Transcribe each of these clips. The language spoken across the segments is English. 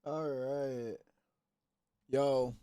All right. Yo.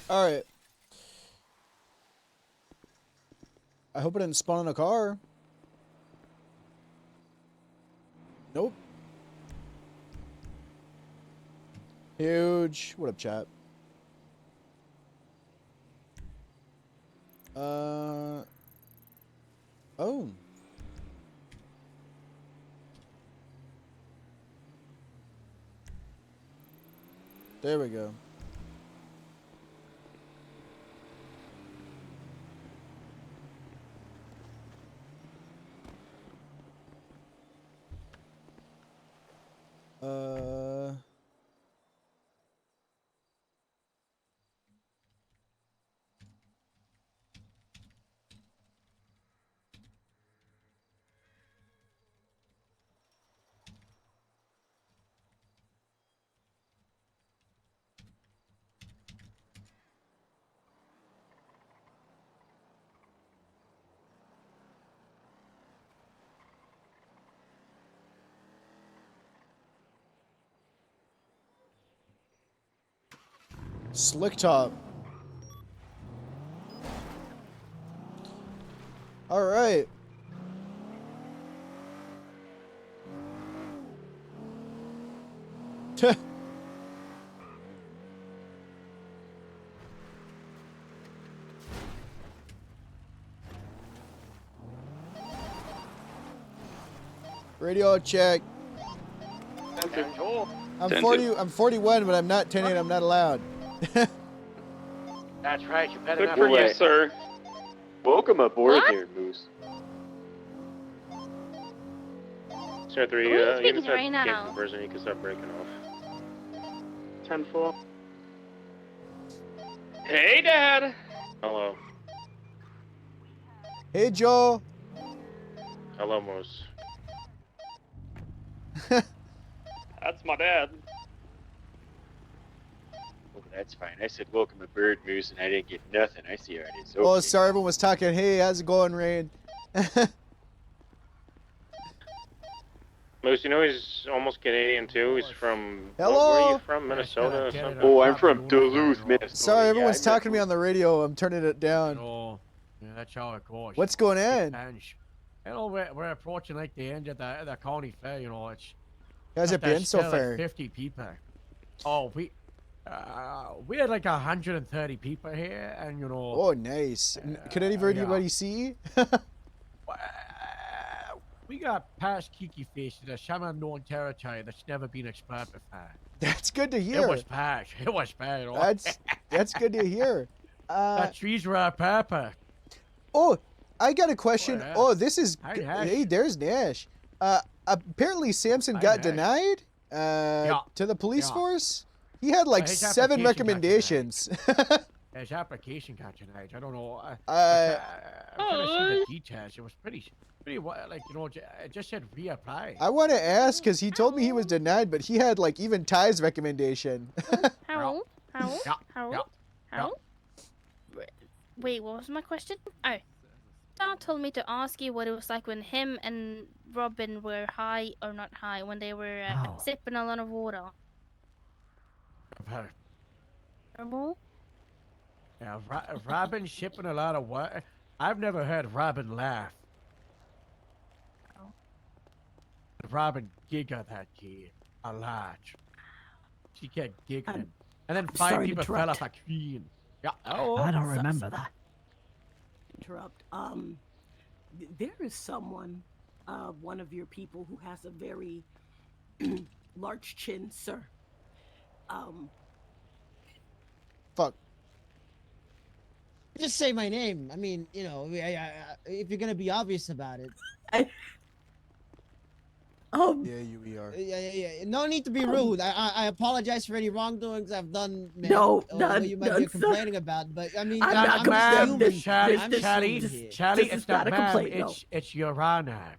All right. I hope it didn't spawn in a car. Nope. Huge. What up, chat? Oh. There we go. Uh. Slick top. All right. Radio check. I'm 40. I'm 41, but I'm not 10 and I'm not allowed. That's right, you better Good not for you, forget. sir. Welcome aboard What? there, Moose. Sir 3, Who are you you speaking can to start right game now? conversion, you can start breaking off. 10-4. Hey, Dad! Hello. Hey, Joe. Hello, Moose. That's my dad. Oh, that's fine. I said welcome aboard, Moose, and I didn't get nothing. I see how it is. Okay. Oh, sorry. Everyone was talking. Hey, how's it going, Rain? Moose, you know he's almost Canadian, too. He's from... Hello? Where are you from? Minnesota or something? Oh, I'm from Duluth, Minnesota. Sorry, everyone's Yeah, I met talking to me on the radio. I'm turning it down. Oh, yeah, that's how it goes. What's going on? You know, we're approaching like the end of the county fair. You know, it's How's it there's been so still, like, far? 50 people. Oh, we had like 130 people here, and you know. Oh, nice. Could anybody see? We got past Kiki Fish to the some unknown territory that's never been explored before. That's good to hear. It was bad. It was bad. You know? That's good to hear. The trees were purple. Oh, I got a question. yeah. Oh, this is Hi, Nash. hey, there's Nash. Apparently Samson Hi, got Nash. denied to the police force. He had like His 7 application got recommendations. His application got tonight. I don't know. Uh, I'm trying to see the details. It was pretty like, you know, it just said reapply. I want to ask because he told me he was denied, but he had like even Ty's recommendation. How? How? Yeah, How? yeah, How? Wait, what was my question? Oh. Dad told me to ask you what it was like when him and Robin were high or not high, when they were Oh. sipping a lot of water. Terrible? Yeah, Robin shipping a lot of what? I've never heard Robin laugh. Oh. Robin giggled that kid a lot. She kept giggling. And then 5 people fell off a queen. Yeah. Oh, I don't So- remember so- that. Interrupt. There is someone, one of your people who has a very large chin, sir. Fuck. Just say my name. I mean, you know, if you're gonna be obvious about it. Yeah, we are. Yeah. No need to be rude. I apologize for any wrongdoings I've done. Man, No, or none, you might be none, sir. complaining about, but I mean, I'm not just ma'am, human. this- Charlie, this- Charlie, this- this- Charlie, this it's is not not a ma'am, complaint, it's Your Honor.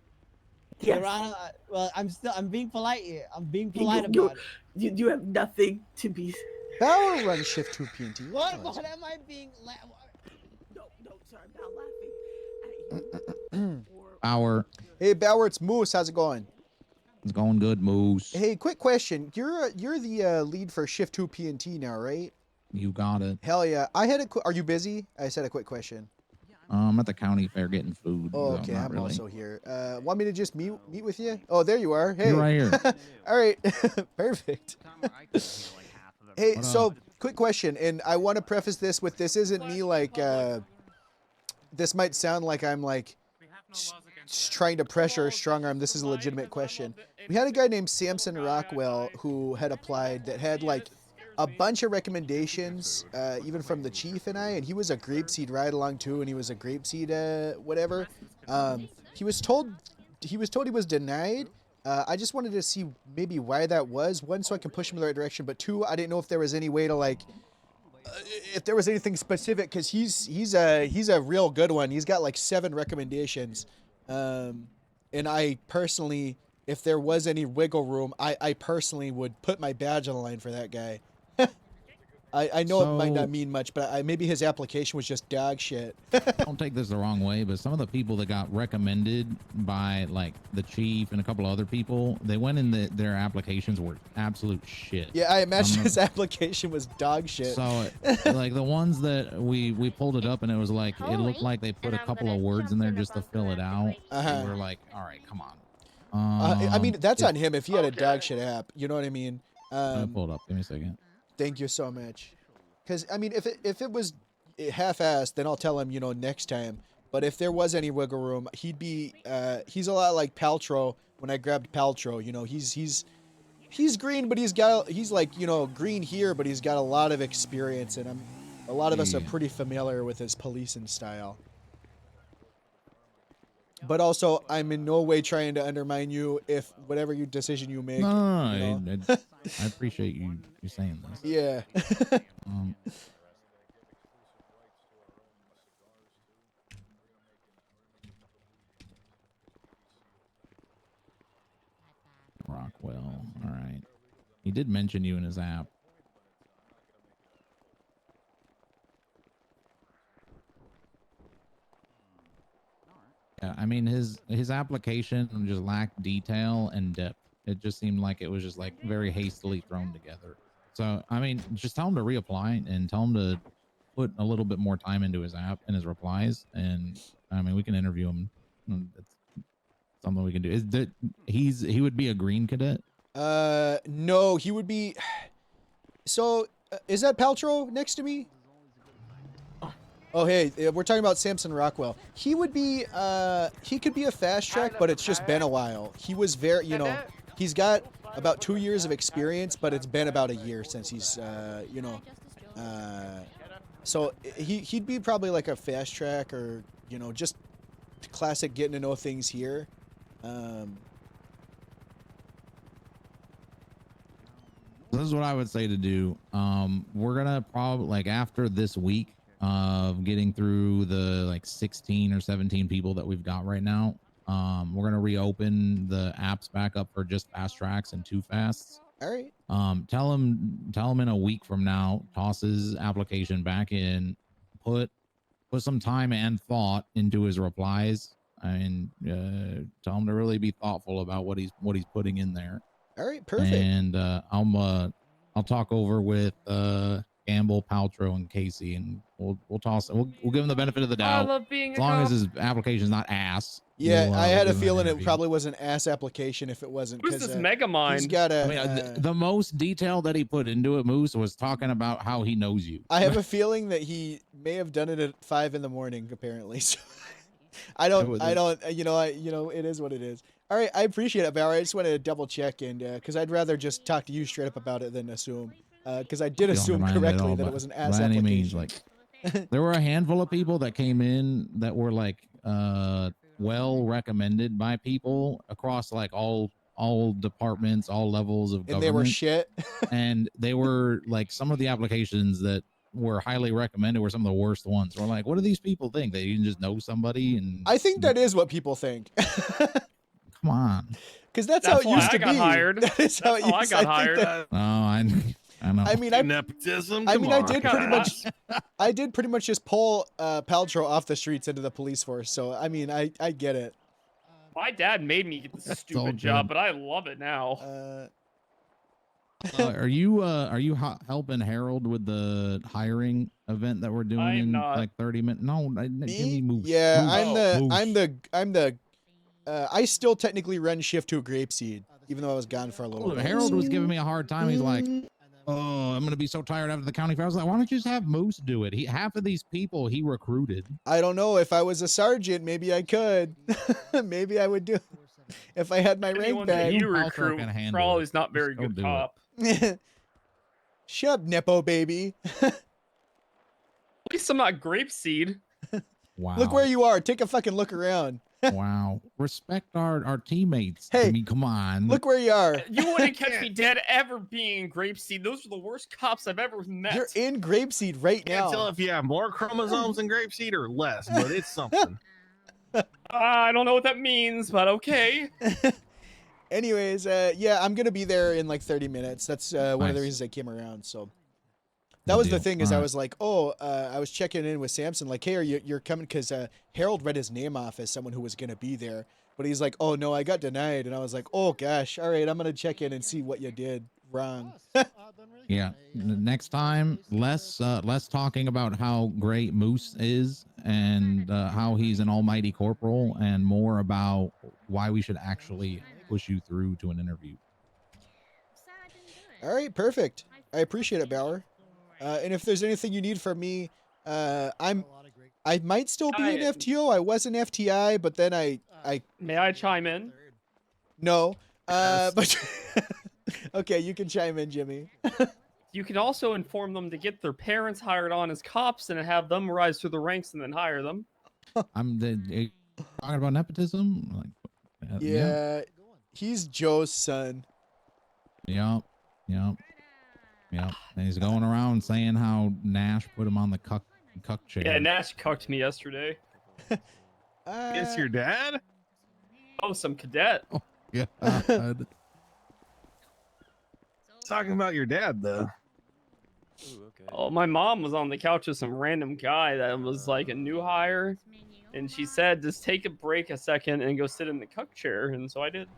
Yes. Your Honor, well, I'm being polite here. I'm being You- polite you- about it. You have nothing to be. Bauer runs shift 2 PNT. What Oh, am I being? No, sir. I'm not laughing at you. Or Bauer, Hey, Bauer, it's Moose. How's it going? it's going good, Moose. Hey, quick question. You're the lead for shift 2 PNT now, right? You got it. Hell yeah. I had a. Are you busy? I said a quick question. I'm at the county fair getting food. Oh, so okay. not I'm really. also here. Want me to just meet with you? Oh, there you are. Hey. You're right here. All right. Perfect. Hey, What so up? quick question, and I want to preface this with this isn't me like. This might sound like I'm like trying to pressure or strong arm. This is a legitimate question. We had a guy named Samson Rockwell who had applied that had like a bunch of recommendations, even from the chief and I, and he was a grapeseed ride along too, and he was a grapeseed whatever. He was told he was denied. I just wanted to see maybe why that was. One, so I can push him in the right direction, but two, I didn't know if there was any way to like, if there was anything specific, because he's a real good one. He's got like 7 recommendations, and I personally, if there was any wiggle room, I personally would put my badge on the line for that guy. I know it might not So- mean much, but maybe his application was just dog shit. Don't take this the wrong way, but some of the people that got recommended by like the chief and a couple other people, they went in their applications were absolute shit. Yeah, I imagine I'm his application was dog shit. So like the ones that we pulled it up and it was like it looked like they put a couple of words in there just to fill it out. Uh-huh. And we're like, all right, come on. I mean, that's if- on him if he had a dog shit app. You know what I mean? Let me pull it up. Give me a second. Thank you so much. Because I mean, if it was half-assed, then I'll tell him, you know, next time. But if there was any wiggle room, he'd be. He's a lot like Paltrow. When I grabbed Paltrow, you know, he's green, but he's like, you know, green here, but he's got a lot of experience, and a lot of us are Yeah. pretty familiar with his policing style. But also, I'm in no way trying to undermine you if whatever decision you make. No, you know. I appreciate you saying this. Yeah. Rockwell. All right. He did mention you in his app. Yeah, I mean his application just lacked detail and depth. It just seemed like it was just like very hastily thrown together. So I mean, just tell him to reapply and tell him to put a little bit more time into his app and his replies. And I mean, we can interview him. It's something we can do. Is that he would be a green cadet? No, he would be. So, is that Paltrow next to me? Oh, hey, we're talking about Samson Rockwell. He would be, he could be a fast track, but it's just been a while. He was very, you know, he's got about 2 years of experience, but it's been about a year since he's, you know, so he'd be probably like a fast track or, you know, just classic getting to know things here. This is what I would say to do. We're gonna probably like after this week of getting through the like 16 or 17 people that we've got right now, we're gonna reopen the apps back up for just fast tracks and 2 fasts. All right. Tell him in a week from now, toss his application back in, put some time and thought into his replies, and tell him to really be thoughtful about what he's putting in there. All right, perfect. And I'll talk over with Gamble, Paltrow, and Casey, and we'll toss. We'll give him the benefit of the doubt. love being As long as his application's not ass, Yeah, We'll, I had do a an feeling it interview. probably was an ass application if it wasn't. Who's 'cause, this he's Megamind? got I mean, the most detail that he put into it, Moose, was talking about how he knows you. I have a feeling that he may have done it at 5 in the morning, apparently. So I don't, it is what it is. All right, I appreciate it, Bauer. I just wanted to double check and because I'd rather just talk to you straight up about it than assume. Because I did Don't assume remind me at correctly all that it by- was an ass by any means. application. Like, there were a handful of people that came in that were like well recommended by people across like all departments, all levels of And government. they were shit. And they were like some of the applications that were highly recommended were some of the worst ones. We're like, what do these people think? They can just know somebody and I think that is what people think. come on. Because that's That's how it why used I to got be. hired. That is how That's it how I used. got think hired. that- Oh, I know. I mean, I Nepotism. I mean, I did on. pretty much. I did pretty much just pull Paltrow off the streets into the police force. So I mean, I get it. My dad made me get this all stupid job, good. but I love it now. Are you helping Harold with the hiring event that we're doing I'm in not. like 30 minutes? No, give me Moose. Yeah, Moose. I'm the. I still technically run shift to a grapeseed, even though I was gone for a little Look, bit. Harold was giving me a hard time. He's like, "Oh, I'm gonna be so tired after the county fair." I was like, "Why don't you just have Moose do it? Half of these people he recruited." I don't know. If I was a sergeant, maybe I could. Maybe I would do. If I had my Anyone rank that bag. you Paltrow recruit can handle probably it. is not very Just don't good do it. cop. Shut up, Nepo baby. At least I'm not grapeseed. Wow. Look where you are. Take a fucking look around. Wow. Respect our teammates. Hey, I mean, come on. Look where you are. You wouldn't catch me dead ever being grapeseed. Those are the worst cops I've ever met. You're in grapeseed right Can't tell now. if you have more chromosomes in grapeseed or less, but it's something. I don't know what that means, but okay. Anyways, yeah, I'm gonna be there in like 30 minutes. That's one of the Nice. reasons I came around. So that Good was the deal. thing is I Alright. was like, I was checking in with Samson, like, hey, you're coming? Because Harold read his name off as someone who was gonna be there, but he's like, oh no, I got denied, and I was like, oh gosh, all right, I'm gonna check in and see what you did wrong. Yeah. Next time, less talking about how great Moose is and how he's an almighty corporal, and more about why we should actually push you through to an interview. All right, perfect. I appreciate it, Bauer. And if there's anything you need from me, I might still be in I- FTO. I was in FTI, but then I May I chime in? no. But okay, you can chime in, Jimmy. You can also inform them to get their parents hired on as cops and have them rise through the ranks and then hire them. Talking about nepotism. Like, Yeah, he's Joe's son. Yep. And he's going around saying how Nash put him on the cuck chair. Yeah, Nash cucked me yesterday. It's your dad? Oh, some cadet. Yeah. Talking about your dad, though. Oh, my mom was on the couch with some random guy that was like a new hire, and she said, just take a break a second and go sit in the cuck chair, and so I did.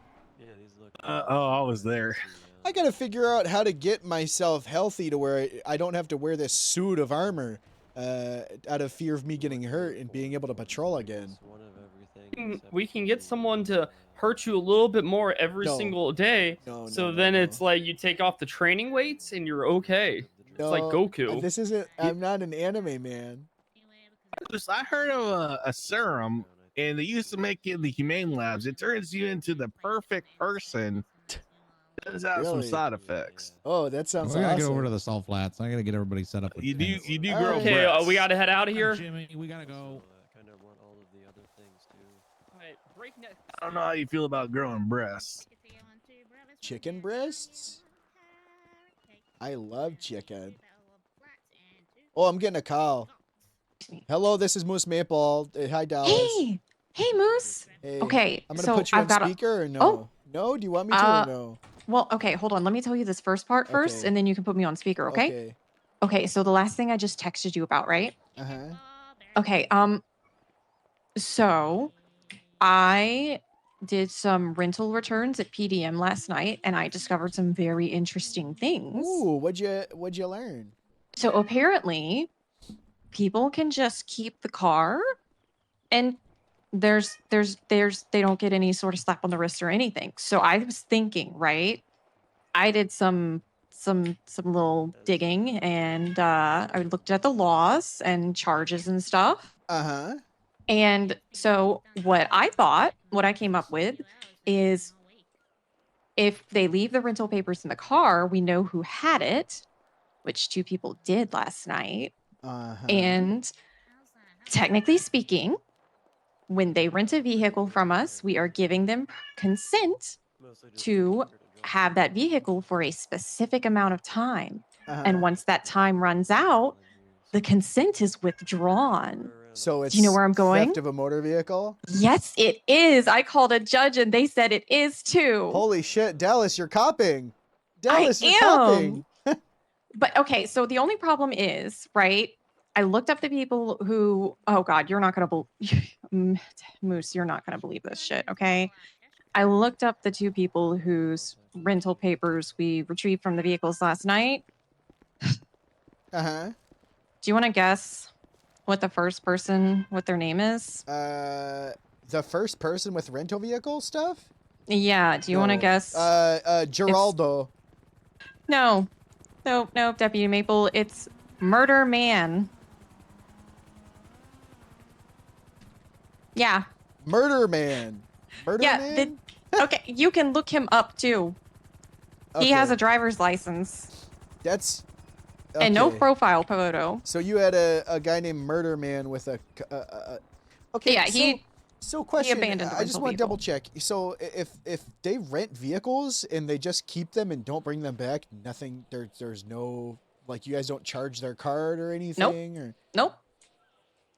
I was there. I gotta figure out how to get myself healthy to where I don't have to wear this suit of armor out of fear of me getting hurt and being able to patrol again. We can get someone to hurt you a little bit more every No. single day, so then it's like you take off the training weights and you're okay. It's like No, Goku. This isn't. I'm not an anime man. I heard of a serum, and they used to make it in the humane labs. It turns you into the perfect person. It does have some Really? side effects. Oh, that sounds We gotta awesome. get over to the salt flats. I gotta get everybody set up. With You do tents. grow Alright. Okay, breasts. we gotta head out of here. Jimmy, we gotta go. Alright, breakneck. I don't know how you feel about growing breasts. Chicken breasts? I love chicken. Oh, I'm getting a call. Hello, this is Moose Maple. Hi, Dallas. Hey, Moose. Hey, Okay, I'm gonna so put you I've on got speaker or no? Oh. No? Do you want me to or no? Well, okay, hold on. Let me tell you this first part first, Okay. and then you can put me on speaker, okay? Okay, so the last thing I just texted you about, right? Uh-huh. Okay, so I did some rental returns at PDM last night, and I discovered some very interesting things. Ooh, what'd you learn? So apparently, people can just keep the car and they don't get any sort of slap on the wrist or anything. So I was thinking, right? I did some little digging, and I looked at the laws and charges and stuff. Uh-huh. And so what I came up with is, if they leave the rental papers in the car, we know who had it, which 2 people did last night. Uh-huh. And technically speaking, when they rent a vehicle from us, we are giving them consent to have that vehicle for a specific amount of time. Uh-huh. And once that time runs out, the consent is withdrawn. So it's Do you know where I'm going? theft of a motor vehicle? Yes, it is. I called a judge and they said it is too. Holy shit, Dallas, you're copping. Dallas, I you're copping. But okay, so the only problem is, right? I looked up the people who, oh God, you're not going to believe, Moose, you're not going to believe this shit, okay? I looked up the 2 people whose rental papers we retrieved from the vehicles last night. Uh-huh. Do you want to guess what the first person, what their name is? The first person with rental vehicle stuff? Yeah, do you want to No. guess? Geraldo. No, Deputy Maple, it's Murder Man. Yeah. Murder Man. Murder Yeah, Man? Okay, you can look him up too. He has Okay. a driver's license That's... and no okay. profile photo. So you had a guy named Murder Man with a... okay, Yeah, So question, abandoned the I just rental want to vehicle. double check. So if they rent vehicles and they just keep them and don't bring them back, nothing, there's no, like, you guys don't charge their card or anything? Or Nope.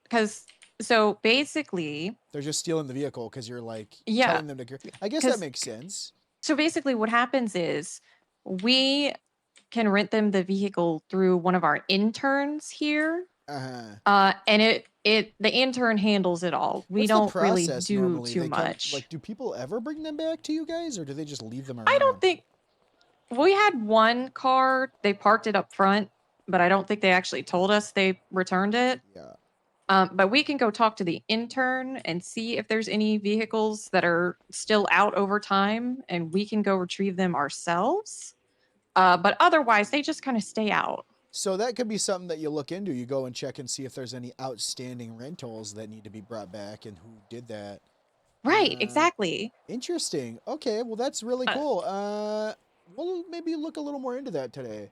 Because, so basically, they're just stealing the vehicle because you're like Yeah, telling them to... I guess that 'cause- makes sense. so basically what happens is we can rent them the vehicle through one of our interns here. Uh-huh. And the intern handles it all. We What's the don't really process do normally? too They can't- much. Like, do people ever bring them back to you guys, or do they just leave them around? I don't think we had one car. They parked it up front, but I don't think they actually told us they returned it. Yeah. But we can go talk to the intern and see if there's any vehicles that are still out over time, and we can go retrieve them ourselves. But otherwise, they just kind of stay out. So that could be something that you look into. You go and check and see if there's any outstanding rentals that need to be brought back and who did that. Right, Uh, exactly. Interesting. Okay, well that's really cool. We'll maybe look a little more into that today.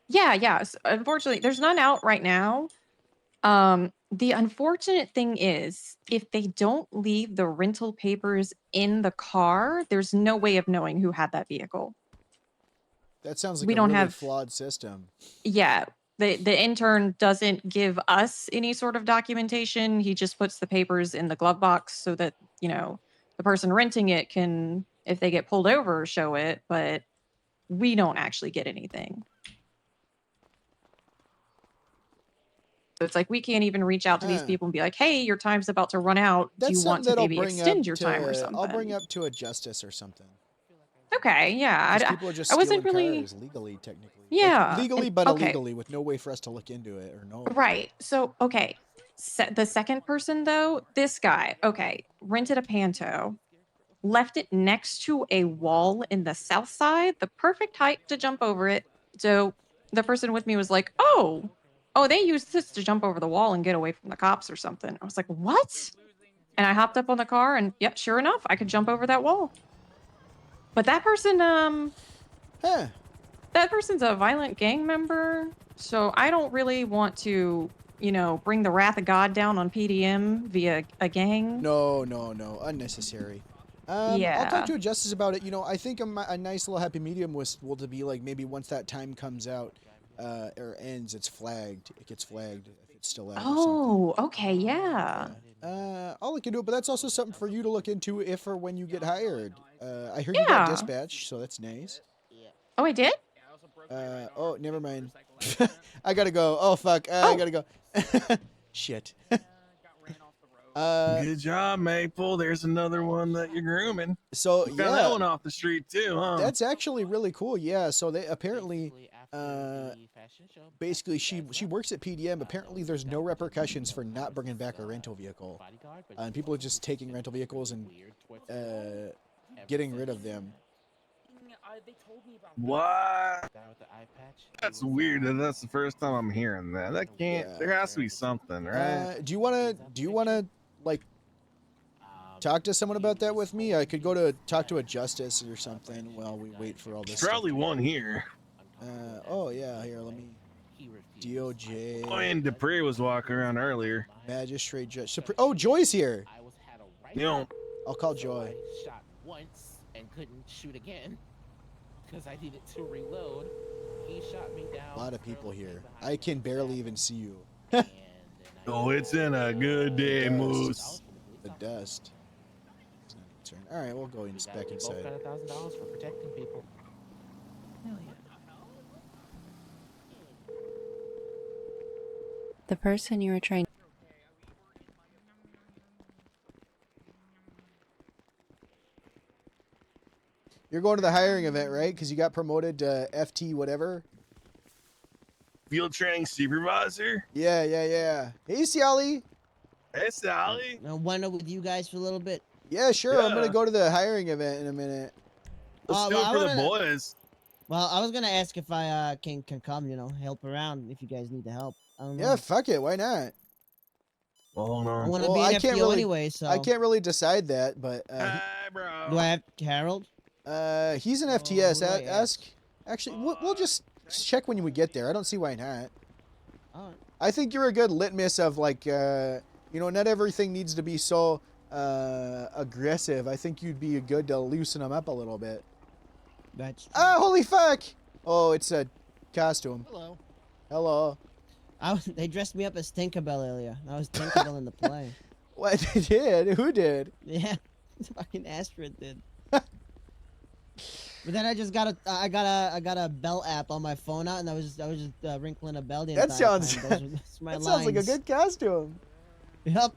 Yeah. Unfortunately, there's none out right now. The unfortunate thing is, if they don't leave the rental papers in the car, there's no way of knowing who had that vehicle. That sounds like We a don't really have- flawed system. Yeah, the intern doesn't give us any sort of documentation. He just puts the papers in the glove box so that, the person renting it can, if they get pulled over, show it, but we don't actually get anything. So it's like we can't even reach out to these Huh. people and be like, "Hey, your time's about to run out. Do That's you want something to that I'll maybe bring extend up your to, time or something?" I'll bring up to a justice or something. Okay, yeah. 'Cause people are just I wasn't stealing really cars legally, technically. Like, Yeah, legally, and- but okay. illegally, with no way for us to look into it or know. Right. So, okay. The second person, though, this guy, okay, rented a Panto, left it next to a wall in the south side, the perfect height to jump over it. So the person with me was like, oh, they used this to jump over the wall and get away from the cops or something. I was like, what? And I hopped up on the car and, yep, sure enough, I could jump over that wall. But that person, Huh. that person's a violent gang member, so I don't really want to, bring the wrath of God down on PDM via a gang. No, unnecessary. I'll Yeah. talk to a justice about it. I think a nice little happy medium will to be like, maybe once that time comes out or ends, it's flagged. It gets flagged if it's still out. Oh, okay, yeah. I'll look into it, but that's also something for you to look into if or when you get hired. I heard you got Yeah. dispatched, so that's nice. Oh, I did? Oh, never mind. I gotta go. Oh, fuck. I gotta go. Shit. Good job, Maple. There's another one that you're grooming. So, You found that one off the street too, huh? That's actually really cool. Yeah. So they apparently, basically she works at PDM. Apparently, there's no repercussions for not bringing back a rental vehicle, and people are just taking rental vehicles and getting rid of them. What? That's weird. That's the first time I'm hearing that. That can't. Yeah. There has to be something, right? Do you wanna like talk to someone about that with me? I could go to talk to a justice or something while we wait for all this. There's probably one here. Oh yeah, here, let me. DOJ. Oh, and Dupree was walking around earlier. Magistrate Judge. Oh, Joy's here. You know, I'll call Joy. Shot once and couldn't shoot again because I needed to reload. He shot me down. A lot of people here. I can barely even see you. oh, it's in a good day, Moose. The dust. All right, we'll go back inside. Both got $1,000 for protecting people. Hell yeah. The person you were trying. You're going to the hiring event, right? Because you got promoted to FT whatever. Field training supervisor. Yeah. Hey, Sally. Hey, Sally. I went with you guys for a little bit. Yeah, sure. I'm gonna Yeah. go to the hiring event in a minute. Let's do it for the boys. Well, I was gonna ask if I can come, help around if you guys need the help. I don't know. Yeah, fuck it. Why not? Well, hold on. I want to be an FTO anyway, so I can't really decide that, but Hi, bro. do I have Harold? he's an FTS. who do I Ask. Actually, we'll just check when we get there. I don't see why not. All right. I think you're a good litmus of like, not everything needs to be so aggressive. I think you'd be good to loosen them up a little bit. That's true. Ah, holy fuck! Oh, it's a costume. Hello. Hello. They dressed me up as Tinkerbell earlier. I was Tinkerbell in the play. What they did? Who did? Yeah, fucking Astrid did. But then I just got a bell app on my phone out, and I was just wrinkling a bell the That entire sounds. time. Those my That sounds like a lines. good costume. Yep.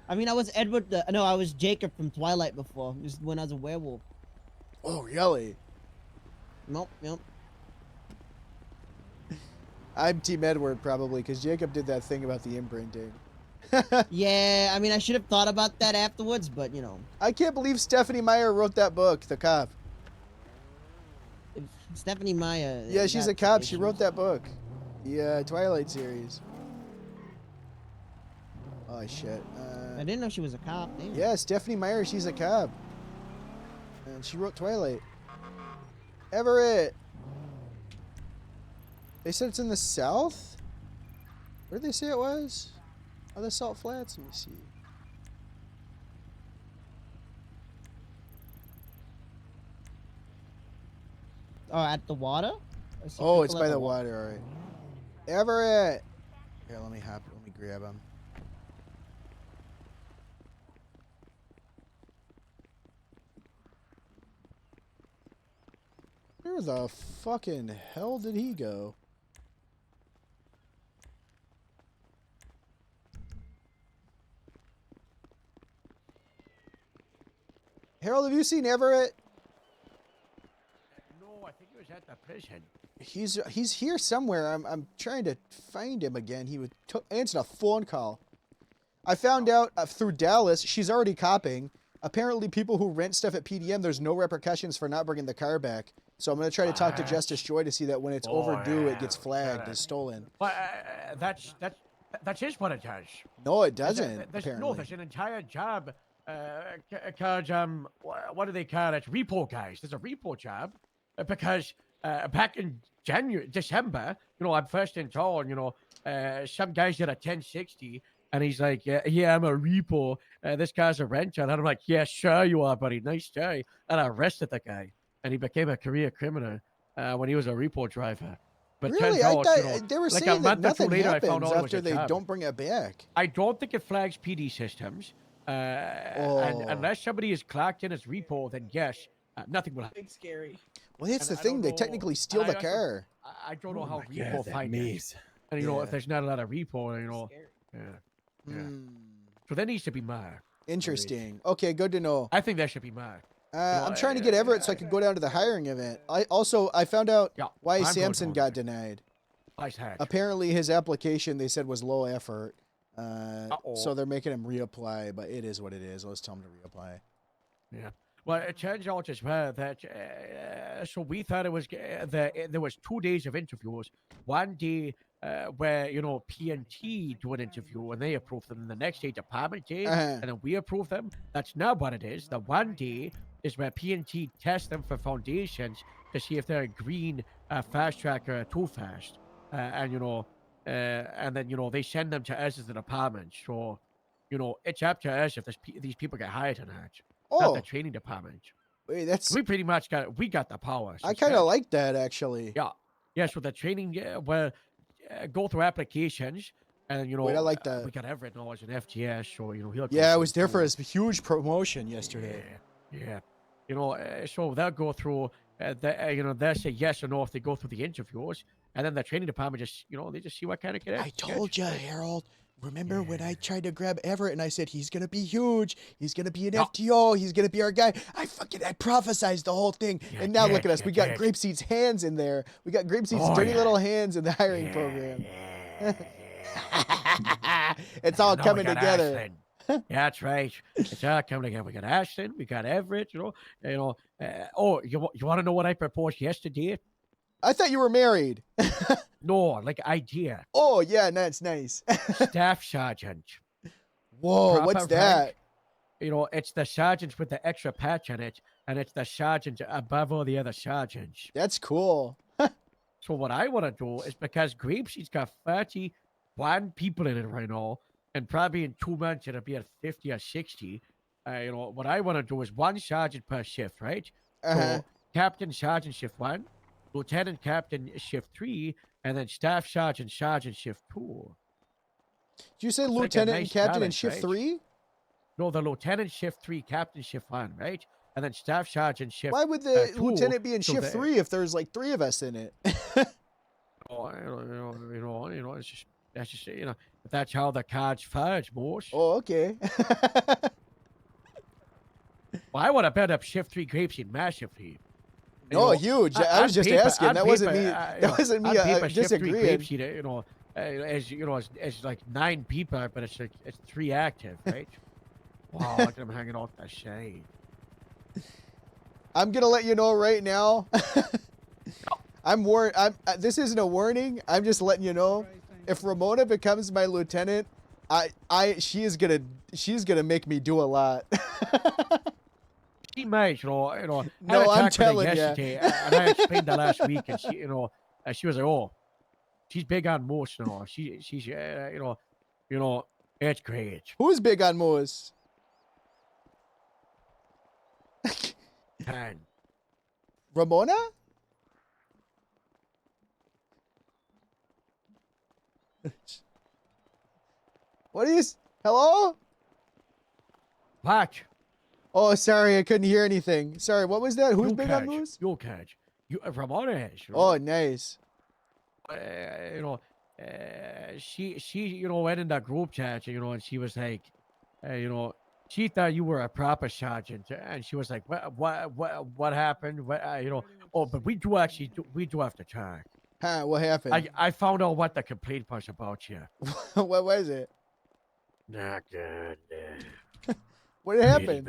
I mean, I was Edward. No, I was Jacob from Twilight before. Just when I was a werewolf. Oh, really? Nope. I'm Team Edward probably because Jacob did that thing about the imprinting. Yeah, I mean, I should have thought about that afterwards, but I can't believe Stephanie Meyer wrote that book, The Cop. Stephanie Meyer. Yeah, she's a cop. She wrote that book. The Twilight series. Oh, shit. I didn't know she was a cop. Damn. Yeah, Stephanie Meyer, she's a cop. And she wrote Twilight. Everett! They said it's in the south? Where did they say it was? Oh, the Salt Flats. Let me see. Oh, at the water? Oh, it's by the water, alright. Everett! Here, let me grab him. Where the fucking hell did he go? Harold, have you seen Everett? No, I think it was at the prison. He's here somewhere. I'm trying to find him again. He would answer a phone call. I found out through Dallas she's already copping. Apparently, people who rent stuff at PDM, there's no repercussions for not bringing the car back. So I'm gonna try to talk to Justice Joy to see that when it's overdue, it gets flagged as stolen. But that's just what it does. No, it doesn't. There's, apparently. no, there's an entire job called what do they call it? Repo guys. There's a repo job because back in December, I'm first in town. Some guys did a 1060. And he's like, yeah, I'm a repo. This guy's a renter. And I'm like, yeah, sure you are, buddy. Nice day. And I arrested the guy. And he became a career criminal when he was a repo driver. But Really? turns I out, thought they were like saying a that month or two nothing later, I happens found out it was after a they job. don't bring it back. I don't think it flags PD systems. And unless somebody is clocked in as repo, then yes, nothing will happen. Big scary. Well, that's And the I thing. don't They know- technically steal and I the also- car. I don't know Oh how my repo God, that find maze. it. And Yeah. if there's not a lot of repo, yeah. Hmm. So there needs to be more. Interesting. Okay, good to know. I think there should be more. I'm trying to get Everett so I can go down to the hiring event. I found out why I'm going Samson home. got denied. Nice hat. Apparently his application they said was low effort. So they're making him reapply, but it is what it is. Let's tell him to reapply. Yeah. Well, it turns out as well that so we thought it was that there was 2 days of interviews. One day where PNT do an interview and they approve them. And the next day department did, and then we approve them. That's not what it is. The one day is where PNT test them for foundations to see if they're a green fast track or too fast, and then they send them to us as the department. So it's up to us if these people get hired or not. Not the training department. Wait, that's we pretty much got the power. I kind of like that actually. Yeah. So the training go through applications, and Wait, I like that. We got Everett now as an FGS, so he'll. Yeah, I was there for his huge promotion yesterday. Yeah. So they'll go through. They'll say yes or no if they go through the interviews, and then the training department just they just see what kind of cadet. I told you, Harold. Remember when I tried to grab Everett and I said he's gonna be huge, he's gonna be an FTO, he's gonna be our guy. I prophesized the whole thing, and now look at us. We got Grapeseed's hands in there. We got Grapeseed's dirty little hands in the hiring program. It's all coming together. Yeah, that's right. It's all coming together. We got Ashton, we got Everett. You want to know what I proposed yesterday? I thought you were married. No, like idea. Oh yeah, that's nice. Staff sergeant. Whoa, Proper what's that? rank. It's the sergeants with the extra patch on it, and it's the sergeant above all the other sergeants. That's cool. So what I want to do is, because Grapeseed's got 31 people in it right now, and probably in 2 months it'll be at 50 or 60. What I want to do is 1 sergeant per shift, right? So captain, sergeant, shift 1. Lieutenant captain shift 3, and then staff sergeant shift 2. Did you say It's like a lieutenant nice and captain in balance, shift right? 3? No, the lieutenant shift 3, captain shift 1, right? And then staff sergeant shift. Why would the 2, lieutenant be in so shift 3 if there's like 3 of us in it? It's just that's how the cards fudge, boss. Oh, okay. Well, I would have bet up shift 3 Grapeseed massively. No, huge. I was just asking. That wasn't me. That wasn't me disagreeing. As like 9 people, but it's 3 active, right? Wow, look at them hanging off that shade. I'm gonna let you know right now. This isn't a warning. I'm just letting you know. If Ramona becomes my lieutenant, she's gonna make me do a lot. She might, No, I'm telling you. And I explained that last week, and she, she was like, "Oh, she's big on moose, she's, it's great." Who's big on moose? Ramona? What is? Hello? What? Oh, sorry, I couldn't hear anything. Sorry, what was that? Who's You'll big catch. on moose? You'll catch. Ramona is. Oh, nice. She went in that group chat, and she was like, she thought you were a proper sergeant, and she was like, what happened? But we do have to talk. Huh? What happened? I found out what the complaint was about you. What was it? Not good. What happened?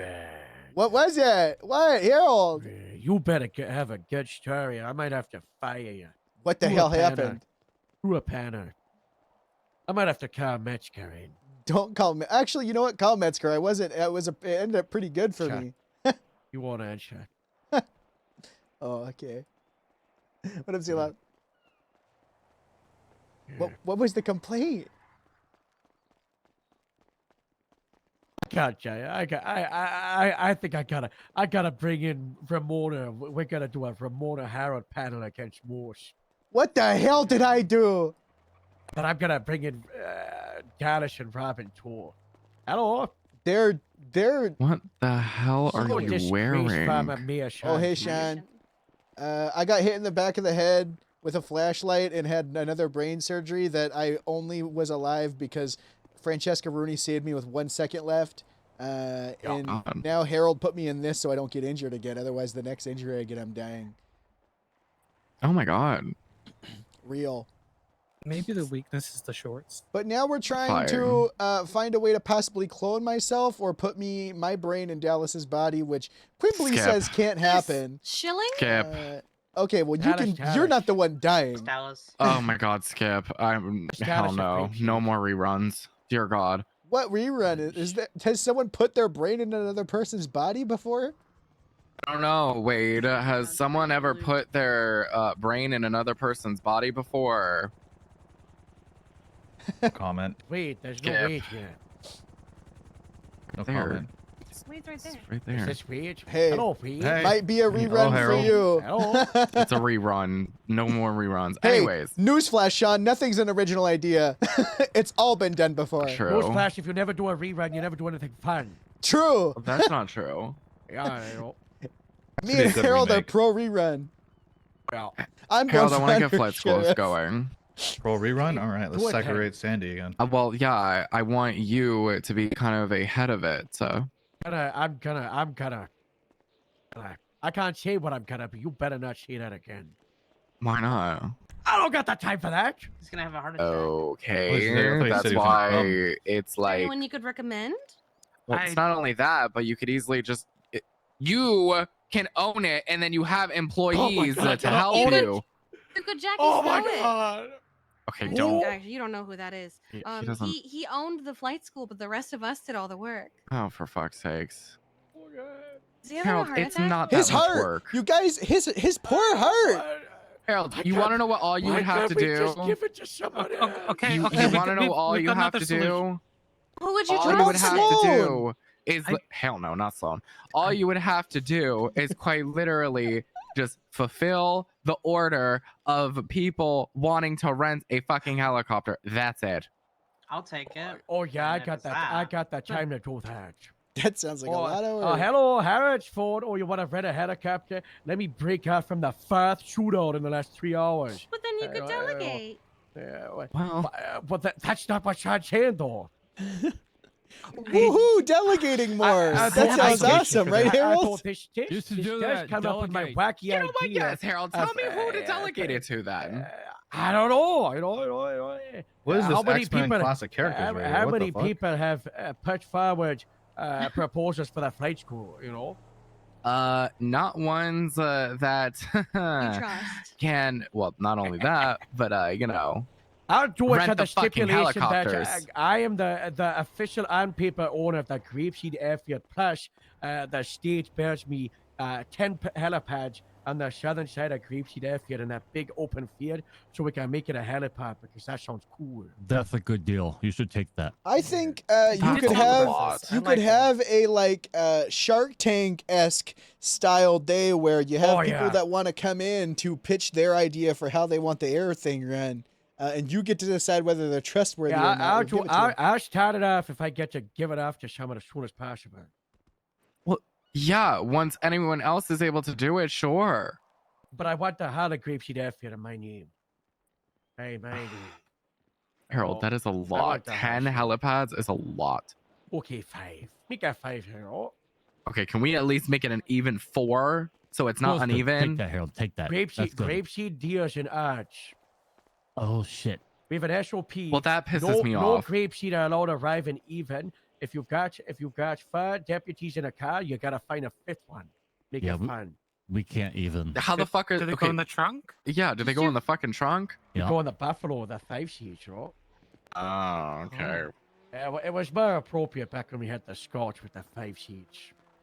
What was it? What, Harold? You better have a good story. I might have to fire you. What the hell happened? Through a panel. I might have to call Metzger in. Don't call me. Actually, you know what? Call Metzger. It ended up pretty good for me. You won't answer. Oh, okay. What up, Zila? What was the complaint? Gotcha. I think I gotta bring in Ramona. We're gonna do a Ramona Harold panel against Morse. What the hell did I do? But I'm gonna bring in Dallas and Robin too. Hello. They're. What the hell are you wearing? Oh, hey, Sean. I got hit in the back of the head with a flashlight and had another brain surgery that I only was alive because Francesca Rooney saved me with 1 second left. And God. now Harold put me in this so I don't get injured again. Otherwise, the next injury I get, I'm dying. Oh my god. Real. Maybe the weakness is the shorts. But now we're trying to find a way to possibly clone myself or put my brain in Dallas's body, which Quimbly Skip. says can't happen. Shilling? Skip. Okay, well you're not the one dying. Oh my god, Skip. I'm hell no. No more reruns. Dear God. What rerun is that? Has someone put their brain in another person's body before? I don't know, Wade. Has someone ever put their brain in another person's body before? Comment. Wait, there's no Skip. Wade here. No There. comment. Wade's right there. Right Is there. this Wade? Hey, Hello, Wade. might be a rerun for Harold. you. Hello. It's a rerun. No more reruns. Hey, Anyways. newsflash, Sean. Nothing's an original idea. It's all been done before. True. Newsflash, if you never do a rerun, you never do anything fun. True. That's not true. Yeah, I know. Me and Harold are pro rerun. Well, I'm Harold, going I want to for get flight schools sheriff. going. Pro rerun? All right, let's Go ahead. segregate Sandy again. Well, yeah, I want you to be kind of ahead of it. So. I'm gonna. I can't say what I'm gonna be. You better not say that again. Why not? I don't got the time for that. He's gonna have a heart Okay, that's why it's like. Anyone you could recommend? Well, it's not only that, but you could easily just. You can own it, and then you have employees God, to can I help own it? you. You could Jackie Oh my Snow it. god. Okay, You don't. guys, you don't know who that is. He He, he owned the flight school, but the rest of us did all the work. Oh, for fuck's sakes. Is he having a Harold, heart it's attack? not His that much heart. work. You guys, his poor heart. Harold, you want to know what all you would have to do? Just give it to somebody. Okay, You, okay. want to know all you have to do? Who would you All you trust? would have to do is I- hell no, not Sloan. All you would have to do is quite literally just fulfill the order of people wanting to rent a fucking helicopter. That's it. I'll take it. Oh yeah, I got that. I got that time to do that. That sounds like a lot of work. Hello, Harrodsford. Oh, you want to rent a helicopter? Let me break out from the fourth shootout in the last 3 hours. But then you could delegate. Well, but that's not what Sean's saying, though. Woohoo! Delegating more. That sounds awesome, right, Harold? This Used to this do does that, come up with my delegate. wacky you know what? idea. Yes, Harold. Tell of, me who to delegate it to then. I don't know. What is How this many X-Men people- classic characters? right here? How What many the fuck? people have put forward proposals for the flight school? You know. Not ones that You trust. can. Well, not only that, but you know. I'll do it Rent for the the fucking stipulation that helicopters. I am the official on-paper owner of the Grapeseed Airfield. Plus, the state bears me 10 helipads on the southern side of Grapeseed Airfield in that big open field, so we can make it a helipad because that sounds cool. That's a good deal. You should take that. I think you That's could a have lot. you could have a like Shark Tank-esque style day where you have Oh, people yeah. that want to come in to pitch their idea for how they want the air thing run, and you get to decide whether they're trustworthy or not. Yeah, or give it to them. I'll start it off if I get to give it off to someone as soon as possible. Yeah, once anyone else is able to do it, sure. But I want the Hollow Grapeseed Airfield in my name. Hey, my name. Harold, Oh, that is a lot. like that 10 helipads is a lot. Okay, 5. Make that 5 here. Oh. Okay, can we at least make it an even 4 so it's not uneven? Take that, Harold. Take that. That's Grapeseed, good. grapeseed deers and arch. Oh shit. We have an SOP. Well, that pisses no, me no off. grapeseed are allowed to arrive in even. If you've got 4 deputies in a car, you gotta find a 5th one. Make Yeah, it fun. We can't even. How the fuck are do they okay. go in the trunk? Yeah, do they go in the fucking trunk? You Yeah. go in the Buffalo, the 5 seats, right? Oh, okay. It was more appropriate back when we had the Scotch with the 5 seats.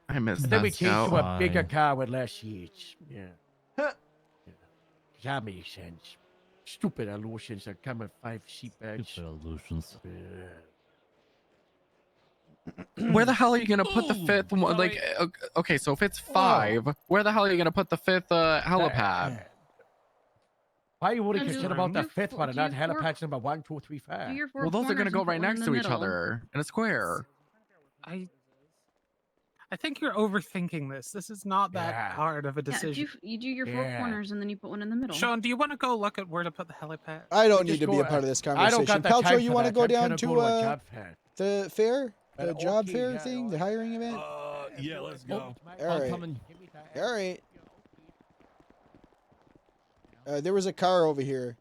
I missed But then that we changed to a scout. bigger car with less seats. Yeah. Yeah. That makes sense. Stupid illusions that come with 5 seat bags. Stupid illusions. Where the hell are you gonna put the 5th one? Like, okay, so if it's 5, where the hell are you gonna put the 5th helipad? Why are you only Do concerned about the your 5th one and do not your four- helipads number 1, 2, 3, 5? Well, those are gonna go right next to each other in a square. I think you're overthinking this. This is not that hard of a decision. You do your 4 corners and then you put one in the middle. Sean, do you want to go look at where to put the helipad? I don't need to be a part of this I don't conversation. got that Paltrow, time you for want to that. go I'm down trying to to go to a job fair. the fair? The job fair thing, the hiring event. Yeah, let's go. All right. All right. There was a car over here.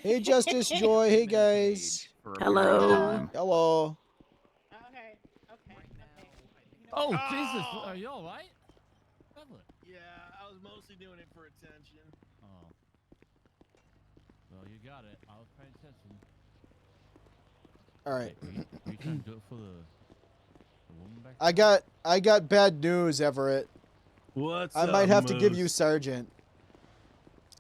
Hey, Justice Joy. Hey, guys. Hello. Hello. Oh, Jesus. Are you all right? Yeah, I was mostly doing it for attention. Oh. Well, you got it. I was paying attention. All right. Are you trying to do it for the woman back I got bad news, Everett. What's I might have to give you Sergeant.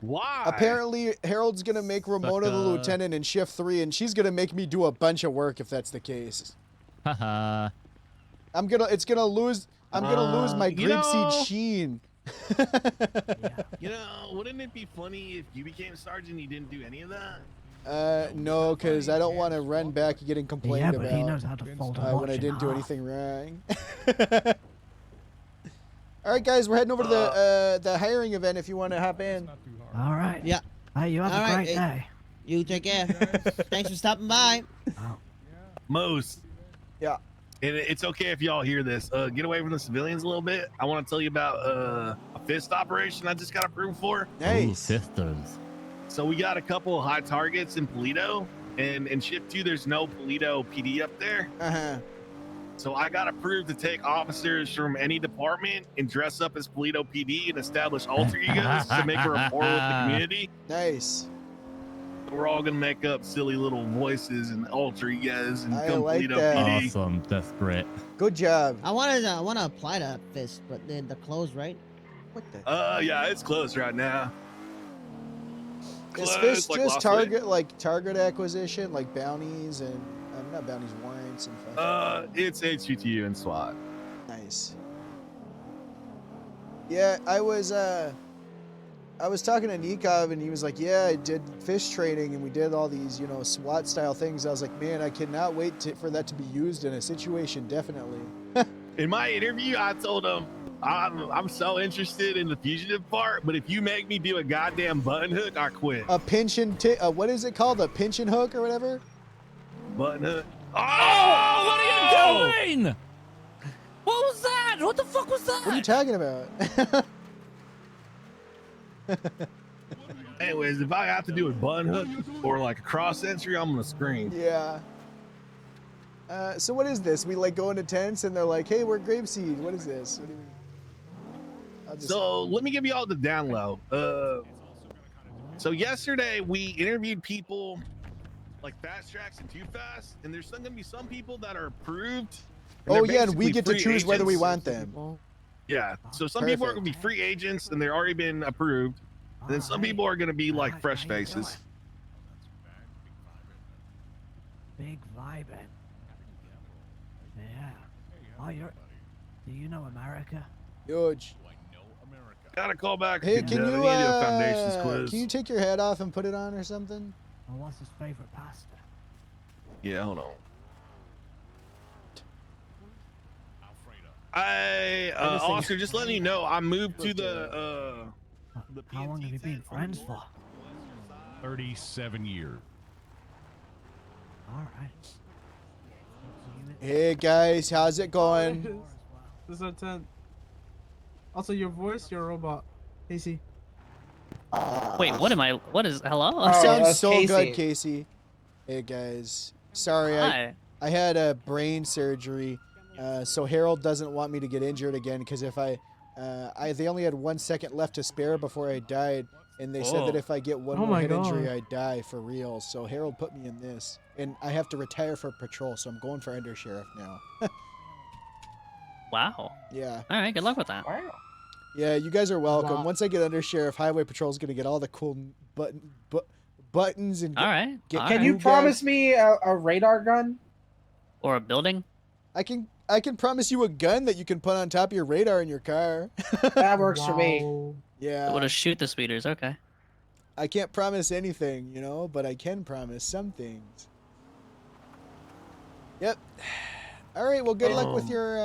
Why? Apparently, Harold's gonna make Ramona the lieutenant in shift 3, and she's gonna make me do a bunch of work if that's the case. Haha. I'm gonna lose my grapeseed sheen. You know, wouldn't it be funny if you became sergeant and you didn't do any of that? No, because I don't want to run back and getting complained but about he knows how to fold a when I watch in didn't do half. anything wrong. All right, guys, we're heading over to the hiring event if you want to hop in. All right. Yeah. Hey, you have All a right, great day. You take care. Thanks for stopping by. Most. Yeah. And it's okay if y'all hear this. Get away from the civilians a little bit. I want to tell you about a fist operation I just got approved for. Ooh, sisters. So we got a couple of high targets in Polito, and in shift 2, there's no Polito PD up there. Uh-huh. So I got approved to take officers from any department and dress up as Polito PD and establish alter egos to make a rapport with the community. Nice. We're all gonna make up silly little voices and alter egos and I come like Polito that. PD. Awesome. That's great. Good job. I want to apply that fist, but then the clothes, right? What the? Yeah, it's closed right now. Is Closed, Fist like just Lost Lake. target acquisition, like bounties and not bounties, warrants and stuff? It's HQTU and SWAT. Nice. Yeah, I was talking to Nikov and he was like, yeah, I did fish training and we did all these, SWAT style things. I was like, man, I cannot wait for that to be used in a situation, definitely. In my interview, I told him I'm so interested in the fugitive part, but if you make me do a goddamn button hook, I quit. A pinch and what is it called? A pinch and hook or whatever? Button hook. Oh, what are you doing? What was that? What the fuck was that? What are you talking about? Anyways, if I have to do a button hook or like a cross entry, I'm gonna scream. Yeah. So what is this? We go into tents and they're like, hey, we're Grapeseed. What is this? What do you mean? So let me give you all the down low. So yesterday we interviewed people like Fast Tracks and Too Fast, and there's gonna be some people that are approved. Oh they're yeah, and we basically get to free choose whether we agents. want them. Yeah. So some people are gonna be free agents and they're already been approved. And then some people are gonna be like fresh faces. Big vibing. Yeah. Oh, do you know America? Huge. Gotta call back. Hey, to can Jeff. you We need to do a foundations quiz. can you take your hat off and put it on or something? Oh, what's his favorite pasta? Yeah, hold on. Oscar, just letting you know, I moved to the How long have you been friends for? 37 years. All right. Hey guys, how's it going? This is our 10. Also, your voice, you're a robot. Casey. Wait, what is, hello? You sound so good, Casey. Hey guys, sorry, Hi. I had a brain surgery, so Harold doesn't want me to get injured again because if they only had 1 second left to spare before I died, and they said that if I get one Oh more my head injury, God. I die for real. So Harold put me in this, and I have to retire for patrol, so I'm going for undersheriff now. Wow. Yeah. All right, good luck with that. Yeah, you guys are welcome. Wow. Once I get undersheriff, Highway Patrol is gonna get all the cool buttons and. All right. Get all Can right. you guys- promise me a radar gun? Or a building? I can promise you a gun that you can put on top of your radar in your car. That works for me. Yeah. Would have shoot the speeders? Okay. I can't promise anything, but I can promise some things. Yep. All right. Well, good luck with your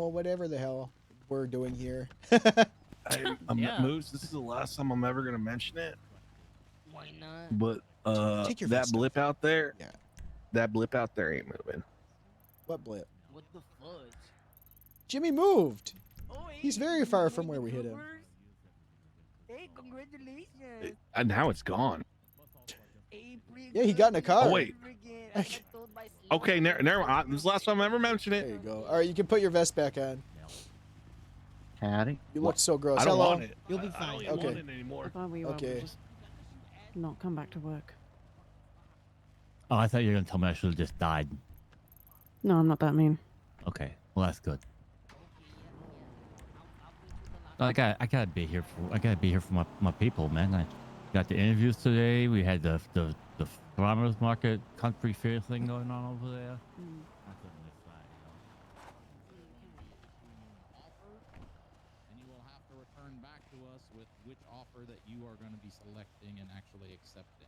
whatever the hell we're doing here. Yeah. Moose, this is the last time I'm ever gonna mention it. Why not? But Take your that vest blip out there, Yeah. that blip out there ain't moving. What blip? What the fudge? Jimmy moved. He's very far from where we hit him. Hey, congratulations. And now it's gone. Yeah, he got in a car. Oh wait. Okay, never mind. This is the last time I ever mentioned it. There you go. All right, you can put your vest back on. Howdy. You look so gross. I don't Hello. want it. You'll be I fine. don't even Okay. want it anymore. I thought we were Okay. just not come back to work. Oh, I thought you were gonna tell me I should have just died. No, I'm not that mean. Okay, well that's good. I gotta be here for my people, man. I got the interviews today. We had the farmers market country fair thing going on over there. And you will have to return back to us with which offer that you are going to be selecting and actually accepting.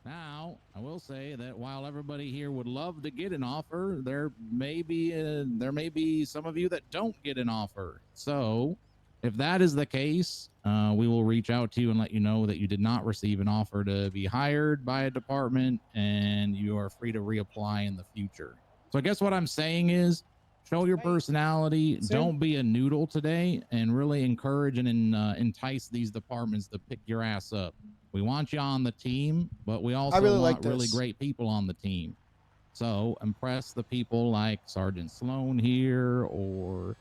Now, I will say that while everybody here would love to get an offer, there may be some of you that don't get an offer. So, if that is the case, we will reach out to you and let you know that you did not receive an offer to be hired by a department, and you are free to reapply in the future. So, I guess what I'm saying is, show your personality. Don't be a noodle today, and really encourage and entice these departments to pick your ass up. We want you on the team, but we also really want like really this. great people on the team. So impress the people like Sergeant Sloan here, or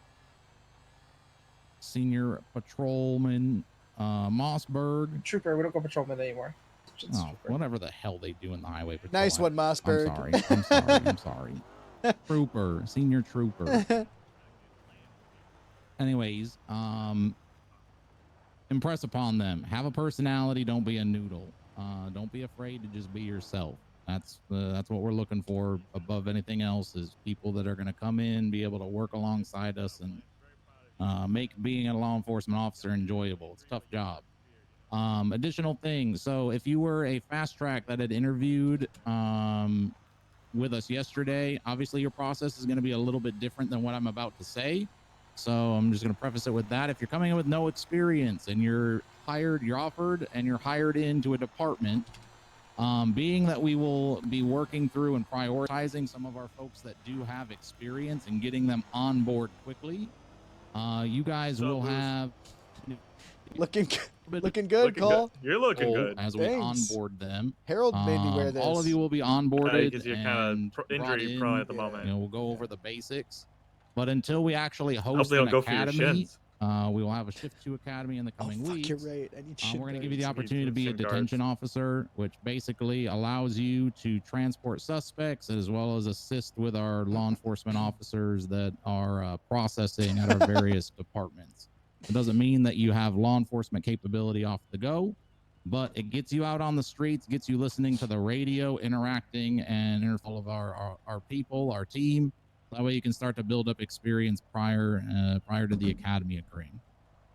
Senior Patrolman Mossberg. Trooper, we don't go patrolman anymore. Just Oh, trooper. whatever the hell they do in the highway patrol. Nice one, Mossberg. I'm sorry. Trooper, Senior Trooper. Anyways, impress upon them. Have a personality. Don't be a noodle. Don't be afraid to just be yourself. That's what we're looking for above anything else, is people that are going to come in, be able to work alongside us, and make being a law enforcement officer enjoyable. It's a tough job. Additional things. So if you were a fast track that had interviewed with us yesterday, obviously your process is going to be a little bit different than what I'm about to say. So I'm just going to preface it with that. If you're coming in with no experience and you're offered and you're hired into a department, being that we will be working through and prioritizing some of our folks that do have experience and getting them on board quickly, you guys will have Looking good, Cole. You're looking good. as we Thanks. onboard them. Harold made me wear this. All of you will be onboarded. because you're and kind of brought injury in. prone at the moment. You know, we'll go over the basics. But until we actually host Hopefully an they'll go for your academy, shins. we will have a Shift 2 academy in the coming weeks. You're right. I need shit We're going to give you the guards. opportunity to be a Shin guards. detention officer, which basically allows you to transport suspects as well as assist with our law enforcement officers that are processing at our various departments. It doesn't mean that you have law enforcement capability off the go, but it gets you out on the streets, gets you listening to the radio, interacting and all of our people, our team. That way you can start to build up experience prior to the academy occurring.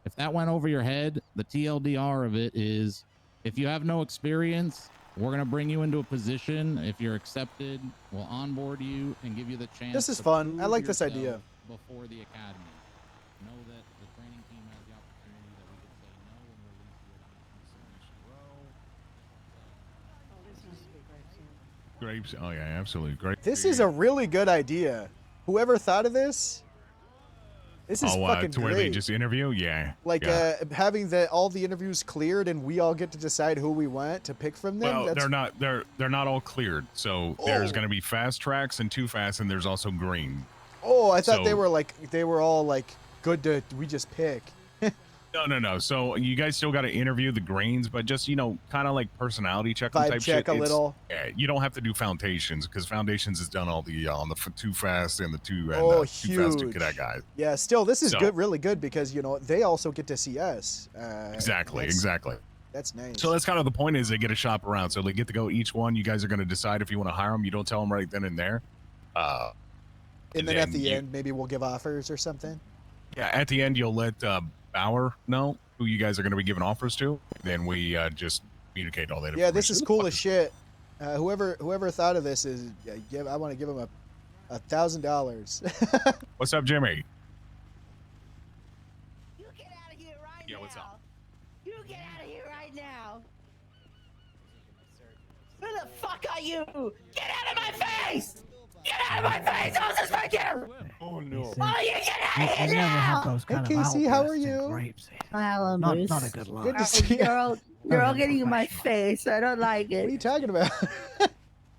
If that went over your head, the TLDR of it is, if you have no experience, we're going to bring you into a position. If you're accepted, we'll onboard you and give you the chance. This is to fun. I prove like this yourself idea. Before the academy. Know that the training team has the opportunity that we can say no and release you at Grapes. Oh yeah, absolutely. Great. This is a really good idea. Whoever thought of this? This is fucking to where great. they just interview? Yeah. Like yeah. having all the interviews cleared and we all get to decide who we want to pick from them. Well, That's... they're not all cleared. So there's going to be fast tracks and too fast, and there's also green. Oh, I thought So- they were all like good to we just pick. No. So you guys still got to interview the greens, but just, kind of like personality check Vibe type check shit. a little. Yeah, you don't have to do foundations, because foundations is done all the on the too fast and the too Oh, too fast to huge. cadet guys. Yeah, still this is So- good, really good because they also get to see us. Exactly. That's nice. So that's kind of the point, is they get to shop around. So they get to go each one. You guys are going to decide if you want to hire them. You don't tell them right then and there. And then at the end, maybe we'll give offers or something. Yeah, at the end, you'll let Bauer know who you guys are going to be giving offers to. Then we just communicate all that Yeah, this is information. cool as shit. Whoever thought of this is, I want to give him $1,000. What's up, Jimmy? You get out of here right Yeah, now. what's up? You get out of here right now. Who the fuck are you? Get out of my face! Get out of my face! I'll suspect you! Oh no. Oh, you get out of You here never have now! those Hey kind of Casey, how are outbursts in you? grapes. Hello, Not Moose. a good look. Good to see you. You're all getting in my face. I don't like What are it. you talking about?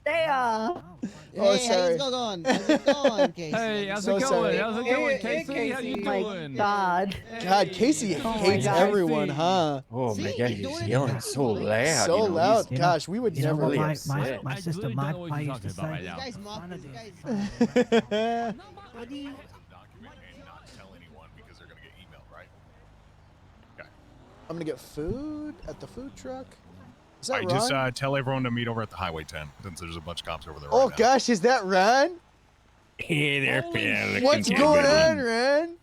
They are. Oh, Hey, how's sorry. it going? How's it going, Casey? Hey, how's So it going? sorry. How's it Hey, going, hey, Casey? How you Casey. My doing? God. God, Casey Oh my hates God. everyone, huh? Oh See, my you're god, doing he's it yelling again. so loud. So you know, loud. he's- Gosh, we would You know never. what really my upset. my I sister really don't know what Magpie you're used to talking about right say? now. You guys mock Fun of this this. guy's. What do you? Document and not tell anyone because they're gonna get emailed, right? Okay. I'm gonna get food at the food truck. Is that I just Ron? tell everyone to meet over at the Highway 10 since there's a bunch of cops over there. Oh right now. gosh, is that Ron? Hey there, pal. What's going on, Ron?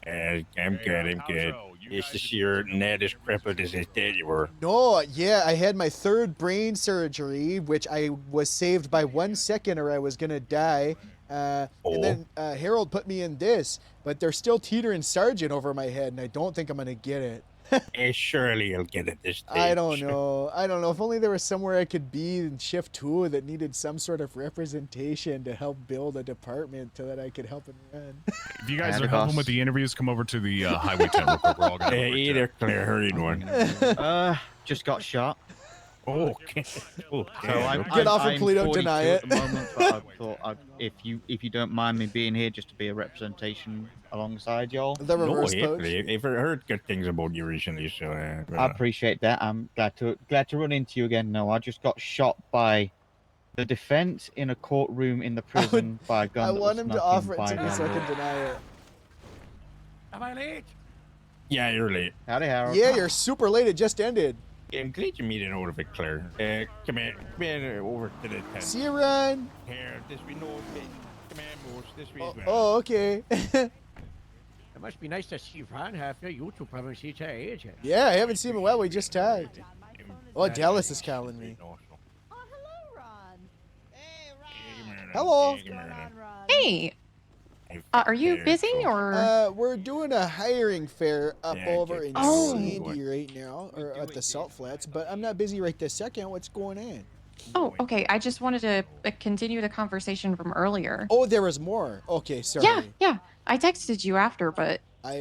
I'm good, I'm good. It's the sheer net as crippled as I said you were. No, yeah, I had my third brain surgery, which I was saved by 1 second or I was gonna die. And then Harold put me in this, but they're still teetering sergeant over my head, and I don't think I'm gonna get it. Surely you'll get it this I stage. don't know. I don't know. If only there was somewhere I could be in shift 2 that needed some sort of representation to help build a department so that I could help him run. If you guys are helping with the interviews, come over to the Highway 10 real quick. We're all gonna. Hey there, Claire, hurried one. Just got shot. Okay. So I'm Polito, deny 42 it. At the moment, but I thought if you don't mind me being here just to be a representation alongside y'all. The reverse no, poach. I've heard good things about you recently, so I appreciate that. I'm glad to run into you again. No, I just got shot by the defense in a courtroom in the prison by a gun. I that was want him to snuck in offer it by to me so I them. can deny it. Am I late? Yeah, you're late. Howdy, Harold. Yeah, you're super late. It just ended. Yeah, I'm glad you made it out of it, Claire. Come here over to the tent. See you, Ron. Here, this way, no, come here, Moose, this way as well. Oh, okay. It must be nice to see Ron after you two probably see to age. Yeah, I haven't seen him in a while. We just tagged. Oh, Dallas is calling me. Hello. Hey, are you busy or? We're doing a hiring fair up over in Oh. Sandy right now, or at the Salt Flats, but I'm not busy right this second. What's going on? Oh, okay. I just wanted to continue the conversation from earlier. Oh, there was more. Okay, sorry. Yeah. I texted you after, but I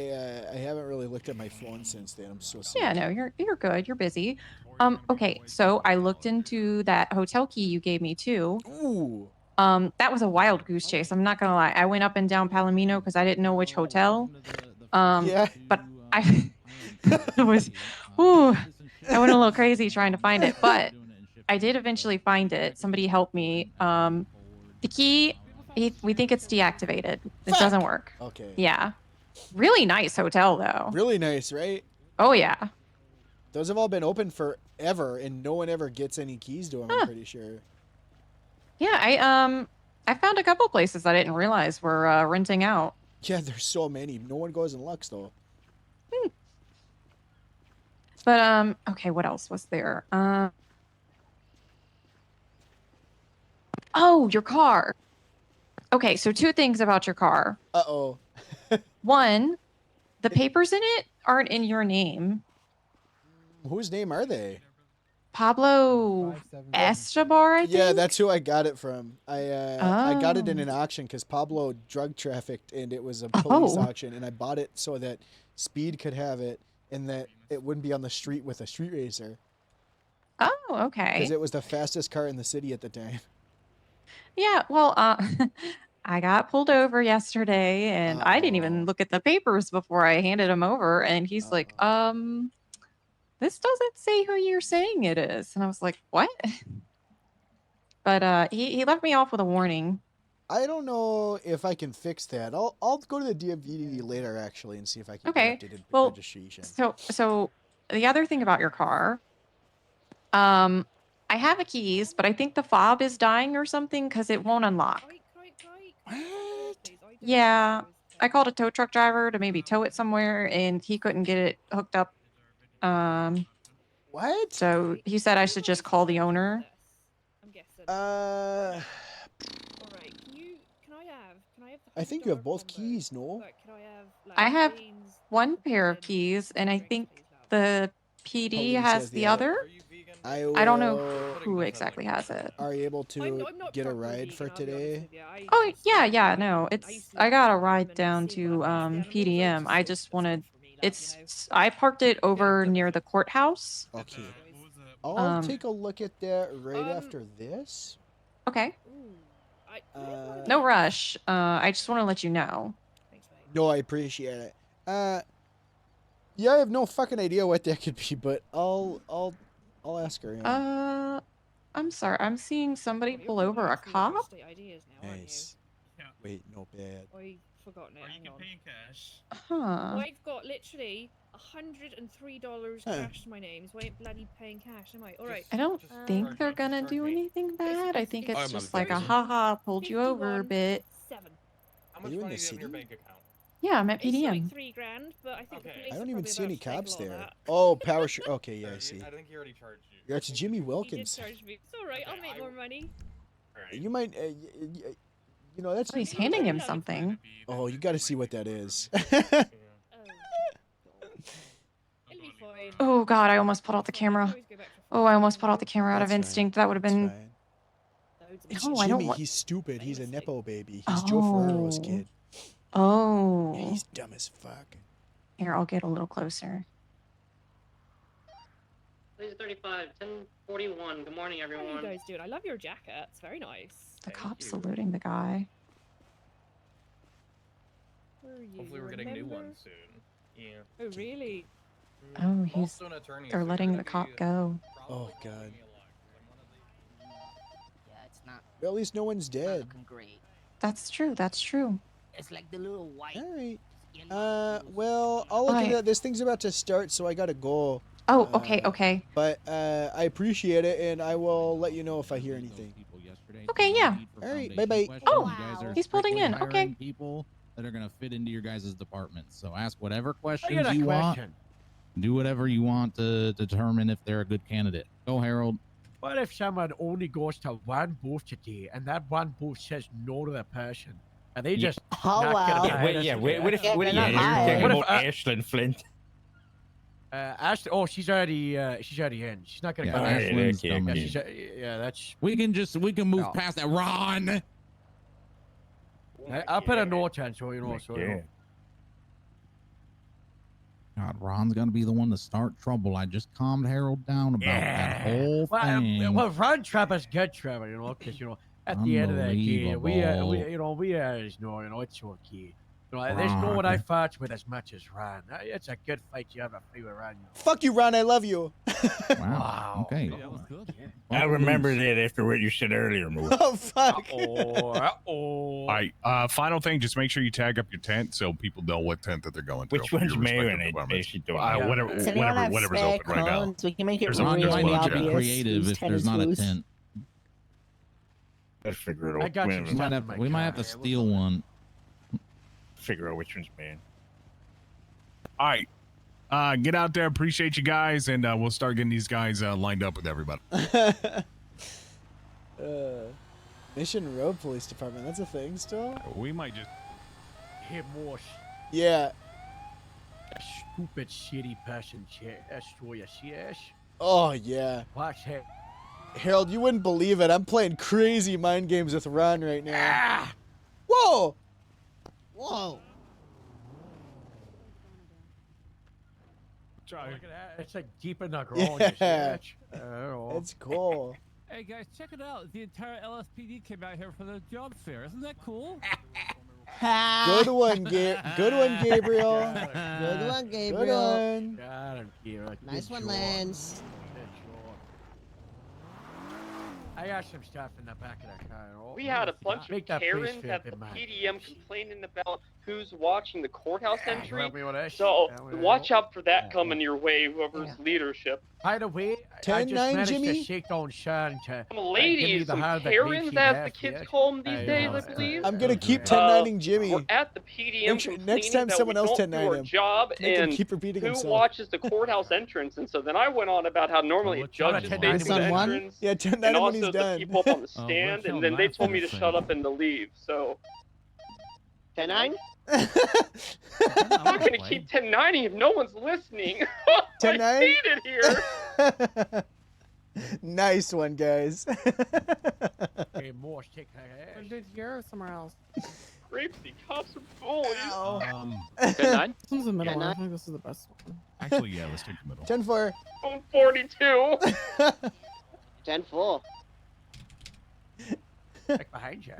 haven't really looked at my phone since then. I'm so sorry. yeah, no, you're good. You're busy. Okay. So I looked into that hotel key you gave me too. Ooh. That was a wild goose chase. I'm not gonna lie. I went up and down Palomino because I didn't know which hotel. But I it was, ooh, I went a little crazy trying to find it, but I did eventually find it. Somebody helped me. The key, we think it's deactivated. It doesn't work. Okay. Yeah. Really nice hotel though. Really nice, right? Oh yeah. Those have all been open forever, and no one ever gets any keys to them. I'm pretty sure. Yeah, I found a couple places I didn't realize were renting out. Yeah, there's so many. No one goes in Lux though. But okay, what else was there? Oh, your car. Okay, so two things about your car. Uh-oh. One, the papers in it aren't in your name. Whose name are they? Pablo Escobar, I think. Yeah, that's who I got it from. I got it in Oh. an auction because Pablo drug trafficked, and it was a police Oh. auction, and I bought it so that Speed could have it, and that it wouldn't be on the street with a street racer. Oh, okay. Because it was the fastest car in the city at the time. Yeah, well, I got pulled over yesterday and I didn't even look at the papers before I handed him over. And he's like, this doesn't say who you're saying it is. And I was like, what? But he left me off with a warning. I don't know if I can fix that. I'll go to the DMV later actually and see if I can Okay. get updated Well, registration. so the other thing about your car, I have the keys, but I think the fob is dying or something because it won't unlock. Yeah, I called a tow truck driver to maybe tow it somewhere, and he couldn't get it hooked up. What? So he said I should just call the owner. I think you have both keys, no? I have one pair of keys, and I think the PD Police has has the the other. I don't know who exactly has it. Are you able to get a ride for today? Oh yeah, no. I got a ride down to PDM. I just wanted I parked it over near the courthouse. Okay. I'll Um, take a look at that right after this. Okay. Uh, No rush. I just want to let you know. No, I appreciate it. Yeah, I have no fucking idea what that could be, but I'll ask her. Yeah. I'm sorry. I'm seeing somebody pull over a cop. Nice. Wait, no bad. I've forgotten it. Hang on. Huh. I've got literally $103 Huh. cash to my name, so I ain't bloody paying cash, am I? All right. I don't think they're gonna do anything bad. I think it's just like a haha, pulled you over a bit. 7. Are you in the city? Yeah, I'm at It's like PDM. 3 grand, but I think the police I are don't even probably see any about to take cops all there. that. Oh, power Okay, yeah, I see. I think he already charged you. That's Jimmy He did Wilkins. charge me. It's all right. I'll make more money. You might, you know, that's. Oh, he's handing him something. Oh, you got to see what that is. It'll be fine. Oh god, I almost put out the camera. Oh, I almost put out the camera out of instinct. That would have been. It's No, I don't Jimmy. want. He's stupid. He's a nepo baby. He's Joe Ferrero's kid. Oh. Yeah, he's dumb as fuck. Here, I'll get a little closer. Please 35, 1041. Good morning, How are everyone. you guys doing? I love your jacket. It's very nice. The cop's saluting the guy. Who are you? Hopefully, You we're getting new remember? ones soon. Yeah. Oh, really? Oh, he's. Also an attorney, They're so letting you're the gonna cop go. Oh god. Yeah, it's not Well, at least no one's dead. looking great. That's true. That's true. It's like the little white. All right. Well, I'll look Alright. at it. This thing's about to start, so I gotta go. Oh, okay, okay. But I appreciate it, and I will let you know if I hear anything. Okay, yeah. All right. Bye bye. Oh, You guys are he's pulling strictly in. hiring Okay. People that are gonna fit into your guys' departments. So ask whatever I questions got a you want. question. Do whatever you want to determine if they're a good candidate. Go, Harold. What if someone only goes to one booth today and that one booth says no to the person? And they just Oh, not wow. gonna What if What if you're talking about Ashlyn Flint? Ashley? Oh, she's already in. She's not gonna Yeah, come. Ashlyn's Yeah, coming. yeah, that's. We can move No. past that. Ron. I'll put a note on so you know. God, Ron's gonna be the one to start trouble. I just calmed Harold down about that whole thing. Well, Ron Trevor's good, Trevor. You know, because at the end of the day, we always know, it's okay. There's no one I Ron. fought with as much as Ron. It's a good fight you have a fight with Ron. Fuck you, Ron. I love you. Wow. Okay. I remember that after what you said earlier, Moose. Oh fuck. All right. Final thing, just make sure you tag up your tent so people know what tent that they're going to. Which for one's your respective mayor in it, departments. basically? Whatever, whatever's open right now. We can make it There's a really bunch of obvious. them. Creative whose if tent there's is not a whose. tent. Let's figure it out. I got you. We might have to steal one. Figure out which one's man. All right. Get out there. Appreciate you guys, and we'll start getting these guys lined up with everybody. Mission Road Police Department. That's a thing still? We might just. Hey, Morse. Yeah. A stupid, shitty person. That's what you see. Oh, yeah. Watch it. Harold, you wouldn't believe it. I'm playing crazy mind games with Ron right now. Ah! Whoa! Whoa. Look at that. It's like deep in the ground. you see Yeah. that? It's cool. Hey guys, check it out. The entire LSPD came out here for the job fair. Isn't that cool? Good one, Good one, Gabriel. Good one, Good Gabriel. one. God, I'm here. Nice one, Lance. I got some stuff in the back of that car. We had a bunch Make of that place Karens feel at good, the man. PDM complaining about who's watching the courthouse entry. help me with that So shit. Yeah, watch out for that coming your way, whoever's leadership. By the way, I 10-9, just managed Jimmy? to shake down Sean to Some give me ladies, the some hand that Karens, makes you as the laugh, kids yeah. call them these I days, know. I believe. I'm gonna keep 10-9ing Jimmy. We're at the PDM Next complaining time that someone we else don't do 10-9 our him. job Make him and keep repeating who himself. watches the courthouse entrance. And so then I went on about how normally a judge is 10-9 facing the him one? entrance. Yeah, 10-9 and him when also he's the done. people up on the Oh, stand, Rachel and then they Matt's told me to gonna shut say. up and to leave. So 10-9? I'm not going to keep 10-9ing if no one's listening. 10-9? I hate it here. Nice one, guys. Hey, more stick her ass. Did you somewhere else? Rapes the cops are bullies. 10-9? This one's the middle one. I 10-9? think this is the best one. Actually, yeah, let's take the middle. 10-4. 42. 10-4. Back behind you.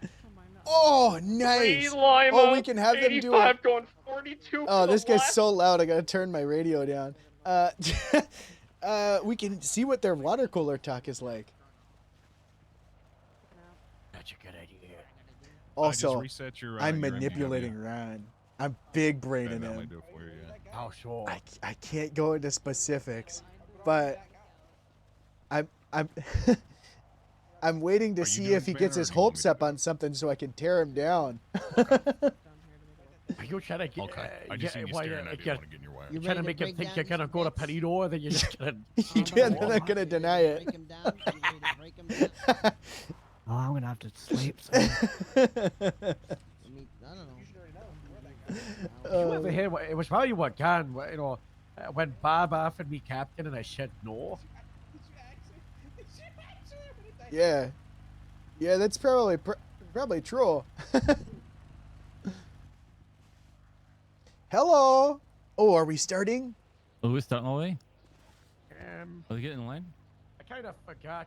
Oh, nice. Oh, we can have them do it. 85 going 42. Oh, for the this guy's last- so loud. I gotta turn my radio down. We can see what their water cooler talk is like. That's a good idea. Also, reset your, I'm your manipulating Ron. I'm big braining that might him. do it for you, yeah. Oh, sure. I can't go into specifics, but I'm I'm waiting to see if he gets his hopes up on something so I can tear him down. Are you trying to get? Okay, I just seen you staring at it. You want to get in your way. You're trying to make him think you're gonna go to Perito, and then you're just gonna. Yeah, they're not gonna deny it. Oh, I'm gonna have to sleep. You ever hear what, it was probably what Gan, you know, when Bob offered me captain and I said no. Yeah, yeah, that's probably true. Hello. Oh, are we starting? Oh, we're starting already? I Are we getting in line? kind of forgot.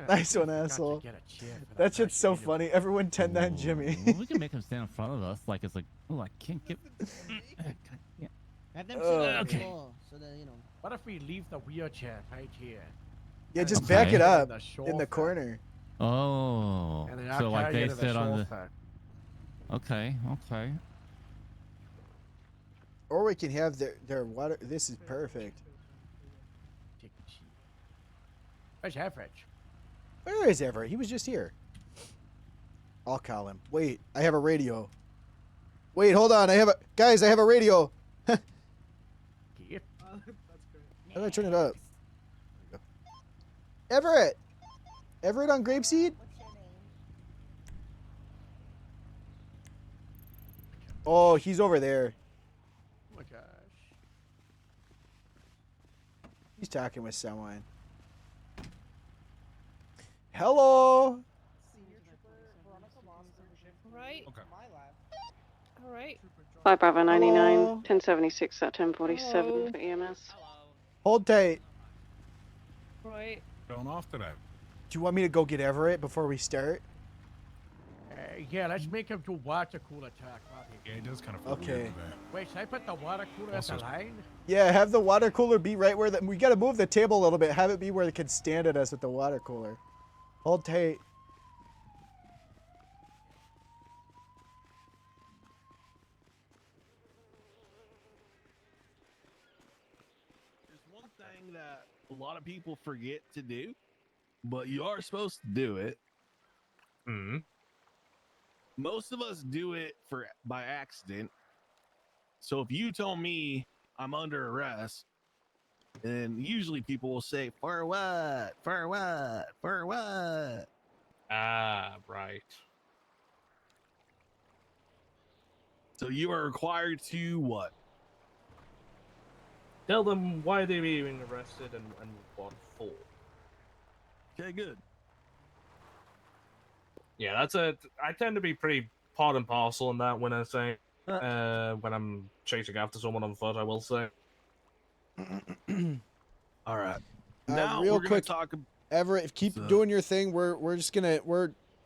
Nice one, asshole. That shit's so funny. Everyone 10-9 Jimmy. Well, we can make him stand in front of us like it's like, oh, I can't get. Yeah. Have them sit on the Okay. floor so that you know. What if we leave the wheelchair right here? Yeah, just Okay. back it up The in the sofa. corner. Oh, And then I'll so like carry you they to the sit on the. sofa. Okay, okay. Or we can have their water. This is perfect. Where's Average? Where is Everett? He was just here. I'll call him. Wait, I have a radio. Wait, hold on. I have a radio. How do I turn it up? Everett. Everett on Grapeseed? Oh, he's over there. Oh my gosh. He's talking with someone. Hello. Right. Okay. All right. 5 Bravo 99, Hello? 1076 at 1047 Hello? for EMS. Hold tight. Right. Going off today. Do you want me to go get Everett before we start? Yeah, let's make him do water cooler talk. Yeah, it does kind of feel Okay. weird today. Wait, should I put the water cooler at the Also- line? Yeah, have the water cooler be right where we gotta move the table a little bit. Have it be where it can stand at us with the water cooler. Hold tight. There's one thing that a lot of people forget to do, but you are supposed to do it. Hmm. Most of us do it by accident. So if you tell me I'm under arrest, then usually people will say, "For what? For what? For what?" Ah, right. So you are required to what? Tell them why they're being arrested and what for. Okay, good. Yeah, that's it. I tend to be pretty part and parcel in that when I say when I'm chasing after someone on foot. I will say. All right. Now Real we're gonna quick, talk. Everett, keep doing your thing. We're just gonna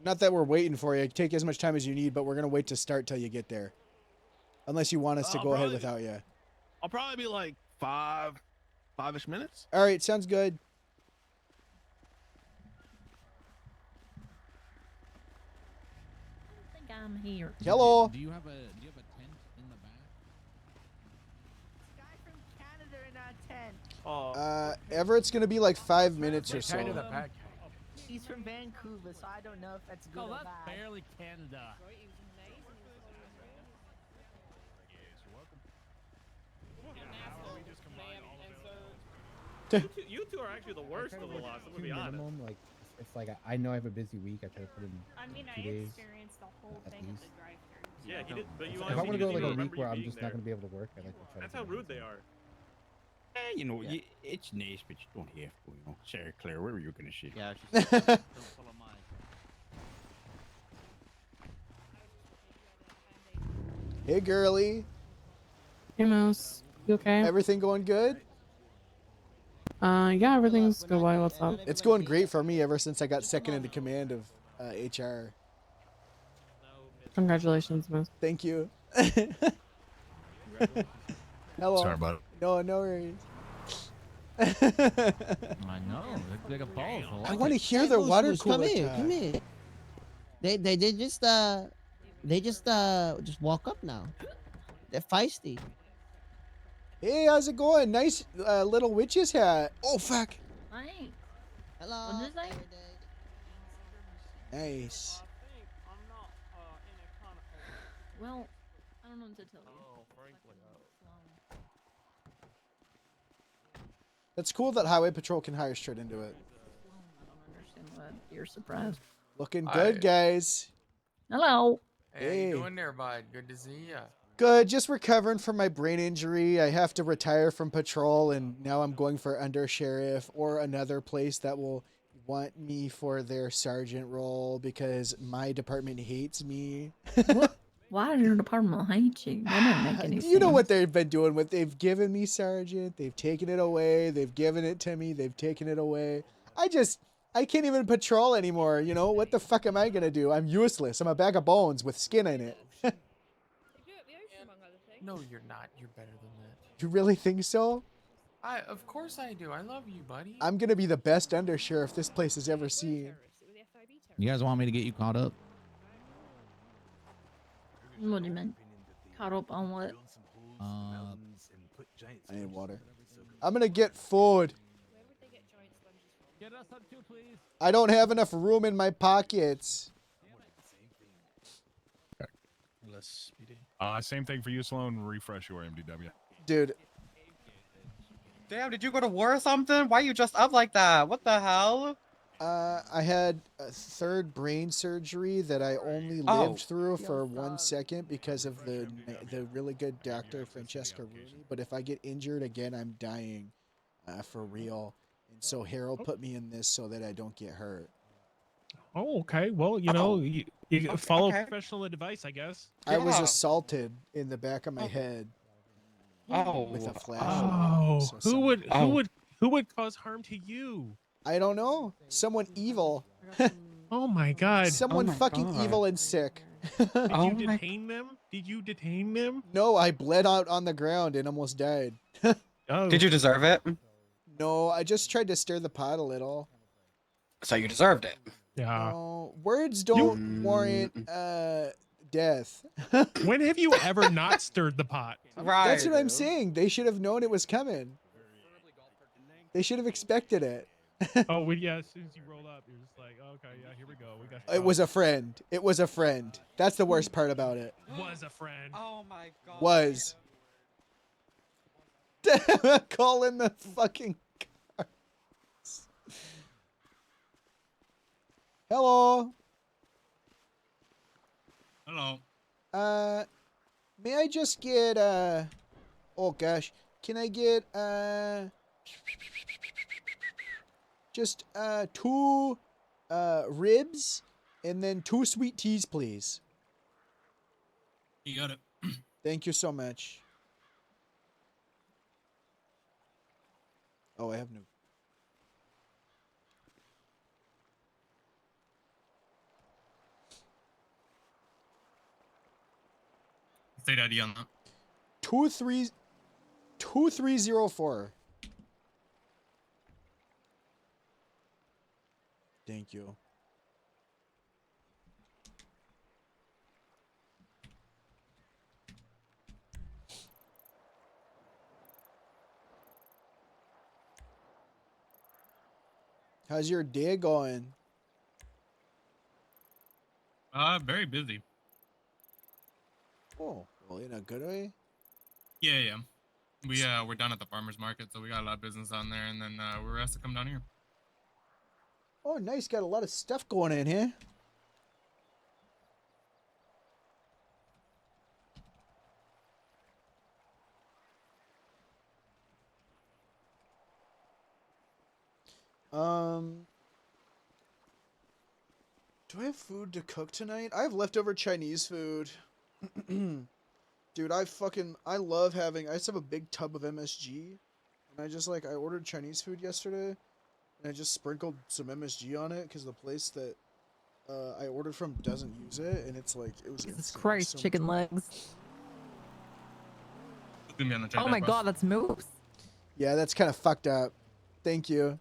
not that we're waiting for you. Take as much time as you need, but we're gonna wait to start till you get there. Unless you want us to go ahead without you. I'll probably be like five-ish minutes. All right, sounds good. I think I'm here. Hello. Do you have a tent in the back? Guy from Canada in our tent. Everett's gonna be like 5 minutes or Kind of the so. back. He's from Vancouver, so I don't know if that's good or bad. barely Canada. You two are actually the worst of the lot. I'm gonna be honest. minimum, like if like I know I have a busy week, I try to put in I mean, 2 I days experienced the whole at thing of least. the drive-through. Yeah, he did. But you If I honestly want to go didn't like a even week remember where you I'm being just there. not gonna be able to work, I like to try. That's to how do rude that. they are. You know, it's nice, but you don't have to. You know, Sarah Claire, where were you gonna sit? Yeah, Hey, girly. Hey, Moose. You okay? Everything going good? Yeah, everything's good. Why? What's up? It's going great for me ever since I got second into command of HR. Congratulations, Moose. Thank you. Hello. Sorry about it. No, no worries. I know. They got balls. I want to hear their water cooler Come here, talk. come here. They just walk up now. They're feisty. Hey, how's it going? Nice little witch's hat. Oh, fuck. Hi. Hello. What is that? Nice. Well, I don't know what to tell you. It's cool that Highway Patrol can hire straight into it. I don't understand what you're surprised. Looking good, guys. Hello. Hey, how you doing there, bud? Good to see ya. Good. Just recovering from my brain injury. I have to retire from patrol, and now I'm going for undersheriff or another place that will want me for their sergeant role because my department hates me. Why does your department hate you? That doesn't make any sense. You know what they've been doing with they've given me sergeant, they've taken it away, they've given it to me, they've taken it away. I can't even patrol anymore, you know? What the fuck am I gonna do? I'm useless. I'm a bag of bones with skin in it. No, you're not. You're better than that. You really think so? Of course I do. I love you, buddy. I'm gonna be the best undersheriff this place has ever seen. You guys want me to get you caught up? What do you mean? Caught up on what? I need water. I'm gonna get food. Get us up too, please. I don't have enough room in my pockets. Same thing for you, Sloan. Refresh your MDW. Dude, Damn, did you go to war or something? Why you dressed up like that? What the hell? I had a third brain surgery that I only Oh. lived through for 1 second because of the really good doctor Francesca Rooney. But if I get injured again, I'm dying for real. And so Harold put me in this so that I don't get hurt. Oh, okay. Well, you know, you follow professional advice, I guess. I was assaulted in the back of my head. With a flashlight. Oh, So who would someone- who would cause harm to you? I don't know. Someone evil. Oh my God. Someone fucking evil and sick. Did you detain them? Did you detain them? No, I bled out on the ground and almost died. Oh. Did you deserve it? No, I just tried to stir the pot a little. So you deserved it. Yeah. No, words don't warrant death. When have you ever not stirred the pot? Right. That's what I'm saying. They should have known it was coming. They should have expected it. Oh, well, yeah. As soon as you roll up, you're just like, okay, yeah, here we go. We got. It was a friend. It was a friend. That's the worst part about it. Was a friend. Oh my God. Was. Call in the fucking cars. Hello. Hello. May I just get oh gosh, can I get just 2 ribs and then 2 sweet teas, please? You got it. Thank you so much. Oh, I have no. State ID on that. 2304. Thank you. How's your day going? Very busy. Oh, well, in a good way. Yeah. We're down at the farmers market, so we got a lot of business down there, and then we're asked to come down here. Oh, nice. Got a lot of stuff going in here. Do I have food to cook tonight? I have leftover Chinese food. Dude, I love having, I just have a big tub of MSG. And I ordered Chinese food yesterday. And I just sprinkled some MSG on it because the place that I ordered from doesn't use it. And it's like, it was Jesus insane. Christ, So much chicken fun. legs. Gonna be on the Oh chat, my boss. god, that's Moose. Yeah, that's kind of fucked up. Thank you.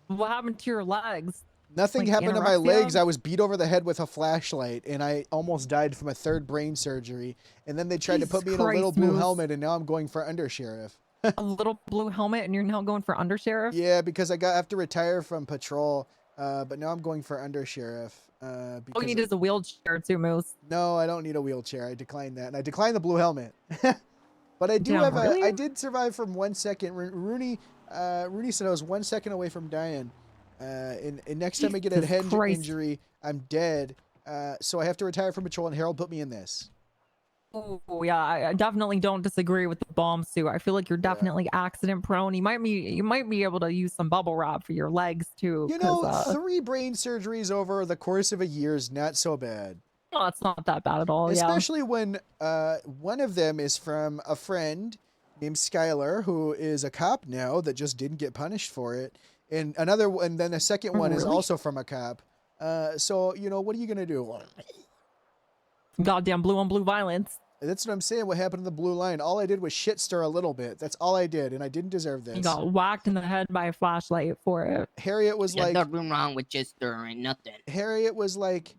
What happened to your legs? Nothing Like happened to my anorexia? legs. I was beat over the head with a flashlight, and I almost died from a third brain surgery. And then they tried to Jesus put me in a little Christ, blue Moose. helmet, and now I'm going for undersheriff. A little blue helmet, and you're now going for undersheriff? Yeah, because I have to retire from patrol, but now I'm going for undersheriff. All you Because need is a wheelchair too, Moose. no, I don't need a wheelchair. I declined that, and I declined the blue helmet. But I do Damn, have really? I did survive from 1 second. Rooney said I was 1 second away from dying. And next time I get a Jesus head Christ. injury, I'm dead. So I have to retire from patrol, and Harold put me in this. Oh yeah, I definitely don't disagree with the bomb suit. I feel like you're definitely accident prone. You might be able to use some bubble wrap for your legs too. You 'cause, know, 3 brain surgeries over the course of a year is not so bad. no, it's not that bad at all. Yeah. Especially when one of them is from a friend named Skylar, who is a cop now that just didn't get punished for it. And then the second one is really? also from a cop. So, you know, what are you going to do? Goddamn blue on blue violence. That's what I'm saying. What happened to the blue line? All I did was shit stir a little bit. That's all I did, and I didn't deserve this. You got whacked in the head by a flashlight for it. Harriet was There's like, nothing wrong with just stirring nothing. Harriet was like,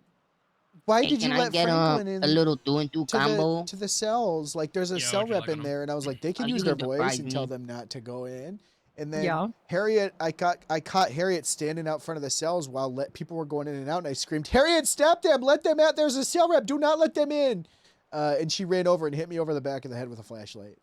why Hey, did you can I let get Franklin in a little 2-and-2 combo? to the cells? Like, there's a cell rep in there, and I was like, they can Are you use their gonna voice surprise and tell me? them not to go in. And then Yeah. Harriet, I caught Harriet standing out front of the cells while people were going in and out, and I screamed, Harriet, stop them! Let them out! There's a cell rep! Do not let them in! And she ran over and hit me over the back of the head with a flashlight.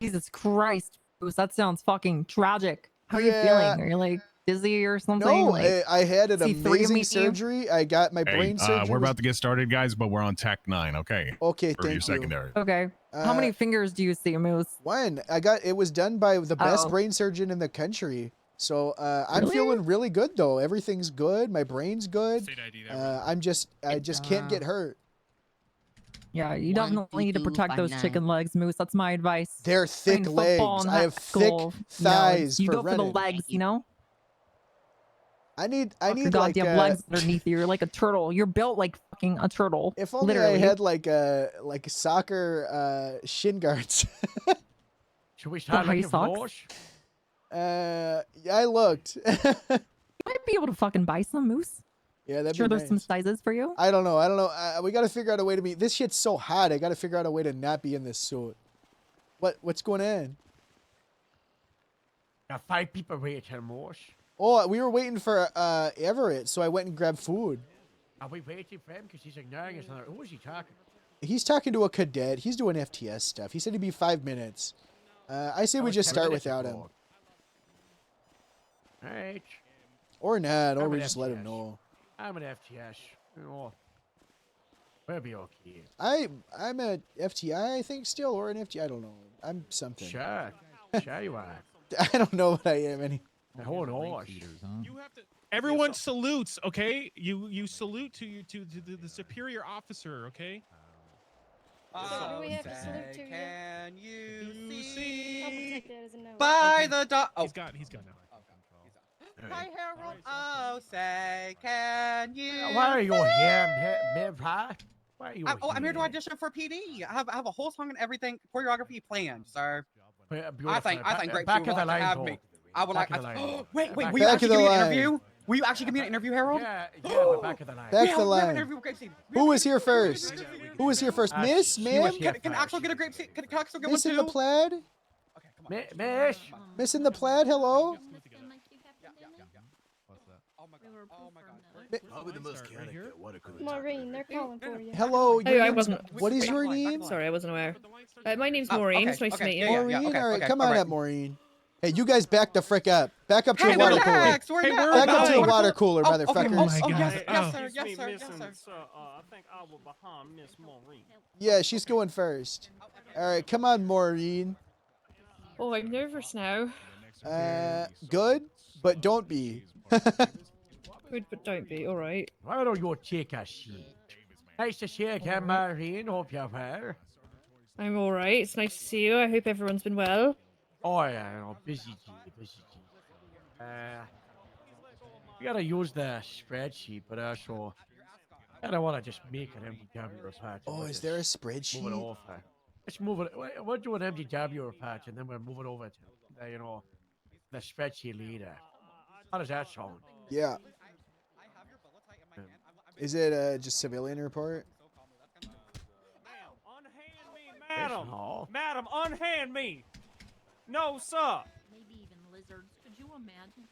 Jesus Christ, Bruce, that sounds fucking tragic. How are Yeah. you feeling? Are you like dizzy or something? No, like, I had an see three of amazing me? surgery. I got my Hey, brain surgery. we're was- about to get started, guys, but we're on Tech 9, okay? Okay, For your thank you. secondary. Okay. How many fingers do you see, Moose? One. It was done by the best Oh. brain surgeon in the country. So I'm Really? feeling really good though. Everything's good. My brain's good. State ID there. I just can't get hurt. Yeah, you 1, definitely need to 2, 2, protect 5, those 9. chicken legs, Moose. That's my advice. They're thick Playing football legs. in I high have thick school, thighs you for go for the running. legs, you know? I need Your like goddamn legs underneath you. You're like a turtle. You're built like fucking a turtle. if only literally. I had like soccer shin guards. Should we start High looking for socks? those? Yeah, I looked. You might be able to fucking buy some, Moose. Yeah, that'd Sure, be there's some nice. sizes for you. I don't know. We got to figure out a way to be. This shit's so hot. I got to figure out a way to not be in this suit. What's going on? Got 5 people waiting, Morse. Oh, we were waiting for Everett, so I went and grabbed food. Are we waiting for him? Because he's ignoring us. Who is he talking? He's talking to a cadet. He's doing FTS stuff. He said he'd be 5 minutes. I say we just start without him. Alright. Or not, or I'm we an just let him FTS. know. I'm an FTS. You know, we'll be okay. I'm a FTI, I think, still, or an FTI. I don't know. I'm something. Sure. Sure you are. I don't know what I am any. Hold on. Everyone salutes, okay? You salute to the superior officer, okay? So do we have to salute to you? Can you I'll take that as a no. By the dog. Oh, He's gone now. Hi, Harold. Oh, say, can you? Why are you here, Mid-High? Why are you I'm here to audition for PD. I have a whole song and everything choreography planned, sir. I think Grape back would of the like to line, have Paul. me. I would Back like. of the line. Wait, Back will you of actually the give me an line. interview? Will you actually give me an interview, Harold? Yeah, but back of the line. Back Yeah, the we have an line. interview with Grape Seed. Who was here first? Who was here first? Miss, she ma'am? was here Can Axel get a Grape Seed? Can Axel get one Miss in the too? plaid? Miss. Miss in the plaid, hello? Maureen, they're calling for you. Hello, Hey, your I name's- wasn't. what is your name? Sorry, I wasn't aware. My name's Oh, Maureen. okay, It's nice to okay, meet you. yeah, Maureen? okay, All right, okay, come all on right. up, Maureen. Hey, you guys back the frick up. Back up to Hey, the water cooler. relax. We're not. Back up to the Oh, water cooler, oh, okay. motherfuckers. Oh, yes, sir, yes, sir, yes, sir. I think I was behind Miss Maureen. Yeah, she's going first. All right, come on, Maureen. Oh, I'm nervous now. Good? but don't be. Good, but don't be. All right. Why don't you take a seat? Nice to see you again, Maureen. Hope you're well. I'm all right. It's nice to see you. I hope everyone's been well. Oh yeah, no, busy. We gotta use the spreadsheet, but also I don't want to just make an MDW patch. Oh, is there a spreadsheet? Move it over. Let's move it. We'll do an MDW patch, and then we'll move it over to the spreadsheet leader. How does that sound? Yeah. Is it just civilian report? Madam, No. madam, unhand me. No, sir. Maybe even lizards. Could you imagine?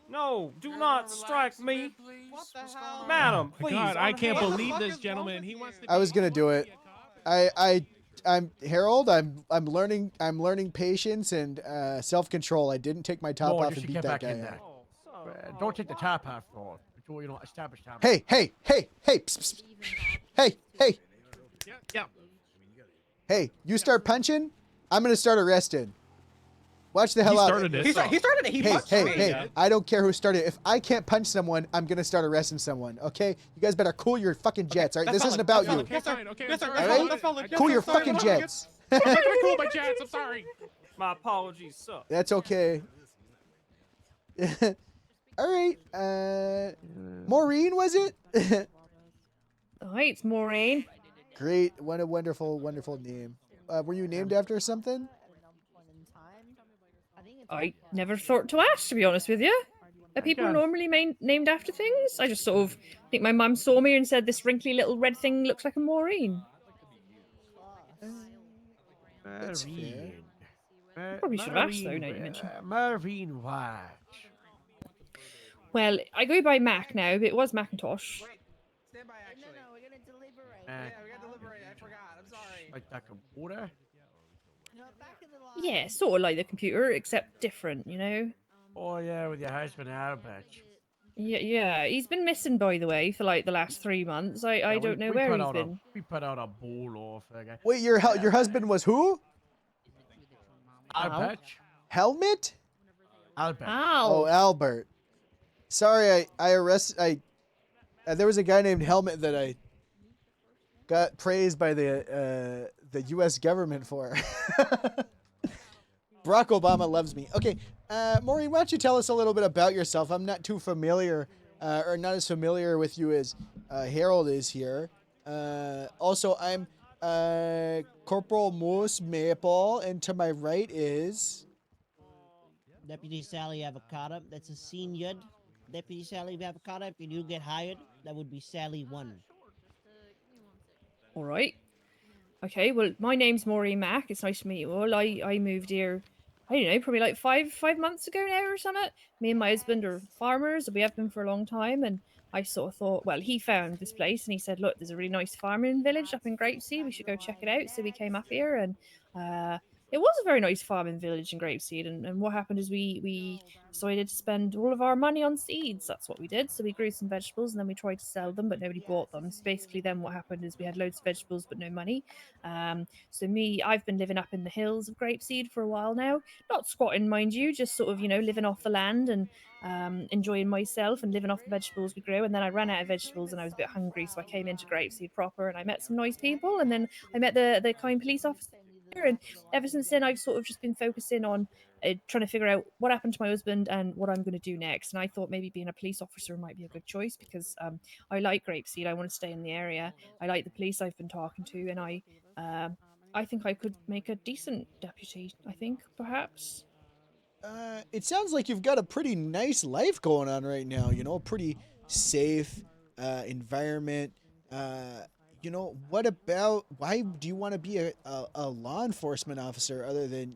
No, do not strike me. What the hell? Madam, Oh my please. God, I can't unhand- believe this gentleman. He wants to. I was gonna do it. I'm Harold. I'm learning patience and self-control. I didn't take my top No, off you and should beat get that back guy in up. there. Don't take the top off, though. Establish top. Hey, psst, psst. Hey. Yeah. Hey, you start punching, I'm gonna start arresting. Watch the hell He out. started it. He started it. He punched me. Hey, I don't care who started it. If I can't punch someone, I'm gonna start arresting someone, okay? You guys better cool your fucking jets, all right? This isn't about you. Yes, sir. Okay, Yes, sir. I'm All sorry. right? Cool your fucking jets. I'm not gonna cool my jets. I'm sorry. My apologies, sir. That's okay. All right. Maureen, was it? Hi, it's Maureen. Great. What a wonderful, wonderful name. Were you named after something? I never thought to ask, to be honest with you. Are people normally named after things? I just sort of think my mum saw me and said this wrinkly little red thing looks like a Maureen. That's fair. Probably should have asked though, now you mention. Maureen Watch. Well, I go by Mac now, but it was Macintosh. Like that computer? Yeah, sort of like the computer, except different, you know? Oh yeah, with your husband Albert. Yeah, he's been missing, by the way, for like the last 3 months. I don't know where he's been. We put out a bull off. Okay. Wait, your husband was who? Albert. Helmet? Albert. Oh, Albert. Sorry, there was a guy named Helmet that I got praised by the U.S. government for. Barack Obama loves me. Okay, Maureen, why don't you tell us a little bit about yourself? I'm not too familiar, or not as familiar with you as Harold is here. Also, I'm Corporal Moose Maple, and to my right is Deputy Sally Avocado. That's a senior. Deputy Sally Avocado. If you do get hired, that would be Sally 1. All right. Okay, well, my name's Maureen Mack. It's nice to meet you all. I moved here, I don't know, probably like five months ago now or something. Me and my husband are farmers. We have been for a long time. And I sort of thought, well, he found this place and he said, look, there's a really nice farming village up in Grapeseed. We should go check it out. So we came up here and it was a very nice farming village in Grapeseed. And what happened is we decided to spend all of our money on seeds. That's what we did. So we grew some vegetables and then we tried to sell them, but nobody bought them. So basically then what happened is we had loads of vegetables, but no money. I've been living up in the hills of Grapeseed for a while now. Not squatting, mind you, just sort of, living off the land and enjoying myself and living off the vegetables we grew. And then I ran out of vegetables and I was a bit hungry. So I came into Grapeseed proper and I met some nice people. And then I met the kind police officer. And ever since then, I've sort of just been focusing on trying to figure out what happened to my husband and what I'm going to do next. And I thought maybe being a police officer might be a good choice because I like Grapeseed. I want to stay in the area. I like the police I've been talking to, and I think I could make a decent deputy. I think perhaps. It sounds like you've got a pretty nice life going on right now. A pretty safe environment. What about, why do you want to be a law enforcement officer other than,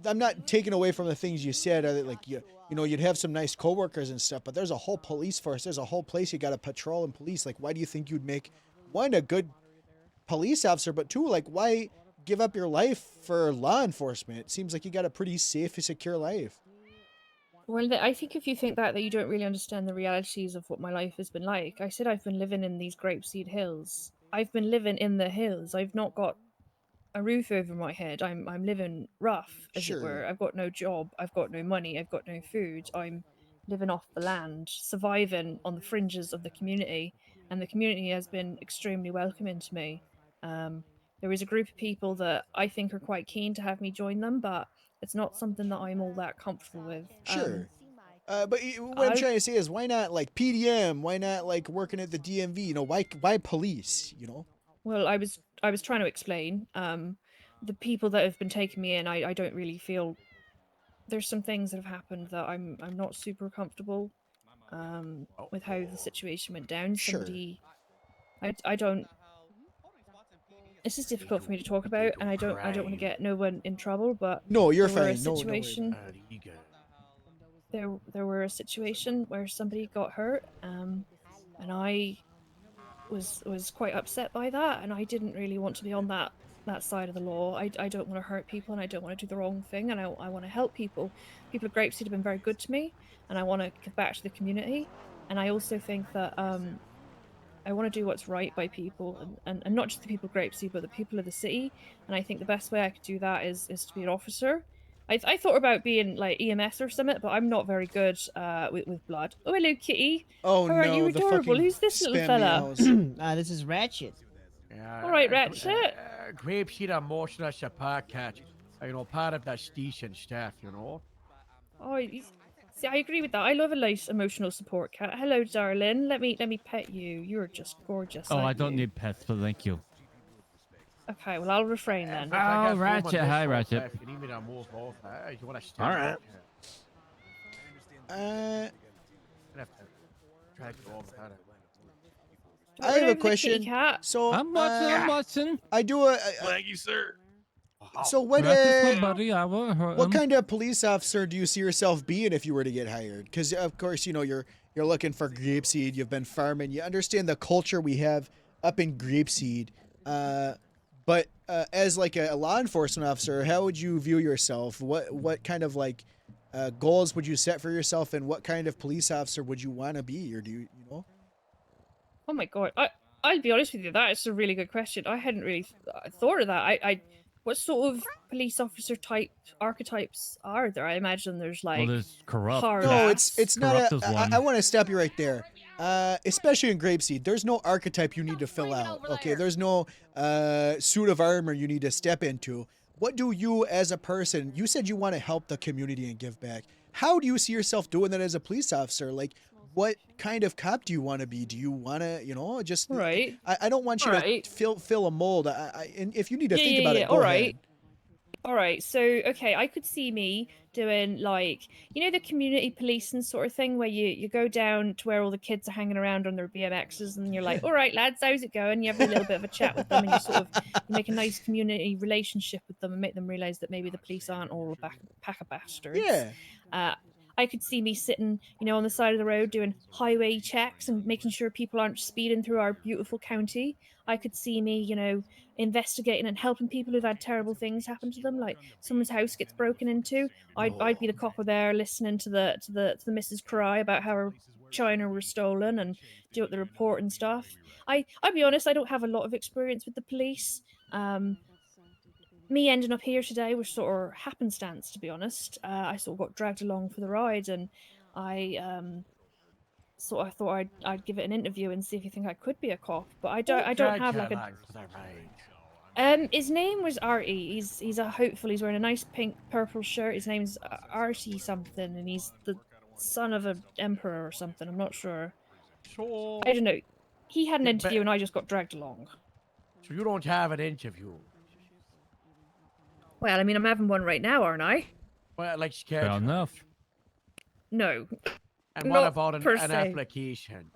I'm not taking away from the things you said, other like, you'd have some nice coworkers and stuff, but there's a whole police force. There's a whole place you got to patrol and police. Like, why do you think you'd make, one, a good police officer, but two, like, why give up your life for law enforcement? It seems like you got a pretty safe and secure life. Well, I think if you think that you don't really understand the realities of what my life has been like. I said I've been living in these Grapeseed hills. I've been living in the hills. I've not got a roof over my head. I'm living rough, as Sure. it were. I've got no job. I've got no money. I've got no food. I'm living off the land, surviving on the fringes of the community, and the community has been extremely welcoming to me. There is a group of people that I think are quite keen to have me join them, but it's not something that I'm all that comfortable with. Sure. But what I'm I- trying to say is, why not like PDM? Why not like working at the DMV? You know, why police? You know. Well, I was trying to explain. The people that have been taking me in, I don't really feel. There's some things that have happened that I'm not super comfortable with how the situation went down. Sure. Somebody, I don't. This is difficult for me to talk about, and I don't want to get no one in trouble. But No, you're there were a fine. No, no worries. situation. There were a situation where somebody got hurt, and I was quite upset by that, and I didn't really want to be on that side of the law. I don't want to hurt people, and I don't want to do the wrong thing, and I want to help people. People at Grapeseed have been very good to me, and I want to give back to the community. And I also think that I want to do what's right by people, and not just the people of Grapeseed, but the people of the city. And I think the best way I could do that is to be an officer. I thought about being like EMS or something, but I'm not very good with blood. Oh, hello, Kitty. Oh How are no, you the adorable? fucking Who's this little spam fella? This is Ratchet. All right, Ratchet. Grapeseed emotional support catch. You know, part of that station staff. You know. Oh, see, I agree with that. I love a nice emotional support cat. Hello, darling. Let me pet you. You're just gorgeous. Oh, aren't I don't you? need pets, but thank you. Okay, well, I'll refrain then. Oh, Ratchet. Hi, Ratchet. All right. I have a question. So I'm watching. I do a. Thank you, sir. So what? Ratchet's my buddy. I won't hurt What him. kind of police officer do you see yourself being if you were to get hired? Because of course, you know you're looking for Grapeseed. You've been farming. You understand the culture we have up in Grapeseed. But as like a law enforcement officer, how would you view yourself? What kind of like goals would you set for yourself, and what kind of police officer would you want to be, or do you know? Oh my god, I'll be honest with you. That is a really good question. I hadn't really thought of that. What sort of police officer type archetypes are there? I imagine there's like Well, there's corrupt. hard No, ass. it's not. Corrupt is one. I want to stop you right there. Especially in Grapeseed, there's no archetype you need to fill out. Okay, there's no suit of armor you need to step into. What do you, as a person, you said you want to help the community and give back. How do you see yourself doing that as a police officer? Like, what kind of cop do you want to be? Do you want to, just right? I don't want you Right. to fill a mold. And if you need to think yeah, about it, go all ahead. right. All right, so okay, I could see me doing like the community policing sort of thing where you go down to where all the kids are hanging around on their BMXs and you're like, all right, lads, how's it going? You have a little bit of a chat with them and you make a nice community relationship with them and make them realize that maybe the police aren't all a pack of bastards. Yeah. I could see me sitting, on the side of the road doing highway checks and making sure people aren't speeding through our beautiful county. I could see me, investigating and helping people who've had terrible things happen to them, like someone's house gets broken into. I'd be the copper there, listening to the missus cry about how her china was stolen and do up the report and stuff. I'll be honest, I don't have a lot of experience with the police. Me ending up here today was sort of happenstance, to be honest. I sort of got dragged along for the ride, and I thought I'd give it an interview and see if you think I could be a cop. But I don't have like a. His name was Artie. He's a hopeful. He's wearing a nice pink purple shirt. His name's Artie something, and he's the son of an emperor or something. I'm not sure. So I don't know. He had an interview, and I just got dragged along. So you don't have an interview. Well, I mean, I'm having one right now, aren't I? Well, like Fair schedule. enough. No. And what Not about per an se. application?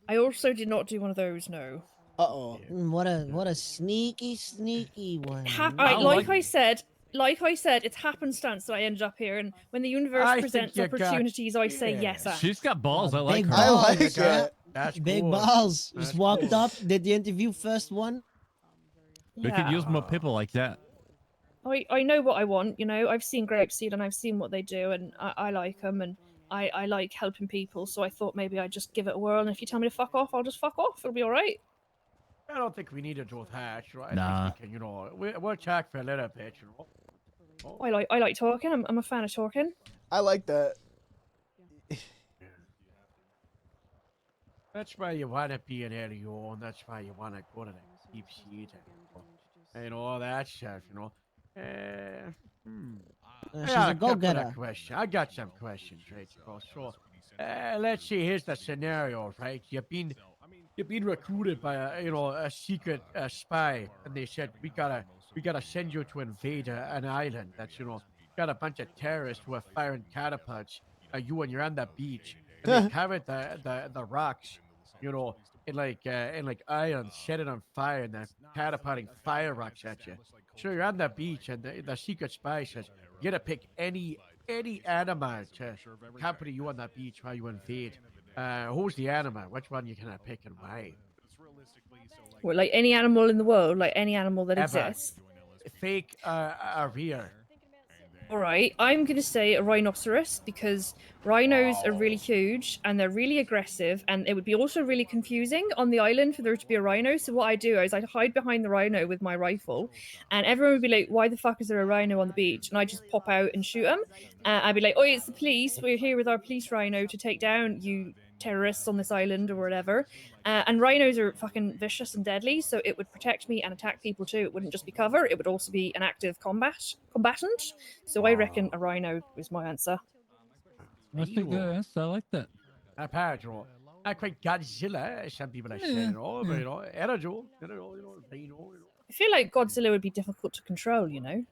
I also did not do one of those. No. What a sneaky one. Like I said, it's happenstance that I ended up here, and when the universe I think presents you got- opportunities, I say yes. She's got balls. I like Big her. balls. That's Big cool. balls. That's Just walked cool. up, did the interview first one. We could use more people like that. I know what I want. I've seen Grapeseed and I've seen what they do, and I like them, and I like helping people. So I thought maybe I'd just give it a whirl, and if you tell me to fuck off, I'll just fuck off. It'll be all right. I don't think we need to do that. You know, I Nah. think we can, you know, we'll talk for a little bit. You know. I like talking. I'm a fan of talking. I like that. That's why you want to be an alien. That's why you want to go to the deep sea and all that stuff. You know. She's a go-getter. I got some questions, right? So, let's see. Here's the scenario, right? You've been recruited by a secret spy, and they said we gotta send you to invade an island that's got a bunch of terrorists who are firing catapults at you, and you're on the beach, and they covered the rocks, in like iron, set it on fire, and they're catapulting fire rocks at you. So you're on the beach, and the secret spy says you gotta pick any animal to accompany you on that beach while you invade. Who's the animal? Which one you gonna pick and why? Well, like any animal in the world, like any animal that Ever. exists. Fake or real? All right, I'm going to say a rhinoceros because rhinos are really huge and they're really aggressive, and it would be also really confusing on the island for there to be a rhino. So what I do is I hide behind the rhino with my rifle, and everyone would be like, "Why the fuck is there a rhino on the beach?" And I just pop out and shoot them. I'd be like, "Oh, it's the police. We're here with our police rhino to take down you terrorists on this island or whatever." And rhinos are fucking vicious and deadly, so it would protect me and attack people too. It wouldn't just be cover; it would also be an active combatant. So I reckon a rhino is my answer. That's a good answer. I like that. Pedro. Not quite Godzilla, as some people are saying, but Erajo, I feel like Godzilla would be difficult to control. And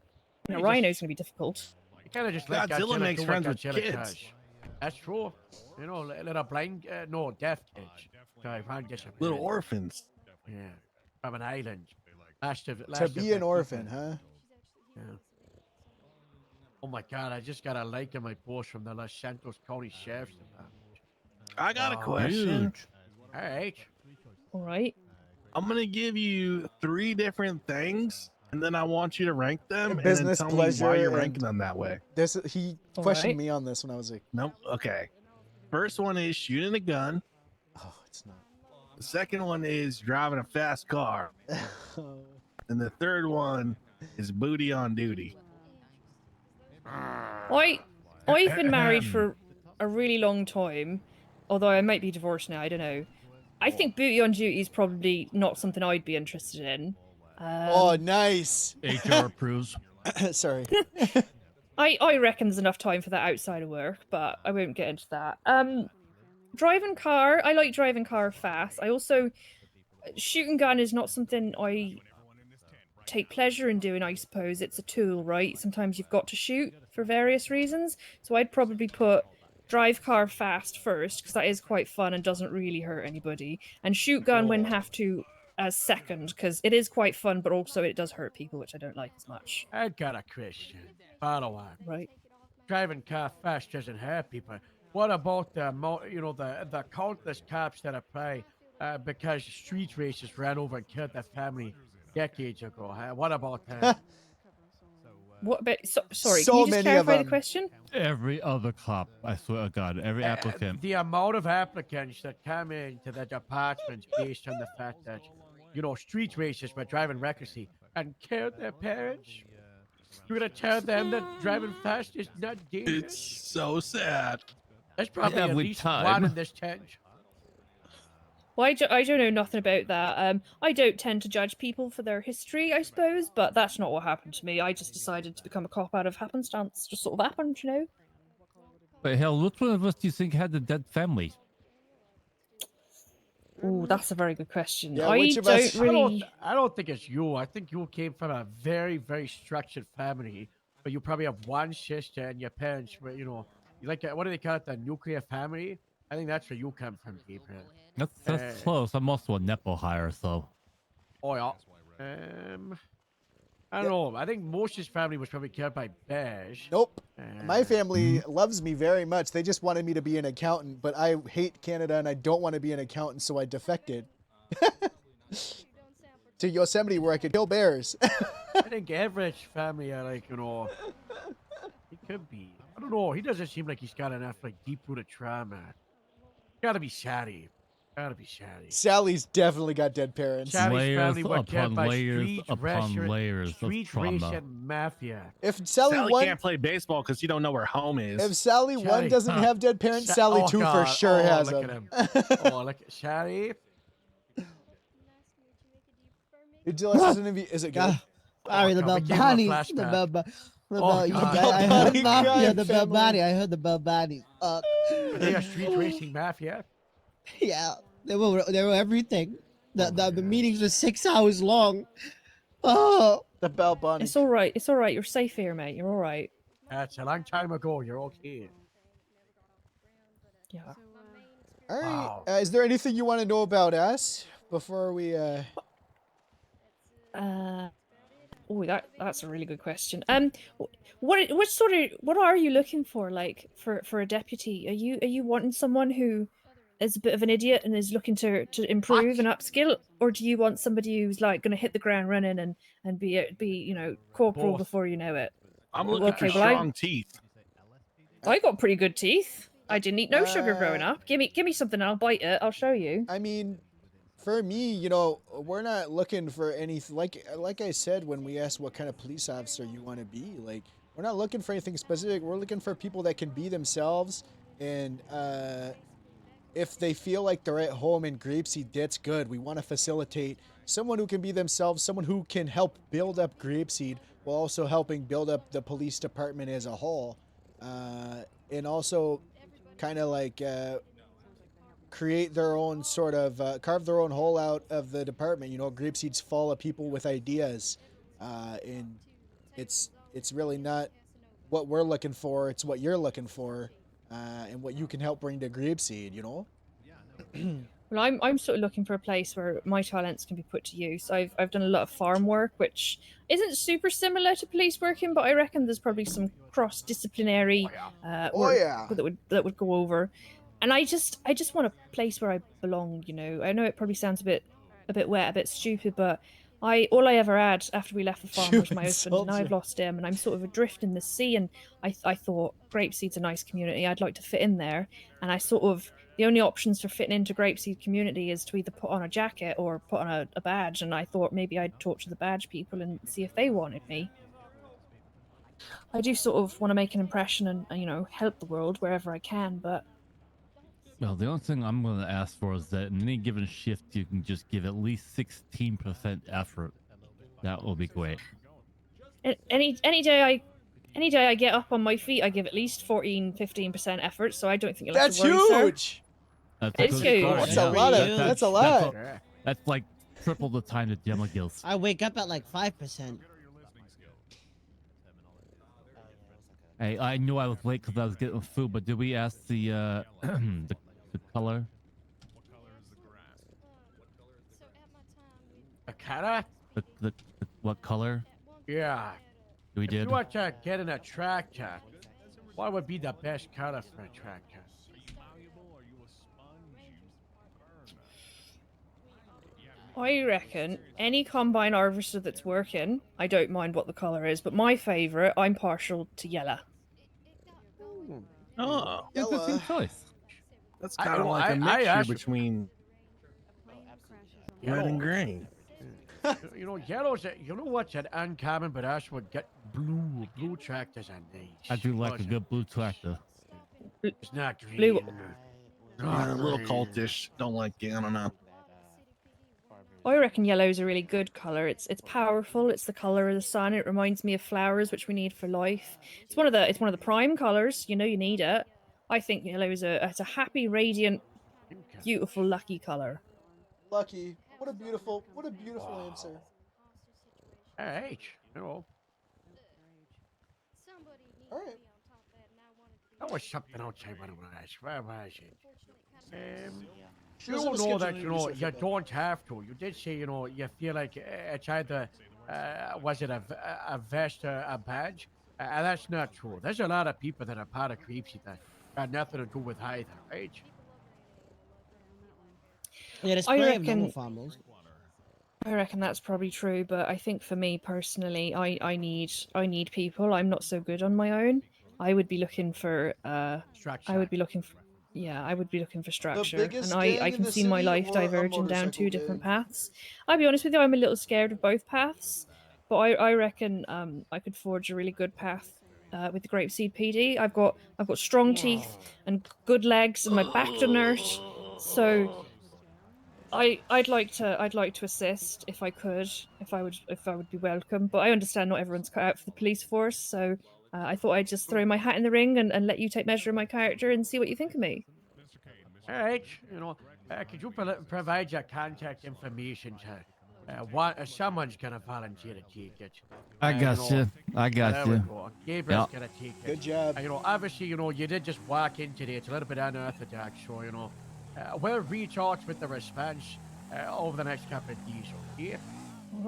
a rhino's gonna be difficult. You kind of just let Godzilla makes do friends what with Godzilla kids. does. That's true. Little blind, no, deaf kids. Little orphans. Yeah, from an island. To be an orphan, huh? Yeah. Oh my God! I just got a like in my post from the Los Santos County Sheriff's Department. I got a question. All right. All right. I'm gonna give you 3 different things, and then I want you to rank them, and Business, then tell pleasure, me why you're and- ranking them that way. He All questioned right. me on this when I was like, Nope. Okay. First one is shooting a gun. "Oh, it's not." The second one is driving a fast car. And the third one is booty on duty. I've been married for a really long time, although I might be divorced now. I don't know. I think booty on duty is probably not something I'd be interested in. Oh, nice. HR approves. Sorry. I reckon there's enough time for that outside of work, but I won't get into that. Driving car, I like driving car fast. I also shooting gun is not something I take pleasure in doing. I suppose it's a tool, right? Sometimes you've got to shoot for various reasons. So I'd probably put drive car fast first because that is quite fun and doesn't really hurt anybody, and shoot gun when have to as second because it is quite fun, but also it does hurt people, which I don't like as much. I got a question. Follow on. Right. Driving car fast doesn't hurt people. What about the countless cops that apply because street races ran over and killed their family decades ago? Huh? What about that? What about? Sorry, So can you just many of clarify the them. question? Every other cop, I swear to God, every applicant. The amount of applicants that come into the departments based on the fact that, street races were driving recklessly and killed their parents. You're gonna tell them that driving fast is not dangerous? It's so sad. There's probably Yeah, at with least time. one in this tent. Well, I don't know nothing about that. I don't tend to judge people for their history, I suppose, but that's not what happened to me. I just decided to become a cop out of happenstance. Just sort of happened. But hell, which one of us do you think had the dead family? Oh, that's a very good question. Yeah, I which of don't us- really. I don't think it's you. I think you came from a very, very structured family, but you probably have one sister and your parents were, you like, what do they call it, the nuclear family? I think that's where you come from, Gabriel. That's close. I'm also a Nepo hire, so. Oh, yeah. I don't know. I think Moshe's family was probably killed by bears. Nope. My family loves me very much. They just wanted me to be an accountant, but I hate Canada and I don't want to be an accountant, so I defected to Yosemite where I could kill bears. I think average family are like, he could be. I don't know. He doesn't seem like he's got enough like deep-rooted trauma. Gotta be Shadi. Gotta be Shady. Sally's definitely got dead parents. Shaddy's Layers family were killed upon by layers street upon Russian, layers of street trauma. Russian mafia. If Sally, Sally one, can't play baseball because you don't know where home is. if Sally one Shady. doesn't have dead parents, Sally Oh, two for God. sure Oh, has look them. at him. Oh, look at Shady. Is it good? Sorry, the God, we gave him a Belbani. The flashback. Bel Oh, I God. heard mafia. The family. Belbani. I heard the Belbani. They are street racing mafia. Yeah, they were everything. The meetings were 6 hours long. Oh, the Bell Bunny. It's all right. It's all right. You're safe here, mate. You're all right. That's a long time ago. You're okay. Yeah. All right. Wow. Is there anything you want to know about us before we? Oh, that's a really good question. What are you looking for, like, for a deputy? Are you wanting someone who is a bit of an idiot and is looking to improve and upskill, or do you want somebody who's like going to hit the ground running and be corporal Both. before you know it? I'm looking for strong teeth. I got pretty good teeth. I didn't eat no sugar growing up. Give me something and I'll bite it. I'll show you. I mean, for me, we're not looking for anything. Like I said when we asked what kind of police officer you want to be, like we're not looking for anything specific. We're looking for people that can be themselves, and if they feel like they're at home in Grapeseed, that's good. We want to facilitate someone who can be themselves, someone who can help build up Grapeseed while also helping build up the police department as a whole, and also kind of like create their own sort of carve their own hole out of the department. Grapeseed's full of people with ideas, and it's really not what we're looking for. It's what you're looking for, and what you can help bring to Grapeseed. Well, I'm sort of looking for a place where my talents can be put to use. I've done a lot of farm work, which isn't super similar to police working, but I reckon there's probably some cross-disciplinary work that would go over. And I just want a place where I belong. I know it probably sounds a bit wet, a bit stupid, but all I ever had after we left the farm was my husband, and I've lost him, and I'm sort of adrift in the sea. And I thought Grapeseed's a nice community. I'd like to fit in there, and the only options for fitting into Grapeseed community is to either put on a jacket or put on a badge. And I thought maybe I'd talk to the badge people and see if they wanted me. I do sort of want to make an impression and help the world wherever I can, but. Well, the only thing I'm going to ask for is that in any given shift, you can just give at least 16% effort. That will be great. Any day I get up on my feet, I give at least 15% effort, so I don't think you'll have to worry, huge. Sir. It's huge. That's a lot. That's a lot. That's like triple the time to Demogills. I wake up at like 5%. Hey, I knew I was late because I was getting food, but did we ask the the color? A color? The what color? Yeah. We If did. you want to get in a tractor, what would be the best color for a tractor? I reckon any combine harvester that's working, I don't mind what the colour is, but my favourite, I'm partial to yellow. Oh, interesting choice. That's kind of like a mixture between red and green. Yellow's what's an uncommon, but us would get blue tractors are nice. I do like a good blue tractor. It's not green. Blue. Yeah, a little cultish. Don't like it. I don't know. I reckon yellow's a really good colour. It's powerful. It's the colour of the sun. It reminds me of flowers, which we need for life. It's one of the prime colours. You need it. I think yellow is a happy, radiant, beautiful, lucky colour. Lucky. What a beautiful answer. Hey, All right. That was something else I wanted to ask. Where was it? She You doesn't know have a that, schedule you don't have to. You did say, you feel like it's either, was it a vest or a badge? That's not true. There's a lot of people that are part of Creepsy that got nothing to do with either, right? Yeah, the spray of normal farmers. I reckon that's probably true, but I think for me personally, I need people. I'm not so good on my own. I would be looking for yeah, I would be looking for structure, biggest and I gang in can the see my city life or a diverging down motorcycle two different gang? paths. I'll be honest with you, I'm a little scared of both paths, but I reckon I could forge a really good path with the Grapeseed PD. I've got strong teeth and good legs, and my back to nurse, so I'd like to assist if I could, if I would be welcome. But I understand not everyone's cut out for the police force, so I thought I'd just throw my hat in the ring and let you take measure of my character and see what you think of me. All right, could you provide your contact information to someone's gonna volunteer to take it? I got you. I got there we you. go. Gabriel's Yeah. gonna take it. Good job. Obviously, you did just walk in today. It's a little bit unorthodox, so we'll reach out with the response over the next couple of days. Okay?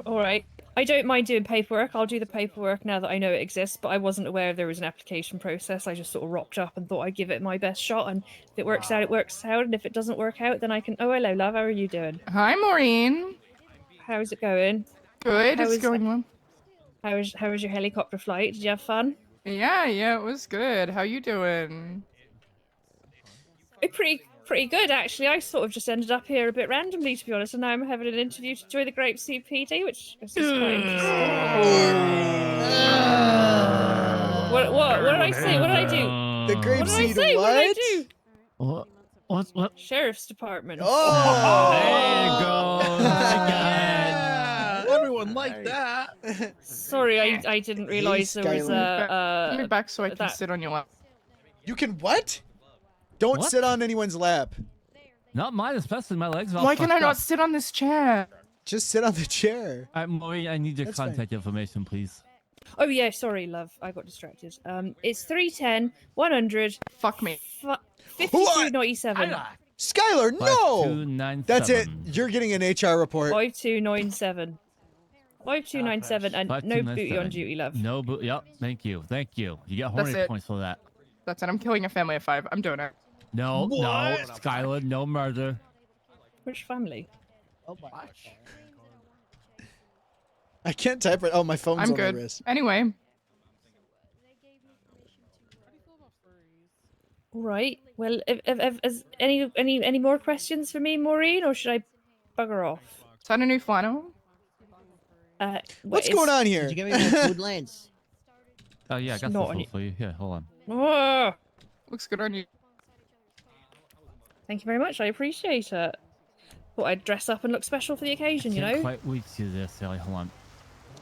All right. I don't mind doing paperwork. I'll do the paperwork now that I know it exists, but I wasn't aware there was an application process. I just sort of rocked up and thought I'd give it my best shot, and if it works out, it works out, and if it doesn't work out, then I can... Oh, hello, love. How are you doing? Hi, Maureen. How's it going? Good. It's going well. How was your helicopter flight? Did you have fun? Yeah, it was good. How you doing? Pretty good, actually. I sort of just ended up here a bit randomly, to be honest, and now I'm having an interview to join the Grapeseed PD, which is quite interesting. What did I say? What did I do? The What did I Grapeseed say? What did I what? do? What? Sheriff's Department. Oh! There you go. Yeah, everyone liked that. Sorry, I didn't realize there was Give me back so I can that- sit on your lap. You can what? Don't What? sit on anyone's lap. Not mine, especially my legs. are all Why can I fucked not up. sit on this chair? Just sit on the chair. Maureen, I need your That's fine. contact information, please. Oh yeah, sorry, love. I got distracted. It's 310 100. Fuck me. 5297. Skylar, no! 5297. That's it. You're getting an HR report. 5297. 5297 and no booty 5297. on duty, love. No boot. Yep. Thank you. Thank you. You get That's horny it. points for that. That's it. I'm killing a family of 5. I'm doing it. No, no, What? Skylar, no murder. Which family? Oh my gosh. I can't type it. Oh, my phone's I'm on good. my wrist. Anyway, All right. Well, is any more questions for me, Maureen, or should I bugger off? is that a new flannel? What's going on here? Did you give me my food, Lance? Oh yeah, I got not some any- food for you. Here, hold on. Oh, Looks good on you. thank you very much. I appreciate it. Thought I'd dress up and look special for the occasion, you Can't know. quite wait to see this, Sally. Hold on.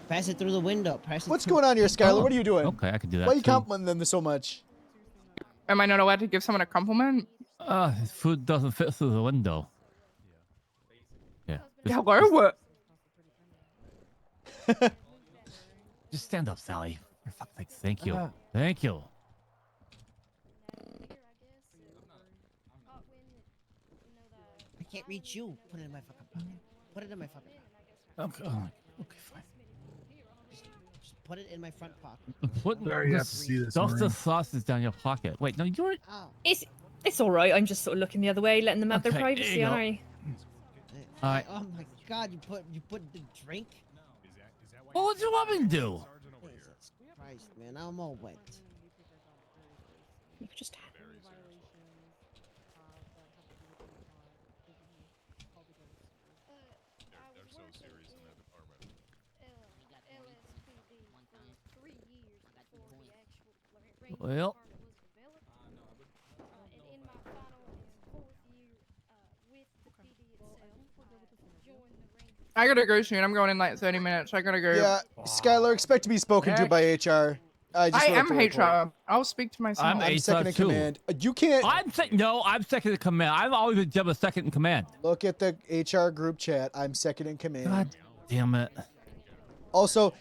Pass it through the window. Pass it What's through- going on here, Skylar? Oh, What are you doing? Okay, I can do that. Why are you too. complimenting them so much? Am I not allowed to give someone a compliment? His food doesn't fit through the window. Yeah. Hello? What? Just stand up, Sally. For fuck's sake. Thank you. Uh. Thank you. I can't reach you. Put it in my fucking pocket. Put it in my fucking pocket. Okay, okay, fine. Just put it in my front pocket. Put Sorry you have to see this, stuff the Maureen. sauces down your pocket. Wait, no, you're. Oh. It's all right. I'm just sort of looking the other way, letting them have Okay, their there privacy, you aren't go. I? Alright. Oh my god, you put the drink? Well, what do you want me to do? Jesus Christ, man, I'm all wet. You could just have Well. I gotta go soon. I'm going in like 30 minutes. I gotta go. Yeah, Skylar, expect to be spoken to by HR. I just I wrote am the report. HR. I'll speak to myself. I'm I'm HR second in too. command. You can't I'm second in command. I've always been Jebba second in command. look at the HR group chat. I'm second in command. God damn it. Also,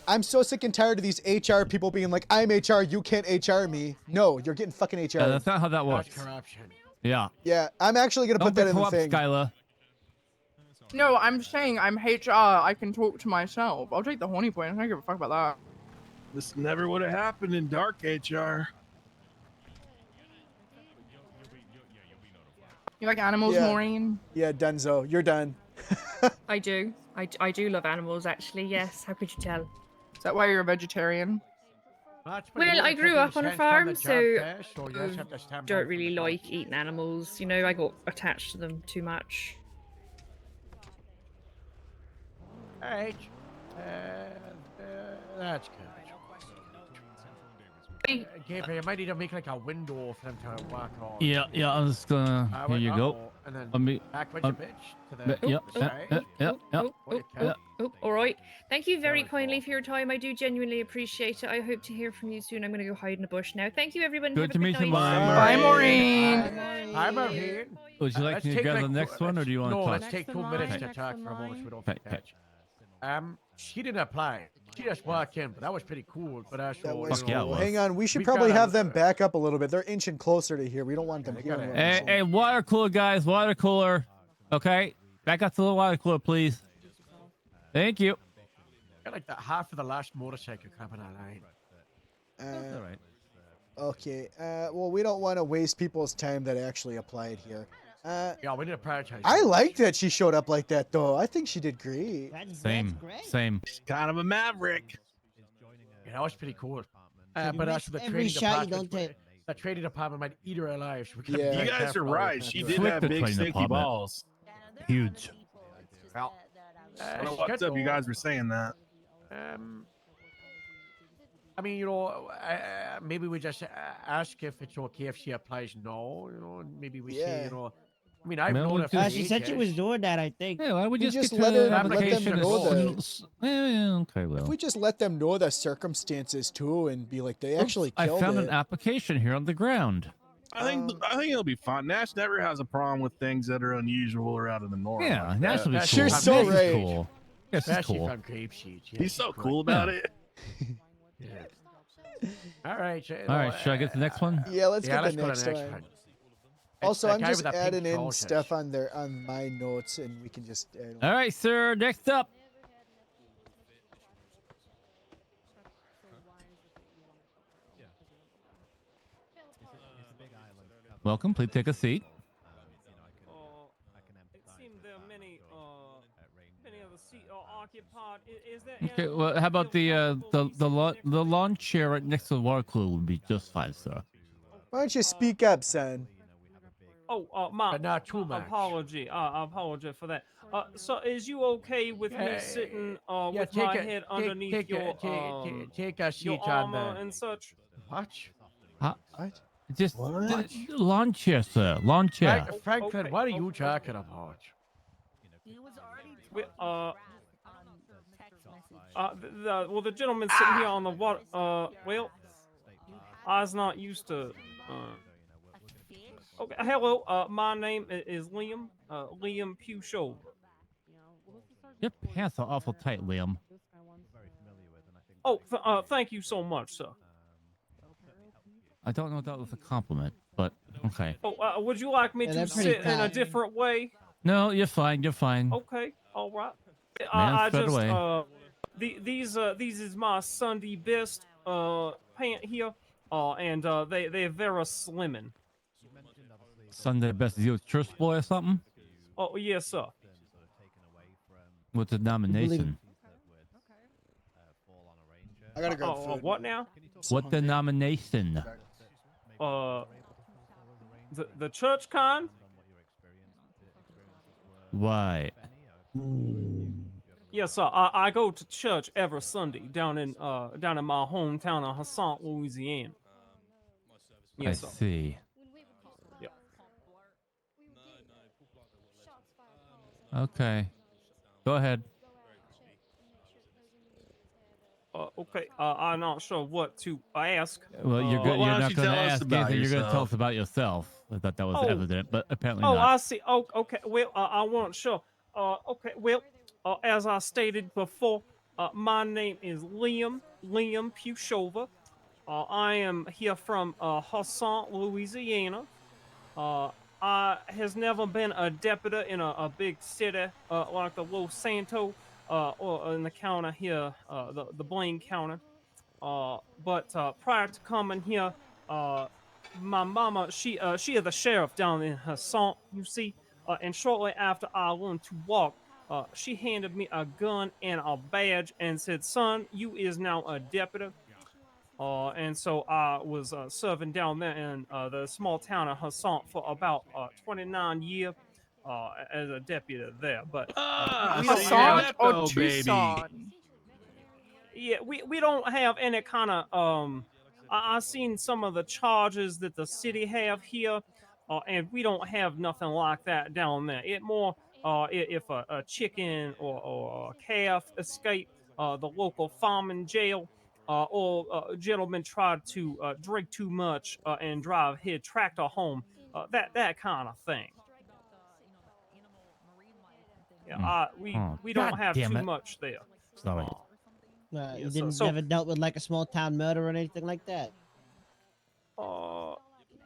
I'm so sick and tired of these HR people being like, I'm HR, you can't HR me. No, you're getting fucking HR. Yeah, that's not how that works. That's corruption. Yeah. Yeah, I'm actually gonna Don't put that be in the corrupt, thing. Skylar. No, I'm saying I'm HR. I can talk to myself. I'll take the horny points. I don't give a fuck about that. This never would have happened in dark HR. You like animals, Yeah. Maureen? Yeah, Dunzo, you're done. I do. I do love animals, actually. Yes. How could you tell? Is that why you're a vegetarian? Well, I grew up on a farm, so yes, have to stand by don't for really the like eating animals. You know, I got attached to them too much. All right. That's good. Gabriel, you might need to make like a window for them to walk on. Yeah, I'm just gonna. Here you go. And then Let me. backwards a bit to the Yep. All right. Thank you very kindly for your time. I do genuinely appreciate it. I hope to hear from you soon. I'm going to go hide in a bush now. Thank you, everyone. Good Have a to meet you, night. Maureen. Bye, Maureen. Hi, Maureen. Would you like Let's me to take, grab like, the next one, or do you want to No, talk? let's take 2 minutes to talk for a moment so we don't forget. She didn't apply. She just walked in, but that was pretty cool. But That so, was you know, cool. Hang on, we should we probably gotta- have them back up a little bit. They're inching closer to here. We don't want them hearing what we're Hey, saying. hey, water cooler, guys. Water cooler. Okay. Back up to the water cooler, please. Thank you. Got like that half of the last motorcycle coming online. All right. Okay. Well, we don't want to waste people's time that actually applied here. Yeah, we need to prioritize. I like that she showed up like that, though. I think she did great. Same. She's kind of a maverick. Yeah, that was pretty cool. So you But miss also the every training shot you department, don't take. the training department might eat her alive. So we gotta Yeah. be You very guys are careful right. how She we did do it. have the big training stinky department. balls. Huge. Well, I don't know what's up. You guys were saying that. I mean, you know, maybe we just ask if it's okay if she applies no, you know, and maybe we say, Yeah. you know, I mean, I've Man, known we her for She said she ages. was doing that, I think. Yeah, why would We you just get let to her- let them application know and the- yeah, okay, well. If we just let them know the circumstances too, and be like, they actually I killed found it. an application here on the ground. I think it'll be fine. Nash never has a problem with things that are unusual or out of the norm. Yeah, like Nash that. will be That's cool. You're true. so Nash is right. cool. Yes, it's Especially cool. from Grape Seeds. He's so cool about it. All right. All right, should I get the next one? Yeah, let's Yeah, get the let's go to next the one. next one. Also, that I'm guy just with the pink adding in trousers. stuff on my notes, and we can just. All right, sir. Next up. Welcome. Please take a seat. It seemed there are many of the seats are occupied. Is there Okay. any Well, how about the available the lawn chair right next to the water cooler would be just fine, sir. Why don't you speak up, son? Oh, my But not too much. apology. I apologize for that. So, is you okay with me sitting Yeah, with my head underneath your take a seat your on armor the. and such? What? What? Just What? lawn chair, sir. Lawn chair. Franklin, Okay, what are you talking about? The gentleman sitting here on the water. Well, I was not used to. Okay, hello. My name is Liam. Liam Pushover. Your pants are awful tight, Liam. Oh, thank you so much, sir. I don't know if that was a compliment, but okay. Oh, would you like me Yeah, to they're pretty sit in a tight. different way? No, you're fine. You're fine. Okay, all right. Man, I straight just away. these is my Sunday best pant here, and they're very slimming. Sunday best deal with church boy or something? Oh yes, sir. With the nomination. I gotta grab Oh, food. what now? What denomination? The church kind? Why? Yes, sir. I go to church every Sunday down in my hometown of Hassan, Louisiana. Yes, I sir. see. Yep. Okay. Go ahead. Okay. I'm not sure what to ask. Well, you're Why you're don't not you going to tell us ask about anything. You're going to tell yourself? us about yourself. I thought that was Oh. evident, but apparently Oh, not. I see. Oh, okay. Well, I wasn't sure. Okay. Well, as I stated before, my name is Liam Pushover. I am here from Hassan, Louisiana. I has never been a deputy in a big city like the Los Santos or in the county here, the Blaine County. But prior to coming here, my mama, she is the sheriff down in Hassan, you see. And shortly after I learned to walk, she handed me a gun and a badge and said, "Son, you is now a deputy." And so I was serving down there in the small town of Hassan for about 29 years as a deputy there. But we don't Hassan have, or Tucson? yeah, we don't have any kind of I seen some of the charges that the city have here, and we don't have nothing like that down there. It more if a chicken or a calf escape the local farming jail, or a gentleman tried to drink too much and drive his tractor home, that kind of thing. Yeah, we don't have too much there. Sorry. Yeah, You didn't never dealt with like a small town murder or anything like that.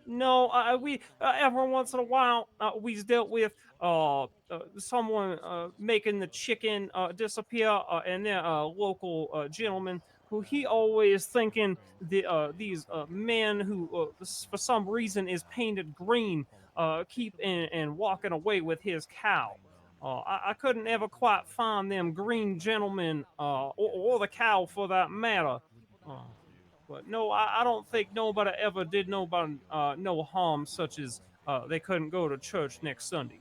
No, we every once in a while we've dealt with someone making the chicken disappear, and then a local gentleman who he always thinking these men who for some reason is painted green keep and walking away with his cow. I couldn't ever quite find them green gentlemen or the cow for that matter. But no, I don't think nobody ever did nobody no harm, such as they couldn't go to church next Sunday.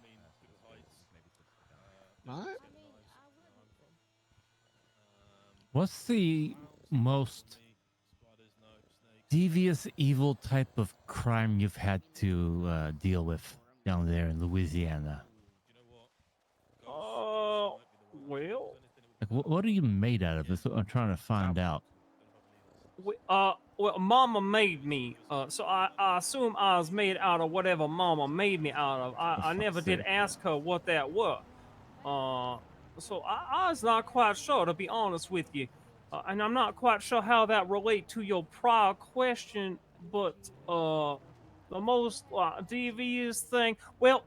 What's the most devious, evil type of crime you've had to deal with down there in Louisiana? Well, Like, what are you made out of? That's what I'm trying to find out. Well, Mama made me, so I assume I was made out of whatever Mama made me out of. I never did ask her what that was. So I was not quite sure, to be honest with you. And I'm not quite sure how that relate to your prior question, but the most devious thing, well,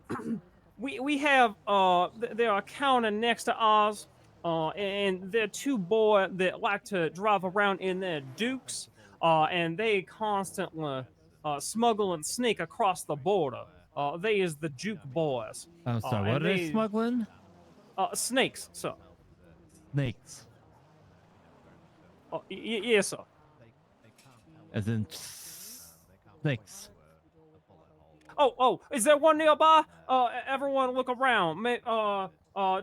we have there are county next to ours, and there are two boys that like to drive around in their Dukes, and they constantly smuggle and sneak across the border. They is the Juke boys. I'm sorry, what are they smuggling? Snakes, sir. Snakes. Yes, sir. As in snakes. Oh, is there one nearby? Everyone look around.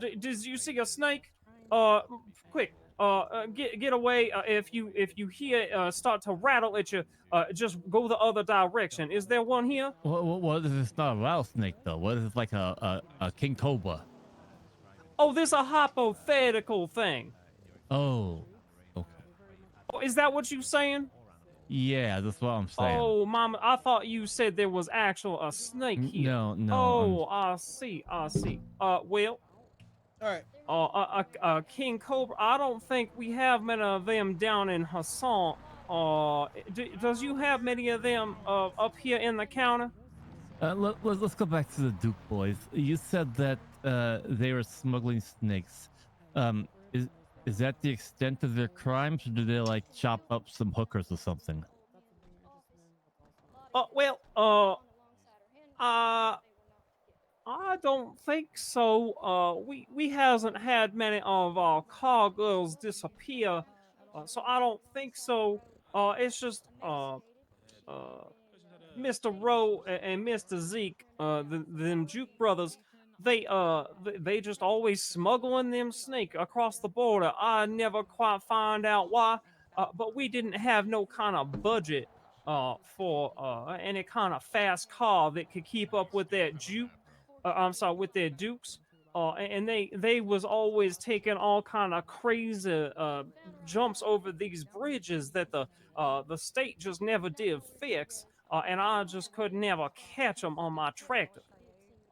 Did you see a snake? Quick, get away. If you hear start to rattle at you, just go the other direction. Is there one here? What is this? Not a rattlesnake though. What is it, like a king cobra? Oh, this a hypothetical thing. Oh. Oh, is that what you saying? Yeah, that's what I'm saying. Oh, Mama, I thought you said there was actual a snake here. No. Oh, I see. Well. All right. A king cobra. I don't think we have many of them down in Hassan. Does you have many of them up here in the county? Let's go back to the Duke boys. You said that they were smuggling snakes. Is that the extent of their crimes, or do they like chop up some hookers or something? I don't think so. We hasn't had many of our car girls disappear, so I don't think so. It's just Mr. Rowe and Mr. Zeke, them Juke brothers. They just always smuggling them snake across the border. I never quite find out why, but we didn't have no kind of budget for any kind of fast car that could keep up with that with their Dukes. And they was always taking all kind of crazy jumps over these bridges that the state just never did fix, and I just could never catch them on my tractor.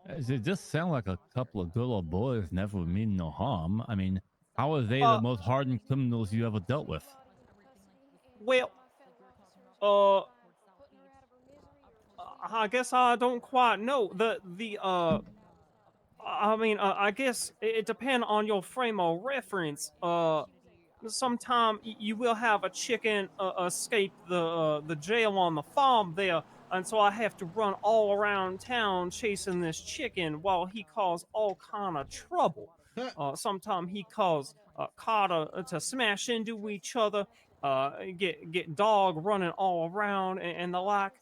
It just sound like a couple of good old boys never mean no harm. I mean, how are they the most hardened criminals you ever dealt with? Well, I guess I don't quite know. I guess it depends on your frame of reference. Sometime you will have a chicken escape the jail on the farm there, and so I have to run all around town chasing this chicken while he cause all kind of trouble. Sometimes he cause Carter to smash into each other. get dog running all around and the like,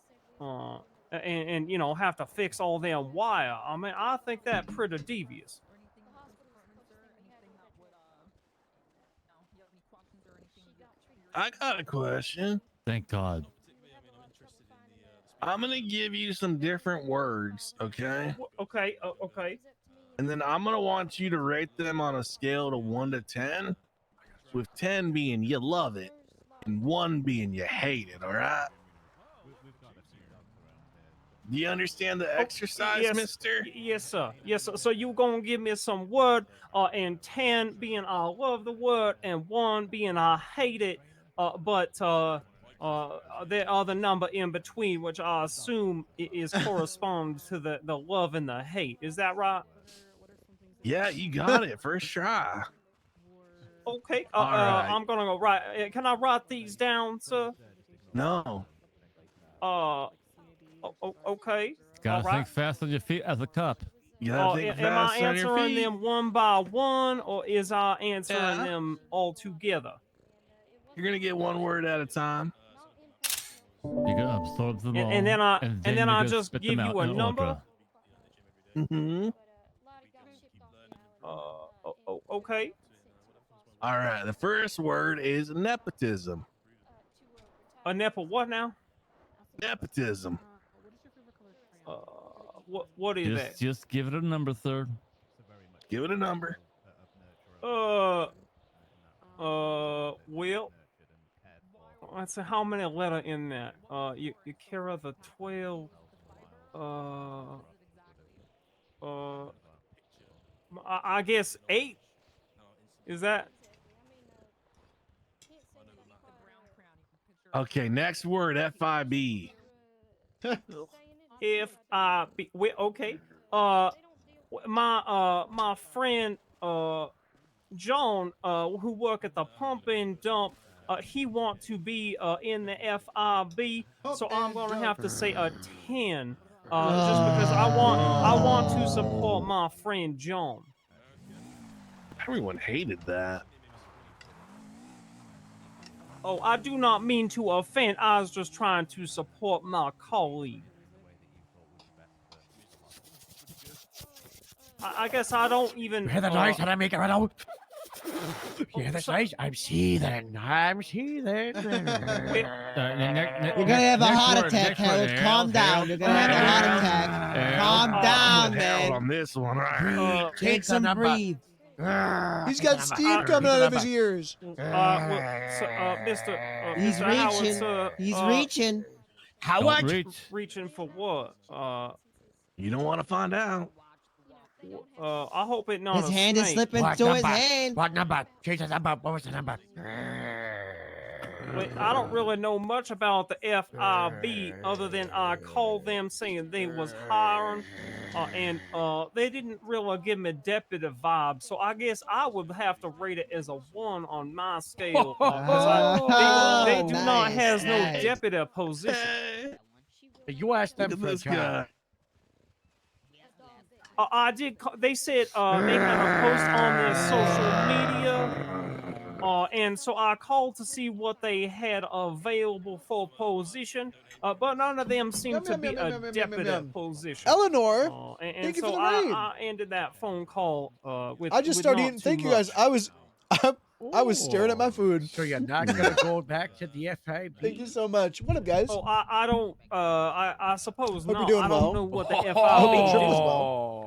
and you know have to fix all them wire. I mean, I think that pretty devious. I got a question. Thank God. I'm gonna give you some different words, okay? Okay, okay. And then I'm gonna want you to rate them on a scale of 1 to 10, with 10 being you love it, and 1 being you hate it. All right? Do you understand the exercise, yes, Mister? Yes, sir. Yes, sir. So you gonna give me some word, and 10 being I love the word, and 1 being I hate it. But there are the number in between, which I assume is corresponds to the love and the hate. Is that right? Yeah, you got it. First try. Okay. All right. I'm gonna go write. Can I write these down, sir? No. Okay. Gotta All right. think fast on your feet as a cop. You Am I answering them one by one, or is I answering them all together? You're gonna get 1 word at a time. You can absorb them all, And then I you just spit give them you out a in number. order. Mm-hmm. Okay. All right. The first word is nepotism. A nepo what now? Nepotism. What is that? Just give it a number, sir. Give it a number. Well, let's see how many letter in that. You carry the 12. I guess 8. Is that? Okay, next word, FIB. FIB. Well, okay. My friend John, who work at the pump and dump, he want to be in the FIB, so I'm gonna have to say a 10, just because I want to support my friend John. Everyone hated that. Oh, I do not mean to offend. I was just trying to support my colleague. I guess I don't even. You hear the noise that I make right now? You hear this noise? I'm seething. I'm seething. You're gonna have a heart attack, Harold. Calm down. You're gonna have a heart attack. Calm down, man. On this one, Take some breathe. He's got steam coming out of his ears. He's Mr. reaching. Howard, sir, He's reaching. Howard, reaching for what? You don't want to find out. I hope it not. His a hand is snake. slipping through his hand. What number? Change the number. What was the number? Wait, I don't really know much about the FIB other than I called them saying they was hiring, and they didn't really give me deputy vibe. So I guess I would have to rate it as a 1 on my scale. They do not have no deputy position. You asked them for a job. I did. They said they had a post on their social media, and so I called to see what they had available for position, but none of them seemed to be a deputy position. Eleanor, and thank you so for the raid. I ended that phone call with. I just with started not eating. too Thank you much. guys. I was staring at my food. So you're not gonna go back to the FIB? Thank you so much. What up, guys? Oh, I don't. I suppose Hope not. you're doing I don't well. know what the FIB Hope your trip is. was well.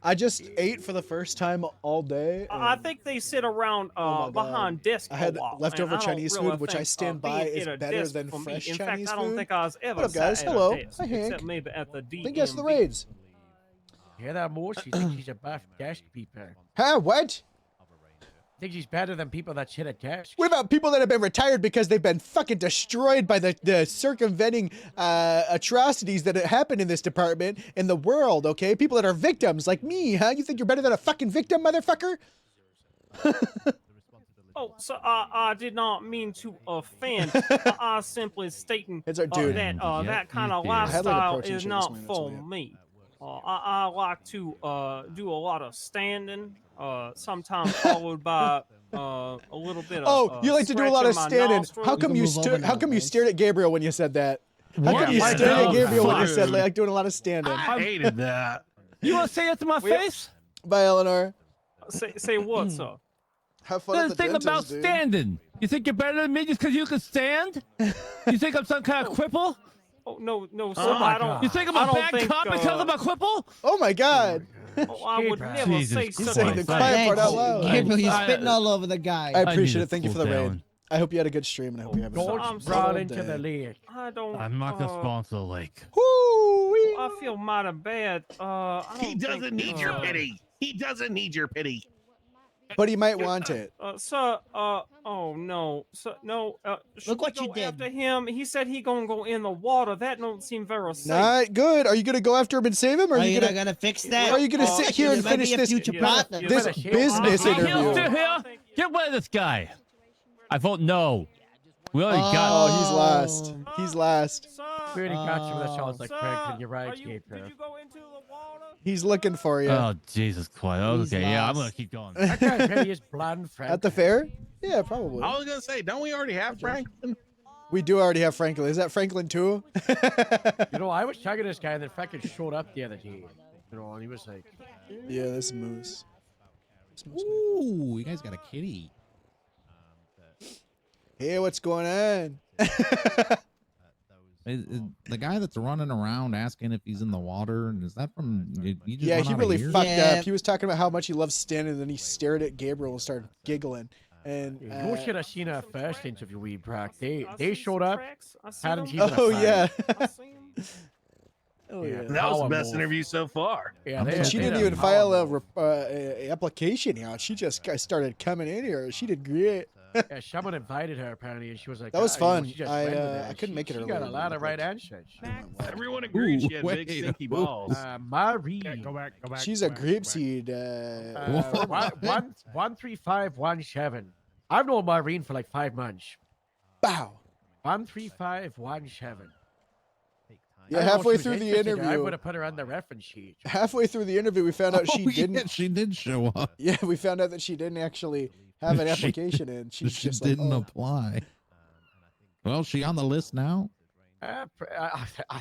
I just ate for the first time all day. I think they sit around behind desk. I had a while, leftover and I don't Chinese really food, which I think, stand by being is at a better desk than for me. fresh In Chinese fact, I don't food. think I was ever What up, guys? sat at Hello. a desk, Hi, Hank. except maybe at the DMV. Think that's the raids. Hear that, Mo? She thinks she's above desk people. Huh? What? Think she's better than people that sit at desk. What about people that have been retired because they've been fucking destroyed by the circumventing atrocities that happen in this department in the world, okay? People that are victims like me, huh? You think you're better than a fucking victim, motherfucker? Oh, so I did not mean to offend. I simply stating It's our dude. that that kind of I had, like, a lifestyle protein is shake this not morning, that's for why. me. I like to do a lot of standing, sometimes followed by a little bit of. Oh, you like to do a lot of scratching my standing. nostrils. How come you stood? How come you stared at Gabriel when you said that? How What come you the stared at hell? Gabriel when you Fuck. said like doing a lot of standing? I hated that. You want to say it to my face? Bye, Eleanor. Say what, sir? Have fun The at the thing dentist, about dude. standing. You think you're better than me just because you can stand? You think I'm some kind of cripple? Oh no, sir. Oh my I don't. God. You think I'm I a don't bad think, cop because I'm a cripple? Oh my God. Oh, I would never Jesus say Christ. such He's saying the a quiet thing. part out loud. Gabriel, he's spitting all over the guy. I need appreciate to it. Thank you for cool the raid. down. I hope you had a good stream, and I hope you have a Don't good run day. into the lake. I don't. I'm not gonna spawn to the lake. I feel mighty bad. I don't He doesn't think, need your pity. He doesn't need your pity. But he might want it. Sir, oh no, sir, no. Look what go you did. After him, he said he gonna go in the water. That don't seem very safe. Not good. Are you gonna go after him and save him, or Are are you you gonna? not gonna fix that? Or are you gonna sit here There and might be finish a this future partner. this business He's still interview? here. Get rid of this guy. I vote no. We already Oh, got. he's last. He's last. We already got you with a shot like Franklin. You're right, Gabriel. He's looking for you. Oh Jesus Christ. Okay, yeah, I'm gonna lost. keep going. That guy maybe is blonde Franklin. At the fair? Yeah, probably. I was gonna say, don't we already have Franklin? We do already have Franklin. Is that Franklin too? You know, I was talking to this guy, and then Franklin showed up the other day. You know, and he was like, Yeah, this moose. Ooh, you guys got a kitty. Hey, what's going on? The guy that's running around asking if he's in the water, and is that from? You just Yeah, run he out of really here? fucked up. He was talking about how much he loves standing, and then he stared at Gabriel and started giggling. And you should have seen our first interview, we Brock. They showed up, hadn't even oh a yeah. Oh yeah. That was the best interview so far. Yeah, And she didn't even file a application yet. She just started coming in here. She did great. Yeah, someone invited her apparently, and she was like, That was "Ah," you know, fun. she just I, went with I it. couldn't make it She earlier. got a lot of right answers. Everyone agreed she had big wait, stinky whoa. balls. Marie. Go back. She's a grapeseed. 13517. I've known Maureen for like 5 months. Bow. 13517. Yeah, halfway through the I interview. would have put her on the reference sheet. Halfway through the interview, we found out she Oh, yeah, didn't. she did show up. Yeah, we found out that she didn't actually have an She- application in. She's She just didn't like, oh. apply. Well, she on the list now. I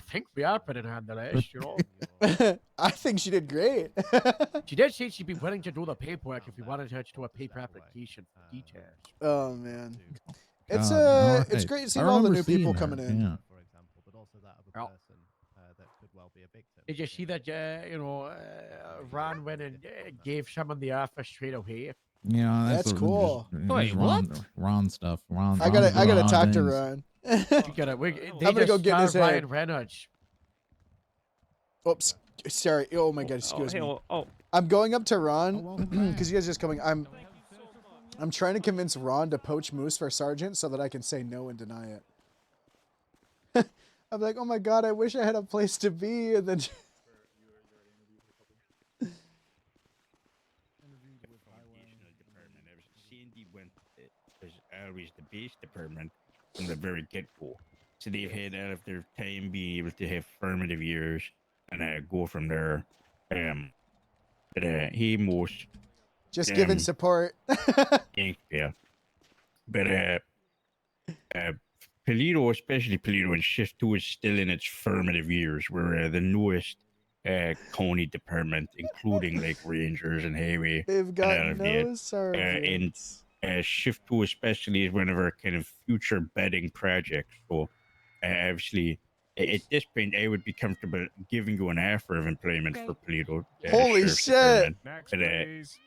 think we are putting her on the list, you know. I think she did great. She did say she'd be willing to do the paperwork if we wanted her to do a paper application for details. Oh man, it's God, it's alright. great to I see all the remember new people seeing her, coming in. yeah. Oh. Did you see that, Ron went and gave someone the offer straight away? Yeah, That's what- cool. just- Wait, Ron, what? Ron stuff. Ron. I gotta Ron's talk to things. Ron. You gotta, they I'm gonna go just get in his starred head. Ryan Reynolds. Oops, sorry. Oh my god, excuse me. Oh, I'm going up to Ron because you guys are just coming. I'm trying to convince Ron to poach Moose for sergeant so that I can say no and deny it. I'm like, oh my god, I wish I had a place to be, and then. C&D was always the base department from the very get-go. So they've had out of their time being able to have formative years and go from there. But he most Just giving support. yeah. But Paleto, especially Paleto and Shift 2 is still in its formative years. We're the newest county department, including like Rangers and Highway. They've got and all of no that. sergeants. And Shift 2 especially is one of our kind of future bedding projects. So obviously at this point I would be comfortable giving you an offer of employment for Paleto. Holy Sheriff's shit. Department. But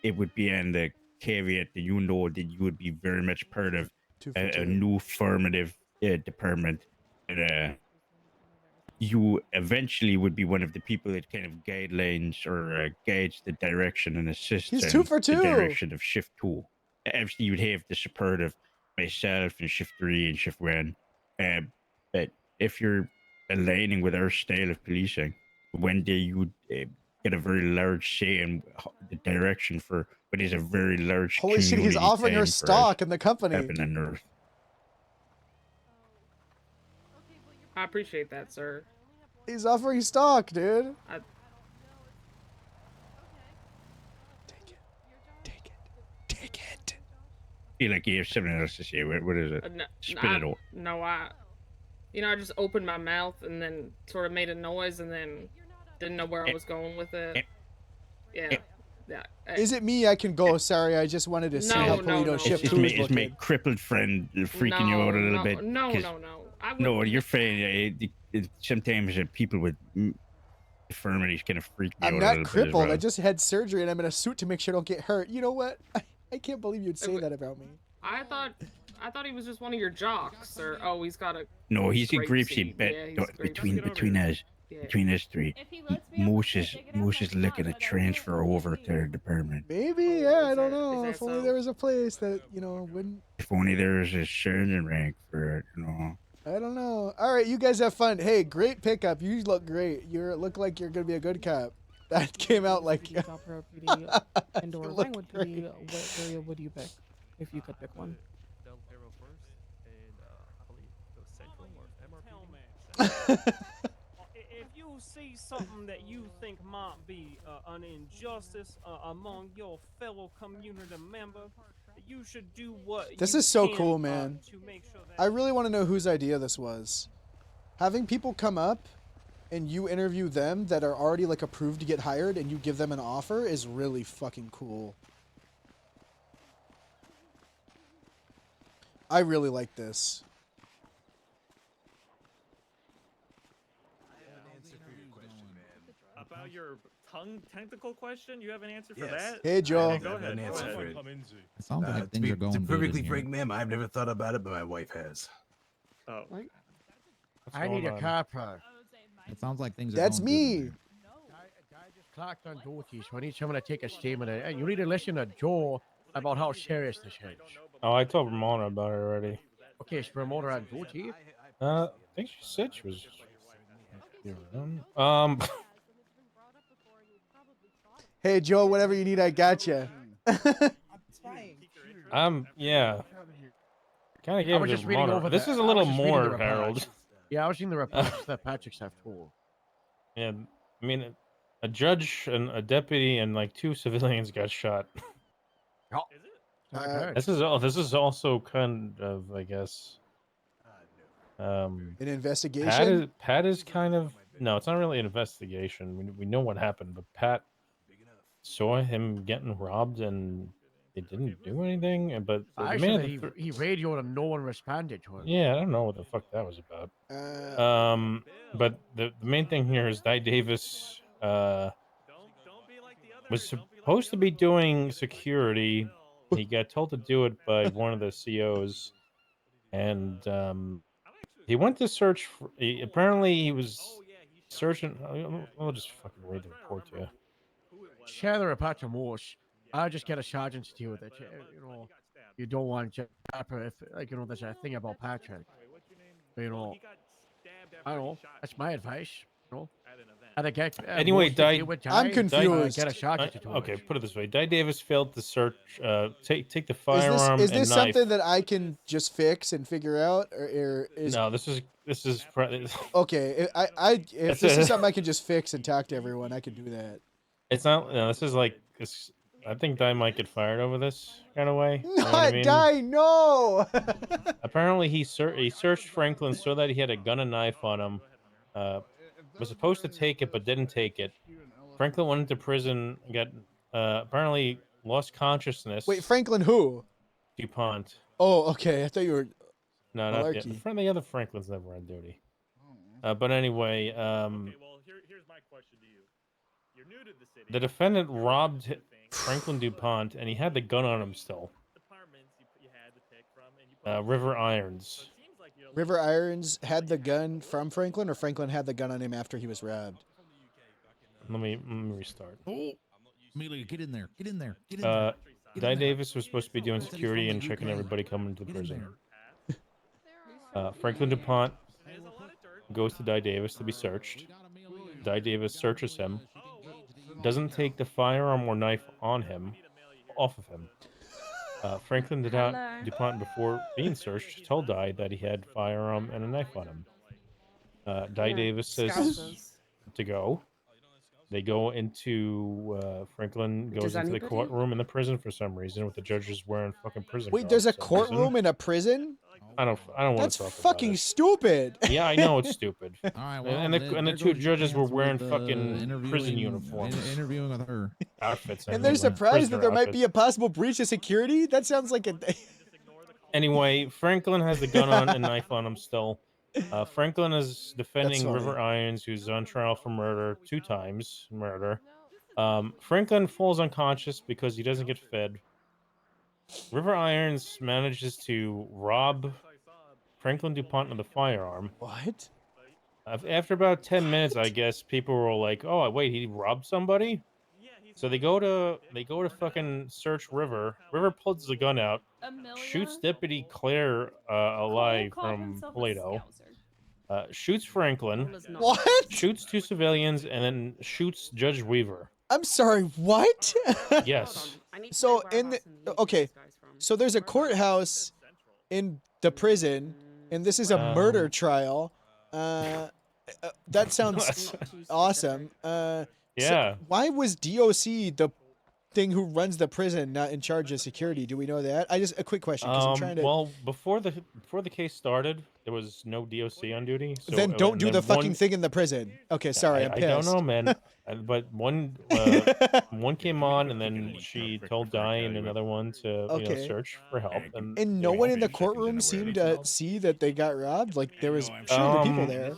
it would be on the caveat that you know that you would be very much part of a new formative department. And you eventually would be one of the people that kind of guidelines or guides the direction and assists He's in 2 for 2. the direction of Shift 2. Obviously, you'd have the support of myself and Shift 3 and Shift 1. But if you're aligning with our style of policing, one day you would get a very large say in the direction for what is a very large Holy shit, he's community offering her plan for us stock in the company. up in the north. I appreciate that, sir. He's offering stock, dude. Take it. feel like you have something else to say. What is it? Spit it out. No, I just opened my mouth and then sort of made a noise and then didn't know where I was going with it. Yeah. Yeah. Is it me? I can go. Sorry, I just wanted to see how Polito Ship 2 is It's my looking. crippled friend freaking you out a little bit. No. 'cause- No, you're fine. Sometimes people with infirmities kind of freak me I'm out a not little bit as crippled. well. I just had surgery and I'm in a suit to make sure I don't get hurt. You know what? I can't believe you'd say that about me. I thought he was just one of your jocks, or he's got a. No, he's a grape grape seed. seed, but Yeah, he's no, a grape between seed. us three, Moose is looking to transfer over to their department. Maybe, yeah, I don't know. If only there was a place that, wouldn't. If only there was a sergeant rank for it, I don't know. All right, you guys have fun. Hey, great pickup. You look great. Look like you're going to be a good cop. That came out like. You Indoor look language. great. What area would you pick if you could pick one? If you see something that you think might be an injustice among your fellow community member, you should do what This you is so can, cool, man. to make sure that I really want to know whose idea this was. Having people come up and you interview them that are already like approved to get hired and you give them an offer is really fucking cool. I really like this. About your tongue technical question, you have an answer for Yes. that? Hey, Joe. I Go have an ahead. answer Go for ahead. it. It sounds like to things be, are going to good perfectly in frank, here. ma'am, I've never thought about it, but my wife has. Oh. I need a copper. It sounds like things are That's going good in me. here. Guy just clocked on duty, so I need someone to take a statement. And you need to listen to Joe about how serious this is. Oh, I told Ramona about it already. Okay, so Ramona on duty. I think she said she was. Hey, Joe, whatever you need, I got you. Yeah. Kind of gave I was it just to reading Ramona. over This the- is a I little was just reading the more, reports. Harold. Yeah, I was seeing the reports that Patrick's have told. Yeah, I mean, a judge and a deputy and like 2 civilians got shot. This is also kind of, I guess. An investigation? Pat is kind of no, it's not really an investigation. We know what happened, but Pat saw him getting robbed and they didn't do anything. But the man Actually, at the he radioed and no one responded to him. yeah, I don't know what the fuck that was about. But the main thing here is Di Davis was supposed to be doing security. He got told to do it by one of the COs, and he went to search for. Apparently, he was searching. I'll just fucking read the report to you. Share the report to Morse. I'll just get a sergeant to deal with it. You don't want Pepper if, there's a thing about Patrick. I don't know. That's my advice. Anyway, Di, Get a sergeant to do it. Okay, put it this way: Di Davis failed to search. Take the firearm Is this and knife. something that I can just fix and figure out, or is No, this is okay? If this is something I can just fix and talk to everyone, I can do that. It's not. No, this is like this. I think Di might get fired over this kind of way. You know what I Not mean? die, no. Apparently, he searched Franklin so that he had a gun and knife on him. Was supposed to take it but didn't take it. Franklin went into prison. Got apparently lost consciousness. Wait, Franklin who? DuPont. Oh, okay. I thought you were. No, not the, Malarkey. the other Franklin's never on duty. But anyway, Here's my question to you. You're new to the city. the defendant robbed Franklin DuPont, and he had the gun on him still. River Irons. River Irons had the gun from Franklin, or Franklin had the gun on him after he was robbed? Let me restart. Oh, Amelia, get in there. Get in there. Get in there. Di Davis was supposed to be doing security and checking everybody coming into the prison. Franklin DuPont goes to Di Davis to be searched. Di Davis searches him. Doesn't take the firearm or knife on him, off of him. Franklin DuPont, before being searched, told Di that he had firearm and a knife on him. Di Davis says to go. They go into Franklin goes Does into the anybody- courtroom in the prison for some reason with the judges wearing fucking prison. Wait, garb there's a for some reason. courtroom in a prison? I don't want That's to talk fucking about stupid. it. Yeah, I know it's stupid. All right, well, and the there two goes your judges were chance wearing with, fucking prison uniforms, interviewing with her. outfits, And they're everywhere. surprised that Prisoner there might be outfits. a possible breach of security? That sounds like a... Anyway, Franklin has the gun on and knife on him still. Franklin is defending funny. River Irons, who's on trial for murder 2 times. Murder. Franklin falls unconscious because he doesn't get fed. River Irons manages to rob Franklin DuPont with a firearm. What? After about 10 minutes, I guess people were like, "Oh, wait, he robbed somebody." So they go to fucking search River. River pulls the gun out, shoots Deputy Claire alive from Plato, shoots Franklin, What? shoots 2 civilians, and then shoots Judge Weaver. I'm sorry, what? Yes. So in the... Okay, so there's a courthouse in the prison, and this is a murder trial. That sounds awesome. Yeah. So why was DOC the thing who runs the prison not in charge of security? Do we know that? A quick question because I'm trying to. Well, before the case started, there was no DOC on duty. So, then don't do and the then fucking thing in the prison. Okay, sorry, I'm I pissed. don't know, man. But one came on, and then she told Di and another one to Okay. search for help. And no one in the courtroom seemed to see that they got robbed. Like there was surely the people there.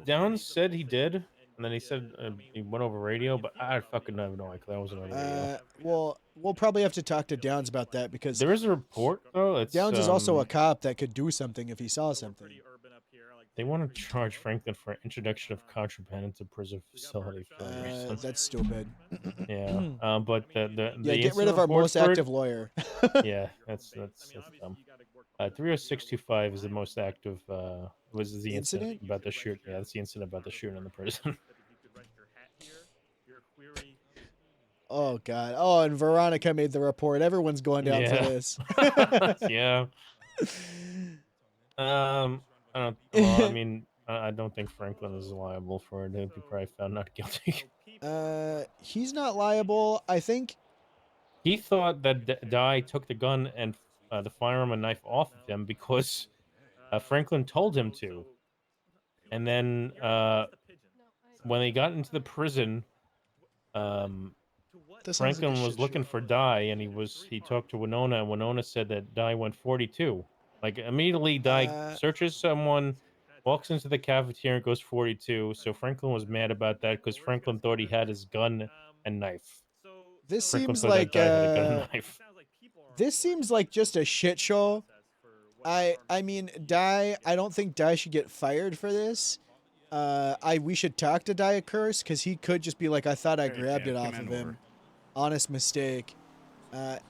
Downs said he did, and then he said he went over radio, but I fucking have no idea. That wasn't on radio. Well, we'll probably have to talk to Downs about that because There is a report though. It's, Downs is also a cop that could do something if he saw something. They want to charge Franklin for introduction of contraband into prison facility. For some reason. That's stupid. Yeah, but the Yeah, get rid of our most active lawyer. Yeah, that's dumb. 30625 is the most active. Was the incident about the shoot? Yeah, that's the incident about the shooting in the prison. Oh God. Oh, and Veronica made the report. Everyone's going down for this. Yeah. I don't. Well, I mean, I don't think Franklin is liable for it. He'll be probably found not guilty. He's not liable. I think He thought that Di took the gun and the firearm and knife off of him because Franklin told him to. And then when they got into the prison, This sounds like a Franklin was shit looking for Di, and he talked to Winona, and Winona said that Di went 42. Like immediately, Di searches someone, walks into the cafeteria, and goes 42. So Franklin was mad about that because Franklin thought he had his gun and knife. this Franklin seems thought that like Di had a gun and knife. this seems like just a shit show. I mean, I don't think Di should get fired for this. We should talk to Diacurse because he could just be like, I thought I grabbed it off of him. Honest mistake.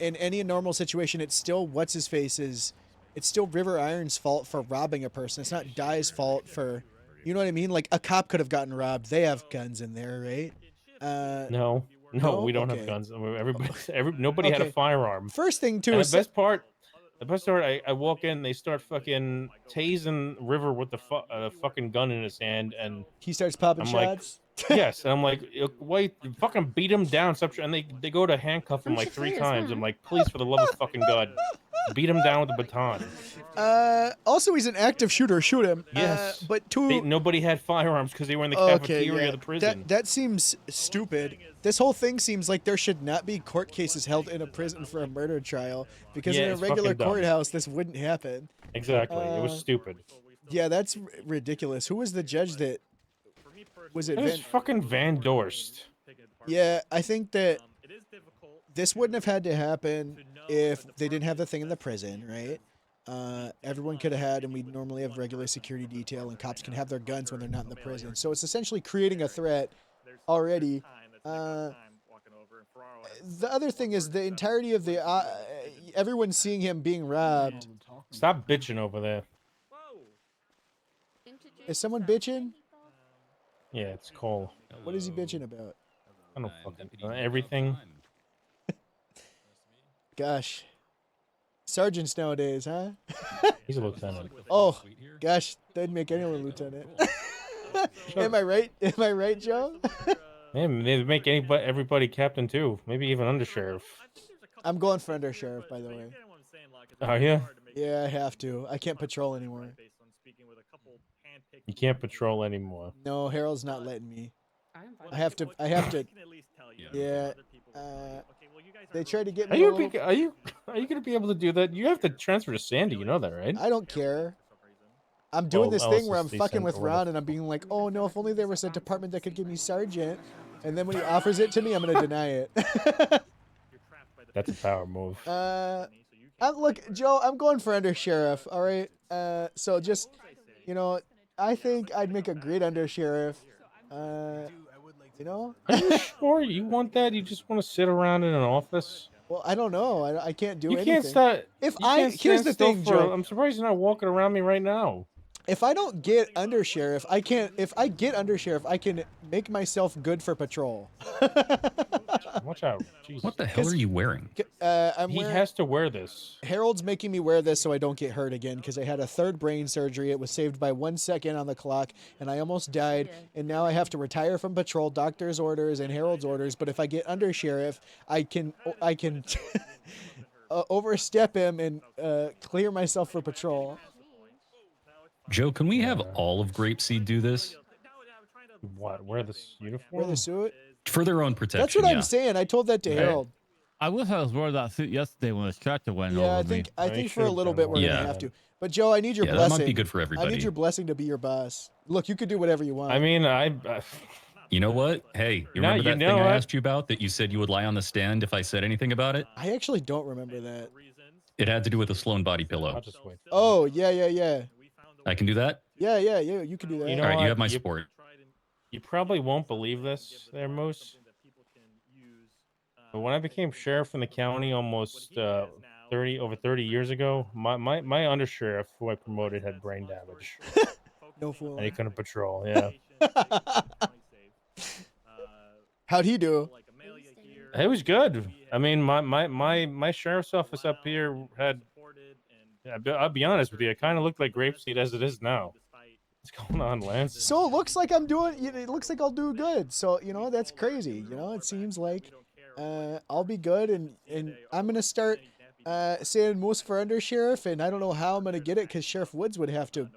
In any normal situation, it's still it's still River Iron's fault for robbing a person. It's not Di's fault for, you know what I mean? Like a cop could have gotten robbed. They have guns in there, right? No, we don't Okay. have guns. Nobody had a Okay. firearm. First thing too And is the best part, I walk in, they start fucking tasing River with the fucking gun in his hand, and he starts popping I'm shots. Like, yes, and I'm like, wait, fucking beat him down, and they go to handcuff him like 3 times. I'm like, please, for the love of fucking God, beat him down with the baton. Also, he's an active shooter. Shoot him. Yes, but nobody had firearms because they were in the Okay, cafeteria yeah. of the prison. That seems stupid. This whole thing seems like there should not be court cases held in a prison for a murder trial because Yeah, in a it's regular fucking dumb. courthouse this wouldn't happen. Exactly, it was stupid. Yeah, that's ridiculous. Who was the judge that was it? It was Van- fucking Van Dorst. Yeah, I think that this wouldn't have had to happen if they didn't have the thing in the prison, right? Everyone could have had, and we normally have regular security detail, and cops can have their guns when they're not in the prison. So it's essentially creating a threat already. The other thing is the entirety of the everyone seeing him being robbed. Stop bitching over there. Is someone bitching? Yeah, it's Cole. What is he bitching about? I don't fucking everything. Gosh. Sergeants nowadays, huh? He's a lieutenant. Oh, gosh, they'd make anyone a lieutenant. Am I right? Am I right, Joe? Man, they make everybody captain too. Maybe even undersheriff. I'm going for undersheriff, by the way. Oh yeah. Yeah, I have to. I can't patrol anymore. You can't patrol anymore. No, Harold's not letting me. I have to. I have to. Yeah. They tried to get Are me. you gonna be able to do that? You have to transfer to Sandy. You know that, right? I don't care. I'm doing Well, this I'll thing also where I'm stay fucking sent with over the- Ron and I'm being like, oh no, if only there was a department that could give me sergeant. And then when he offers it to me, I'm gonna deny it. That's a power move. Look, Joe, I'm going for undersheriff. All right. So just, you know, I think I'd make a great undersheriff. You know. Are you sure you want that? You just want to sit around in an office? Well, I don't know. I can't do You anything. can't start. If you I can't here's stand the still thing, for- Joe. I'm surprised you're not walking around me right now. If I don't get undersheriff, I can't. If I get undersheriff, I can make myself good for patrol. Watch out. Jesus. What the hell are you wearing? I'm He wearing. has to wear this. Harold's making me wear this so I don't get hurt again because I had a third brain surgery. It was saved by 1 second on the clock, and I almost died. And now I have to retire from patrol, doctor's orders, and Harold's orders. But if I get undersheriff, I can overstep him and clear myself for patrol. Joe, can we have all of Grapeseed do this? What? Wear this uniform? Wear the suit? For their own protection. That's what yeah. I'm saying. I told that to Harold. I wish I was wearing that suit yesterday when the tractor went Yeah, over I think for a little bit we're gonna have to. But Joe, I need your Yeah, that blessing. might be good for I everybody. need your blessing to be your boss. Look, you could do whatever you want. I mean, You know what? Hey, you No, remember you that know thing I what? asked you about that you said you would lie on the stand if I said anything about it? I actually don't remember that. It had to do with the Sloan body pillow. Oh yeah. I can do that? Yeah. You can do that. You know All right, what? you have my support. You probably won't believe this, there, Moose. But when I became sheriff in the county almost over 30 years ago, my undersheriff, who I promoted, had brain damage. No fool. And he couldn't patrol. Yeah. How'd he do? It was good. I mean, my sheriff's office up here had. I'll be honest with you, it kind of looked like Grapeseed as it is now. What's going on, Lance? So it looks like I'm doing. It looks like I'll do good. So that's crazy. It seems like I'll be good, and I'm gonna start saying most for undersheriff, and I don't know how I'm gonna get it because Sheriff Woods would have to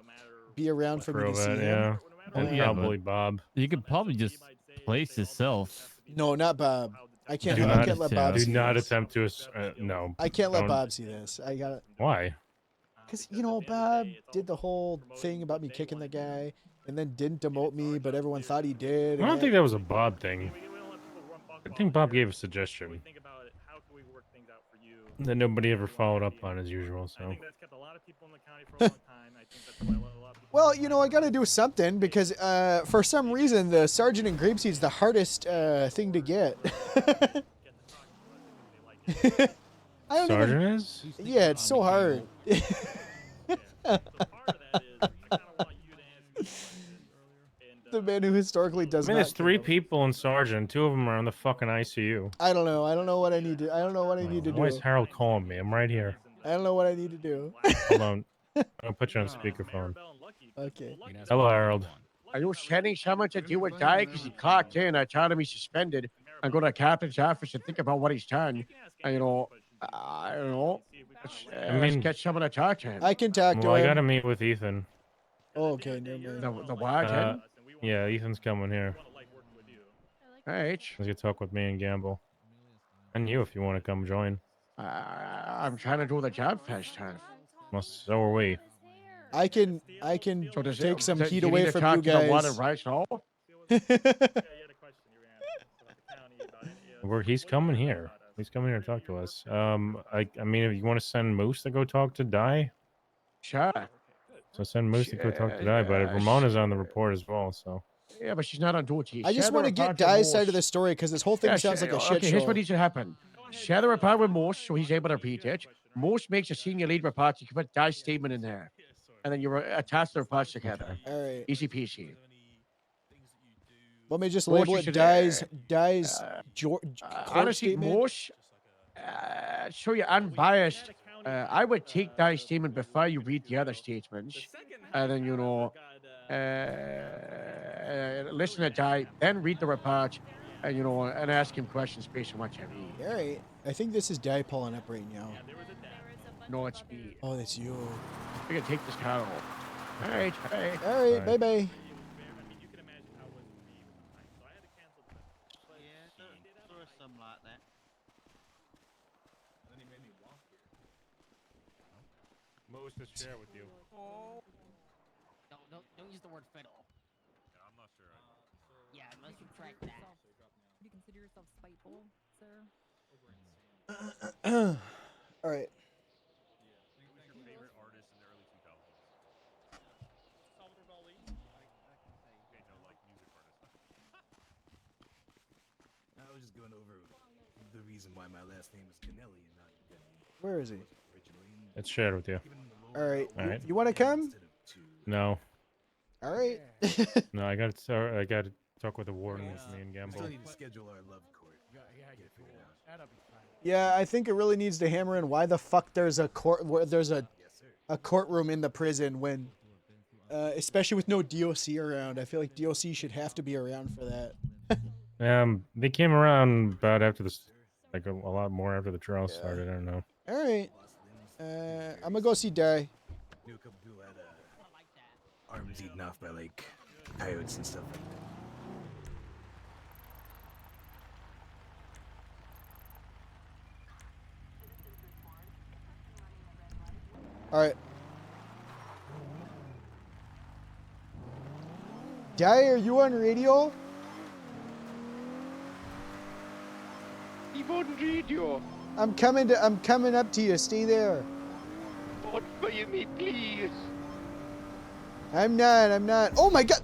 be around for me to Prove see it, him. yeah. And probably Bob. You could probably just place yourself. No, not Bob. I can't. Do I not, can't let Bob do see not this. attempt to. No. I can't let Don't- Bob see this. I got. Why? Because Bob did the whole thing about me kicking the guy, and then didn't demote me, but everyone thought he did. I don't think that was a Bob thing. I think Bob gave a suggestion that nobody ever followed up on as usual. So. Well, I got to do something because for some reason the sergeant in Grapeseed's the hardest thing to get. I don't Sergeant even, is? Yeah, it's so hard. The man who historically does I mean, not. there's 3 people in Sergeant. 2 of them are in the fucking ICU. I don't know. I don't know what I need to. I don't know what I need to Why is do. Harold calling me? I'm right here. I don't know what I need to do. Hold on. I'll put you on speakerphone. Okay. Hello, Harold. Are you sending someone to do or die because he clocked in? I told him he's suspended. And go to the captain's office and think about what he's done. And, I don't know. Let's mean- get someone to talk to him. I can talk to Well, I him. gotta meet with Ethan. Oh, okay, never mind. The warden? Yeah, Ethan's coming here. All right. He's gonna talk with me and Gamble. And you, if you want to come join. I'm trying to do the job first time. Well, so are we. I can So does take it, some does- heat do you need away to from talk you to the water guys. right now? He's coming here. He's coming here to talk to us. I mean, if you want to send Moose to go talk to Di, Sure. so send Moose to go talk to Di. But Ramona's on the report as well, so. Yeah, but she's not on duty. I just Share want to the get report with Di's side of Morse. the story because this whole thing Yeah, sounds like a shit okay, here's show. what needs to happen. Share the report with Morse so he's able to repeat it. Morse makes a senior lead report. You can put Di's statement in there. And then you attach the reports together. All right. Easy peasy. Let me just Morse, label you it should, Di's court Honestly, statement. Morse, so you're unbiased. I would take Di's statement before you read the other statements. And then, listen to Ty, then read the report, and and ask him questions based on what you read. All right. I think this is Dai pulling up right now. No, it's me. Oh, that's you. We can take this car off. All right. All right. Bye bye. Most to share with you. Don't use the word fiddle. I'm not sure. Yeah, unless you track that. Do you consider yourself spiteful, sir? All right. Who's your favorite artist in the early 2000s? Salvador Dali. Okay, no, like music artist. I was just going over the reason why my last name is Canelli and not Denny. Where is he? It's shared with you. All right. All right. You want to come? No. All right. No, I got to talk with the warden with me and Gamble. Still need to schedule our love court. Yeah, I think it really needs to hammer in why the fuck there's a courtroom in the prison when, especially with no DOC around. I feel like DOC should have to be around for that. They came around about after this, like a lot more after the trial started. I don't know. All right. I'm gonna go see Dai. Knew a couple people had arms eaten off by like coyotes and stuff like that. All right. Dai, are you on radio? I'm on radio. I'm coming up to you. Stay there. Don't fire me, please. I'm not. Oh my god.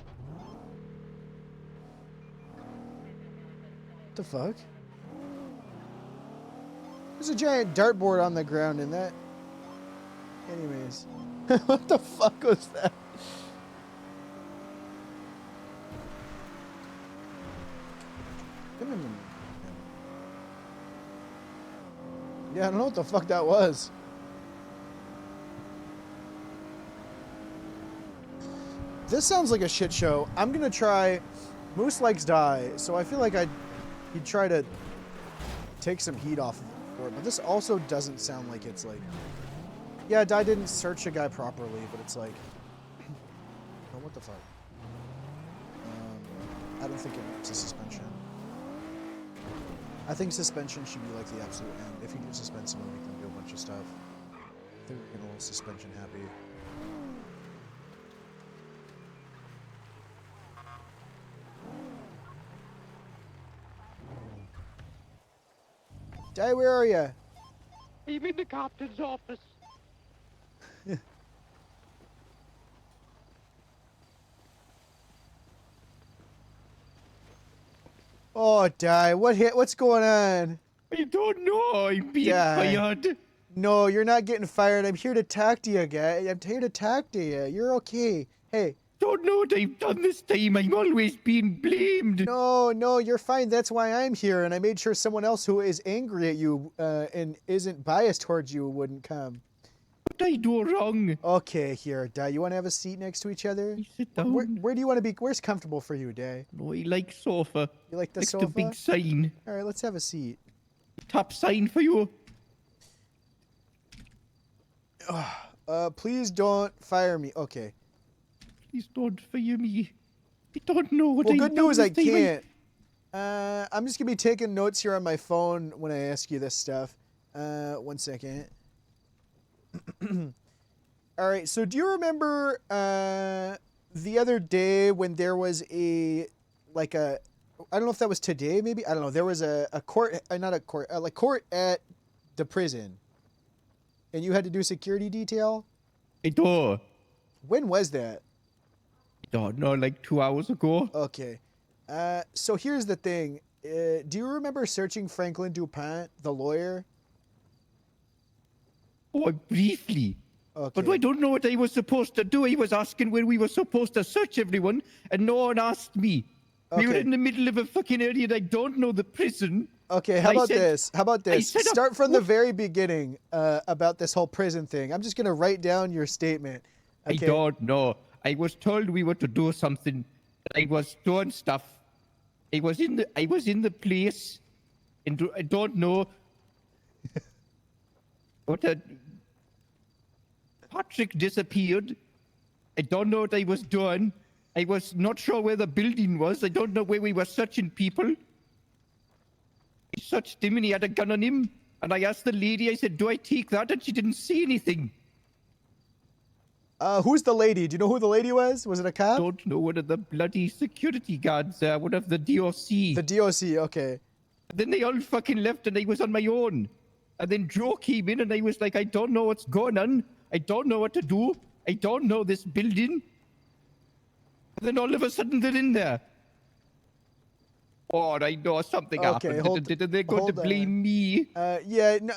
What the fuck? There's a giant dartboard on the ground in that. Anyways. What the fuck was that? Yeah, I don't know what the fuck that was. This sounds like a shit show. I'm gonna try. Moose likes Dai, so I feel like he'd try to take some heat off of him for it. But this also doesn't sound like it's like. Yeah, Dai didn't search a guy properly, but it's like. Oh, what the fuck? I don't think it makes a suspension. I think suspension should be like the absolute end. If you do suspend someone, make them do a bunch of stuff. I think we're getting a little suspension happy. Dai, where are you? I'm in the captain's office. Oh, Dai, what's going on? I don't know. I'm being fired. No, you're not getting fired. I'm here to talk to you, guy. I'm here to talk to you. You're okay. Hey. Don't know what I've done this time. I'm always being blamed. No, you're fine. That's why I'm here, and I made sure someone else who is angry at you and isn't biased towards you wouldn't come. What did I do wrong? Okay, here, Dai. You want to have a seat next to each other? Sit down. Where do you want to be? Where's comfortable for you, Dai? No, I like sofa. You like the Next sofa? to big sign. All right, let's have a seat. Top sign for you. Please don't fire me. Okay. Please don't fire me. I don't know what Well, I've good done news, I this time. can't. I'm just gonna be taking notes here on my phone when I ask you this stuff. 1 second. All right. So, do you remember the other day when there was I don't know if that was today, maybe. I don't know. There was a court, not a court, like court at the prison, and you had to do security detail. I do. When was that? Don't know, like 2 hours ago. Okay. So here's the thing. Do you remember searching Franklin DuPont, the lawyer? Oh, briefly. Okay. But I don't know what I was supposed to do. I was asking where we were supposed to search everyone, and no one asked me. We were Okay. in the middle of a fucking area and I don't know the prison. Okay, how I about said- this? How about I this? said a- Start from the very beginning about this whole prison thing. I'm just going to write down your statement. I don't know. I was told we were to do something. I was doing stuff. I was in the place, and I don't know what Patrick disappeared. I don't know what I was doing. I was not sure where the building was. I don't know where we were searching people. He searched him and he had a gun on him. And I asked the lady, I said, do I take that? And she didn't say anything. Who's the lady? Do you know who the lady was? Was it a cop? Don't know, one of the bloody security guards, one of the DOC. The DOC, okay. Then they all fucking left and I was on my own. And then Joe came in and I was like, I don't know what's going on. I don't know what to do. I don't know this building. And then all of a sudden they're in there. Oh, I know something happened. They're going to blame me. Yeah, no,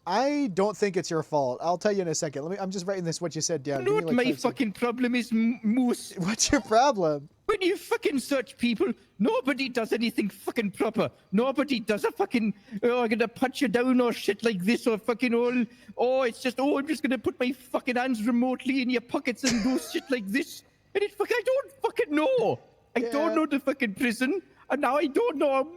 I don't think it's your fault. I'll tell you in a second. I'm just writing what you said down. You know what my fucking problem is, Moose? What's your problem? When you fucking search people, nobody does anything fucking proper. Nobody does a fucking, I'm gonna punch you down or shit like this or fucking I'm just gonna put my fucking hands remotely in your pockets and do shit like this. And I don't fucking know. I don't know the fucking prison. And now I don't know. I'm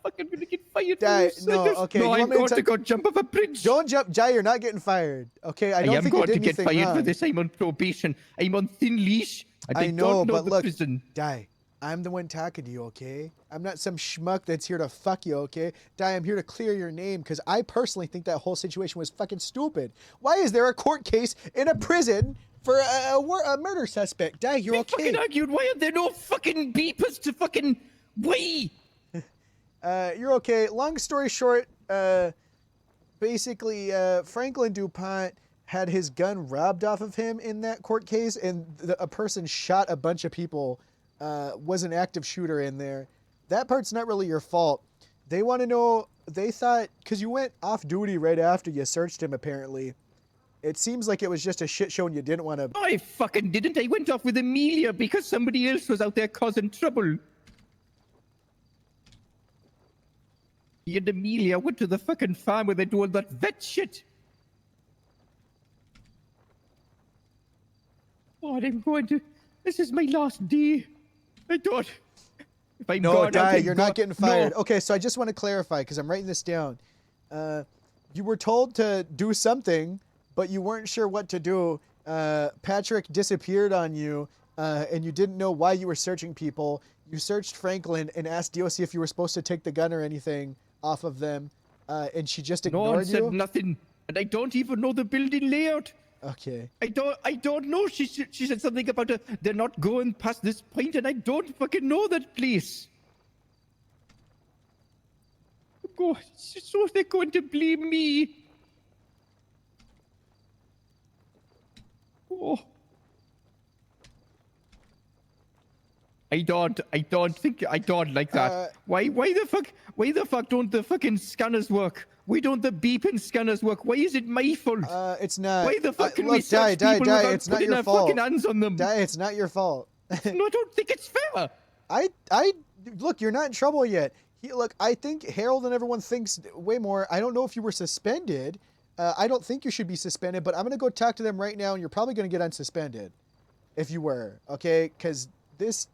fucking gonna get fired. I'm going to go jump off a bridge. Don't jump, Jai. You're not getting fired. Okay, I don't think you did anything get fired wrong. for this. I'm on probation. I'm on thin leash. I know, but look, prison. Jai, I'm the one talking to you, okay? I'm not some schmuck that's here to fuck you, okay? Jai, I'm here to clear your name because I personally think that whole situation was fucking stupid. Why is there a court case in a prison for a murder suspect? Jai, you're okay. Fucking argued. Why are there no fucking beepers to fucking... Why? You're okay. Long story short, basically, Franklin DuPont had his gun robbed off of him in that court case, and a person shot a bunch of people, was an active shooter in there. That part's not really your fault. They want to know, they thought, because you went off duty right after you searched him, apparently. It seems like it was just a shit show and you didn't want to... I fucking didn't. I went off with Amelia because somebody else was out there causing trouble. Me and Amelia went to the fucking farm where they do all that vet shit. Oh, I'm going to... This is my last day. I thought... If I'm No, gone, Di, you're not getting fired. No. Okay, so I just want to clarify, because I'm writing this down. You were told to do something, but you weren't sure what to do. Patrick disappeared on you, and you didn't know why you were searching people. You searched Franklin and asked DOC if you were supposed to take the gun or anything off of them, and she just ignored you? No one said nothing, and I don't even know the building layout. Okay. I don't know. She said something about they're not going past this point, and I don't fucking know that place. God, so they're going to blame me. Oh. I don't like that. Why the fuck don't the fucking scanners work? Why don't the beeping scanners work? Why is it my fault? It's not. Why the fuck can look, we search people without it's not putting your our fault. fucking hands on them? It's not your fault. No, I don't think it's fair. Look, you're not in trouble yet. Look, I think Harold and everyone thinks way more. I don't know if you were suspended. I don't think you should be suspended, but I'm going to go talk to them right now, and you're probably going to get unsuspended if you were, okay? Because this,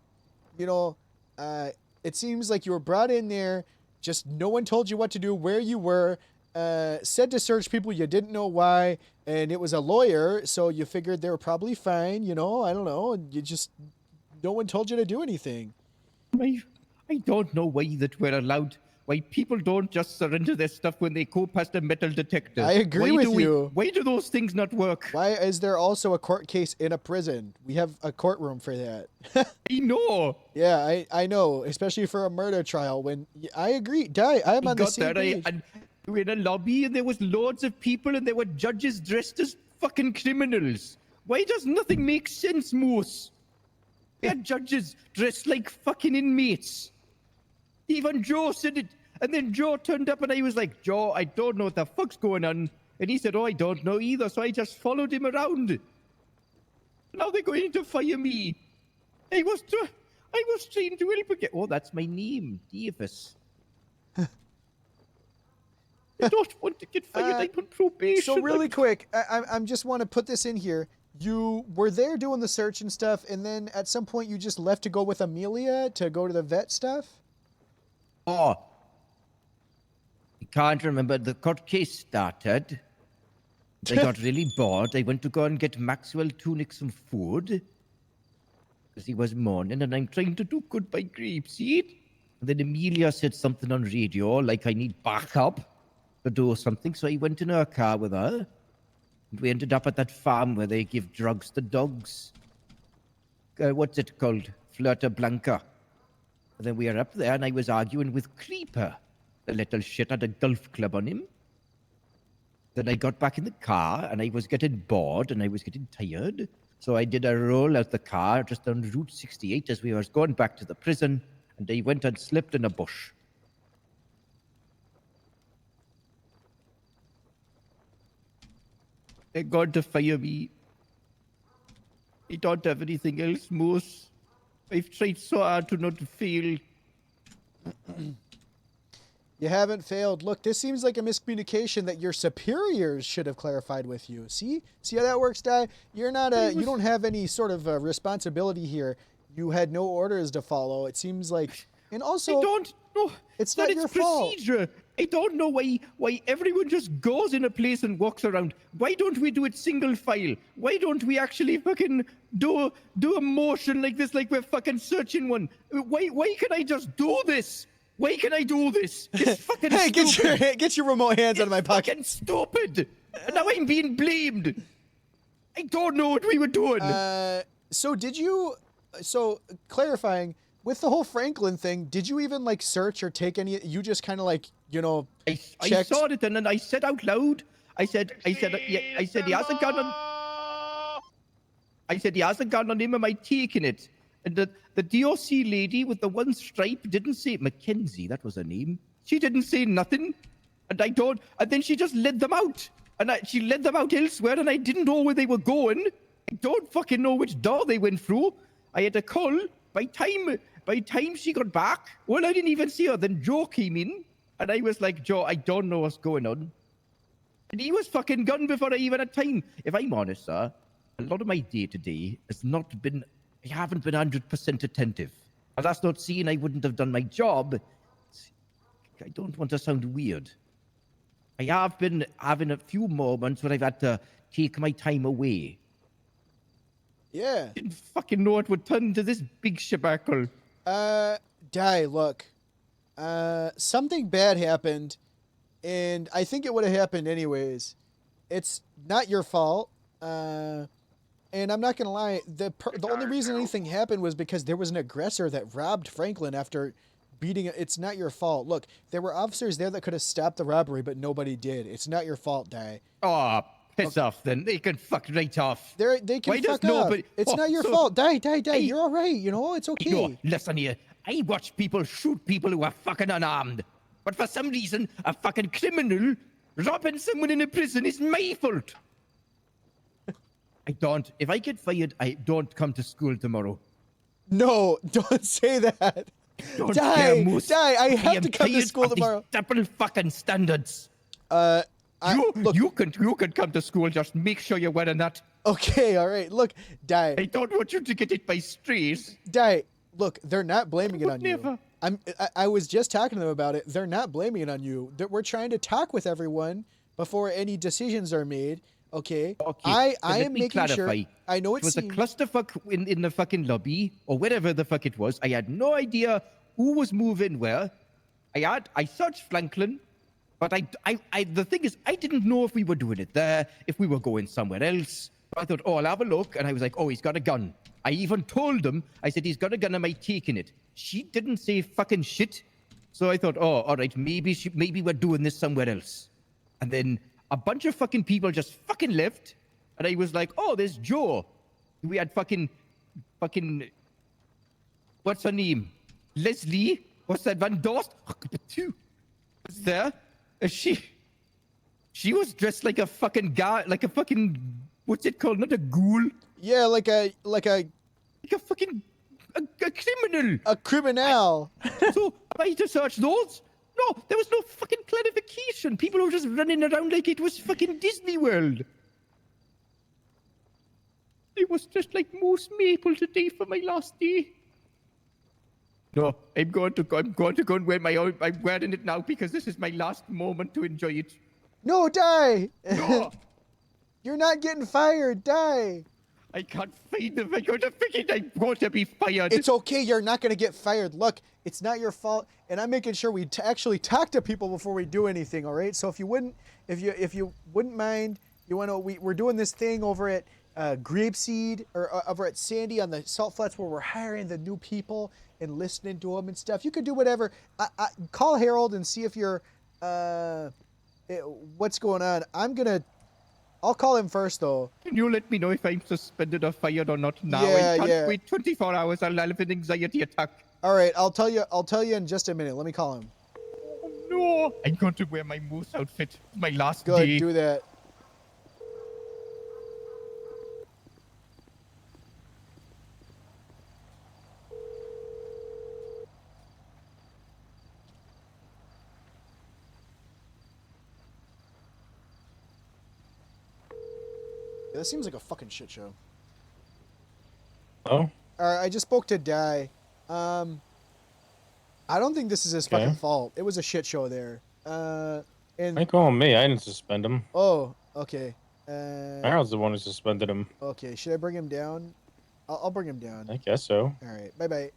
it seems like you were brought in there, just no one told you what to do, where you were, said to search people, you didn't know why, and it was a lawyer, so you figured they were probably fine, I don't know, no one told you to do anything. I don't know why that we're allowed, why people don't just surrender their stuff when they go past a metal detector. I agree with you. Why do those things not work? Why is there also a court case in a prison? We have a courtroom for that. I know. Yeah, I know, especially for a murder trial. I agree. I'm on the same page. And we were in a lobby and there was loads of people and there were judges dressed as fucking criminals. Why does nothing make sense, Moose? We had judges dressed like fucking inmates. Even Joe said it. And then Joe turned up and I was like, Joe, I don't know what the fuck's going on. And he said, I don't know either. So I just followed him around. Now they're going to fire me. I was trying to help again. Oh, that's my name, Davis. I don't want to get fired. I'm on probation. So really quick, I just want to put this in here. you were there doing the search and stuff, and then at some point you just left to go with Amelia to go to the vet stuff? Oh, I can't remember. The court case started. I got really bored. I went to go and get Maxwell Tunic some food. Because he was mourning, and I'm trying to do good by Grapeseed. And then Amelia said something on radio, like I need backup to do something. So I went in her car with her. And we ended up at that farm where they give drugs to dogs. What's it called? Flirta Blanca. And then we were up there, and I was arguing with Creeper. The little shit had a golf club on him. Then I got back in the car, and I was getting bored, and I was getting tired. So I did a roll out the car just on Route 68 as we were going back to the prison, and I went and slipped in a bush. They're going to fire me. I don't have anything else, Moose. I've tried so hard to not fail. You haven't failed. Look, this seems like a miscommunication that your superiors should have clarified with you. See how that works, Di? You're not you don't have any sort of responsibility here. You had no orders to follow. It seems like, and also, I don't know. It's not your procedure. Fault. I don't know why everyone just goes in a place and walks around. Why don't we do it single file? Why don't we actually fucking do a motion like this, like we're fucking searching one? Why can I just do this? Why can I do this? It's fucking hey, stupid. get your remote hands out of my pocket. It's fucking stupid. And now I'm being blamed. I don't know what we were doing. So clarifying, with the whole Franklin thing, did you even like search or take any? You just kind of like, you know, I saw it and then I said out loud. I said he has a gun on. I said he has a gun on him. Am I taking it? And the DOC lady with the one stripe didn't say Mackenzie. That was her name. She didn't say nothing. And and then she just led them out. And she led them out elsewhere, and I didn't know where they were going. I don't fucking know which door they went through. I had a call. By time she got back, well, I didn't even see her. Then Joe came in, and I was like, Joe, I don't know what's going on. And he was fucking gone before I even had time. If I'm honest, sir, a lot of my day-to-day has not been... I haven't been 100% attentive. And that's not saying I wouldn't have done my job. I don't want to sound weird. I have been having a few moments where I've had to take my time away. Yeah. Didn't fucking know it would turn into this big shabackle. Di, look. Something bad happened, and I think it would have happened anyways. It's not your fault. And I'm not gonna lie, the only reason anything happened was because there was an aggressor that robbed Franklin after beating it. It's not your fault. Look, there were officers there that could have stopped the robbery, but nobody did. It's not your fault, Di. Oh, piss off then. They can fuck right off. They can fuck off. It's not your fault. Di, you're all right. You know, it's okay. No, listen here. I watch people shoot people who are fucking unarmed. But for some reason, a fucking criminal robbing someone in a prison is my fault. If I get fired, I don't come to school tomorrow. No, don't say that. Don't Di, I have to come to school tomorrow. Double fucking standards. You can come to school. Just make sure you're wearing that. Okay, all right. Look, Di. I don't want you to get it by strays. Di, look, they're not blaming it on you. I was just talking to them about it. They're not blaming it on you. We're trying to talk with everyone before any decisions are made. Okay. I am making sure. I know it was a clusterfuck in the fucking lobby or wherever the fuck it was. I had no idea who was moving where. I searched Franklin, but the thing is, I didn't know if we were doing it there, if we were going somewhere else. I thought, oh, I'll have a look, and I was like, oh, he's got a gun. I even told them, I said, he's got a gun. Am I taking it? She didn't say fucking shit. So I thought, oh, all right, maybe we're doing this somewhere else. And then a bunch of fucking people just fucking left. And I was like, oh, there's Joe. We had fucking, what's her name? Leslie? What's that? Van Dorst? Was there? She was dressed like a fucking guy, like a fucking, what's it called? Not a ghoul. Yeah, like a fucking, a criminal. A criminal. So, am I to search those? No, there was no fucking clarification. People were just running around like it was fucking Disney World. was just like Moose Maple today for my last day. No, I'm going to go and wear I'm wearing it now because this is my last moment to enjoy it. No, die! No! You're not getting fired. Die! I can't find them. I got to figure I want to be fired. It's okay. You're not going to get fired. Look, it's not your fault. And I'm making sure we actually talk to people before we do anything, all right? So if you wouldn't mind, we're doing this thing over at Grapeseed or over at Sandy on the Salt Flats where we're hiring the new people and listening to them and stuff. You could do whatever. Call Harold and see if you're what's going on. I'll call him first though. Can you let me know if I'm suspended or fired or not now? Yeah, I can't yeah. wait 24 hours. I'll have an anxiety attack. All right, I'll tell you in just a minute. Let me call him. No, I'm going to wear my moose outfit. My last Good, day. do that. Yeah, that seems like a fucking shit show. Oh? All right, I just spoke to Dai. I don't think this is his Okay. fucking fault. It was a shit show there. And Ain't calling me. I didn't suspend him. oh, okay. Harold's the one who suspended him. Okay, should I bring him down? I'll bring him down. I guess so. All right, bye bye.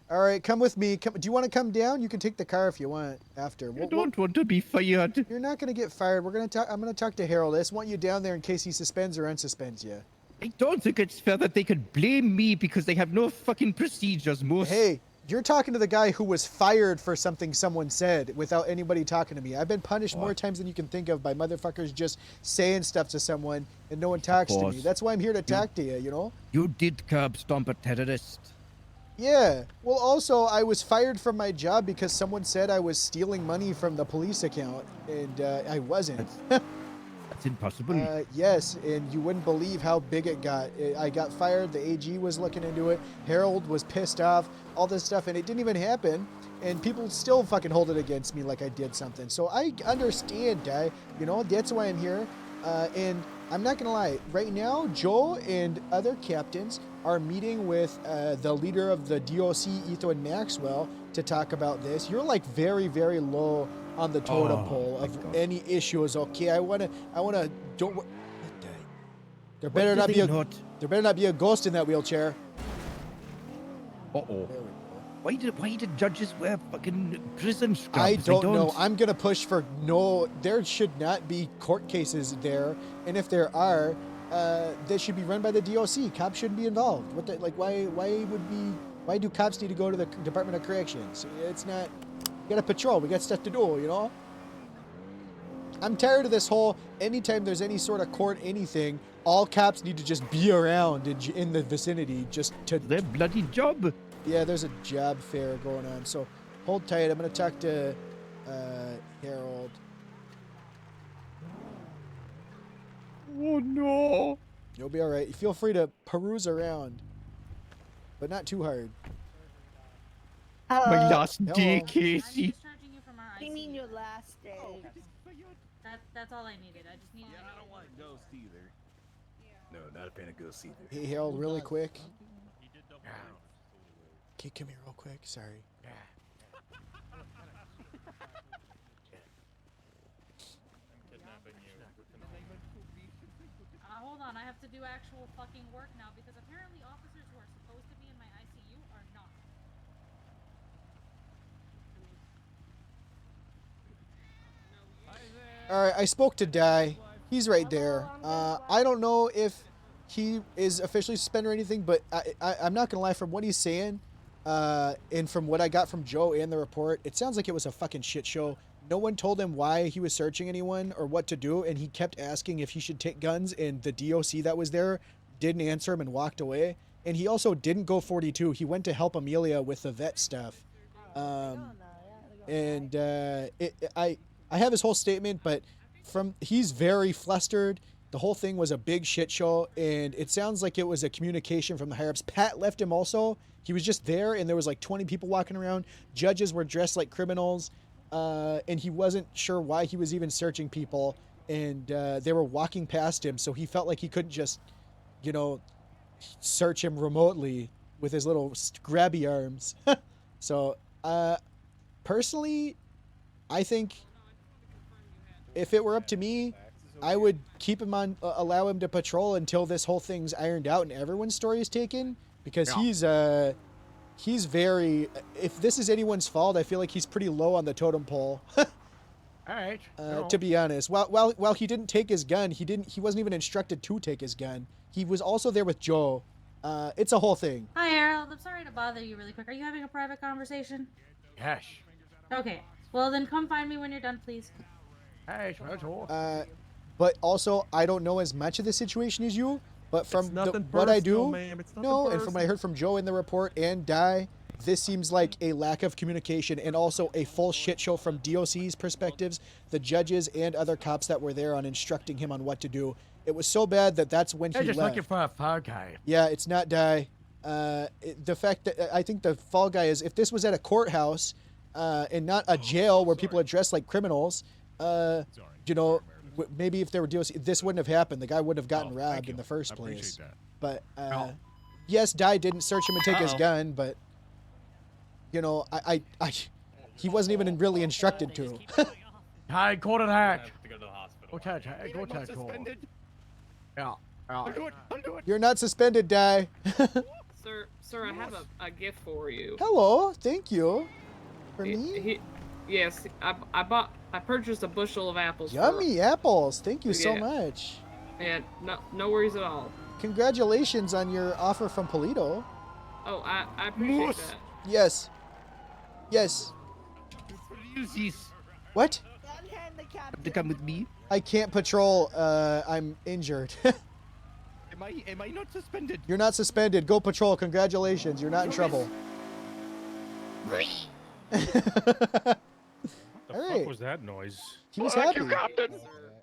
All right, come with me. Do you want to come down? You can take the car if you want after. I don't want to be fired. You're not gonna get fired. I'm gonna talk to Harold. I just want you down there in case he suspends or unsuspends you. I don't think it's fair that they could blame me because they have no fucking procedures, Moose. Hey, you're talking to the guy who was fired for something someone said without anybody talking to me. I've been punished more times than you can think of by motherfuckers just saying stuff to someone and no one talks to me. course. That's why I'm here to talk to you, you know? You did curb stomp a terrorist. Yeah. Well, also, I was fired from my job because someone said I was stealing money from the police account, and I wasn't. That's impossible. Yes, and you wouldn't believe how big it got. I got fired. The AG was looking into it. Harold was pissed off. All this stuff, and it didn't even happen. And people still fucking hold it against me like I did something. So I understand, Dai. You know, that's why I'm here. And I'm not gonna lie. Right now, Joe and other captains are meeting with the leader of the DOC, Ethan Maxwell, to talk about this. You're like very, very low on the totem pole of any issues. Okay, I wanna. Don't. There better not be a. There better not be a ghost in that wheelchair. Uh-oh. Why did judges wear fucking prison scrubs? I don't know. I'm gonna push for no. There should not be court cases there, and if there are, they should be run by the DOC. Cops shouldn't be involved. What the, like? Why do cops need to go to the Department of Corrections? It's not. We gotta patrol. We got stuff to do. You know. I'm tired of this whole. Anytime there's any sort of court, anything, all cops need to just be around in the vicinity just to. Their bloody job. Yeah, there's a job fair going on, so hold tight. I'm gonna talk to Harold. Oh no! You'll be all right. Feel free to peruse around, but not too hard. My last day, Hello. Casey. What do you mean your last day? That's all I needed. I just needed. I don't want ghosts either. No, not a fan of ghosts either. Hey, Harold, really quick. Okay, come here real quick. Sorry. Hold on, I have to do actual fucking work now because apparently officers who are supposed to be in my ICU are not. All right, I spoke to Dai. He's right there. I don't know if he is officially suspended or anything, but I'm not gonna lie. From what he's saying, and from what I got from Joe and the report, it sounds like it was a fucking shit show. No one told him why he was searching anyone or what to do, and he kept asking if he should take guns, and the DOC that was there didn't answer him and walked away. And he also didn't go 42. He went to help Amelia with the vet stuff. And I have his whole statement, but he's very flustered. The whole thing was a big shit show, and it sounds like it was a communication from the higher-ups. Pat left him also. He was just there, and there was like 20 people walking around. Judges were dressed like criminals, and he wasn't sure why he was even searching people. and they were walking past him, so he felt like he couldn't just, you know, search him remotely with his little grabby arms. So, personally, I think if it were up to me, I would keep him on, allow him to patrol until this whole thing's ironed out and everyone's story is taken, because he's very, if this is anyone's fault, I feel like he's pretty low on the totem pole. All right. To be honest, while he didn't take his gun, he wasn't even instructed to take his gun. He was also there with Joe. It's a whole thing. Hi, Harold. I'm sorry to bother you really quick. Are you having a private conversation? Yes. Okay. Well, then come find me when you're done, please. Hey, But also, I don't know as much of the situation as you, but from nothing what I personal, do, ma'am. It's nothing no, and from what I personal. heard from Joe in the report and Di, this seems like a lack of communication and also a full shit show from DOC's perspectives, the judges and other cops that were there on instructing him on what to do. It was so bad that that's when They're he just left. looking for a fall guy. Yeah, it's not Di. The fact that I think the fall guy is, if this was at a courthouse and not a jail where people are dressed like criminals, you know, maybe if there were DOC, this wouldn't have happened. The guy wouldn't have gotten robbed in the first place. But yes, Di didn't search him and take his gun, but you know, he wasn't even really instructed to. Hi, go to that. To go to the hospital. Go touch. Go touch. Yeah. You're not suspended, Di. Sir, I have a gift for you. Hello, thank you. For me? Yes, I purchased a bushel of apples. Yummy apples. Thank you so Yeah. much. And no worries at all. Congratulations on your offer from Polito. Oh, I appreciate that. Yes. Yes. What? To come with me? I can't patrol. I'm injured. Am I not suspended? You're not suspended. Go patrol. Congratulations. You're not in trouble. The All fuck right. was that noise? He was happy.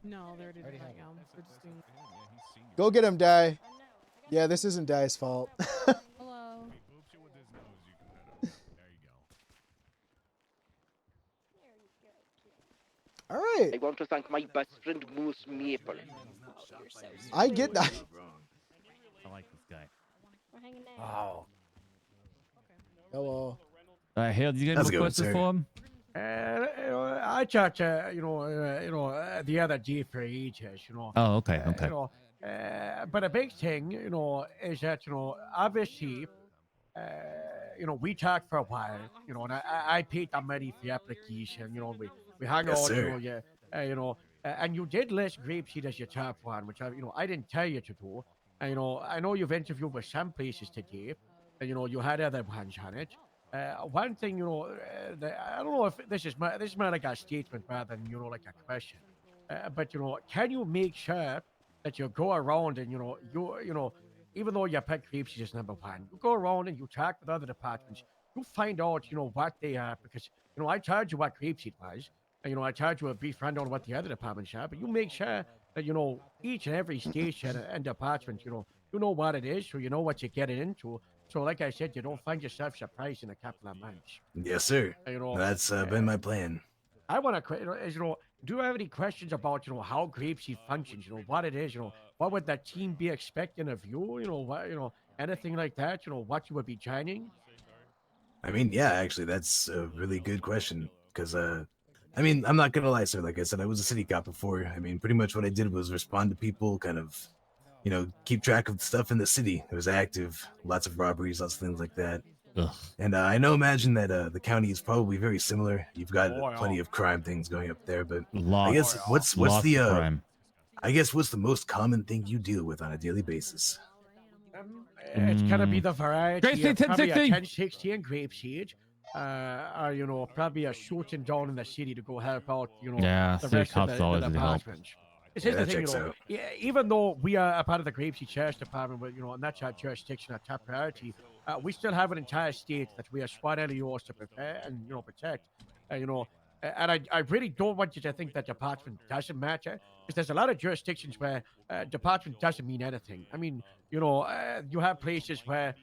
No, they're doing right now. We're just doing. Go get him, Di. Yeah, this isn't Di's fault. Hello. All right. I want to thank my best friend Moose Maple. I get that. I like this guy. Oh. Hello. Harold, you got How's any it going, questions sir? for him? I talked to the other day for ages, Oh, okay, okay. But a big thing, is that obviously, we talked for a while, and I paid the money for the application, we hung Yes, out, sir. and you did list Grapeseed as your top one, which I didn't tell you to do. And, I know you've interviewed with some places today, and you had other ones on it. One thing, I don't know if this is more like a statement rather than like a question. But can you make sure that you go around and you even though you pick Grapeseed as number one, you go around and you talk with other departments, you find out what they are, because I told you what Grapeseed was, and I told you a brief rundown what the other departments are, but you make sure that each and every station and department you know what it is, so you know what you're getting into. So, like I said, you don't find yourself surprised in a couple of months. Yes, sir. That's been my plan. I want to, do you have any questions about, how Grapeseed functions? What it is? What would the team be expecting of you? What, anything like that? What you would be joining? I mean, yeah, actually, that's a really good question. Because, I mean, I'm not gonna lie, sir. Like I said, I was a city cop before. I mean, pretty much what I did was respond to people, kind of, keep track of stuff in the city. It was active, lots of robberies, lots of things like that. Ugh. And I imagine that the county is probably very similar. You've got plenty of crime things going up there, but I guess what's lots the of crime. I guess what's the most common thing you deal with on a daily basis? It's gonna be the variety. Grapeseed of probably a 1060. 1060 and Grapeseed. Or probably a shooting down in the city to go help out, Yeah, the city rest of cops the always need help. departments. This is Yeah, the that thing, checks out. even though we are a part of the Grapeseed Sheriff's Department, but and that's our jurisdiction, our top priority, we still have an entire state that we are SWAT LEOs to prepare and protect. And I really don't want you to think that department doesn't matter, because there's a lot of jurisdictions where department doesn't mean anything. I mean, you have places where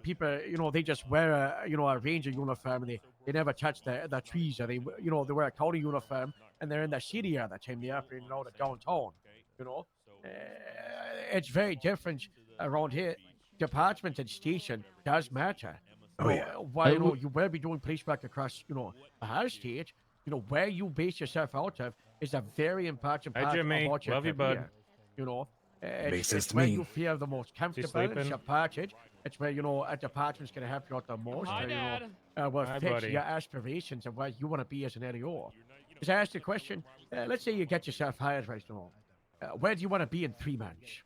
people, they just wear a ranger uniform and they never touch the trees, or they wear a county uniform and they're in the city all the time. They're up in the downtown. It's very different around here. Department and station does matter. Oh, yeah. While you will be doing police work across a whole state, where you base yourself out of is a very important Hi, part Jimmy. of what your Love you, career. bud. Makes sense It's to where me. you feel the most comfortable and sleeping? supported. It's where a department's gonna help you out the most. Hi, Dad. Will Hi, fix buddy. your aspirations and where you want to be as an LEO. Just ask the question. Let's say you get yourself hired right now. Where do you want to be in 3 months?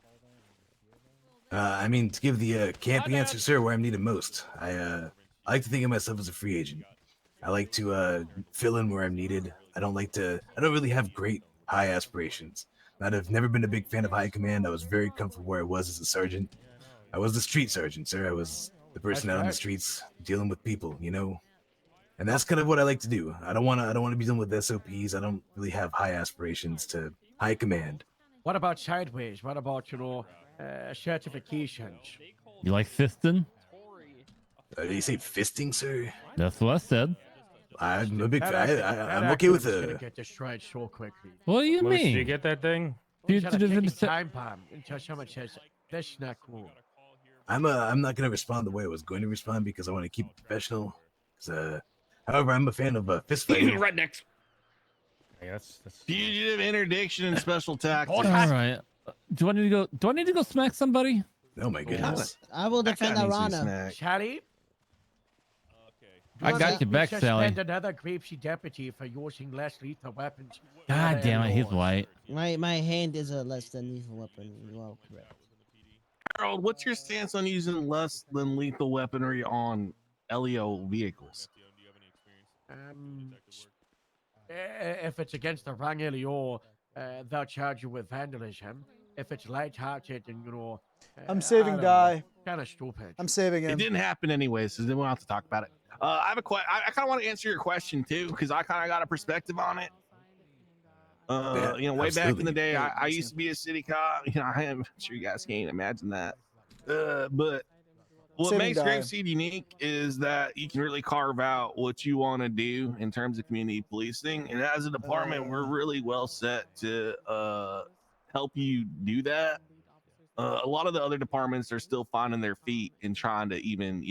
I mean, to give the campy answer, sir, where I'm needed most. I like to think of myself as a free agent. I like to fill in where I'm needed. I don't really have great high aspirations. I've never been a big fan of high command. I was very comfortable where I was as a sergeant. I was the street sergeant, sir. I was the person out on the streets dealing with people, And that's kind of what I like to do. I don't want to be dealing with SOPs. I don't really have high aspirations to high command. What about sideways? What about certifications? You like fisting? Did you say fisting, sir? That's what I said. I'm a big That fan. acronym- I'm that okay with acronym's gonna the. get destroyed so quickly. What do you Moose, mean? did you get that thing? You gotta take your time bomb until someone says that's not cool. I'm not gonna respond the way I was going to respond because I want to keep it professional. However, I'm a fan of fist fighting. Rednecks. Yeah, that's Fugitive interdiction and special tactics. All right. Do I need to go smack somebody? Oh my goodness. I will defend Arana. Sally? I got your back, Sally. Suspend another Grapeseed deputy for using less lethal weapons. God damn it, he's white. My hand is a less than lethal weapon. You are correct. Harold, what's your stance on using less than lethal weaponry on LEO vehicles? If it's against the wrong LEO, they'll charge you with vandalism. If it's light-hearted and I'm saving Guy. Kind of stupid. I'm saving him. It didn't happen anyway, so then we'll have to talk about it. I have a question. I kind of want to answer your question too, because I kind of got a perspective on it. Way back in the day, I used to be a city cop. I'm sure you guys can't imagine that. But what Saving makes Guy. Grapeseed unique is that you can really carve out what you want to do in terms of community policing, and as a department, we're really well set to help you do that. A lot of the other departments are still finding their feet and trying to even,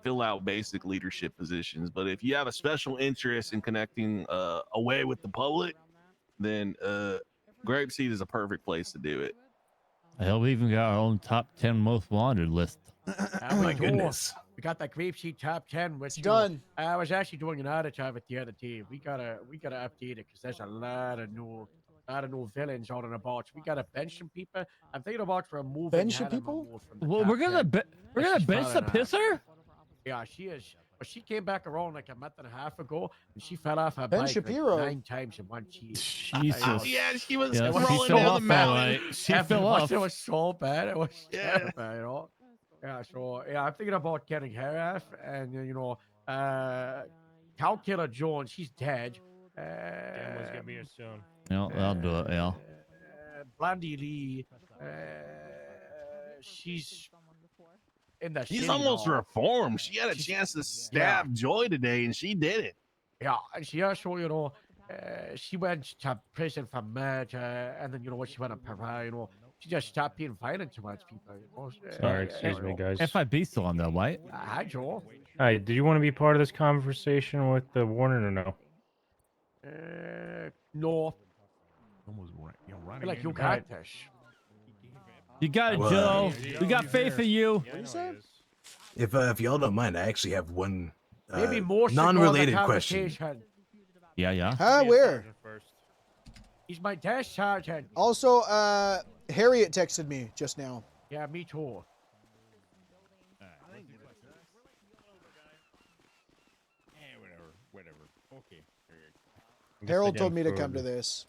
fill out basic leadership positions. But if you have a special interest in connecting away with the public, then Grapeseed is a perfect place to do it. Hell, we even got our own top 10 most wanted list. My goodness. We got the Grapeseed top 10. Which done. I was actually doing an audit of it the other day. We gotta update it because there's a lot of new villains out and about. We gotta bench some people. I'm thinking about removing. Bench some Hannah people? Mahmoud from the Well, top we're gonna 10. we're gonna She's bench the falling off. pisser. Yeah, she is. But she came back around like a month and a half ago, and she fell off her Ben bike Shapiro. like 9 times in one cheek. Jesus. Yeah, she was Yeah, she rolling fell down the off, mountain. alright. She After fell once off. It was so bad. It was Yeah. terrible, Yeah, so I'm thinking about getting her off, and Cow Killer Jones, she's dead. Dan was gonna be here soon. Yeah, I'll do it. Yeah. Blondie Lee, she's in the. She's city almost now. reformed. She had a chance to stab Joy today, and she did it. Yeah, and she also, she went to prison for murder, and then when she went on parole, she just stopped being violent towards people. Sorry, excuse me, guys. FIB still on there, right? Hi, Joel. Hi, did you want to be part of this conversation with the warden or no? No. Almost I like you got this. You got it, Well, Joe. We got faith in you. What do you say? If y'all don't mind, I actually have one Maybe more should go in the non-related question. conversation. Yeah. Huh? Where? He's my desk sergeant. Also, Harriet texted me just now. Yeah, me too. Whatever. Okay. Harold told me to come to this.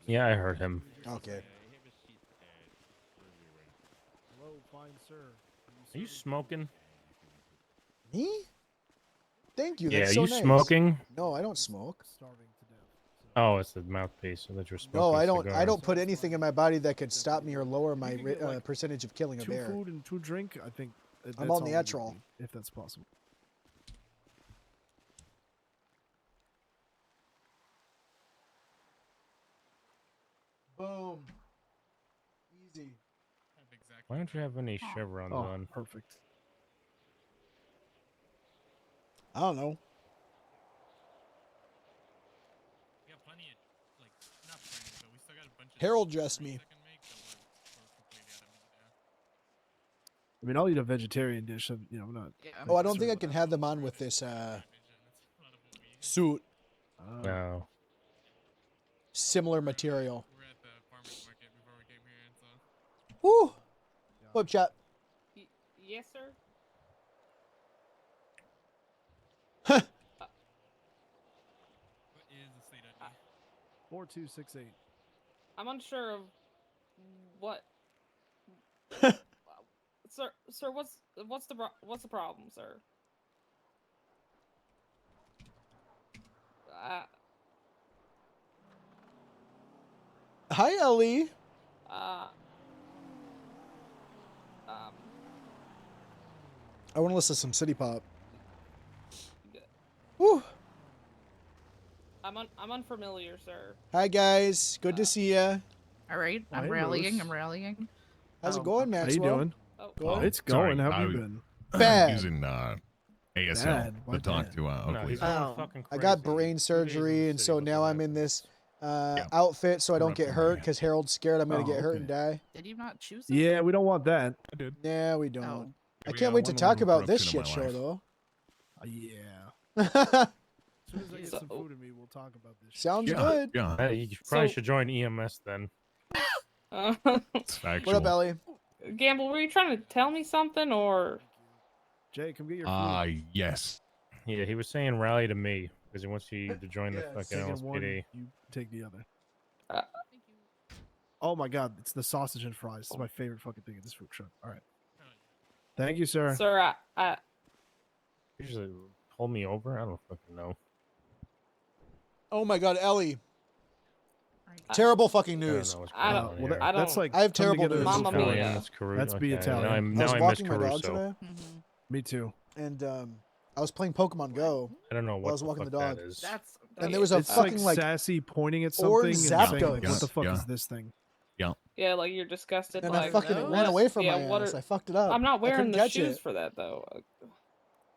Yeah, I heard him. Okay. Hello, fine sir. Are you smoking? Me? Thank you. Yeah, That's are so you nice. smoking? No, I don't smoke. Oh, it's the mouthpiece. So that you're smoking. No, I don't. I cigars. don't put anything in my body that could stop me or lower my You can get, like, percentage of killing a 2 bear. food and 2 drink. I think I'm that's on the all we natural. need, if that's possible. Boom. Easy. Why don't you have any chevrons on? Perfect. I don't know. We got plenty of, like, not plenty, but we still got a bunch of. Harold dressed me. I mean, I'll eat a vegetarian dish. I'm not. Oh, I don't think I can have them on with this suit. No. Similar material. Woo! Whoop chat. Yes, sir. What is the state ID? 4268. I'm unsure of what. Sir, what's the problem, sir? Hi, Ellie. I want to listen to some City Pop. Woo! I'm unfamiliar, sir. Hi, guys. Good to see ya. All right, I'm Hi, rallying. Rose. I'm rallying. How's it going, How you Maxwell? doing? Good. It's going. Sorry, How have you I- been? Bad. Using ASL Bad? to Why talk bad? to No, Oakley. he's going Oh, fucking I got crazy. brain surgery, and so now I'm in this outfit so I don't get Corrupting hurt my- because Harold's scared I'm going to Oh, get hurt okay. and die. Did you not choose? Yeah, we don't want that. I did. Nah, we don't. Oh. I We can't got wait to one talk little about this corruption shit in my show, life. though. Yeah. As soon as I get some food in me, we'll talk about this. Sounds Yeah, good. yeah. Hey, you probably So- should join EMS then. It's factual. What up, Ellie? Gamble, were you trying to tell me something, or? Jay, come get your food. Yes. Yeah, he was saying rally to me because he wants you to join the Yeah, fucking taking one, LSPD. you take the other. Uh, Oh my god, it's the sausage and fries. It's my favorite fucking thing at this food truck. All right. Thank you, sir. Sir, I Usually hold me over. I don't fucking know. Oh my God, Ellie. Terrible fucking news. I don't. Well, I don't. that's like I have come terrible together news. as a Mamma family. mia. That's Caruso. That's be Okay, Italian. Now, I now was I miss walking my dog Caruso. today, Me too. and I was playing Pokemon Go. I don't know while I what was the walking fuck the dog. that is. And there was a It's fucking like like sassy pointing at orange something and saying, like, Zapdos. what the fuck Yeah. is this thing? Yeah. Yeah, like you're disgusted. and like, I fucking what- ran away from yeah, my what ass. are- I fucked it up. I'm not I wearing couldn't the catch shoes it. for that though.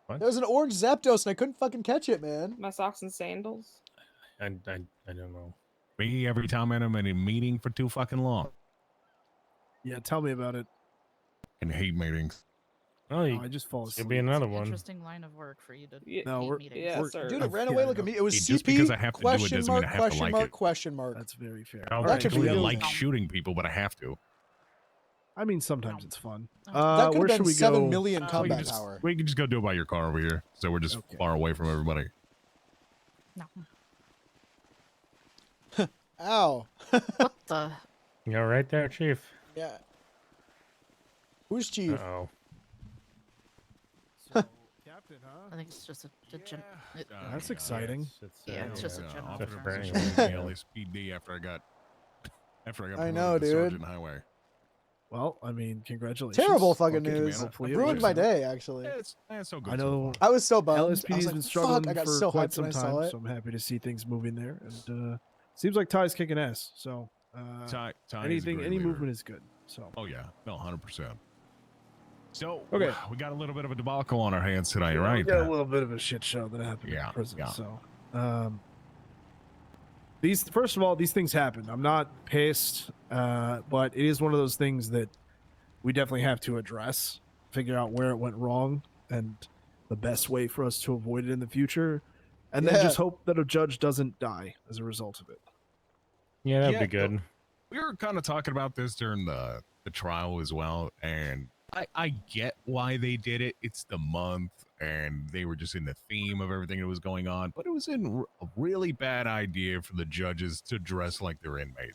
There was an orange Zapdos, and I couldn't fucking catch it, man. My socks and sandals. I don't know. Me every time I'm in a meeting for too fucking long. Yeah, tell me about it. And hate meetings. Oh, I just fall asleep. It'll be another one. Interesting line of work for you to No, hate we're- meetings. Yeah, we're- sir. Dude, it ran away like a me. It was Just CP because I have to do it question doesn't mean mark I have to question like mark it. question mark. That's very fair. I don't That I could actually be like used. shooting people, but I have to. I mean, sometimes it's fun. That could where have should been we 7 go? million We combat can, just, power. we can just go do it by your car over here. So we're just far away from everybody. No. Ow. What the? You're right there, Chief. Yeah. Who's chief? Uh-oh. Captain, huh? I think it's just a gen- it- That's exciting. Yeah, it's just a general Officer term. Brandon gave me LSPD after I got I know, promoted to dude. Sergeant Highway. Well, I mean, congratulations. Terrible fucking Thank you, news. man. Hopefully it Ruined works my out. day, actually. It's so good. I know I was so bummed. I LSPD's was like, been struggling fuck, I got for so quite hyped some when I saw time, it. so I'm happy to see things moving there. And seems like Ty's kicking ass. So Ty is a anything, great any leader. movement is good. So Oh yeah, no, 100%. So Okay. we got a little bit of a debacle on our hands tonight, we right? got a little bit of a shit show that happened Yeah, in prison. yeah. So these, first of all, these things happen. I'm not pissed, but it is one of those things that we definitely have to address, figure out where it went wrong, and the best way for us to avoid it in the future, and then Yeah. just hope that a judge doesn't die as a result of it. Yeah, that'd Yeah, be good. We were kind of talking about this during the trial as well, and I get why they did it. It's the month, and they were just in the theme of everything that was going on, but it was a really bad idea for the judges to dress like they're inmates.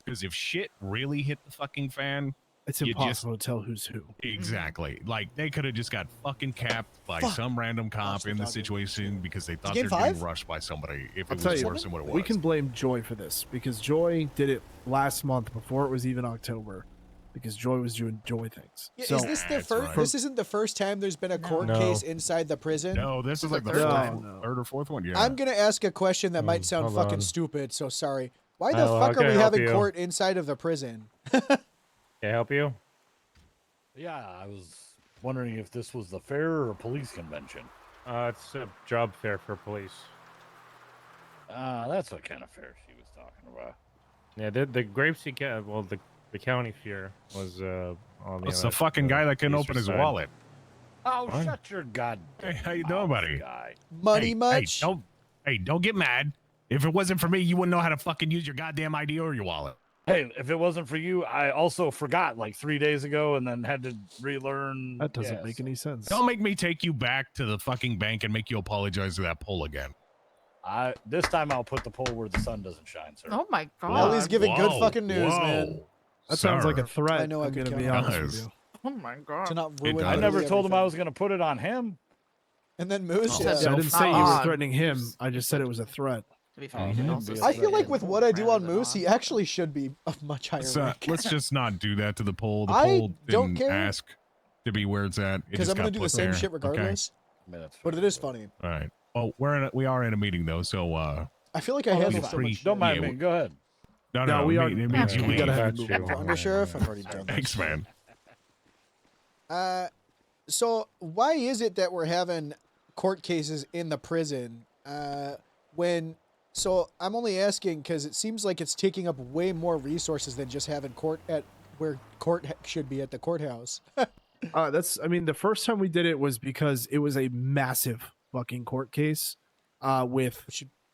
Because if shit really hit the fucking fan, It's you just- impossible to tell who's who. Exactly. Like they could have just got fucking capped by Fuck. some random cop Watch the in the dog. situation because they thought Game they were getting 5? rushed by somebody if I'll it tell was you, worse than what it was. we can blame Joy for this because Joy did it last month before it was even October, because Joy was doing Joy things. Yeah, so is this the first? This isn't the first time there's been a court No. case inside the prison. No, this is like the third third, time. third or fourth one. Yeah. I'm gonna ask a question that might sound hold fucking on. stupid, so sorry. Why the Hello, fuck how are can we I help having you? court inside of the prison? Can I help you? Yeah, I was wondering if this was the fair or a police convention. It's a job fair for police. That's what kind of fair she was talking about. Yeah, the Grapeseed the county fair was on the It's other, the fucking guy that can eastern open his side. wallet. Oh, What? shut your god. Hey, how you doing, buddy? Guy. Money Hey, much? don't get mad. If it wasn't for me, you wouldn't know how to fucking use your goddamn ID or your wallet. Hey, if it wasn't for you, I also forgot like 3 days ago and then had to relearn. That doesn't make any sense. Don't make me take you back to the fucking bank and make you apologize to that pole again. This time I'll put the pole where the sun doesn't shine, sir. Oh my god. Ellie's giving good Whoa, fucking news, man. whoa, That sounds like a sir. threat. I know I I'm could gonna be count on honest this. with you. Oh my god. To not It ruin. does. I never told him I everything. was going to put it on him. And then Moose. Oh, yeah. Yeah, I didn't say you were odd. threatening him. I just said it was a threat. To be fair, you can also I say feel like it with in what I do on rather than Moose, he actually should be of much higher rank. Let's just not do that to the pole. The I pole don't didn't care. ask to be where it's at. It Because just I'm gonna got do the put same there, shit regardless. Okay? But it is funny. All right. Well, we are in a meeting though, so I feel like I Oh, that's handle fine. so much. Don't mind Yeah, me. Go ahead. no, we are. it means you We leave. gotta have That's you true. move For on. undersheriff, I've already done that. Thanks, man. So why is it that we're having court cases in the prison so I'm only asking because it seems like it's taking up way more resources than just having court at where court should be at the courthouse. I mean, the first time we did it was because it was a massive fucking court case with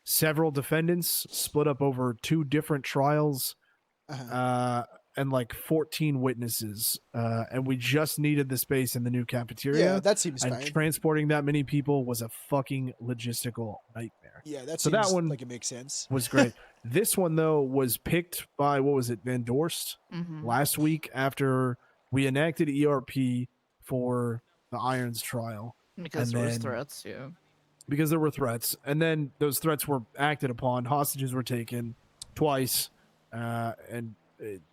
several defendants split up over 2 different trials and like 14 witnesses. And we just needed the space in the new cafeteria. Yeah, that seems and fine. transporting that many people was a fucking logistical nightmare. Yeah, that So seems that one like it makes sense. was great. This one though was picked by what was it, Van Dorst Mhm. last week after we enacted ERP for the Irons trial. Because And there was then- threats, yeah. Because there were threats, and then those threats were acted upon. Hostages were taken twice, and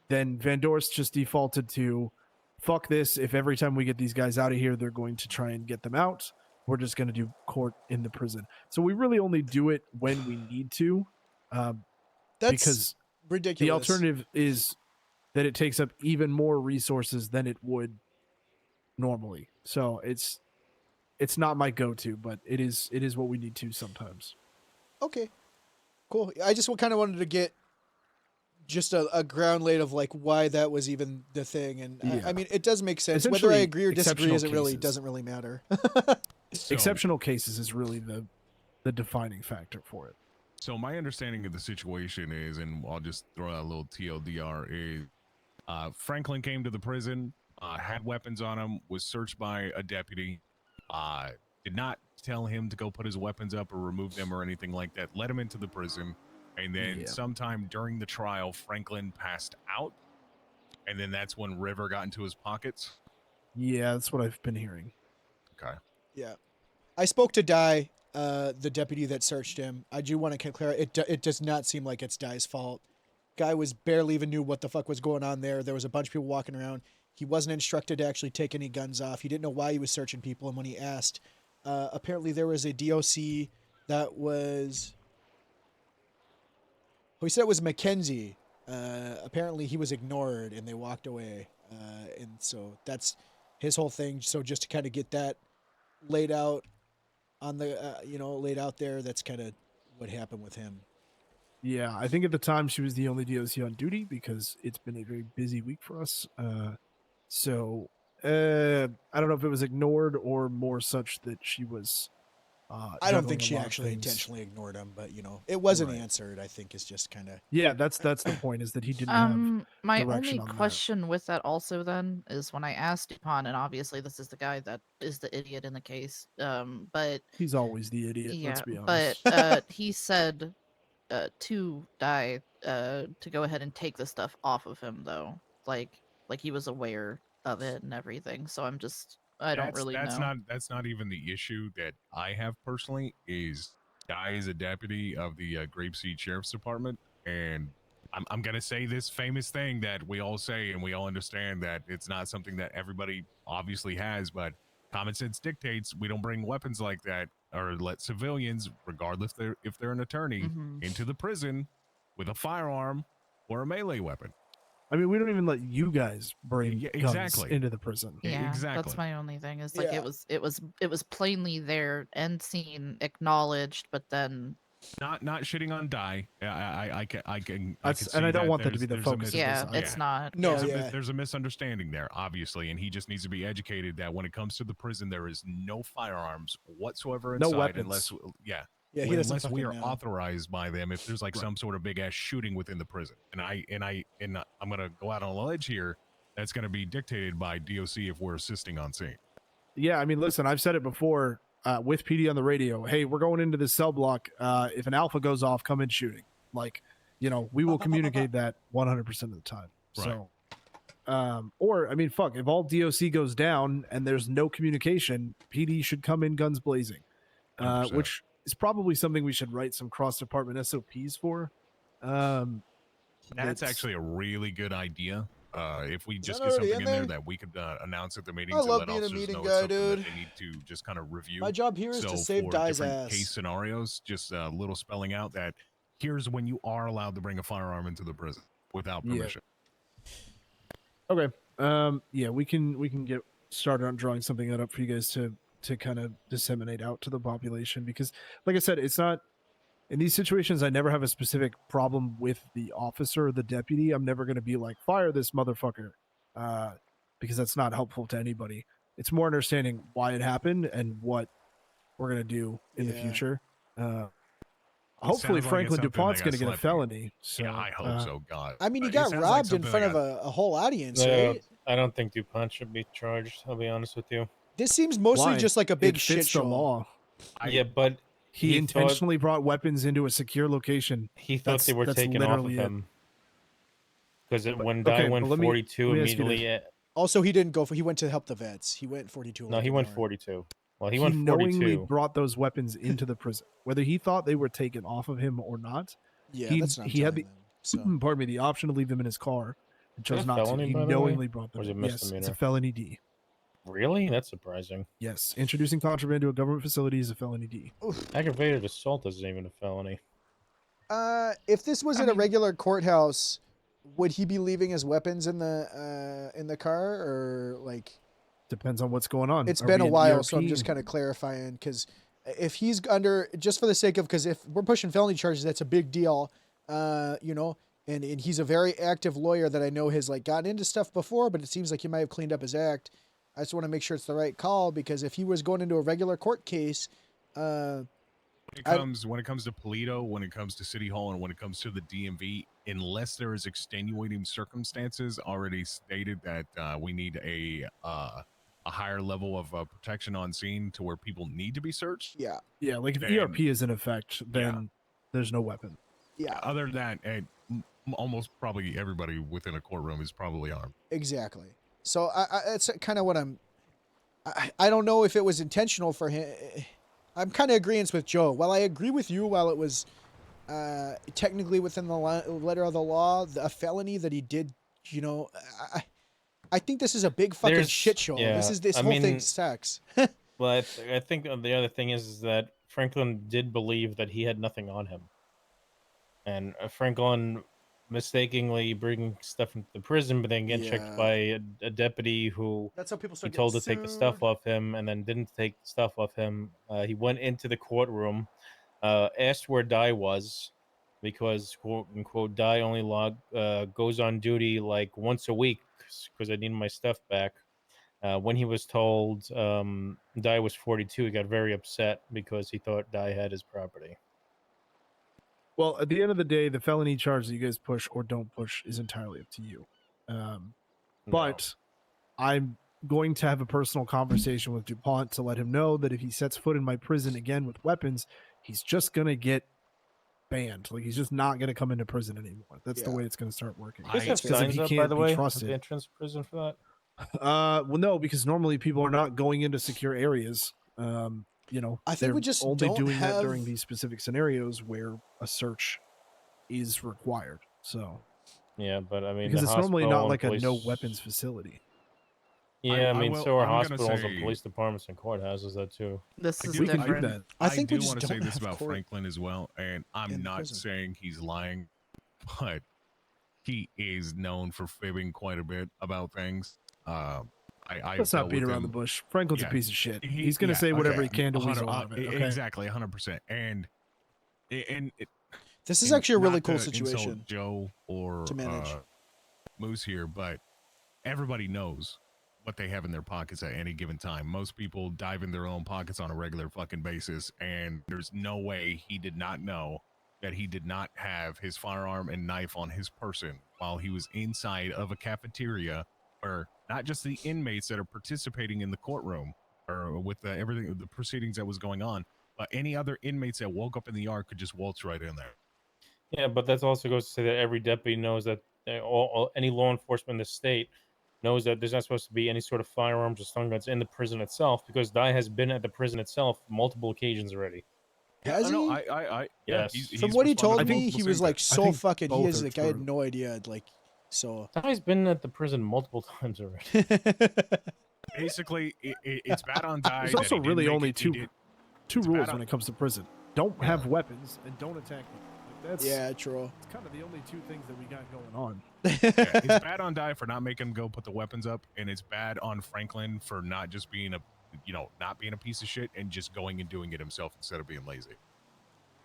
then Van Dorst just defaulted to, "Fuck this! If every time we get these guys out of here, they're going to try and get them out, we're just going to do court in the prison." So we really only do it when we need to, That's because ridiculous. the alternative is that it takes up even more resources than it would normally. So it's not my go-to, but it is what we need to sometimes. Okay, cool. I just kind of wanted to get just a ground laid of like why that was even the thing, and Yeah. I mean it does make sense. Whether I Essentially, agree or disagree exceptional cases. doesn't really matter. Exceptional cases is really the defining factor for it. So my understanding of the situation is, and I'll just throw out a little TLDR, is Franklin came to the prison, had weapons on him, was searched by a deputy, did not tell him to go put his weapons up or remove them or anything like that, let him into the prison, and then Yeah. sometime during the trial, Franklin passed out, and then that's when River got into his pockets. Yeah, that's what I've been hearing. Okay. Yeah, I spoke to Di, the deputy that searched him. I do want to clarify. It does not seem like it's Di's fault. Guy was barely even knew what the fuck was going on there. There was a bunch of people walking around. He wasn't instructed to actually take any guns off. He didn't know why he was searching people. And when he asked, apparently there was a DOC that was. Oh, he said it was Mackenzie. Apparently he was ignored and they walked away. And so that's his whole thing. So just to kind of get that laid out on the, laid out there, that's kind of what happened with him. Yeah, I think at the time she was the only DOC on duty because it's been a very busy week for us. So I don't know if it was ignored or more such that she was. I don't think juggling a she lot of actually things. intentionally ignored him, but it wasn't Right. answered. I think is just kind of. Yeah, that's the point is that he didn't have My direction only on that. question with that also then is when I asked Dupont, and obviously this is the guy that is the idiot in the case, but He's always the idiot. yeah, Let's be honest. but he said to Di to go ahead and take the stuff off of him though, like he was aware of it and everything. So I don't really know. That's not even the issue that I have personally. Is Guy is a deputy of the Grapeseed Sheriff's Department, and I'm gonna say this famous thing that we all say and we all understand that it's not something that everybody obviously has, but common sense dictates we don't bring weapons like that or let civilians, regardless if they're an attorney, Mhm. into the prison with a firearm or a melee weapon. I mean, we don't even let you guys bring Yeah, guns exactly. into the prison. Yeah, exactly. that's my only thing. Is like Yeah. it was plainly there and seen, acknowledged, but then Not shitting on Die. I can. I That's- can and see I don't that want that to be the there's a focus of this yeah, either. it's not. No, There's, yeah. there's a misunderstanding there, obviously, and he just needs to be educated that when it comes to the prison, there is no firearms whatsoever No inside weapons. unless, yeah, Yeah, he doesn't unless we are fucking know. authorized by them. If there's like Right. some sort of big ass shooting within the prison, and I'm gonna go out on a ledge here. That's gonna be dictated by DOC if we're assisting on scene. Yeah, I mean, listen, I've said it before with PD on the radio. Hey, we're going into this cell block. If an alpha goes off, come in shooting. Like, we will communicate that 100% of the time. So, or I mean, fuck, if all DOC goes down and there's no communication, PD should come in guns blazing, 100%. which is probably something we should write some cross department SOPs for. That's it's- actually a really good idea. If we just that get already something in in there there? that we could announce at the meetings I and love let being a officers meeting know guy, it's something dude. that they need to just kind of review. My job here is to So save for Dai's different ass. case scenarios, just a little spelling out that here's when you are allowed to bring a firearm into the prison without Yeah. permission. Okay. Yeah, we can get started on drawing something up for you guys to kind of disseminate out to the population, because like I said, it's not in these situations I never have a specific problem with the officer or the deputy. I'm never going to be like, fire this motherfucker, because that's not helpful to anybody. It's more understanding why it happened and what we're going to do in the Yeah. future. It Hopefully sounds like Franklin it's something DuPont's that going to got get a slept on. felony. So, Yeah, I hope so, God. I mean, he It got sounds like robbed in something front that of a whole audience, No, right? I don't think DuPont should be charged. I'll be honest with you. This seems mostly Why? just like a big It shit fits show. the law. Yeah, but He thought- intentionally brought weapons into a secure location. He thought they were That's taken off of literally it. him. Because when okay, Dai went but let me 42 ask you this. immediately. Also, he didn't go for. He went to help the vets. He went 42. a No, he little went more. 42. Well, he He went knowingly 42. brought those weapons into the prison, whether he thought they were taken off of him or not. Yeah, he, that's not. he had the So pardon me, the option to leave them in his car and Is that chose a not to. felony, He by the way? knowingly brought Or them. is it in. Yes, it's a misdemeanor? felony D. Really? That's surprising. Yes, introducing contraband to a government facility is a felony D. Aggravated assault isn't even a felony. if this was in a regular courthouse, would he be leaving his weapons in the car, or like? Depends on what's going on. It's Are been a we in while, so I'm ERP? just kind of clarifying, because if he's under, just for the sake of, because if we're pushing felony charges, that's a big deal, and he's a very active lawyer that I know has like gotten into stuff before, but it seems like he might have cleaned up his act. I just want to make sure it's the right call, because if he was going into a regular court case, When it comes to Polito, when it comes to City Hall, and when it comes to the DMV, unless there is extenuating circumstances already stated that we need a higher level of protection on scene to where people need to be searched. Yeah. Yeah, like if then- ERP is in effect, then there's no weapon. Yeah. Other than that, almost probably everybody within a courtroom is probably armed. Exactly. So that's kind of what I don't know if it was intentional for him. I'm kind of agreeing with Joe. While I agree with you, while it was technically within the letter of the law, a felony that he did, I think this is a big fucking There's- shit show. yeah, This I whole thing mean- sucks. Well, I think the other thing is that Franklin did believe that he had nothing on him. And Franklin mistakenly bringing stuff into the prison, but then get Yeah. checked by a deputy who That's how people he start told to getting take the stuff sued. off him, and then didn't take the stuff off him. He went into the courtroom, asked where Dai was, because quote unquote Dai only goes on duty like once a week because I need my stuff back. When he was told Dai was 42, he got very upset because he thought Dai had his property. Well, at the end of the day, the felony charge that you guys push or don't push is entirely up to you. But I'm going to have a personal conversation with DuPont to let him know that if he sets foot in my prison again with weapons, he's just going to get banned. Like, he's just not going to come into prison anymore. That's the way it's going to start working. You guys have Because if signs he up, by can't the be way, at trusted. the entrance to prison for that? Well, no, because normally people are not going into secure areas. I think they're we just only don't doing that have- during these specific scenarios where a search is required. So Yeah, but I mean, because the it's normally hospital not and like police- a no weapons facility. Yeah, I mean, so are I'm gonna hospitals say- and police departments and courthouses, that too. This I is do- different. I think do we just want to say don't this have about court Franklin as well, and I'm in not prison. saying he's lying. but he is known for fibbing quite a bit about things. Let's not beat around the bush. Franklin's a piece of shit. He's going to say whatever he can to weasel out of it. Okay? Exactly, 100%. And This is actually a really not cool to insult situation Joe or to manage. Moose here, but everybody knows what they have in their pockets at any given time. Most people dive in their own pockets on a regular fucking basis, and there's no way he did not know that he did not have his firearm and knife on his person while he was inside of a cafeteria, or not just the inmates that are participating in the courtroom or with everything, the proceedings that was going on, but any other inmates that woke up in the yard could just waltz right in there. Yeah, but that also goes to say that every deputy knows that any law enforcement in the state knows that there's not supposed to be any sort of firearms or stun guns in the prison itself, because Dai has been at the prison itself multiple occasions already. Has he? Yes. From what he told me, he multiple was like things. I so think fucking. He both is are like I had true. no idea. Like so. Dai's been at the prison multiple times already. Basically, it's bad on Dai. There's that also he didn't really make only it- he two did- rules bad when on- it comes to prison. Don't have weapons and don't attack them. Like, that's Yeah, true. It's kind of the only two things that we got going on. Yeah, it's bad on Dai for not making him go put the weapons up, and it's bad on Franklin for not just being not being a piece of shit and just going and doing it himself instead of being lazy.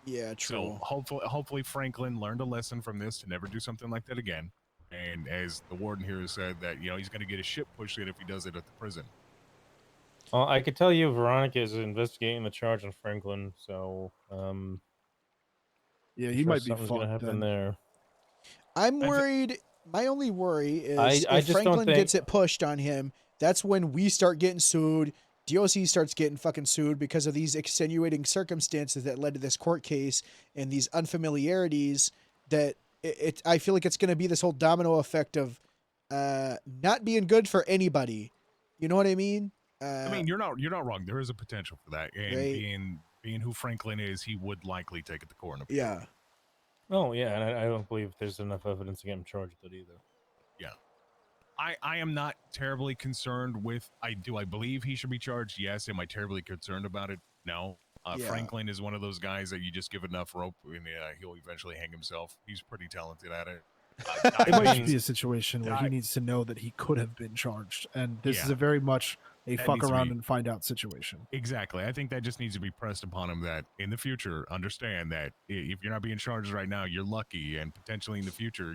Yeah, true. So hopefully Franklin learned a lesson from this to never do something like that again. And as the warden here has said, that he's going to get his shit pushed in if he does it at the prison. Well, I could tell you Veronica is investigating the charge on Franklin, so Yeah, he sure might be something's gonna fucked happen then. there. I'm worried. My only worry is I if just don't Franklin think- gets it pushed on him, that's when we start getting sued. DOC starts getting fucking sued because of these extenuating circumstances that led to this court case and these unfamiliarities that I feel like it's going to be this whole domino effect of not being good for anybody. You know what I mean? I mean, you're not wrong. There is a potential for that. And Right. being who Franklin is, he would likely take it to court. Yeah. Oh yeah, and I don't believe there's enough evidence to get him charged with it either. Yeah. I am not terribly concerned with. I believe he should be charged? Yes. Am I terribly concerned about it? No. Yeah. Franklin is one of those guys that you just give enough rope and he'll eventually hang himself. He's pretty talented at it. It might just be a situation where he needs to know that he could have been charged, and this is Yeah. a very much a That fuck needs to around be- and find out situation. Exactly. I think that just needs to be pressed upon him that in the future, understand that if you're not being charged right now, you're lucky, and potentially in the future,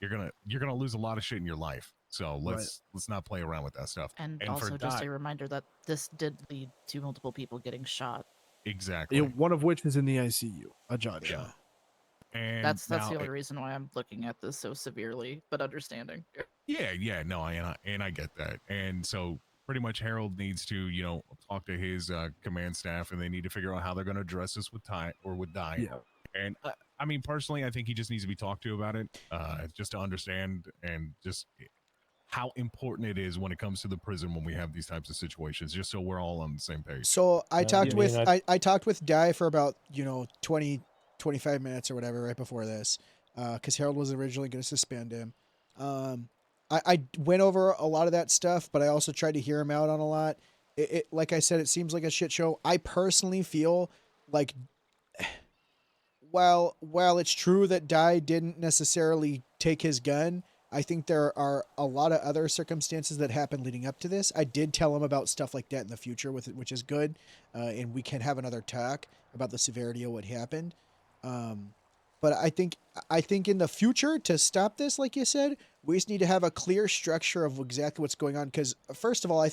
you're gonna lose a lot of shit in your life. So let's not play around with that stuff. And for also just Dai- a reminder that this did lead to multiple people getting shot. exactly. One of which is in the ICU, a judge. Yeah. And That's now the only reason why I'm looking at this so severely, but understanding. Yeah, no, and I get that. And so pretty much Harold needs to, talk to his command staff, and they need to figure out how they're going to address this with Dai. Yeah. And I mean, personally, I think he just needs to be talked to about it, just to understand and just how important it is when it comes to the prison when we have these types of situations, just so we're all on the same page. So I talked yeah. with I mean, I talked with Dai for about 20, 25 minutes or whatever right before this, because Harold was originally going to suspend him. I went over a lot of that stuff, but I also tried to hear him out on a lot. It like I said, it seems like a shit show. I personally feel like while it's true that Dai didn't necessarily take his gun, I think there are a lot of other circumstances that happened leading up to this. I did tell him about stuff like that in the future, which is good, and we can have another talk about the severity of what happened. But I think in the future, to stop this, like you said, we just need to have a clear structure of exactly what's going on. Because first of all, I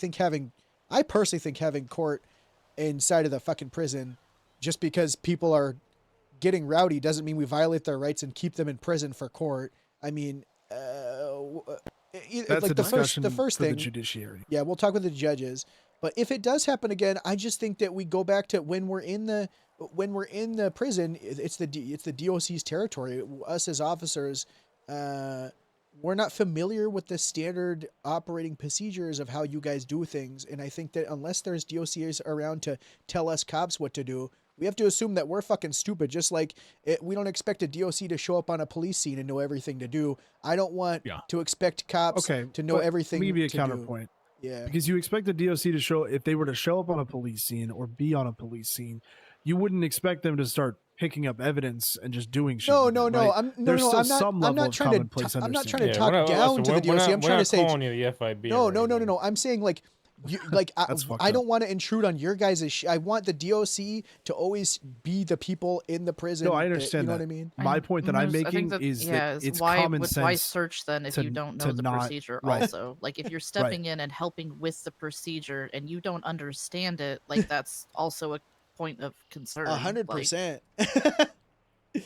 personally think having court inside of the fucking prison, just because people are getting rowdy, doesn't mean we violate their rights and keep them in prison for court. I mean, That's like a discussion the first for thing, the judiciary. Yeah, we'll talk with the judges. But if it does happen again, I just think that we go back to when we're in the prison. It's the DOC's territory. Us as officers, we're not familiar with the standard operating procedures of how you guys do things. And I think that unless there's DOCs around to tell us cops what to do, we have to assume that we're fucking stupid. Just like we don't expect a DOC to show up on a police scene and know everything to do. I don't want to expect cops to know but everything. Let me give you a to counterpoint. Do. Yeah. Because you expect the DOC to if they were to show up on a police scene or be on a police scene, you wouldn't expect them to start picking up evidence and just doing shit. No, with no, it, no. right? I'm no, There's no. still I'm not. some I'm level not of trying to. commonplace I'm not trying to understanding. talk down to the DOC. I'm trying to say. calling you the FIB. No, or no, no, no, anything. no. I'm saying like, like That's fucked I up. don't want to intrude on your guys' I want the DOC to always be the people in the prison. No, I that- understand you know that. what I mean? My point that I'm I think making that- is yeah, that it's why, common sense. Why search then if to- you don't know to the not- procedure? right. Also, like if you're stepping in and helping with the procedure and you don't understand it, like that's also a point of concern. 100%.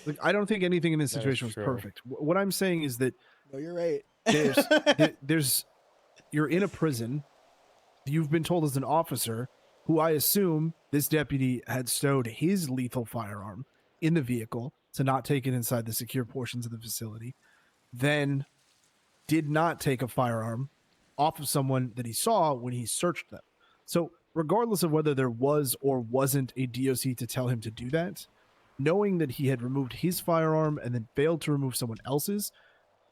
Look, I don't think anything in this That is situation was true. perfect. What I'm saying is that No, you're right. there's you're in a prison. You've been told as an officer, who I assume this deputy had stowed his lethal firearm in the vehicle to not take it inside the secure portions of the facility, then did not take a firearm off of someone that he saw when he searched them. So regardless of whether there was or wasn't a DOC to tell him to do that, knowing that he had removed his firearm and then failed to remove someone else's,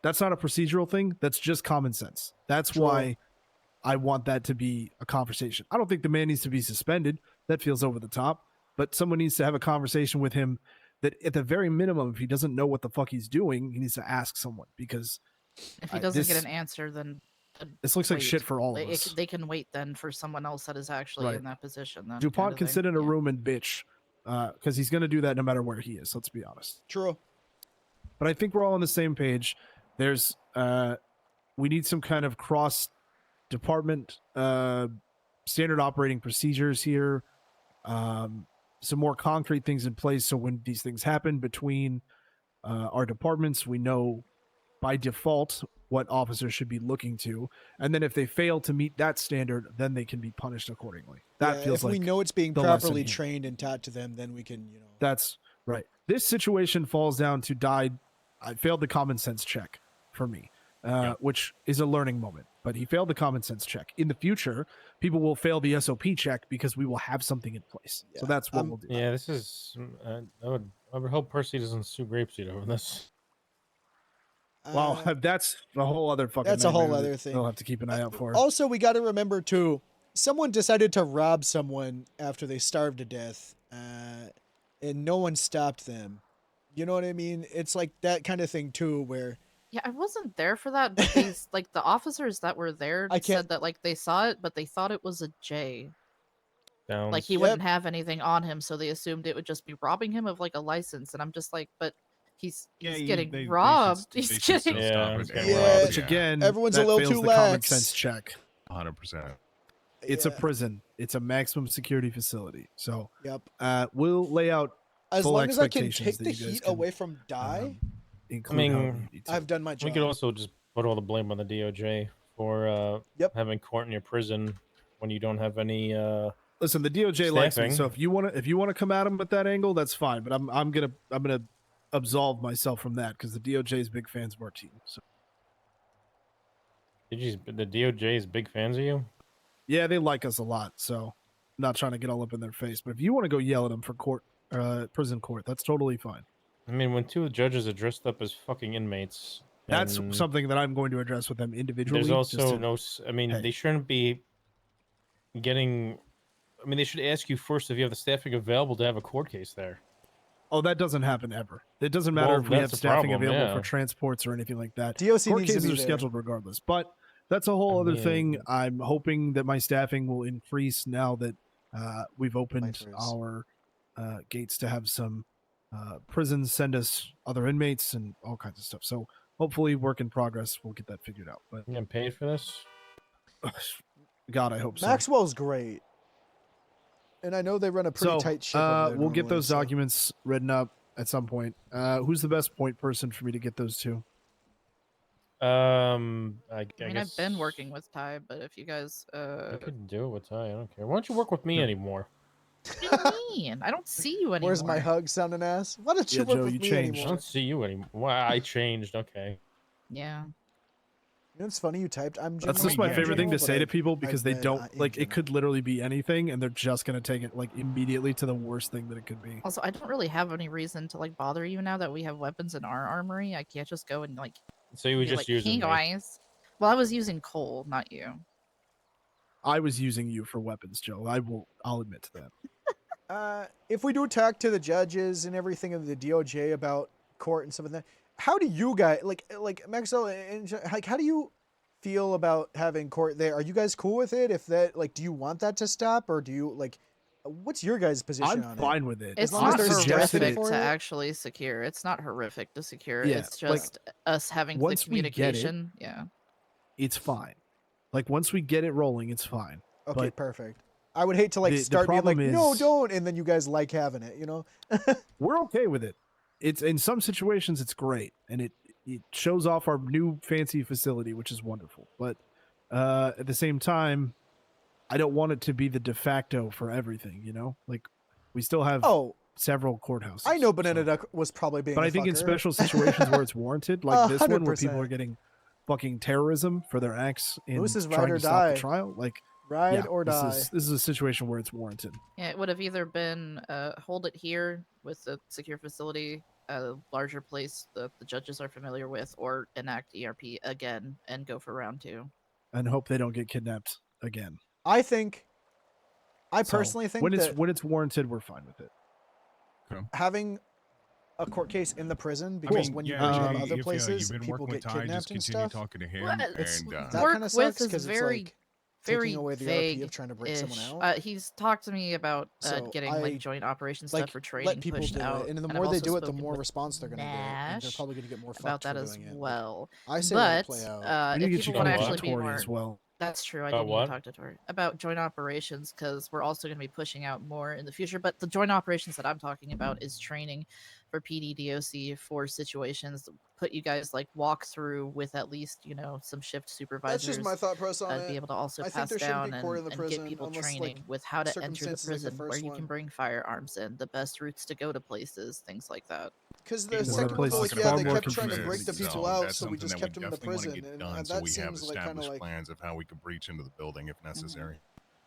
that's not a procedural thing. That's just common sense. That's True. why I want that to be a conversation. I don't think the man needs to be suspended. That feels over the top. But someone needs to have a conversation with him that at the very minimum, if he doesn't know what the fuck he's doing, he needs to ask someone, because If he doesn't get this- an answer, then this looks like wait. shit for all of They- us. They can wait then for someone else that is actually Right. in that position. Then, DuPont kind can of sit thing. in a room and bitch, because he's going to do that no matter where he is. Let's be honest. True. But I think we're all on the same page. There's we need some kind of cross department standard operating procedures here. Some more concrete things in place, so when these things happen between our departments, we know by default what officers should be looking to, and then if they fail to meet that standard, then they can be punished accordingly. That Yeah, feels if like we know it's being the lesson properly here. trained and taught to them, then we can, you know. That's right. This situation falls down to I failed the common sense check for me, which is a learning moment. But he failed the common sense check. In the future, people will fail the SOP check because we will have something in place. So that's what we'll do. Yeah, this is. I would hope Percy doesn't sue Grapeseed over this. Well, that's a whole other fucking. That's a whole nightmare other that thing. They'll have to keep an eye out for. Also, we got to remember too, someone decided to rob someone after they starved to death, and no one stopped them. You know what I mean? It's like that kind of thing too, where Yeah, I wasn't there for that, but they like the officers that were there I can't- said that like they saw it, but they thought it was a J. Sounds. Like he wouldn't have anything on him, so they assumed it would just be robbing him of like a license. And I'm just like, but he's getting robbed. He's getting Which again, everyone's a that little fails too the common lax. sense check. 100%. It's a prison. It's a maximum security facility. So Yep. We'll lay out as full long as I can expectations take the that you guys heat can, away from Die, I include how you mean, need to. I've done my we job. could also just put all the blame on the DOJ for having court in your prison when you don't have any. Listen, the DOJ likes me, staffing. so if you want to come at them at that angle, that's fine. But I'm gonna absolve myself from that because the DOJ is big fans of our team. So The DOJ is big fans of you. yeah, they like us a lot. So I'm not trying to get all up in their face, but if you want to go yell at them for prison court, that's totally fine. I mean, when two judges are dressed up as fucking inmates. That's and something that I'm going to address with them individually. There's just also to- no. I mean, they shouldn't be getting. I mean, they should ask you first if you have the staffing available to have a court case there. Oh, that doesn't happen ever. It doesn't matter Well, if we have that's the staffing problem, available yeah. for transports or anything like that. DOC Court needs to cases be are there. scheduled regardless. But that's a whole other thing. mean- I'm hoping that my staffing will increase now that we've opened our gates to have some prisons send us other inmates and all kinds of stuff. So hopefully, work in progress. We'll get that figured out. But You getting paid for this? God, I hope so. Maxwell's great, and I know they run a pretty So, tight ship. over there we'll get normally, those so- documents written up at some point. Who's the best point person for me to get those to? I I mean, guess I've been working with Ty, but if you guys, I could do it with Ty. I don't care. Why don't you work with me anymore? what do you mean? I don't see you anymore. Where's my hug sounding ass? Why don't you Yeah, work Joe, with you me changed. I anymore? don't see you anymore. Why I changed? Okay. Yeah. You know, it's funny you typed. I'm. That's generally just my in favorite thing to general, say but to people I've because they been, don't in like it could literally be anything and they're just gonna take it like immediately to the worst thing that it could be. Also, I don't really have any reason to like bother you now that we have weapons in our armory. I can't just go and like. So you were be just like, using "Hey me. guys." Well, I was using Cole, not you. I was using you for weapons, Joe. I'll admit to that. if we do talk to the judges and everything of the DOJ about court and stuff like that, how do you guys like Maxwell and like how do you feel about having court there? Are you guys cool with it? If that like, do you want that to stop, or do you like? What's your guys' position on I'm it? fine with it. It's As long as not there's horrific justice to actually secure. It's not horrific to secure. Yeah, It's like, just us having the once we get it, communication. Yeah. It's fine. Like once we get it rolling, it's fine. Okay, But perfect. I would hate to like the start being like, problem no, is- don't, and then you guys like having it, you know? we're okay with it. It's in some situations it's great, and it shows off our new fancy facility, which is wonderful. But at the same time, I don't want it to be the de facto for everything. You know, like we still have several courthouses. I know Banana Duck was probably being But a I think in fucker. special situations where it's warranted, like this one where people 100%. are getting fucking terrorism for their acts in This is ride trying or to stop die. the trial, like Ride or die. This is a situation where it's warranted. Yeah, it would have either been hold it here with the secure facility, a larger place that the judges are familiar with, or enact ERP again and go for round 2. And hope they don't get kidnapped again. I So, personally think when that it's warranted, we're fine with it. having a court case in the prison, because when you bring it to other places, you've been people working get with Ty, kidnapped just and continue stuff. talking to him, Well, and That work kind of with sucks is because it's very, like very taking away the vague. RP of trying to break someone out. He's talked to me about So getting I, like joint operations like, stuff for training let people pushed do out, it, and the I've more they also do it, the spoken more with response they're going to get, and they're Nash probably going to get more about fucked for that as doing it. well. I say let it But play out. We if need to get people you want to talking actually to be Tori more, as well. that's true. I About didn't what? even talk to Tori about joint operations because we're also going to be pushing out more in the future. But the joint operations that I'm talking about is training for PDDOC for situations. Put you guys like walk through with at least some shift supervisors. That's just my thought process on it. Be able to also I think pass there shouldn't down be court in the and prison get people unless, training like, with how to enter the circumstances like the prison, where first you one. can bring firearms in, the best routes to go to places, things like that. Because the It's second place one, is like, far they more kept trying to break the confusing. people So out, that's so we something just that kept them in the definitely wanna prison, get and done, so that we have seems like kind of established like plans of how we could breach into the building if necessary.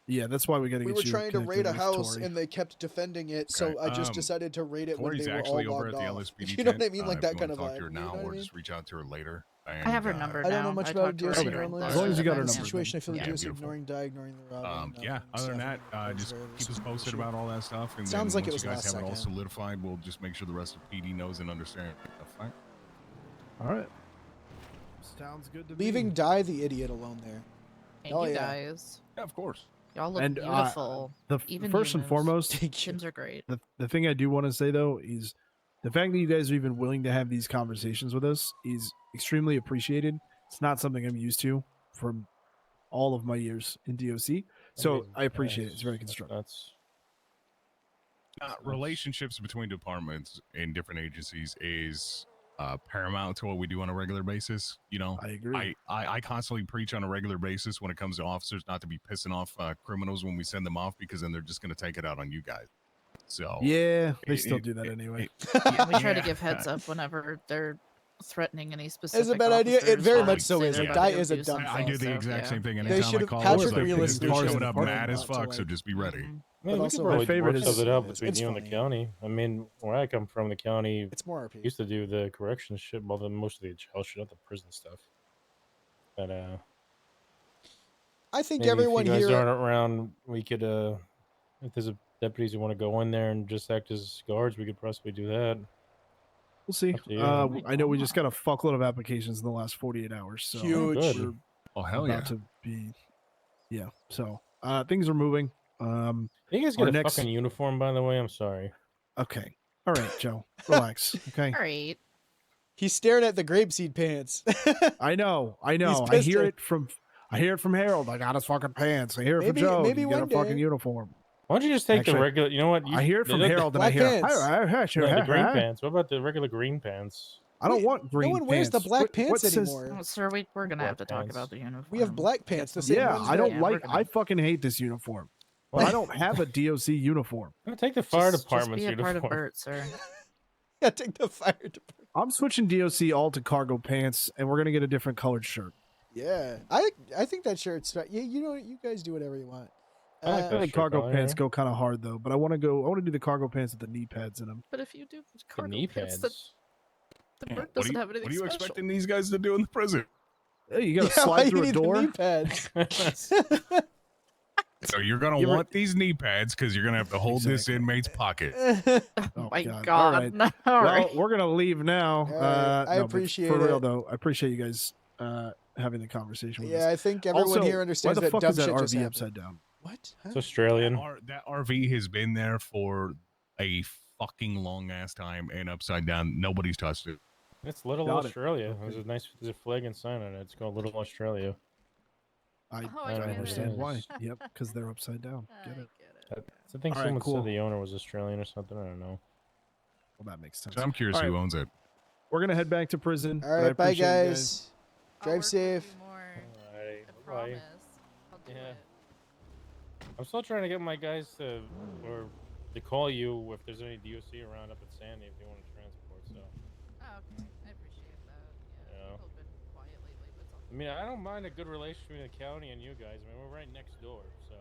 Yeah, that's why we got to we get were you trying to connected raid a with house Tori. and they kept defending it, so Okay, I just decided to raid it when Tori's they were actually all over logged at the off. LSPD You know what I tent, mean? Like if that you kind wanna of talk vibe. to her You know now what I or mean? just reach out to her later. I have her and, number I don't now. know much I about talked to her DOC during normally. the- As long as you got her the number, situation, I feel like Yeah. DOC ignoring die, ignoring the robbing. Yeah. Other than that, just very keep us simple posted issue. about all that stuff, and Sounds then like it once was you guys last have it all second. solidified, we'll just make sure the rest of PD knows and understands. Fine. All right. Sounds good to Leaving me. Die the idiot alone there. Thank Oh, you yeah. guys. Yeah, of course. Y'all look And beautiful. Even first and humans. foremost, Kims are great. the thing I do want to say though is the fact that you guys are even willing to have these conversations with us is extremely appreciated. It's not something I'm used to from all of my years in DOC, so I appreciate it. It's very constructive. That's Relationships between departments in different agencies is paramount to what we do on a regular basis. You know, I agree. I constantly preach on a regular basis when it comes to officers not to be pissing off criminals when we send them off, because then they're just going to take it out on you guys. So Yeah, they it- still it- do that anyway. And we try to Yeah. give heads up whenever they're threatening any specific. It's a bad idea. It officers very or much so say is. they're Like, about to Die go is a do dumb something, I do the so, exact yeah. same thing They anytime I should've- call. Patrick Patrick realistically they're should've showing up informed mad as not to, fuck, like- so just be ready. Mm-hmm. Man, we also, could my probably favorite work is- something out it's between you and the funny. county. I mean, where I come from, the county It's more RP. used to do the corrections shit, well, most of the jail shit, not the prison stuff. But I think maybe everyone if you guys here. aren't around, we could if there's a deputies who want to go in there and just act as guards, we could possibly do that. We'll see. Up to you. I know we just got a fuckload of applications in the last 48 hours. So Huge. we're Oh hell about yeah! to be, yeah. So things are moving. You guys our get a next- fucking uniform, by the way. I'm sorry. Okay. All right, Joe. Relax. Okay. All right. He's staring at the grapeseed pants. I know. I He's hear pissed it from. I hear it from Harold. I got his fucking pants. I hear it Maybe- from Joe. maybe You get a one fucking day. uniform. Why don't you just take Actually, the regular? You know what? I hear it from the- Harold, and I black hear. pants. No, the green pants. What about the regular green pants? I don't Wait, want green. no one wears the pants. black What pants says- anymore. Oh, sir, we're gonna have to Black talk pants. about the uniform. We have black pants. The same Yeah, ones I that- don't Yeah, like. we're gonna- I fucking hate this uniform. But I don't have a DOC uniform. Take the fire Just department's be a part of uniform. Bert, sir. Yeah, take the fire department. I'm switching DOC all to cargo pants, and we're gonna get a different colored shirt. Yeah, I think that shirt's right. Yeah, you know, you guys do whatever you want. I like I that think shirt cargo color, pants yeah. go kind of hard though, but I want to go. I want to do the cargo pants with the knee pads in them. But if you do The cargo knee pants, pads. the Yeah, Bert what doesn't are you, have anything what are you special. expecting these guys to do in the prison? Hey, you gotta Yeah, why slide you through a need the door. knee pads? So you're gonna You ever- want these knee pads because you're gonna have to hold this inmate's pocket. Oh My God! God, All right. no, Well, alright. we're gonna leave now. All right, I no, but appreciate for real it. though. I appreciate you guys having the conversation with us. Yeah, I think everyone Also, here understands why the that fuck dumb is that shit just RV happened. upside down? What? It's Australian. That RV has been there for a fucking long ass time and upside down. Nobody's touched it. It's Little Got it. Australia. There's a flag and sign on it. It's called Little Australia. I I I get understand it. why. Yep, because they're upside down. Get it? I think All right, someone cool. said the owner was Australian or something. I don't know. Well, that makes sense. So I'm curious All who right, owns it. We're gonna head back to prison. All but I right, bye appreciate you guys. Drive safe. Alright, I bye. promise. I'll do Yeah. it. I'm still trying to get my guys to call you if there's any DOC around up at Sandy if they want to transport. So. Oh, okay. I appreciate that. Yeah. Yeah. People have been quiet lately, but it's all I mean, I don't mind a good relationship between the county and you guys. I mean, we're right next door, so.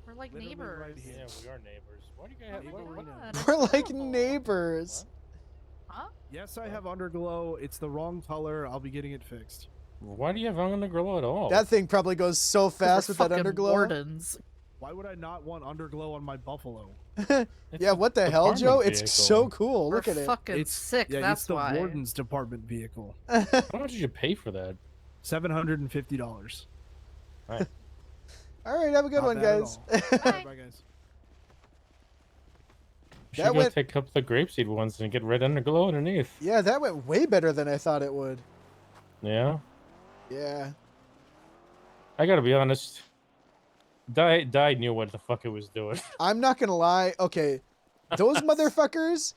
We're like Literally neighbors. right here. Yeah, we are neighbors. Why do you guys have? What? We're like neighbors. Huh? Yes, I have underglow. It's the wrong color. I'll be getting it fixed. Why do you have underglow at all? That thing probably goes so fast We're with that fucking underglow. wardens. Why would I not want underglow on my buffalo? Yeah, what the hell, Joe? department It's so vehicle. cool. We're Look at it. fucking sick. Yeah, That's it's the why. warden's department vehicle. How much did you pay for that? $750. All right, have a good Not one, bad at guys. all. Bye, guys. You That should go went- take up the grapeseed ones and get red underglow underneath. Yeah, that went way better than I thought it would. Yeah. Yeah. I gotta be honest. Die knew what the fuck it was doing. I'm not gonna lie. Okay, those motherfuckers.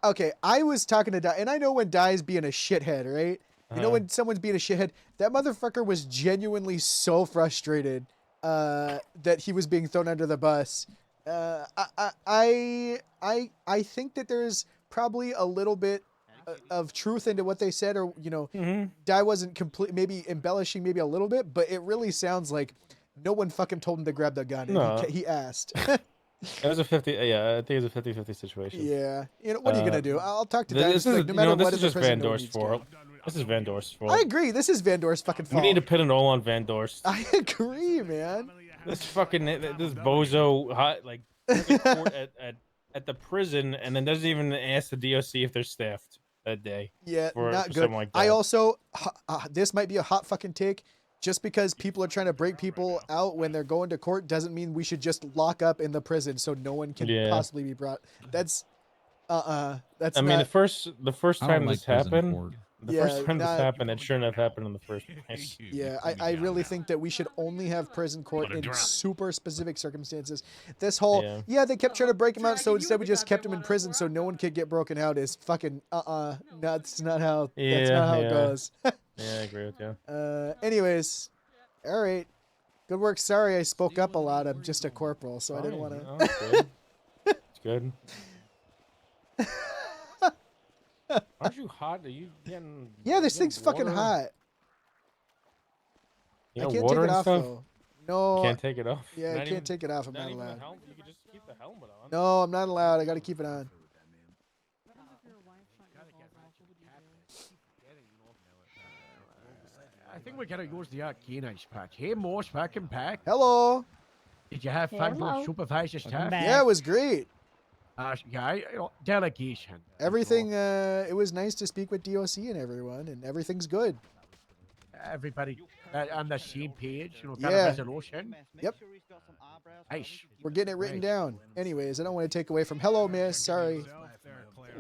Okay, I was talking to Di, and I know when Di's being a shithead, right? You know Uh-huh. when someone's being a shithead. That motherfucker was genuinely so frustrated that he was being thrown under the bus. I think that there's probably a little bit of truth into what they said, or Di wasn't maybe embellishing maybe a little bit, but it really sounds like no one fucking told him to grab the gun. And No. he asked. It was a 50. Yeah, I think it was a 50-50 situation. Yeah, you know what are you gonna do? I'll talk to Di. This Just is like, no matter what, this in is the just prison, Van no one Dorst's needs to. fault. This is Van Dorst's fault. I agree. This is Van Dorst's fucking We fault. need to pin it all on Van Dorst. I agree, man. This fucking this bozo hot like court at the prison, and then doesn't even ask the DOC if they're staffed that day. Yeah, for not good. something like that. I also, this might be a hot fucking take. Just because people are trying to break people out when they're going to court doesn't mean we should just lock up in the prison so no one can Yeah. possibly be brought. That's, that's. I mean, the first I don't time like this prison happened, court. the Yeah, first time not- this happened, it shouldn't have happened in the first place. Yeah, I really think that we should only have prison court in super specific circumstances. This whole, Yeah. yeah, they kept trying to break him out, so instead we just kept him in prison so no one could get broken out is fucking, that's not how, that's not how it goes. Yeah, I agree with you. Anyways, all right. Good work. Sorry I spoke up a lot. I'm just a corporal, so I didn't Fine. want Oh, to. it's good. It's good. Aren't you hot? Are you getting? Yeah, this you thing's got fucking water? hot. You I got can't water take it and off stuff? though. No. You can't take it off. Yeah, I Not can't even- take it off. I'm not even the allowed. helmet? You can just keep the helmet on. No, I'm not allowed. I got to keep it on. I think we're gonna use the canines patch. Hey, Morse, pack and pack. Hello. Did you have fun Hello. with supervisor's staff? Yeah, it was great. Yeah, delegation. Everything. It was nice to speak with DOC and everyone, and everything's good. Everybody on the same page, kind Yeah. of resolution. Yep. Nice. We're getting it written down. Anyways, I don't want to take away from. Hello, miss. Sorry.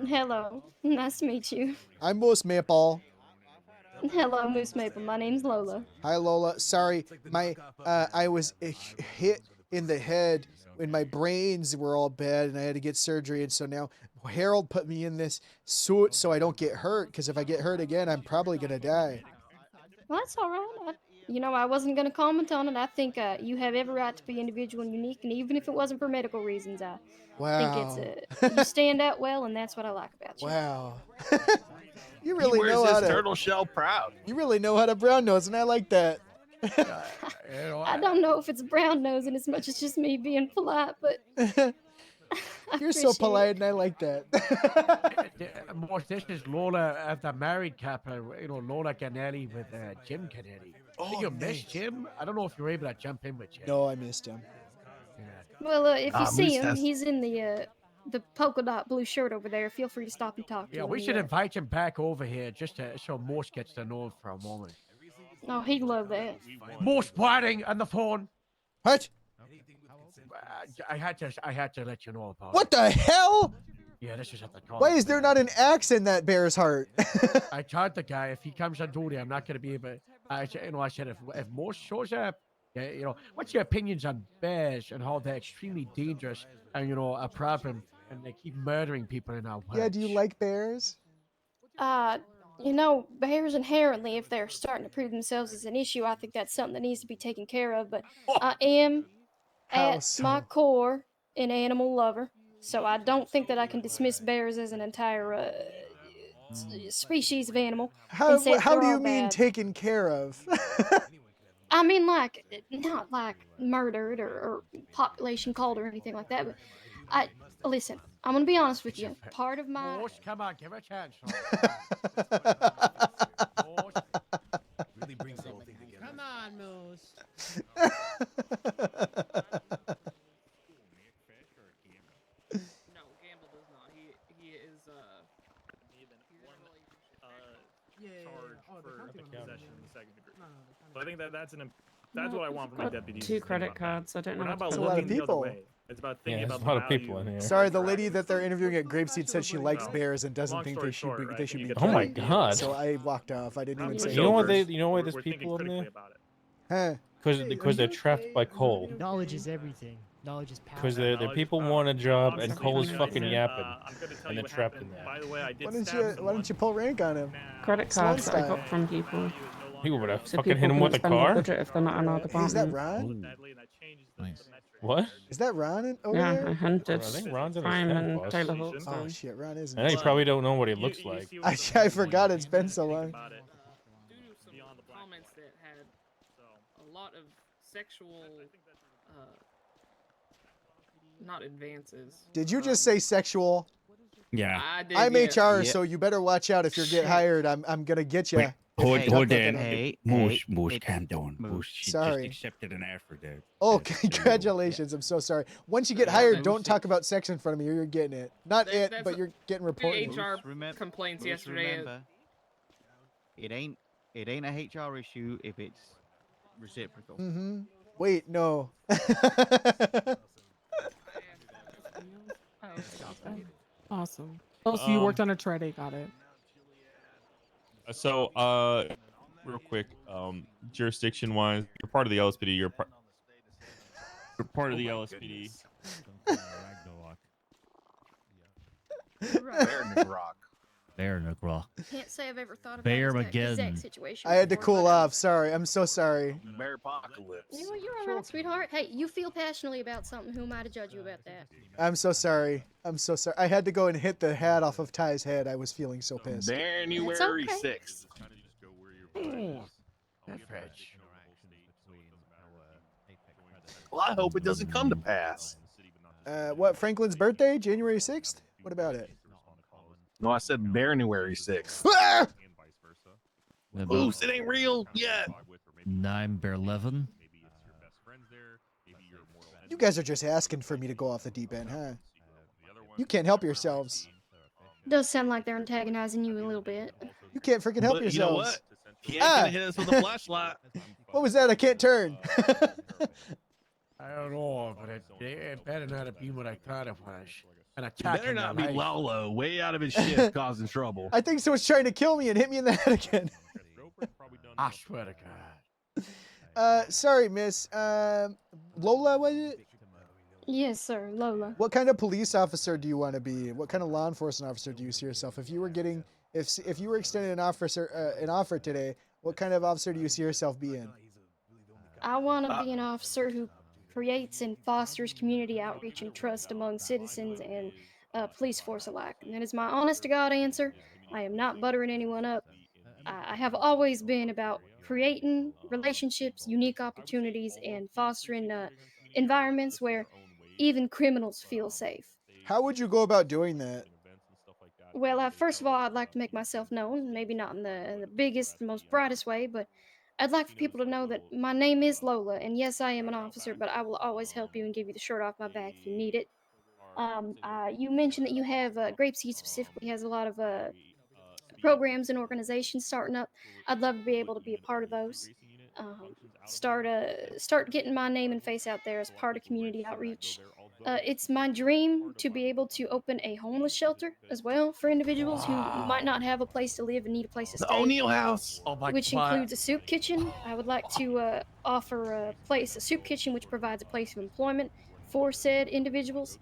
Hello. Nice to meet you. I'm Moose Maple. Hello, Moose Maple. My name's Lola. Hi, Lola. Sorry, my I was hit in the head when my brains were all bad, and I had to get surgery. And so now Harold put me in this suit so I don't get hurt. Because if I get hurt again, I'm probably gonna die. Well, that's all right. I wasn't going to comment on it. I think you have every right to be individual and unique, and even if it wasn't for medical reasons, I Wow. think it's you stand out well, and that's what I like about you. Wow. You really he wears know his how to turtle shell proud. You really know how to brown nose, and I like that. I don't know if it's brown nosing as much as just me being polite, but You're so polite, and I like that. Morse, this is Lola at the married couple. Lola Canelli with Jim Canelli. Oh, Did you miss Jim? I don't know if you were able to jump in with Jim. No, I missed him. Well, if you see Moose him, has- he's in the polka dot blue shirt over there. Feel free to stop and talk to Yeah, him. we He, should invite him back over here just so Moose gets to know him for a moment. Oh, he'd love that. Moose Whiting on the phone. What? I had to let you know about What it. the hell? Yeah, this is at the Why is there not an axe in that bear's heart? I told the guy if he comes on duty, I'm not going to be able. I said if Moose shows up, what's your opinions on bears and how they're extremely dangerous and a problem and they keep murdering people in our woods? Yeah, do you like bears? Bears inherently, if they're starting to prove themselves as an issue, I think that's something that needs to be taken care of. But I am, How at so? my core, an animal lover, so I don't think that I can dismiss bears as an entire species of animal. How and say that how do they're you all mean bad. taken care of? I mean, not like murdered or population called or anything like that. But listen. I'm gonna be honest with you. Part of my Moose, come on, give her a chance. Really brings the whole thing together. Come on, Moose. No, Gamble does not. He is charged for possession in the second degree. So I think that's what I want from my deputies. Two credit cards. I don't know. We're not what about to a lot looking of the other people. way. It's about thinking Yeah, about there's a lot the of people value. in here. Sorry, the lady that they're interviewing at Grapeseed said she likes Well, bears and doesn't long think story they should short, be right, they when should you be get Oh to my killed. god. So I walked off. I didn't even say You know why anything. there's We're thinking people in critically there? about it. Huh. Because they're trapped by Cole. Knowledge is everything. Knowledge is power. Because they're people want a job and Cole's fucking yapping, and they're trapped in there. By the way, I did Why don't stab you someone. pull rank on him? Credit Sloan cards that I style. got from people. He would have So fucking people hit him can with a spend their car. budget if they're not in our Hey, is that department. Ron? What? Is that Ron over Yeah, I there? hunted I think Ron's in his Prime tent, and boss. Taylor Hawkins. Oh shit, Ron isn't. I know you probably don't know what he looks like. I forgot it's been so long. due to some comments that had a lot of sexual, not advances. Did you just say sexual? Yeah. I did. I'm yeah. HR, so you better watch out if you get hired. I'm gonna get you. Wait, hold on. Moose, calm down. Moose, she Sorry. just accepted an offer there. Oh, congratulations! I'm so sorry. Once you get hired, don't talk about sex in front of me, or you're getting it. Not That- it, that's but a- you're getting The reported. HR complaints yesterday. Remember, it ain't a HR issue if it's reciprocal. Mm-hmm. Wait, no. Awesome. Oh, so you worked on a Tready, got it. So, real quick, jurisdiction-wise, you're part of the LSPD. You're part of the LSPD. Bear Rock. Can't say I've ever thought about Bear this exact Mageddon. situation. I had to before, cool but, off. Sorry, I'm so sorry. Bear apocalypse. You're all right, sweetheart. Hey, you feel passionately about something. Who am I to judge you about that? I'm so sorry. I'm so sorry. I had to go and hit the hat off of Ty's head. I was feeling so pissed. January okay. 6th. Well, I hope it doesn't come to pass. What, Franklin's birthday? January 6th? What about it? No, I said January 6th. Ah! Oops, it ain't real yet. 9 Bear 11. You guys are just asking for me to go off the deep end, huh? You can't help yourselves. Does sound like they're antagonizing you a little bit. You can't freaking help But you know yourselves. what? He ain't gonna hit us with a flashlight. What was that? I can't turn. I don't know, but it better not have been what I thought it was. An It attack. better on not my be life. Lolo, way out of his shit, causing trouble. I think someone's trying to kill me and hit me in the head again. I swear to God. Sorry, miss. Lola, was it? Yes, sir, Lola. What kind of police officer do you want to be? What kind of law enforcement officer do you see yourself? If you were getting, if you were extended an offer today, what kind of officer do you see yourself being? I want to be an officer who creates and fosters community outreach and trust among citizens and police force alike. And that is my honest to God answer. I am not buttering anyone up. I have always been about creating relationships, unique opportunities, and fostering environments where even criminals feel safe. How would you go about doing that? Well, first of all, I'd like to make myself known. Maybe not in the biggest, most brightest way, but I'd like for people to know that my name is Lola, and yes, I am an officer, but I will always help you and give you the shirt off my back if you need it. You mentioned that you have Grapeseed specifically has a lot of programs and organizations starting up. I'd love to be able to be a part of those. Start getting my name and face out there as part of community outreach. It's my dream to be able to open a homeless shelter as well for individuals who might not have a place to live and need a place to The stay. O'Neill House. Oh my Which God. includes a soup kitchen. I would like to offer a soup kitchen, which provides a place of employment for said individuals.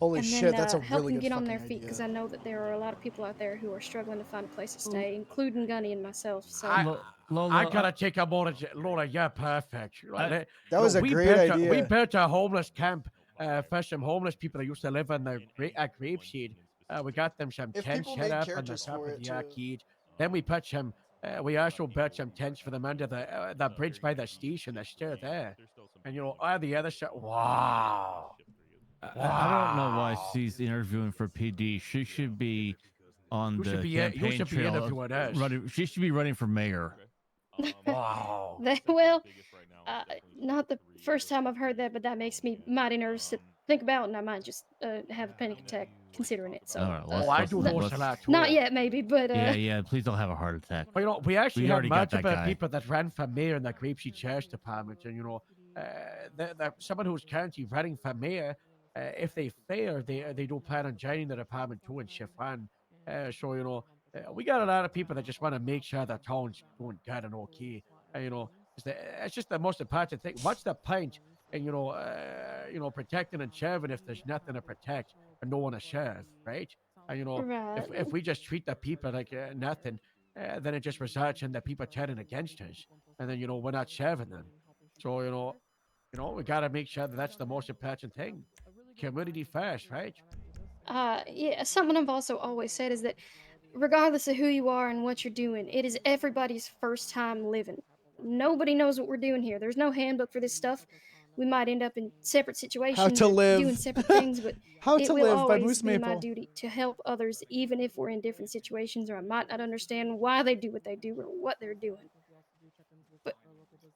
Holy And shit, then that's a help really them good get on fucking their feet because idea. I know that there are a lot of people out there who are struggling to find a place to stay, including Gunny and myself. So I gotta take a more. Laura, you're perfect. Right? That was a we great built we idea. built a homeless camp for some homeless people that used to live in the Grapeseed. We got them some If tents people set made up on the characters top for of it, the too. arcade. Then we put some. We also built some tents for them under the bridge by the station. They're still there. And all the other stuff. Wow. I don't know why she's interviewing for PD. She should be on You the should be campaign trail. interviewing us. She should be running for mayor. Wow. well, not the first time I've heard that, but that makes me mighty nervous to think about, and I might just have a panic attack considering it. So, All right, not yet, maybe, but yeah. Please don't have a heart attack. Well, we actually have already got that multiple guy. people that ran for mayor in the Grapeseed Sheriff's Department, and someone who's currently running for mayor, if they fail, they do plan on joining the department too and shift on. We got a lot of people that just want to make sure the town's doing good and okay. It's just the most important thing. What's the point in protecting and serving if there's nothing to protect and no one to serve, right? And Right. if we just treat the people like nothing, then it just results in the people turning against us, and then we're not serving them. So we gotta make sure that that's the most important thing. Community first, right? yeah, something I've also always said is that regardless of who you are and what you're doing, it is everybody's first time living. Nobody knows what we're doing here. There's no handbook for this stuff. We might end up in separate situations to or Live. doing separate things, but How it to will Live by always Moose be my Maple. duty to help others, even if we're in different situations or I might not understand why they do what they do or what they're doing. But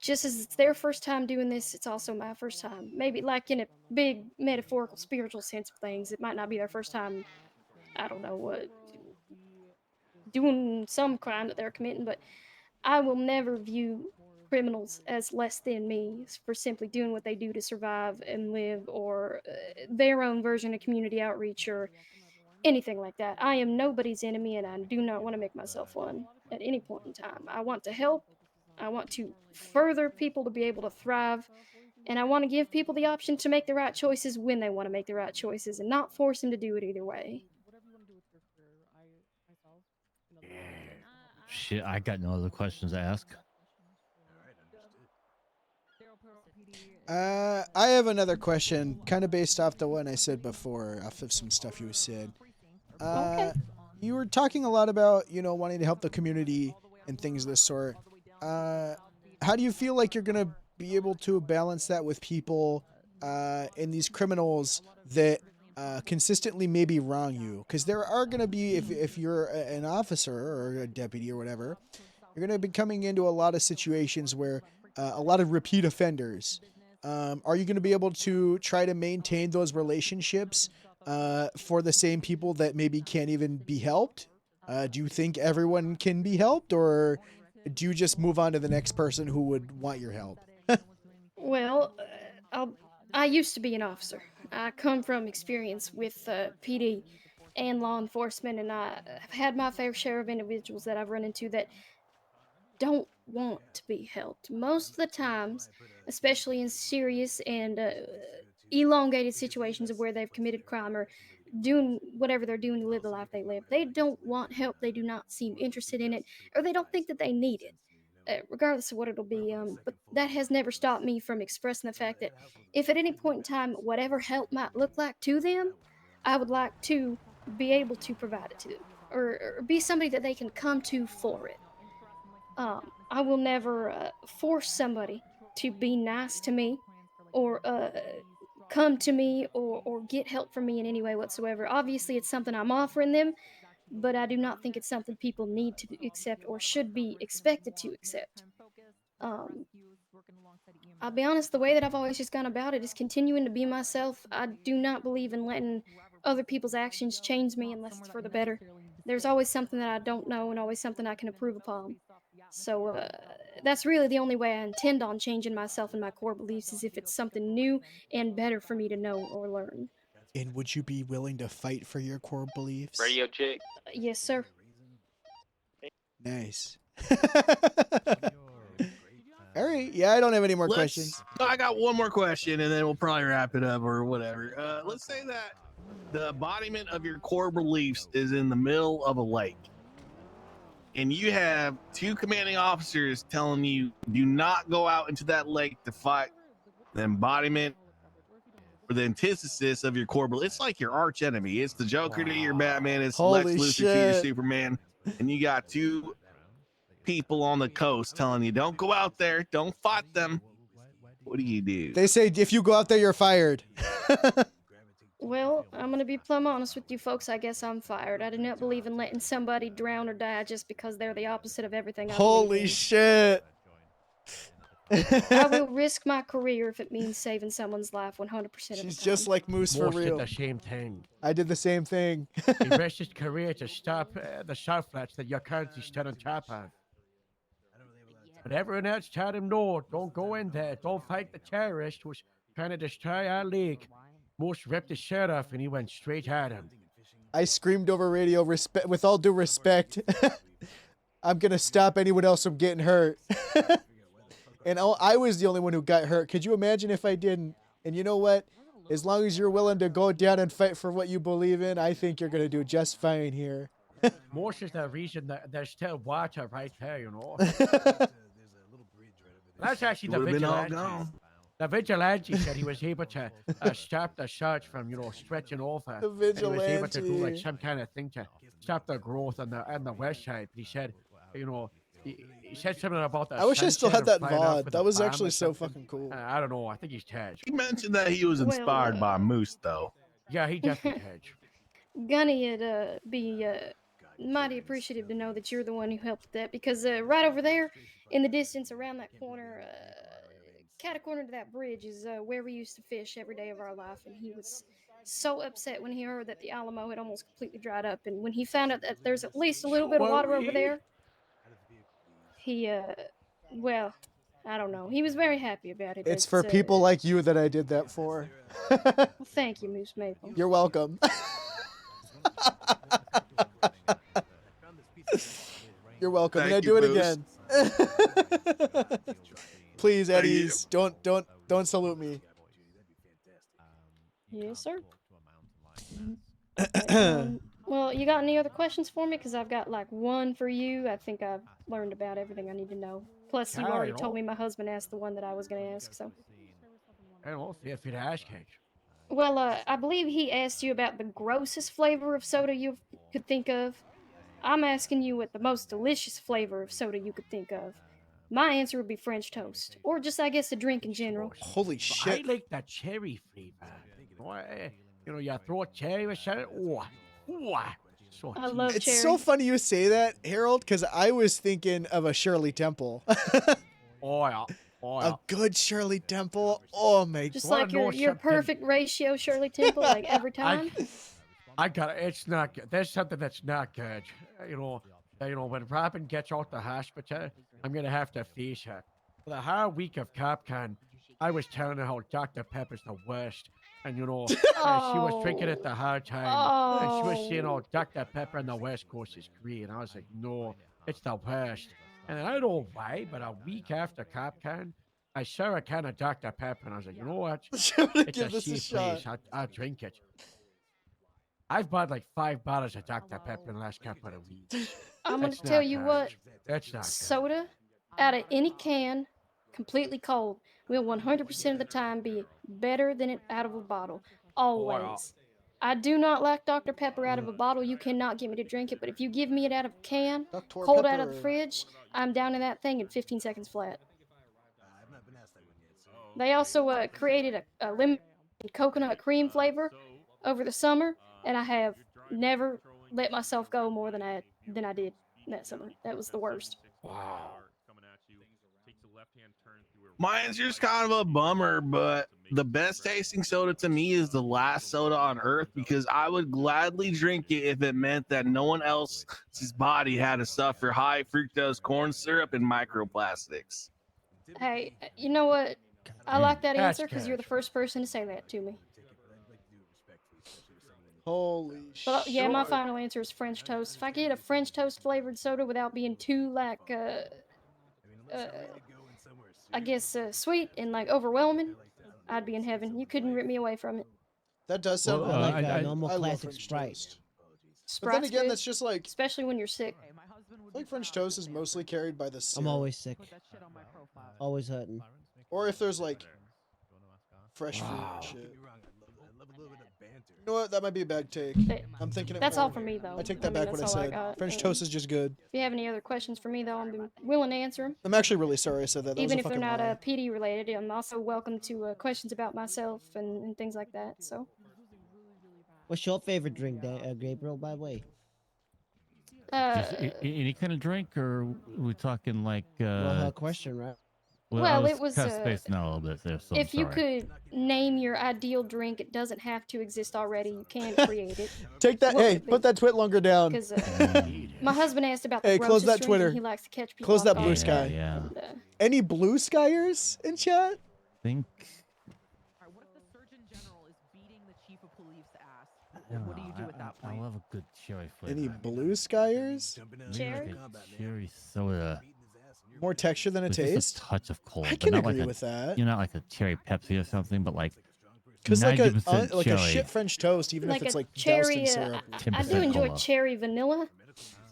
just as it's their first time doing this, it's also my first time. Maybe like in a big metaphorical, spiritual sense of things, it might not be their first time. I don't know what doing some crime that they're committing, but I will never view criminals as less than me for simply doing what they do to survive and live, or their own version of community outreach or anything like that. I am nobody's enemy, and I do not want to make myself one at any point in time. I want to help. I want to further people to be able to thrive, and I want to give people the option to make the right choices when they want to make the right choices and not force them to do it either way. Shit, I got no other questions to ask. I have another question, kind of based off the one I said before, off of some stuff you said. You were talking a lot about, wanting to help the community and things of this sort. How do you feel like you're going to be able to balance that with people and these criminals that consistently maybe wrong you? Because there are going to be, if you're an officer or a deputy or whatever, you're going to be coming into a lot of situations where a lot of repeat offenders. Are you going to be able to try to maintain those relationships for the same people that maybe can't even be helped? Do you think everyone can be helped, or do you just move on to the next person who would want your help? Well, I used to be an officer. I come from experience with PD and law enforcement, and I've had my fair share of individuals that I've run into that don't want to be helped. Most of the times, especially in serious and elongated situations of where they've committed crime or doing whatever they're doing to live the life they live, they don't want help. They do not seem interested in it, or they don't think that they need it. Regardless of what it'll be, but that has never stopped me from expressing the fact that if at any point in time, whatever help might look like to them, I would like to be able to provide it to them, or be somebody that they can come to for it. I will never force somebody to be nice to me, or come to me, or get help from me in any way whatsoever. Obviously, it's something I'm offering them, but I do not think it's something people need to accept or should be expected to accept. I'll be honest, the way that I've always just gone about it is continuing to be myself. I do not believe in letting other people's actions change me unless it's for the better. There's always something that I don't know and always something I can improve upon. So that's really the only way I intend on changing myself and my core beliefs is if it's something new and better for me to know or learn. And would you be willing to fight for your core beliefs? Radio check. Yes, sir. Nice. All right. Yeah, I don't have any more questions. I got one more question, and then we'll probably wrap it up or whatever. Let's say that the embodiment of your core beliefs is in the middle of a lake, and you have two commanding officers telling you do not go out into that lake to fight the embodiment or the antithesis of your core beliefs. It's like your arch enemy. It's the Joker to your Batman. It's Holy Lex Luthor to your shit. Superman, and you got two people on the coast telling you don't go out there, don't fight them. What do you do? They say if you go out there, you're fired. Well, I'm gonna be plumb honest with you folks. I guess I'm fired. I do not believe in letting somebody drown or die just because they're the opposite of everything I believe Holy in. shit. I will risk my career if it means saving someone's life 100% of the She's time. just like Moose for Most did real. the same thing. I did the same thing. He risked his career to stop the shot flats that your country stood on top of. But everyone else told him, no, don't go in there. Don't fight the terrorist who's trying to destroy our league. Moose ripped his shirt off and he went straight at him. I screamed over radio, with all due respect, I'm going to stop anyone else from getting hurt. And I was the only one who got hurt. Could you imagine if I didn't? And you know what? As long as you're willing to go down and fight for what you believe in, I think you're going to do just fine here. Most is the reason that there's still water right there, you know. That's actually the Would've been all vigilante. gone. The vigilante said he was able to stop the sharks from, stretching over. The And he was able to do like vigilante. some kind of thing to stop the growth on the west side. He said, he said something about the. I wish I still had sunset that and flying off VOD. with That a was bomb actually or so something. fucking cool. I don't know. I think he's Taj. He mentioned that he was inspired by Moose, though. Yeah, he definitely Taj. Gunny would be mighty appreciative to know that you're the one who helped with that because right over there in the distance around that corner, cat corner to that bridge is where we used to fish every day of our life, and he was so upset when he heard that the Alamo had almost completely dried up, and when he found out that there's at least a little bit of water over there, he well, I don't know, he was very happy about it. It's for people like you that I did that for. Well, thank you, Moose Maple. You're welcome. You're welcome. Thank And I you, do it again. Please, Eddies, don't salute me. Yes, sir. Well, you got any other questions for me? Because I've got like one for you. I think I've learned about everything I need to know. Plus, you already told me my husband asked the one that I was going to ask, so. I don't know if you'd ask Taj. Well, I believe he asked you about the grossest flavor of soda you could think of. I'm asking you what the most delicious flavor of soda you could think of. My answer would be French toast, or just, I guess, a drink in general. Holy I shit. like that cherry flavor. You throw a cherry or something. So I love It's cherry. so funny you say that, Harold, because I was thinking of a Shirley Temple. A good Shirley Temple. Oh my Just god. like your perfect ratio, Shirley Temple, like every time. It's not good. There's something that's not good. When Robin gets out the hospital, I'm gonna have to face her. For the whole week of CopCon, I was telling her how Dr. Pepper's the worst. And she was drinking it the hard time. And she was saying, oh, Dr. Pepper on the West Coast is great. And I was like, no, it's the worst. And I don't know why, but a week after CopCon, I saw a can of Dr. Pepper, and I was like, you know what? It's give this a safe shot. place. I'll drink it. I've bought like 5 bottles of Dr. Pepper in the last couple of weeks. I'm going That's to tell not you good. what, That's not good. soda out of any can, completely cold, will 100% of the time be better than it out of a bottle. Always. I do not like Dr. Pepper out of a bottle. You cannot get me to drink it, but if you give me it out of a can, cold out of the Pepper. fridge, I'm down in that thing in 15 seconds flat. They also created a lemon and coconut cream flavor over the summer, and I have never let myself go more than I did that summer. That was the worst. Wow. My answer's kind of a bummer, but the best tasting soda to me is the last soda on earth because I would gladly drink it if it meant that no one else's body had to suffer high fructose corn syrup and microplastics. Hey, you know what? I like that Cash, answer because you're the cash. first person to say that to me. Holy But shit. yeah, my final answer is French toast. If I could get a French toast flavored soda without being too like, I guess sweet and like overwhelming, I'd be in heaven. You couldn't rip me away from it. That does sound Well, good. I normal I love classic French Sprite. toast. But then Sprite's again, good, that's just like, especially when you're sick. I like French toast is mostly carried by the syrup. I'm always sick. Always hurting. Or if there's like fresh fruit and shit. You know what? That might be a bad take. I'm thinking it That's more. all for me, though. I take I that mean, back what I that's all I said. got, French and- toast is just good. If you have any other questions for me, though, I'm willing to answer them. I'm actually really sorry I said that. That Even was if a they're fucking not lie. PD related, I'm also welcome to questions about myself and things like that. So, What's your favorite drink, Gabriel? By the way. Just any kind of drink, or we talking like? Well, her question, right? Well, I it was, kind of spacing out a little bit there. So if I'm you sorry. could name your ideal drink, it doesn't have to exist already. You can create it. Take that. What Hey, would it put that twit longer down. Because my husband asked about the Hey, close grossest that drink, Twitter. and he likes to catch people Close off that guard. blue sky. Yeah. Any blue skyers in chat? Think. What do you do at that I point? love a good cherry flavor. Any blue skyers? Maybe like a cherry soda. More texture than a with just taste? a touch of cold. I but can not agree like a, with that. You know, not like a cherry Pepsi or something, but like. Because like a 90% like cherry. a shit French toast, even Like if it's a like doused cherry. in syrup. I do 10% enjoy cola. cherry vanilla,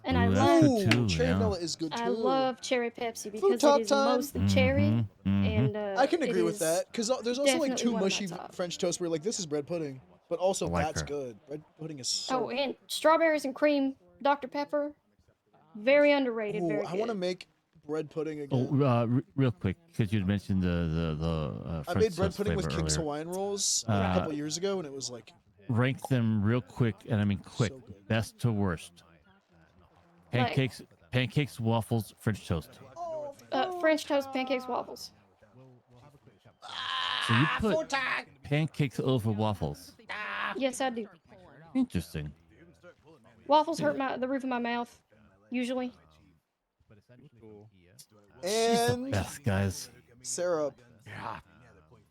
and I Ooh, love that's good too, cherry yeah. vanilla is good too. I love cherry Pepsi because top it is time. mostly cherry, and I can it agree with is that because there's also like definitely two one of my mushy top. French toast where you're like this is bread pudding, but also I like that's her. good. Bread pudding is so. Oh, and strawberries and cream, Dr Pepper, very underrated. Ooh, very I good. want to make bread pudding again. Oh, real quick, because you mentioned the I French made bread toast pudding with flavor King's earlier. Hawaiian rolls like, a couple years ago, and it was like Rank them real quick, and I mean quick, best to worst. Like- Pancakes, waffles, French toast. French toast, pancakes, waffles. So you put pancakes over waffles. Yes, I do. Interesting. Waffles hurt the roof of my mouth, usually. and Best guys. syrup. Yeah.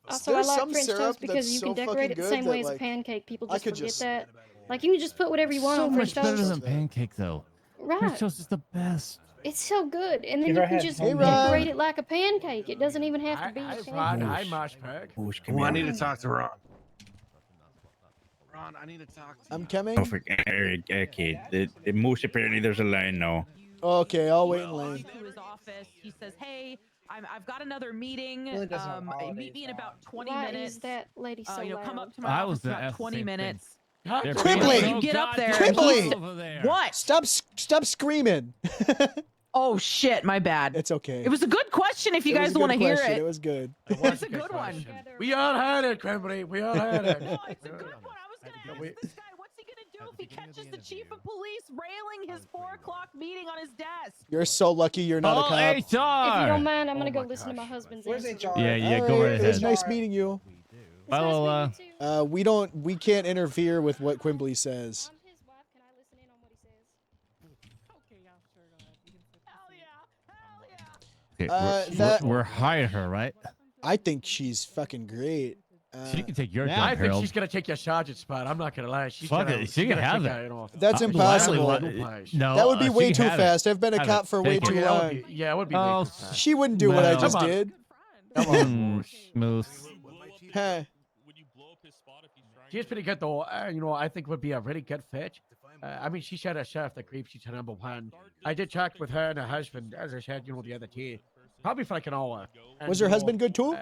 Also, There's I like some French syrup toast because that's you can so decorate it fucking the same good way that, as a like, pancake. People I just could forget just- that. Like you can just put whatever you want So on French much better toast. than pancake, though. French Right. toast is the best. It's so good, and then You you ever can had just homemade- decorate it like a pancake. It doesn't even have to be a Hi, pancake. Ron. Hi, Moshpeg. Oh, I need to talk to Ron. Ron, I need to talk to I'm coming. Okay, the moose apparently there's a line now. Okay, I'll wait in line. To his office, he says, "Hey, I've got another meeting. feel like that's how holidays Meet me in about 20 Why minutes. is that lady so Come loud? up to my I office was in gonna about ask the 20 same thing. minutes." They're Quibbling! You get up there. Quibbling! Over there. What? Stop screaming. Oh shit, my bad. It's okay. It was a good question if you It was guys a want to good hear question. it. It was good. It's a good one. We all had it, Crimbley. We all had it. No, it's a good one. I was gonna ask this guy, what's he gonna do if he catches the chief of police railing his 4 o'clock meeting on his desk? You're so lucky you're not a cop. HR. If you don't mind, I'm Oh gonna go my listen to my gosh. husband's Where's answer. HR? Yeah, All go right It was ahead. nice meeting you. It's Well, nice meeting you too. We can't interfere with what Quimbley says. I'm his wife. Can I listen in on what he says? Okay, yeah, sure, go ahead. You can say, hell yeah. Okay, that- we're hiring her, right? I think she's fucking great. She can take your I job, think Harold. she's gonna take your sergeant spot. I'm not gonna lie. She's Fuck gonna, it, she's she can gonna have take it. you know, That's I impossible. gladly No, That would be she way can too have it. fast. I've been a Have cop it. for way Thank too you. long. Yeah, it would be. Oh, way too fast. She wouldn't do what I Well- just Come on. did. Come on. Moose. Huh. Would you blow up his spot if he's trying? She's pretty good though. I think would be a really good fit. I mean, she said herself that creep she's her number one. I did talk with her and her husband, as I said, the other day, probably for like an hour. And, Was her you know, husband good too?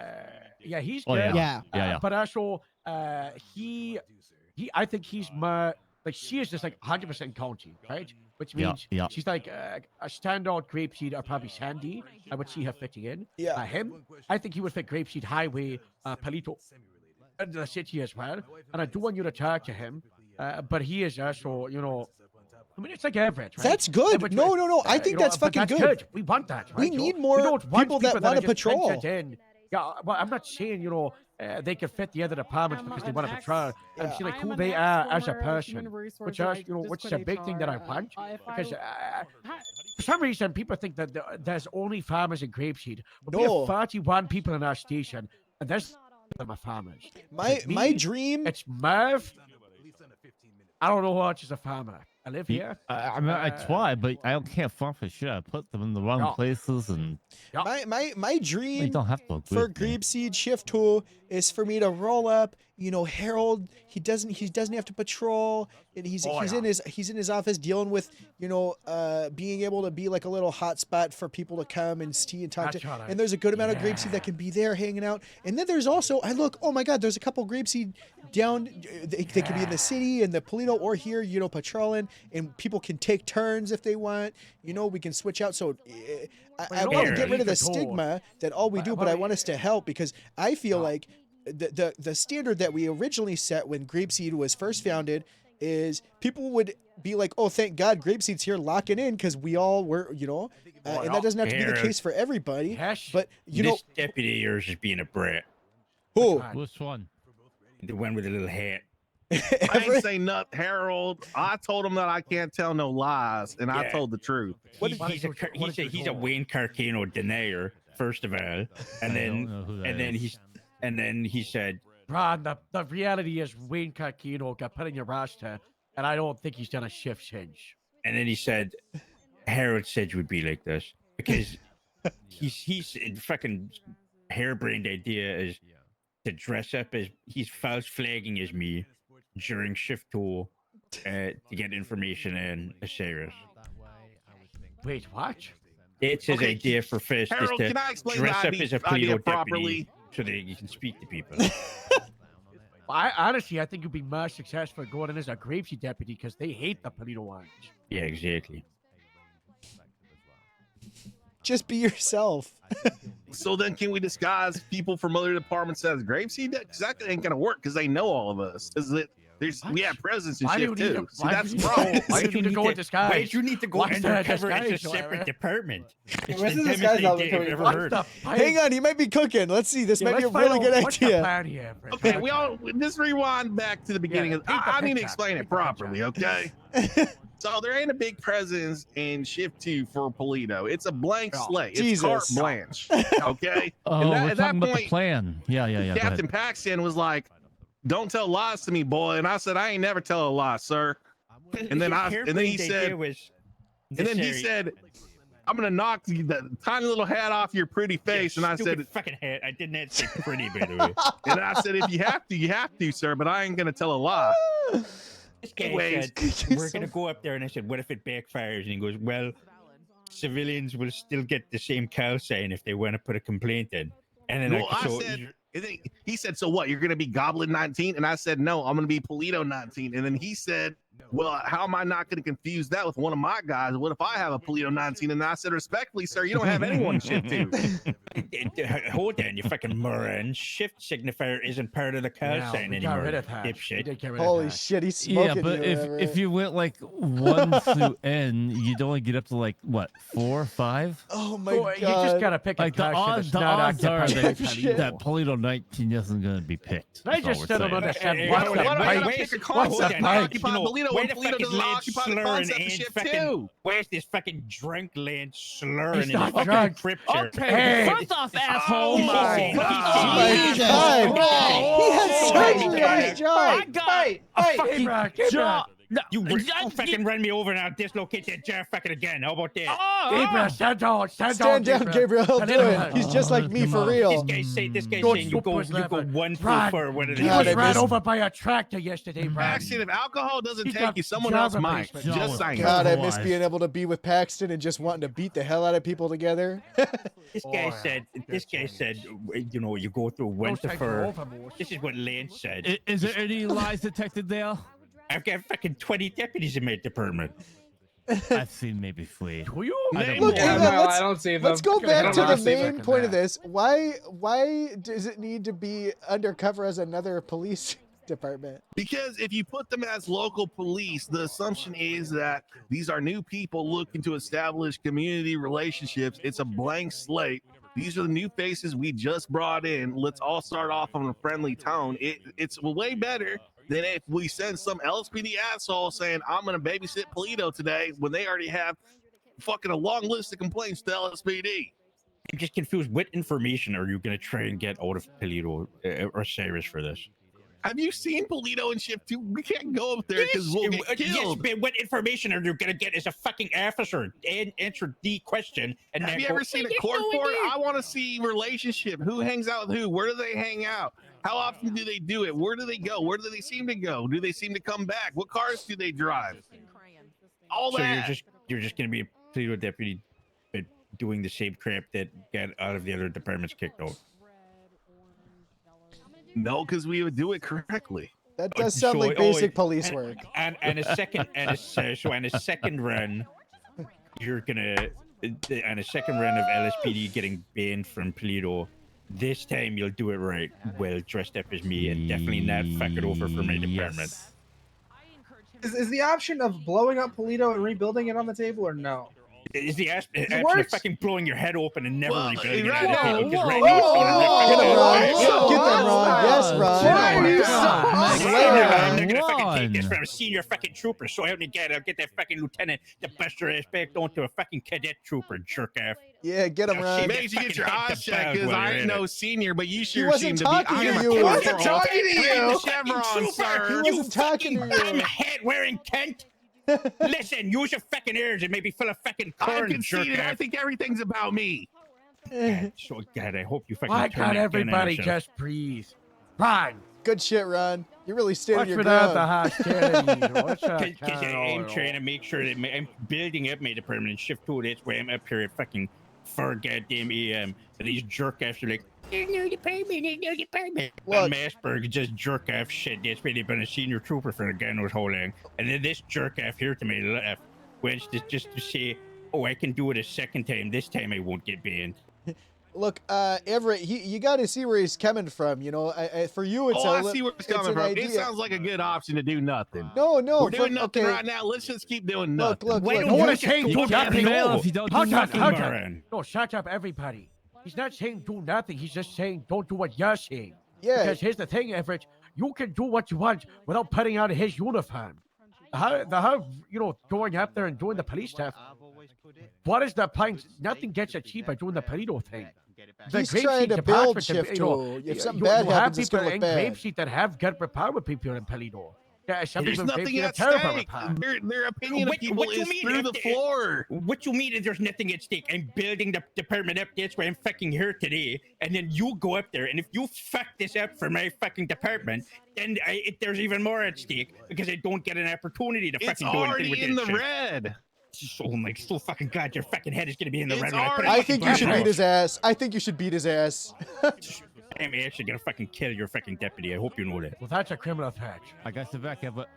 Yeah, he's Oh, good. yeah. Yeah. But also, I think he's more like she is just like 100% county, right? Which Yeah, means yeah. she's like a standout grapeseed or probably Sandy. I would see her fitting in. Yeah. Him, I think he would fit grapeseed highway, Palito, and the city as well. And I do want you to talk to him, but he is also, I mean, it's like average, right? That's good. But, No. I think that's but fucking that's good. We want that, We right? need Joe? more we don't want people that are wanna just patrol. entered in Yeah, well, I'm not saying they can fit the other departments because they want to patrol. I'm saying like I who am an they are as a ex-former person, human resource, which like, is which is just a big thing that I HR, want. if I Because w- for some reason, people think that there's only farmers in Grapeseed. But we No. have 41 people in our station, and there's them are farmers. My It's me, my dream. It's Merv. I don't know who else is a farmer. I live here. I mean, I try, but I can't farm for shit. I put them in the wrong Yeah. places, and My dream you don't have to agree for with me. Grapeseed Shift 2 is for me to roll up. Harold, he doesn't have to patrol, and he's in his office dealing with being able to be like a little hotspot for people to come and see and talk That's to. right. And there's a good amount of Grapeseed that can be there hanging out. And then there's also oh my God, there's a couple Grapeseed down. They could be in the city and the Polito or here, patrolling, and people can take turns if they want. We can switch out. So I want to get rid of the stigma that all we do, but I want us to help because I feel like the standard that we originally set when Grapeseed was first founded is people would be like, oh, thank God Grapeseed's here locking in because we all were, and that doesn't have to be the case for everybody. But, this deputy of yours is being a brat. Who? Which one? The one with the little hat. I ain't say nothing, Harold. I told him that I can't tell no lies, and I Yeah. told the truth. He's a Wayne Carcano denier, first of all, and then he said, Ron, the reality is Wayne Carcino got put in your roster, and I don't think he's done a shift change. and then he said, Harold said you would be like this because he's fucking harebrained idea is to dress up as he's false flagging as me during shift 2 to get information in Osiris. Wait, what? It's his Okay, idea for Fist is Harold, to can I explain dress the up as a idea Polito properly? deputy so that you can speak to people. I think you'd be more successful going in as a Grapeseed deputy because they hate the Polito ones. Yeah, exactly. Just be yourself. So then, can we disguise people from other departments as Grapeseed? Because that ain't gonna work because they know all of us. We have presence in Why do shift you need too. to- See, why that's do the you problem. need to- why do you need to go in disguise? Why do you need to go What's the undercover as a disguise, separate Joey? department? It's Where's the the dumbest disguise idea outfit I've coming ever from? heard. Hang on, he might be cooking. Let's see. This might be a let's find really out good what's the idea. plan here, Fred. Okay, we all just rewind back to the beginning. Yeah, paint the I need to picture. explain it properly, okay? So there ain't a big presence in shift 2 for Polito. It's a blank slate. It's carte Jesus. blanche. Okay. Oh, And we're at that talking about the point, plan. Yeah. Go ahead. Captain Paxton was like, "Don't tell lies to me, boy." And I said, "I ain't never tell a lie, sir." And then he said, "I'm gonna knock the tiny little hat off your pretty face." And I said, "Fucking hat." I didn't say pretty, by the way. and I said, "If you have to, sir, but I ain't gonna tell a lie." This guy Anyways, said, we're going to go up there. And I said, what if it backfires? And he goes, well, civilians will still get the same call sign if they want to put a complaint in. And then Well, I said, and then he said, "So what? You're gonna be Goblin 19?" And I said, "No, I'm gonna be Polito 19." And then he said, "Well, how am I not gonna confuse that with one of my guys? What if I have a Polito 19?" And I said, "Respectfully, sir, you don't have anyone in shift 2." Hold on, you fucking moron. Shift signifier isn't part of the call Yeah, sign we anymore. got rid of that. Dipshit. We did get rid of Holy that. shit, he's Yeah, smoking. but you or if you went like 1 through N, you'd only get up to like what 4 or 5. Oh my Well, god. you just gotta pick a Like the caution odds, that's not are occupied that, by people. that Polito 19 isn't going to be picked. I That's all just we're said I'm saying. understand Hey, what's hold the on, pike. wait, Pick a What's concept. the I pike? occupy Polito, why and the Polito fuck is does not Lance occupy the slurring concept of and shift fucking, 2. where's this fucking drunk Lance slurring He's in not his fucking drunk. scripture? Okay, Hey. first off, asshole. Oh my Oh God. my Jesus god. Christ. He had Oh surgery my on his God. jaw. I got a fucking Gabriel, Gabriel. jaw. No, You I- fucking run me over and I'll dislocate that jaw fucking again. How about that? Gabriel, stand down, Stand down, Gabriel. He'll do it. He's just like me come for on. real. This guy's Don't saying you go super 1 through Rod, 4. What are He they? God, was I ran miss- over by a tractor yesterday, Brad. Paxton, if alcohol doesn't He's take got you, someone jaw else might. replacement. Just saying. God, I miss Otherwise. being able to be with Paxton and just wanting to beat the hell out of people together. This guy said, you know, you go through 1 to 4. This is what Lance said. Is there any lies detected there? I've got fucking 20 deputies in my department. I've seen maybe 3. Who you? Look, hang on, let's go back to the main point of this. Why does it need to be undercover as another police department? Because if you put them as local police, the assumption is that these are new people looking to establish community relationships. It's a blank slate. These are the new faces we just brought in. Let's all start off on a friendly tone. It's way better than if we send some LSPD asshole saying, I'm going to babysit Polito today when they already have fucking a long list of complaints to LSPD. I'm just confused. What information are you going to try and get out of Polito or Cyrus for this? Have you seen Polito in Shift 2? We can't go up there because we'll get killed. Yes, but what information are you going to get as a fucking officer? And answer the question. And have you ever seen a court for it? I want to see relationship. Who hangs out with who? Where do they hang out? How often do they do it? Where do they go? Where do they seem to go? Do they seem to come back? What cars do they drive? All so that. you're just going to be a Polito deputy, but doing the same crap that got out of the other departments kicked out. No, because we would do it correctly. That does sound like basic police work. And a second run, you're gonna and a second run of LSPD getting banned from Polito. This time you'll do it right. Well dressed up as me and definitely not fuck it over for my department. Is the option of blowing up Polito and rebuilding it on the table or no? Is the option of fucking blowing your head open and never rebuilding it? Get them, Ron. Yes, Ron. I'm not gonna fucking take this from a senior fucking trooper. So help me God, I'll get that fucking lieutenant to bust your ass back down to a fucking cadet trooper, jerk off. Yeah, get him, Ron. Maybe you get your eyes checked because I ain't no senior, but you sure seem to be. He wasn't talking to you. Chevron, sir. He wasn't talking to you. I'm hat-wearing cunt. Listen, use your fucking ears and maybe full of fucking corn. I'm conceited. I think everything's about me. So God, I hope you fucking. Why turn can't that gun everybody on just breathe? Ron. Good shit, Ron. You're really standing What's your without ground. the hostility? Because I'm trying to make sure that I'm building up my department in Shift 2. That's why I'm up here at fucking 4 goddamn AM. And these jerk offs are like, there's no department, there's no department. Well, Massberg just jerk off shit. That's why they've been a senior trooper for a God knows how long. And then this jerk off here to my left went just to say, oh, I can do it a second time. This time I won't get banned. Look, Everett, you got to see where he's coming from. You know, for you, it's I see where it's coming from. It sounds like a good option to do nothing. No, we're doing nothing right now. Let's just keep doing nothing. I don't want to change nothing. No, shut up, everybody. He's not saying do nothing. He's just saying don't do what you're saying. Yeah. Because here's the thing, Everett. You can do what you want without putting on his uniform. How going up there and doing the police stuff. What is the point? Nothing gets achieved by doing the Polito thing. He's trying to build Shift 2. If something bad happens, it's going to look bad. Grape Seat that have good rapport with people in Polito. Yeah, some there's people nothing at stake. Their opinion of people is through the floor. What you mean is there's nothing at stake? I'm building the department up. That's why I'm fucking here today. And then you go up there, and if you fuck this up for my fucking department, then there's even more at stake because I don't get an opportunity to fucking do anything with it. It's already in the red. So I'm like, so fucking glad your fucking head is gonna be in the red. I think you should beat his ass. I think you should beat his ass. I'm actually gonna fucking kill your fucking deputy. I hope you know that. Well, that's a criminal threat. I got the back of it.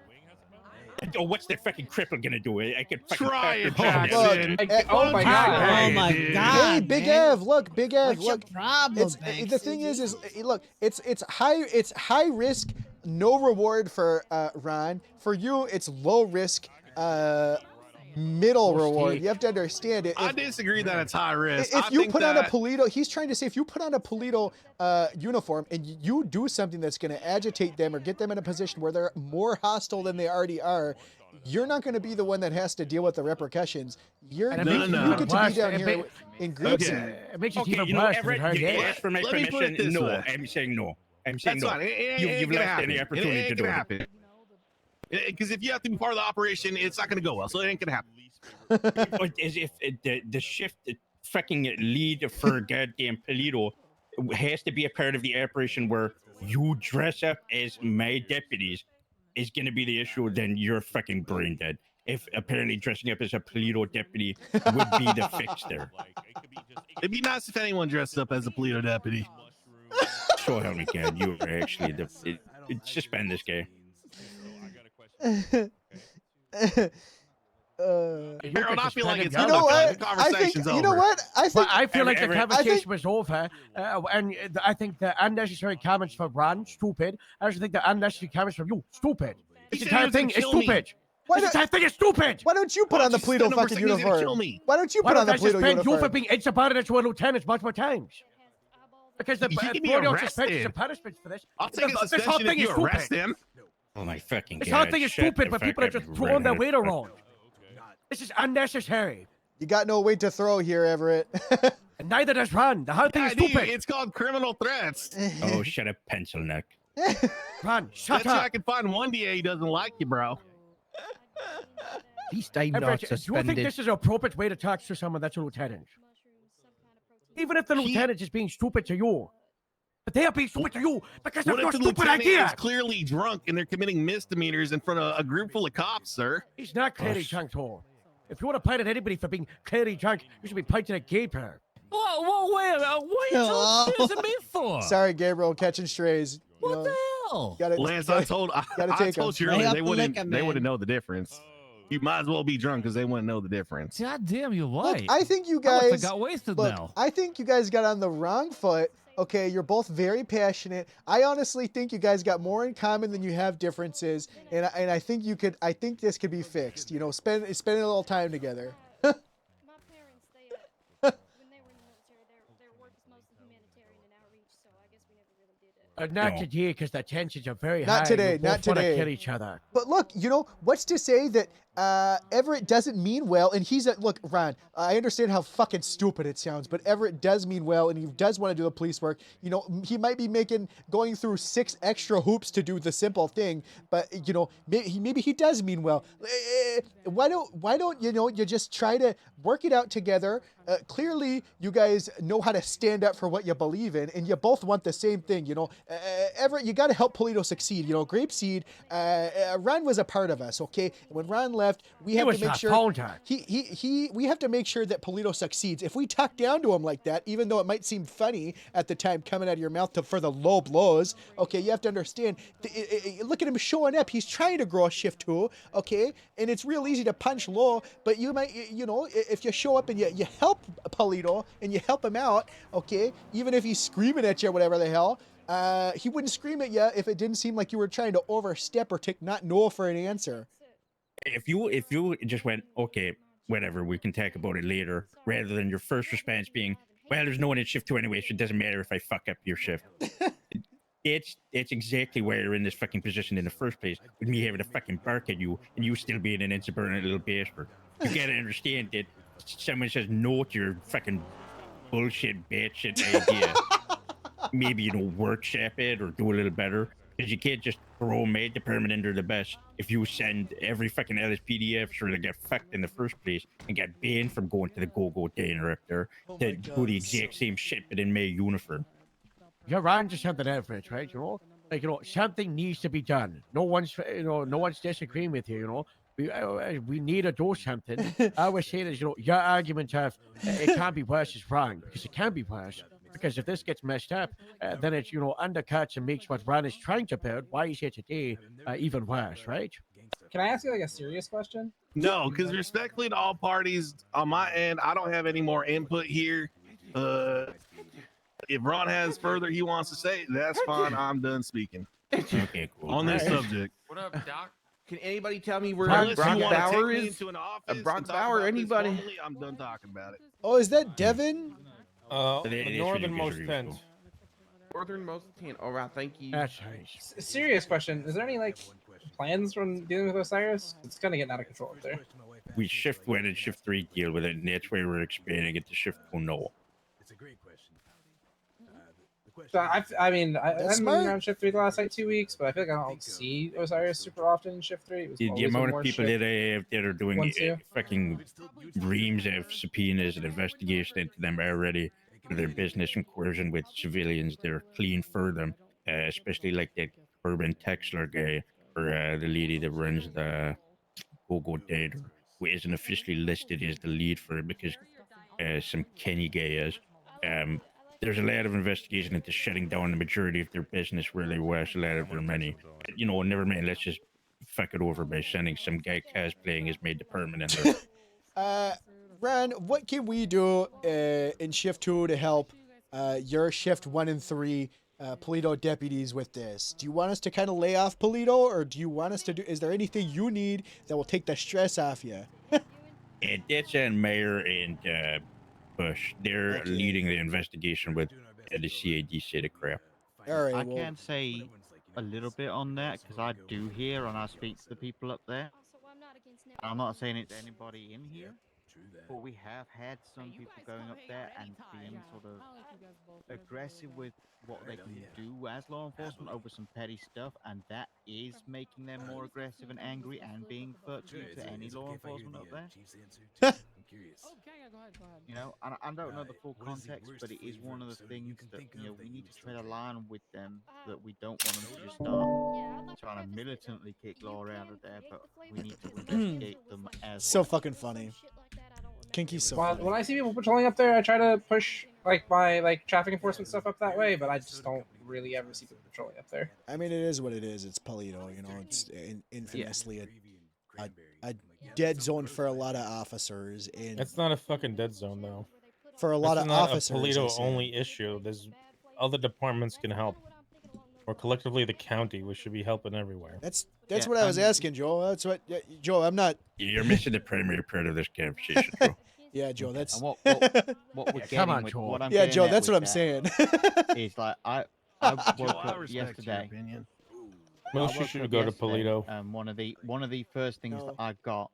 Oh, what's that fucking cripple gonna do? I could fucking try it, Jackson. Oh my god! Oh my god! Hey, Big Ev, look, Big Ev, What's look. your problem? The thing is look, it's high risk, no reward for Ron. For you, it's low risk, middle reward. You have to understand it. I disagree that it's high risk. If you put on a Polito, he's trying to say if you put on a Polito uniform and you do something that's going to agitate them or get them in a position where they're more hostile than they already are, you're not going to be the one that has to deal with the repercussions. You get to be down here in group seat. It makes it Okay, even you know, worse. Everett, you asked for my Let me put it permission. this No, way. I'm saying no. I'm saying That's no. fine. You've left any opportunity to do it. Because if you have to be part of the operation, it's not going to go well. So it ain't going to happen. As if the shift, the fucking lead for goddamn Polito has to be a part of the operation where you dress up as my deputies is going to be the issue, then you're fucking brain dead. If apparently dressing up as a Polito deputy would be the fix there. It'd be nice if anyone dressed up as a Polito deputy. So help me God, you were actually suspend this guy. Harold, I feel like it's you know what? I think you know what? I think I feel like the conversation was over, and I think the unnecessary comments from Ron stupid. I also think the unnecessary comments from you stupid. This entire thing is stupid. Why This entire thing is stupid. Why don't you put on the Polito fucking uniform? Why don't you put on the I suspend Polito you for uniform? being insubordinate to a lieutenant multiple times? Because the You can be Florida arrested. suspensions and punishments for this. I'll take a This whole suspension thing if is you arrest stupid. him. Oh my fucking This god. whole thing is shut stupid, the but fuck people are up, just you throwing their redheaded weight fuck. around. This is unnecessary. You got no weight to throw here, Everett. And neither does Ron. The whole thing is dude, stupid. it's called criminal threats. Oh, shut up, pencil neck. Ron, shut Bet you up. I can find one DA he doesn't like you, bro. At least I'm Everett, not do you think suspended. this is an appropriate way to talk to someone that's a lieutenant? Even if the lieutenant is being stupid to you. But they are being stupid to you because of What your if the stupid lieutenant idea. is clearly drunk and they're committing misdemeanors in front of a group full of cops, sir? He's not clearly drunk, Tor. If you want to point at anybody for being clearly drunk, you should be pointing at Gabriel. Whoa, wait a minute. What are you talking me for? Sorry, Gabriel, catching strays. What the hell? Lance, I told take you him. earlier they wouldn't know the difference. You might as well be drunk because they wouldn't know the difference. God damn, you're Look, right. I think you I must have guys got wasted look, now. I think you guys got on the wrong foot. Okay, you're both very passionate. I honestly think you guys got more in common than you have differences, and I think you could. I think this could be fixed. You know, spending a little time together. Not today, because the tensions are very high. Not today, You not both wanna today. kill each other. But look, you know, what's to say that Everett doesn't mean well, and he's a look, Ron. I understand how fucking stupid it sounds, but Everett does mean well, and he does want to do the police work. You know, he might be going through 6 extra hoops to do the simple thing, but you know, maybe he does mean well. Why don't you just try to work it out together? Clearly, you guys know how to stand up for what you believe in, and you both want the same thing. You know, Everett, you got to help Polito succeed. You know, Grapeseed, Ron was a part of us. Okay, when Ron left, we He have was to make not sure phone time. we have to make sure that Polito succeeds. If we talk down to him like that, even though it might seem funny at the time coming out of your mouth for the low blows, okay, you have to understand. Look at him showing up. He's trying to grow a shift too. Okay, and it's real easy to punch low, but you might, you know, if you show up and you help Polito and you help him out, okay, even if he's screaming at you or whatever the hell, he wouldn't scream at you if it didn't seem like you were trying to overstep or take not no for an answer. If you just went, okay, whatever, we can talk about it later, rather than your first response being, well, there's no one in shift 2 anyway, so it doesn't matter if I fuck up your shift. It's exactly why you're in this fucking position in the first place, with me having to fucking bark at you and you still being an insubordinate little bastard. You gotta understand that someone says no to your fucking bullshit, batshit idea. Maybe, you know, workshop it or do a little better. Because you can't just throw maid department under the bus if you send every fucking LSPD officer that got fucked in the first place and got banned from going to the go-go diner up there to do the exact same shit but in May uniform. You're on to something, Everett, right? You know, like, you know, something needs to be done. No one's disagreeing with you. You know, we need to do something. I was saying is, you know, your argument of it can't be worse is wrong, because it can be worse. Because if this gets messed up, then it, you know, undercuts and makes what Ron is trying to build, why he's here today, even worse, right? Can I ask you like a serious question? No, because respectfully to all parties, on my end, I don't have any more input here. If Ron has further he wants to say, that's fine. I'm done speaking. Okay, cool. On this subject. What up, Doc? Can anybody tell me where Unless you Brock wanna take Bauer me is? into an office Brock and talk Bauer, about this anybody? formally, I'm done talking about it. Oh, is that Devin? The northernmost tent. Northernmost tent. All right, thank you. That's nice. Serious question. Is there any like plans from dealing with Osiris? It's kind of getting out of control up there. We shift 1 and shift 3 deal with it, and that's why we're expanding it to shift 2 no. So I mean, I haven't been smart. around shift 3 the last like 2 weeks, but I feel like I don't see Osiris super often in shift 3. It was The always amount more of people shift that I have that are doing 1, 2. fucking reams of subpoenas and investigation into them already for their business and coercion with civilians. They're clean for them, especially like that Urban Texler guy or the lady that runs the Go-Go Data, who isn't officially listed as the lead for it because some Kenny guy is. There's a lot of investigation into shutting down the majority of their business where they wash a lot of their money. You know, never mind, let's just fuck it over by sending some guy cosplaying as maid department in there. Ron, what can we do in shift 2 to help your shift 1 and 3 Polito deputies with this? Do you want us to kind of lay off Polito, or do you want us to do? Is there anything you need that will take the stress off you? And that's on Mayor and Bush. They're Okay. leading the investigation with the CAD city crap. All right. I well, can say a little bit on that because I do hear and I speak to the people up there. I'm not saying it's anybody in here, but we have had some people going up there and being sort of aggressive with what they can do as law enforcement over some petty stuff, and that is making them more aggressive and angry and being fucked to any law enforcement up there. You know, I don't know the full context, but it is one of the things that, you know, we need to tread a line with them, that we don't want them to just start trying to militantly kick law out of there, but we need to investigate them as so fucking funny. Kinky's so funny. When I see people patrolling up there, I try to push my traffic enforcement stuff up that way, but I just don't really ever see people patrolling up there. I mean, it is what it is. It's Polito, you know. It's infamously a dead zone for a lot of officers. And It's not a fucking dead zone though. For a lot That's of not officers, a I Polito say. only issue. There's other departments can help. Or collectively the county, we should be helping everywhere. That's what I was asking, Joe. That's what, Joe. I'm not. You're missing the primary part of this conversation, bro. Yeah, Joe. That's And what we're getting Come on, with, Joel. what I'm Yeah, getting Joe. at That's with what I'm that saying. is like I woke up yesterday. Most I you woke should up go to yesterday, Polito. And one of the first things that I got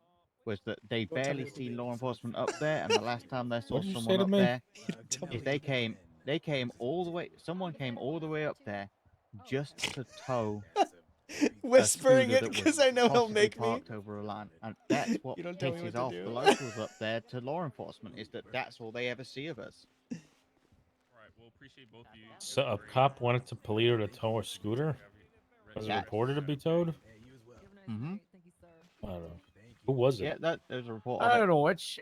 was that they Don't tell barely me what to see do. law enforcement up there, and the last time they saw What did you say someone to up me? there, Tell me is they came all the way. Someone came all the way up there just to tow. Whispering a it scooter that because was I know he'll possibly make me. parked over a line, and that's what You don't tell me pisses what to off do. the locals up there to law enforcement, is that that's all they ever see of us. We'll appreciate both of you. So a cop wanted to Polito to tow a scooter? Was it Yeah. reported to be towed? Mm-hmm. I don't know. Who was it? Yeah, there's a report. Of I it. don't know. It's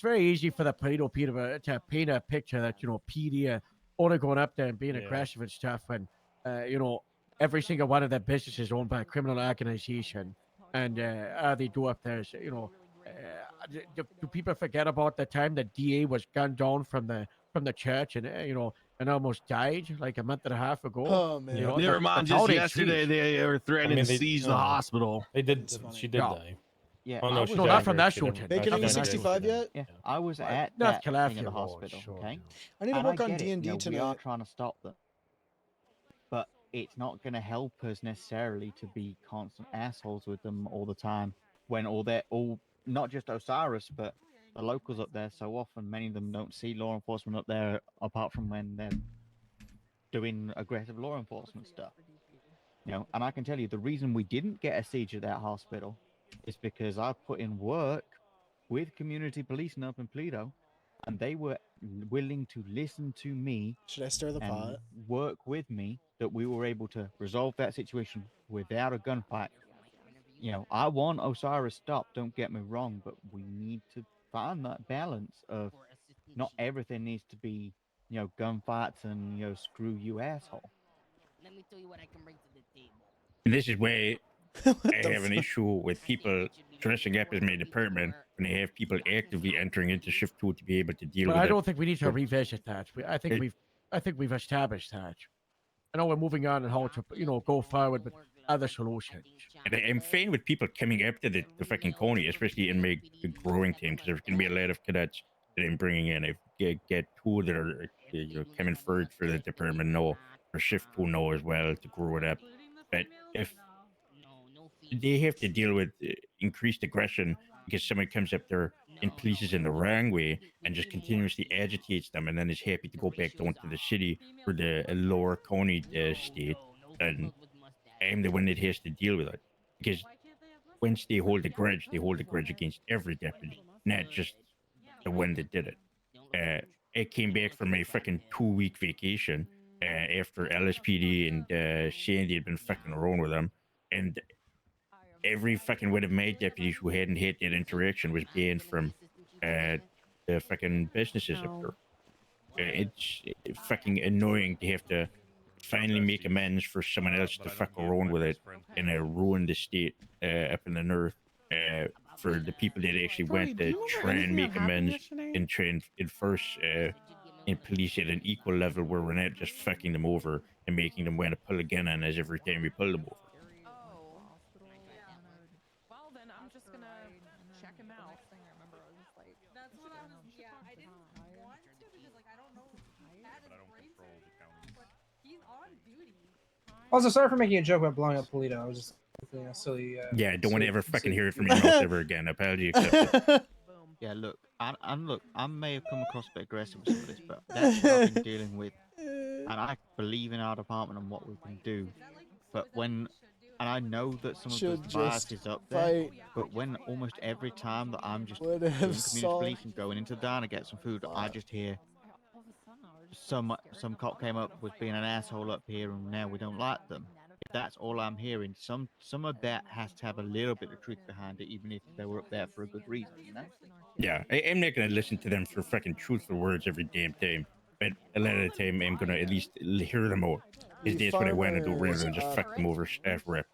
very easy for the Polito Peter to paint a picture that, you know, PD only going up there and being Yeah. aggressive and stuff, and you know, every single one of their businesses owned by a criminal organization, and all they do up there is, you know, do people forget about the time the DA was gunned down from the church and you know, and almost died like a month and a half ago? Oh man. You know, Never that's- mind. that's how Just they yesterday, see. they were threatening to seize the hospital. They did. She did Yeah. die. Yeah, Oh I no, was she No, died not from very- that she didn't- shooting. Making no, him she a died very 65 soon. yet? Yeah, I was at North that thing Calafia at the Road, hospital. sure. Okay. I need to And work I on get it, D&D you know, tonight. We are trying to stop them, but it's not going to help us necessarily to be constant assholes with them all the time. When all not just Osiris, but the locals up there. So often, many of them don't see law enforcement up there, apart from when they're doing aggressive law enforcement stuff. You know, and I can tell you the reason we didn't get a siege at that hospital is because I put in work with community policing up in Polito, and they were willing to listen to me. Should I stir the and pot? work with me, that we were able to resolve that situation without a gunfight. You know, I want Osiris stopped, don't get me wrong, but we need to find that balance of not everything needs to be, you know, gunfights and, you know, screw you asshole. Let me tell you what I can bring to the table. And this is why I the have an issue with people dressing up as my department when they have people actively entering into shift 2 to be able to deal But with I it. don't think we need to But revisit that. I think we've established that. I know we're moving on and how to, you know, go forward with other solutions. And I'm fine with people coming up to the fucking county, especially in my growing team, because there's going to be a lot of cadets that I'm bringing in. I get two that are coming forward for the department now, or shift 2 now as well to grow it up. But if they have to deal with increased aggression because somebody comes up there and polices in the wrong way and just continuously agitates them and then is happy to go back down to the city or the lower county state, and I'm the one that has to deal with it. Because once they hold a grudge against every deputy, not just the one that did it. I came back from my fucking 2-week vacation after LSPD and Sandy had been fucking around with them, and every fucking one of my deputies who hadn't had that interaction was banned from the fucking businesses up there. It's fucking annoying to have to finally make amends for someone else to fuck around with it and ruin the state up in the north for the people that actually went to try and make amends and try and enforce and police at an equal level where we're not just fucking them over and making them want to pull a gun on us every time we pull them over. Well, then I'm just gonna check him out. That's what I was. Yeah, I didn't want to because like I don't know if he had his brain but he's on duty. Also, sorry for making a joke about blowing up Polito. I was just silly. Yeah, don't want to ever fucking silly- hear it from your mouth ever again. Apology accepted. Yeah, look, I may have come across a bit aggressive with some of this, but that's what I've been dealing with, and I believe in our department and what we can do. But when, and I know that some of Should the bias just is up there, fight. but when almost every time that I'm just Would doing have community solved- police and going into the diner to get some food, I just hear some cop came up with being an asshole up here, and now we don't like them. If that's all I'm hearing, some of that has to have a little bit of truth behind it, even if they were up there for a good reason, you know? Yeah, I'm not gonna listen to them for fucking truthful words every damn time. But a lot of the time, I'm gonna at least hear them out. Because that's what I want to do rather than just fuck them over staff rep.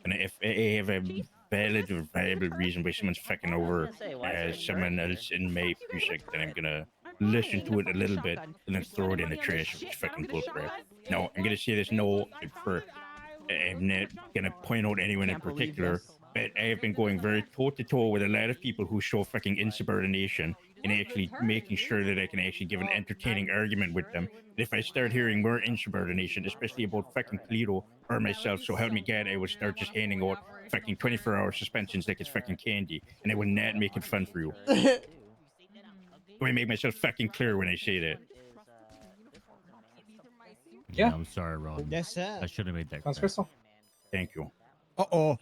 And if I have a valid or viable reason why someone's fucking over someone else in my precinct, then I'm gonna listen to it a little bit and then throw it in the trash if it's fucking bullcrap. No, I'm gonna say this no for. I'm not gonna point out anyone in particular, but I have been going very toe-to-toe with a lot of people who show fucking insubordination and actually making sure that I can actually give an entertaining argument with them. If I start hearing more insubordination, especially about fucking Polito or myself, so help me God, I would start just handing out fucking 24-hour suspensions like it's fucking candy, and I would not make it fun for you. Do I make myself fucking clear when I say that? Yeah, I'm sorry, Ron. Yes, sir. I should have made that. Sounds clear. crystal. Thank you. Uh-oh.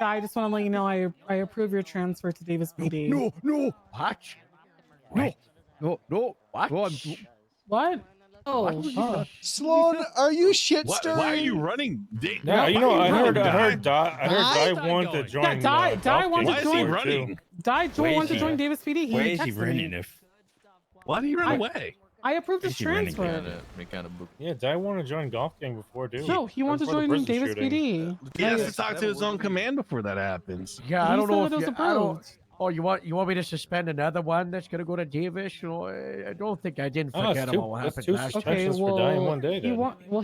I just want to let you know I approve your transfer to Davis PD. No, watch. No, watch. What? Oh, Sloan, are you shit stirring? Why are you running? Yeah, you know, I heard Di wanted to join. Di wanted Why to is he join. running? Di wanted to join Davis PD. Why is he texted running me. if? Why did he run away? I approved his Is he running transfer. Yeah, Di wanted to join golf gang before, dude. No, he wanted to Before the join prison Davis shooting. PD. He has to talk to his own command before that happens. Yeah, I He don't know said if it was you, I don't. approved. Oh, you want me to suspend another one that's gonna go to Davis? You know, I don't think I didn't Oh, forget it's about what that's happened two last Okay, time. suspensions for Di in one day.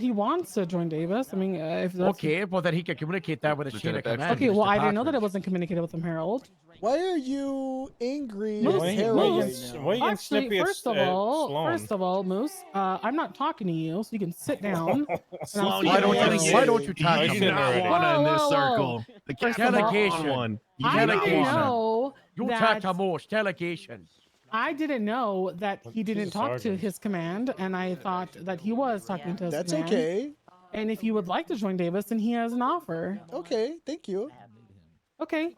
he wants to join Davis. I mean, if that's Okay, well then he can communicate that with the chain of command. Okay, in his well, I didn't know that department. it wasn't communicated with him, Harold. Why are you angry Moose, with Harold right Moose, now? Why you getting Actually, snippy at first of all, Moose, I'm not talking to you, so you can sit down. and I'm Sloan, speaking Why to don't Harold. you? Why don't you talk You to do me? not already. want to in this Whoa, whoa, whoa. circle. The First captain of all- Delegation. one. You I do not didn't want know You that talk to most delegation. I didn't know that he He's didn't a talk to sergeant. his command, and I thought that he was talking to his That's command. okay. And if you would like to join Davis, then he has an offer. Okay, thank you. Okay,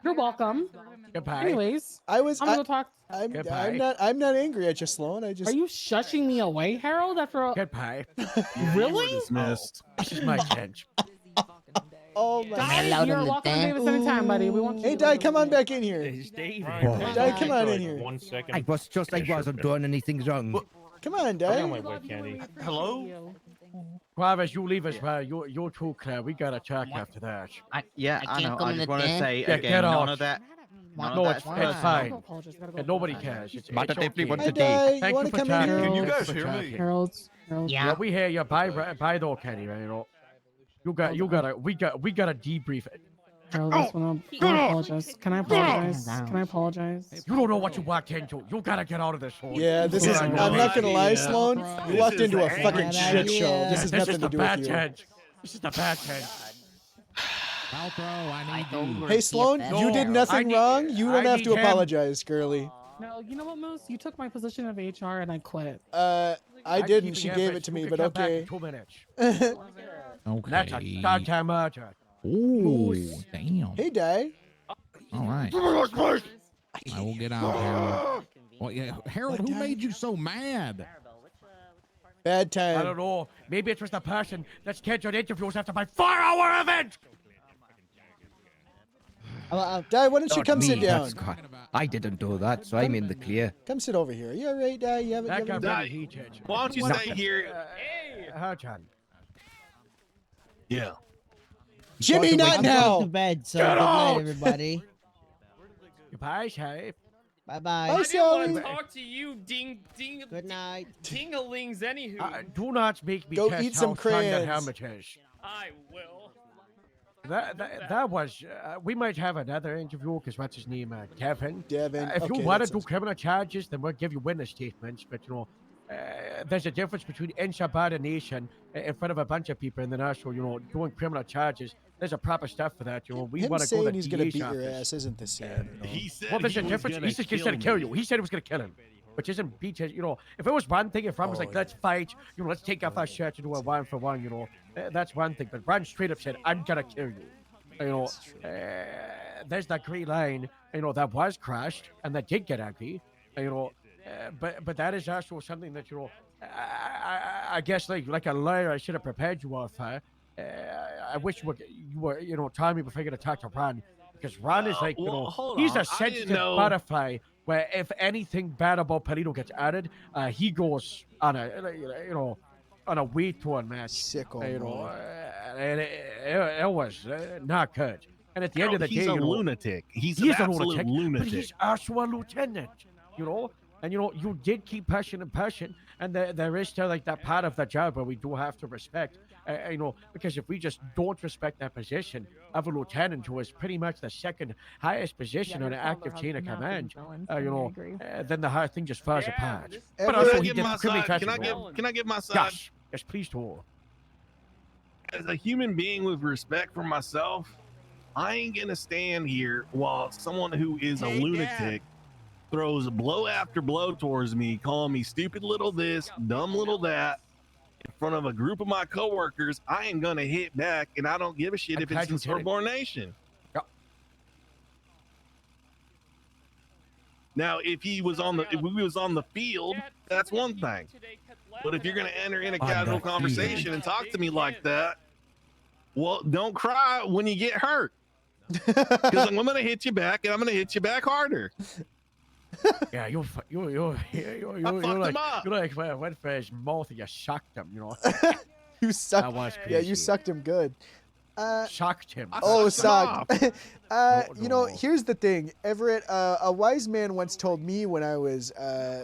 you're welcome. Goodbye. Anyways, I was. I'm gonna go talk. Goodbye. I'm not angry at you, Sloan. I just. Are you shushing me away, Harold? After a... Goodbye. Really? dismissed. This is my bench. Oh my. Di, you're welcome to Davis anytime, buddy. We want you. Hey, Di, come on back in here. Dave. Di, come on in here. 1 second. I wasn't doing anything wrong. Come on, I got Di. my wet candy. Hello? Travis, you leave us. You're too clear. We gotta talk after that. Yeah, I I can't know. come I in just the want to den? say Yeah, again, get none out. of that. None No, of it's that's it's personal. fine. And nobody cares. It's Hey, okay. Di, you Thank want you to for come in talking. here? Thank you you guys for hear me? talking. Harold. Yeah, we hear you. Bye, though, Kenny. Man, you know, we gotta debrief it. Harold, I just want to apologize. Can I apologize? Can I apologize? You don't know what you walked into. You gotta get out of this hole. Yeah, this is. I'm not gonna lie, Sloan. You walked into a fucking shit show. This has nothing to do with you. This is the bad tent. I need you. Hey, Sloan, you did nothing wrong. You don't I have need to him. apologize, girly. No, you know what, Moose? You took my position of HR and I quit. I didn't. She gave it to me, but okay. 2 minutes. Okay. That's a goddamn matter. Ooh, damn. Hey, Di. All right. I will get out, Harold. Well, yeah, Harold, who made you so mad? Bad I don't time. know. Maybe it was the person that scheduled interviews after my 4-hour event. Di, why don't you Not come me, sit down? that's quite- I didn't do that, so I'm in the clear. Come sit over here. You all right, Di? You haven't. That You got haven't really heated. Why don't you stay here? Hey, Hachan. Yeah. Jimmy, not I'm now. going to bed, so Get good night, out! everybody. Goodbye, Sheriff. Bye bye. Bye, I didn't want Sally. to talk to you, Good night. Dingalings, anywho. Do not make me Go test eat some how strong that crayons. helmet is. I will. That was. We might have another interview because what's his name? Devin. Devin. If you Okay, want to that do sounds- criminal charges, then we'll give you witness statements. But there's a difference between insubordination in front of a bunch of people and then also, doing criminal charges. There's a proper stuff for that. We Him want to go to saying the he's gonna DA's beat your office. ass isn't the same. He said Well, there's he a was difference. gonna He said he's gonna kill you. He said he was gonna kill him, which isn't beat his. If it was one thing, if Ron was like, let's fight, let's take off our shirts and do a 1-for-1, that's one thing. But Ron straight up said, I'm gonna kill you. There's that great line, that was crashed and that did get ugly, but that is also something that, I guess like a lawyer, I should have prepared you all for. I wish you were, telling me before you're gonna talk to Ron, because Ron is like, hold he's on. a I didn't sensitive know- butterfly. Where if anything bad about Polito gets added, he goes on a weight torn match. Sicko. And it was not good. And at the end of the he's day, a lunatic. He's an a absolute but lunatic. he's also a lieutenant. And you did keep pushing and pushing, and there is still like that part of the job where we do have to respect, because if we just don't respect that position of a lieutenant, who is pretty much the second highest position on an active chain of command, then the whole thing just falls apart. But also, he did criminally Can I get my side? Yes, please do. As a human being with respect for myself, I ain't gonna stand here while someone who is a lunatic throws blow after blow towards me, calling me stupid little this, dumb little that, in front of a group of my coworkers. I ain't gonna hit back, and I don't give a shit if it's insubordination. Now, if we was on the field, that's one thing. But if you're gonna enter in a casual conversation and talk to me like that, well, don't cry when you get hurt, because I'm gonna hit you back, and I'm gonna hit you back harder. Yeah, you fucked like went for his mouth and you shocked him, You sucked. That was Yeah, you crazy. sucked him good. Shocked him. Oh, Sucked him sucked. Here's the thing, Everett. A wise man once told me when I was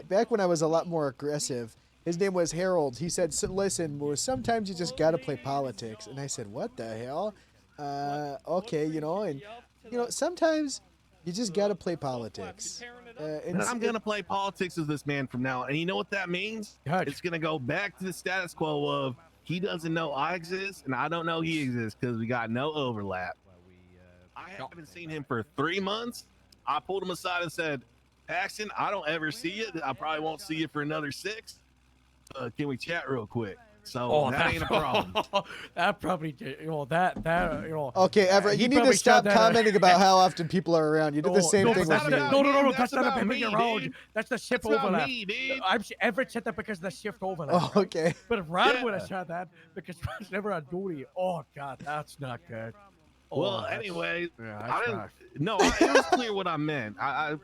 back when I was a lot more aggressive. His name was Harold. He said, "Listen, Moose, sometimes you just gotta play politics." And I said, "What the hell?" Okay, and sometimes you just gotta play politics. And I'm gonna play politics with this man from now on. And you know what that means? It's gonna go back to the status quo of he doesn't know I exist and I don't know he exists, because we got no overlap. I haven't seen him for 3 months. I pulled him aside and said, Paxton, I don't ever see you. I probably won't see you for another 6. Can we chat real quick? So that ain't a problem. That probably did, Okay, Everett, you need to probably stop said that- commenting about how often people are around. You did the same thing with me. No, That's that's not about a me, big around. dude. That's the shift That's about overlap. me, dude. Everett said that because of the shift overlap. Oh, okay. But if Ron Yeah. would have said that because Ron's never on duty, oh God, that's not good. Well, that's- anyway, yeah, I that's didn't. rough. No, it was clear what I meant. I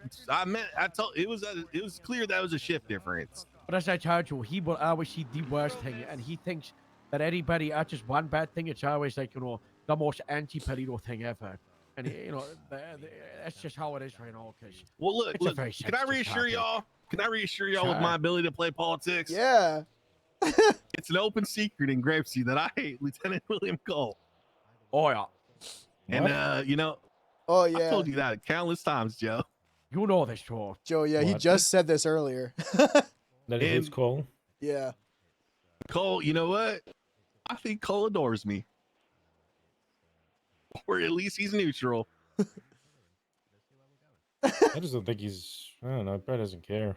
told it was clear that was a shift difference. But as I told you, he will always see the worst thing, and he thinks that anybody utters one bad thing, it's always like the most anti-Polito thing ever. And that's just how it is right now. Cause Well, look, it's a look. very Can I sensitive reassure topic. y'all? Can I reassure y'all with Sure. my ability to play politics? Yeah. It's an open secret in Grapeseed that I hate Lieutenant William Cole. Oh yeah. And What? Oh I've yeah. told you that countless times, Joe. You know this, Joe. Joe, yeah, he What? just said this earlier. That is Cole. Yeah. Cole, you know what? I think Cole adores me. Or at least he's neutral. I just don't think he's. I don't know. Brett doesn't care.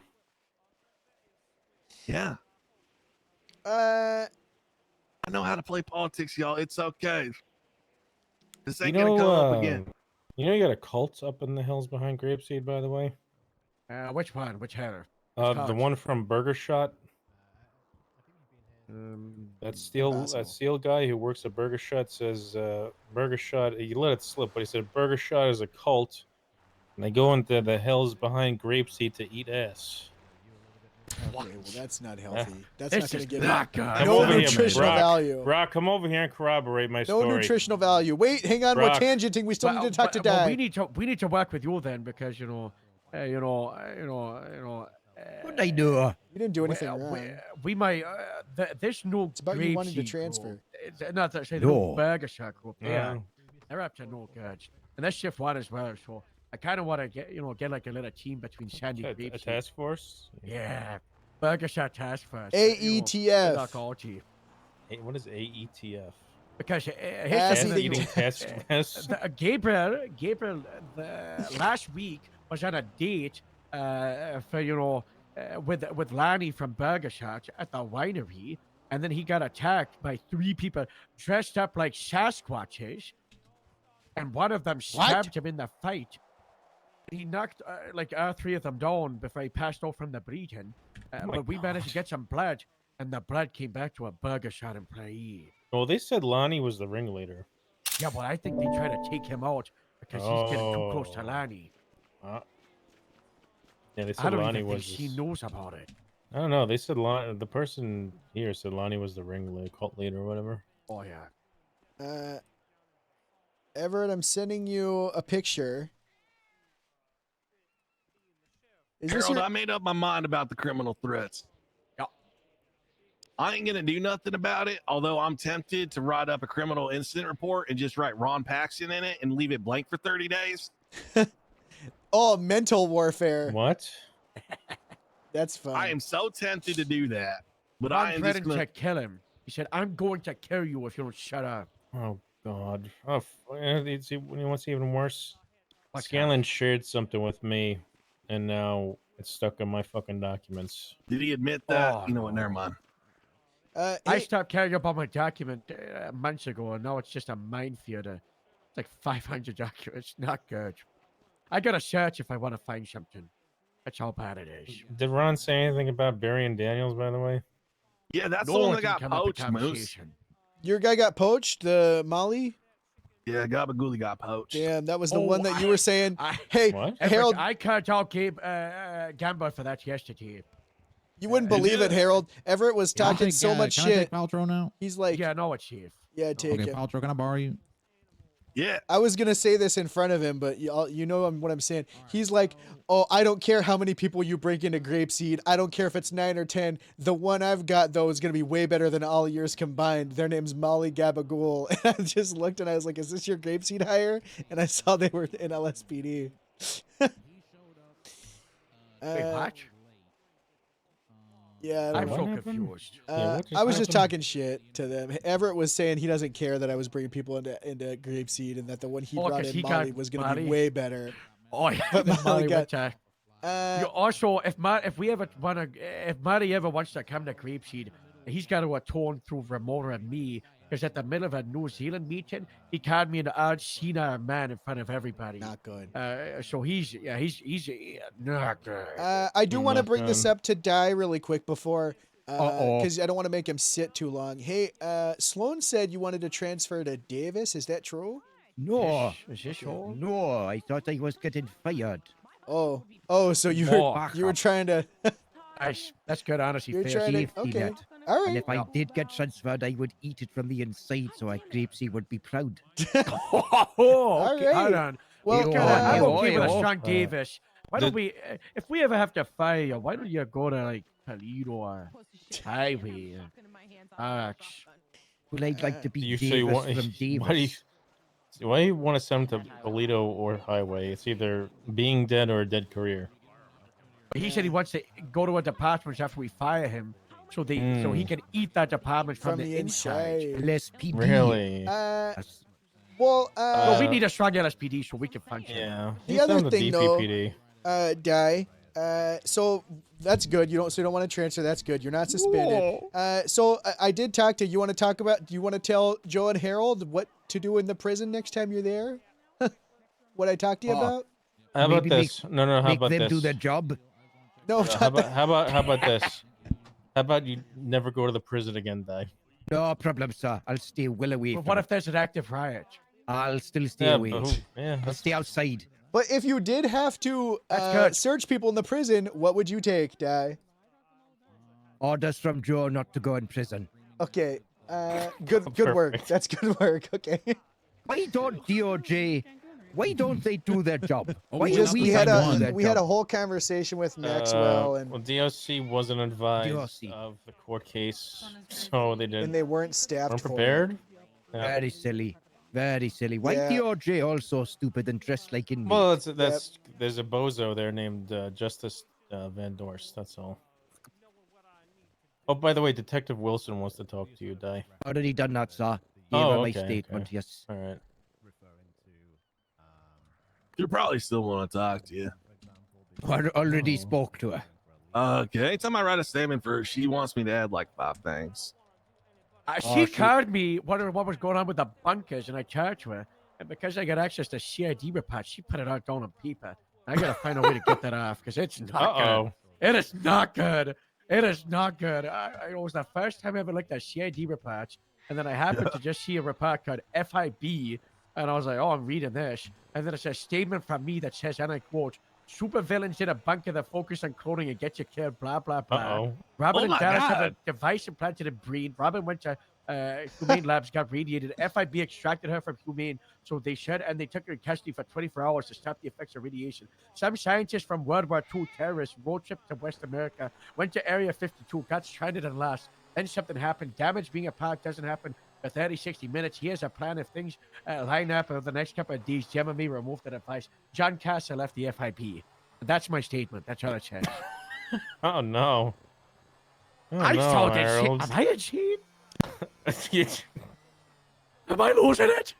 Yeah. Uh, I know how to play politics, y'all. It's okay. This You ain't gonna come up again. You got a cult up in the hills behind Grapeseed, by the way. Which one? Which header? The cult? one from Burger Shot. That steel guy who works at Burger Shot says Burger Shot. He let it slip, but he said Burger Shot is a cult, and they go into the hills behind Grapeseed to eat ass. okay, well, that's not healthy. That's This not going is to give not you good. Come no over here, nutritional Brock. value. Brock, come over here and corroborate my No story. nutritional value. Wait, hang on. We're Brock. tangenting. We still need to talk to Well, Dad. we need to work with you then because What'd I do? You didn't do anything we, wrong. we might. There's no. It's about you wanting to grapeseed transfer. group. Not to say the No. burger shot group. Yeah. They're up to no good. And that's shift one as well. So I kind of want to get like a little team between Sandy A Grapeseed. task force? Yeah. Burger shot task force. AETF. Knock all G. Hey, what is AETF? Because Ass here's eating the task force. Gabriel, last week was on a date for with Lanny from Burger Shot at the winery, and then he got attacked by 3 people dressed up like Sasquatches, and one of them stabbed him in the fight. He knocked like all 3 of them down before he passed out from the bleeding. But we managed to get some blood, and the blood came back to a Burger Shot employee. Well, they said Lonnie was the ringleader. Yeah, well, I think they try to take him out because he's getting too close to Lanny. Yeah, they I said don't Lonnie even was. think he knows about it. I don't know. They said the person here said Lonnie was the ringleader, cult leader, or whatever. Oh yeah. Everett, I'm sending you a picture. Is this Harold, your... I made up my mind about the criminal threats. I ain't gonna do nothing about it, although I'm tempted to write up a criminal incident report and just write Ron Paxton in it and leave it blank for 30 days. Oh, mental warfare. What? That's fun. I am so tempted to do that, but Ron I am just threatened gonna... to kill him. He said, "I'm going to kill you if you don't shut up." Oh God. Oh, it's what's even worse? What's Scanlon shared something with me, and now it's stuck in my fucking documents. Did he admit that? Oh, you know what? Never mind. I stopped caring about my document months ago, and now it's just a minefield. It's like 500 documents. Not good. I gotta search if I want to find something. That's how bad it is. Did Ron say anything about burying Daniels, by the way? Yeah, that's No the one one that can got come up with poached, Moose. conversation. Your guy got poached, the Molly? Yeah, Gabagooli got poached. Damn, that was the Oh, one that you were saying. Hey, What? Harold, I cut out Gabe Gamba for that yesterday. you wouldn't believe it, Harold. Everett was Can I talking take, so much can I take shit. Paltrow now? He's like, Yeah, no, it's Chief. yeah, take Okay, it. Paltrow, can I borrow you? Yeah. I was gonna say this in front of him, but you know what I'm saying. He's like, "Oh, I don't care how many people you bring into Grapeseed. I don't care if it's 9 or 10. The one I've got though is gonna be way better than all yours combined. Their name's Molly Gabagool." And I just looked and I was like, "Is this your Grapeseed hire?" And I saw they were in LSPD. Wait, Patch? Yeah, I I'm don't so know. confused. I was just talking shit to them. Everett was saying he doesn't care that I was bringing people into Grapeseed and that the one he brought 'cause in, he Molly, got was going to be Molly. way better. Oh yeah, But the Molly Molly got- went to- You also, if Marty ever wants to come to Grapeseed, he's got to atone through Ramona and me, because at the middle of a New Zealand meeting, he called me an odd senile man in front of everybody. Not good. So he's not good. I do want to bring this up to Die really quick before, Uh-oh. because I don't want to make him sit too long. Hey, Sloan said you wanted to transfer to Davis. Is that true? No, Is this all? no, I thought I was getting fired. Oh, so you Oh. were trying to. Nice. That's good, honestly. You're fair. trying to. Safety Okay. net. All And right. if I did get transferred, I would eat it from the inside, so Grapeseed would be proud. Oh, okay. right. Hold on. Well, I'm okay with a oh. strong Davis. Why don't Did- we, if we ever have to fire you, why don't you go to like Toledo or Highway? Well, I'd like to be You say Davis what? from Davis. Why do you want to send him to Toledo or Highway? It's either being dead or a dead career. He said he wants to go to a department after we fire him, so he can eat that department from, the inside. LSPD. Really? Well, Well, we need a strong LSPD so we can function. Yeah. The he's other on the thing, though, DPPD. Die. So that's good. You don't want to transfer. That's good. You're not suspended. So I did talk to you. Want to talk about? Do you want to tell Joe and Harold what to do in the prison next time you're there? What I talked to you about? How about Maybe this? No, how Make about them this? do their job. No. How about this? How about you never go to the prison again, Die? No problem, sir. I'll stay well away But from what it. if there's an active riot? I'll still stay Yeah, away. but who- yeah, I'll that's- stay outside. But if you did have to good. search people in the prison, what would you take, Die? Orders from Joe not to go in prison. Okay. Good work. Perfect. That's good work. Okay. Why don't DOJ Why don't they do their job? Why We are just we had not a doing their we had a job? whole conversation with Maxwell and Well, DOC wasn't advised DOC. of the court case, so they didn't. they weren't staffed weren't for it. prepared. Yeah. Very silly. Very silly. Why Yeah. DOJ also stupid and dressed like in Well, that's there's a bozo there named Justice Van Dorst. That's all. Oh, by the way, Detective Wilson wants to talk to you, Di. Already done that, sir. Gave Oh, her my okay, statement, okay. yes. All right. You probably still want to talk to you. Already spoke to her. Okay. Anytime I write a statement for her, she wants me to add like 5 things. She called me wondering what was going on with the bunkers, and I charged her. And because I got access to CID reports, she put it out down on paper. I gotta find a way to get that off because it's not good. It is not good. It is not good. It was the first time I ever looked at CID reports, and then I happened to just see a report called FIB, and I was like, oh, I'm reading this. And then it's a statement from me that says, and I quote, supervillains in a bunker that focus on cloning and get you killed, blah, blah, blah. Uh-oh. Robin Oh and my Dallas have a God. device implanted in Breen. Robin went to Humane Labs, got radiated. FIB extracted her from Humane, so they shed and they took her in custody for 24 hours to stop the effects of radiation. Some scientists from World War II terrorists road trip to West America, went to Area 52, got stranded and lost. Then something happened. Damage being a part doesn't happen for 30, 60 minutes. Here's a plan if things line up over the next couple of days. Gemma may remove the device. John Casa left the FIB. That's my statement. That's all it says. Oh no. Oh, I no, told this shit. Harold. Am I a cheat? Am I losing it?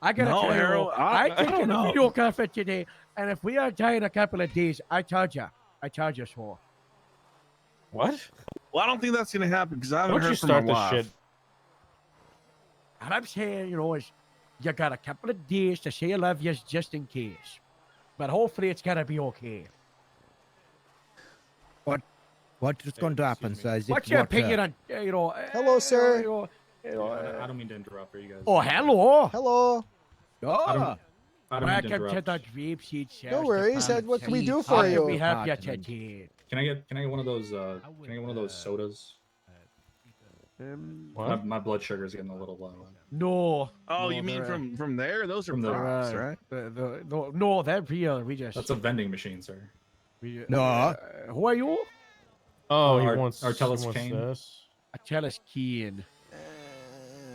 I gotta No, tell you, Harold, I I taking don't a know. video conference today, and if we are dying a couple of days, I charge you. I charge you for. What? Well, I don't think that's gonna happen because I haven't Don't you heard from start my this wife. shit. And I'm saying, is you got a couple of days to say you love you just in case. But hopefully it's gonna be okay. What's going to happen, sir? Is it What's your what, opinion on, Hello, sir. I don't mean to interrupt. Are you guys? Oh, hello. Hello. Oh. I don't mean to Welcome to interrupt. the Dream Seed No worries. What can we do How for can you? we help you today? Can I get one of those? Can I get one of those sodas? My blood sugar is getting a little low. No. Oh, no, you mean they're, from there? Those are From the- props, right? No, they're real. We just. That's a vending machine, sir. Who are you? Oh, he Ar- wants Artellus he wants Kane. this. Achilles Keen.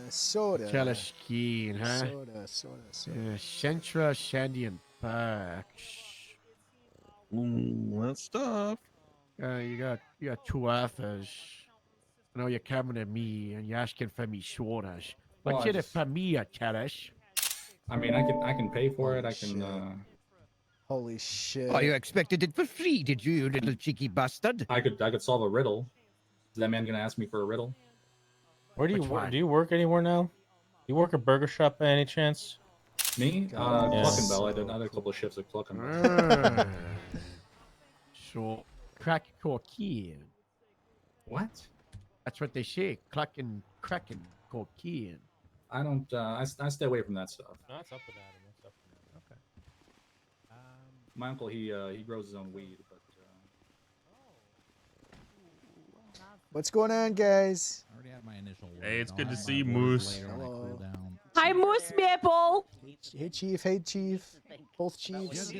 Soda. Achilles Keen, huh? Soda. Central Shandian Park. That's tough. You got 2 offers. I know you're coming to me and you're asking for me sodas. Well, What's I in it just- for me, Achilles? I mean, I can pay for it. I can. Holy shit. Oh, you expected it for free, did you little cheeky bastard? I could solve a riddle. Is that man gonna ask me for a riddle? Where do you Which work? one? Do you work anywhere now? You work a burger shop by any chance? Me? God. Cluck and Yes. Bell. I did a couple of shifts at Cluck and Bell. So, crack cocaine. What? That's what they say. Clucking, cracking cocaine. I don't. I stay away from that stuff. No, that's up with Adam. That's up with Adam. Okay. My uncle, he grows his own weed, but What's going on, guys? I already had my initial. Hey, it's good to I'll see have you, my words Moose. later when I cool down. Hi, Moose Maple. Hey, Chief. Hey, Chief. Both chiefs.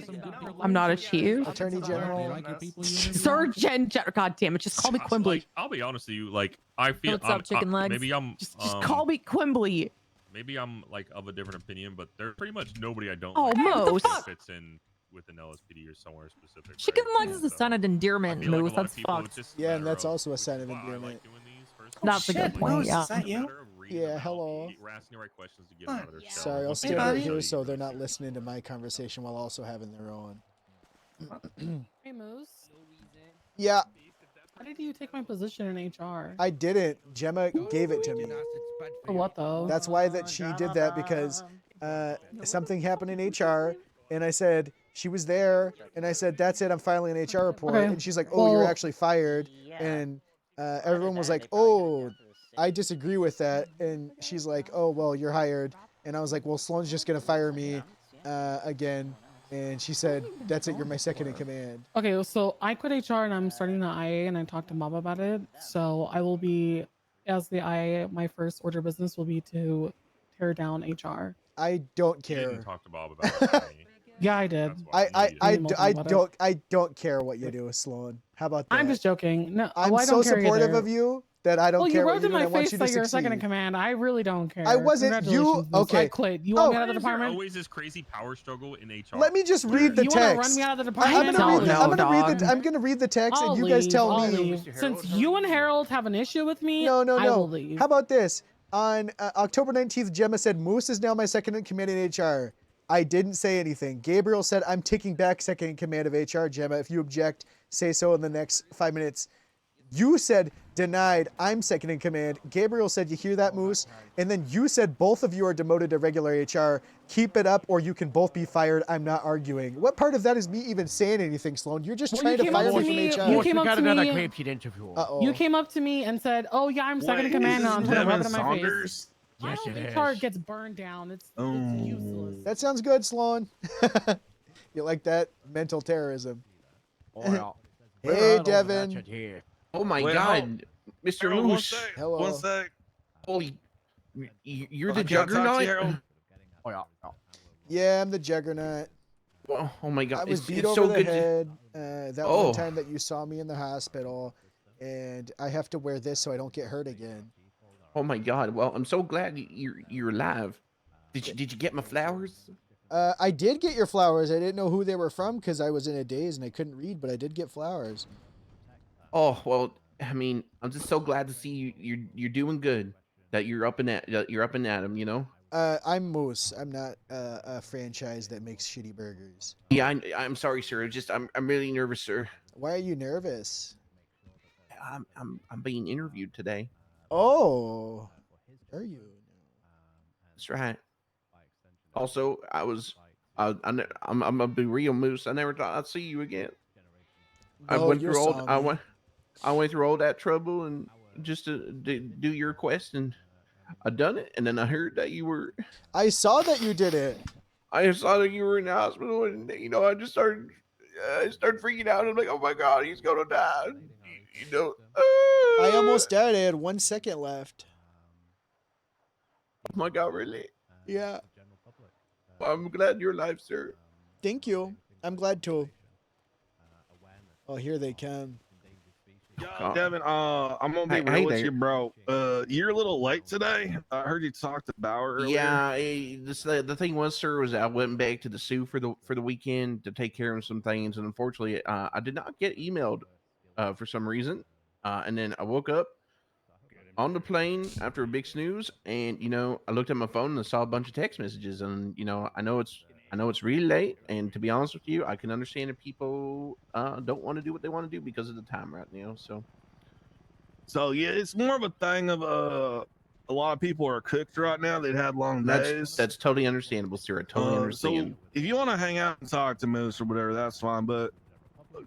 I'm not a chief. Attorney Do you General. like your people you interview? Surgeon General. God damn it. Just call me Quimbley. Like, I'll be honest with you. Like, I feel. What's up, chicken legs? Maybe I'm. Just call me Quimbley. Maybe I'm like of a different opinion, but there's pretty much nobody I don't. Oh, like Moose. that fits in with an LSPD or somewhere specific. Chicken right? legs is a So, sign of I endearment, feel like a Moose. lot of That's people, it's fucked. just a Yeah, and matter that's of, also a sign of wow, I endearment. like doing these first. That's a good point, yeah. Is that you? Yeah, hello. We're asking the right questions to get them out of their shell. Sorry, I'll Once stay they right show here you so they're guys not it. listening to my conversation while also having their own. Hey, Moose. Yeah, How did you take my position in HR? I didn't. Gemma gave it to me. For what though? That's why that she did that because something happened in HR, and I said she was there, and I said that's it. I'm filing an HR report, Okay, and she's like, "Oh, you're well- actually fired," and everyone was like, "Oh, I disagree with that," and she's like, "Oh, well, you're hired," and I was like, "Well, Sloan's just gonna fire me again," and she said, "That's it. You're my second in command." Okay, so I quit HR and I'm starting the IA, and I talked to Mom about it. So I will be, as the IA, my first order of business will be to tear down HR. I don't You care. didn't talk to Bob about it. to me. Yeah, I did. I don't care what you do, Sloan. How about that? I'm just joking. No, I'm well, I so don't care supportive either. of you that I don't well, care you what wrote you in do. And my I want face you to that you're second in succeed. command. I really don't care. I wasn't. You Congratulations, Moose. okay? I quit. You want me out of the Why is there department? always this crazy power struggle in HR? Let me just read the you text. want to run me out of the I'm department? gonna read. I'll I'm gonna read the text, I'll and you guys leave, tell I'll me. leave. Since you and Harold have an issue with me, No, I will leave. How about this? On October 19th, Gemma said Moose is now my second in command in HR. I didn't say anything. Gabriel said I'm taking back second in command of HR. Gemma, if you object, say so in the next 5 minutes. You said denied. I'm second in command. Gabriel said, you hear that, Moose? And then you said both of you are demoted to regular HR. Keep it up or you can both be fired. I'm not arguing. What part of that is me even saying anything, Sloan? You're just trying to fire me from HR. You came up to me. Uh-oh. You came up to me and said, "Oh yeah, I'm second in command now." I'm putting a weapon in my face. Yes, I it hope is. HR gets burned down. It's useless. That sounds good, Sloan. You like that? Mental terrorism. Hey, Devin. Oh my Wait, God, Mr. Harold, one Moose. sec, Hello. One sec. Holy, you're I the can't talk to you, juggernaut. Harold. Yeah, I'm the Juggernaut. Oh my God, I was it's, beat it's over so the good. head that Oh. one time that you saw me in the hospital, and I have to wear this so I don't get hurt again. Oh my God. Well, I'm so glad you're alive. Did you get my flowers? I did get your flowers. I didn't know who they were from because I was in a daze and I couldn't read, but I did get flowers. Oh well, I mean, I'm just so glad to see you're doing good. That you're up and at them, you know. I'm Moose. I'm not a franchise that makes shitty burgers. Yeah, I'm sorry, sir. I'm really nervous, sir. Why are you nervous? I'm being interviewed today. Oh, are you? That's right. Also, I'm gonna be real, Moose. I never thought I'd see you again. I No, went you through all saw I me. went through all that trouble and just to do your request, and I done it. And then I heard that you were. I saw that you did it. I saw that you were in the hospital, and I just started. I started freaking out. I'm like, oh my God, he's gonna die. You know. I almost died. I had 1 second left. Oh my God, really? Yeah. Well, I'm glad you're alive, sir. Thank you. I'm glad to. Oh, here they come. Devin, I'm gonna be Hey real with there. you, bro. You're a little late today. I heard you talk to Bauer earlier. Yeah, the thing was, sir, was I went back to the zoo for the weekend to take care of some things, and unfortunately, I did not get emailed for some reason. And then I woke up on the plane after a big snooze, and I looked at my phone and I saw a bunch of text messages, and I know it's really late, and to be honest with you, I can understand if people don't want to do what they want to do because of the time right now. So yeah, it's more of a thing of a lot of people are cooked right now. They've had long days. That's totally understandable, sir. I totally understand. So if you want to hang out and talk to Moose or whatever, that's fine. But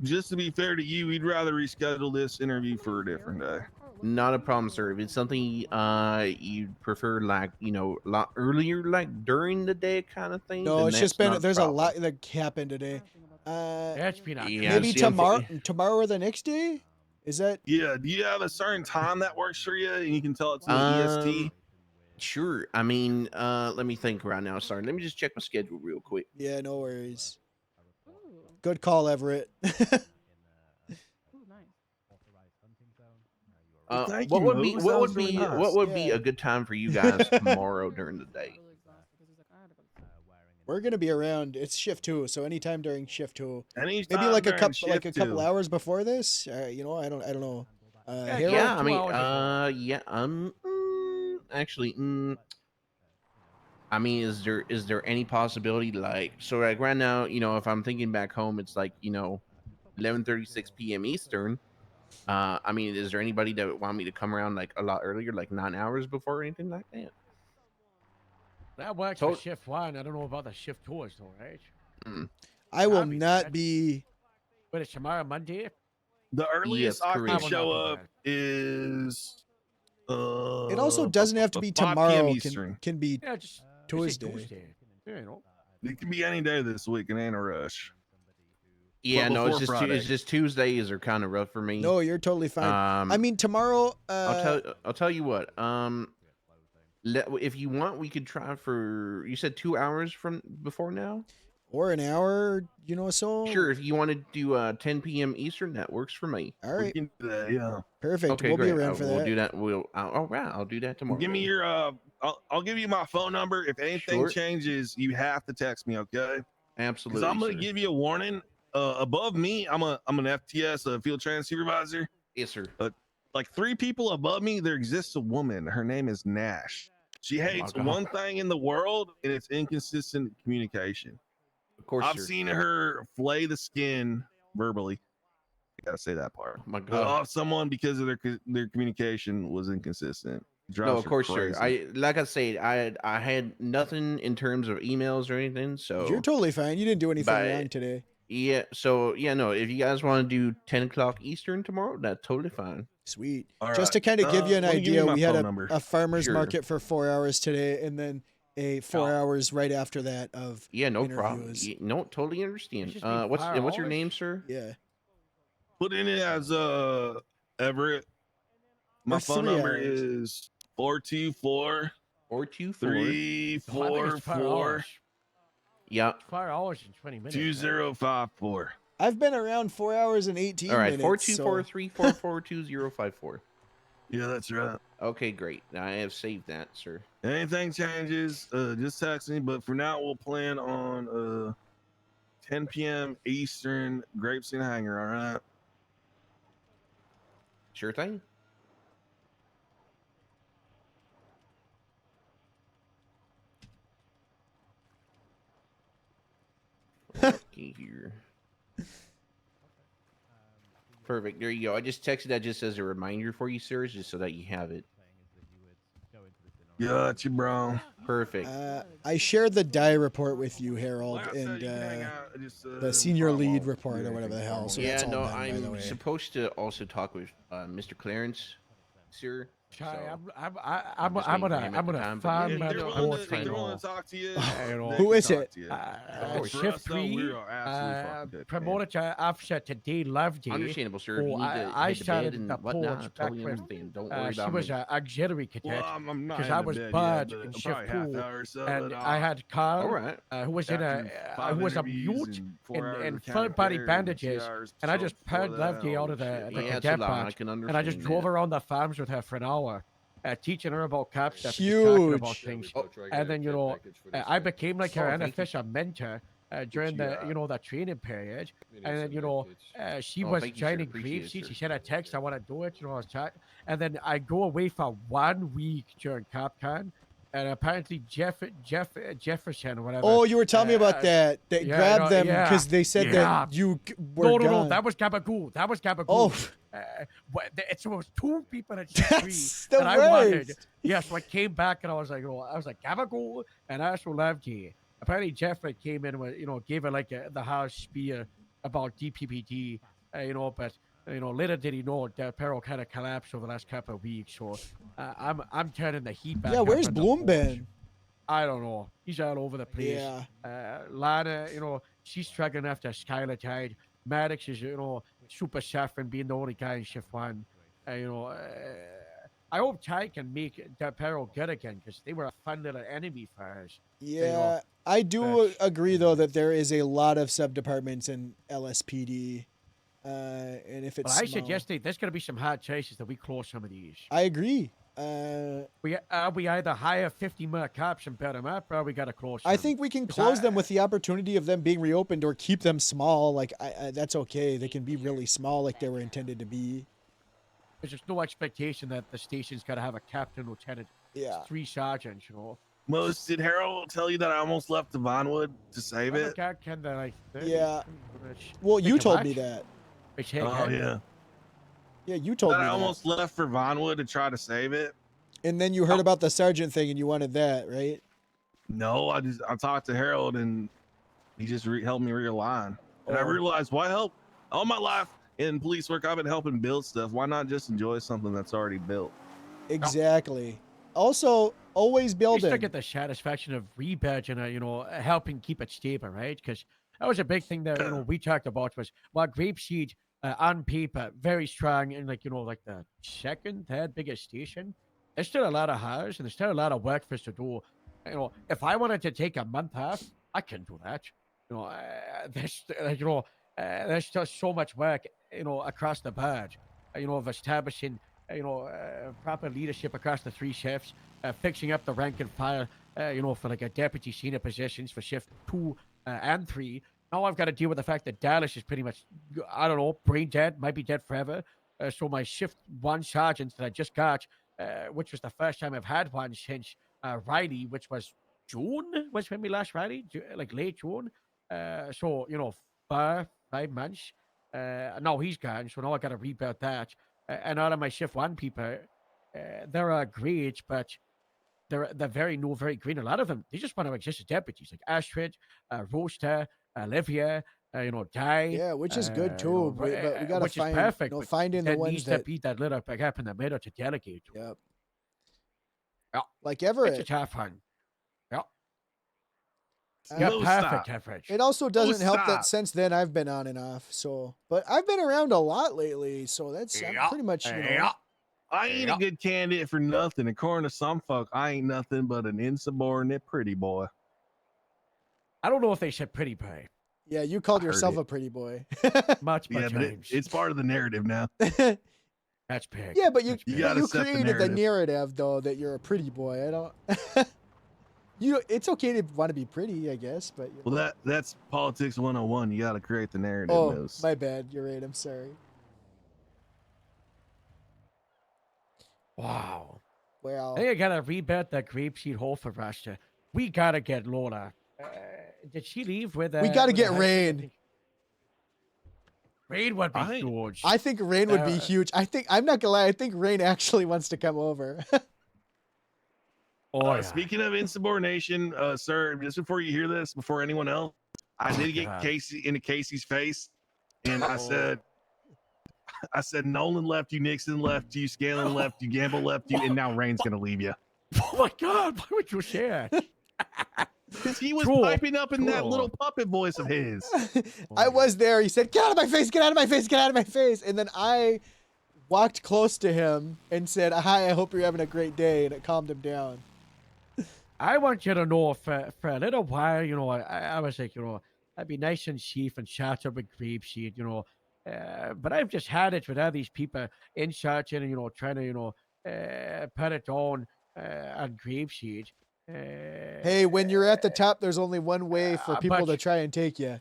just to be fair to you, we'd rather reschedule this interview for a different day. Not a problem, sir. If it's something you'd prefer, like a lot earlier, like during the day kind of thing. No, then it's just that's been not there's a problem. lot that happened today. Yeah, Maybe see, I'm tomorrow or the next day? Is that? Yeah. Do you have a certain time that works for you, and you can tell it to the EST? Sure. I mean, let me think right now. Sorry, let me just check my schedule real quick. Yeah, no worries. Good call, Everett. Thank what you, would be Moose. what That would was really be nice. what would be Yeah. a good time for you guys tomorrow during the day? We're gonna be around. It's shift 2, so anytime during shift 2. Maybe Anytime like a during couple shift 2. hours before this. I don't know. Harold? Yeah, I mean, actually, I mean, is there any possibility, like, so like right now, if I'm thinking back home, it's like 11:36 p.m. Eastern. I mean, is there anybody that would want me to come around like a lot earlier, like 9 hours before or anything like that? That works for shift 1. I don't know about the shift 2 though, right? I will not be. But it's tomorrow, Monday. The earliest I correct. can show up is. It also doesn't have to be 5 tomorrow. PM Can, Eastern. can be Yeah, just Tuesday. Yeah, you know. It can be any day this week. It ain't a rush. Yeah, But no, it's before just Friday. it's just Tuesdays are kind of rough for me. No, you're totally fine. I mean, tomorrow. I'll tell you what. If you want, we could try for. You said 2 hours from before now, or an hour. So sure. If you want to do 10 p.m. Eastern, that works for me. All right. We can do that, yeah. Perfect. Okay, We'll great. be around for We'll that. do that. All right. I'll do that tomorrow. Give me then. your I'll give you my phone number. If anything Sure. changes, you have to text me, okay? Absolutely. Because I'm gonna sir. give you a warning. Above me, I'm an FTS, a field training supervisor. Yes, sir. But like 3 people above me, there exists a woman. Her name is Nash. She hates God. one thing in the world, and it's inconsistent communication. Of course, I've sir. seen her flay the skin verbally. I gotta say that part. My God. Off someone because of their communication was inconsistent. Drives No, of her course, sir. crazy. Like I said, I had nothing in terms of emails or anything. So You're totally fine. You didn't do anything But- wrong today. yeah. So yeah, no. If you guys want to do 10 o'clock Eastern tomorrow, that's totally fine. Sweet. All Just to right. kind of give you an Let me give you idea, my we had phone a, number. a farmer's Sure. market for 4 hours today, and then a 4 hours right after that of Yeah, no problem. interviews. No, totally understand. just be What's 5 what's your hours? name, sir? Yeah. Put in it as Everett. My Or phone 3 number hours. is 424 424 344 Yeah. 5 hours and 20 minutes. 2054. I've been around 4 hours and 18 All right. minutes. 424 so- 344 2054. Yeah, that's right. Okay, great. I have saved that, sir. Anything changes, just text me. But for now, we'll plan on 10 p.m. Eastern, Grapes and Hanger. All right. Sure thing. Okay, here. Perfect. There you go. I just texted that just as a reminder for you, sirs, just so that you have it. Gotcha, bro. Perfect. I shared the die report with you, Harold, Like I said, and you can hang out, just, the senior follow lead up, report do or whatever the anything hell. formal. So Yeah, that's all no, done, by the I'm way. supposed to also talk with Mr. Clarence, sir. Sorry, so I'm just gonna waiting for him at the time, but find yeah, my They're you're willing report to, for they're you. willing to talk to you. Who is it? Of course, for Shift us, though, 3, we are absolutely fucking good, man. promoted to officer today, Loveday. Understandable, sir. If Oh, you need to I head to started bed in and the whatnot, porch I back totally when understand. Don't worry she about was me. an auxiliary cadet Well, I'm not because I into was bed yet, bad but in shift probably half 2, hour or so, and but, I had Carl, All right. who was in after a 5 who was a interviews mute and 4 hours and of full county body care and 2 bandages, hours and I so just before pulled that, Loveday out of holy the shit, the Yeah, it's a cadet lot. I badge, can and I just understand drove that. around the farms with her for an hour, teaching her about cap stuff, and just talking about Huge. things. And then I became like her Oh, thank you. unofficial mentor during the the training period. And then she Oh, was thank you, sir. joining Appreciate it, Grapeseed. sir. She sent a text, I want to do it. I was chat. And then I go away for 1 week during CapCon. And apparently Jefferson or whatever. Oh, you were telling me about that. They yeah, grabbed them yeah, because they said yeah. that you were No, gone. that was Gabagool. That was Gabagool. Oh. It was 2 people at Shift 3 That's the that I wanted. worst. Yeah, so I came back and I was like, Gabagool and Astro Lavji. Apparently Jeffrey came in with, gave her like the house spear about DPPD, but later did he know that Peril kind of collapsed over the last couple of weeks. So I'm turning the heat back. Yeah, up where's on the Bloom force. been? I don't know. He's all over the place. Yeah. Lana, she's struggling after Skylar died. Maddox is, super suffering, being the only guy in shift 1. I hope Ty can make Del Perro good again because they were a fun little enemy for us. Yeah, I do agree though that there is a lot of sub departments in LSPD, and if it's But I said small- yesterday, there's going to be some hard choices that we close some of these. I agree. We either hire 50 more cops and build them up, or we got to close. I them. think we can 'Cause close I- them with the opportunity of them being reopened or keep them small. Like that's okay. They can be really small, like they were intended to be. There's just no expectation that the station's got to have a captain, lieutenant, Yeah. 3 sergeants. Most did Harold tell you that I almost left the Vinewood to save I it? don't care, Ken, like, Yeah. Well, you Think told about me it. that. Oh yeah. Yeah, you told That me I that. almost left for Vinewood to try to save it. And then you heard about the sergeant thing, and you wanted that, right? No, I talked to Harold and he just helped me realign. And I Oh. realized why help all my life in police work. I've been helping build stuff. Why not just enjoy something that's already built? Exactly. Also, always You building. still get the satisfaction of rebadging, helping keep it stable, right? Because that was a big thing that we talked about was Grapeseed on paper very strong and like the second, third biggest station. there's still a lot of hires and there's still a lot of work for us to do. You know, if I wanted to take a month off, I can do that. You know, there's just so much work, you know, across the board. You know, of establishing, proper leadership across the 3 shifts, fixing up the rank and file, you know, for like a deputy senior positions for shift 2 and 3. Now I've got to deal with the fact that Dallas is pretty much, I don't know, brain dead, might be dead forever. So my shift 1 sergeant that I just got, which was the first time I've had one since Riley, which was June, was when we last Riley, like late June. So, you know, 5 months. Now he's gone, so now I got to rebuild that. And all of my shift 1 people, they're great, but they're very new, very green. A lot of them, they just want to exist as deputies, like Astrid, Rosta, Olivia, you know, Di. Yeah, which is good too. You know, But we gotta which find, is perfect. you know, but finding the there ones needs that. to be that little gap in the middle to delegate. To. Yep. Yeah. Like It's Everett. a tough one. Yeah. Uh, Yeah, Low perfect stop. average. It also doesn't help stop. that since then I've been on and off. So, but I've been around a lot lately, so that's I'm pretty much, you know. I ain't a good candidate for nothing. According to some folk, I ain't nothing but an insubordinate pretty boy. I don't know if they said pretty boy. Yeah, you called I heard yourself it. a pretty boy. Much, Yeah, but it's part of the narrative now. That's big. Yeah, but you gotta you set the created the narrative. narrative though that you're a pretty boy. I don't. It's okay to want to be pretty, I guess, but. You know. Well, that's politics 101. You got to create the narrative. Oh, Moose. my bad. You're right. I'm sorry. Wow. Well, I think I gotta rebuild that grapeseed hole for Russia. We gotta get Lola. Did she leave with? we got to with get her- Rain. Rain would be huge. I think Rain would be Uh, huge. I'm not gonna lie. I think Rain actually wants to come over. Oh, yeah. Speaking of insubordination, sir, just before you hear this, before anyone else, I did get God. Casey into Casey's face, and I said, Nolan left you, Nixon left you, Scanlon left you, Gamble left you, and now Rain's gonna leave you. Oh my God! Why would you share? Because he was Cool. piping up in that Cool. little puppet voice of his. I was there. He said, "Get out of my face! Get out of my face! Get out of my face!" And then I walked close to him and said, "Hi, I hope you're having a great day," and it calmed him down. I want you to know for a little while, you know, I was like, you know, I'd be nice and chief and shot up with grapeseed, you know. But I've just had it with all these people in searching and, you know, trying to, you know, put it on grapeseed. Hey, when you're at the top, there's only one way for people but- to try and take you.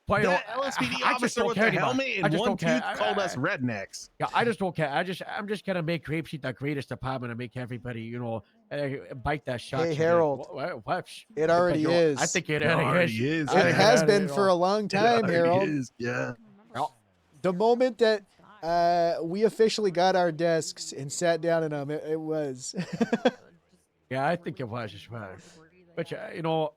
But, you know, That LSPD I just officer don't with care the anymore. helmet I and just one don't care. tooth called us rednecks. Yeah, I just don't care. I'm just gonna make grapeseed the greatest department and make everybody, you know, bite that shot. Hey, Harold. What? It already You know, is. I think it It already already is. is. I It think has already been is. for a long time, It Harold. is, yeah. The moment that we officially got our desks and sat down in them, it was. Yeah, I think it was as well. But you know,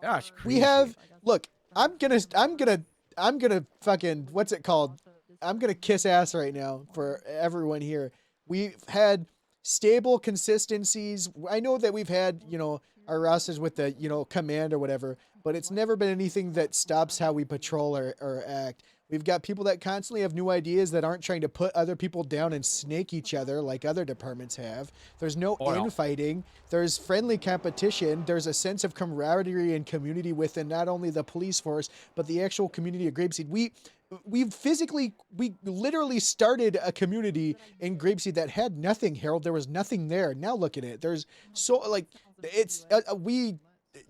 gosh, We have look. I'm gonna fucking what's it called? I'm gonna kiss ass right now for everyone here. We've had stable consistencies. I know that we've had, you know, our rosters with the, you know, command or whatever, but it's never been anything that stops how we patrol or act. We've got people that constantly have new ideas that aren't trying to put other people down and snake each other like other departments have. There's no infighting. There's friendly competition. There's a sense of camaraderie and community within not only the police force, but the actual community of Grapeseed. We literally started a community in Grapeseed that had nothing, Harold. There was nothing there. Now look at it. There's so, like, it's,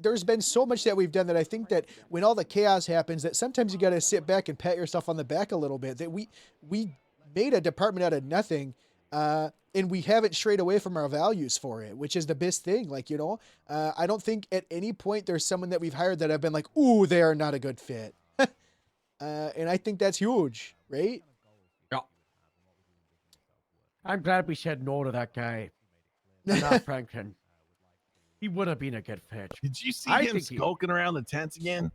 there's been so much that we've done that I think that when all the chaos happens, that sometimes you got to sit back and pat yourself on the back a little bit. That we made a department out of nothing, and we haven't strayed away from our values for it, which is the best thing. Like, you know, I don't think at any point there's someone that we've hired that have been like, ooh, they are not a good fit. And I think that's huge, right? Yeah. I'm glad we said no to that guy. Not Franklin. He would have been a good fit. Did you see I him think he- skulking around the tents again?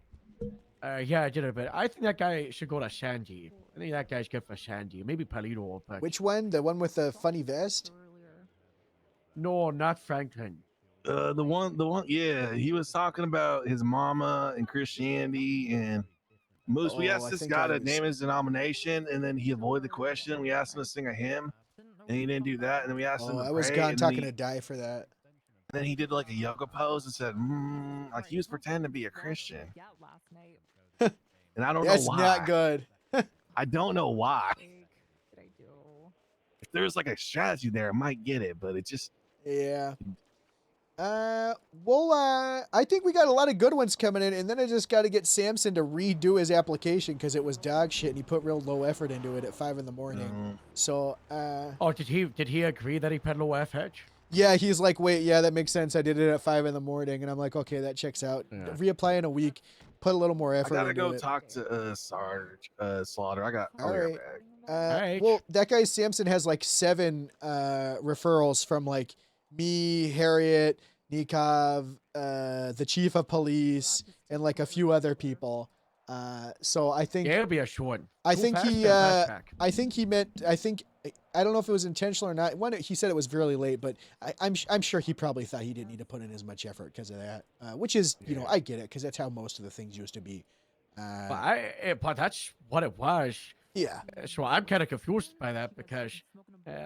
Yeah, I did a bit. I think that guy should go to Sandy. I think that guy's good for Sandy. Maybe Palito. But Which one? The one with the funny vest? no, not Franklin. The one, yeah, he was talking about his mama and Christianity and Moose. We Oh, asked I this think guy I to was- name his denomination, and then he avoided the question. We asked him to sing a hymn, and he didn't do that. And then we asked him Oh, to I was pray, gone and talking he- to die for that. And then he did like a yoga pose and said, like he was pretending to be a Christian. And I don't That's know why. not good. I don't know why. If there's like a strategy there, I might get it, but it just Yeah. Well, I think we got a lot of good ones coming in, and then I just got to get Samson to redo his application because it was dog shit, and he put real low effort into it at 5 in the morning. So, Oh, did he agree that he put low FH? yeah, he's like, wait, yeah, that makes sense. I did it at 5 in the morning, and I'm like, okay, that checks out. Yeah. Reapply in a week, put a little more I effort gotta into go it. talk to Sarge Slaughter. I'll All be right right. back. Alright. Well, that guy Samson has like 7 referrals from like me, Harriet, Nikov, the chief of police, and like a few other people. So I think Yeah, it'll be a short one. I Too think fast, he they're fast track. I think he meant I don't know if it was intentional or not. One, he said it was really late, but I'm sure he probably thought he didn't need to put in as much effort because of that. Which is, you know, I get it because that's how most of the things used to be. But that's what it was. Yeah. So I'm kind of confused by that because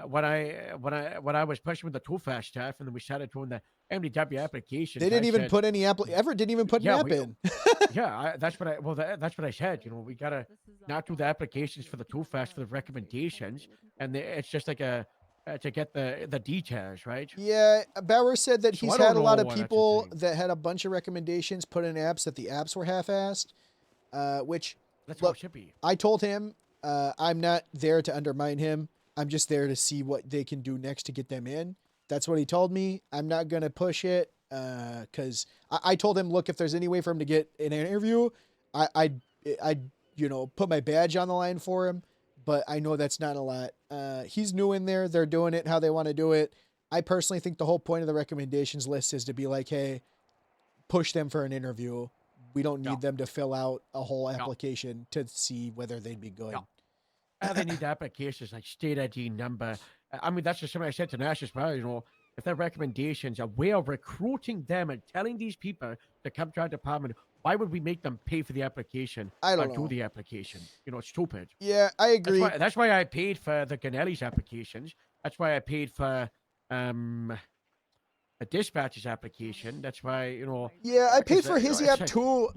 when I was pushing with the too fast stuff and then we started doing the MDW applications, They didn't I even said, put any Everett didn't even put an Yeah, app we- in. that's what I said. You know, we gotta not do the applications for the too fast for the recommendations, and it's just like a to get the details, right? Yeah, Bauer said that So he's I don't had a lot know of why that's a people that had a bunch of recommendations put in apps that the apps were half-assed, which That's how it look, should be. I told him I'm not there to undermine him. I'm just there to see what they can do next to get them in. That's what he told me. I'm not gonna push it because I told him, look, if there's any way for him to get an interview, I'd you know put my badge on the line for him. But I know that's not a lot. He's new in there. They're doing it how they want to do it. I personally think the whole point of the recommendations list is to be like, hey, push them for an interview. We don't need them to fill out a whole application to see whether they'd be good. They need the applications like state ID number. I mean, that's just something I said to Nash as well. You know, if their recommendations are we are recruiting them and telling these people to come to our department, why would we make them pay for the application? I don't or know. do the application. You know, it's stupid. Yeah, I agree. That's why I paid for the Ganelli's applications. That's why I paid for a dispatcher's application. That's why, you know. Yeah, I paid 'cause, for you know, his it's app like- too.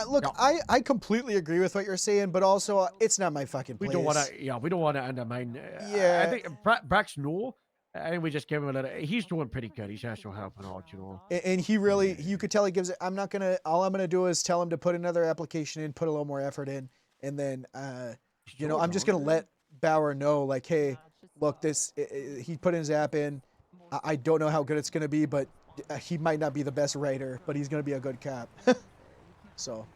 Look, I completely agree with what you're saying, but also it's not my fucking We place. don't want to, we don't want to undermine. Yeah. I think Brax Newell. I think we just give him a little. He's doing pretty good. He's actually helping out, you know. And he really, you could tell he gives it. All I'm gonna do is tell him to put another application in, put a little more effort in, and then, you know, I'm just gonna let Bauer know, like, hey, look, he put his app in. I don't know how good it's gonna be, but he might not be the best writer, but he's gonna be a good cop. So.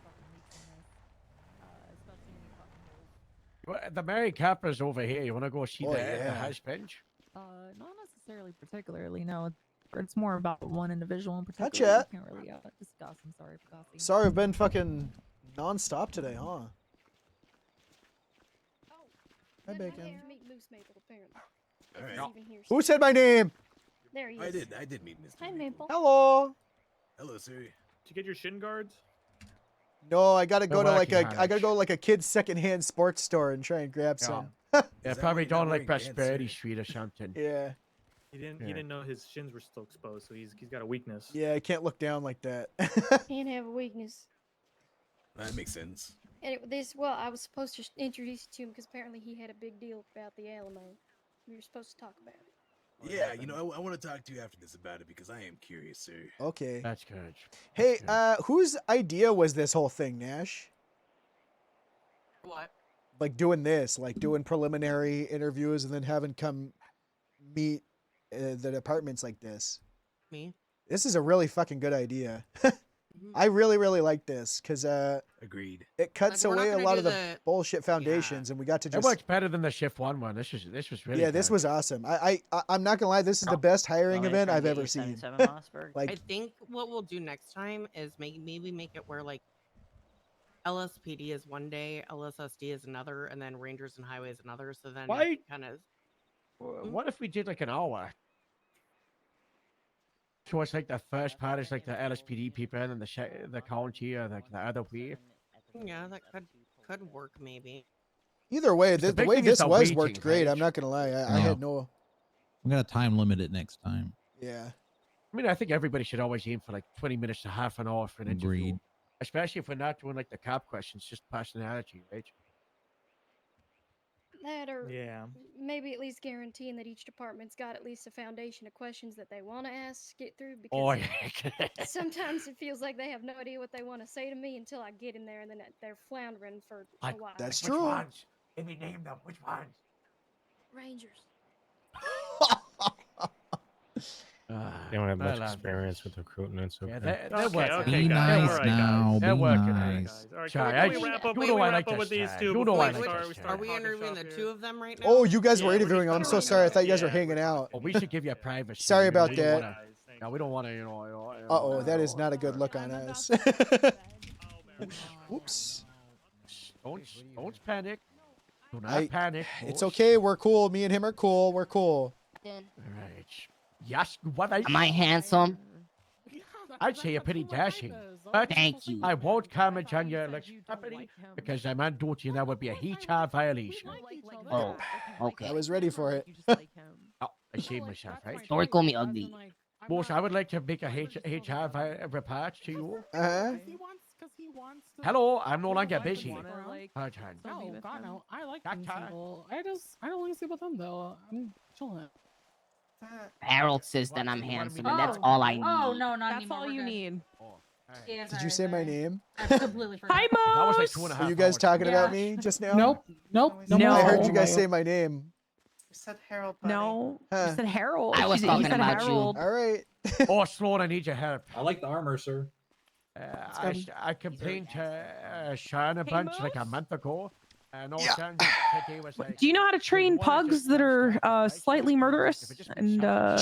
Well, the Mary Capra's over here. You want to go see Oh, the yeah. husband? Not necessarily particularly, no. It's more about one individual in particular. chat. We can't really discuss. I'm sorry for coffee. Sorry, I've been fucking non-stop today, huh? Hi, Bacon. Meet Moose Maple, apparently. If Alright. he's even here Who still. said my name? There he is. I did meet Mr. Hi, Maple. Hello. Hello, sir. Did you get your shin guards? No, I gotta go No, to like Wacky I gotta go to like a kid's secondhand sports store and try and grab some. Yeah, probably down like Prosperity Street or something. Yeah. He didn't. Yeah. He didn't know his shins were still exposed, so he's got a weakness. Yeah, I can't look down like that. Can't have a weakness. That makes sense. And I was supposed to introduce you to him because apparently he had a big deal about the Alamo. We were supposed to talk about it. Yeah, you know, I want to talk to you after this about it because I am curious, sir. Okay. That's good. Hey, whose idea was this whole thing, Nash? What? Like doing this, like doing preliminary interviews and then having come meet the departments like this. Me? This is a really fucking good idea. I really like this because agreed. It cuts Like, we're not away a gonna lot do of the the- bullshit foundations, and we got to It just. works better than the Shift One. This was really. Yeah, this good. was awesome. I'm not gonna lie, this is the best hiring event I've ever seen. I Like, think what we'll do next time is maybe make it where like LSPD is one day, LSSD is another, and then Rangers and Highways another. So then Why- kind of. What if we did like an hour? So it's like the first part is like the LSPD people, and then the county or like the other way. Yeah, that could work maybe. Either way, The the big way thing is this the was waiting, worked great. right? I'm not gonna lie. I Yeah. had no. I'm gonna time limit it next time. Yeah. I mean, I think everybody should always aim for like 20 minutes to half an hour for an interview. Agreed. Especially if we're not doing like the cop questions, just personality, right? That or Yeah. maybe at least guaranteeing that each department's got at least a foundation of questions that they want to ask, get through. Because Oh, yeah. sometimes it feels like they have no idea what they want to say to me until I get in there, and then they're floundering for a while. That's Which true. ones? Let me name them. Which ones? Rangers. They don't have much well, experience with recruiting. It's okay. Yeah, they're Okay, working. okay, Be guys. nice All right, now. guys. They're Be working. nice. All right, Sorry, can we I- wrap up? you We know can I wrap like up with this these guy. two You know before I we like start. this We guy. start Are we talking interviewing shop the here. two of them right now? Oh, you guys were Yeah, we're interviewing. just I'm so kinda sorry. I thought you guys yeah, were hanging out. Oh, we should give you a privacy. Sorry we about don't that. wanna- No, we don't want to, Uh-oh, that is not a good look on us. Oops. Don't panic. Do not I- panic. It's okay. We're cool. Me and him are cool. We're cool. All right. Yes, what I... Am I handsome? I'd say you're pretty dashing. But Thank you. I won't comment on your looks property because I'm on duty and that would be a HR violation. Oh, okay. I was ready for it. Oh, I saved myself, right? Don't call me ugly. Boss, I would like to make a HR report to you. Uh-huh. Hello, I'm no longer busy. Hard. No, God, no. I like That being time. single. I don't want to sleep with them though. I'm chilling. Harold says that I'm handsome, and that's all I need. Oh no, not That's anymore. all We're you good. need. Yeah, Did sorry, you say my sorry. name? I completely forgot. Hi, That was like Mose. 2.5 Were you guys hours. talking about Yeah. me just now? Nope. No. I heard you No. guys say my name. said Harold. Buddy. No, Huh. you said Harold. I was You talking said about you. Harold. All right. Oh, Sloan, I need your help. I like the armor, sir. I complained to Sean a bunch like a month ago. And all Sean today was like, Do you know how to train pugs that are slightly murderous and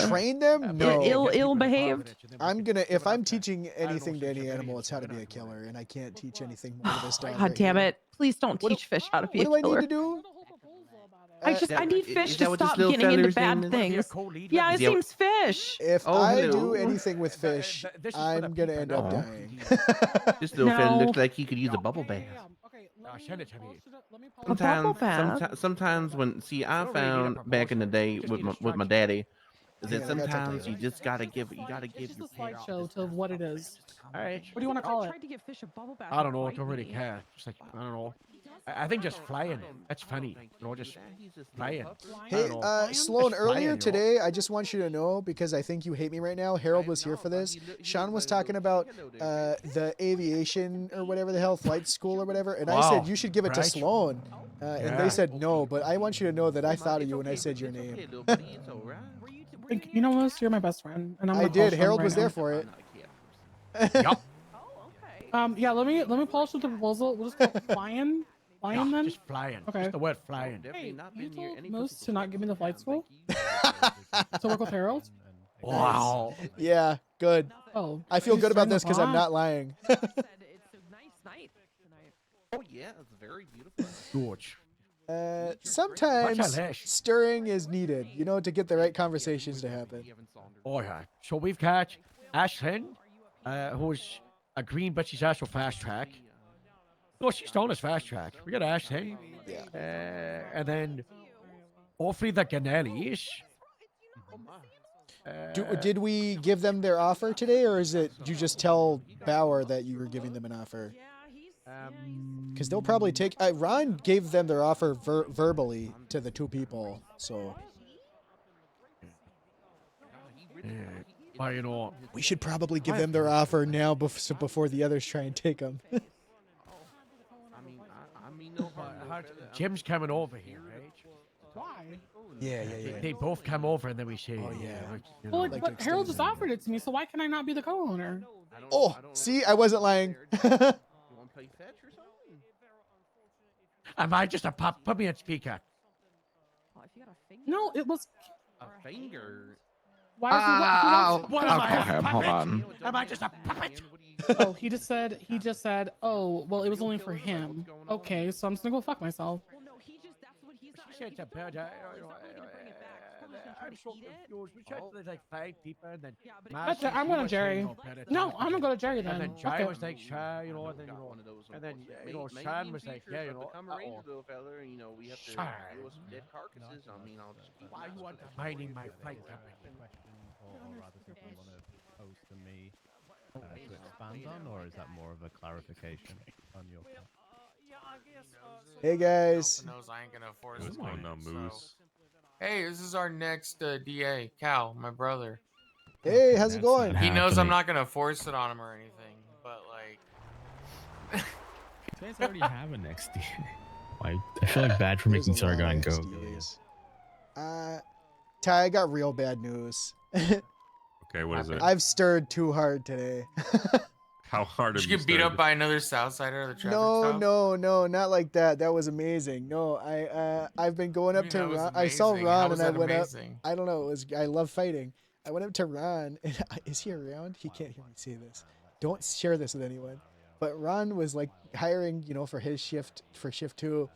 Train them? No. ill behaved? I'm gonna. If I'm teaching anything to any animal, it's how to be a killer, and I can't teach anything more to this dog. God right damn here. it! Please don't teach fish how to be What a do I killer. need to do? I need Is fish that to what this stop little getting into feller's name bad is? things. Yeah, his Is he- name's Fish. If Oh, I hello. do anything with fish, this is for the I'm gonna people end up now. dying. This little fella No. looks like he could use a bubble bath. Send it to me. A bubble Sometimes, bath. sometimes when I Don't really need a found back in the day Just with need my instructions. daddy, is Yeah, that I gotta talk to sometimes you. you just gotta give It's your just a pet slideshow to what it is. All right. What do you want to call it? Tried to give fish a bubble bath. I don't know. and Don't really bite me. care. Just like I don't know. I think just flying. That's funny. You know, just flying. Hey, Sloan, Just earlier flying, yo. today, I just want you to know, because I think you hate me right now, Harold was here for this. Sean was talking about the aviation or whatever the hell, flight school or whatever, and I said Wow. you should give it to Right. Sloan. And Yeah. they said no, but I want you to know that I thought of you when I said your name. You know, Most, you're my best friend, and I'm. I gonna call did. Sean Harold right was now. there for it. Yup. Yeah, let me polish up the proposal. We'll just call it flying. Flying then. Just flying. Okay. Just the word flying. Hey, you told Moose to not give me the flight school to work with Harold. Wow. Yeah, good. Oh, I feel he's good about starting to this because I'm fly. not lying. It's a nice night tonight. Oh yeah, it's very beautiful. George. Sometimes Delish. stirring is needed, you know, to get the right conversations to happen. Oh yeah. So we've got Ashlyn, who's a green, but she's also fast track. No, she's known as fast track. We got Ashlyn. Yeah. And then hopefully the Ganellis. Did we give them their offer today, or is it you just tell Bauer that you were giving them an offer? Because they'll probably take. Ron gave them their offer verbally to the two people, so. Well, you know, we should probably give them their offer now before the others try and take them. Jim's coming over here, right? Why? Yeah. They both come over and then we say, Oh, yeah. you Well, know, like, but Harold just offered it to me, so why can I not be the co-owner? Oh, see, I wasn't lying. Am I just a pop? Put me on speaker. No, it was. A finger. Why is he? What am I? A hold puppet? on. Am I just a puppet? Oh, he just said. Oh, well, it was only for him. Okay, so I'm just gonna go fuck myself. She said to Bert, I'm so confused. We checked there's like 5 people, and then That's it. I'm gonna Jerry. No, I'm gonna go to Jerry then. And then Fuck Jai it. was like, "Sure," you know, and then Sean was like, "Yeah, you know, the Rangersville fella, you know, we have to Sure. deal with some dead carcasses. I mean, I'll just keep Why an eye you on want that. mining my flight company? Or rather, people want to post to me to expand on, or is that more of a clarification on your part? Hey guys. Knows I ain't gonna force What's it, going on, so- Moose? Hey, this is our next DA, Cal, my brother. Hey, how's it going? He knows I'm not gonna force it on him or anything, but like. You guys already have a next DA. I feel like bad for making Sargon go. Ty, I got real bad news. Okay, what is it? I've stirred too hard today. How hard Did have you you get beat stirred? up by another Southsider of the traffic No, stop? no, not like that. That was amazing. No, I've been going up mean to that was Ron. I saw amazing? How Ron was and I that went amazing? up. I don't know. I love fighting. I went up to Ron and is he around? He can't hear me say this. Don't share this with anyone. But Ron was like hiring, for his shift for shift 2.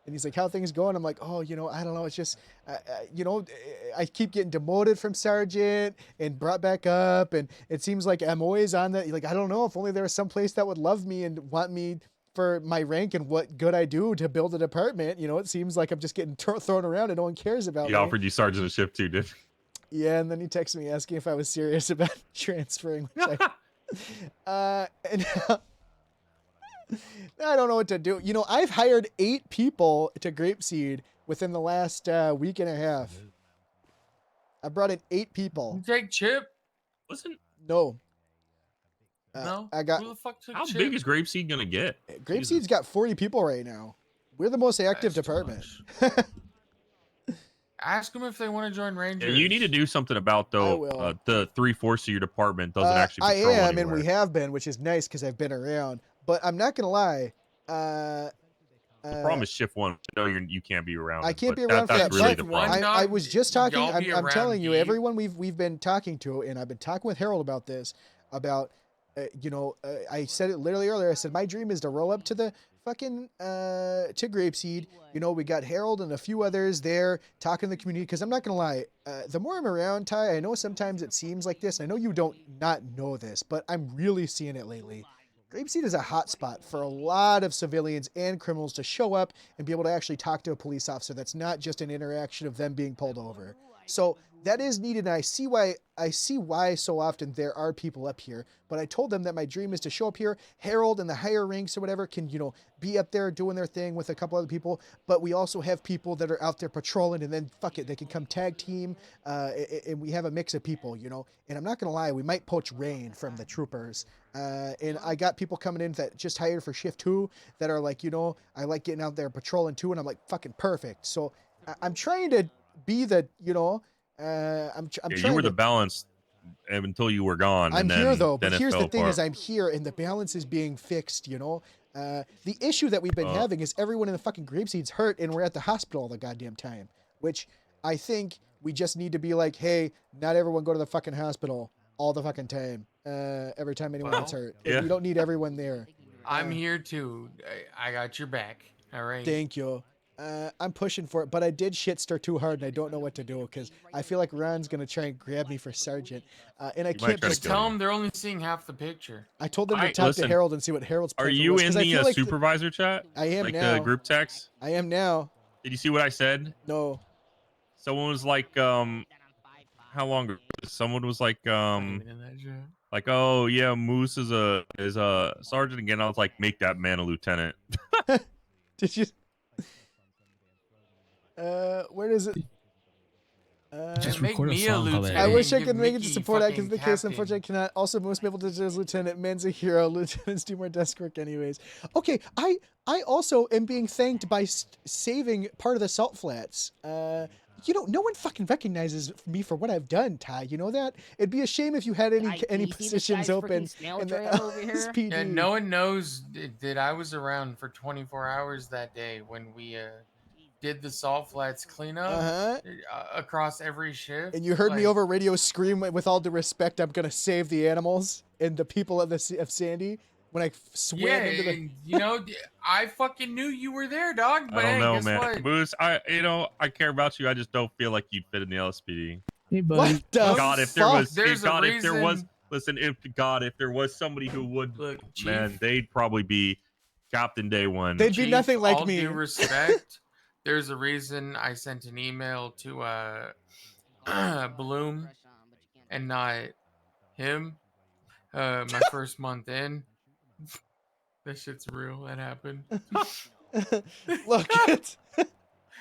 And he's like, how things going? I'm like, oh, I don't know. It's just, I keep getting demoted from sergeant and brought back up. And it seems like I'm always on that. Like, I don't know if only there was some place that would love me and want me for my rank and what good I do to build a department. It seems like I'm just getting thrown around and no one cares about He me. offered you sergeant of shift 2, did he? Yeah. And then he texted me asking if I was serious about transferring. Which and I don't know what to do. I've hired 8 people to Grapeseed within the last week and a half. I brought in 8 people. You take Chip? Listen. No. No. I got. Who the fuck took How Chip? big is Grapeseed gonna get? Grapeseed's got 40 people right now. We're the most active department. Ask them if they want to join Yeah, Rangers. you need to do something about will. the 3/4 of your department doesn't actually I patrol am, anywhere. and we have been, which is nice because I've been around. But I'm not gonna lie. The problem is shift 1. I know you can't be around. I can't but be around for that. That's really but the problem. I was just talking. y'all be I'm around telling you, Eve. everyone we've been talking to, and I've been talking with Harold about this. About, I said it literally earlier. I said my dream is to roll up to the fucking to Grapeseed. We got Harold and a few others there talking to the community. Because I'm not gonna lie, the more I'm around, Ty, I know sometimes it seems like this. I know you don't not know this, but I'm really seeing it lately. Grapeseed is a hotspot for a lot of civilians and criminals to show up and be able to actually talk to a police officer. That's not just an interaction of them being pulled over. So that is needed, and I see why so often there are people up here. But I told them that my dream is to show up here. Harold and the higher ranks or whatever can, be up there doing their thing with a couple other people. But we also have people that are out there patrolling, and then fuck it, they can come tag team. And we have a mix of people, And I'm not gonna lie, we might poach Rain from the troopers. And I got people coming in that just hired for shift 2 that are like, I like getting out there patrolling too, and I'm like fucking perfect. So I'm trying to be the, I'm Yeah, trying you were to, the balance until you were gone. I'm and then, here though, but then it here's the fell thing: apart. is I'm here, and the balance is being fixed. The issue that we've been having is everyone in the fucking Grapeseed's hurt, and we're at the hospital all the goddamn time. Which I think we just need to be like, hey, not everyone go to the fucking hospital all the fucking time. Every time anyone gets hurt, yeah. You don't need everyone there. I'm here too. I got your back. All right. Thank you. I'm pushing for it, but I did shit stir too hard, and I don't know what to do because I feel like Ron's gonna try and grab me for sergeant, and I can't Just tell them they're only seeing half the picture. I told them to talk to Harold and see what Harold's. Are plan you was, in 'cause I the feel like supervisor chat? I am like now. the group text. I am now. Did you see what I said? No. Someone was like, how long ago? Someone was like, oh yeah, Moose is a sergeant again. I was like, make that man a lieutenant. Did you? Where is it? Just make record a me a song called lieutenant. I wish I Give could make it to Mickey support that because fucking the case, captain. unfortunately, I cannot. Also, most people did as lieutenant. Man's a hero. Lieutenants do more desk work, anyways. Okay, I also am being thanked by saving part of the salt flats. No one fucking recognizes me for what I've done, Ty. You know that? It'd be a shame if you had any positions open in the LSPD. Yeah, no one knows that I was around for 24 hours that day when we did the salt flats cleanup across every shift. And you heard me Like, over radio scream, with all due respect, I'm gonna save the animals and the people of Sandy. when I swam Yeah, into the. and, you know, I fucking knew you were there, dog. But I don't hey, know, guess man. what? Moose, I care about you. I just don't feel like you'd fit in the LSPD. Hey, What the God, if there fuck? was, There's if there was, reason- listen, if there was somebody who would, Look, Chief, man, they'd probably be Captain Day One. They'd be Chief, nothing like all me. due respect, there's a reason I sent an email to Bloom and not him. My first month in. That shit's real. That happened. Look, it's,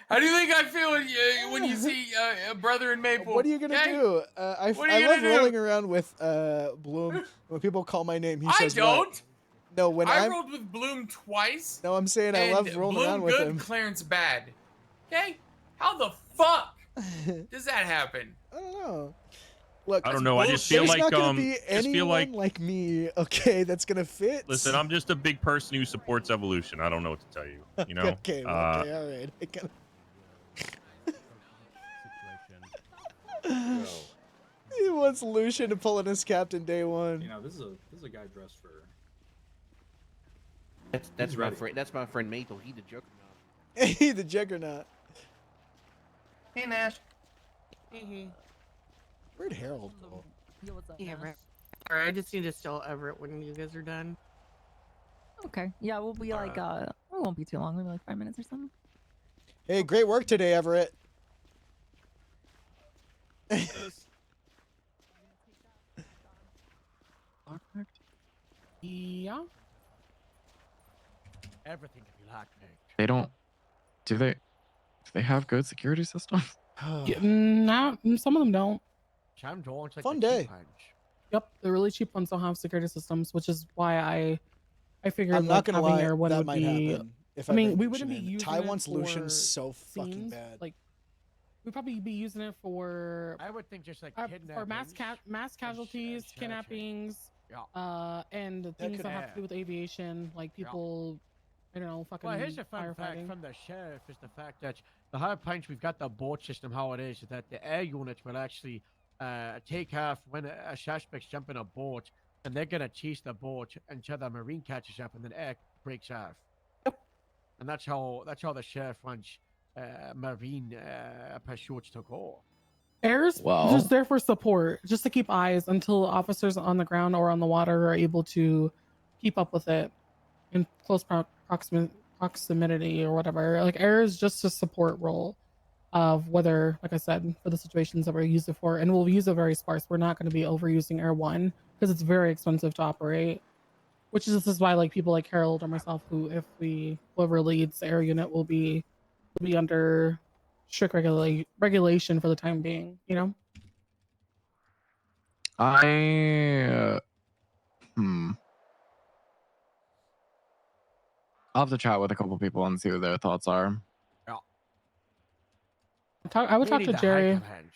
How do you think I feel when you see a brother in Maple? what are you gonna okay? do? What are I you love gonna do? rolling around with Bloom. When people call my name, he I says, don't. What? No, when I I'm. rolled with Bloom twice. No, I'm saying I love and rolling Bloom around with good, him. Clarence bad. Okay? How the fuck does that happen? I don't know. Look, I don't know. I just feel there's like not gonna be just feel anyone like me, okay, that's gonna fit. listen, I'm just a big person who supports evolution. I don't know what to tell you. You know. okay, all right. I kinda... He wants Lucian to pull in his Captain Day One. You know, this is a guy dressed for. That's He's my ready. friend. That's my friend Maple. He the Juggernaut. He the Juggernaut. Hey Nash. Where'd Harold go? Yeah, right. All right, I just need to still Everett when you guys are done. Okay. Yeah, we'll be like it won't be too long. Maybe like 5 minutes or something. Hey, great work today, Everett. Yeah. Everything can be locked. They don't. Do they have good security systems? Not some of them don't. Sam Jones, like Fun the day. cheap punch. Yep, the really cheap ones don't have security systems, which is why I figured I'm not like, gonna having lie, Air One that would might be. happen. If I mean, bring we wouldn't be Lucian in. using Taiwan's it Lucian for so fucking scenes, bad. Like, we'd probably be using it for I would think just like for mass casualties, kidnappings, and things could that have to do with aviation, like people, I don't know, fucking Well, here's a fun fact firefighting. from the sheriff is the fact that the hard punch, we've got the boat system, how it is that the air units will actually take off when a suspect's jumping a boat, and they're going to chase the boat until the marine catches up and then air breaks off. And that's how the sheriff wants marine pursuits to go. Air's just there for support, just to keep eyes until officers on the ground or on the water are able to keep up with it in close proximity or whatever. Like air is just a support role of whether, like I said, for the situations that we're used it for, and we'll use it very sparse. We're not going to be overusing Air One because it's very expensive to operate. Which is this is why like people like Harold or myself, whoever leads the air unit will be under strict regulation for the time being, you know? I'll have to chat with a couple people and see what their thoughts are. I would We talk need to the high Jerry. command.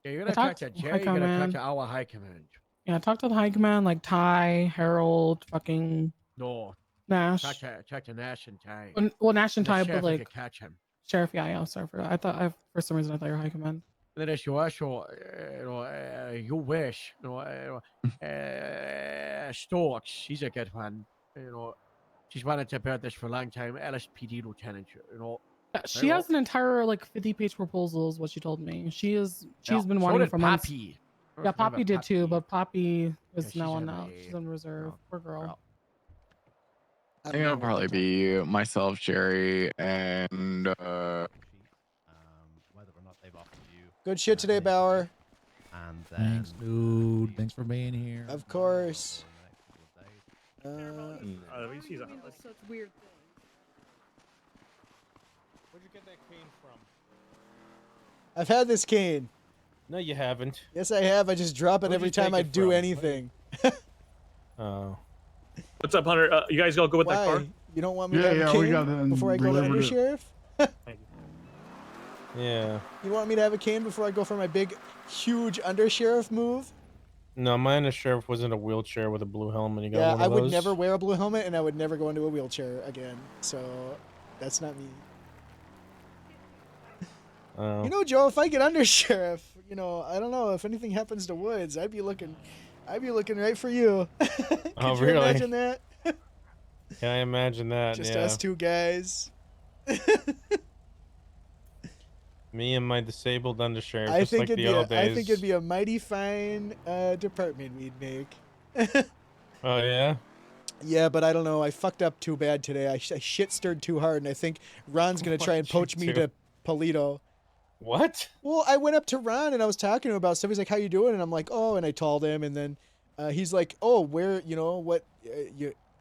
Yeah, you're I gonna talk talked to to Jerry, high you're gonna talk command. to our high command. Yeah, talk to the high command like Ty, Harold, fucking No. Nash. Talk to Nash and Ty. Well, Nash and the Ty, sheriff but if you like catch him. Sheriff. Yeah, sorry for that. For some reason I thought you were high command. And then as you also, you wish, Stokes, she's a good one. She's wanted to about this for a long time. LSPD lieutenant, She has an entire like 50-page proposal, is what she told me. She's Yeah, been so wanting did it for months. Poppy. Yeah, Remember Poppy did too, Poppy? but Poppy is she's now on in now. a- She's on reserve. Poor girl. I think it'll probably be myself, Jerry, and whether or not they've offered you. Good shit today, Bauer. And Thanks, dude. Thanks for being here. Of course. She's on. Such weird things. Where'd you get that cane from? I've had this cane. No, you haven't. Yes, I have. I just drop it Where'd every you time take I it do from? anything. What's up, Hunter? You guys all go with that car? Why? You don't want me to have a cane before I go to undersheriff? Yeah. You want me to have a cane before I go for my big, huge undersheriff move? No, my undersheriff was in a wheelchair with a blue helmet. You got Yeah, one I of would those? never wear a blue helmet, and I would never go into a wheelchair again. So, that's not me. Oh. You know, Joe, if I get undersheriff, I don't know if anything happens to Woods, I'd be looking right for you. Could Oh, you really? imagine that? Can I imagine that? Just yeah. us two guys. Me and my disabled undersheriff, I just think like it'd the be old days. I think it'd be a mighty fine department we'd make. Oh yeah. Yeah, but I don't know. I fucked up too bad today. I shit stirred too hard, and I think Ron's gonna try and What'd you poach me do? to Polito. What? Well, I went up to Ron and I was talking to him about stuff. He's like, "How you doing?" And I'm like, "Oh," and I told him, and then he's like, "Oh, where? You know what?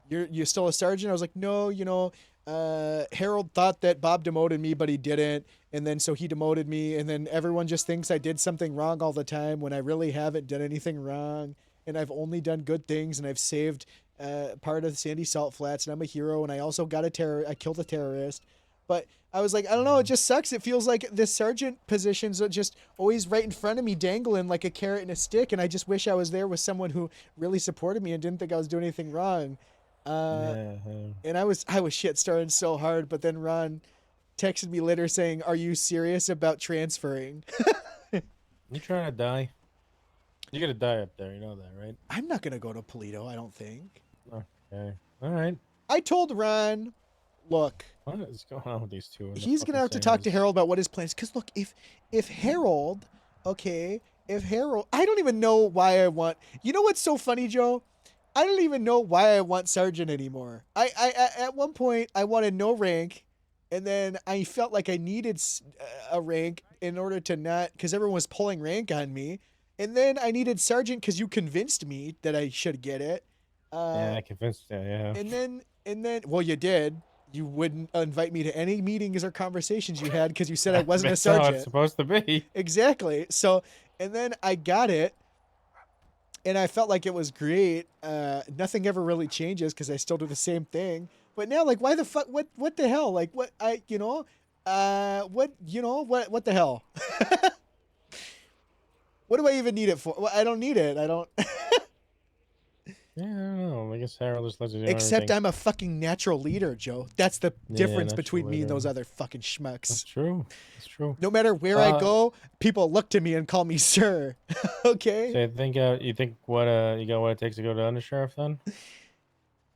You're still a sergeant?" I was like, "No, you know." Harold thought that Bob demoted me, but he didn't, and then so he demoted me, and then everyone just thinks I did something wrong all the time when I really haven't done anything wrong, and I've only done good things, and I've saved part of the Sandy Salt Flats, and I'm a hero, and I also got I killed a terrorist. But I was like, I don't know, it just sucks. It feels like this sergeant position's just always right in front of me, dangling like a carrot and a stick, and I just wish I was there with someone who really supported me and didn't think I was doing anything wrong. And I was shit starring so hard, but then Ron texted me later saying, "Are you serious about transferring?" You trying to die? You're gonna die up there, you know that, right? I'm not gonna go to Polito, I don't think. Okay. All right. I told Ron, look, What is going on with these two? in the he's gonna fucking have to talk to singers? Harold about what his plans. Because look, if Harold, okay, if Harold, I don't even know why I want. You know what's so funny, Joe? I don't even know why I want sergeant anymore. I at one point I wanted no rank, and then I felt like I needed a rank in order to not, because everyone was pulling rank on me, and then I needed sergeant because you convinced me that I should get it. Yeah, I convinced you. Yeah. And then, well, you did. You wouldn't invite me to any meetings or conversations you had because you said I wasn't a That's how sergeant. it's supposed to be. Exactly. So, and then I got it, and I felt like it was great. Nothing ever really changes because I still do the same thing. But now, like, why the fuck? What the hell? Like, what the hell? What do I even need it for? Well, I don't need it. I don't. Yeah, I don't know. I guess Harold just lets you do Except everything. I'm a fucking natural leader, Joe. That's the Yeah, difference natural between me and leader. those other fucking schmucks. That's true. That's true. No matter where I go, people look to me and call me sir. Okay? So you think what you got what it takes to go to undersheriff then?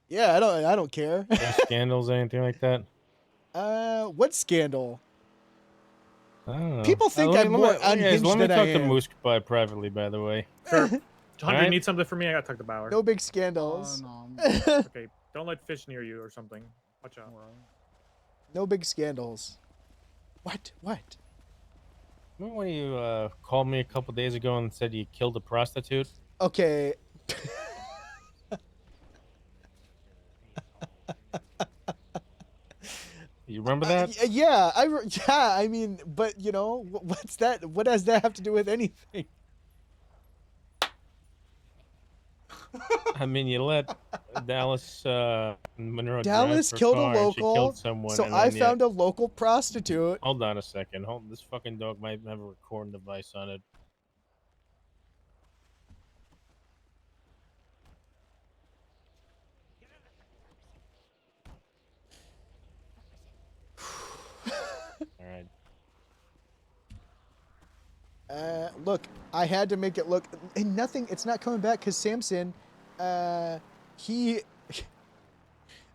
Yeah, I don't care. No scandals, anything like that? What scandal? I don't know. People think I'm more unhinged Let me than talk I to am. Moose by privately, by the way. Sure. Hunter, Alright. you need something from me? I gotta talk to Bauer. No big scandals. Okay, don't let fish near you or something. Watch out. No big scandals. What? Remember when you called me a couple days ago and said you killed a prostitute? Okay. You remember that? Yeah, I mean, but you know, what's that? What does that have to do with anything? I mean, you let Dallas Monroe. Dallas drive her killed car a and she local, killed someone, so and I then you- found a local prostitute. Hold on a second. This fucking dog might have a recording device on it. All right. Look, I had to make it look, and nothing. It's not coming back because Samson, he.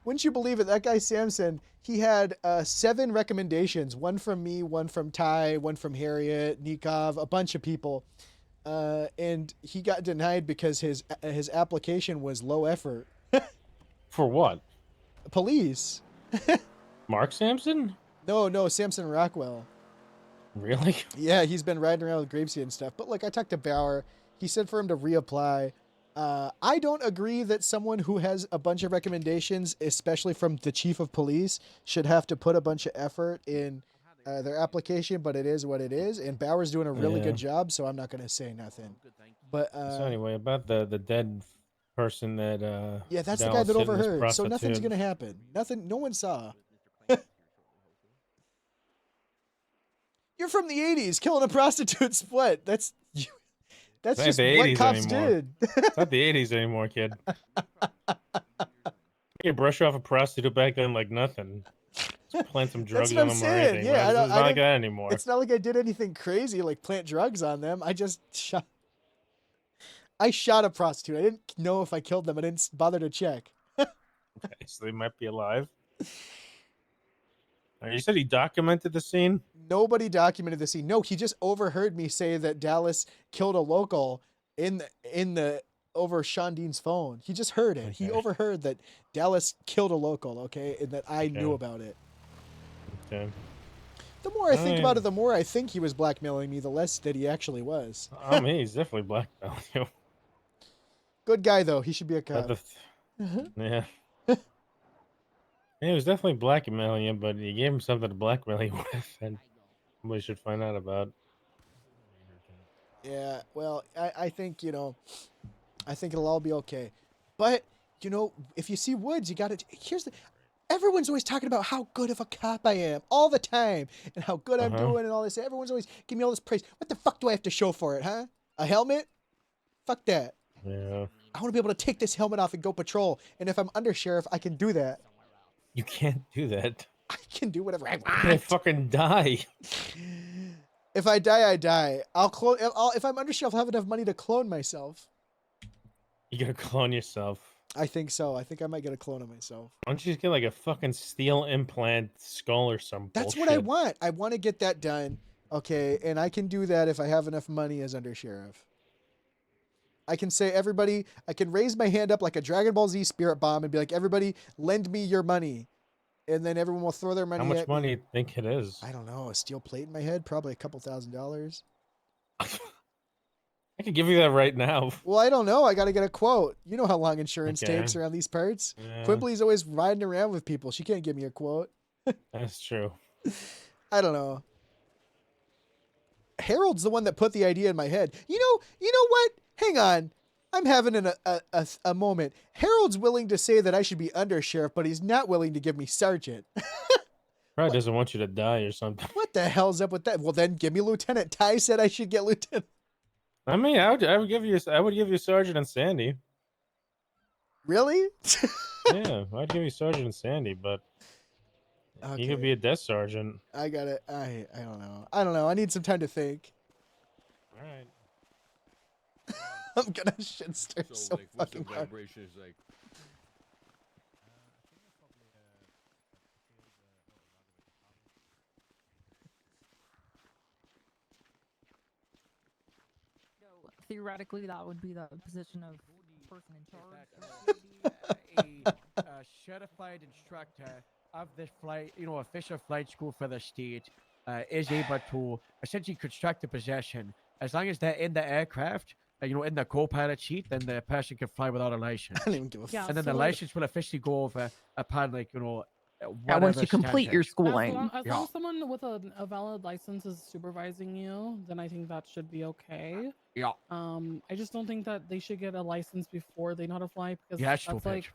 Wouldn't you believe it? That guy Samson, he had 7 recommendations. One from me, one from Ty, one from Harriet, Nikov, a bunch of people, and he got denied because his application was low effort. For what? Police. Mark Sampson? No, Samson Rockwell. Really? Yeah, he's been riding around with Grapeseed and stuff. But like, I talked to Bauer. He said for him to reapply. I don't agree that someone who has a bunch of recommendations, especially from the chief of police, should have to put a bunch of effort in their application. But it is what it is, and Bauer's doing a really Yeah. good job, so I'm not going to say nothing. But So anyway, about the dead person that yeah, that's the guy Dallas that hit in this overheard. So nothing's prostitute. going to happen. Nothing. No one saw. You're from the 80s. Killing a prostitute split. That's you. That's It's just not the what 80s cops anymore. did. It's not the 80s anymore, kid. You brush off a prostitute back then like nothing. Just plant some drugs That's what on I'm them or saying. anything. Yeah, It's not like didn't- that anymore. It's not like I did anything crazy, like plant drugs on them. I just shot. I shot a prostitute. I didn't know if I killed them. I didn't bother to check. Okay, so they might be alive. You said he documented the scene? Nobody documented the scene. No, he just overheard me say that Dallas killed a local in the over Sean Dean's phone. He just heard it. He overheard that Dallas killed a local, okay, and that I knew about it. Okay. The more I think about it, the more I think he was blackmailing me, the less that he actually was. I mean, he's definitely blackmailing you. Good guy, though. He should be a cop. Yeah. He was definitely blackmailing you, but you gave him something to blackmail you with, and somebody should find out about. Yeah, well, I think, I think it'll all be okay. But, if you see Woods, you got to... Everyone's always talking about how good of a cop I am all the time and how good I'm doing and all this. Everyone's always giving me all this praise. What the fuck do I have to show for it, huh? A helmet? Fuck that. Yeah. I want to be able to take this helmet off and go patrol. And if I'm undersheriff, I can do that. You can't do that. I can do whatever I You're gonna want. fucking die. If I die, I die. If I'm undersheriff, I'll have enough money to clone myself. You gotta clone yourself. I think so. I think I might get a clone of myself. Why don't you just get like a fucking steel implant skull or some That's bullshit? what I want. I want to get that done. Okay, and I can do that if I have enough money as undersheriff. I can say, everybody, I can raise my hand up like a Dragon Ball Z spirit bomb and be like, everybody, lend me your money. And then everyone will throw their money How much at money me. do you think it is? I don't know. A steel plate in my head? Probably a couple $1,000s. I could give you that right now. Well, I don't know. I got to get a quote. You know how long insurance Okay. takes around these parts. Yeah. Quimbly's always riding around with people. She can't give me a quote. That's true. I don't know. Harold's the one that put the idea in my head. You know what? Hang on. I'm having a moment. Harold's willing to say that I should be undersheriff, but he's not willing to give me sergeant. Probably doesn't want you to die or something. What the hell's up with that? Well, then give me lieutenant. Ty said I should get lieutenant. I mean, I would give you Sergeant and Sandy. Really? Yeah, I'd give you Sergeant and Sandy, but you could be a desk sergeant. I got it. I don't know. I don't know. I need some time to think. All right. I'm gonna shit stir so fucking hard. Theoretically, that would be the position of person in charge. A certified instructor of this flight, official flight school for the state, is able to essentially construct a possession. As long as they're in the aircraft, in the co-pilot seat, then the person can fly without a license. I don't even give a Yeah, And then the so- license will officially go over upon once you complete your schooling. As long as someone with a valid license is supervising you, then I think that should be okay. Yeah. I just don't think that they should get a license before they know how to fly because Yeah, that's stupid. like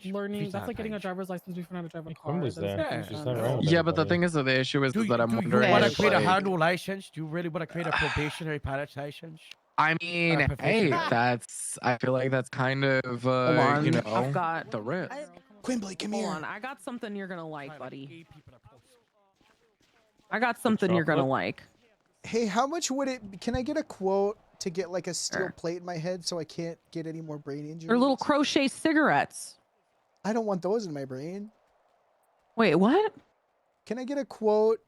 learning. Feature That's like getting a page. driver's license before you know how to drive a car. Quimby's That doesn't there. make She's sense. not around with Yeah, but the everybody. thing is that the issue is that I'm Do you wondering want to if, create a like, hard license? Do you really want to create a probationary pilot's license? I mean, hey, professional. I feel like that's kind of, Hold on, you know, I've got the risk. Quimbly, come Hold here. on, I got something you're gonna like, buddy. I got something you're gonna chocolate? like. Hey, how much would it? Can I get a quote to get like a steel Sure. plate in my head so I can't get any more brain injuries? They're little crochet cigarettes. I don't want those in my brain. Wait, what? Can I get a quote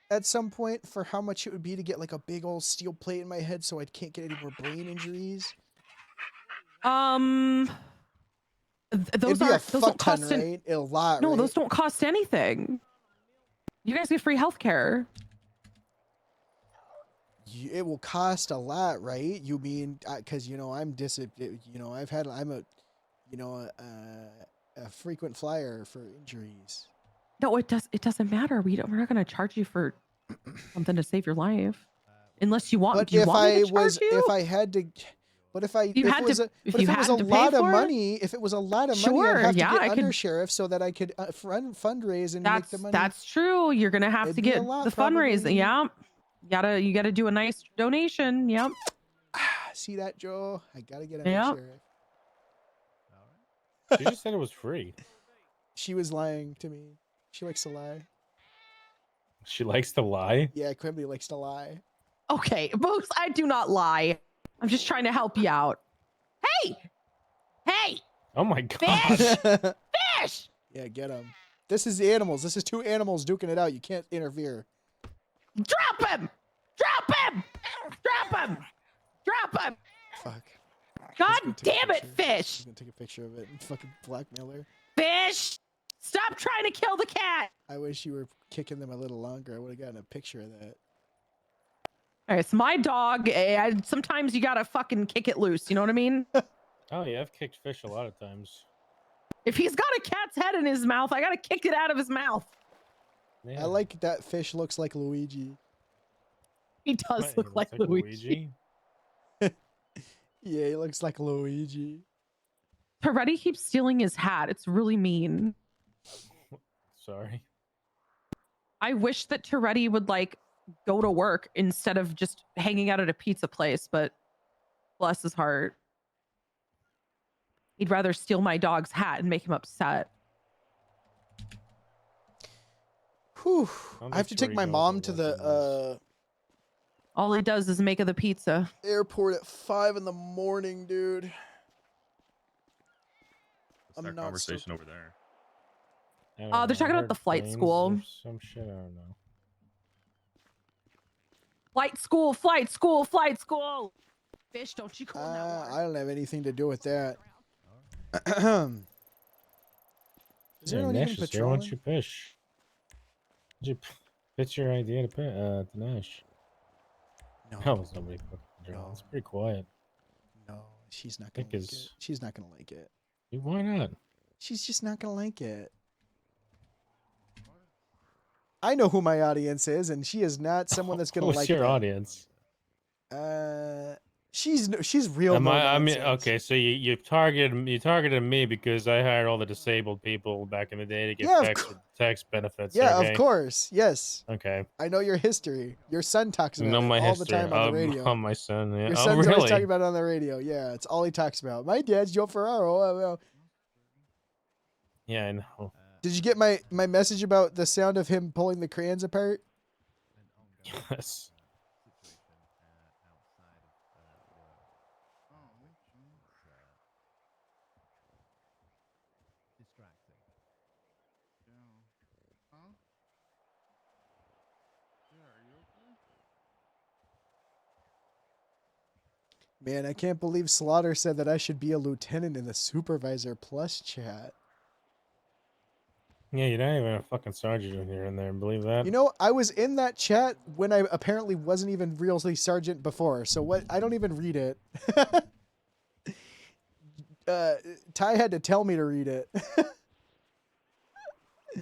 at some point for how much it would be to get like a big old steel plate in my head so I can't get any more brain injuries? Those It'd be a aren't. Those fuck don't cost. ton, right? A lot. No, right? those don't cost anything. You guys get free healthcare. It will cost a lot, right? You mean because I'm a frequent flyer for injuries. No, it doesn't matter. We're not gonna charge you for something to save your life, unless you want. But Do you if want me I to charge was, you? if I had to, but if I, You if had it was to- a, if but you if it was had a to pay lot of for it? money, if it was a lot of money, Sure, I'd have yeah, to I get could- undersheriff so that I could fundraise and make the money. That's true. You're gonna have It'd to be a get lot, the fundraising. probably. Yeah, you gotta do a nice donation. Yep. See that, Joe? I gotta get Yeah. undersheriff. She just said it was free. She was lying to me. She likes to lie. She likes to lie. Yeah, Quimbly likes to lie. Okay, Moose, I do not lie. I'm just trying to help you out. Hey, Oh my god. fish, Fish! Yeah, get him. This is the animals. This is two animals duking it out. You can't interfere. Drop him! Drop him! Drop him! Drop him! Fuck. God damn it, Fish! He's gonna take a picture of it and fucking blackmail her. Fish! Stop trying to kill the cat! I wish you were kicking them a little longer. I would have gotten a picture of that. All right, it's my dog. Sometimes you gotta fucking kick it loose. You know what I mean? Oh yeah, I've kicked Fish a lot of times. If he's got a cat's head in his mouth, I gotta kick it out of his mouth. I like that Fish looks like Luigi. He does What, look he like looks Luigi. Yeah, he looks like Luigi. Peretti keeps stealing his hat. It's really mean. Sorry. I wish that Toretti would like go to work instead of just hanging out at a pizza place, but bless his heart. He'd rather steal my dog's hat and make him upset. Whew. I have to take my mom to the All he does is make of the pizza. airport at 5 in the morning, dude. What's their conversation over there? They're talking about the flight school. Some shit, I don't know. Flight school, flight school, flight school. Fish, don't you call that I don't have anything to do with that. Is there Yeah, anyone Nash even is here. Why don't patrolling? you fish? Did you pitch your idea to Nash? No. That was nobody fucking patrolling. No. It's pretty quiet. No, she's not Think gonna like is- it. She's not gonna like it. Why not? She's just not gonna like it. I know who my audience is, and she is not someone that's gonna Who's like your that. audience? She's real. I mean, no-nonsense. okay, so you targeted me because I hired all the disabled people back in the day to get Yeah, of tax benefits. Yeah, okay? of course. Yes. Okay. I know your history. Your son talks You about know it my all history. the time on the radio. Oh, my son. Yeah. Your Oh, son's always really? talking about it on the radio. Yeah, it's all he talks about. My dad's Joe Ferraro. Yeah, I know. Did you get my message about the sound of him pulling the crayons apart? Yes. Man, I can't believe Slaughter said that I should be a lieutenant in the Supervisor Plus chat. Yeah, you're not even a fucking sergeant in here and there. Believe that? You know, I was in that chat when I apparently wasn't even really sergeant before. So what? I don't even read it. Ty had to tell me to read it.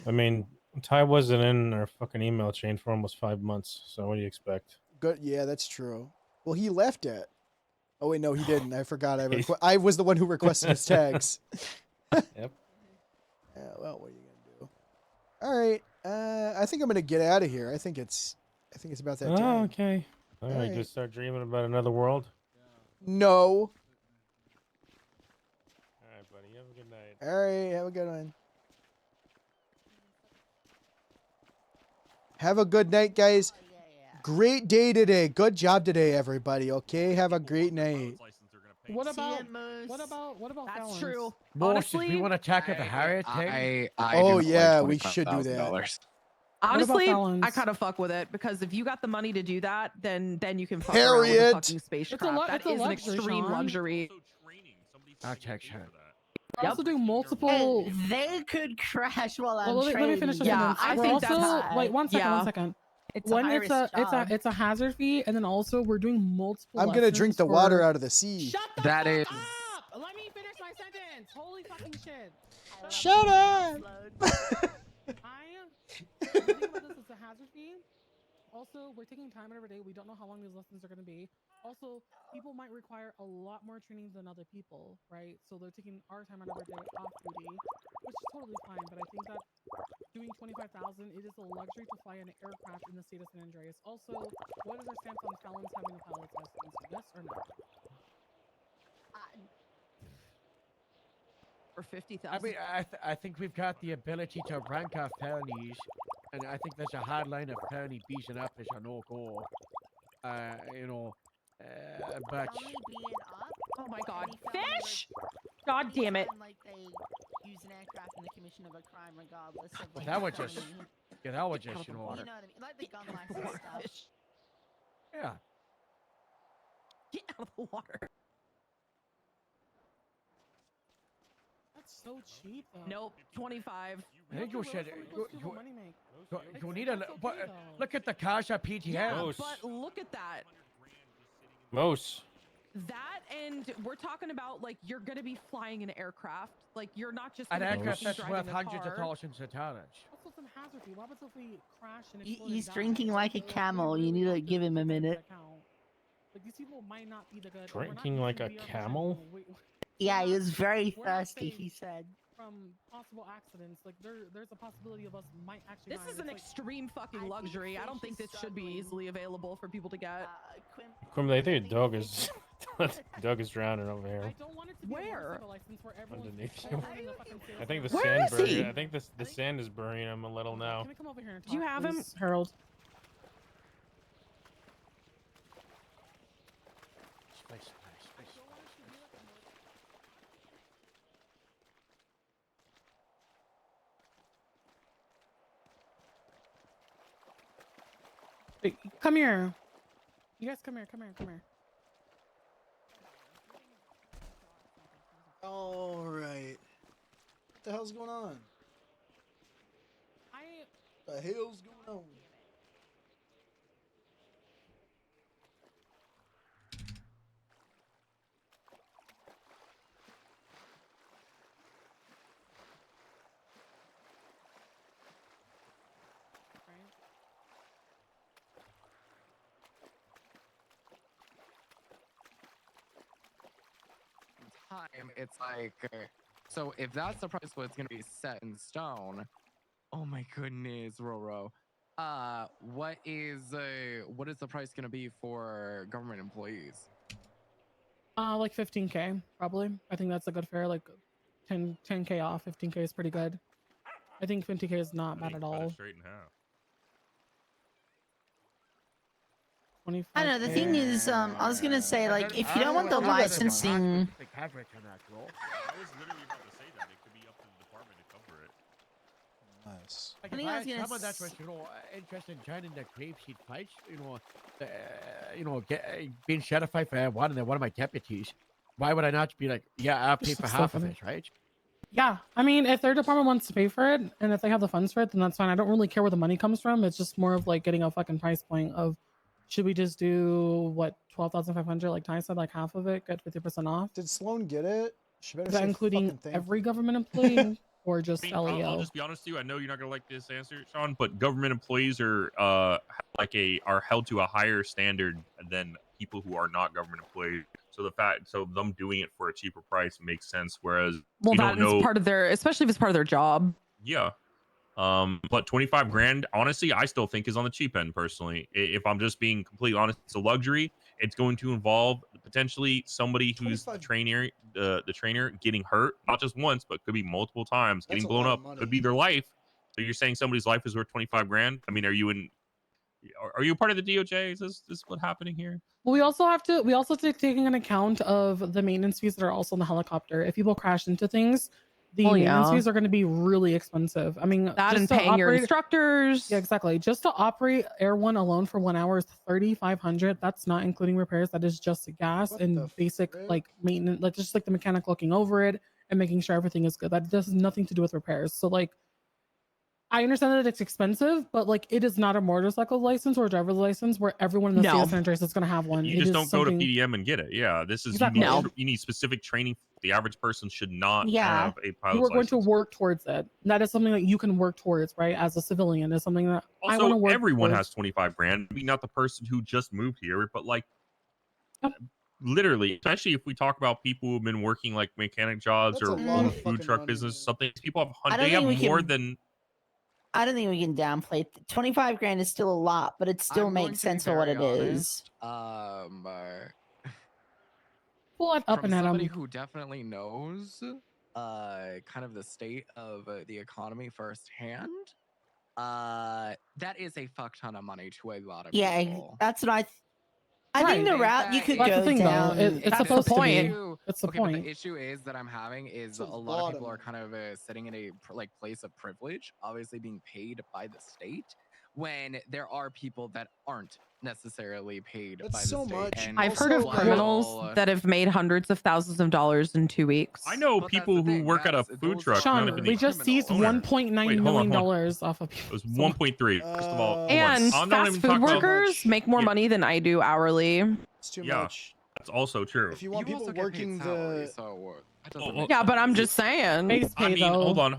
I mean, Ty wasn't in our fucking email chain for almost 5 months. So what do you expect? Good. Yeah, that's true. Well, he left it. Oh wait, no, he didn't. I forgot. I was the one who requested his tags. Yep. Yeah, well, what are you gonna do? All right. I think I'm gonna get out of here. I think it's about that time. Oh, okay. All right, Alright. just start dreaming about another world. No. All right, buddy. You have a good night. All right. Have a good one. Have a good night, guys. Great day today. Good job today, everybody. Okay. Have a great night. What about That's felons? true. Mo, Honestly, should we want to attack at the Harriet thing? Oh yeah, we should do that. honestly, felons? I kind of fuck with it because if you got the money to do that, then you can fuck Harriet! around with a fucking spacecraft. It's That a is an luxury, extreme Sean. luxury. I'll check her. We're also doing multiple. They could crash while I'm Well, let me finish this Yeah, sentence. I We're think also, that's- wait, one second, yeah. one second. It's a When high-risk it's a hazard fee, and then also we're doing multiple. I'm gonna drink the lessons water for- out of the sea. Shut the That fuck is- up! Let me finish my sentence. Holy fucking shit! Shut up. The thing about this is a hazard fee. Also, we're taking time every day. We don't know how long these lessons are going to be. Also, people might require a lot more training than other people, right? So they're taking our time out of our day off duty, which is totally fine. But I think that doing 25,000, it is a luxury to fly an aircraft in the state of San Andreas. Also, what is our stance on felons having a pilot's license? Yes or no? For 50,000. I mean, I think we've got the ability to rank our felonies, and I think there's a hard line of felony beating up is a no-go. But Oh my god. Fish! God damn it. use an aircraft in the commission of a crime, regardless of. Well, Like, that would how just, many- yeah, that would Get out just, of you the know. water. You know what I mean? Like the gun license stuff. Yeah. Get out of the water. That's so cheap, though. Nope, 25. I think you should. Money make. You need a. But look at the cash at PTM. Yeah, Most. but look at that. Most. That and we're talking about like you're gonna be flying an aircraft. Like you're not just An gonna be aircraft fucking that's driving worth a hundreds of car. thousands of dollars. What's with some hazard fee? What happens if we crash and explode? He's and die? drinking like a camel. You need to give him a minute. Like these people might not be the good. Drinking like a camel? Yeah, he was very We're not thirsty. safe He said. From possible accidents, like there's a possibility of us might actually. This die, is and an it's extreme fucking luxury. I don't think this should be easily available for people to get. Quim, I think Doug is Doug is drowning over here. Where? Underneath you. everyone in the fucking I think the Where sand is he? burying. I think the sand is burying him a little now. Can we come over here and talk? Do you have him? please, Harold? Wait, come here. You guys, come here. Come here. Come here. All right. What the hell's going on? The hell's going on? Time, it's like, so if that's the price, what's gonna be set in stone? Oh my goodness, Roro. What is the price gonna be for government employees? Like 15K, probably. I think that's a good fare. Like 10K off. 15K is pretty good. I think 50K is not bad at all. Straight in half. 25K. I don't know. The thing is, I was gonna say, like, if you don't want the licensing. I was literally about to say that. It could be up to the department to cover it. Nice. Like I think I was gonna someone that was, you know, interested in joining the Grave Seed fights, you know, being certified for one of my deputies, why would I not be like, yeah, I'll pay Just for stuff half of in it, right? Yeah, I mean, if their department wants to pay for it, and if they have the funds for it, then that's fine. I don't really care where the money comes from. It's just more of like getting a fucking price point of, should we just do what 12,500? Like Ty said, like half of it, get 50% off. Did Sloan get it? She better Is that say including fucking thank every government employee or just I mean, LEO? I'll just be honest with you. I know you're not gonna like this answer, Sean, but government employees are are held to a higher standard than people who are not government employees. So them doing it for a cheaper price makes sense. Whereas Well, we that don't know. is part of their, especially if it's part of their job. Yeah. But 25 grand, honestly, I still think is on the cheap end personally. If I'm just being completely honest, it's a luxury. It's going to involve potentially somebody who's the trainer getting hurt, not just once, but could be multiple times, That's getting a blown lot up, of money. could be their life. So you're saying somebody's life is worth 25 grand? I mean, are you part of the DOJ? Is this what's happening here? Well, we also taking an account of the maintenance fees that are also in the helicopter. If people crash into things, the Oh, maintenance yeah. fees are going to be really expensive. I mean, That just and to paying your operate- instructors. Yeah, exactly. Just to operate Air One alone for 1 hour is 3,500. That's not including repairs. That is just the gas and basic like maintenance, like just like the mechanic looking over it and making sure everything is good. That has nothing to do with repairs. So like, I understand that it's expensive, but like it is not a motorcycle license or a driver's license where everyone in the No. state of San Andreas is going to have one. You It just is don't go to something- PDM and get it. Yeah, this is Exactly. you, need, No. you need specific training. The average person should not Yeah. have a You pilot's are going license. to work towards it. That is something that you can work towards, right? As a civilian, is something that I want to Also, work. everyone towards. has 25 grand. Maybe not the person who just moved here, but like literally, especially if we talk about people who've been working like mechanic jobs That's or a lot own of food fucking truck money, business, something. People have I don't they have think we more can- than I don't think we can downplay 25 grand is still a lot, but it still I'm going makes to be sense for what very it is. honest. Pull it up From and at somebody him. who definitely knows kind of the state of the economy firsthand, that is a fuck ton of money to a lot of Yeah, people. that's what I think the Right. route you could That's go the thing, though. down. It's That is supposed to be. to That's the Okay, but point. the issue is that I'm having is To a the lot of people bottom. are kind of sitting in a place of privilege, obviously being paid by the state, when there are people that aren't necessarily paid That's by the so state. much. And I've heard of Also, criminals that have made hundreds of thousands of dollars in 2 weeks. I know Well, that's people the who thing, work at a that's- food those truck. are- not Sean, even we the just seized owner. $1.9 Wait, hold on, million hold on. off of It people. was 1.3. First of all, hold on. And I'm not fast even food talking about- workers make more Yeah. money than I do hourly. It's too Yeah. much. That's also true. If you want You people also get paid working salary, the, so that Oh, doesn't well, make Yeah, but sense. I'm just saying. Base I pay, mean, though. hold on.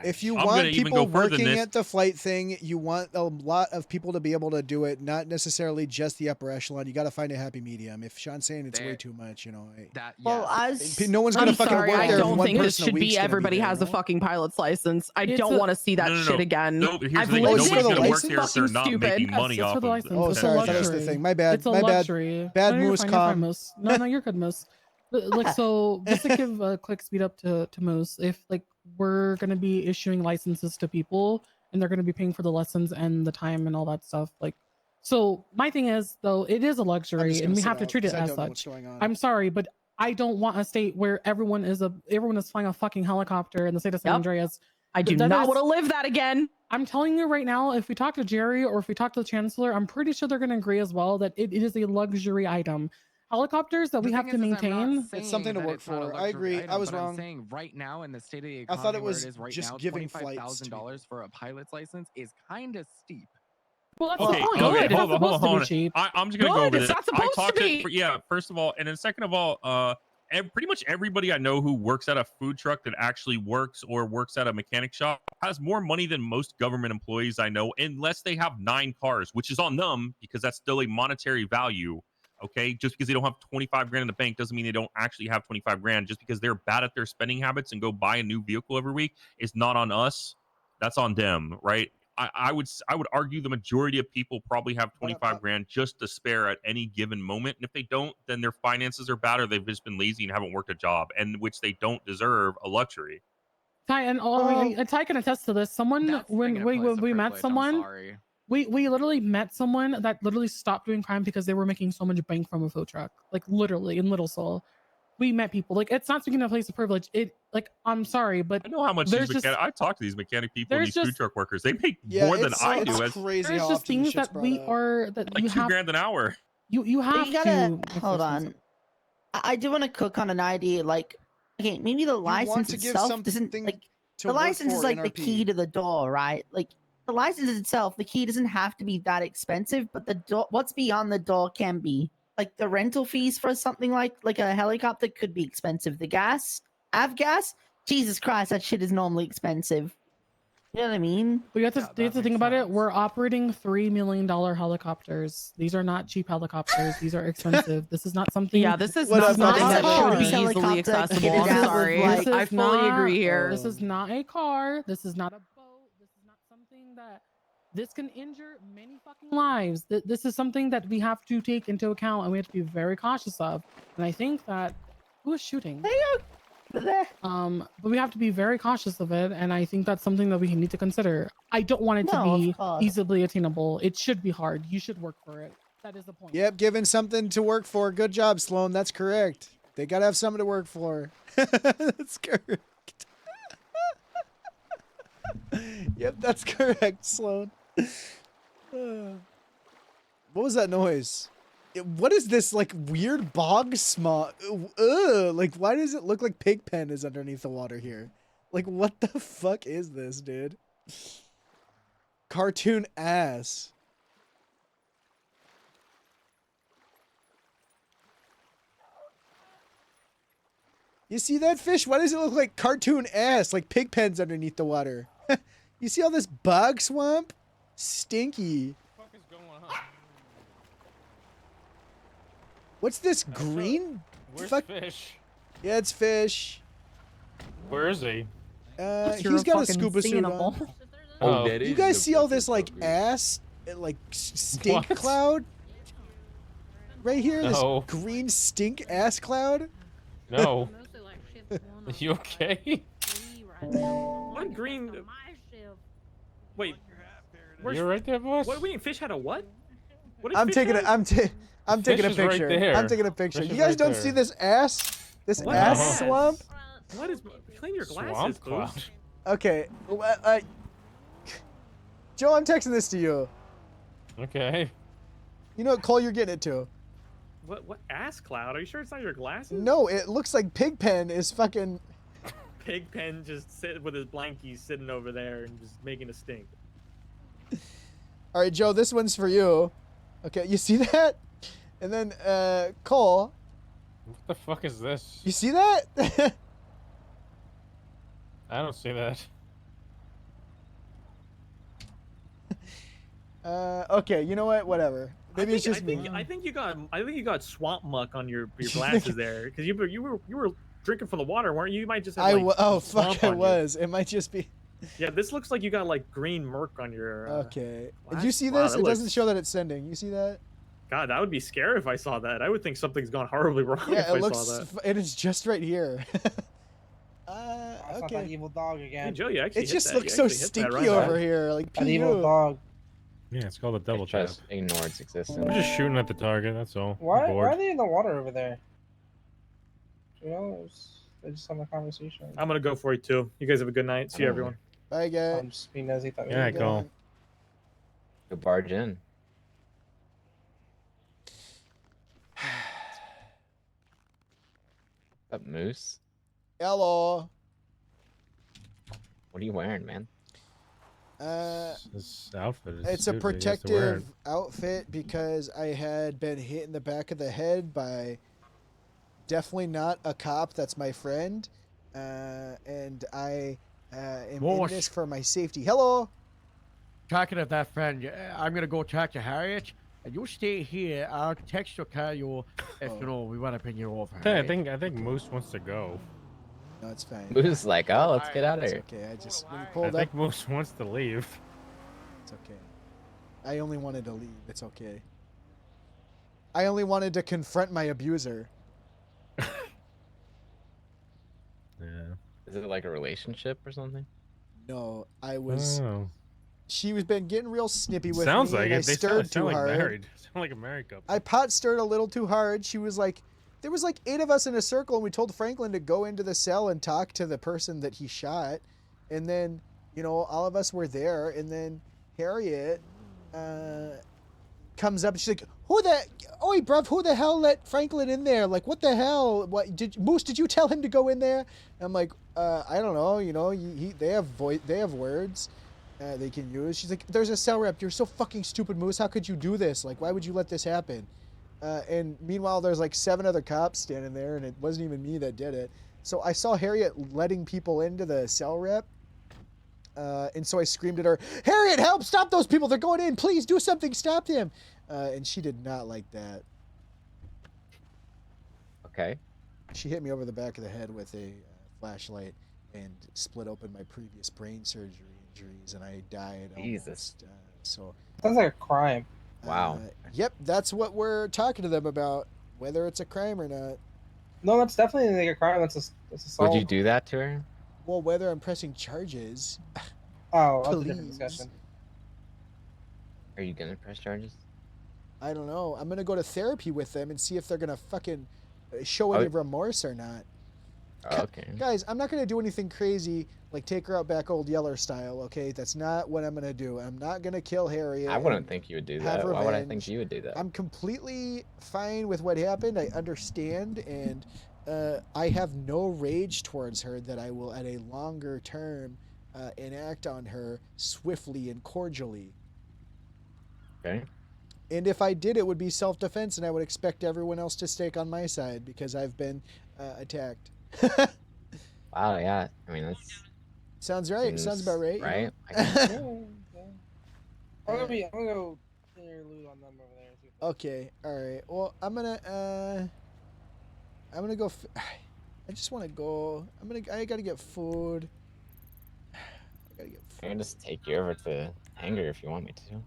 if you I'm want gonna even people go further than working this. at the flight thing, you want a lot of people to be able to do it, not necessarily just the upper echelon. You got to find a happy medium. If Sean's saying it's way There- too much, you know. That, Well, yes. as No one's gonna I'm fucking sorry, work I there if don't one think this person a should week's be gonna everybody there, has you a know? fucking pilot's license. I It's don't a- want to see that No. shit again. No, here's I've the thing. lived Nobody's it. gonna Nobody's license gonna work there if Fucking they're not stupid. making money Yes, it's off for the of license. Oh, It's a sorry, I thought it was the luxury. thing. My bad. It's a My bad. luxury. Bad No, you're Moose fine, you're fine, Comm. Moose. No, you're good, Moose. Like, so just to give a quick speed up to Moose, if like we're gonna be issuing licenses to people and they're gonna be paying for the lessons and the time and all that stuff, like, so my thing is though, it is a I'm luxury just and gonna we sit have to out treat it 'cause I as don't know what's such. going on. I'm sorry, but I don't want a state where everyone is flying a fucking helicopter in the state of San Yep. Andreas. I do That not is- want to live that again. I'm telling you right now, if we talk to Jerry or if we talk to the Chancellor, I'm pretty sure they're going to agree as well that it is a luxury item. Helicopters that we have to maintain. It's something to work for. I agree. I was wrong. I'm saying right now in the state of the I economy thought it where was it is right just now, giving flights to $25,000 for a pilot's license is kind of steep. Well, that's Okay, the point. okay, It's hold not on, supposed to hold be on. cheap. I'm just gonna go Good, over it's this. not supposed to be. Yeah, first of all, and then second of all, pretty much everybody I know who works at a food truck that actually works or works at a mechanic shop has more money than most government employees I know, unless they have 9 cars, which is on them because that's still a monetary value. Okay, just because they don't have 25 grand in the bank doesn't mean they don't actually have 25 grand. Just because they're bad at their spending habits and go buy a new vehicle every week is not on us. That's on them, right? I would argue the majority of people probably have 25 grand just to spare at any given moment. And if they don't, then their finances are bad or they've just been lazy and haven't worked a job, and which they don't deserve a luxury. Ty, and Ty can attest to this. Someone when we met someone, we literally met someone that literally stopped doing crime because they were making so much bank from a food truck. Like literally in Little Seoul. We met people. Like it's not speaking of a place of privilege. It like I'm sorry, but I know how much there's these mechanic. I talk to these mechanic people, and there's these food just- truck workers. They make Yeah, more than it's- I it's do. As crazy there's how just often this things shit's that brought we up. are that like you 2 have grand an hour. you But have you gotta to hold on. I do want to cook on an idea. Like, okay, maybe the license to give itself doesn't something like to the work license for is like the NRP. key to the door, right? Like the license itself, the key doesn't have to be that expensive, but the door, what's beyond the door can be. Like the rental fees for something like a helicopter could be expensive. The gas, avgas, Jesus Christ, that shit is normally expensive. You know what I mean? But you have to think about it. We're operating $3 million helicopters. These are not cheap helicopters. These are expensive. This is not something. Yeah, this is What not up, something Dr. that Paul? should be Helicopter easily accessible. kitted I'm out with, sorry. like- I fully agree here. This is not a car. This is not a boat. This is not something that this can injure many fucking lives. This is something that we have to take into account and we have to be very cautious of. And I think that who is shooting? But we have to be very cautious of it, and I think that's something that we need to consider. I don't want it No, to of be course. easily attainable. It should be hard. You should work for it. That is the point. Yep, given something to work for. Good job, Sloan. That's correct. They gotta have something to work for. That's correct. Yep, that's correct, Sloan. What was that noise? What is this, like, weird bog smog? Like, why does it look like Pigpen is underneath the water here? Like, what the fuck is this, dude? Cartoon ass. You see that fish? Why does it look like cartoon ass, like Pigpen's underneath the water? You see all this bog swamp? Stinky. What's this green? Where's fuck? fish? Yeah, it's fish. Where is he? He's got a scuba suit on. Oh, You guys see all this like ass, like stink What? cloud? Right here, No. this green stink ass cloud. No. You okay? What green? Wait. You right there, boss? What? Wait, fish had a what? What did I'm fish taking have? it. I'm taking a Fish is right picture. there. I'm taking a picture. Fish You is guys right don't there. see this ass? This What ass ass? swamp. What is? Clean your glasses, Swamp cloud. Boost. Okay. Joe, I'm texting this to you. Okay. You know what, Cole, you're getting it too. What ass cloud? Are you sure it's not your glasses? No, it looks like Pigpen is fucking. Pigpen just sitting with his blankies sitting over there and just making a stink. All right, Joe, this one's for you. Okay, you see that? And then Cole, What the fuck is this? you see that? I don't see that. Okay, you know what? Whatever. Maybe it's just me. I think you got swamp muck on your glasses there because you were drinking from the water, weren't you? You might just have, like, Oh swamp fuck, I on you. was. It might just be. Yeah, this looks like you got like green murk on your. Okay. Did glass. you see Wow, this? that It doesn't looks- show that it's sending. You see that? God, that would be scary if I saw that. I would think something's gone horribly wrong if Yeah, I it looks. saw that. And it's just right here. I saw that Okay. evil dog again. Hey, Joe, you actually It hit just that. looks You so actually hit that stinky right over on. here. Like An evil PU. dog. Yeah, it's called a double trap. Just ignore its existence. I'm just shooting at the target. That's all. I'm Why bored. are they in the water over there? You know, they're just having a conversation. I'm gonna go for you too. You guys have a good night. See you, everyone. Bye, guys. I'm just being nosy. Thought we Yeah, were go. done. Go barge in. Up, Moose? Hello. What are you wearing, man? This outfit is It's a stupid. He has to wear protective outfit because I had been hit in the back of the head by definitely not a cop. That's my friend, and I am in Whoosh. this for my safety. Hello. Talking of that friend, I'm gonna go talk to Harriet, and you stay here. I'll text or call you if you know we want to bring you over. I alright? think Moose wants to go. No, it's fine. Moose like, oh, let's get out of It's here. okay. I just when you I pulled up, think Moose wants to leave. it's okay. I only wanted to leave. It's okay. I only wanted to confront my abuser. Yeah. Is it like a relationship or something? No, I was. Oh. She was been getting real snippy with Sounds me, like and it. I They stirred sound too like hard. married. Sound like a married couple. I pot stirred a little too hard. She was like, there was like 8 of us in a circle, and we told Franklin to go into the cell and talk to the person that he shot. And then, you know, all of us were there, and then Harriet comes up and she's like, oi, bruv, who the hell let Franklin in there? Like, what the hell? Moose, did you tell him to go in there? I'm like, I don't know, you know, they have words. They can use. She's like, there's a cell rep. You're so fucking stupid, Moose. How could you do this? Like, why would you let this happen? And meanwhile, there's like 7 other cops standing there, and it wasn't even me that did it. So I saw Harriet letting people into the cell rep. And so I screamed at her, Harriet, help! Stop those people! They're going in! Please do something! Stop them! And she did not like that. Okay. She hit me over the back of the head with a flashlight and split open my previous brain surgery injuries, and I died. Jesus. So Sounds like a crime. Wow. Yep, that's what we're talking to them about, whether it's a crime or not. No, that's definitely like a crime. That's assault. Would you do that to her? Well, whether I'm pressing charges. Oh, that's a different Please. discussion. Are you gonna press charges? I don't know. I'm gonna go to therapy with them and see if they're gonna fucking show any Oh. remorse or not. Okay. Guys, I'm not gonna do anything crazy like take her out back Old Yeller style. Okay, that's not what I'm gonna do. I'm not gonna kill Harriet. I wouldn't and think you would do have that. Why would I revenge. think you would do that? I'm completely fine with what happened. I understand, and I have no rage towards her that I will, at a longer term, enact on her swiftly and cordially. Okay. And if I did, it would be self-defense, and I would expect everyone else to stake on my side because I've been attacked. Wow. Yeah. I mean, that's Sounds right. Sounds about right. right. I'm gonna go clear loot on them over there. See if Okay. All right. Well, I'm gonna go. I just want to go. I gotta get food. I gotta get I can just take you over to the hangar if you want me to.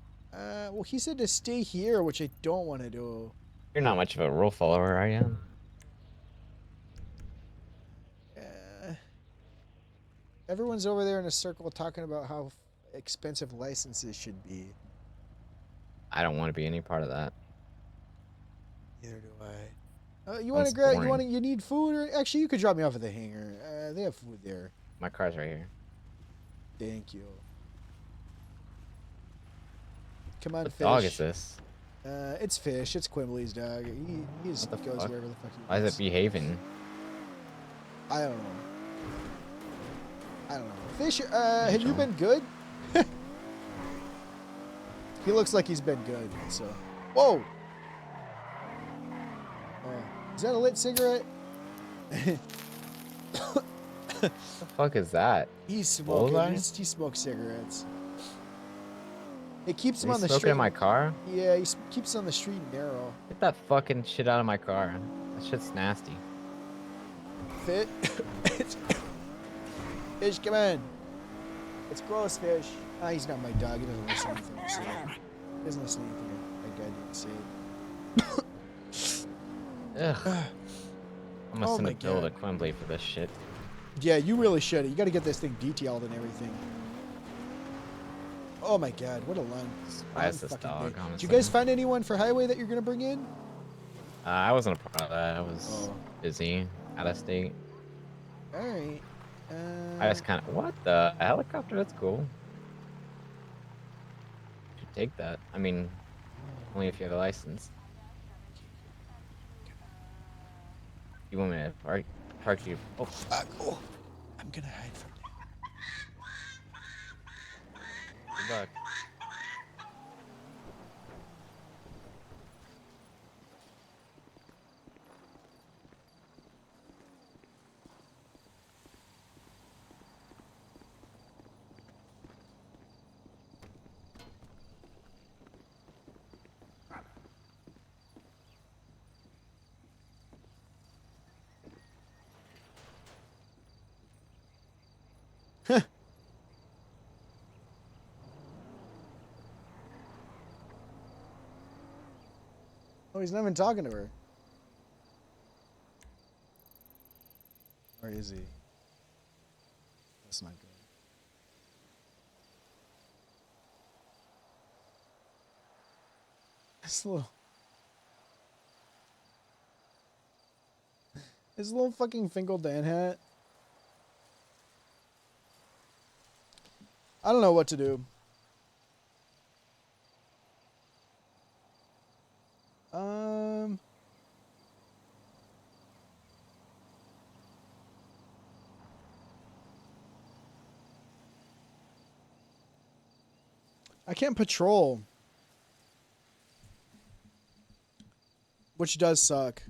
Well, he said to stay here, which I don't want to do. You're not much of a rule follower, are you? Everyone's over there in a circle talking about how expensive licenses should be. I don't want to be any part of that. Neither do You want to Sounds grab? You boring. want? You need food? Or actually, you could drop me off at the hangar. They have food there. My car's right here. Thank you. Come on, What fish. dog is this? It's Fish. It's Quimbly's dog. He just What the goes fuck? wherever the fuck he Why is wants. it behaving? I don't know. I don't know. Fish, have you been good? He looks like he's been good. So, whoa. Is that a lit cigarette? What the fuck is that? He's smoking. Bullseye? He smokes cigarettes. It keeps him Are on you the smoking street. in my car? Yeah, he keeps on the street and narrow. Get that fucking shit out of my car. That shit's nasty. Fit. Fish, come on. It's gross, Fish. Ah, he's not my dog. He doesn't listen to anything I say. He doesn't listen to anything my goddamn say. Ugh. I'm gonna Oh send my a bill to God. Quimbly for this shit. Yeah, you really should. You got to get this thing detailed and everything. Oh my God, what a line. Why is this Fucking dog, big. Did honestly? you guys find anyone for Highway that you're gonna bring in? I wasn't a part of that. I was Oh. busy, out of state. All right. I just kind of... What the? A helicopter? That's cool. Should take that. I mean, only if you have a license. You want me to park you? Oh, cool. I'm gonna hide from you. Good luck. Oh, he's not even talking to her. Or is he? That's not good. His little fucking Finkel Dan hat. I don't know what to do. I can't patrol. Which does suck.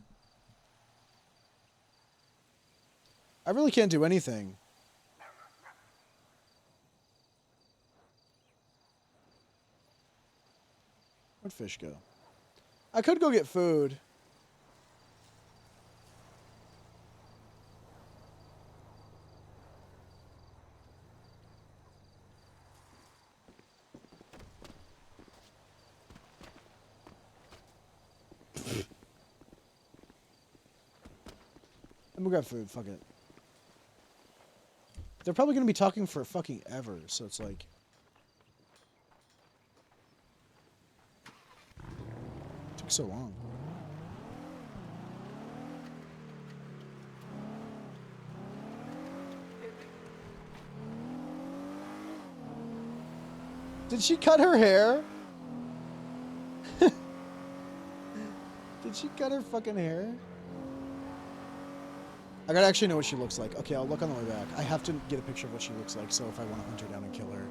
I really can't do anything. Where'd Fish go? I could go get food. I'm gonna grab food, fuck it. They're probably gonna be talking for fucking ever, so it's like... Took so long. Did she cut her hair? Did she cut her fucking hair? I gotta actually know what she looks like. Okay, I'll look on the way back. I have to get a picture of what she looks like, so if I want to hunt her down and kill her.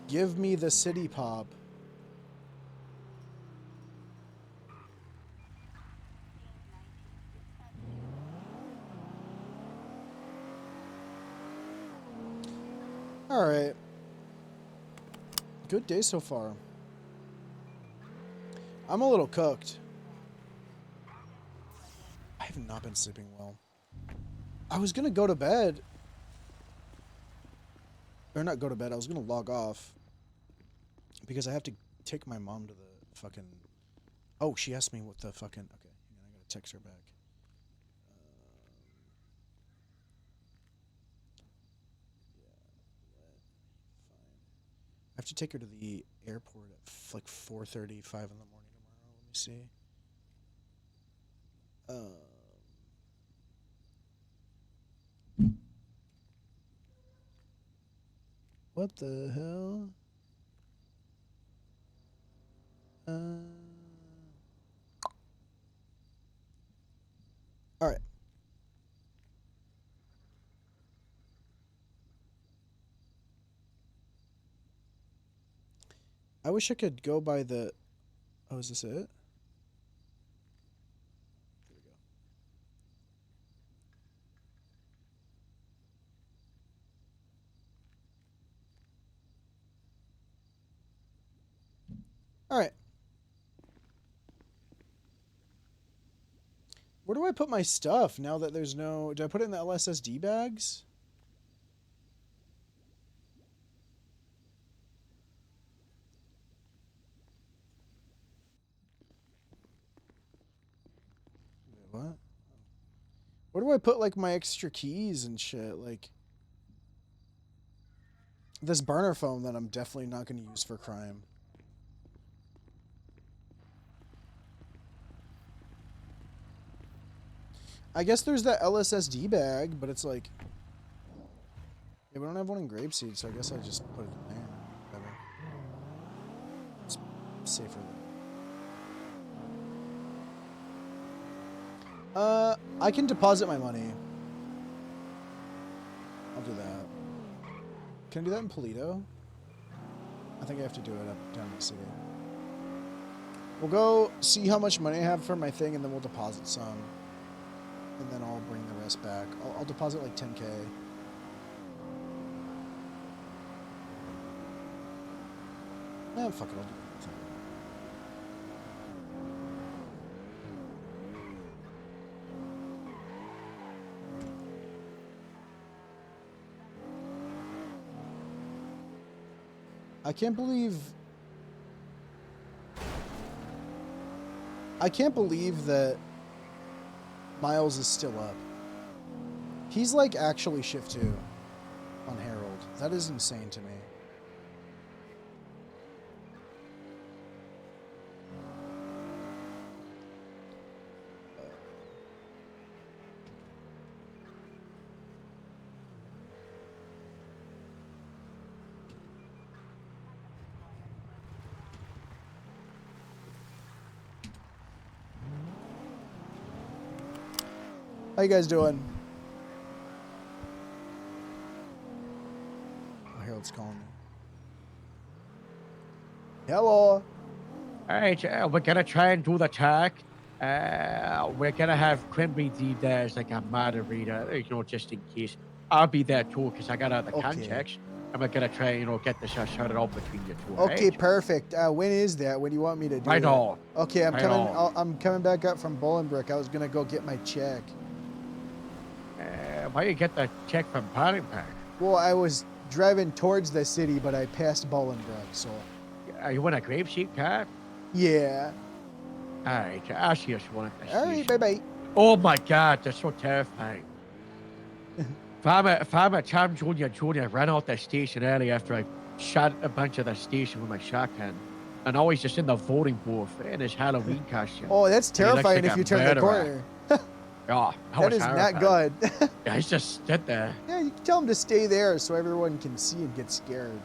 Give me the city pop. All right. Good day so far. I'm a little cooked. I have not been sleeping well. I was gonna go to bed. Or not go to bed, I was gonna log off. Because I have to take my mom to the fucking... Oh, she asked me what the fucking... Okay, hang on, I gotta text her back. I have to take her to the airport at like 4:35 in the morning tomorrow. Let me see. What the hell? All right. I wish I could go by the... Oh, is this it? There we go. All right. Where do I put my stuff now that there's no... Do I put it in the LSSD bags? Wait, what? Where do I put, like, my extra keys and shit? Like, this burner phone that I'm definitely not going to use for crime. I guess there's that LSSD bag, but it's like... Yeah, we don't have one in Grapeseed, so I guess I just put it in there. Whatever. It's safer. I can deposit my money. I'll do that. Can I do that in Polito? I think I have to do it up down in the city. We'll go see how much money I have for my thing, and then we'll deposit some. And then I'll bring the rest back. I'll deposit like 10K. Nah, fuck it, I'll do it. I can't believe that Miles is still up. He's like actually shift 2 on Harold. That is insane to me. How you guys doing? Oh, Harold's calling me. Hello. Alright, we're gonna try and do the check. We're gonna have Quimby D there as like a moderator, you know, just in case. I'll be there too, because I got the contacts. And we're gonna try, you know, get this started out between you two. Okay, right? Perfect. When is that? When do you want me to do Right that? on. Okay, I'm Right coming. on. I'm coming back up from Bolingbrook. I was gonna go get my check. Why you get the check from Potting Park? Well, I was driving towards the city, but I passed Bolingbrook, so. Are you in a Grapeseed car? Yeah. Alright, I'll see you one at the All right, bye-bye. Oh my god, that's so terrifying. Farmer Tom Jr. ran out the station early after I shot a bunch of the station with my shotgun. And always just in the voting booth in his Halloween costume. Oh, that's And he looks terrifying like if a you turn the murderer. corner. Oh, That is not good. Yeah, he's just stood there. Yeah, you can tell him to stay there so everyone can see and get scared.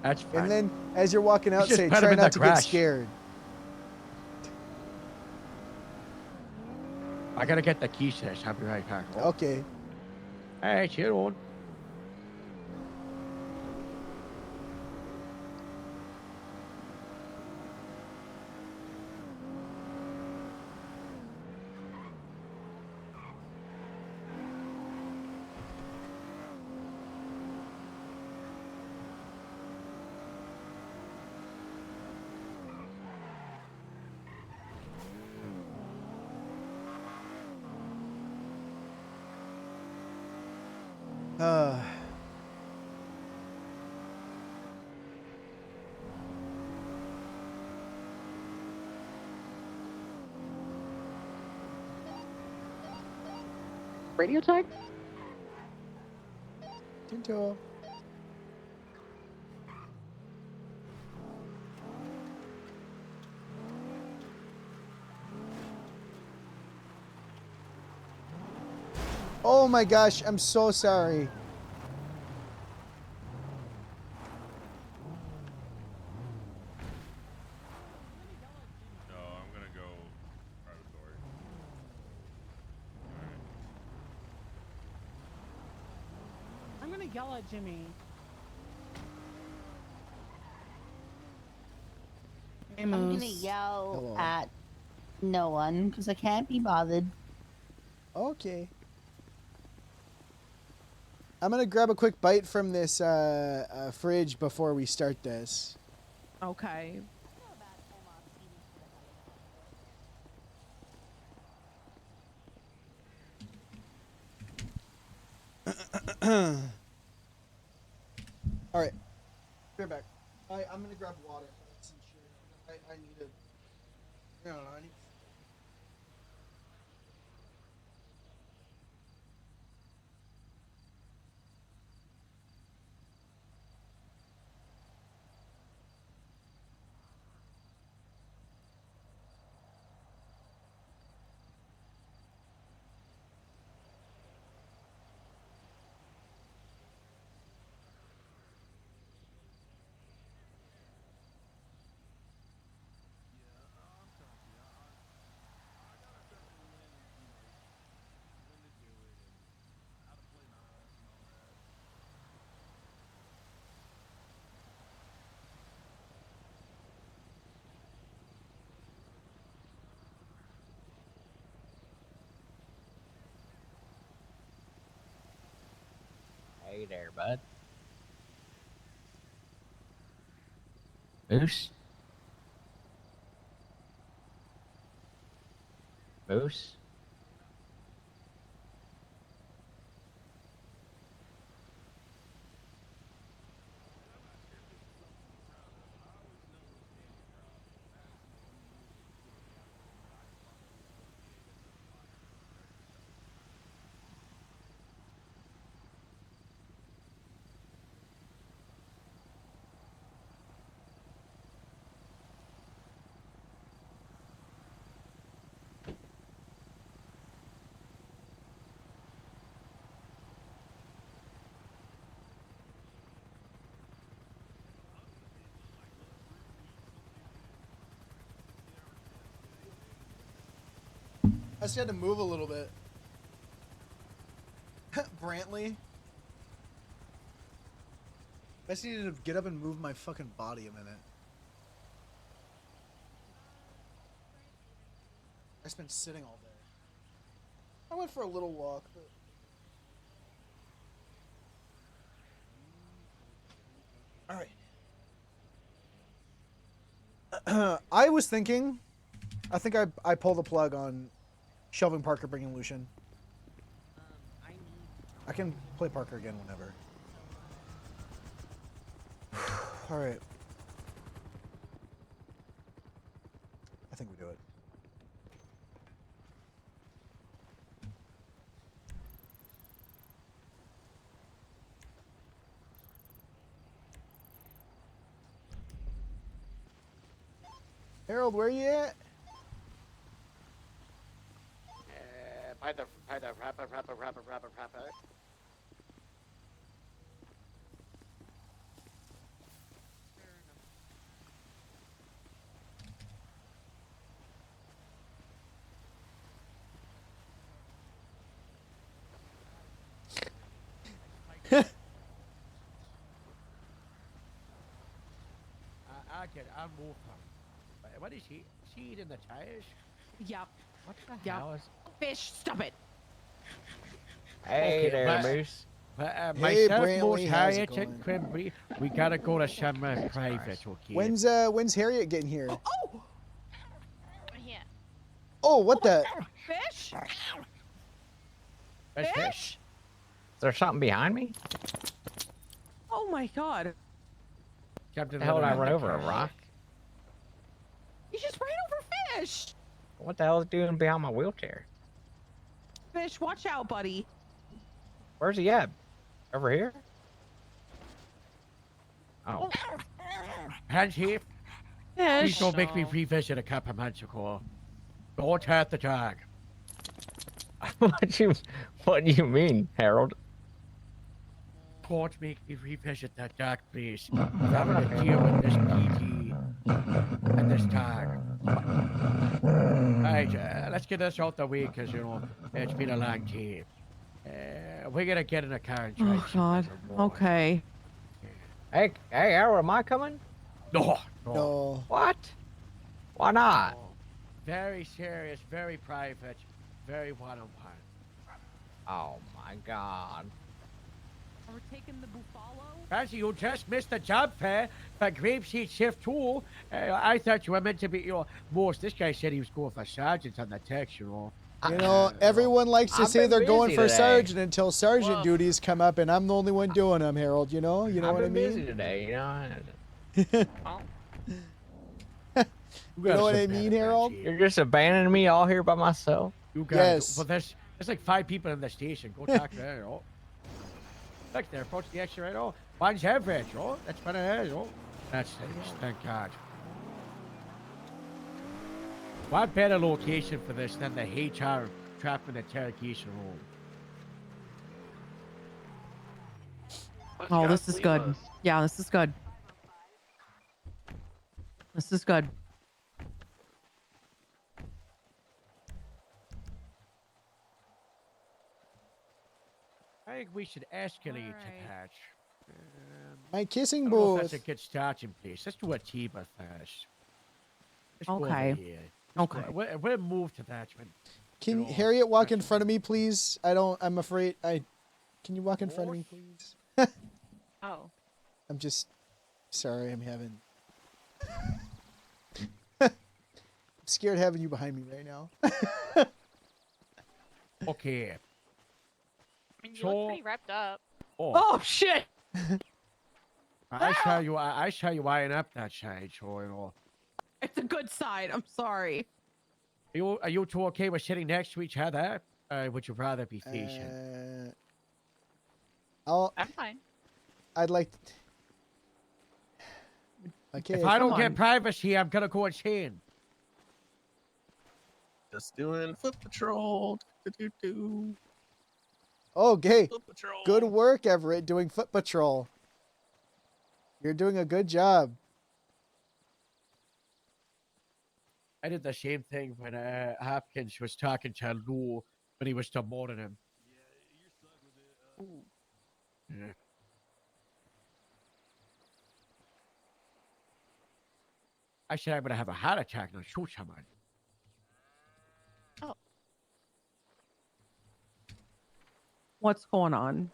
That's fine. And then as you're walking out, just say, put him try in the not to get crash." scared. I gotta get the keys to this. I'll be right back. Okay. Alright, cheer on. Radio tag? Tinto. Oh my gosh, I'm so sorry. No, I'm gonna go private door. I'm gonna yell at Jimmy. I'm gonna yell at no one because I can't be bothered. Okay. I'm gonna grab a quick bite from this fridge before we start this. Okay. All right. Be right back. I'm gonna grab water. I need to. I don't know. I need. Hey there, bud. Moose? Moose? I just had to move a little bit. Brantley. I just needed to get up and move my fucking body a minute. I just been sitting all day. I went for a little walk, but... Alright. I was thinking... I think I pull the plug on shelving Parker, bringing Lucian. I can play Parker again whenever. Alright. I think we do it. Harold, where you at? Rapper. I get it. I'm more fun. What is he? Is he eating the tires? Yep. What the Yep. hell is... Fish, stop it. Hey Okay, there, but- Moose. But, Hey, myself, Brantley, Moose, how's it Harriet, and going? Quimby, we gotta go to some private, okay? When's Harriet getting here? Oh! Yeah. Oh, what the? Fish? That's Fish? there something behind me? Oh my god. Captain, The hell did I run over a rock? You just ran over Fish. What the hell is doing behind my wheelchair? Fish, watch out, buddy. Where's he at? Over here? Oh. Hands here. Fish. Please don't make me revisit a Kappa Manticore. Don't hurt the dog. What do you mean, Harold? Don't make me revisit that dog, please. I'm having to deal with this PT and this dog. Alright, let's get this out the way, because, you know, it's been a long time. We're gonna get in a car and try. Oh god. Okay. Hey, Harold, am I coming? No. What? Why not? Very serious, very private, very one-on-one. Oh my god. We're taking the Buffalo. Fancy, you just missed the job fair for Grapeseed Shift 2. I thought you were meant to be, you know, most. This guy said he was going for sergeant on the text, you know. You know, everyone likes to I've say been they're going busy for today. sergeant until sergeant duties come up, and I'm the only one doing them, Harold. You know I've what I been mean? busy today, you know. You know what I mean, Harold? You're just abandoning me all here by myself. You guys, Yes. well, there's like 5 people in the station. Go talk to them, you know. Look, they're approaching the exit right now. One's average, you know. That's what it is, you know. That's nice, thank God. What better location for this than the HR trap and interrogation room? Oh, this is good. Yeah, this is good. This is good. I think we should escalate to that. My kissing I don't know if booth. that's a good starting place. Let's do a T-bar first. Let's go over Okay. here. Okay. We'll move to that one. Can Harriet walk in front of me, please? I'm afraid. Can you walk in front of me, please? Oh. I'm just sorry. I'm having. I'm scared having you behind me right now. Okay. I mean, you look pretty wrapped up. Oh shit. I saw you eyeing up that side, so you know. It's a good side. I'm sorry. Are you two okay with sitting next to each other? Would you rather be facing? I'm fine. I'd like. Okay. If I don't Come get on. privacy, I'm gonna go insane. Just doing foot patrol. Do-do-do. Okay. Foot patrol. Good work, Everett, doing foot patrol. You're doing a good job. I did the same thing when Hopkins was talking to Lou when he was demoting him. Yeah. I said I'm gonna have a heart attack and I'll shoot someone. What's going on?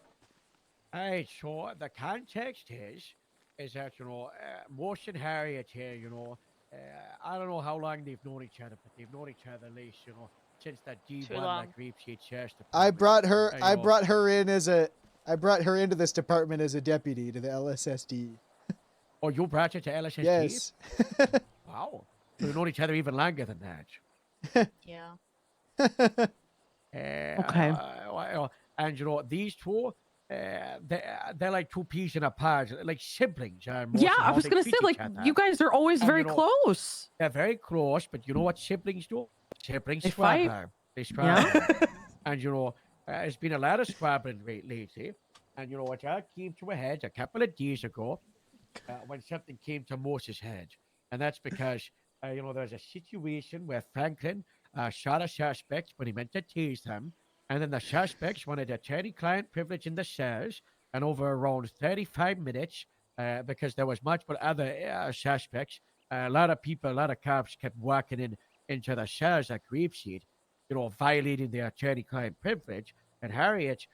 Alright, so the context is that, you know, Morse and Harriet here, you know, I don't know how long they've known each other, but they've known each other at least, you know, since that D1 long. that Grapeseed Sheriff's I Department. brought her. You I know, brought her in as a. I brought her into this department as a deputy to the LSSD. Oh, you brought her to LSSD? Yes. Wow. We've known each other even longer than that. Yeah. Okay. And you know, these two, they're like two peas in a pod, like siblings. Most Yeah, of I how was they gonna treat say, like, each other. you guys are always And, very you know, close. They're very close, but you know what siblings do? Siblings They fight. squabble. They squabble. And you know, there's been a lot of squabbling lately. And you know what? That came to a head a couple of days ago when something came to Moses' head. And that's because, you know, there's a situation where Franklin shot a suspect when he meant to tase them. And then the suspects wanted attorney-client privilege in the cells. And over around 35 minutes, because there was multiple other suspects, a lot of people, a lot of cops kept walking into the cells at Grapeseed, you know, violating their attorney-client privilege. And Harriet,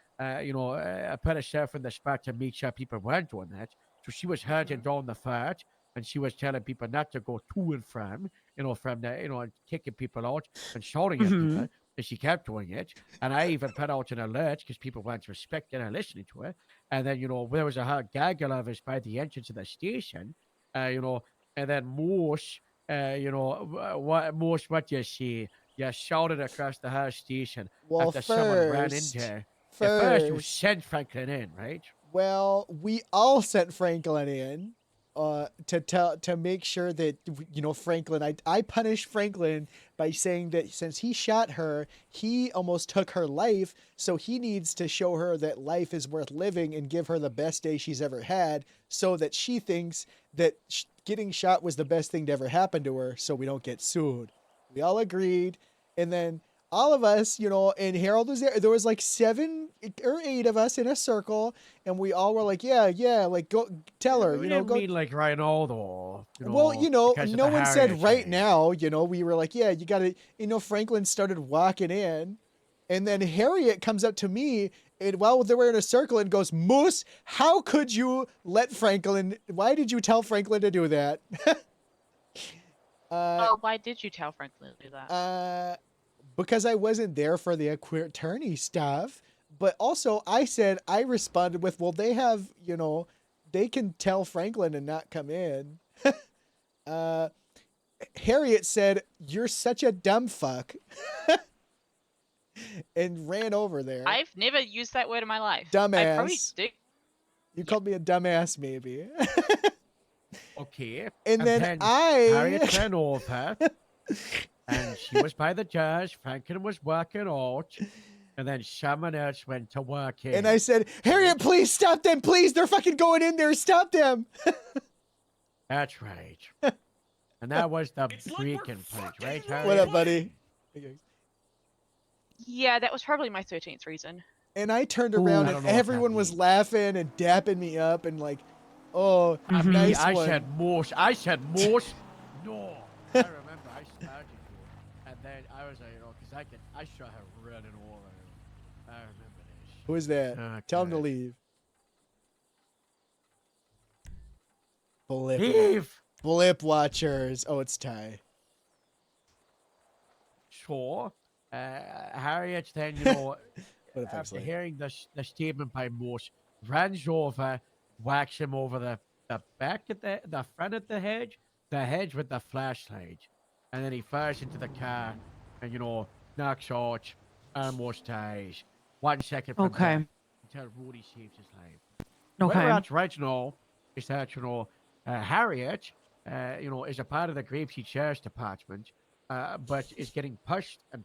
you know, put herself in the spot to make sure people weren't doing that. So she was hunting down the fat, and she was telling people not to go to and from, you know, from the, you know, kicking people out and shouting at people. and she kept doing it. And I even put out an alert because people weren't respecting her listening to her. And then, there was a whole gaggle of us by the entrance of the station, and then Morse, what you see, you shouted across the whole station Well, after someone ran first- into her. At first, you first- sent Franklin in, right? Well, we all sent Franklin in to make sure that Franklin. I punished Franklin by saying that since he shot her, he almost took her life, so he needs to show her that life is worth living and give her the best day she's ever had, so that she thinks that getting shot was the best thing to ever happen to her, so we don't get sued. We all agreed, and then all of us, and Harold was there. There was like 7 or 8 of us in a circle, and we all were like, yeah, like go tell her, We go. didn't mean like right now, though. Well, because of no the one said Harriet right thing. now, we were like, yeah, you gotta, Franklin started walking in, and then Harriet comes up to me, and while they were in a circle, and goes, Moose, how could you why did you tell Franklin to do that? Why did you tell Franklin to do that? Because I wasn't there for the attorney stuff, but also I responded with, well, they have, they can tell Franklin and not come in. Harriet said, you're such a dumb fuck, and ran over there. I've never used that word in my life. I probably Dumbass. do. You called me a dumbass, maybe. Okay. And then Harriet ran over, and she was by the judge. Franklin was working out, and then someone else went to work in. And I said, Harriet, please stop them. Please, they're fucking going in there. Stop them. That's right. And that was the breaking point, right, Harriet? What up, buddy? Yeah, that was probably my 13th reason. And I turned Ooh, around I and don't know what that everyone was laughing and dapping me up and like, oh, Me, nice I one. said Morse. No. I remember I started to, and then I was like, because I saw her running over. I remember this. Who is that? Tell him to leave. Blip. Leave. Blip watchers. Oh, it's Ty. So, Harriet then, What if I after say? hearing the statement by Morse, runs over, whacks him over the back of the front of the hedge with the flashlight, and then he fires into the car, and knocks out, almost dies. 1 second from Okay. death until Rudy saves his life. Okay. Where that's right now is that Harriet, is a part of the Grapeseed Sheriff's Department, but is getting pushed and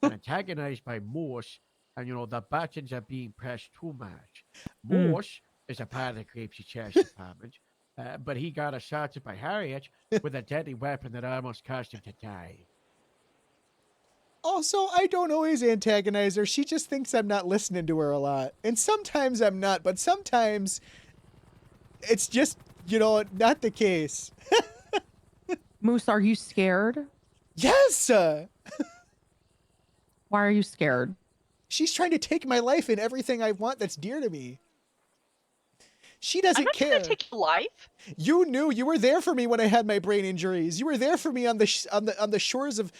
antagonized by Morse, and the buttons are being pressed too much. Morse is a part of the Grapeseed Sheriff's Department, but he got assaulted by Harriet with a deadly weapon that almost caused him to die. Also, I don't always antagonize her. She just thinks I'm not listening to her a lot. And sometimes I'm not, but sometimes it's just, not the case. Moose, are you scared? Yes! Why are you scared? She's trying to take my life and everything I want that's dear to me. She doesn't I'm not care. trying to take your life. You knew. You were there for me when I had my brain injuries. You were there for me on the shores of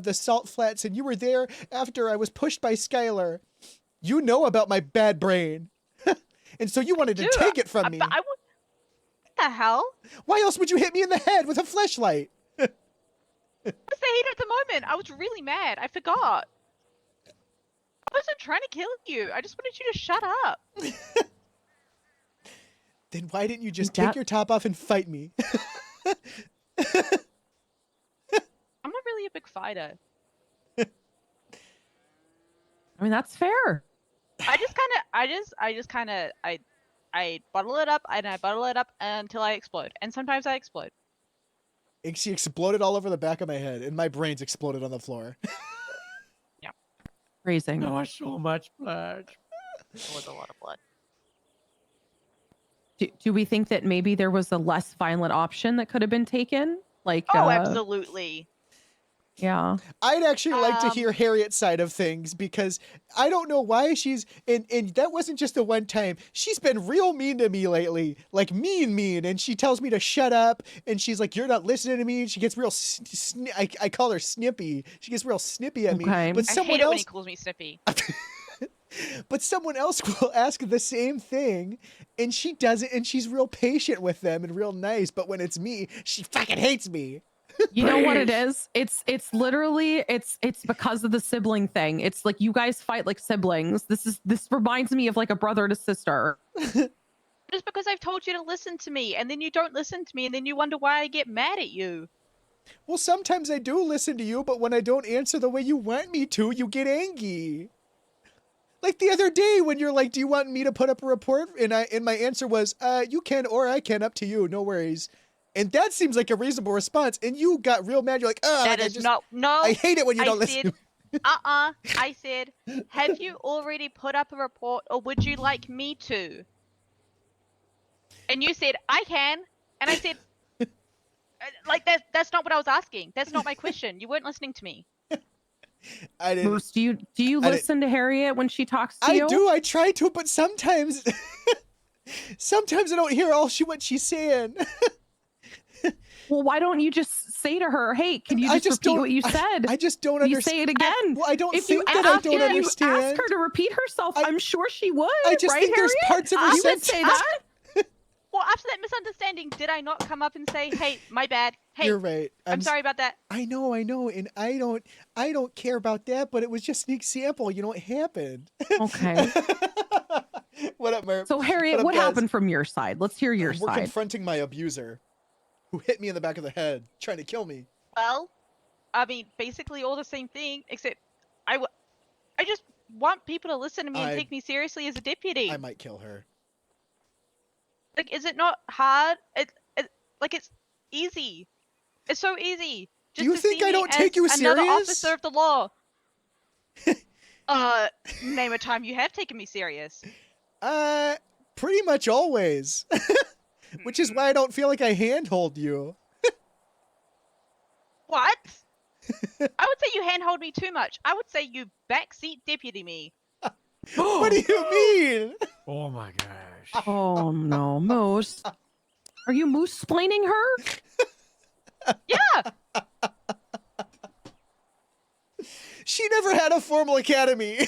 the salt flats, and you were there after I was pushed by Skylar. You know about my bad brain, and so you wanted to take it from me. What the hell? Why else would you hit me in the head with a flashlight? What's the heat at the moment? I was really mad. I forgot. I wasn't trying to kill you. I just wanted you to shut up. Then why didn't you just take your top off and fight me? I'm not really a big fighter. I mean, that's fair. I bottle it up and I bottle it up until I explode. And sometimes I explode. She exploded all over the back of my head, and my brains exploded on the floor. Yeah. Raising. There was so much blood. There was a lot of blood. Do we think that maybe there was a less violent option that could have been taken? Like, Oh, absolutely. Yeah. I'd actually like to hear Harriet's side of things because I don't know why she's and that wasn't just the one time. She's been real mean to me lately, like mean, and she tells me to shut up, and she's like, "You're not listening to me." And she gets real. I call her snippy. She gets real snippy at me. Okay. But I someone hate it when else, he calls me snippy. but someone else will ask the same thing, and she does it, and she's real patient with them and real nice. But when it's me, she fucking hates me. You know what it is? It's literally it's because of the sibling thing. It's like you guys fight like siblings. This reminds me of like a brother to sister. Just because I've told you to listen to me, and then you don't listen to me, and then you wonder why I get mad at you. Well, sometimes I do listen to you, but when I don't answer the way you want me to, you get angry. Like the other day when you're like, "Do you want me to put up a report?" And my answer was, "You can or I can, up to you. No worries." And that seems like a reasonable response. And you got real mad. You're like, "Oh, That like, is not. No. I hate it when you don't listen." I said, have you already put up a report, or would you like me to? And you said, I can. And I said, like that's not what I was asking. That's not my question. You weren't listening to me. I didn't. Moose, do you listen to Harriet when she talks to you? I do. I try to, but sometimes, sometimes I don't hear what she's saying. Well, why don't you just say to her, "Hey, can you just repeat what you said?" I just don't You understand. say it again. Well, I don't if think you that I ask, don't if understand. you ask her to repeat herself, I'm sure she would. I just right, think there's Harriet? parts of her You would say sentence- that. Well, after that misunderstanding, did I not come up and say, "Hey, my bad. Hey, You're right. I'm sorry about that." I know, and I don't care about that. But it was just an example. You know, it happened. Okay. What up, Merp? So, Harriet, up, what guys? happened from your side? Let's hear your We're side. confronting my abuser, who hit me in the back of the head, trying to kill me. Well, I mean, basically all the same thing, except I just want people to listen to me and take me seriously as a deputy. I might kill her. Like, is it not hard? It's easy. It's so easy. Do you to think see I me don't take as you another serious? officer of the law. Name a time you have taken me serious. Pretty much always. Which is why I don't feel like I handhold you. What? I would say you handhold me too much. I would say you backseat deputy me. What do you mean? Oh my gosh. Oh no, Moose. Are you moose-splaining her? Yeah. She never had a formal academy.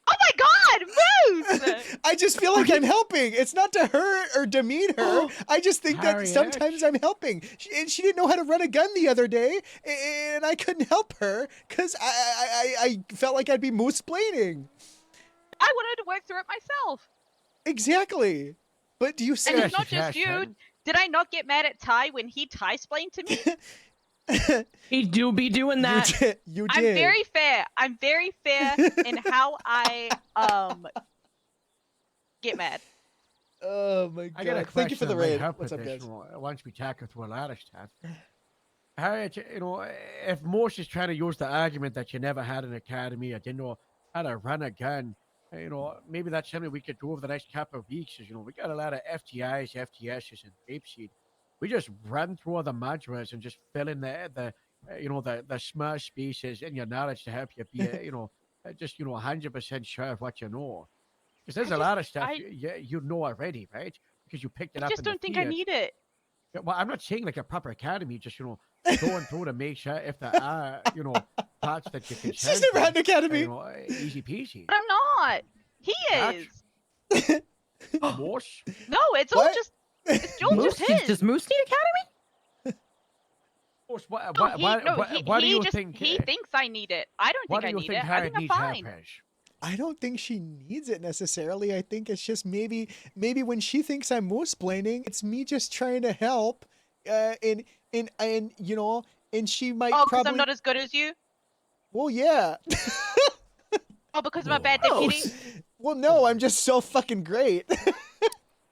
Oh my God, Moose! I just feel like I'm helping. It's not to hurt or demean her. I just think that Harriet. sometimes I'm helping. And she didn't know how to run a gun the other day, and I couldn't help her because I felt like I'd be moose-splaining. I wanted to work through it myself. Exactly. But do you see? And it's not just you. Did I not get mad at Ty when he Ty-splained to me? He do be doing that. You I'm did. very fair. I'm very fair in how I get mad. Oh my I got a god! Thank you for the question on my raid. help What's up, guys? petition once we tackle through a lot of stuff. Harriet, you know, if Morse is trying to use the argument that you never had an academy, or didn't know how to run a gun, you know, maybe that's something we could do over the next couple of weeks. Is, you know, we got a lot of FTIs, FTSs, and rapeseed. We just run through all the modules and just fill in the small spaces in your knowledge to help you be, you know, just 100% sure of what you know. Because there's a lot of stuff you know already, right? Because you picked it up. I just don't think I need it. Yeah, well, I'm not saying like a proper academy, just going through to make sure if there are parts that you can. She's never had an academy. Easy peasy. But I'm not. He is. Morse? No, it's all just. It's all just his. Does Moose need academy? Morse, what do he you just, think? He thinks I need it. I don't What think do I you need think it. I Harriet think I'm needs help fine. as? I don't think she needs it necessarily. I think it's just maybe when she thinks I'm moose-splaining, it's me just trying to help. And she might Oh, because probably. I'm not as good as you? Well, yeah. Oh, because I'm a bad deputy? Well, no, I'm just so fucking great.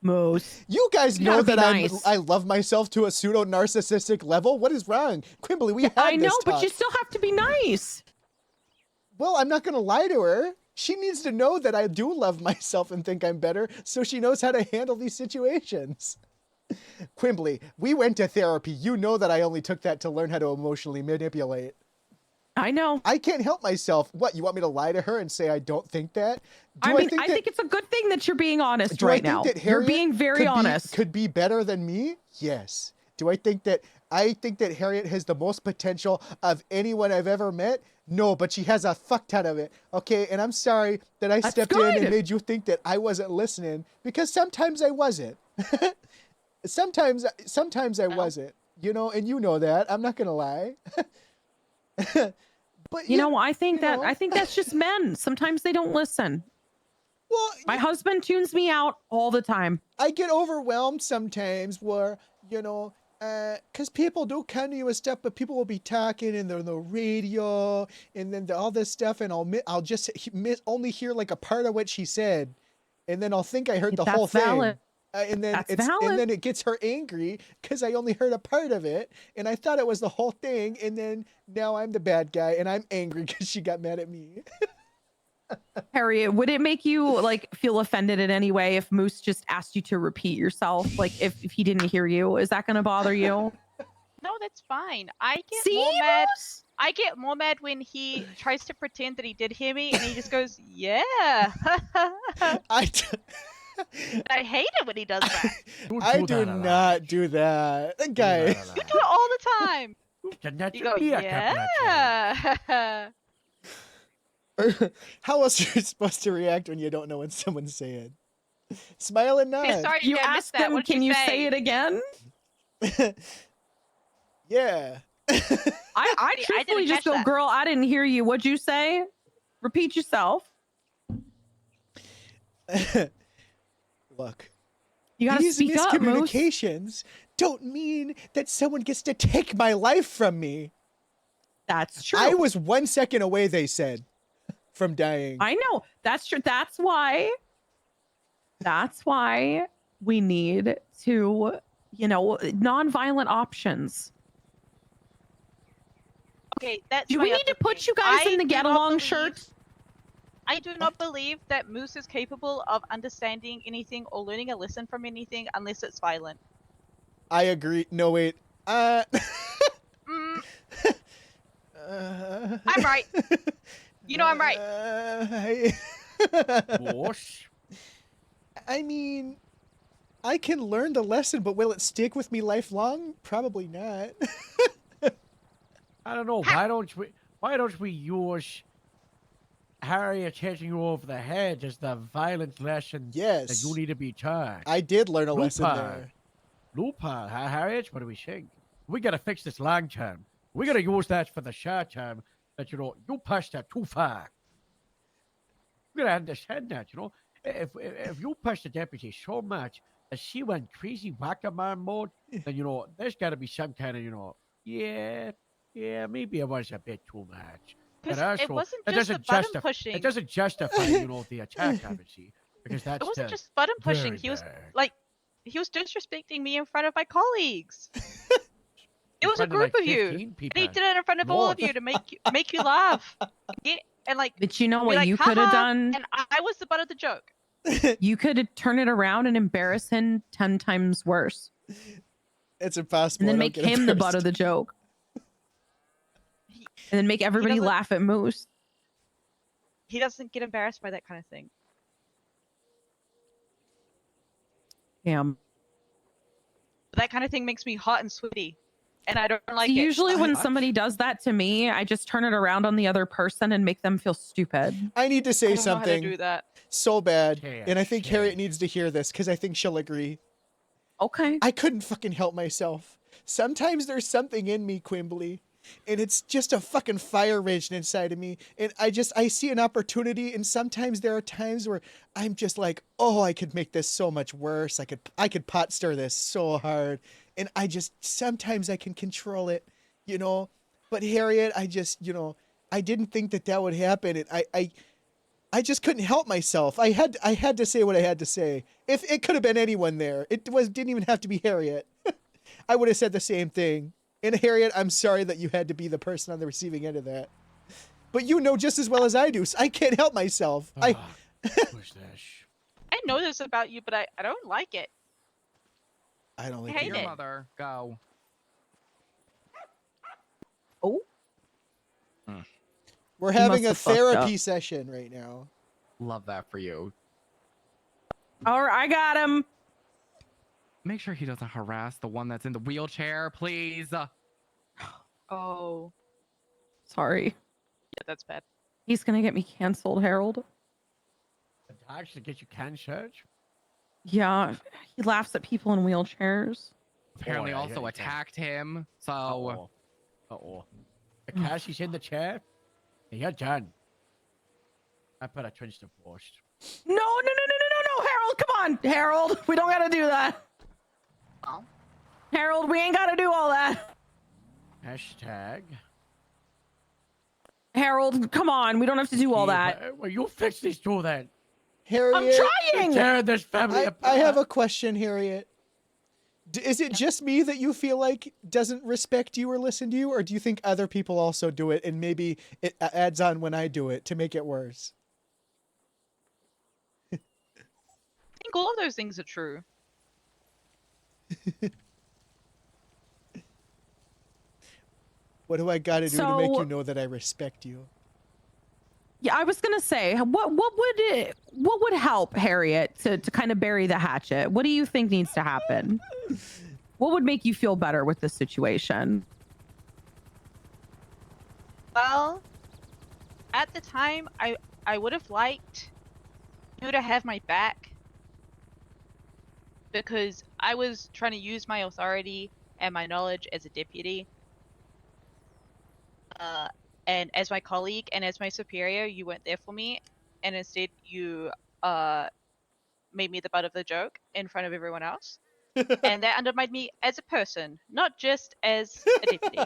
Moose. You guys You know gotta be that nice. I love myself to a pseudo narcissistic level. What is wrong, Quimbley? We had I know, this but talk. you still have to be nice. Well, I'm not gonna lie to her. She needs to know that I do love myself and think I'm better, so she knows how to handle these situations. Quimbley, we went to therapy. You know that I only took that to learn how to emotionally manipulate. I know. I can't help myself. What, you want me to lie to her and say I don't think that? I think it's a good thing that you're being honest Do I right think now. that You're Harriet being very honest. Could be better than me? Yes. Do I think that Harriet has the most potential of anyone I've ever met? No, but she has a fuck ton of it. Okay, and I'm sorry that I stepped in and made you think that I wasn't listening, because sometimes I wasn't. sometimes I wasn't, you know, and you know that. I'm not gonna lie. But you know, I think that's just men. Sometimes they don't listen. Well, my husband tunes me out all the time. I get overwhelmed sometimes where, you know, because people do come to you with stuff, but people will be talking and they're on the radio and then all this stuff, and I'll just only hear like a part of what she said, and then I'll think I heard the whole thing. Valid. And then it gets her angry because I only heard a part of it, and I thought it was the whole thing, and then now I'm the bad guy and I'm angry because she got mad at me. Harriet, would it make you like feel offended in any way if Moose just asked you to repeat yourself? Like if he didn't hear you, is that going to bother you? No, that's fine. I get See, more mad. Moose? I get more mad when he tries to pretend that he did hear me and he just goes, "Yeah." I hate it when he does that. I do not do that. That guy. You do it all the time. You go, Yeah. yeah. How else are you supposed to react when you don't know what someone's saying? Smile and nod. Okay, sorry, You I missed asked that. him, What'd can you say? say it again? Yeah. I truthfully just go, girl, I didn't hear you. What'd you say? Repeat yourself. Look. You gotta These speak up, Moose. miscommunications don't mean that someone gets to take my life from me. That's true. I was 1 second away, they said, from dying. I know. That's true. That's why we need to, you know, non-violent options. Okay, that's Do my we need other to put thing. you guys I in the do get not along believe- shirt? I do not believe that Moose is capable of understanding anything or learning a lesson from anything unless it's violent. I agree. No, wait. I'm right. You know I'm right. I mean, I can learn the lesson, but will it stick with me lifelong? Probably not. I don't know. Why don't we use Harriet hitting you over the head as the violent lesson that Yes. you need to be taught? I did learn a lesson there. Loophole, huh, Harriet? What do we think? We gotta fix this long term. We gotta use that for the short term. That you pushed that too far. You gotta understand that, you know. If you push the deputy so much that she went crazy whack-a-mole mode, then there's gotta be some kind of yeah, maybe it was a bit too much. But 'Cause also, it wasn't that just doesn't the button justify. pushing. It doesn't justify, the attack, obviously, because that's It wasn't still just button pushing. very He was bad. like, he was disrespecting me in front of my colleagues. It was a front of, group like, of you, 15 and he people. did it in front of all of you to make you laugh. Yeah, and like, But you know be what like, you could have "Haha," done? and I was the butt of the joke. You could turn it around and embarrass him 10 times worse. It's impossible. And then I don't make get him the butt embarrassed. of the joke. And then make everybody doesn't- laugh at Moose. He doesn't get embarrassed by that kind of thing. Damn. That kind of thing makes me hot and sweaty, and I don't like it. Usually when somebody does that to me, I just turn it around on the other person and make them feel stupid. I need to say I don't know how to something do that. so bad, Yeah, and I think Harriet needs to hear this because I think she'll agree. Okay. I couldn't fucking help myself. Sometimes there's something in me, Quimbley, and it's just a fucking fire raging inside of me, and I see an opportunity, and sometimes there are times where I'm just like, oh, I could make this so much worse. I could pot stir this so hard, and sometimes I can control it, But Harriet, I didn't think that would happen, and I just couldn't help myself. I had to say what I had to say. If it could have been anyone there, didn't even have to be Harriet. I would have said the same thing. And Harriet, I'm sorry that you had to be the person on the receiving end of that. But you know just as well as I do. So I can't help myself. Who's this? I know this about you, but I don't like it. I don't I like hate Your it. mother, go. Oh. We're He having a must have fucked therapy up. session right now. Love that for you. All right, I got him. Make sure he doesn't harass the one that's in the wheelchair, please. Oh, Sorry. yeah, that's bad. He's gonna get me canceled, Harold. The dog should get you cancer. Yeah, he laughs at people in wheelchairs. Apparently Oh, yeah, also yeah, attacked him. So Uh-oh. Akashi's in the chair. You're done. I put a twitch to post. No, Harold, come on, Harold. We don't gotta do that. Harold, we ain't gotta do all that. Hashtag. Harold, come on. We don't have to do all that. Well, you fix this door then. Harriet, I'm trying. Tear this family I apart. have a question, Harriet. Is it just me that you feel like doesn't respect you or listen to you, or do you think other people also do it and maybe it adds on when I do it to make it worse? I think all of those things are true. What do I got to do to make So- you know that I respect you? Yeah, I was gonna say, what would help Harriet to kind of bury the hatchet? What do you think needs to happen? What would make you feel better with this situation? Well, at the time, I would have liked you to have my back because I was trying to use my authority and my knowledge as a deputy. And as my colleague and as my superior, you weren't there for me, and instead you made me the butt of the joke in front of everyone else, and that undermined me as a person, not just as a deputy.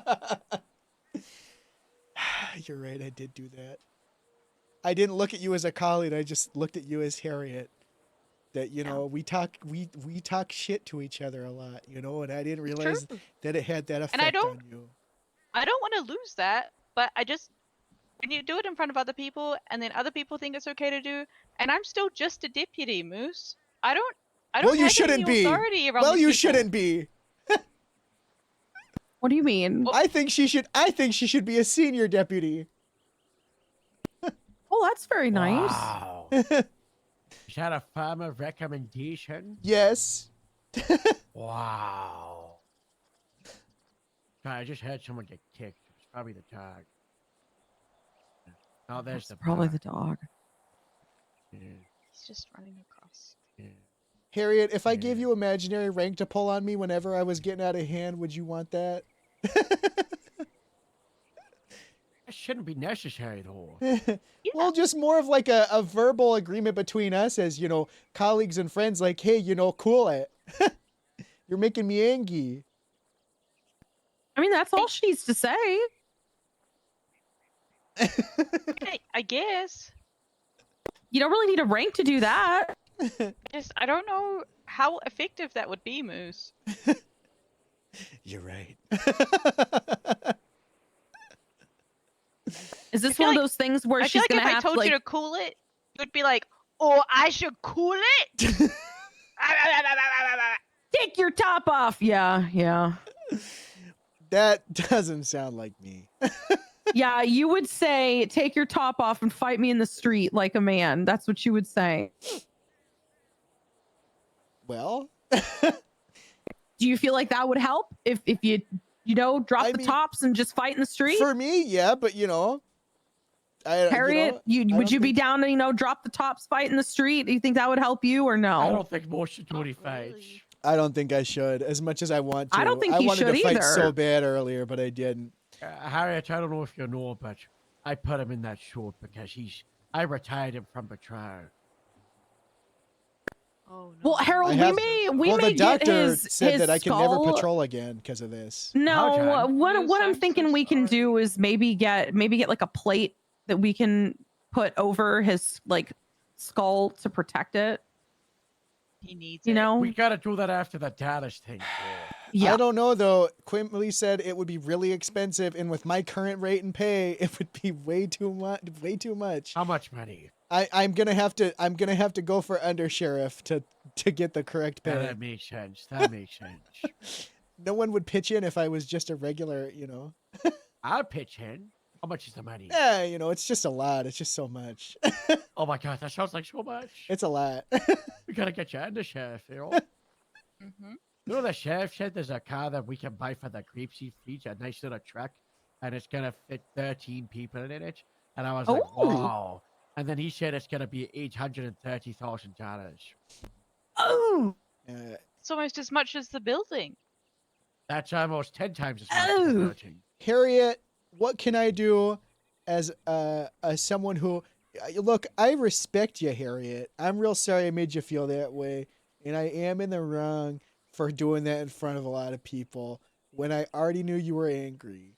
You're right, I did do that. I didn't look at you as a colleague, I just looked at you as Harriet. That, you know, we talk shit to each other a lot, you know, and I didn't realize that it had that effect on you. I don't want to lose that, but I just when you do it in front of other people and then other people think it's okay to do, and I'm still just a deputy, Moose. I don't Well, you have shouldn't any be. authority around Well, these you people. shouldn't be. What do you mean? I think she should be a senior deputy. Oh, that's very nice. Wow. Is that a farmer recommendation? Yes. Wow. God, I just had someone get kicked. It's probably the dog. Oh, there's the Probably dog. the dog. Yeah. He's just running across. Harriet, if I gave you imaginary rank to pull on me whenever I was getting out of hand, would you want that? That shouldn't be necessary, though. Well, just more of like a verbal agreement between us as, you know, colleagues and friends, like, hey, you know, cool it. You're making me angry. I mean, that's all she needs to say. I guess. You don't really need a rank to do that. I don't know how effective that would be, Moose. You're right. Is this feel one of like- those things where I she's feel like gonna if I have told to like? you to cool it, you'd be like, "Oh, I should cool it." Take your top off. Yeah. That doesn't sound like me. Yeah, you would say, take your top off and fight me in the street like a man. That's what you would say. Well, do you feel like that would help if you drop the tops and just fight in the street? For me, yeah, but you know, Harriet, would you be down to drop the tops, fight in the street? Do you think that would help you or no? I don't think most should do any fights. I don't think I should, as much as I want to. I don't think I you wanted should to fight either. so bad earlier, but I didn't. Harriet, I don't know if you know, but I put him in that short because I retired him from patrol. Well, Harold, I have- we well, may the doctor get his said his that I can never skull- patrol again because of this. No, what I'm thinking we can do is maybe get like a plate that we can put over his like skull to protect it. He needs You know? We gotta do that after the Dallas thing. I don't know though. Quimley said it would be really expensive, and with my current rate and pay, it would be way too much. Way too much. How much money? I'm gonna have to go for undersheriff to get the correct Yeah, pay. that makes sense. That makes sense. No one would pitch in if I was just a regular, you know. I'll pitch in. How much is the money? Yeah, you know, it's just a lot. It's just so much. Oh my god, that sounds like so much. It's a lot. We gotta get you under sheriff, you know. Mm-hmm. You know, the sheriff said there's a car that we can buy for the Grapeseed Fleet, a nice little truck, and it's gonna fit 13 people in it. And I was like, Oh. wow. And then he said it's gonna be $830,000. Oh, It's almost as much as the building. That's almost 10 times as much as the building. Harriet, what can I do as someone who look, I respect you, Harriet. I'm real sorry I made you feel that way, and I am in the wrong for doing that in front of a lot of people when I already knew you were angry.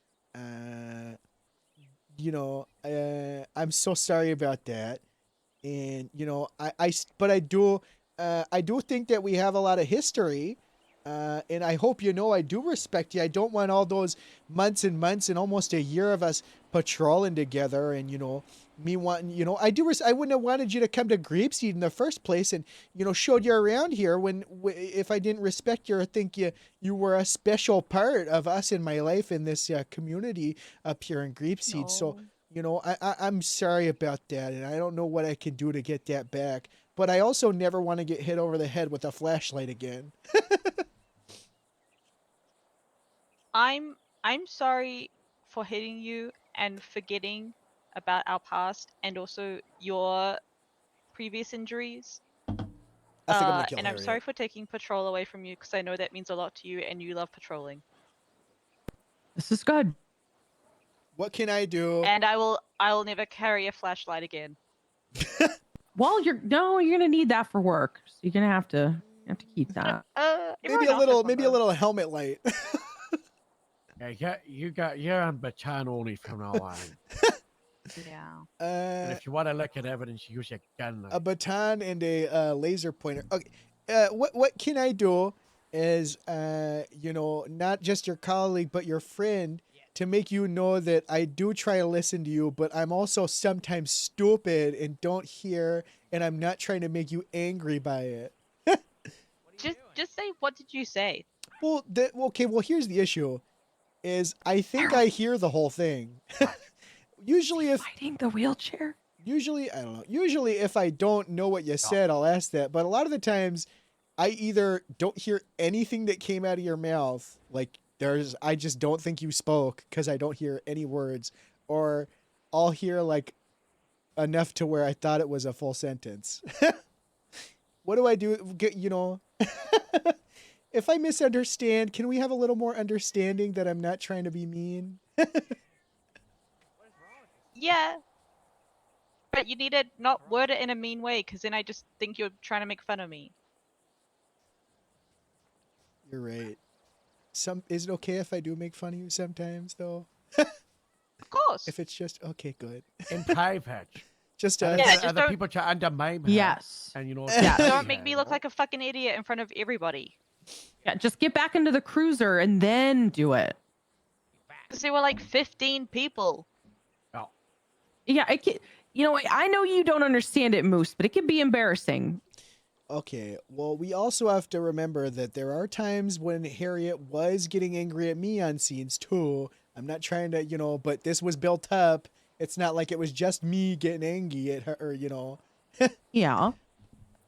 You know, I'm so sorry about that. And you know, but I do think that we have a lot of history. And I hope you know I do respect you. I don't want all those months and months and almost a year of us patrolling together and, you know, me wanting, you know, I wouldn't have wanted you to come to Grapeseed in the first place and, you know, showed you around here if I didn't respect you or think you were a special part of us in my life in this community up here in Grapeseed. No. So, you know, I'm sorry about that, and I don't know what I can do to get that back. But I also never want to get hit over the head with a flashlight again. I'm sorry for hitting you and forgetting about our past and also your previous injuries. I think I'm gonna kill and I'm Harriet. sorry for taking patrol away from you because I know that means a lot to you and you love patrolling. this is good. What can I do? And I will never carry a flashlight again. Well, you're gonna need that for work. So you're gonna have to keep that. Maybe a little helmet light. Yeah, you're on baton only from now on. Yeah. And if you want to look at evidence, use your gun. A baton and a laser pointer. Okay. What can I do is you know, not just your colleague but your friend, to make you know that I do try to listen to you, but I'm also sometimes stupid and don't hear, and I'm not trying to make you angry by it. Just say, what did you say? Well, okay. Well, here's the issue: is I think I hear the whole thing. Usually, if fighting the wheelchair. Usually, I don't know. Usually, if I don't know what you said, I'll ask that. But a lot of the times, I either don't hear anything that came out of your mouth, like I just don't think you spoke because I don't hear any words, or I'll hear like enough to where I thought it was a full sentence. What do I do? You know, if I misunderstand, can we have a little more understanding that I'm not trying to be mean? Yeah. But you need to not word it in a mean way, because then I just think you're trying to make fun of me. You're right. Is it okay if I do make fun of you sometimes, though? Of course. If it's just okay, good. In private. Just other, yeah, just other don't- people to undermine her. Yes. And you know. Don't make me look like a fucking idiot in front of everybody. Yeah, just get back into the cruiser and then do it. Because there were like 15 people. Oh. Yeah, you know, I know you don't understand it, Moose, but it can be embarrassing. Okay, well, we also have to remember that there are times when Harriet was getting angry at me on scenes too. I'm not trying to, you know, but this was built up. It's not like it was just me getting angry at her, you know. Yeah.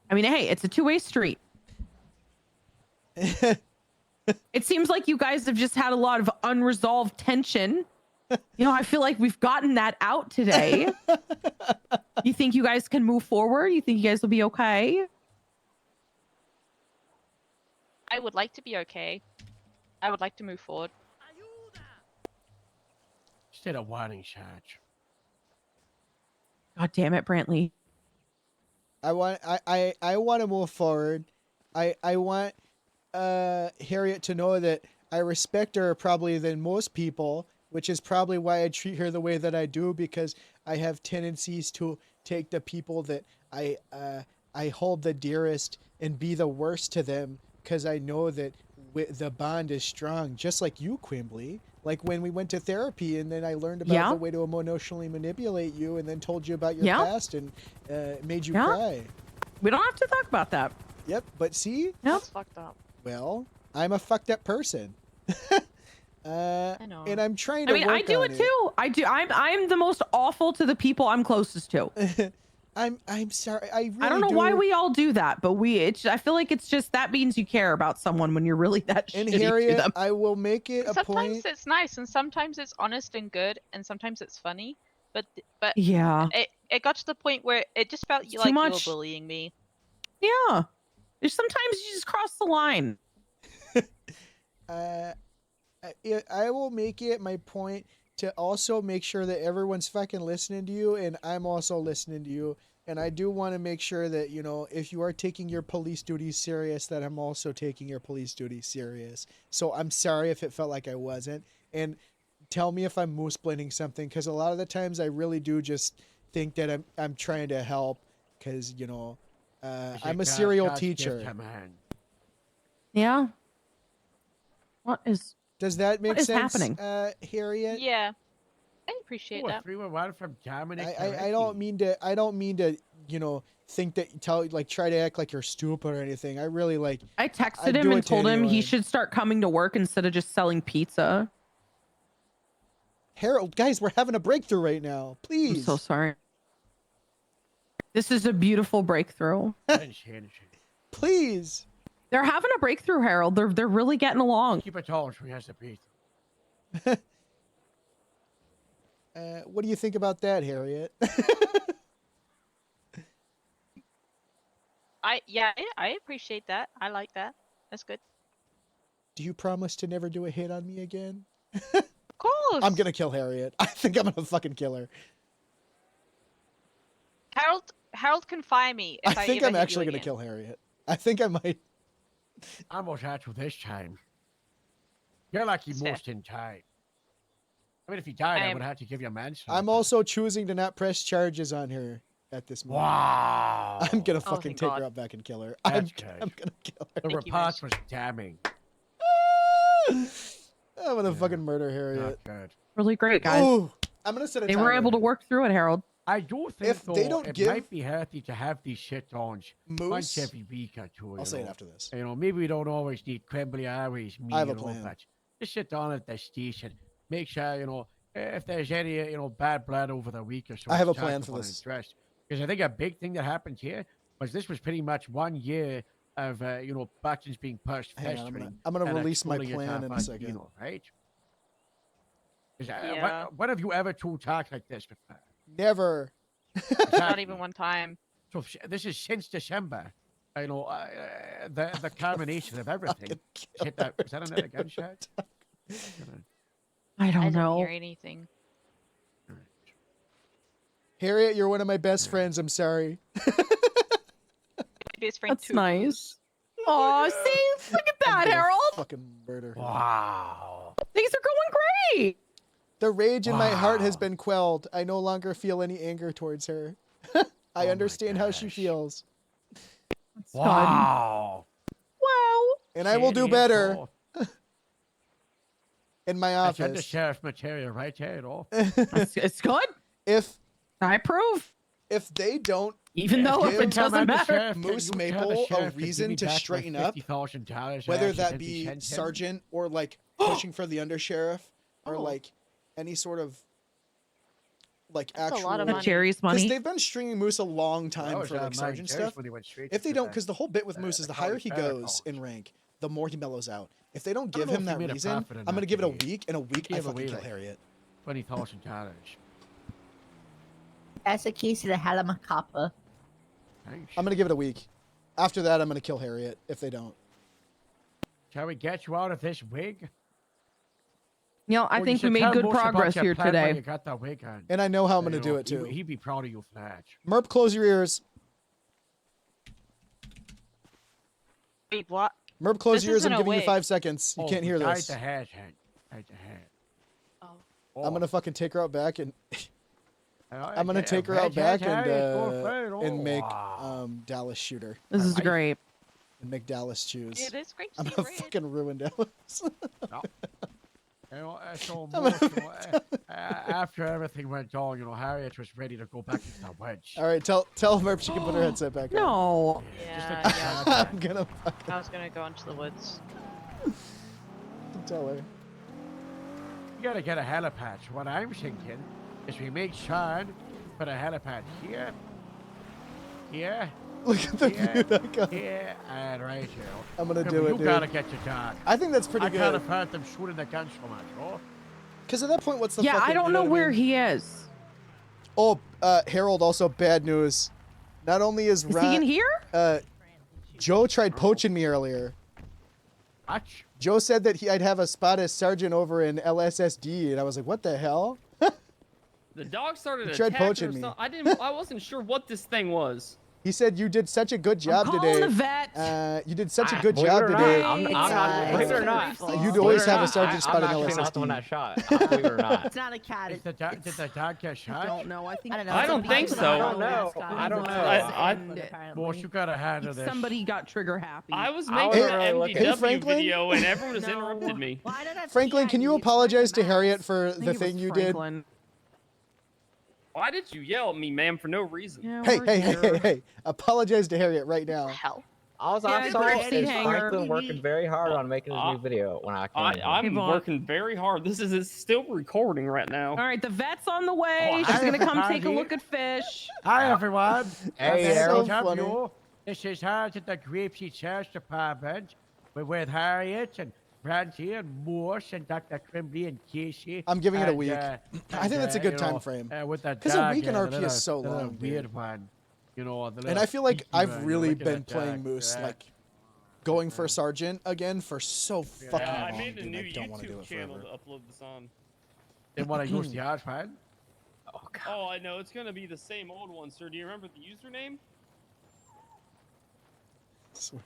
I mean, hey, it's a two-way street. It seems like you guys have just had a lot of unresolved tension. You know, I feel like we've gotten that out today. You think you guys can move forward? You think you guys will be okay? I would like to be okay. I would like to move forward. Instead of warning charge. God damn it, Brantley. I want to move forward. I want Harriet to know that I respect her probably than most people, which is probably why I treat her the way that I do, because I have tendencies to take the people that I hold the dearest and be the worst to them, because I know that the bond is strong, just like you, Quimbley. Like when we went to therapy, and then I learned about Yeah. the way to emotionally manipulate you, and then told you about your Yeah. past, and made you Yeah. cry. We don't have to talk about that. Yep, but see, That's fucked up. well, I'm a fucked up person. I know. And I'm trying to I mean, I work do on it too. I do. I'm the most awful to the people I'm closest to. I'm sorry. I really I don't know why we all do that, but I feel like it's just that means you care about someone when you're really that And shitty to Harriet, them. I will make it a Sometimes point. it's nice, and sometimes it's honest and good, and sometimes it's funny. But Yeah. it got to the point where it just felt It's like too you were much. bullying me. Yeah. There's sometimes you just cross the line. I will make it my point to also make sure that everyone's fucking listening to you, and I'm also listening to you. And I do want to make sure that, you know, if you are taking your police duties serious, that I'm also taking your police duties serious. So I'm sorry if it felt like I wasn't. And tell me if I'm moose-splaining something, because a lot of the times I really do just think that I'm trying to help, because, you know, I'm a serial teacher. Yeah. What is? Does that make What is sense, happening? Harriet? Yeah, I appreciate that. 311 from Dominic. I don't mean to, you know, think that try to act like you're stupid or anything. I really like. I texted him do and it to told him he anyone. should start coming to work instead of just selling pizza. Harold, guys, we're having a breakthrough right now. Please. I'm so sorry. This is a beautiful breakthrough. Please. They're having a breakthrough, Harold. They're really getting along. Keep it tall so he has the pizza. What do you think about that, Harriet? I appreciate that. I like that. That's good. Do you promise to never do a hit on me again? Of course. I'm gonna kill Harriet. I think I'm gonna fucking kill her. Harold can fire me if I think ever I'm hit you actually gonna again. kill Harriet. I think I might. I almost had to this time. You're lucky That's fair. most in time. I mean, if you died, I I'm- would have to give you a manslaughter. I'm also choosing to not press charges on her at this moment. Wow. I'm gonna Oh, fucking thank take God. her out back and kill her. That's I'm good. gonna kill her. The Thank you, report was damning. I'm gonna fucking murder Harriet. Not good. Really great, guys. Ooh, I'm gonna set a They were timer. able to work through it, Harold. I do think If though, they don't it give might be healthy to have these shit-ons once Moose, every week or two. I'll you say it know. after this. You know, maybe we don't always need Quimbley, always me. I have a you know, plan. but just sit down at the station. Make sure, you know, if there's any, you know, bad blood over the week or so. I have a it's plan talked for about and this. addressed. Because I think a big thing that happened here was this was pretty much 1 year of, you know, buttons being pushed, Hang on, festering. I'm gonna and release my exploding plan into in a fun, second. You know, right? Yeah. When have you ever two talked like this before? Never. Not even one time. So this is since December. You know, the combination of everything. Hit that, is that another gunshot? I I don't didn't know. hear anything. Harriet, you're one of my best friends. I'm sorry. My best friend That's too. nice. Oh, see, look at that, Harold. Fucking murder. her. Wow. Things are going great. The rage in my heart has been quelled. I no longer feel any anger towards her. I understand how she feels, Wow. Wow. and I will do better in my That's under office. sheriff material right there, you know. It's good. If I approve. they don't Even though if give it doesn't matter. Moose Maple a reason to straighten up, whether that be sergeant or like pushing for the undersheriff or like any sort of like That's a actual lot of The money. Jerry's because money. they've been stringing Moose a long time for like sergeant stuff. If they don't, because the whole bit with Moose is the higher he goes in rank, the more he mellows out. If they don't I don't give know him if he that made a reason, profit or I'm gonna not give it a today. week. In a week, I Give fucking away, kill like, Harriet. $20,000. That's a case of the helicopter. I'm gonna give it a week. After that, I'm gonna kill Harriet if they don't. Shall we get you out of this wig? You know, I Well, you think we should made tell good Moose about progress your here plan when You today. got that wig on. And I know how I'm You gonna do know, it too. He'd be proud of you, Flash. Merp, close your ears. Wait, what? Merp, close This your ears. isn't I'm a giving you wig. 5 seconds. You Oh, can't hear tied this. the hat, Hank. Tied the hat. Oh. I'm gonna fucking take her out back and I I'm gonna get take her red out back hat, Harry, go for it. and Oh, make wow. Dallas shoot her. This is Alright. great. and make Dallas choose. It is great to I'm see gonna red. fucking ruin Dallas. You know, so I'm most, gonna you know, after everything went on, you know, Harriet was ready to go back into the wedge. All right, tell Murph she can put her headset back on. No. Yeah, I'm gonna fucking I was gonna go into the woods. tell her. You gotta get a helipad. What I'm thinking is we make Sean put a helipad here, here, Look at the here, view I got. here, and right here. I'm gonna Yeah, do but it, You dude. gotta get your dog. I think that's pretty I good. can't afford them shooting the guns so much, oh. Because at that point, what's the Yeah, fucking, I don't you know what where mean? he is. Oh, Harold, also bad news. Not only is Is he in here? Joe tried poaching me earlier. What? Joe said that I'd have a spot as sergeant over in LSSD, and I was like, what the hell? The dog started He tried attacking poaching or me. something. I wasn't sure what this thing was. He said you did such a good job calling today. the vet. You did such a good Believe job it or not, today. I'm not. Believe it or not, You'd always have a sergeant spot in I'm actually not the one LSSD. that shot. Believe it or not. It's not a cat. Did the dog get shot? I don't know. I think. I don't think so. I don't know. I don't know. Boss, you gotta handle this. Somebody got trigger happy. I was I making wasn't really an looking. MDW Hey, Franklin? video and everyone has interrupted me. Franklin, can you apologize to Harriet for I think the it was thing you did? Franklin. Why did you yell at me, ma'am, for no reason? Yeah, Hey, we're hey, hey, here. hey, hey! Apologize to Harriet right now. Hell. All Yeah, I saw Gracie is Hanger. Franklin working very hard on making his new video when I came in here. I'm Hey, Vaughn. working very hard. This is still recording right now. All right, the vet's on the way. Oh, She's hi, gonna come take a everybody. look at fish. Hi everyone. Hey, That's Harold. so funny. You. This is Harriet at the Grapeseed Sheriff's Department. We're with Harriet and Francie and Morse and Dr. Crimbley and Casey. I'm giving it a and, week. I think that's a good time frame. With that 'Cause a dog, week in the RP is little- so the little long, dude. weird one. You know, the And little I feel like geeky I've one. really Look at been that playing dog. Moose, Yeah. like going for sergeant again for so fucking I long, made a dude. new I don't want to do YouTube it channel forever. to upload this on. They want to use the iPad. Oh, I know. It's gonna be the same old one, sir. Do you remember the username?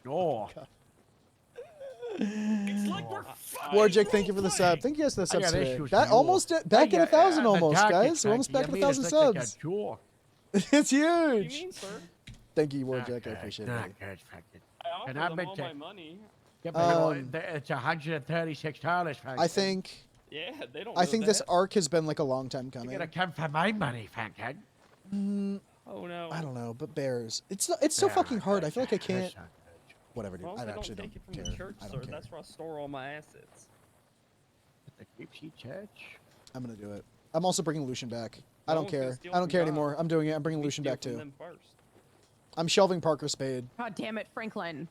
No. It's like we're Warjack, thank you for the sub. Thank you guys for the I subs got today. issues That with you. almost back at 1,000 the almost, dog guys. gets We're almost back cranky. at I made 1,000 us look like a subs. jewel. It's What do you huge. mean, sir? Thank you, Warjack. I appreciate Not it. good, Franklin. I offered And I them meant all to- my money. Yeah, but you know, Um, it's $136, Franklin. I think Yeah, they don't. I know think this that. arc has been like a long time You're coming. gonna come for my money, Franklin. Oh no. I don't know, but bears. It's so Yeah, fucking hard. I feel like I that's can't. not Whatever, As dude. long as I I don't actually take don't it from care. the church, I sir. don't care. That's where I store all my assets. good. The Grapeseed Church. I'm gonna do it. I'm also bringing Lucian back. I No don't one's gonna care. steal I don't from care God. anymore. I'm doing it. I'm bringing We Lucian steal back from too. them first. I'm shelving Parker Spade God damn it, Franklin.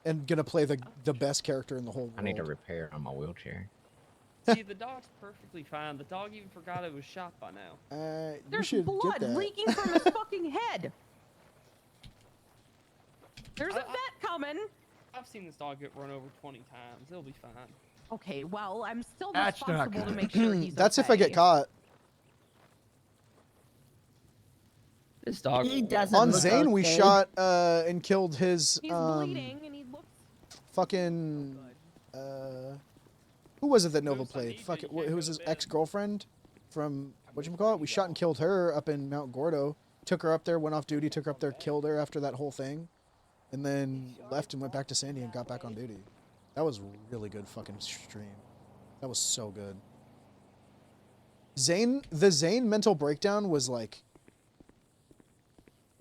and gonna play the best character in the whole world. I need a repair on my wheelchair. See, the dog's perfectly fine. The dog even forgot it was shot by now. You There's should blood get that. leaking from his fucking head. There's a I- vet coming. I've seen this dog get run over 20 times. It'll be fine. Okay, well, I'm still That's not responsible to good. make sure he's That's if I get okay. caught. This dog. He doesn't On look Zane, we okay. shot and killed his He's bleeding and he looks fucking who was it that Nova played? Fuck it, who was his ex-girlfriend from whatchamacallit? We shot and killed her up in Mount Gordo. Took her up there, went off duty, took her up there, killed her after that whole thing, and then left and went back to Sandy and got back on duty. That was really good fucking stream. That was so good. The Zane mental breakdown was like,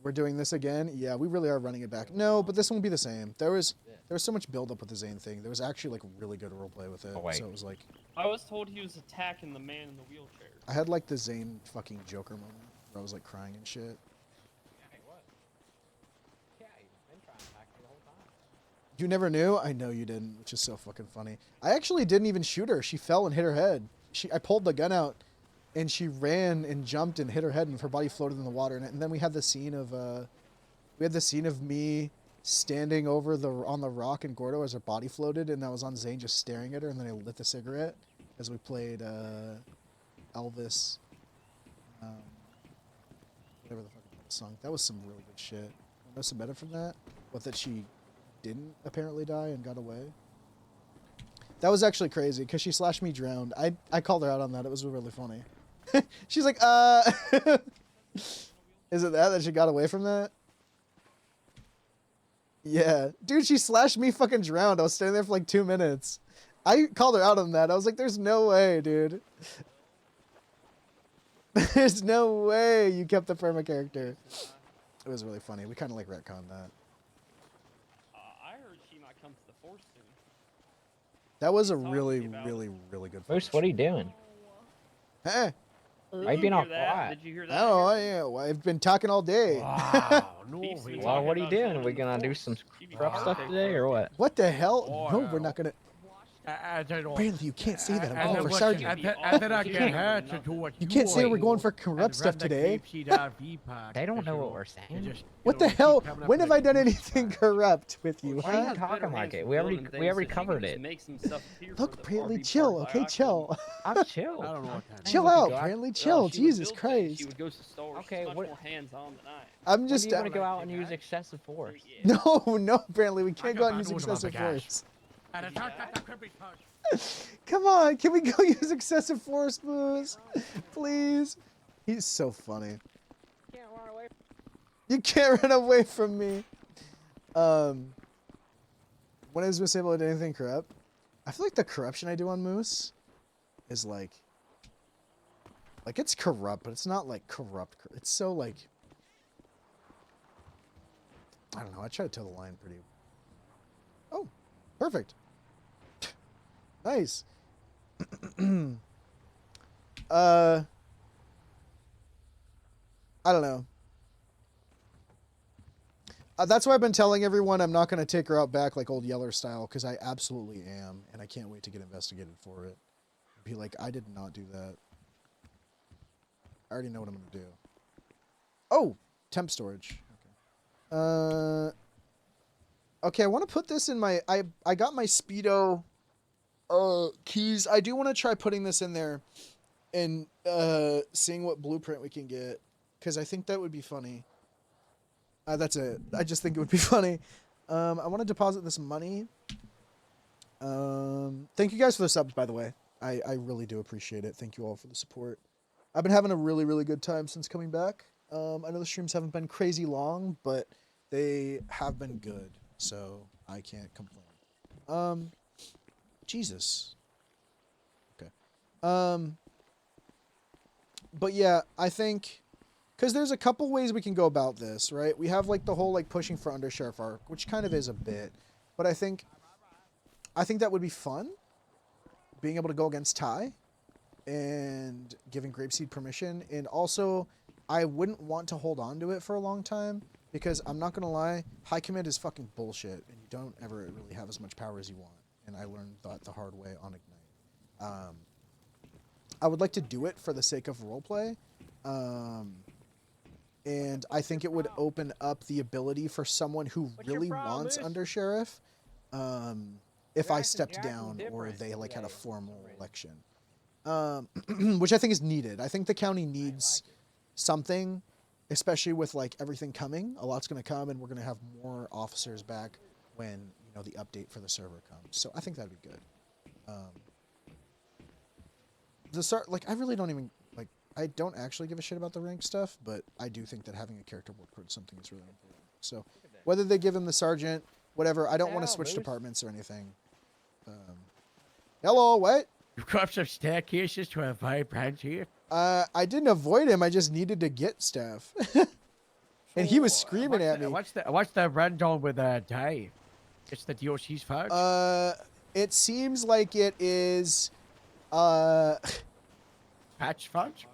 we're doing this again? Yeah, we really are running it back. No, but this won't be the same. There was so much build up with the Zane thing. There was actually like really good roleplay with it. Oh, wait. So it was like I was told he was attacking the man in the wheelchair. I had like the Zane fucking Joker moment where I was like crying and shit. You never knew? I know you didn't, which is so fucking funny. I actually didn't even shoot her. She fell and hit her head. I pulled the gun out and she ran and jumped and hit her head and her body floated in the water. And then we had the scene of me standing over on the rock in Gordo as her body floated, and that was on Zane just staring at her, and then I lit the cigarette as we played Elvis, whatever the fuck the song. That was some really good shit. I know some better from that, but that she didn't apparently die and got away. That was actually crazy because she slashed me drowned. I called her out on that. It was really funny. She's like, is it that she got away from that? Yeah. Dude, she slashed me fucking drowned. I was standing there for like 2 minutes. I called her out on that. I was like, there's no way, dude. There's no way you kept the perma character. It was really funny. We kind of like retconned that. I heard she might come to the force soon. That was a really, really, really good Moose, what are you doing? Hey. Why you being all Did you hear that? quiet? Did you hear that? Oh, yeah. Well, I've been talking all day. Well, what are you doing? Are we gonna do some corrupt stuff today or what? What the hell? No, we're not gonna. I don't know. Brandon, you can't say that. I'm And going then for what- sergeant. and then I get her to do what You can't say want we're going for and corrupt stuff run the today. KPRV park, They don't because, know you what we're saying. What the hell? When have I done anything corrupt with you? Why are Huh? you talking like it? We already covered it. Look, Brantley, chill. Okay, chill. I'm chill. I don't know what that Chill out, Brantley. Chill. Jesus Christ. She would go to stores. Okay, She's much what- more hands-on than I am. I'm just. When do you want to go out and use excessive force? No, Brantley, we can't go out and use bad news about excessive the gas. force. And it's not that the creepy part. Come on, can we go use excessive force, Moose? Please. He's so funny. You can't run away from me. When is Moose able to do anything corrupt? I feel like the corruption I do on Moose is like it's corrupt, but it's not like corrupt. It's so like, I don't know. I try to toe the line pretty. Oh, perfect. Nice. I don't know. That's why I've been telling everyone I'm not going to take her out back like old Yeller style, because I absolutely am, and I can't wait to get investigated for it. Be like, I did not do that. I already know what I'm going to do. Oh, temp storage. Okay. Okay, I want to put this in my... I got my Speedo keys. I do want to try putting this in there and seeing what blueprint we can get, because I think that would be funny. That's it. I just think it would be funny. I want to deposit this money. Thank you guys for the subs, by the way. I really do appreciate it. Thank you all for the support. I've been having a really, really good time since coming back. I know the streams haven't been crazy long, but they have been good, so I can't complain. Jesus. Okay. But yeah, I think, because there's a couple ways we can go about this, right? We have like the whole like pushing for undersheriff arc, which kind of is a bit, but I think that would be fun. Being able to go against Ty and giving Grapeseed permission, and also I wouldn't want to hold on to it for a long time, because I'm not gonna lie, high command is fucking bullshit, and you don't ever really have as much power as you want. And I learned that the hard way on Ignite. I would like to do it for the sake of roleplay. And I think it would open up the ability for someone who really wants undersheriff, if I stepped down or they like had a formal election. Which I think is needed. I think the county needs something, especially with like everything coming. A lot's going to come, and we're going to have more officers back when, you know, the update for the server comes. So I think that'd be good. I really don't even, like, I don't actually give a shit about the rank stuff, but I do think that having a character work towards something is really important. So whether they give him the sergeant, whatever, I don't want to switch departments or anything. Hello, what? You've got some staircases to avoid Brand Chief. I didn't avoid him. I just needed to get stuff. And he was screaming at me. What's the rundown with Ty? It's the DOC's fault? It seems like it is, Patch fudge?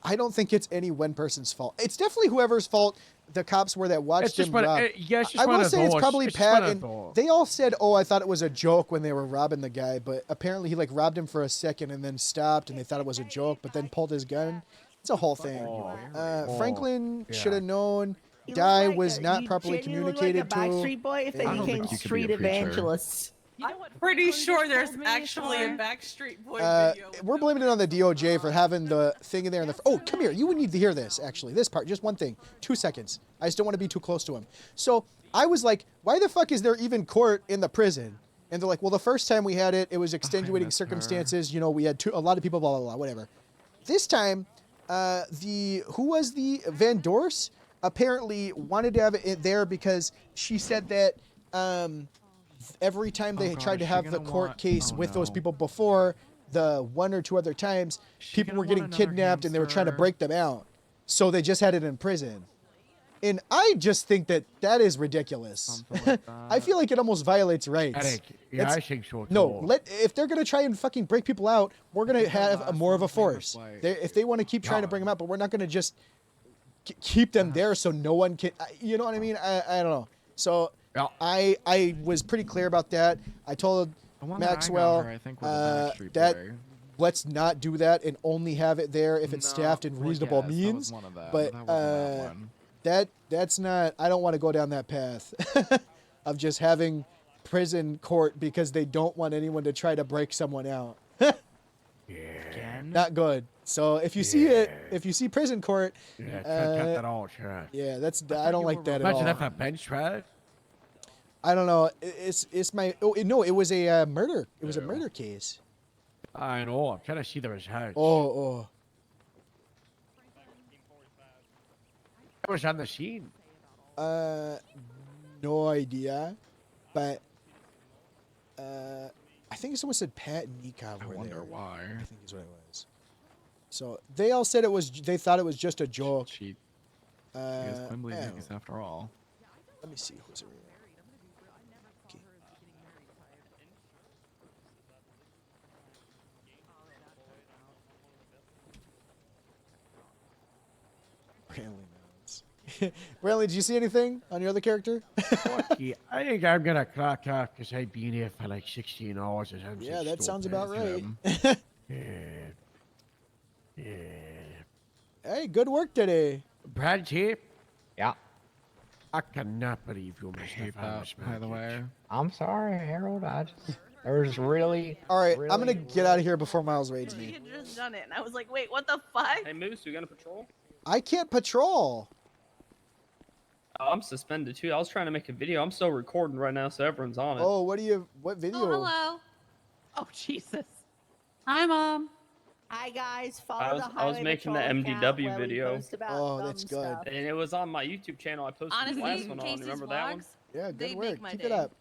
I don't think it's any one person's fault. It's definitely whoever's fault the cops were that watched him rob. I will say it's probably Pat, and they all said, oh, I thought it was a joke when they were robbing the guy, but apparently he like robbed him for a second and then stopped, and they thought it was a joke, but then pulled his gun. It's a whole thing. Franklin should have known. Di was not properly communicated to. Backstreet Boy if they became street evangelists. Pretty sure there's actually a Backstreet Boy video. We're blaming it on the DOJ for having the thing in there. Oh, come here. You would need to hear this, actually. This part. Just one thing. 2 seconds. I just don't want to be too close to him. So I was like, why the fuck is there even court in the prison? And they're like, well, the first time we had it, it was extenuating circumstances. You know, we had a lot of people, blah, blah, blah, whatever. This time, who was the Van Dorse? Apparently wanted to have it there because she said that every time they tried to gosh, you're have the gonna court want- case oh, with those no. people before, the 1 or 2 other times, people were getting kidnapped and they were trying to break them out. So they just had it in prison. And I just think that that is ridiculous. I feel like it almost violates rights. I think so No, too. if they're gonna try and fucking break people out, we're gonna have more of a force. If they want to keep trying to bring them out, but we're not gonna just keep them there so no one can. You know what I mean? I don't know. So I was pretty clear about that. I told one that I got Maxwell her, I think, was a Backstreet that Boy. let's not do that and only have it there if it's staffed in well, reasonable yes, that was means. one of them, But that wasn't that one. that's not. I don't want to go down that path of just having prison court because they don't want anyone to try to break someone out. Not good. So if you see it, if you see prison court, cut that all, sure. yeah, that's I don't like that at Imagine all. if a bench trial. I don't know. It's my. Oh no, it was a murder. It was a murder case. I know. I'm trying to see there was house. Oh. I was on the scene. No idea, but I think someone said Pat and Nikov were there. why. I think is what it was. So they all said it was. They thought it was just a joke. Cheap. Because Quimbley I don't Vegas know. after all. Let me see who's around. Brantley knows. Brantley, did you see anything on your other character? Fucky, I think I'm gonna clock out because I've been here for like 16 hours. And I'm Yeah, so that sounds stupid. about right. Yeah. Hey, good work today. Brad here. Yeah. I cannot believe you missed Hate the that, by the way. I'm sorry, Harold. I just there's really. All right, really, I'm gonna get out of here before Miles raids He me. had just done it, and I was like, wait, what the fuck? Hey Moose, you gonna patrol? I can't patrol. Oh, I'm suspended too. I was trying to make a video. I'm still recording right now, so everyone's on it. Oh, what video? Oh, hello. Oh Jesus. Hi, Mom. Hi guys, follow I was the I was Highway making the Patrol account MDW where we video. post about Oh, dumb that's good. stuff. And it was on my YouTube channel. I posted Honestly, the last one on. Casey's Remember that one? vlogs, Yeah, good they work. make my Keep day. it up.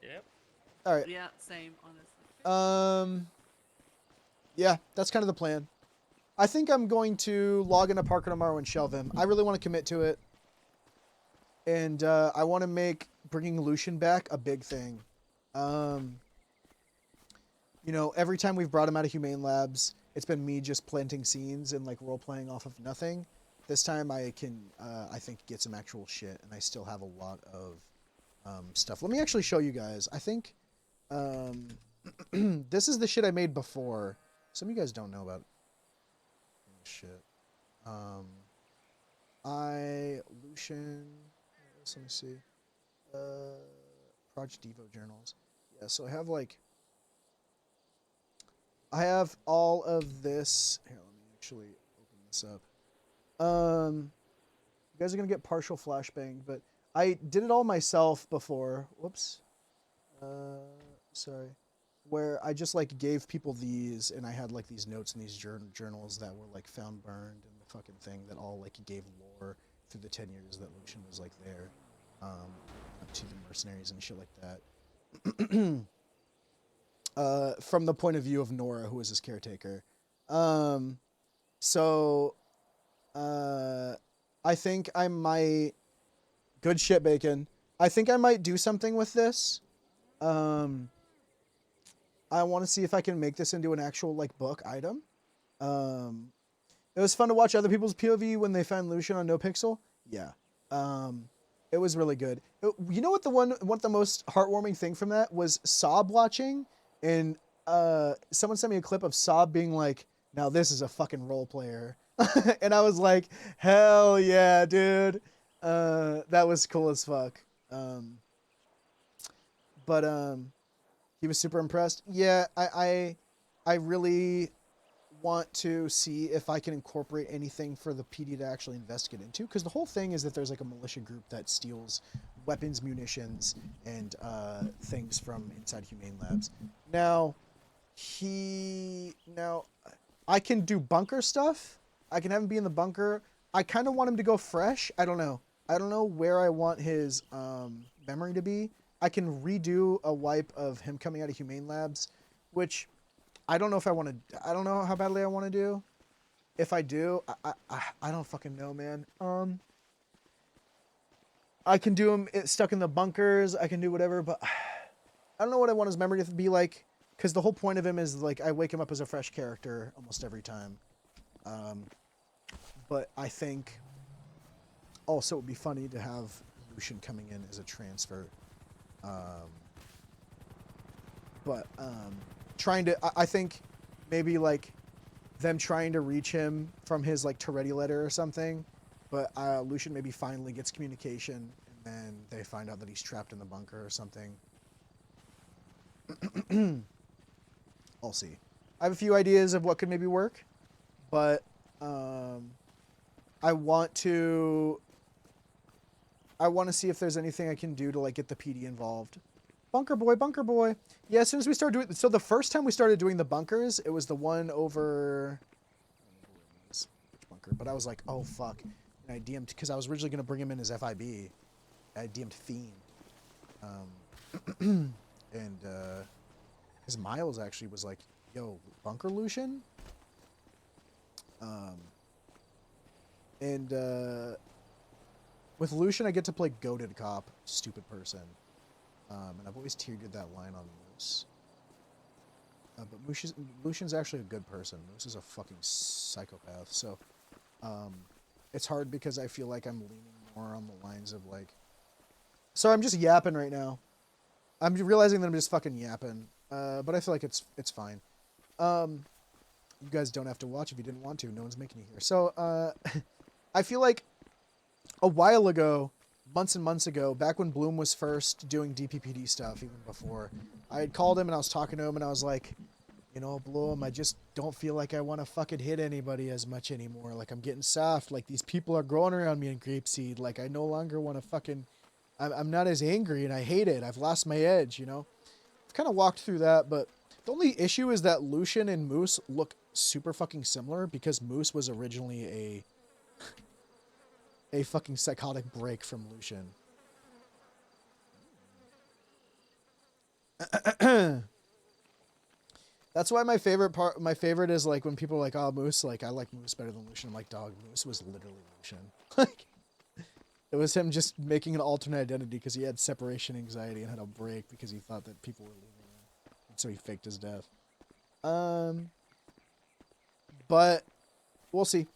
Yep. All right. Yeah, same, honestly. Yeah, that's kind of the plan. I think I'm going to log into Parker tomorrow and shelve him. I really want to commit to it. And I want to make bringing Lucian back a big thing. You know, every time we've brought him out of Humane Labs, it's been me just planting scenes and like role-playing off of nothing. This time I can, I think, get some actual shit, and I still have a lot of stuff. Let me actually show you guys. I think this is the shit I made before. Some of you guys don't know about shit. Lucian. Let me see. Project Devo journals. Yeah, so I have like. I have all of this. Here, let me actually open this up. You guys are gonna get partial flashbang, but I did it all myself before. Whoops. Sorry. Where I just like gave people these, and I had like these notes in these journals that were like found burned and the fucking thing that all like gave lore through the 10 years that Lucian was like there, up to the mercenaries and shit like that. From the point of view of Nora, who was his caretaker. I think I might. Good shit, Bacon. I think I might do something with this. I want to see if I can make this into an actual like book item. It was fun to watch other people's POV when they found Lucian on NoPixel. Yeah. It was really good. You know what the most heartwarming thing from that was Sob watching, and someone sent me a clip of Sob being like, "Now this is a fucking role player," and I was like, "Hell yeah, dude!" That was cool as fuck. He was super impressed. Yeah, I really want to see if I can incorporate anything for the PD to actually investigate into, because the whole thing is that there's like a militia group that steals weapons, munitions, and things from inside Humane Labs. Now, I can do bunker stuff. I can have him be in the bunker. I kind of want him to go fresh. I don't know. I don't know where I want his memory to be. I can redo a wipe of him coming out of Humane Labs, which I don't know if I want to. I don't know how badly I want to do. If I do, I don't fucking know, man. I can do him stuck in the bunkers. I can do whatever, but I don't know what I want his memory to be like. Because the whole point of him is like I wake him up as a fresh character almost every time. But I think also it would be funny to have Lucian coming in as a transfer. Trying to, I think maybe like them trying to reach him from his like Toretti letter or something, but Lucian maybe finally gets communication and then they find out that he's trapped in the bunker or something. I'll see. I have a few ideas of what could maybe work, but I want to see if there's anything I can do to like get the PD involved. Bunker boy, bunker boy. Yeah, as soon as we started doing, so the first time we started doing the bunkers, it was the one over which bunker, but I was like, oh fuck, and I DM'd because I was originally gonna bring him in as FIB. I DM'd Fiend, and his Miles actually was like, yo, bunker Lucian, with Lucian I get to play goated cop, stupid person. And I've always tiered that line on Moose. But Lucian's actually a good person. Moose is a fucking psychopath. So, it's hard because I feel like I'm leaning more on the lines of like... So I'm just yapping right now. I'm realizing that I'm just fucking yapping. But I feel like it's fine. You guys don't have to watch if you didn't want to. No one's making you here. So, I feel like a while ago... months and months ago, back when Bloom was first doing DPPD stuff, even before, I had called him and I was talking to him and I was like, you know, Bloom, I just don't feel like I want to fucking hit anybody as much anymore. Like, I'm getting soft. Like, these people are growing around me in Grapeseed. Like, I no longer want to fucking... I'm not as angry and I hate it. I've lost my edge, you know? I've kind of walked through that, but the only issue is that Lucian and Moose look super fucking similar because Moose was originally a fucking psychotic break from Lucian. That's why my favorite is like when people are like, oh, Moose, like I like Moose better than Lucian. I'm like, dog, Moose was literally Lucian. Like, it was him just making an alternate identity because he had separation anxiety and had a break because he thought that people were leaving him. And so he faked his death. But we'll see.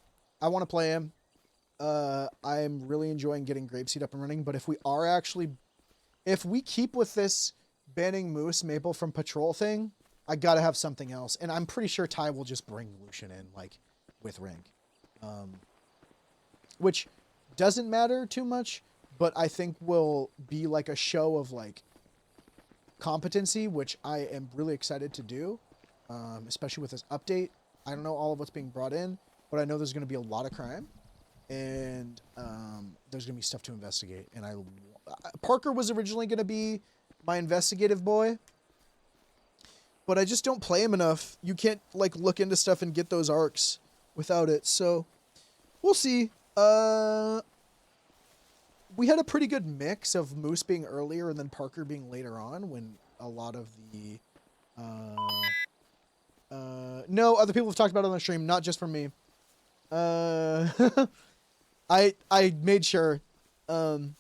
I want to play him. I'm really enjoying getting Grapeseed up and running, but if we keep with this banning Moose Maple from patrol thing, I gotta have something else. And I'm pretty sure Ty will just bring Lucian in, like, with rank. Which doesn't matter too much, but I think will be like a show of, like, competency, which I am really excited to do, especially with this update. I don't know all of what's being brought in, but I know there's going to be a lot of crime. And there's gonna be stuff to investigate. And Parker was originally gonna be my investigative boy, but I just don't play him enough. You can't like look into stuff and get those arcs without it. So we'll see. We had a pretty good mix of Moose being earlier and then Parker being later on when a lot of the no, other people have talked about it on the stream, not just from me. I made sure, but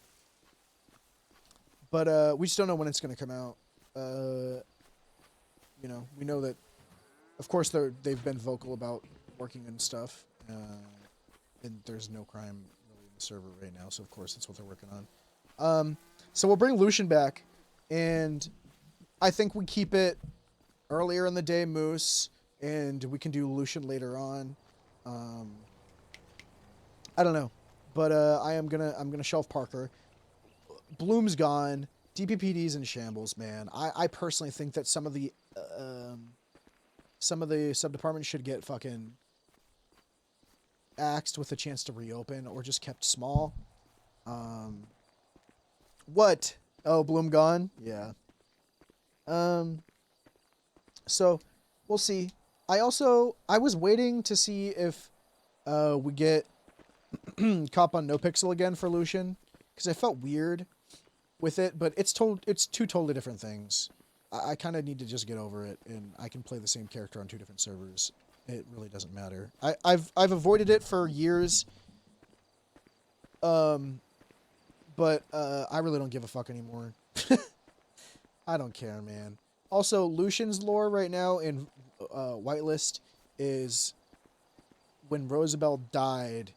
we just don't know when it's going to come out. You know, we know that, of course, they've been vocal about working and stuff, and there's no crime really in the server right now, so of course that's what they're working on. So we'll bring Lucian back, and I think we keep it earlier in the day, Moose, and we can do Lucian later on. I don't know. But I'm gonna shelf Parker. Bloom's gone. DPPD's in shambles, man. I personally think that some of the sub-departments should get fucking axed with a chance to reopen or just kept small. What? Oh, Bloom gone? Yeah. So we'll see. I was waiting to see if we get cop on NoPixel again for Lucian, because I felt weird with it, but it's two totally different things. I kind of need to just get over it, and I can play the same character on 2 different servers. It really doesn't matter. I've avoided it for years. But I really don't give a fuck anymore. I don't care, man. Also, Lucian's lore right now in Whitelist is when Rosabelle died,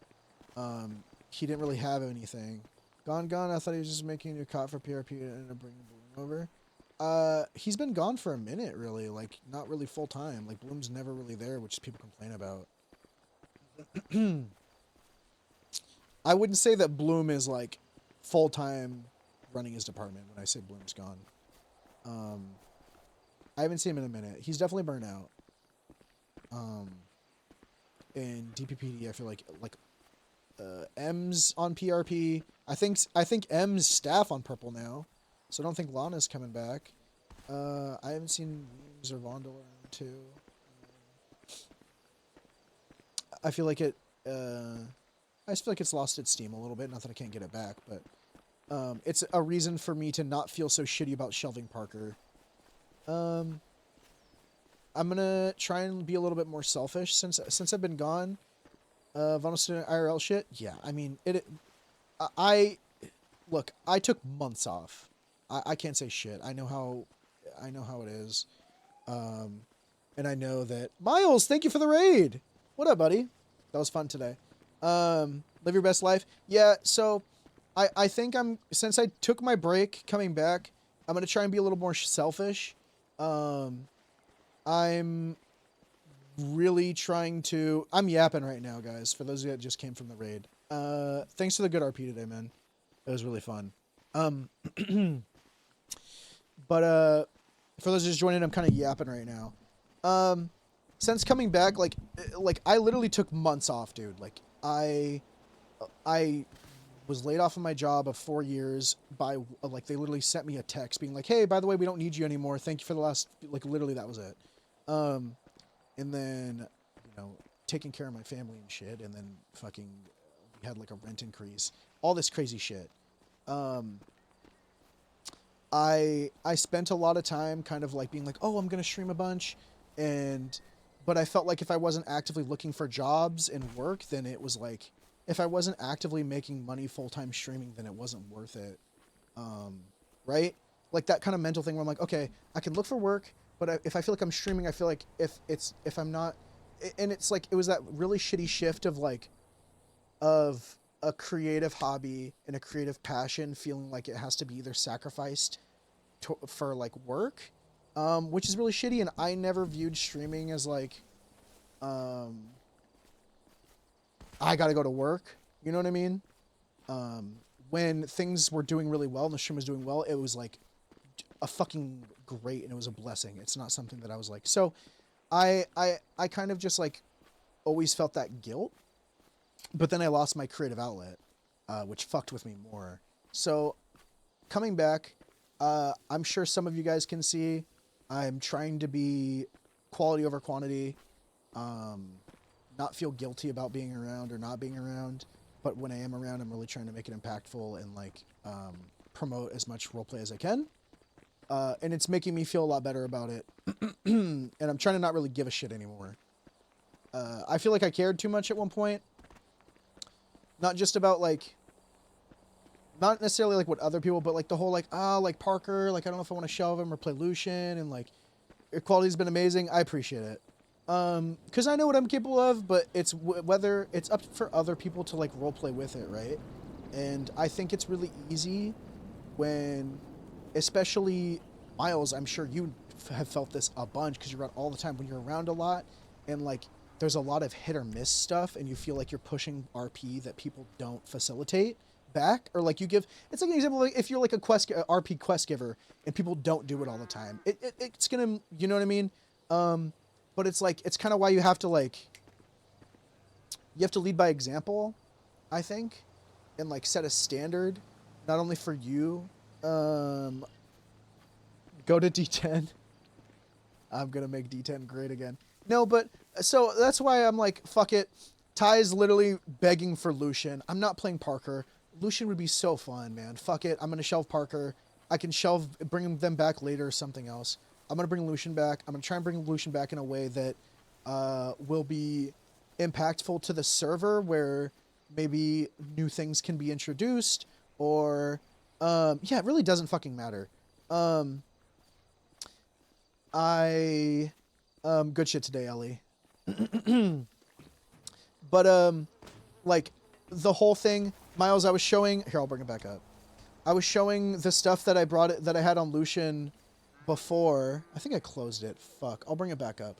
he didn't really have anything. Gone. I thought he was just making a new cot for PRP and ended up bringing Bloom over. He's been gone for a minute, really. Like, not really full time. Like, Bloom's never really there, which people complain about. I wouldn't say that Bloom is, like, full time running his department when I say Bloom's gone. I haven't seen him in a minute. He's definitely burnt out. In DPPD, I feel like M's on PRP. I think M's staff on Purple now. So I don't think Lana's coming back. I haven't seen Weems or Vondel around too. I feel like it. I just feel like it's lost its steam a little bit. Not that I can't get it back, but it's a reason for me to not feel so shitty about shelving Parker. I'm gonna try and be a little bit more selfish since I've been gone. Vondel's doing IRL shit. Yeah, I mean look. I took months off. I can't say shit. I know how it is. And I know that Miles, thank you for the raid. What up, buddy? That was fun today. Live your best life. Yeah, so I think since I took my break coming back, I'm gonna try and be a little more selfish. I'm really trying to. I'm yapping right now, guys. For those of you that just came from the raid. Thanks for the good RP today, man. It was really fun. But for those just joining, I'm kind of yapping right now. Since coming back, like I literally took months off, dude. Like I was laid off of my job of 4 years by like they literally sent me a text being like, "Hey, by the way, we don't need you anymore. Thank you for the last," like literally that was it. And then taking care of my family and shit, and then fucking we had like a rent increase, all this crazy shit. I spent a lot of time kind of like being like, oh, I'm gonna stream a bunch, but I felt like if I wasn't actively looking for jobs and work, then it was like, if I wasn't actively making money full-time streaming, then it wasn't worth it. Right? Like that kind of mental thing where I'm like, okay, I can look for work, but if I feel like I'm streaming, I feel like if I'm not, and it's like, it was that really shitty shift of like, of a creative hobby and a creative passion feeling like it has to be either sacrificed for like work, which is really shitty. And I never viewed streaming as like, I gotta go to work. You know what I mean? When things were doing really well and the stream was doing well, it was like a fucking great, and it was a blessing. It's not something that I was like, so I kind of just like always felt that guilt. But then I lost my creative outlet, which fucked with me more. So coming back, I'm sure some of you guys can see I'm trying to be quality over quantity, not feel guilty about being around or not being around. But when I am around, I'm really trying to make it impactful and like promote as much roleplay as I can. And it's making me feel a lot better about it. And I'm trying to not really give a shit anymore. I feel like I cared too much at one point. Not just about like, not necessarily like what other people, but like the whole like, like Parker, like I don't know if I want to shelve him or play Lucian, and like your quality's been amazing. I appreciate it. Cause I know what I'm capable of, but it's whether it's up for other people to like roleplay with it, right? And I think it's really easy when, especially Miles, I'm sure you have felt this a bunch because you're around all the time, when you're around a lot and like there's a lot of hit or miss stuff and you feel like you're pushing RP that people don't facilitate back, or like you give, it's like an example, like if you're like a RP quest giver and people don't do it all the time, it's gonna, you know what I mean? But it's like, it's kind of why you have to like, you have to lead by example, I think, and like set a standard, not only for you, go to D10. I'm gonna make D10 great again. No, but so that's why I'm like, fuck it. Ty is literally begging for Lucian. I'm not playing Parker. Lucian would be so fun, man. Fuck it. I'm gonna shelve Parker. I can bring them back later or something else. I'm gonna bring Lucian back. I'm gonna try and bring Lucian back in a way that will be impactful to the server, where maybe new things can be introduced, or yeah, it really doesn't fucking matter. Good shit today, Ellie. But like the whole thing, Miles, I was showing here, I'll bring it back up. I was showing the stuff that I had on Lucian before. I think I closed it. Fuck. I'll bring it back up.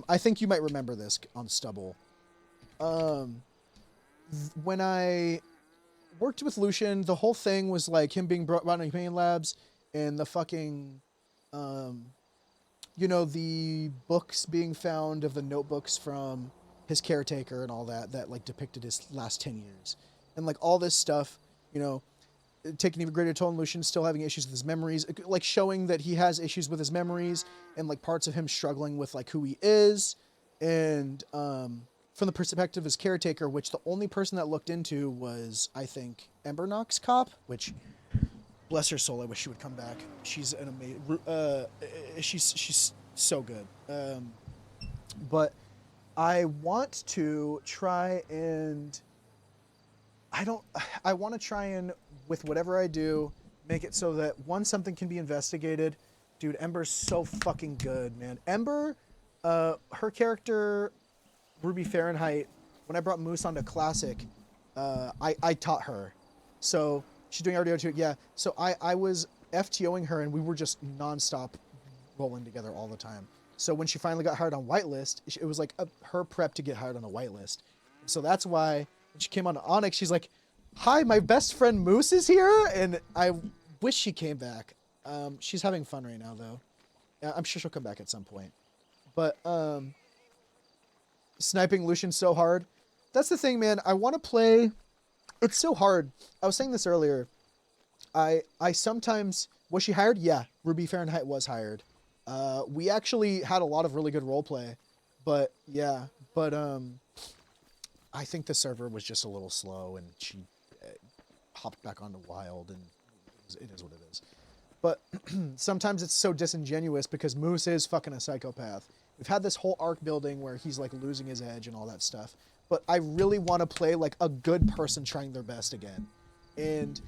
I think you might remember this on Stubble. When I worked with Lucian, the whole thing was like him being brought around to Humane Labs and the fucking, you know, the books being found of the notebooks from his caretaker and all that like depicted his last 10 years. And like all this stuff, you know, taking even greater toll on Lucian, still having issues with his memories, like showing that he has issues with his memories and like parts of him struggling with like who he is. And from the perspective of his caretaker, which the only person that looked into was, I think, Ember Knox Cop, which, bless her soul, I wish she would come back. She's an amazing, she's so good. But I want to try and, I want to try and, with whatever I do, make it so that once something can be investigated, dude, Ember's so fucking good, man. Ember, her character, Ruby Fahrenheit, when I brought Moose onto Classic, I taught her. So she's doing RDO too, yeah. So I was FTOing her and we were just nonstop rolling together all the time. So when she finally got hired on Whitelist, it was like her prep to get hired on a Whitelist. So that's why when she came on to Onyx, she's like, hi, my best friend Moose is here, and I wish she came back. She's having fun right now, though. I'm sure she'll come back at some point. But, sniping Lucian so hard. That's the thing, man. I want to play... It's so hard. I was saying this earlier. I sometimes... Was she hired? Yeah. Ruby Fahrenheit was hired. We actually had a lot of really good roleplay. But, yeah. But, I think the server was just a little slow, and she hopped back onto Wild, and it is what it is. But sometimes it's so disingenuous because Moose is fucking a psychopath. We've had this whole arc building where he's like losing his edge and all that stuff. But I really want to play like a good person trying their best again. And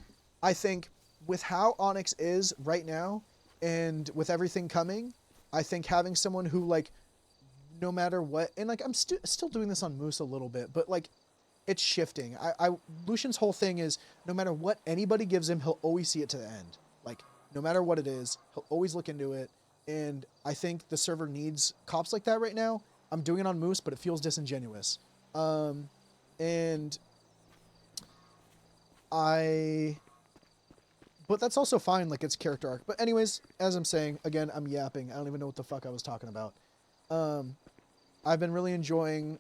I think with how Onyx is right now, and with everything coming, I think having someone who like, no matter what, and like I'm still doing this on Moose a little bit, but like it's shifting. Lucian's whole thing is no matter what anybody gives him, he'll always see it to the end. Like no matter what it is, he'll always look into it. And I think the server needs cops like that right now. I'm doing it on Moose, but it feels disingenuous. But that's also fine, like it's character arc. But anyways, as I'm saying, again, I'm yapping. I don't even know what the fuck I was talking about. I've been really enjoying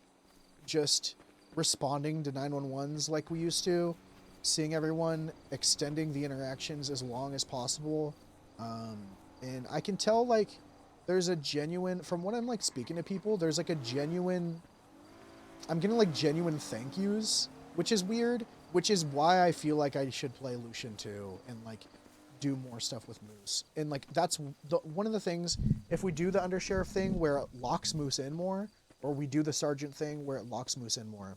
just responding to 911s like we used to, seeing everyone, extending the interactions as long as possible. And I can tell like there's a genuine, from what I'm like speaking to people, there's like a genuine, I'm getting like genuine thank yous, which is weird, which is why I feel like I should play Lucian too and like do more stuff with Moose. And like that's one of the things, if we do the undersheriff thing where it locks Moose in more, or we do the sergeant thing where it locks Moose in more,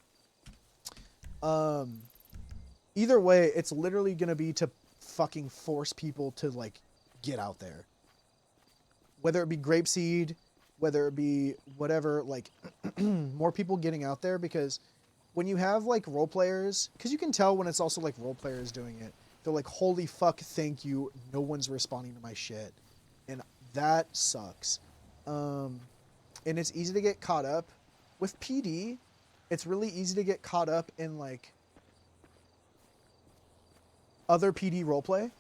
either way, it's literally gonna be to fucking force people to like get out there, whether it be Grapeseed, whether it be whatever, like more people getting out there. Because when you have like role players, because you can tell when it's also like role players doing it, they're like, holy fuck, thank you, no one's responding to my shit, and that sucks. And it's easy to get caught up with PD. It's really easy to get caught up in like other PD roleplay.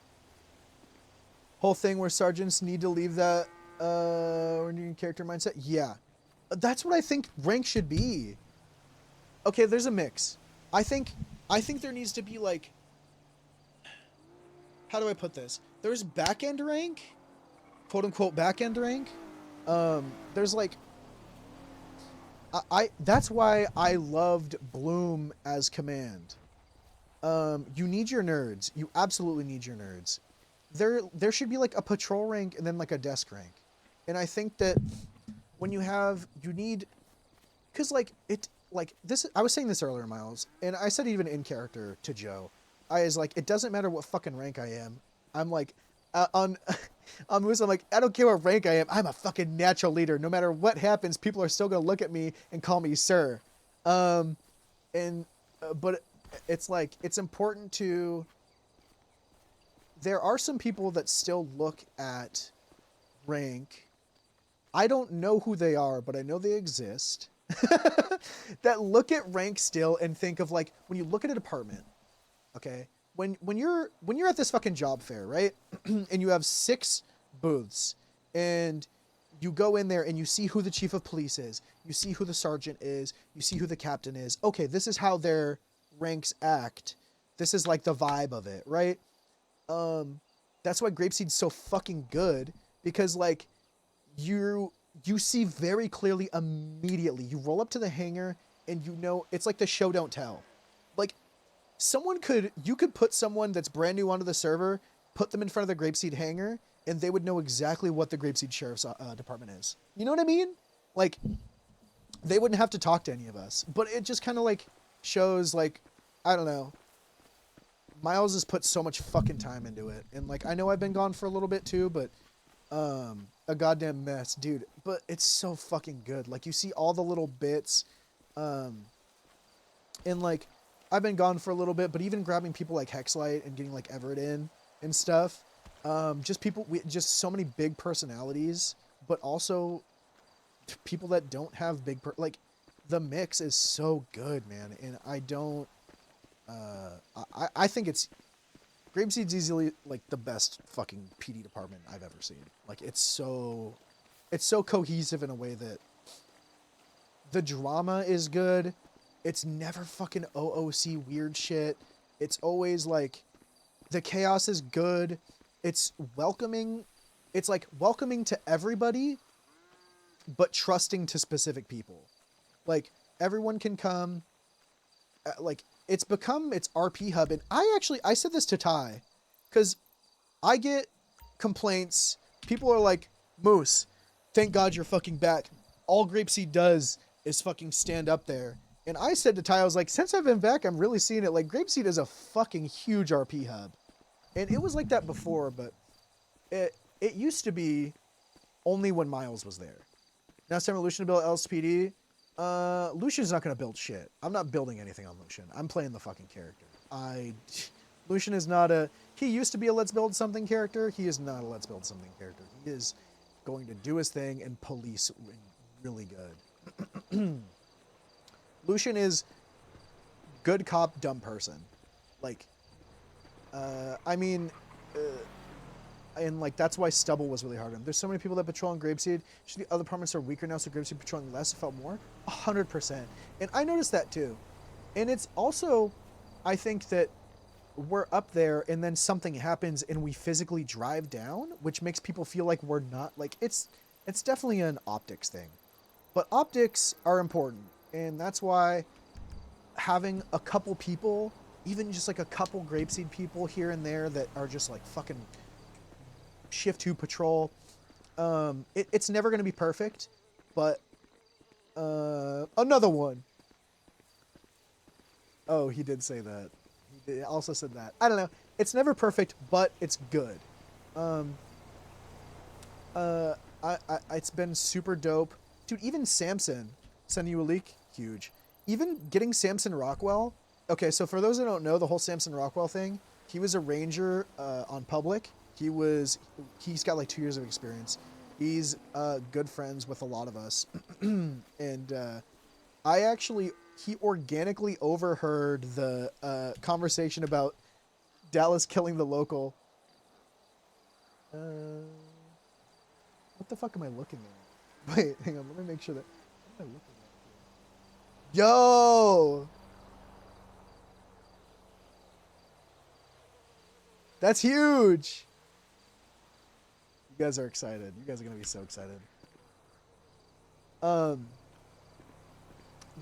Whole thing where sergeants need to leave that character mindset. Yeah, that's what I think rank should be. Okay, there's a mix. I think there needs to be like, how do I put this? There's back end rank, quote unquote back end rank. There's like, that's why I loved Bloom as command. You need your nerds. You absolutely need your nerds. There should be like a patrol rank and then like a desk rank. And I think that when you need, cause like this, I was saying this earlier, Miles, and I said even in character to Joe, I was like, it doesn't matter what fucking rank I am. I'm like, on Moose, I'm like, I don't care what rank I am. I'm a fucking natural leader. No matter what happens, people are still gonna look at me and call me sir. But it's like, it's important to, there are some people that still look at rank. I don't know who they are, but I know they exist. That look at rank still and think of like, when you look at a department, okay, when you're at this fucking job fair, right? And you have 6 booths and you go in there and you see who the chief of police is, you see who the sergeant is, you see who the captain is. Okay, this is how their ranks act. This is like the vibe of it, right? That's why Grapeseed's so fucking good, because like you see very clearly immediately. You roll up to the hangar and you know, it's like the show don't tell. Like you could put someone that's brand new onto the server, put them in front of the Grapeseed hangar, and they would know exactly what the Grapeseed Sheriff's Department is. You know what I mean? Like, they wouldn't have to talk to any of us. But it just kind of like shows like, I don't know. Miles has put so much fucking time into it. And like, I know I've been gone for a little bit too, but a goddamn mess, dude. But it's so fucking good. Like, you see all the little bits. And like, I've been gone for a little bit, but even grabbing people like Hexlight and getting like Everett in and stuff. Just so many big personalities, but also people that don't have big, like, the mix is so good, man. And I don't, I think Grapeseed's easily like the best fucking PD department I've ever seen. Like, it's so cohesive in a way that the drama is good. It's never fucking OOC weird shit. It's always like, the chaos is good. It's welcoming. It's like welcoming to everybody, but trusting to specific people. Like, everyone can come. Like, it's become its RP hub. And I said this to Ty, because I get complaints. People are like, Moose, thank God you're fucking back. All Grapeseed does is fucking stand up there. And I said to Ty, I was like, since I've been back, I'm really seeing it. Like, Grapeseed is a fucking huge RP hub. And it was like that before, but it used to be only when Miles was there. Now it's time for Lucian to build LSPD. Lucian's not going to build shit. I'm not building anything on Lucian. I'm playing the fucking character. Lucian is not he used to be a let's build something character. He is not a let's build something character. He is going to do his thing and police really good. Lucian is good cop, dumb person. Like, and like, that's why Stubble was really hard on him. There's so many people that patrol on Grapeseed. Should the other departments are weaker now, so Grapeseed patrolling less felt more? 100%. And I noticed that too. And it's also, I think that we're up there and then something happens and we physically drive down, which makes people feel like we're not, like, it's definitely an optics thing. But optics are important. And that's why having a couple people, even just like a couple Grapeseed people here and there that are just like fucking shift 2 patrol, it's never going to be perfect, but another one. Oh, he did say that. He also said that. I don't know. It's never perfect, but it's good. It's been super dope. Dude, even Samson sending you a leak, huge. Even getting Samson Rockwell. Okay, so for those that don't know, the whole Samson Rockwell thing, he was a ranger on public. He's got like 2 years of experience. He's good friends with a lot of us. And he organically overheard the conversation about Dallas killing the local. What the fuck am I looking at? Wait, hang on, let me make sure that. What am I looking at? Yo! That's huge! You guys are excited. You guys are gonna be so excited.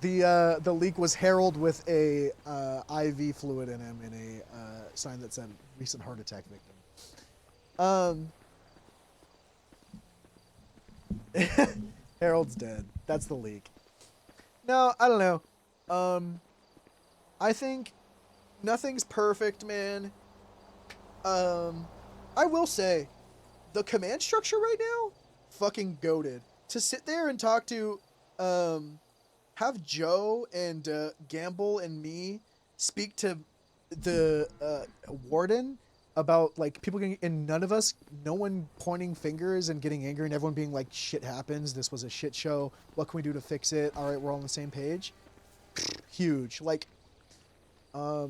The leak was Harold with a IV fluid in him and a sign that said recent heart attack victim. Harold's dead. That's the leak. No, I don't know. I think nothing's perfect, man. I will say, the command structure right now, fucking goated. To sit there and talk to, have Joe and Gamble and me speak to the warden about like people getting, and none of us, no one pointing fingers and getting angry and everyone being like, shit happens, this was a shit show, what can we do to fix it, all right, we're all on the same page. Huge. Like, not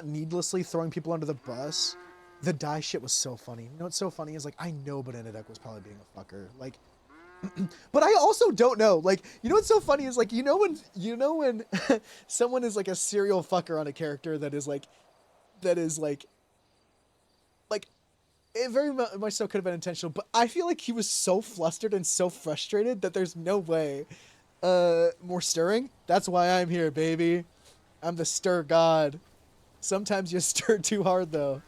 needlessly throwing people under the bus. The die shit was so funny. You know what's so funny is like, I know Benedek was probably being a fucker. Like, but I also don't know. Like, you know what's so funny is like, you know when someone is like a serial fucker on a character that is like it very much so could have been intentional, but I feel like he was so flustered and so frustrated that there's no way more stirring. That's why I'm here, baby. I'm the stir god. Sometimes you stir too hard though.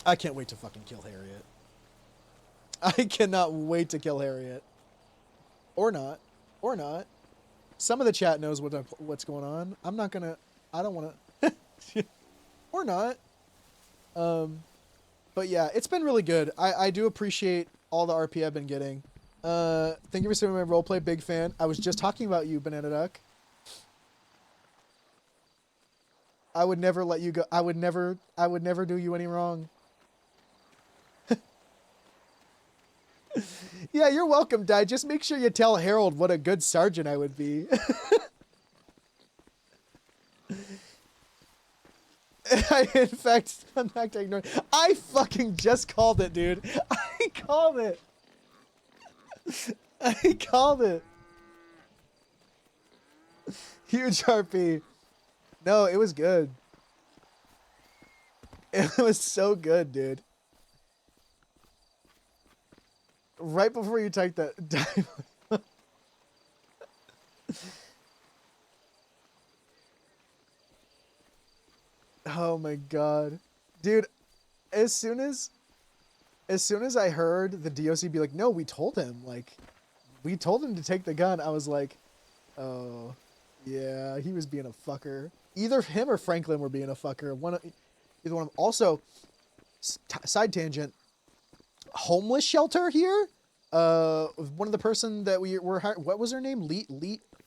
I can't wait to fucking kill Harriet. I cannot wait to kill Harriet. Or not. Or not. Some of the chat knows what's going on. I'm not gonna... I don't want to... or not. But yeah, it's been really good. I do appreciate all the RP I've been getting. Thank you for sending my roleplay. Big fan. I was just talking about you, Banana Duck. I would never let you go. I would never do you any wrong. Yeah, you're welcome, Di. Just make sure you tell Harold what a good sergeant I would be. In fact, I'm not ignoring. I fucking just called it, dude. I called it. I called it. Huge RP. No, it was good. It was so good, dude. Right before you typed that. Oh my god. Dude, as soon as I heard the DOC be like, no, we told him, like, we told him to take the gun, I was like, oh, yeah, he was being a fucker. Either him or Franklin were being a fucker. Either one of them. Also, side tangent, homeless shelter here. One of the person that we were hiring, what was her name?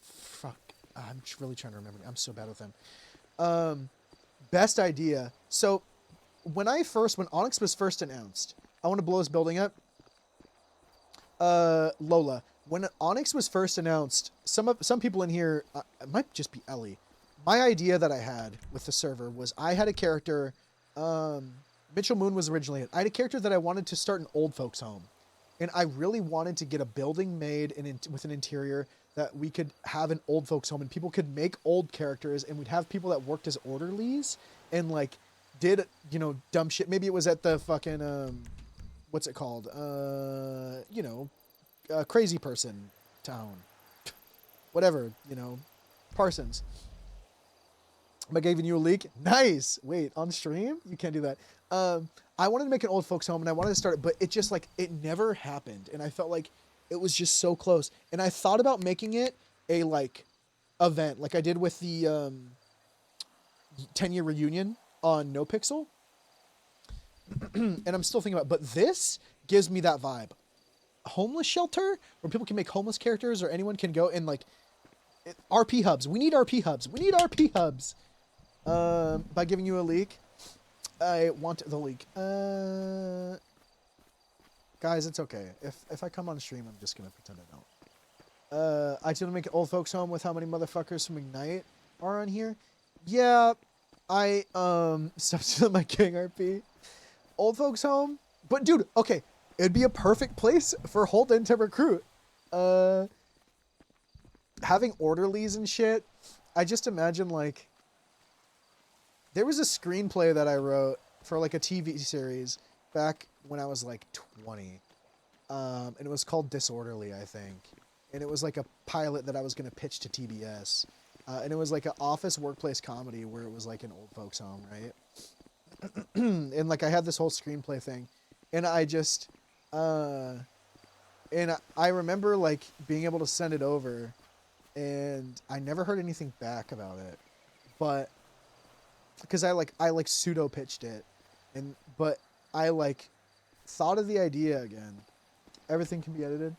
Fuck. I'm really trying to remember. I'm so bad with them. Best idea. So when Onyx was first announced, I want to blow this building up. Lola, when Onyx was first announced, some people in here, it might just be Ellie. My idea that I had with the server was I had a character, Mitchell Moon was originally it. I had a character that I wanted to start an old folks home. And I really wanted to get a building made with an interior that we could have an old folks home and people could make old characters and we'd have people that worked as orderlies and like did, you know, dumb shit. Maybe it was at the fucking, what's it called? You know, crazy person town. Whatever, you know, Parsons. Am I giving you a leak? Nice. Wait, on stream? You can't do that. I wanted to make an old folks home and I wanted to start it, but it just like, it never happened. And I felt like it was just so close. And I thought about making it a like event, like I did with the 10-year reunion on NoPixel. And I'm still thinking about, but this gives me that vibe. Homeless shelter where people can make homeless characters or anyone can go and like RP hubs. We need RP hubs. We need RP hubs. By giving you a leak. I want the leak. Guys, it's okay. If I come on stream, I'm just gonna pretend I don't. I did make an old folks home with how many motherfuckers from Ignite are on here. Yeah, I stop stealing my King RP. Old folks home, but dude, okay, it'd be a perfect place for Holden to recruit. Having orderlies and shit. I just imagine like. There was a screenplay that I wrote for like a TV series back when I was like 20. And it was called Disorderly, I think. and it was like a pilot that I was gonna pitch to TBS, and it was like an office workplace comedy where it was like an old folks home, right? And like I had this whole screenplay thing, and I just, and I remember like being able to send it over, and I never heard anything back about it, but because I like pseudo pitched it, but I like thought of the idea again. Everything can be edited.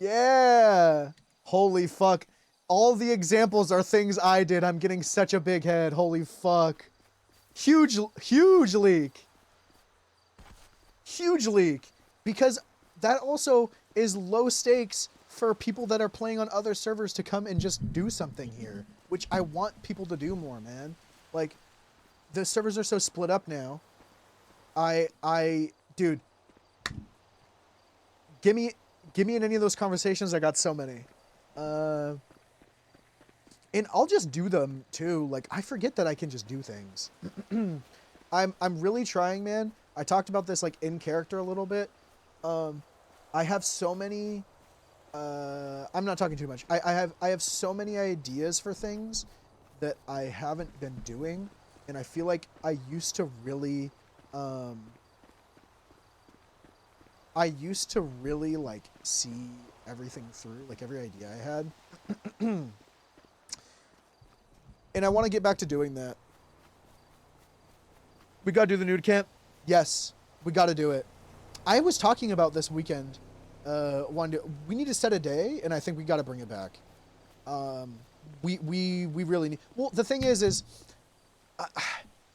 Yeah. Holy fuck. All the examples are things I did. I'm getting such a big head. Holy fuck. Huge leak. Huge leak. Because that also is low stakes for people that are playing on other servers to come and just do something here, which I want people to do more, man. Like, the servers are so split up now. Dude, give me in any of those conversations. I got so many. And I'll just do them too. Like, I forget that I can just do things. I'm really trying, man. I talked about this like in character a little bit. I have so many, I'm not talking too much. I have so many ideas for things that I haven't been doing. And I feel like I used to really, like see everything through, like every idea I had. And I want to get back to doing that. We got to do the nude camp. Yes, we got to do it. I was talking about this weekend. We need to set a day, and I think we got to bring it back. We really need. Well, the thing is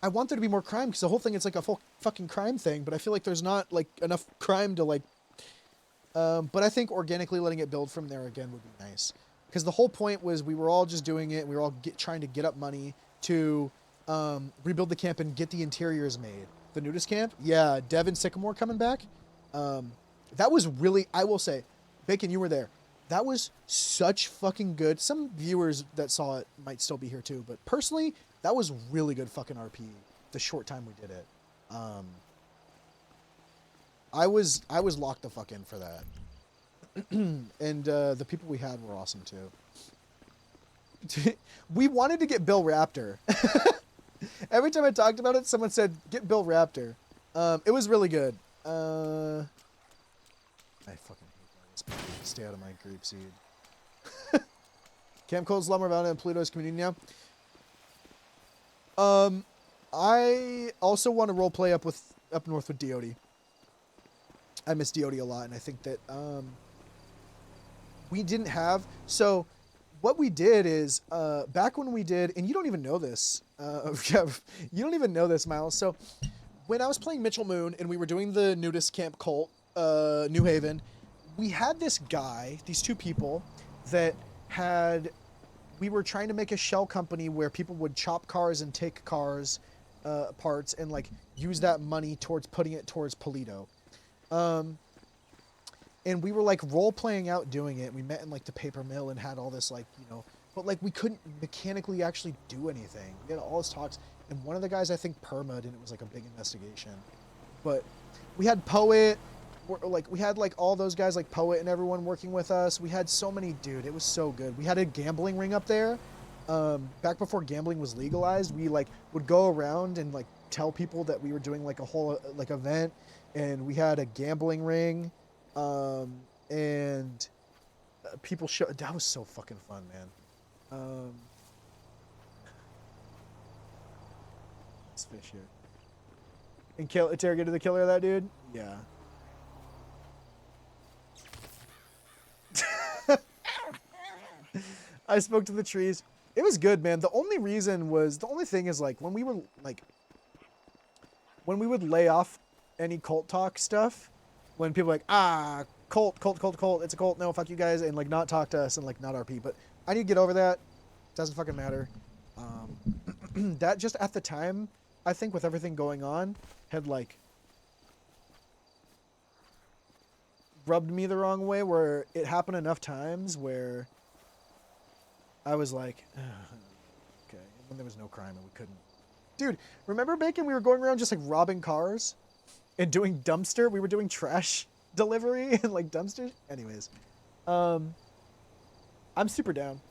I want there to be more crime because the whole thing is like a full fucking crime thing. But I feel like there's not like enough crime to like. But I think organically letting it build from there again would be nice. Because the whole point was we were all just doing it. And we were all trying to get up money to rebuild the camp and get the interiors made. The nudist camp? Yeah, Devin Sycamore coming back. That was really, I will say, Bacon, you were there. That was such fucking good. Some viewers that saw it might still be here too. But personally, that was really good fucking RP. The short time we did it. I was locked the fuck in for that. And the people we had were awesome too. We wanted to get Bill Raptor. Every time I talked about it, someone said, get Bill Raptor. It was really good. I fucking hate that. Stay out of my grape seed. Camp Cold, Slumber Valley, and Pluto's community now. I also want to roleplay up north with Deody. I miss Deody a lot, and I think that we didn't have. So what we did is back when we did, and you don't even know this. You don't even know this, Miles. So when I was playing Mitchell Moon and we were doing the nudist camp cult, New Haven, we had this guy, these two people that we were trying to make a shell company where people would chop cars and take cars parts and like use that money towards putting it towards Polito. And we were like role playing out doing it. We met in like the paper mill and had all this like, but like we couldn't mechanically actually do anything. We had all this talks, and one of the guys I think perma'd, and it was like a big investigation. But we had Poet, like we had like all those guys like Poet and everyone working with us. We had so many, dude, it was so good. We had a gambling ring up there. Back before gambling was legalized, we like would go around and like tell people that we were doing like a whole like event, and we had a gambling ring. And people that was so fucking fun, man. Let's fish here. And interrogated the killer of that dude? Yeah. I spoke to the trees. It was good, man. The only thing is like when we would lay off any cult talk stuff, when people are like, cult, it's a cult, no, fuck you guys, and like not talk to us and like not RP. But I need to get over that. Doesn't fucking matter. That just at the time, I think with everything going on, had like rubbed me the wrong way, where it happened enough times where I was like, okay. And when there was no crime and we couldn't. Dude, remember Bacon? We were going around just like robbing cars and doing dumpster. We were doing trash delivery and like dumpsters. Anyways, I'm super down.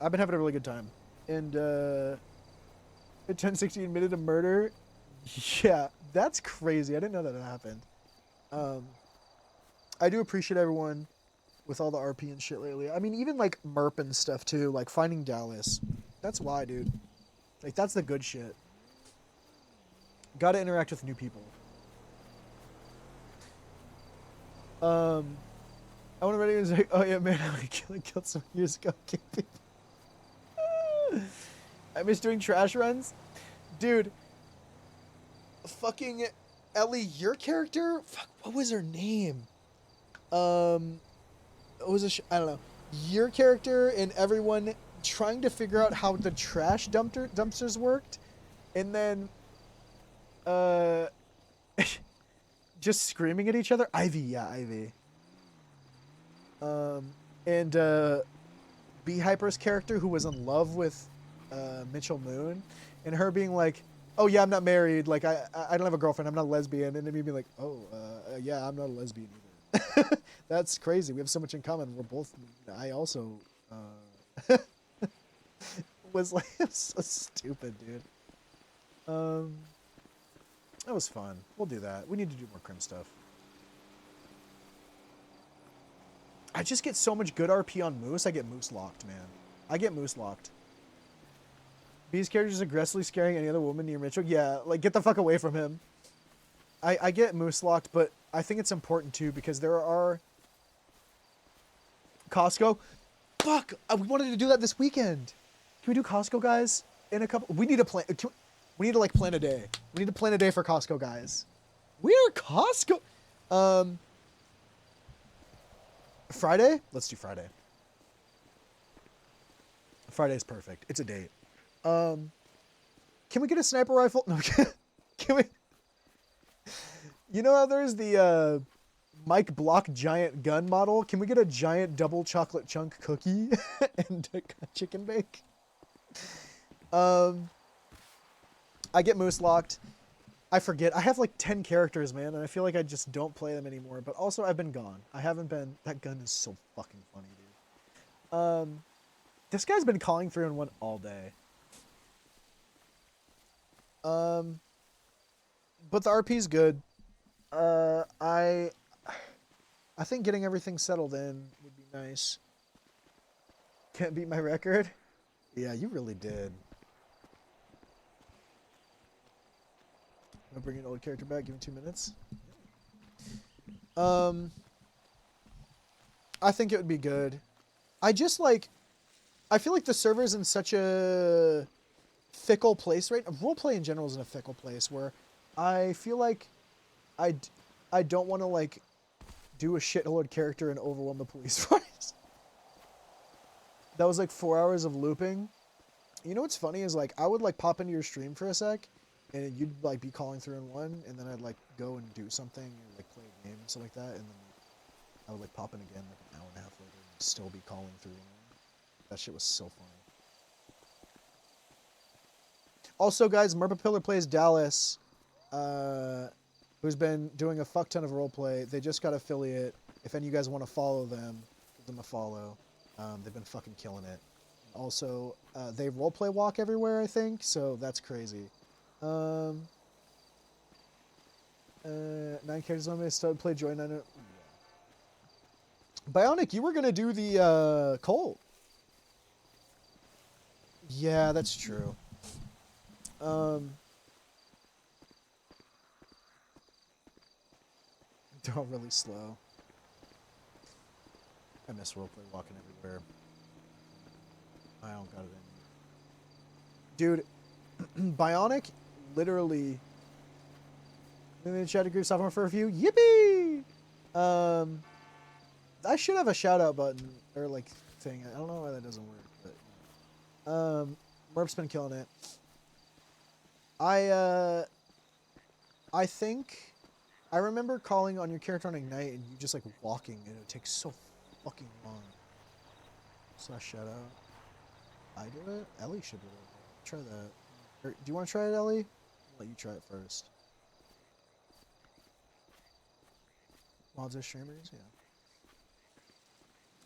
I've been having a really good time. And 1060 admitted to murder. Yeah, that's crazy. I didn't know that happened. I do appreciate everyone with all the RP and shit lately. I mean, even like MERP and stuff too, like finding Dallas. That's why, dude. Like, that's the good shit. Gotta interact with new people. I want to ready to say, oh yeah, man, I killed some years ago. I miss doing trash runs. Dude, fucking Ellie, your character? Fuck, what was her name? It was I don't know. Your character and everyone trying to figure out how the trash dumpsters worked, and then just screaming at each other. Ivy, yeah, Ivy. And B Hyper's character, who was in love with Mitchell Moon, and her being like, oh yeah, I'm not married, like I don't have a girlfriend, I'm not a lesbian, and then me being like, oh yeah, I'm not a lesbian either. That's crazy. We have so much in common. We're both. I also was like so stupid, dude. That was fun. We'll do that. We need to do more crim stuff. I just get so much good RP on Moose. I get Moose locked, man. I get Moose locked. B's character is aggressively scaring any other woman near Mitchell. Yeah, like get the fuck away from him. I get Moose locked, but I think it's important too because there are Costco. Fuck! We wanted to do that this weekend. Can we do Costco, guys? In a couple. We need to plan. We need to like plan a day. We need to plan a day for Costco, guys. We are Costco. Friday? Let's do Friday. Friday's perfect. It's a date. Can we get a sniper rifle? No. Can we? You know how there's the Mike Block giant gun model? Can we get a giant double chocolate chunk cookie and a chicken bake? I get Moose locked. I forget. I have like 10 characters, man, and I feel like I just don't play them anymore. But also, I've been gone. I haven't been. That gun is so fucking funny, dude. This guy's been calling 3-on-1 all day. But the RP's good. I think getting everything settled in would be nice. Can't beat my record? Yeah, you really did. I'll bring an old character back. Give him 2 minutes. I think it would be good. I just like. I feel like the server's in such a fickle place, right? Roleplay in general is in a fickle place where I feel like I don't want to like do a shitload character and overwhelm the police force. That was like 4 hours of looping. You know what's funny is like I would like pop into your stream for a sec, and you'd like be calling 3-on-1, and then I'd like go and do something or like play a game and stuff like that, and then I would like pop in again like an hour and a half later and still be calling 3-on-1. That shit was so funny. Also, guys, Merpa Pillar plays Dallas, who's been doing a fuck ton of roleplay. They just got affiliate. If any of you guys want to follow them, give them a follow. They've been fucking killing it. Also, they roleplay walk everywhere, I think, so that's crazy. 9 characters on me. Started play Joy 9. Bionic, you were gonna do the Colt. Yeah, that's true. They're all really slow. I miss roleplay walking everywhere. I don't got it in. Dude, Bionic, literally. In the chat group sophomore for a few. Yippee! I should have a shout out button or like thing. I don't know why that doesn't work, but Merp's been killing it. I think I remember calling on your character on Ignite and you just like walking and it takes so fucking long. / shout out. I do it? Ellie should do it. Try that. Or, do you want to try it, Ellie? I'll let you try it first. Mods are streamers?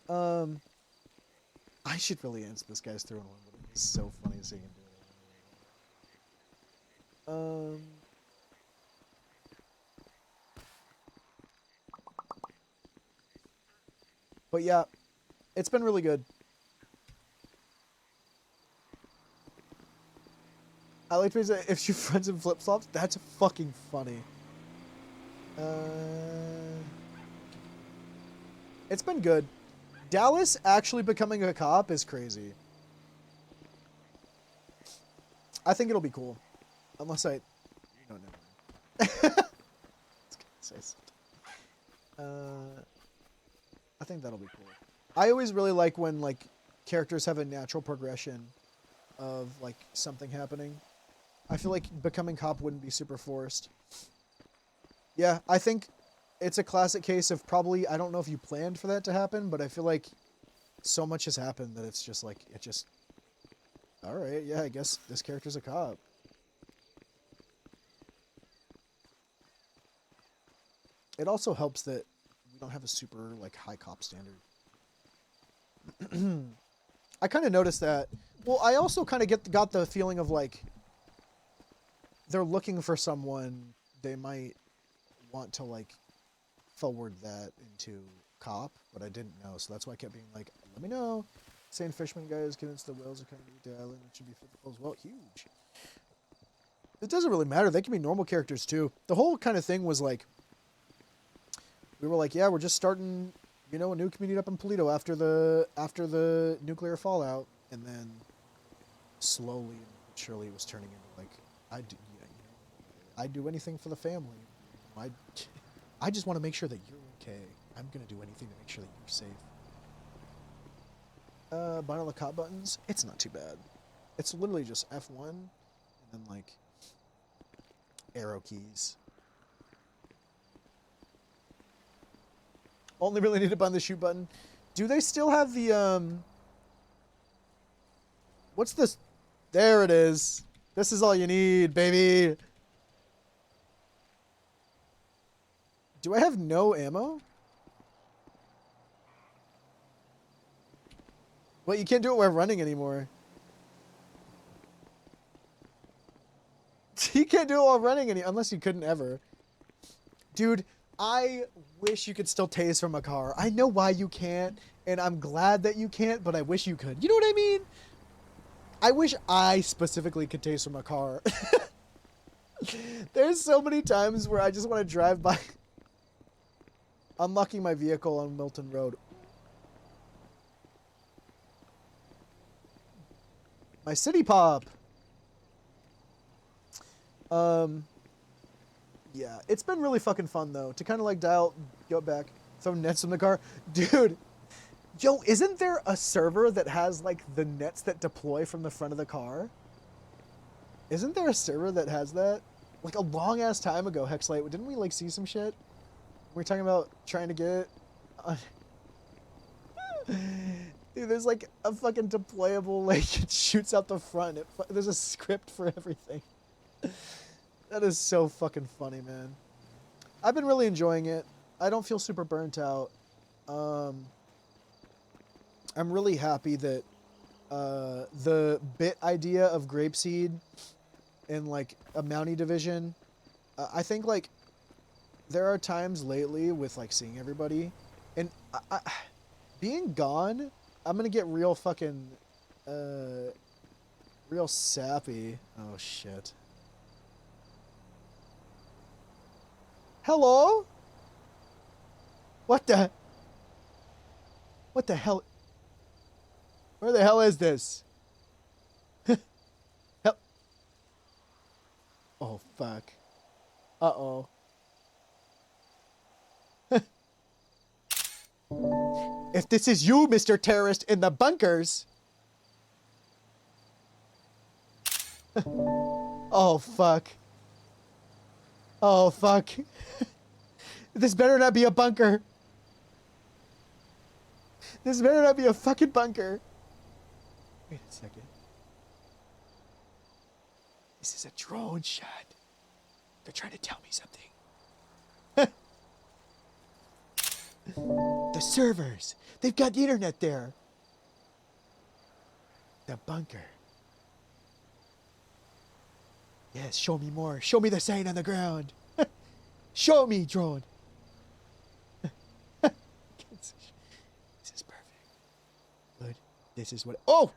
Yeah. I should really answer this guy's throwing one, but it's so funny seeing him do it. But yeah, it's been really good. I like to say if your friends in flip flops, that's fucking funny. It's been good. Dallas actually becoming a cop is crazy. I think it'll be cool. Unless I... No, never mind. I think that'll be cool. I always really like when, like, characters have a natural progression of, like, something happening. I feel like becoming cop wouldn't be super forced. Yeah, I think it's a classic case of probably, I don't know if you planned for that to happen, but I feel like so much has happened that it's just like, it just, alright, yeah, I guess this character's a cop. It also helps that we don't have a super, like, high cop standard. I kind of noticed that. Well, I also kind of got the feeling of, like, they're looking for someone they might want to, like, forward that into cop, but I didn't know, so that's why I kept being like, let me know. Saying fisherman guys convinced the whales are coming to the island. It should be physical as well. Huge. It doesn't really matter. They can be normal characters too. The whole kind of thing was like, we were like, yeah, we're just starting, you know, a new community up in Polito after the nuclear fallout, and then slowly and surely it was turning into like, I'd do anything for the family. I just want to make sure that you're okay. I'm gonna do anything to make sure that you're safe. Buying all the cop buttons, it's not too bad. It's literally just F1 and then like arrow keys. Only really need to bind the shoot button. Do they still have the what's this? There it is. This is all you need, baby. Do I have no ammo? Well, you can't do it while running anymore. You can't do it while running unless you couldn't ever. Dude, I wish you could still tase from a car. I know why you can't, and I'm glad that you can't, but I wish you could. You know what I mean? I wish I specifically could tase from a car. There's so many times where I just want to drive by. Unlocking my vehicle on Milton Road. My city pop. Yeah, it's been really fucking fun though to kind of like go back, throw nets in the car, dude. Yo, isn't there a server that has like the nets that deploy from the front of the car? Isn't there a server that has that? Like a long ass time ago, Hexlite, didn't we like see some shit? We're talking about trying to get dude, there's like a fucking deployable, like, it shoots out the front. There's a script for everything. That is so fucking funny, man. I've been really enjoying it. I don't feel super burnt out. I'm really happy that the bit idea of Grapeseed in, like, a Mountie division, I think, like, there are times lately with, like, seeing everybody, and being gone, I'm gonna get real fucking, real sappy. Oh, shit. Hello? What the hell? Where the hell is this? Hell. Oh, fuck. Uh-oh. If this is you, Mr. Terrorist, in the bunkers. Oh, fuck. Oh, fuck. This better not be a bunker. This better not be a fucking bunker. Wait a second. This is a drone shot. They're trying to tell me something. The servers. They've got the internet there. The bunker. Yes, show me more. Show me the sign on the ground. Show me, drone. This is perfect. Good. This is what. Oh!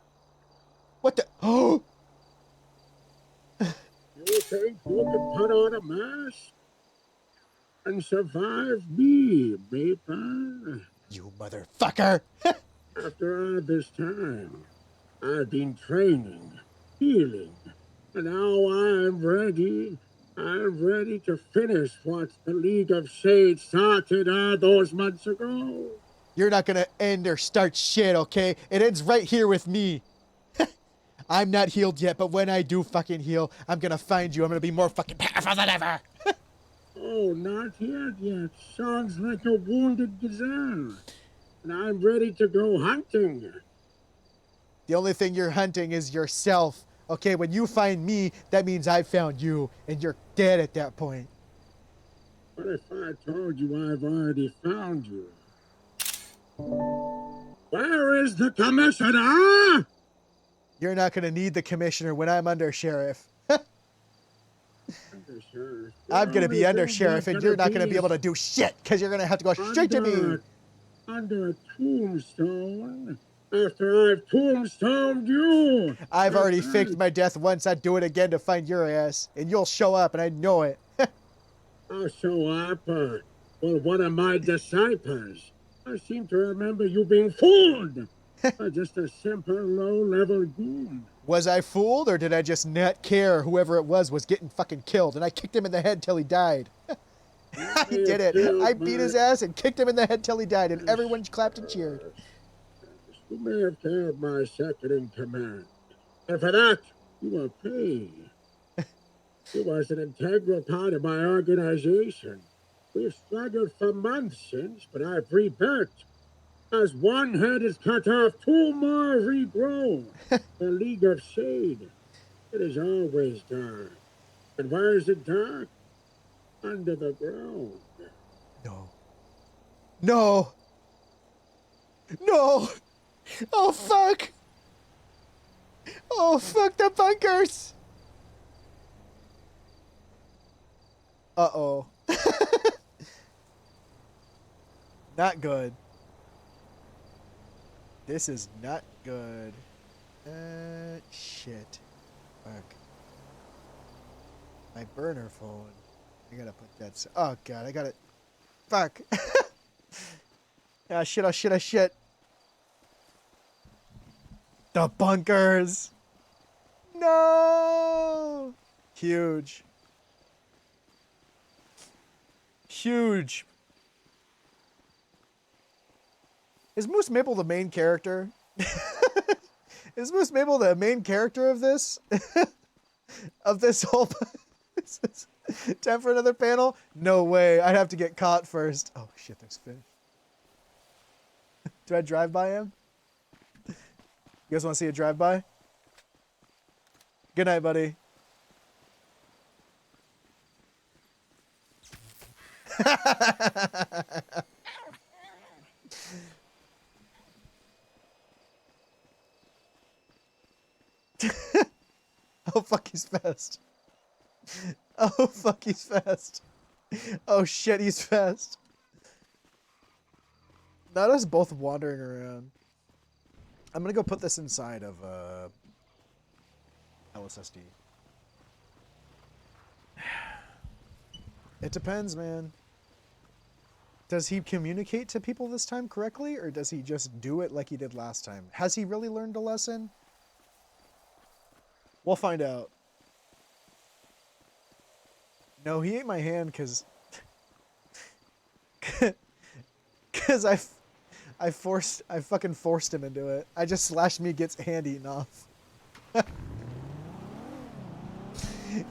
What the? Oh! You think you can put on a mask and survive me, Maple? You motherfucker! After all this time, I've been training, healing, and now I'm ready. I'm ready to finish what the League of Shades started all those months ago. You're not gonna end or start shit, okay? It ends right here with me. I'm not healed yet, but when I do fucking heal, I'm gonna find you. I'm gonna be more fucking powerful than ever. Oh, not yet. Sounds like a wounded gazelle. And I'm ready to go hunting. The only thing you're hunting is yourself. Okay, when you find me, that means I found you, and you're dead at that point. What if I told you I've already found you? Where is the commissioner? You're not gonna need the commissioner when I'm under sheriff. I'm gonna be under sheriff, and you're not gonna be able to do shit, because you're gonna have to go straight to me. Under a tombstone? After I've tombstoned you! I've already faked my death once. I'd do it again to find your ass, and you'll show up, and I know it. I'll show up. Well, one of my disciples. I seem to remember you being fooled. Just a simple low-level goon. Was I fooled, or did I just not care whoever it was getting fucking killed, and I kicked him in the head till he died? I did it. I beat his ass and kicked him in the head till he died, and everyone clapped and cheered. You may have killed my second in command. And for that, you will pay. He was an integral part of my organization. We've struggled for months since, but I've rebuilt. As one head is cut off, two more regrow. The League of Shade. It is always dark. And where is it dark? Under the ground. No. No. No. Oh, fuck. Oh, fuck the bunkers. Uh-oh. Not good. This is not good. Shit. Fuck. My burner phone. I gotta put that. Oh, God. I gotta. Fuck. Ah, shit. Oh, shit. Oh, shit. The bunkers. No. Huge. Huge. Is Moose Maple the main character? Is Moose Maple the main character of this? Of this whole... Time for another panel? No way. I'd have to get caught first. Oh, shit, there's fish. Do I drive by him? You guys want to see a drive-by? Good night, buddy. Oh, fuck, he's fast. Oh, fuck, he's fast. Oh, shit, he's fast. Not us both wandering around. I'm gonna go put this inside of, LSSD. It depends, man. Does he communicate to people this time correctly, or does he just do it like he did last time? Has he really learned a lesson? We'll find out. No, he ate my hand because I fucking forced him into it. I just slashed me gets hand eaten off.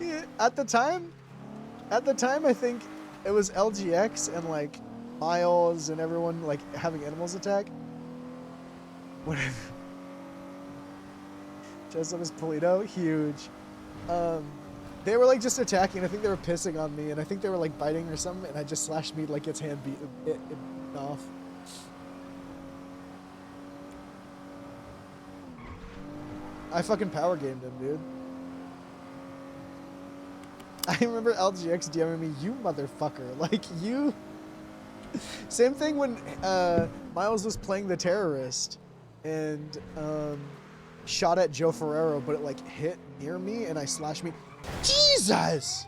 Yeah, at the time, I think it was LGX and like Miles and everyone like having animals attack. Whatever. Dressed up as Polito, huge. They were like just attacking. I think they were pissing on me, and I think they were like biting or something. And I just slashed meat like its hand beat it off. I fucking power gamed him, dude. I remember LGX DMing me, you motherfucker. Like, you... Same thing when Miles was playing the terrorist and shot at Joe Ferrero, but it, like, hit near me and I slashed me. Jesus!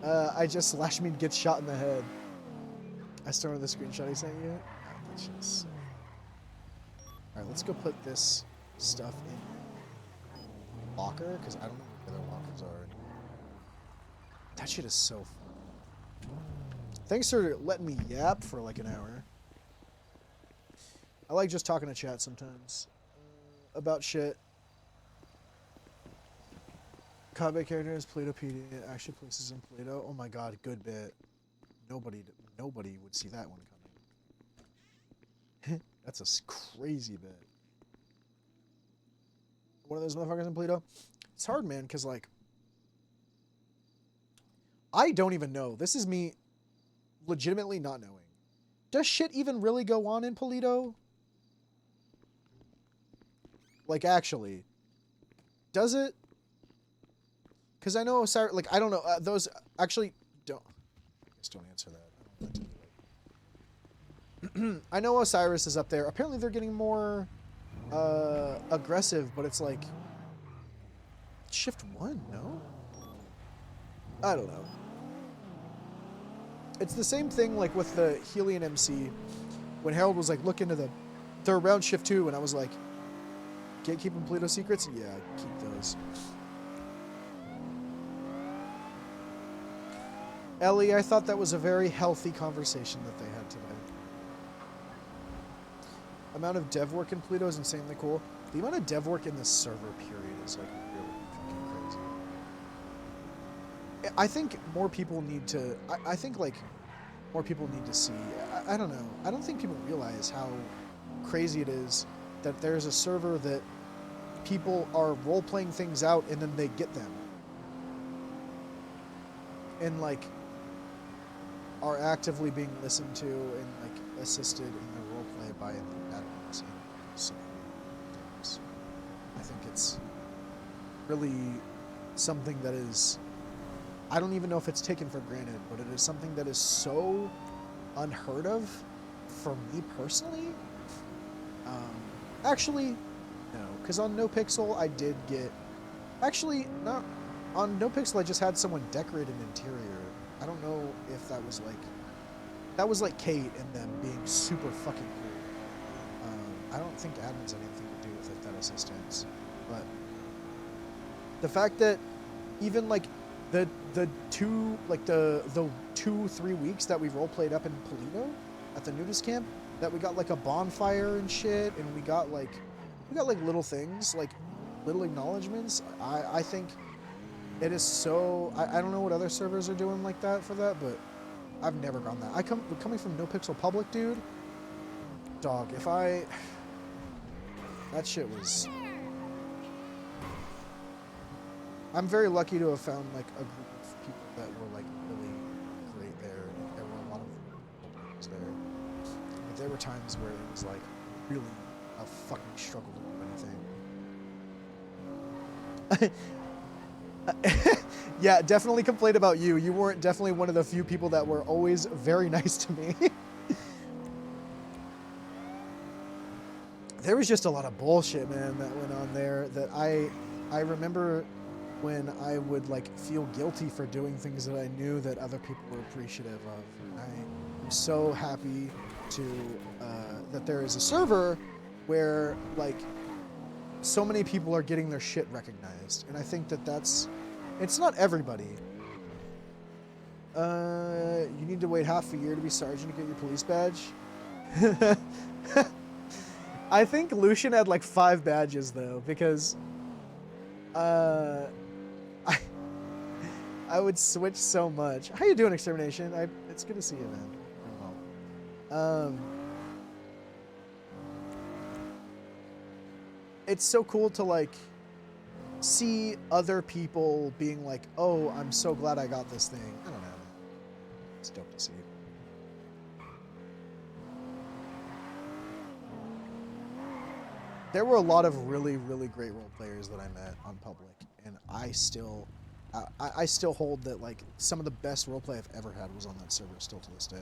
I just slashed me and get shot in the head. I still remember the screenshot he sent you. That's just... Alright, let's go put this stuff in locker, because I don't know where their lockers are. That shit is so fun. Thanks for letting me yap for like an hour. I like just talking to chat sometimes. About shit. Combat characters, Platopedia, action places in Plato. Oh my god, good bit. Nobody would see that one coming. That's a crazy bit. One of those motherfuckers in Polito. It's hard, man, because, like, I don't even know. This is me legitimately not knowing. Does shit even really go on in Polito? Like, actually. Does it? Because I know Osiris, like, I don't know. Those actually don't. Just don't answer that. I don't want that to be like... I know Osiris is up there. Apparently they're getting more aggressive, but it's like shift 1, no? I don't know. It's the same thing like with the Helion MC when Harold was like, look into the third round shift 2, and I was like, gatekeeping Polito secrets? Yeah, keep those. Ellie, I thought that was a very healthy conversation that they had today. Amount of dev work in Polito is insanely cool. The amount of dev work in this server period is like really fucking crazy. I think more people need to. I think like more people need to see. I don't know. I don't think people realize how crazy it is that there's a server that people are role playing things out and then they get them, and like are actively being listened to and like assisted in the role play by the admins and so things. I think it's really something that is, I don't even know if it's taken for granted, but it is something that is so unheard of for me personally. Actually, no, because on NoPixel I did get, actually not, on NoPixel I just had someone decorate an interior. I don't know if that was like Kate and them being super fucking cool. I don't think admins had anything to do with it, that assistance. But the fact that even like the 2-3 weeks that we roleplayed up in Polito at the nudist camp, that we got like a bonfire and shit, and we got like little things, like little acknowledgements. I think it is so, I don't know what other servers are doing like that for that, but I've never gone that. Coming from NoPixel Public, dude, dog, that shit was, I'm very lucky to have found like a group of people that were like really great there, and there were a lot of things there. But there were times where it was like really a fucking struggle to do anything. Yeah, definitely complained about you. You weren't definitely one of the few people that were always very nice to me. There was just a lot of bullshit, man, that went on there that I remember when I would like feel guilty for doing things that I knew that other people were appreciative of. And I am so happy to that there is a server where like so many people are getting their shit recognized, and I think that it's not everybody. You need to wait half a year to be sergeant to get your police badge. I think Lucian had like 5 badges though, because I would switch so much. How you doing, Extermination? It's good to see you, man. it's so cool to like see other people being like, oh, I'm so glad I got this thing. I don't know. It's dope to see. There were a lot of really, really great role players that I met on Public, and I still hold that like some of the best roleplay I've ever had was on that server still to this day.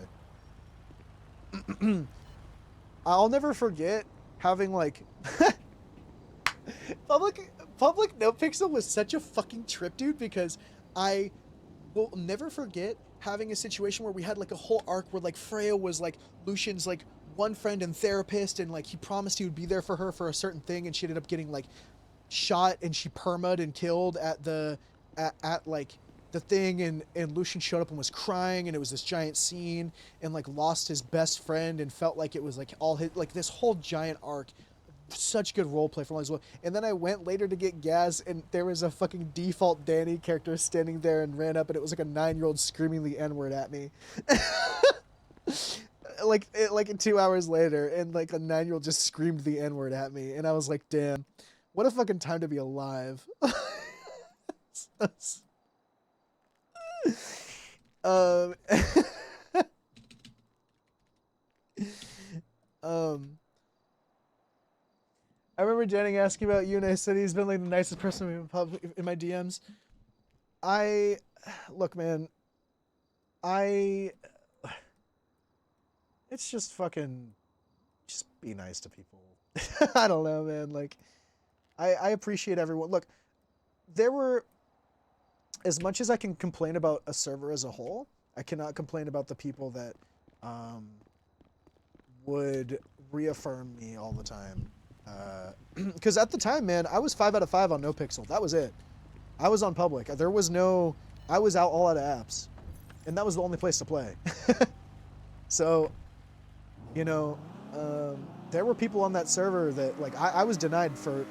I'll never forget having like Public NoPixel was such a fucking trip, dude, because I will never forget having a situation where we had like a whole arc where like Freya was like Lucian's like one friend and therapist, and like he promised he would be there for her for a certain thing, and she ended up getting like shot and she perma'd and killed at the at like the thing, and Lucian showed up and was crying, and it was this giant scene, and like lost his best friend and felt like it was like all his, like this whole giant arc. Such good roleplay from all as well. And then I went later to get gas, and there was a fucking default Danny character standing there and ran up, and it was like a 9-year-old screaming the N-word at me. like 2 hours later, and like a 9-year-old just screamed the N-word at me, and I was like, damn, what a fucking time to be alive. I remember Jenning asking about you, and I said he's been like the nicest person in my DMs. Look, man, it's just fucking, just be nice to people. I don't know, man. Like, I appreciate everyone. Look, there were, as much as I can complain about a server as a whole, I cannot complain about the people that would reaffirm me all the time. Because at the time, man, I was 5 out of 5 on NoPixel. That was it. I was on Public. There was no, I was out all out of apps, and that was the only place to play. So, you know, there were people on that server that like I was denied for.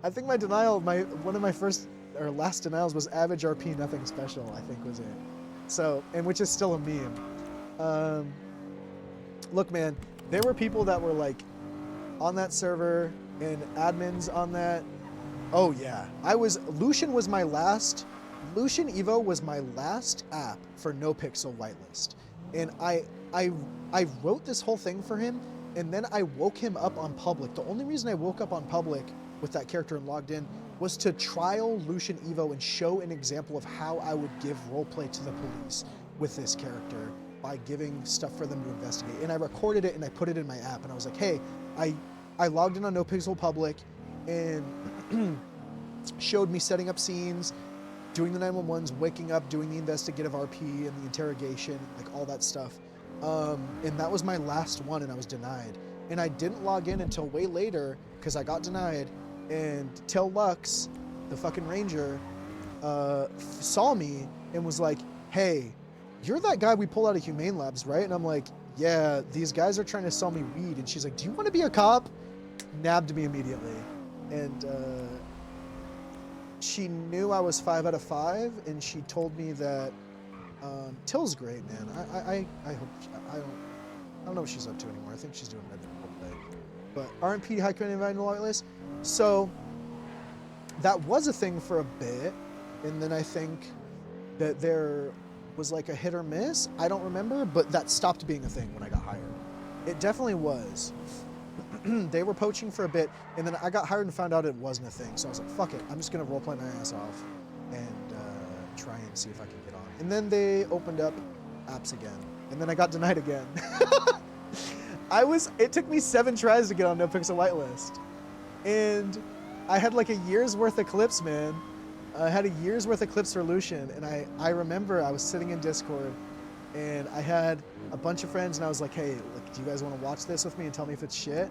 I think my denial, one of my first or last denials was Average RP Nothing Special. I think was it. So, and which is still a meme. Look, man, there were people that were like on that server and admins on that. Oh yeah, Lucian Evo was my last app for NoPixel whitelist, and I wrote this whole thing for him, and then I woke him up on Public. The only reason I woke up on Public with that character and logged in was to trial Lucian Evo and show an example of how I would give roleplay to the police with this character by giving stuff for them to investigate. And I recorded it and I put it in my app, and I was like, hey, I logged in on NoPixel Public and showed me setting up scenes, doing the 911s, waking up, doing the investigative RP and the interrogation, like all that stuff. And that was my last one, and I was denied. And I didn't log in until way later because I got denied. And Till Lux, the fucking ranger, saw me and was like, hey, you're that guy we pulled out of Humane Labs, right? And I'm like, yeah, these guys are trying to sell me weed. And she's like, do you want to be a cop? Nabbed me immediately. And she knew I was 5 out of 5, and she told me that Till's great, man. I hope I don't know what she's up to anymore. I think she's doing red thing. But RMP High Command invited to the list. So that was a thing for a bit, and then I think that there was like a hit or miss. I don't remember, but that stopped being a thing when I got hired. It definitely was. They were poaching for a bit, and then I got hired and found out it wasn't a thing. So I was like, fuck it, I'm just gonna roleplay my ass off and try and see if I can get on. And then they opened up apps again, and then I got denied again. It took me 7 tries to get on NoPixel whitelist, and I had like a year's worth of clips, man. I had a year's worth of clips for Lucian, and I remember I was sitting in Discord, and I had a bunch of friends, and I was like, hey, like, do you guys want to watch this with me and tell me if it's shit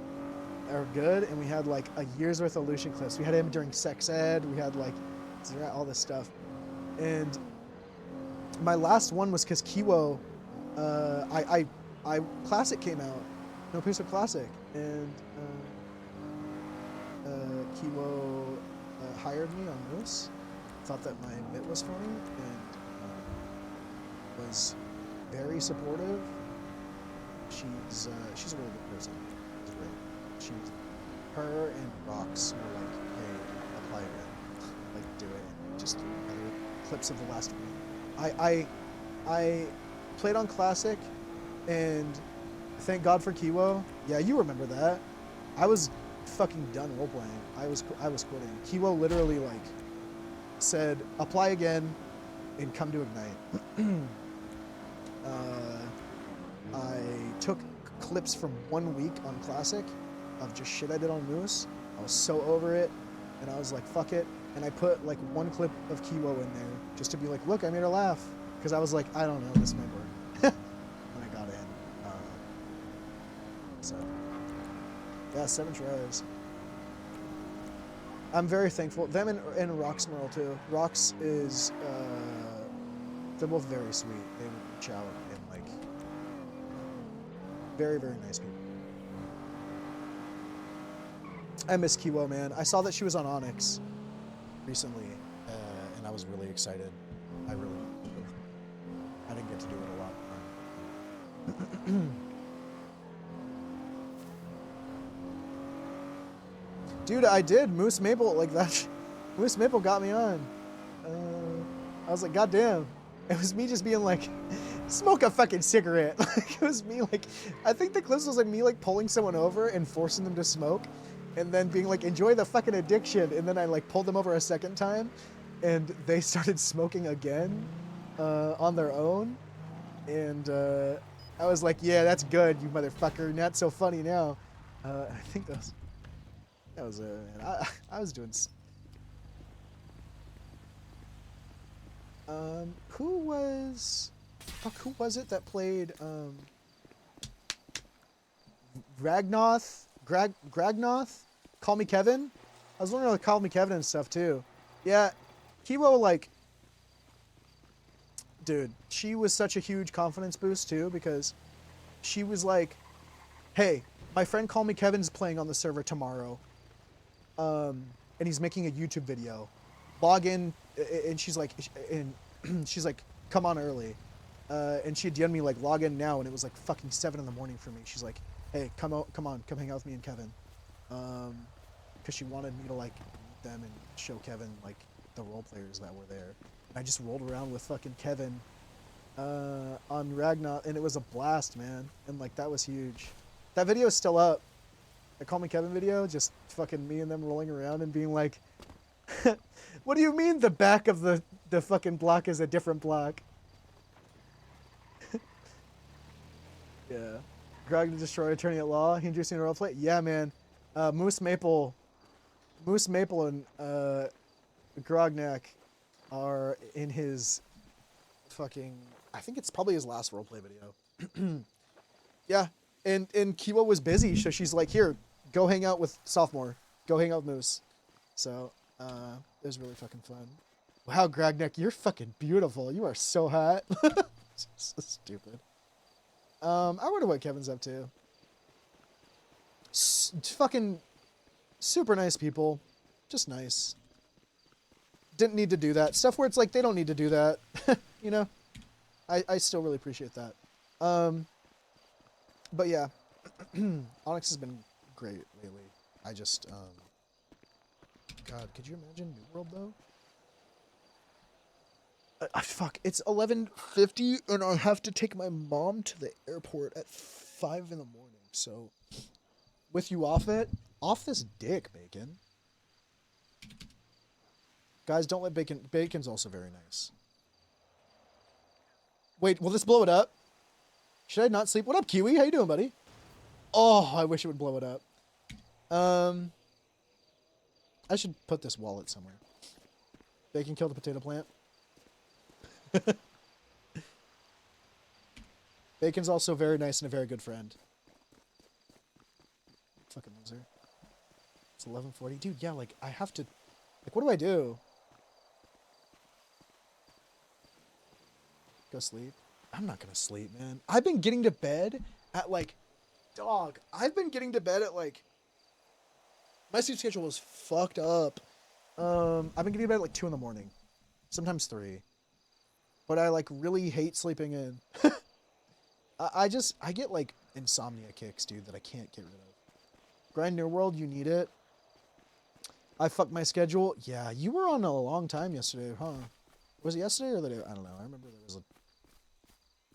or good? And we had like a year's worth of Lucian clips. We had him during sex ed. We had like all this stuff. And my last one was because Kiwo, Classic came out, NoPixel Classic, and Kiwo hired me on Moose. Thought that my bit was funny, and was very supportive. She's a really good person. She's great. her and Rox were like, hey, apply it. Like, do it. Just other clips of the last week. I played on Classic, and thank God for Kiwo. Yeah, you remember that. I was fucking done roleplaying. I was quitting. Kiwo literally like said, apply again and come to Ignite. I took clips from 1 week on Classic of just shit I did on Moose. I was so over it, and I was like, fuck it. And I put like 1 clip of Kiwo in there just to be like, look, I made her laugh. Because I was like, I don't know, this might work. When I got in. So, yeah, 7 tries. I'm very thankful. Them and Rox Merle too. Rox is, they're both very sweet. They would reach out and like, very, very nice people. I miss Kiwo, man. I saw that she was on Onyx recently, and I was really excited. I didn't get to do it a lot. Dude, I did. Moose Maple, like that. Moose Maple got me on. I was like, God damn. It was me just being like, smoke a fucking cigarette. Like, it was me like, I think the clips was like me like pulling someone over and forcing them to smoke. And then being like, enjoy the fucking addiction. And then I like pulled them over a second time. And they started smoking again on their own. And I was like, yeah, that's good, you motherfucker. Not so funny now. I think that was it. I was doing. Who was it that played Gragnoth? Call Me Kevin? I was wondering about Call Me Kevin and stuff too. Yeah, Kiwo, like, dude, she was such a huge confidence boost too, because she was like, hey, my friend Call Me Kevin's playing on the server tomorrow. And he's making a YouTube video. Log in, and she's like, come on early. And she DM'd me like, log in now, and it was like fucking 7 in the morning for me. She's like, hey, come on, come hang out with me and Kevin. Because she wanted me to like meet them and show Kevin like the role players that were there. And I just rolled around with fucking Kevin on Ragnar, and it was a blast, man. And like that was huge. That video is still up. The Call Me Kevin video, just fucking me and them rolling around and being like, what do you mean the back of the fucking block is a different block? Yeah. Grog the Destroyer, Attorney at Law, he introduced me to roleplay. Yeah, man. Moose Maple and Grognak are in his fucking, I think it's probably his last roleplay video. Yeah. And Kiwo was busy, so she's like, here, go hang out with Sophomore. Go hang out with Moose. So, it was really fucking fun. Wow, Grognak, you're fucking beautiful. You are so hot. So stupid. I wonder what Kevin's up to. Fucking super nice people. Just nice. Didn't need to do that. Stuff where it's like, they don't need to do that. You know? I still really appreciate that. But yeah, Onyx has been great lately. I just, God, could you imagine New World though? Fuck, it's 11:50 and I have to take my mom to the airport at 5 in the morning. So, with you off this dick, Bacon. Guys, don't let Bacon's also very nice. Wait, will this blow it up? Should I not sleep? What up, Kiwi? How you doing, buddy? Oh, I wish it would blow it up. I should put this wallet somewhere. Bacon killed the potato plant. Bacon's also very nice and a very good friend. Fucking loser. It's 11:40. Dude, yeah, like, I have to... Like, what do I do? Go sleep? I'm not gonna sleep, man. I've been getting to bed at, like... Dog, I've been getting to bed at, like... My sleep schedule was fucked up. I've been getting to bed at, like, 2 in the morning. Sometimes 3. But I, like, really hate sleeping in. I get, like, insomnia kicks, dude, that I can't get rid of. Grind New World, you need it. I fucked my schedule. Yeah, you were on a long time yesterday, huh? Was it yesterday or the day? I don't know. I remember there was a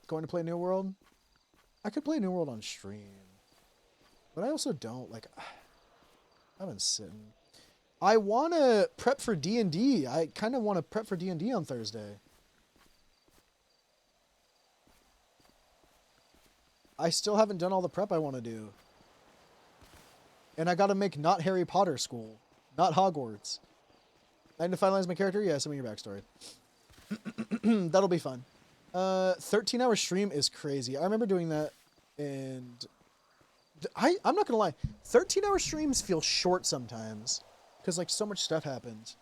going to play New World. I could play New World on stream, but I also don't like. I've been sitting. I want to prep for D&D. I kind of want to prep for D&D on Thursday. I still haven't done all the prep I want to do. And I got to make not Harry Potter school. Not Hogwarts. I need to finalize my character? Yeah, some of your backstory. That'll be fun. 13-hour stream is crazy. I remember doing that, and I'm not gonna lie. 13-hour streams feel short sometimes, because like so much stuff happens.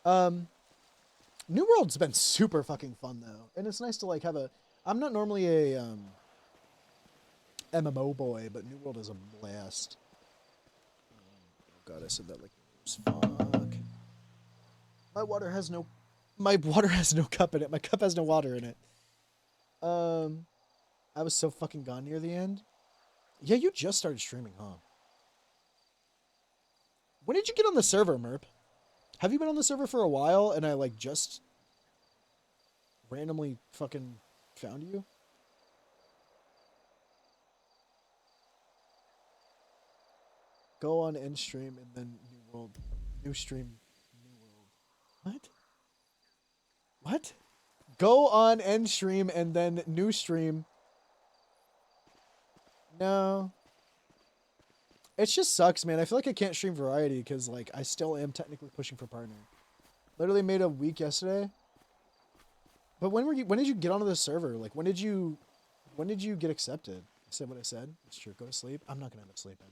New World's been super fucking fun though, and it's nice to like have a. I'm not normally a MMO boy, but New World is a blast. Oh god, I said that like fuck. My water has no cup in it. My cup has no water in it. I was so fucking gone near the end. Yeah, you just started streaming, huh? When did you get on the server, Merp? Have you been on the server for a while and I like just randomly fucking found you? Go on end stream and then New World. New stream. New World. What? What? Go on end stream and then new stream. No. It just sucks, man. I feel like I can't stream variety because like I still am technically pushing for partner. Literally made a week yesterday. But when did you get onto the server? Like when did you get accepted? I said what I said. It's true. Go to sleep. I'm not gonna end up sleeping.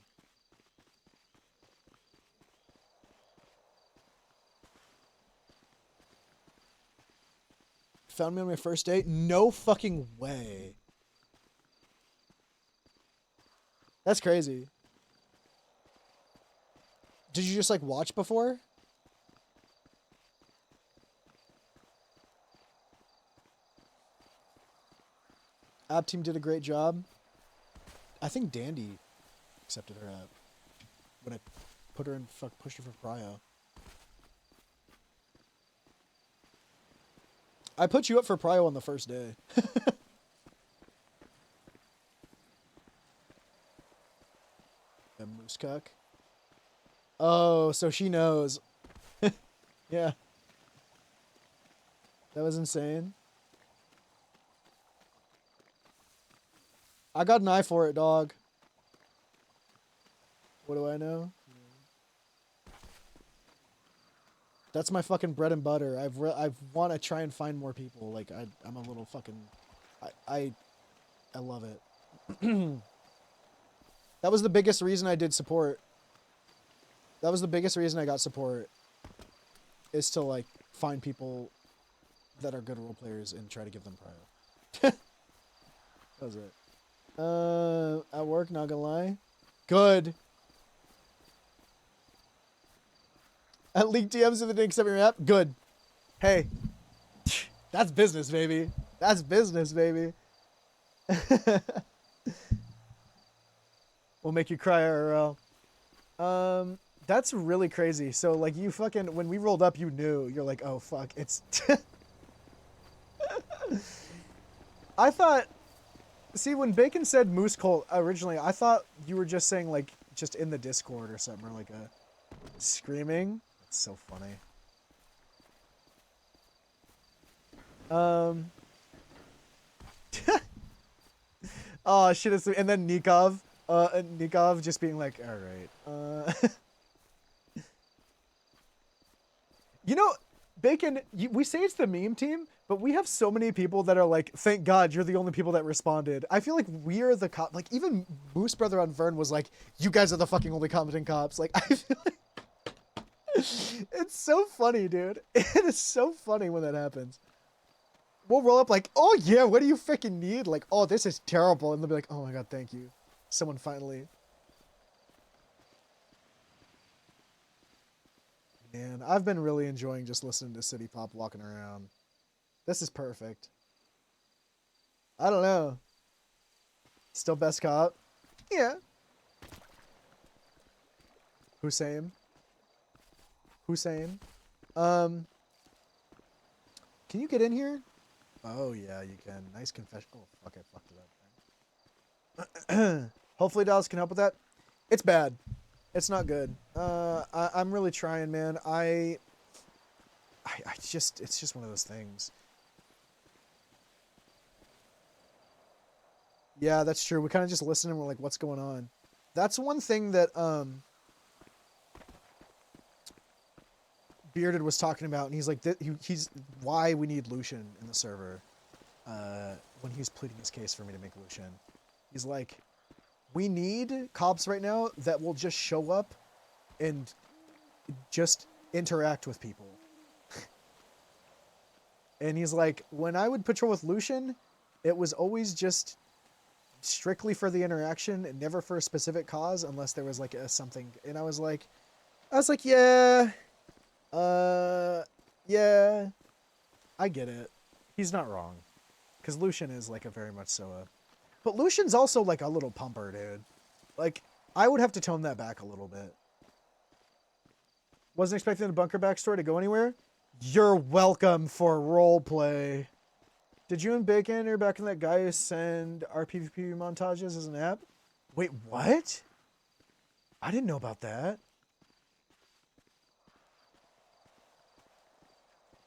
Found me on my first date? No fucking way. That's crazy. Did you just like watch before? App team did a great job. I think Dandy accepted her app when I put her in pushed her for Prio. I put you up for Prio on the first day. A moose cock. Oh, so she knows. Yeah. That was insane. I got an eye for it, dog. What do I know? That's my fucking bread and butter. I want to try and find more people. Like I'm a little fucking. I love it. That was the biggest reason I did support. That was the biggest reason I got support. Is to like find people that are good role players and try to give them prior. That was it. At work, not gonna lie. Good. At leak DMs if they didn't accept your app? Good. Hey. That's business, baby. That's business, baby. We'll make you cry, IRL. That's really crazy. So, like, you fucking... When we rolled up, you knew. You're like, oh, fuck. It's... I thought... See, when Bacon said Moose Cult originally, I thought you were just saying, like, just in the Discord or something. Or, like, a... Screaming. It's so funny. Oh shit! It's, and then Nikov, Nikov just being like, "All right." You know, Bacon. We say it's the meme team, but we have so many people that are like, "Thank God you're the only people that responded." I feel like we're the cop. Like even Moose Brother on Vern was like, "You guys are the fucking only competent cops." Like I feel like. It's so funny, dude. It is so funny when that happens. We'll roll up like, oh yeah, what do you freaking need? Like, oh, this is terrible. And they'll be like, oh my god, thank you. Someone finally. Man, I've been really enjoying just listening to City Pop walking around. This is perfect. I don't know. Still best cop? Yeah. Hussein. Can you get in here? Oh yeah, you can. Nice confession. Oh fuck, I fucked it up. Hopefully Dallas can help with that. It's bad. It's not good. I'm really trying, man. I just, it's just one of those things. Yeah, that's true. We kind of just listen and we're like, what's going on? That's one thing that Bearded was talking about, and he's like, he's why we need Lucian in the server. When he was pleading his case for me to make Lucian, he's like, we need cops right now that will just show up and just interact with people. And he's like, when I would patrol with Lucian, it was always just strictly for the interaction and never for a specific cause unless there was like a something. And I was like, yeah, yeah, I get it. He's not wrong. Because Lucian is like a very much so a... But Lucian's also like a little pumper, dude. Like, I would have to tone that back a little bit. Wasn't expecting the bunker backstory to go anywhere. You're welcome for roleplay. Did you and Bacon or back in that guy send our PvP montages as an app? Wait, what? I didn't know about that.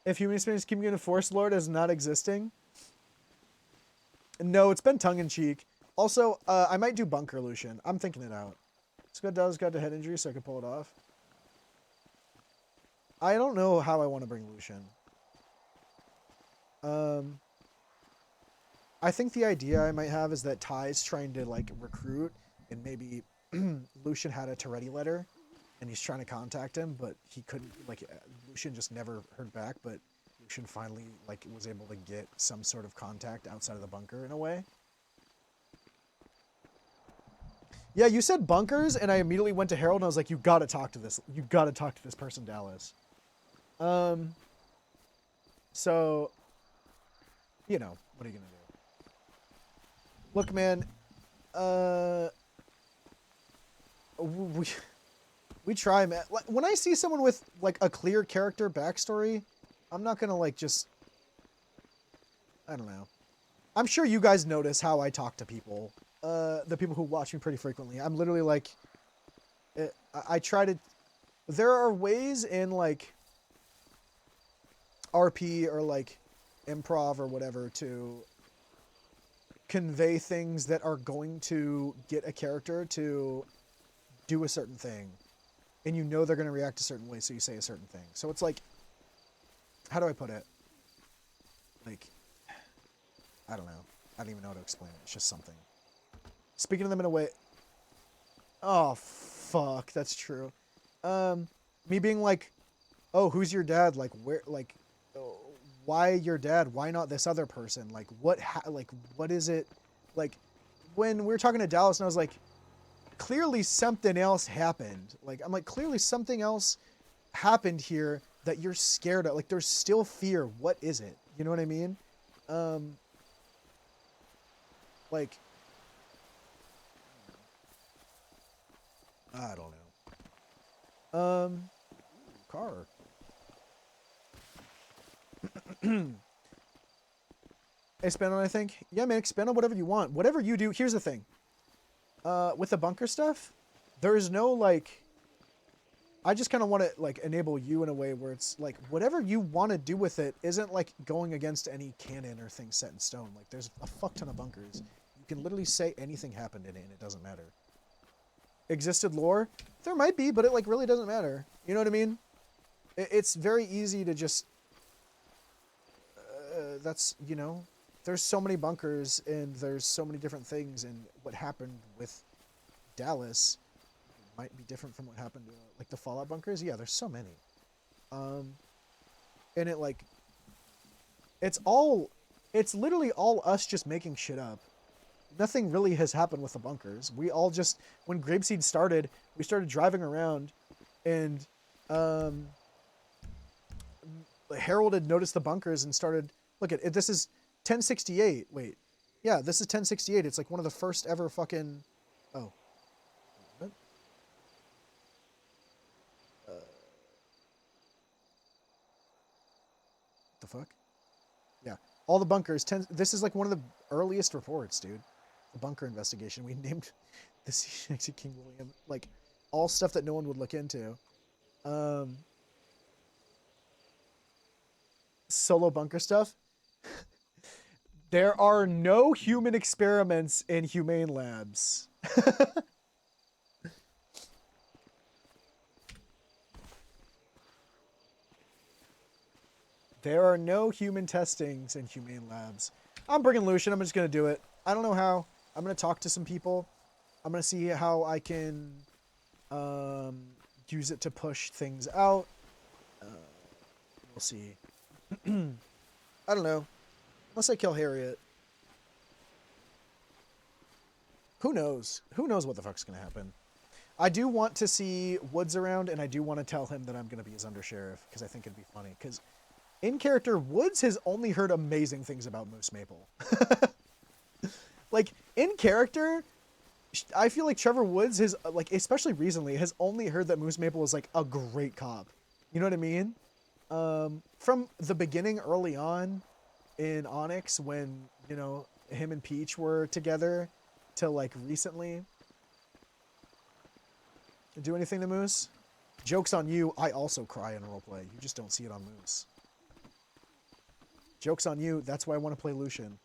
If human experience keeping in a Force Lord as not existing? No, it's been tongue-in-cheek. Also, I might do Bunker Lucian. I'm thinking it out. Scott Dow's got a head injury, so I can pull it off. I don't know how I want to bring Lucian. I think the idea I might have is that Ty's trying to, like, recruit, and maybe Lucian had a Toretti letter, and he's trying to contact him, but he couldn't, like, Lucian just never heard back, but Lucian finally, like, was able to get some sort of contact outside of the bunker in a way. Yeah, you said bunkers, and I immediately went to Harold, and I was like, you gotta talk to this. You gotta talk to this person, Dallas. So, you know, what are you gonna do? Look, man, we try, man. Like, when I see someone with, like, a clear character backstory, I'm not gonna, like, just... I don't know. I'm sure you guys notice how I talk to people. The people who watch me pretty frequently. I'm literally, like... I try to... There are ways in, like, RP or, like, improv or whatever to convey things that are going to get a character to do a certain thing. And you know they're going to react a certain way, so you say a certain thing. So it's like... How do I put it? Like, I don't know. I don't even know how to explain it. It's just something. Speaking to them in a way... Oh, fuck. That's true. Me being like, oh, who's your dad? Like, where, like, oh, why your dad? Why not this other person? Like, what is it? Like, when we were talking to Dallas and I was like, clearly something else happened. Like, I'm like, clearly something else happened here that you're scared of. Like, there's still fear. What is it? You know what I mean? Like, I don't know. Car. Expand on, I think. Yeah, man, expand on whatever you want. Whatever you do, here's the thing. With the bunker stuff, there's no, like... I just kind of want to, like, enable you in a way where it's, like, whatever you want to do with it isn't, like, going against any canon or thing set in stone. Like, there's a fuck ton of bunkers. You can literally say anything happened in it and it doesn't matter. Existed lore? There might be, but it, like, really doesn't matter. You know what I mean? It's very easy to just... that's, you know... There's so many bunkers and there's so many different things, and what happened with Dallas might be different from what happened to, like, the Fallout bunkers. Yeah, there's so many. And it, like... It's literally all us just making shit up. Nothing really has happened with the bunkers. We all just... When Grapeseed started, we started driving around, and Harold had noticed the bunkers and started... Look at it. This is 1068. Wait. Yeah, this is 1068. It's like one of the first ever fucking... Oh. What? the fuck? Yeah, all the bunkers. This is like one of the earliest reports, dude. The bunker investigation. We named the CX King William, like all stuff that no one would look into. Solo bunker stuff. There are no human experiments in humane labs. There are no human testings in humane labs. I'm bringing Lucian. I'm just going to do it. I don't know how. I'm going to talk to some people. I'm going to see how I can use it to push things out. We'll see. I don't know. Unless I kill Harriet. Who knows? Who knows what the fuck's going to happen? I do want to see Woods around, and I do want to tell him that I'm going to be his undersheriff, because I think it'd be funny. Because in character, Woods has only heard amazing things about Moose Maple. Like, in character, I feel like Trevor Woods has, like, especially recently, has only heard that Moose Maple is, like, a great cop. You know what I mean? From the beginning, early on, in Onyx, when, you know, him and Peach were together, till, like, recently. Do anything to Moose? Joke's on you, I also cry in roleplay. You just don't see it on Moose. Joke's on you, that's why I want to play Lucian.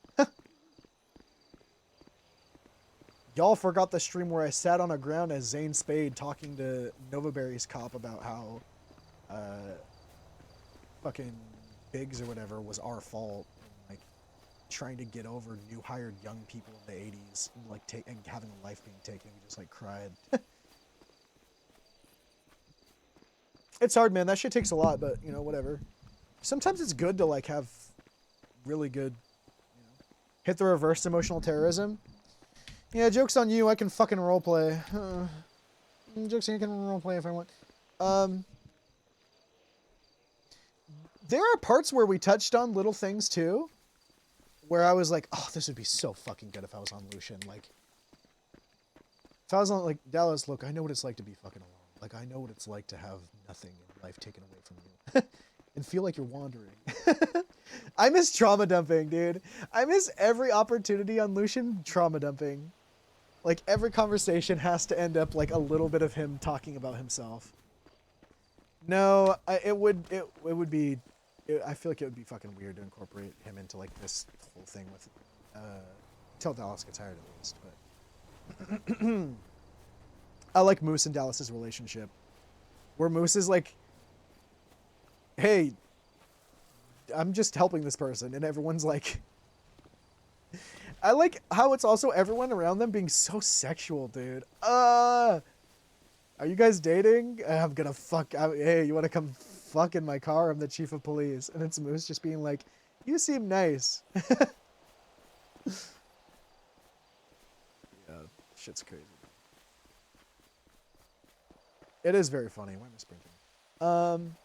Y'all forgot the stream where I sat on a ground as Zane Spade talking to Novaberry's cop about how fucking Biggs or whatever was our fault. And, like, trying to get over new hired young people in the 80s and, like, and having a life being taken. We just, like, cried. It's hard, man. That shit takes a lot, but, you know, whatever. Sometimes it's good to, like, have really good, you know, hit the reverse emotional terrorism. Yeah, joke's on you. I can fucking roleplay. Joke's on you. I can roleplay if I want. There are parts where we touched on little things, too, where I was like, oh, this would be so fucking good if I was on Lucian. Like, if I was on, like, Dallas, look, I know what it's like to be fucking alone. Like, I know what it's like to have nothing in life taken away from you. And feel like you're wandering. I miss trauma dumping, dude. I miss every opportunity on Lucian trauma dumping. Like, every conversation has to end up, like, a little bit of him talking about himself. No, it would be... I feel like it would be fucking weird to incorporate him into, like, this whole thing with... till Dallas gets hired, at least, but... I like Moose and Dallas's relationship. Where Moose is like, hey, I'm just helping this person. And everyone's like... I like how it's also everyone around them being so sexual, dude. Are you guys dating? I'm gonna fuck... hey, you wanna come fuck in my car? I'm the chief of police. And it's Moose just being like, you seem nice. Yeah, shit's crazy. It is very funny. Why am I sprinting?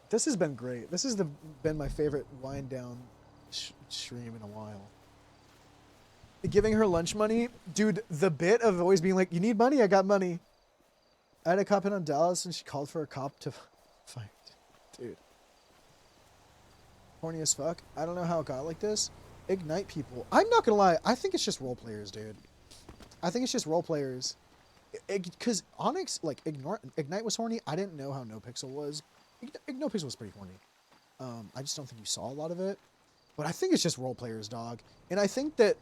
This has been great. This has been my favorite wind down stream in a while. Giving her lunch money, dude. The bit of always being like, "You need money? I got money." I had a cop in on Dallas, and she called for a cop to fight. Dude, horny as fuck. I don't know how it got like this. Ignite people. I'm not gonna lie. I think it's just role players, dude. I think it's just role players. Because Onyx, like, Ignite was horny. I didn't know how NoPixel was. NoPixel was pretty horny. I just don't think you saw a lot of it. But I think it's just role players, dog. And I think that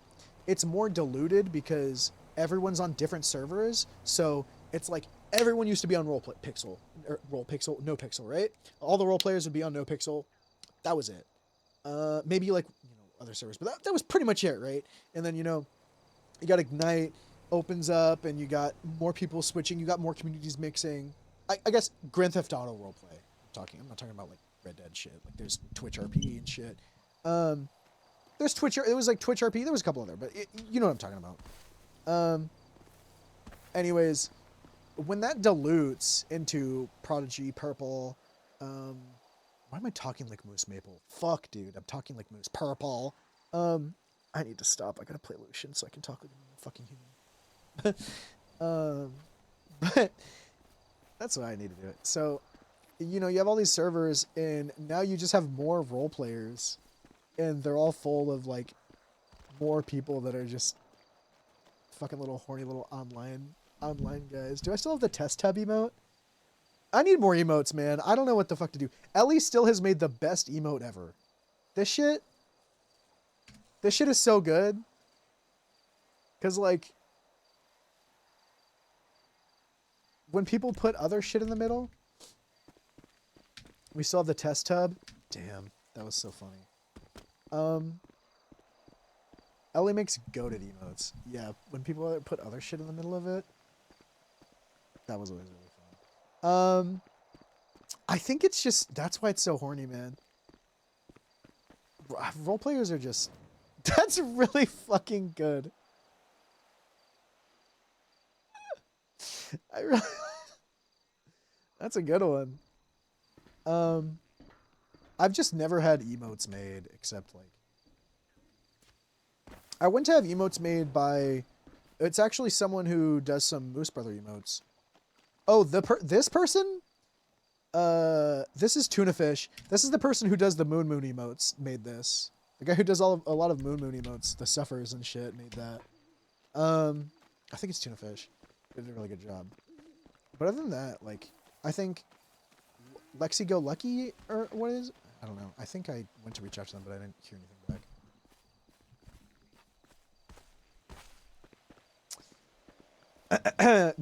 it's more diluted because everyone's on different servers. So it's like everyone used to be on NoPixel, right? All the role players would be on NoPixel. That was it. Maybe, like, you know, other servers. But that was pretty much it, right? And then, you know, you got Ignite opens up and you got more people switching, you got more communities mixing. I guess Grand Theft Auto roleplay. I'm not talking about like Red Dead shit. Like there's Twitch RP and shit. There's Twitch. It was like Twitch RP. There was a couple other, but you know what I'm talking about. Anyways, when that dilutes into Prodigy, Purple, why am I talking like Moose Maple? Fuck, dude. I'm talking like Moose Purple. I need to stop. I gotta play Lucian so I can talk like a fucking human. But that's why I need to do it. So you know, you have all these servers, and now you just have more role players, and they're all full of like more people that are just fucking little horny little online guys. Do I still have the test tub emote? I need more emotes, man. I don't know what the fuck to do. Ellie still has made the best emote ever. This shit is so good. Cause like, when people put other shit in the middle, we still have the test tub. Damn, that was so funny. Ellie makes goated emotes. Yeah, when people put other shit in the middle of it, that was always really fun. I think it's just, that's why it's so horny, man. Role players are just, that's really fucking good. That's a good one. I've just never had emotes made except like, I went to have emotes made by, it's actually someone who does some Moose Brother emotes. Oh, this person? This is Tuna Fish. This is the person who does the Moon emotes made this. The guy who does a lot of Moon emotes, the Suffers and shit, made that. I think it's Tuna Fish. They did a really good job. But other than that, like, I think Lexi Go Lucky, or what is? I don't know. I think I went to reach out to them, but I didn't hear anything back.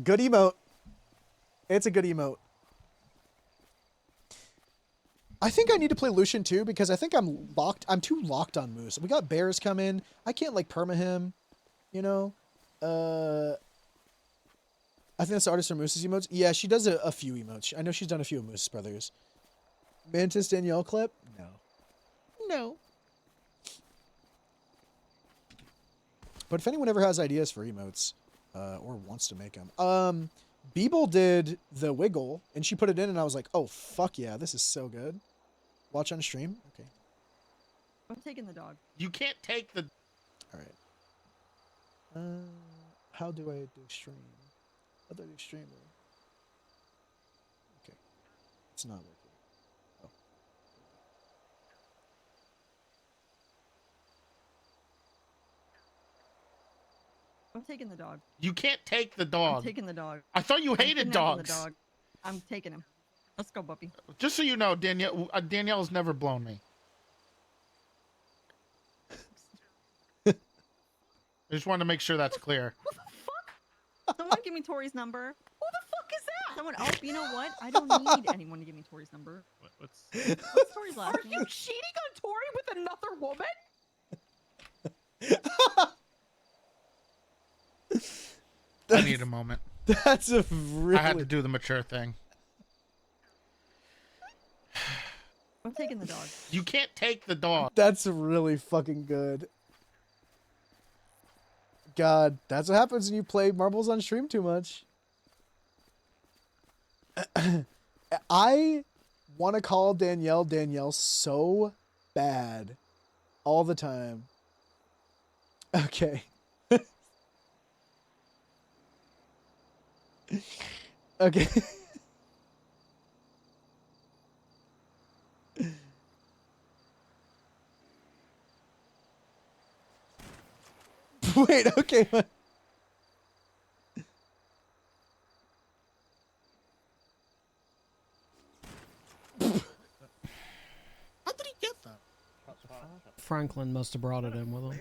Good emote. It's a good emote. I think I need to play Lucian too, because I think I'm too locked on Moose. We got bears come in. I can't like perma him, you know? I think that's the artist for Moose's emotes. Yeah, she does a few emotes. I know she's done a few of Moose's brothers. Mantis Danielle clip? No. No. But if anyone ever has ideas for emotes, or wants to make them, Beeble did the wiggle, and she put it in, and I was like, oh, fuck yeah, this is so good. Watch on stream? Okay. I'm taking the dog. You can't take the... Alright. How do I do stream? How do I do streamer? Okay. It's not working. Oh. I'm taking the dog. You can't take the dog. I'm taking the dog. I thought you I'm hated kidnapping dogs. The dog. I'm taking him. Let's go, puppy. Just so you know, Danielle's never blown me. I just wanted to make sure that's clear. Who the fuck? Someone give me Tori's number. Who the fuck is that? Someone else. You know what? I don't need anyone to give me Tori's number. What's Tori's last name? Are you cheating on Tori with another woman? I need a moment. That's a really... I had to do the mature thing. I'm taking the dog. You can't take the dog. That's really fucking good. God, that's what happens when you play marbles on stream too much. I want to call Danielle so bad all the time. Okay. Okay. Wait, okay. How did he get that? Franklin must have brought it in with him.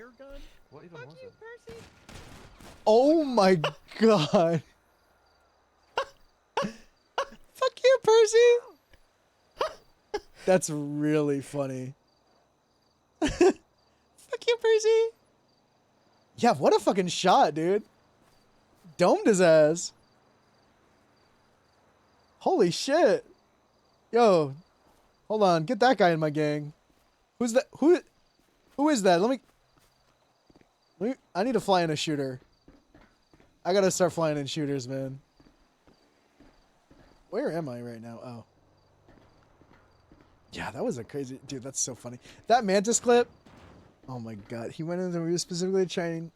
What even was it? Oh my god. Fuck you, Percy. That's really funny. Fuck you, Percy. Yeah, what a fucking shot, dude. Domed his ass. Holy shit. Yo, hold on. Get that guy in my gang. Who's that? Who is that? Let me... I need to fly in a shooter. I gotta start flying in shooters, man. Where am I right now? Oh. Yeah, that was a crazy... Dude, that's so funny. That Mantis clip... Oh my god. He went in there, we were specifically trying...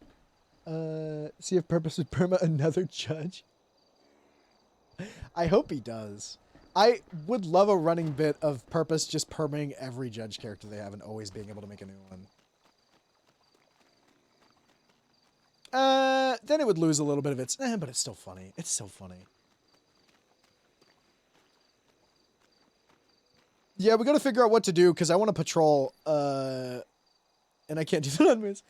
see if Purpose would perma another judge. I hope he does. I would love a running bit of Purpose just perming every judge character they have and always being able to make a new one. Then it would lose a little bit of its, but it's still funny. It's so funny. Yeah, we gotta figure out what to do because I want to patrol, and I can't do that on Moose.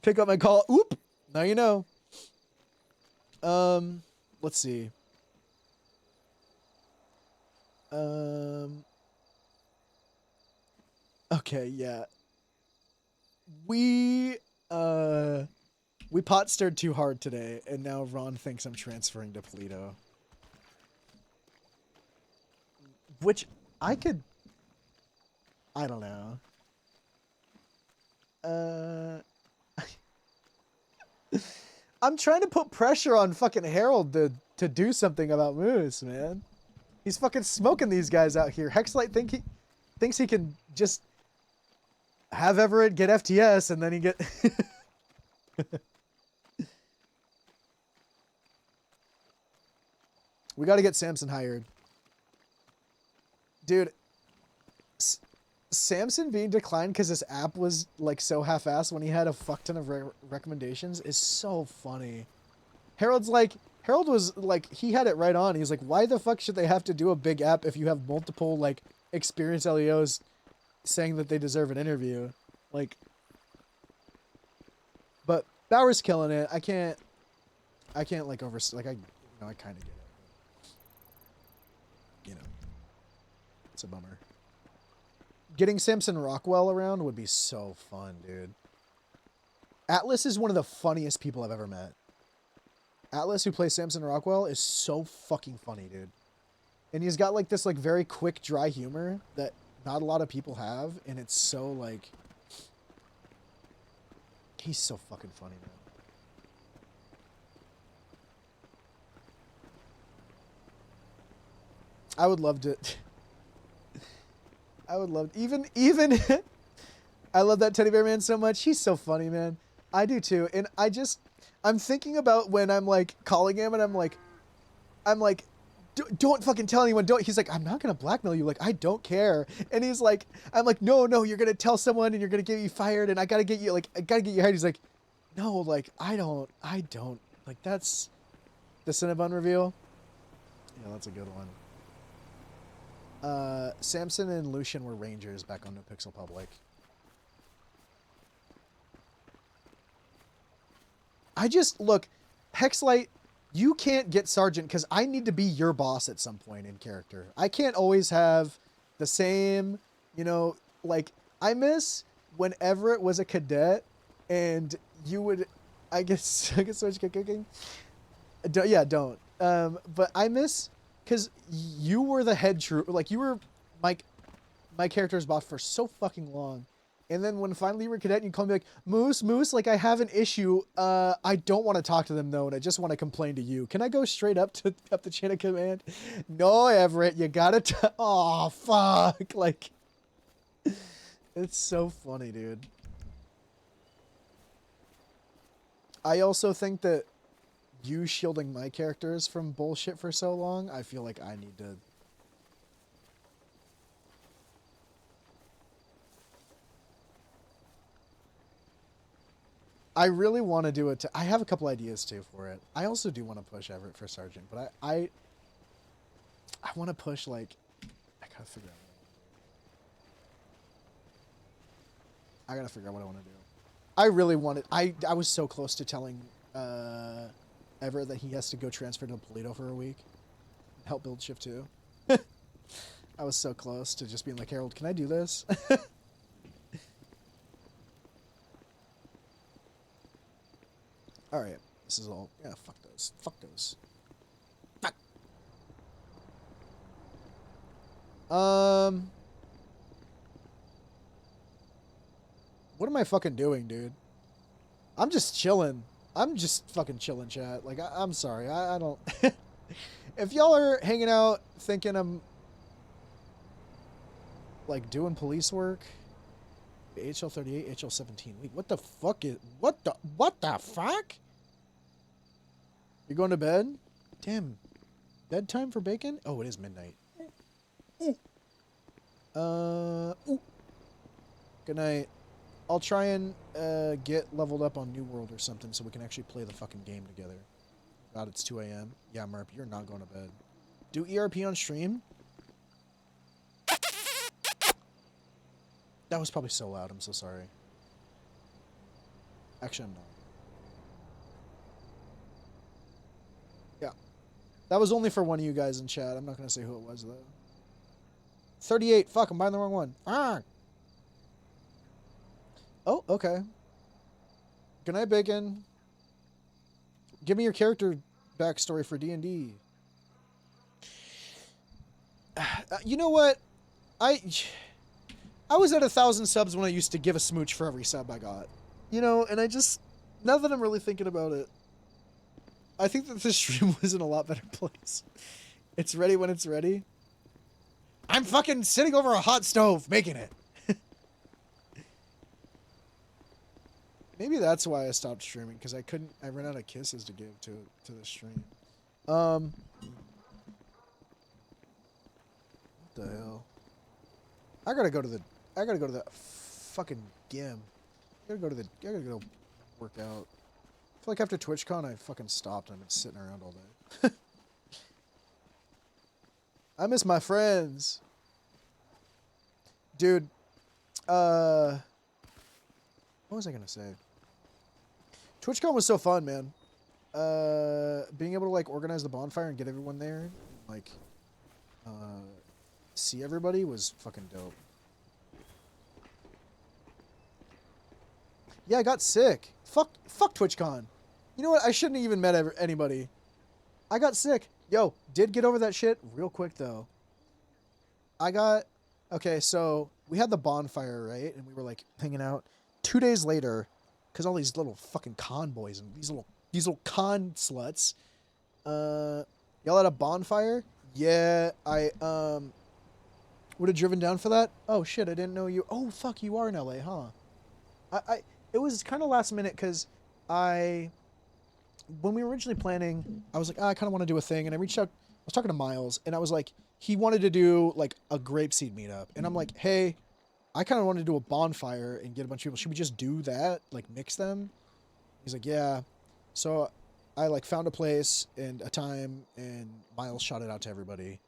Pick up my call. Oop! Now you know. Let's see. Okay, yeah. We pot stirred too hard today, and now Ron thinks I'm transferring to Polito. Which I could... I don't know. I'm trying to put pressure on fucking Harold to do something about Moose, man. He's fucking smoking these guys out here. Hexlight thinks he can just have Everett get FTS and then he get... We gotta get Samson hired. Dude, Samson being declined because his app was like so half-assed when he had a fuck ton of recommendations is so funny. Harold was like, he had it right on. He's like, why the fuck should they have to do a big app if you have multiple like experienced LEOs saying that they deserve an interview? Like, but Bauer's killing it. I can't like I kind of get it. You know, it's a bummer. Getting Samson Rockwell around would be so fun, dude. Atlas is one of the funniest people I've ever met. Atlas, who plays Samson Rockwell, is so fucking funny, dude. And he's got like this like very quick, dry humor that not a lot of people have, and it's so like... He's so fucking funny, man. I would love to... I would love... Even... I love that teddy bear man so much. He's so funny, man. I do too. And I'm thinking about when I'm like calling him and I'm like, don't fucking tell anyone. Don't. He's like, I'm not going to blackmail you. Like, I don't care. And he's like, I'm like, no, you're going to tell someone and you're going to get you fired. And I got to get you hired. He's like, no, like, I don't. Like, that's the Cinnabon reveal. Yeah, that's a good one. Samson and Lucian were Rangers back on No Pixel Public. Look, Hexlight, you can't get Sergeant because I need to be your boss at some point in character. I can't always have the same, you know, like, I miss when Everett was a cadet and you would, I guess switch cooking. Don't. But I miss, because you were the head troop, like, you were my character's boss for so fucking long. And then when finally you were cadet, you call me like, Moose, like, I have an issue. I don't want to talk to them, though, and I just want to complain to you. Can I go straight up the chain of command? No, Everett, you gotta oh, fuck. Like, it's so funny, dude. I also think that you shielding my characters from bullshit for so long, I feel like I need to... I really want to do it. I have a couple ideas too for it. I also do want to push Everett for Sergeant, but I want to push, like, I gotta figure out what I want to do. I really wanted. I was so close to telling Everett that he has to go transfer to Polito for a week, help build Shift 2. I was so close to just being like, Harold, can I do this? Alright, this is all... Yeah, fuck those. Fuck those. Fuck! What am I fucking doing, dude? I'm just chilling. I'm just fucking chilling, chat. Like, I'm sorry. I don't... If y'all are hanging out thinking I'm... like, doing police work... HL 38, HL 17. Wait, what the fuck is... What the fuck? You going to bed? Damn. bedtime for bacon? Oh, it is midnight. Ooh. Good night. I'll try and get leveled up on New World or something so we can actually play the fucking game together. God, it's 2 a.m. Yeah, Merp, you're not going to bed. Do ERP on stream? That was probably so loud. I'm so sorry. Actually, I'm not. Yeah. That was only for one of you guys in chat. I'm not going to say who it was, though. 38. Fuck, I'm buying the wrong one. Ah! Oh, okay. Good night, Bacon. Give me your character backstory for D&D. You know what? I was at 1,000 subs when I used to give a smooch for every sub I got. You know, and I just... Now that I'm really thinking about it, I think that this stream was in a lot better place. It's ready when it's ready. I'm fucking sitting over a hot stove making it. Maybe that's why I stopped streaming, because I ran out of kisses to give to the stream. What the hell? I gotta go to the fucking gym. I gotta go work out. I feel like after TwitchCon I fucking stopped and I've been sitting around all day. I miss my friends. Dude, what was I gonna say? TwitchCon was so fun, man. Being able to like organize the bonfire and get everyone there, like, see everybody was fucking dope. Yeah, I got sick. Fuck TwitchCon. You know what? I shouldn't have even met anybody. I got sick. Yo, did get over that shit real quick though. Okay, so we had the bonfire, right? And we were like hanging out. 2 days later, because all these little fucking con boys and these little con sluts, y'all had a bonfire? Yeah, I would have driven down for that. Oh shit, I didn't know you. Oh fuck, you are in LA, huh? It was kind of last minute because when we were originally planning, I was like, I kind of want to do a thing, and I reached out. I was talking to Miles, and I was like, he wanted to do like a grapeseed meetup, and I'm like, hey, I kind of wanted to do a bonfire and get a bunch of people. Should we just do that? Like mix them? He's like, yeah. So I like found a place and a time, and Miles shot it out to everybody.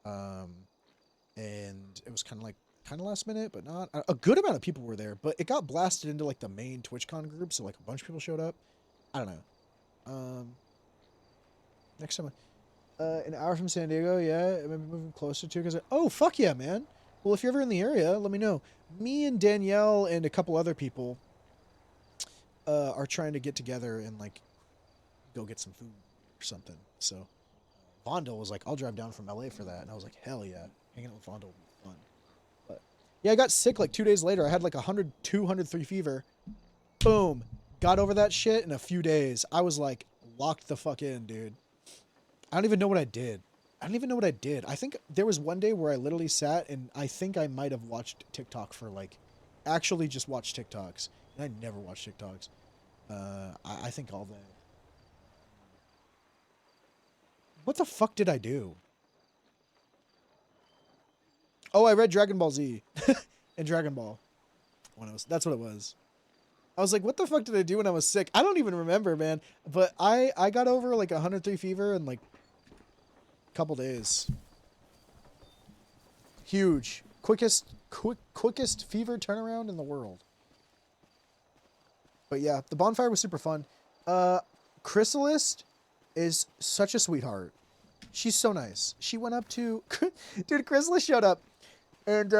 And it was kind of last minute, but not. A good amount of people were there, but it got blasted into like the main TwitchCon group, so like a bunch of people showed up. I don't know. Next time, an hour from San Diego, yeah, maybe moving closer to, because oh fuck yeah, man. Well, if you're ever in the area, let me know. Me and Danielle and a couple other people are trying to get together and like go get some food or something. So Vondel was like, I'll drive down from LA for that, and I was like, hell yeah, hanging out with Vondel would be fun. But yeah, I got sick like 2 days later. I had like 102, 103 fever. Boom, got over that shit in a few days. I was like locked the fuck in, dude. I don't even know what I did. I think there was one day where I literally sat and I think I might have watched TikTok for like, actually just watched TikToks. And I never watch TikToks. I think all day. What the fuck did I do? Oh, I read Dragon Ball Z and Dragon Ball. That's what it was. I was like, what the fuck did I do when I was sick? I don't even remember, man. But I got over like 103 fever in like couple days. Huge. Quickest fever turnaround in the world. But yeah, the bonfire was super fun. Chrysalis is such a sweetheart. She's so nice. She went up to dude, Chrysalis showed up and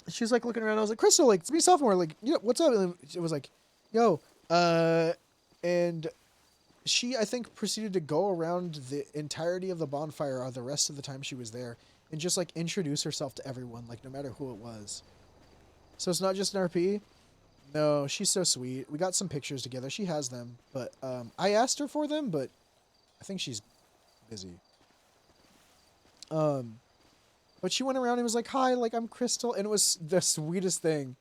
she was like looking around. I was like, Crystal, like it's me sophomore, like, yeah, what's up? And it was like, yo, and she, I think, proceeded to go around the entirety of the bonfire or the rest of the time she was there and just, like, introduce herself to everyone, like, no matter who it was. So it's not just an RP? No, she's so sweet. We got some pictures together. She has them, but I asked her for them, but I think she's busy. But she went around and was like, hi, like, I'm Crystal, and it was the sweetest thing.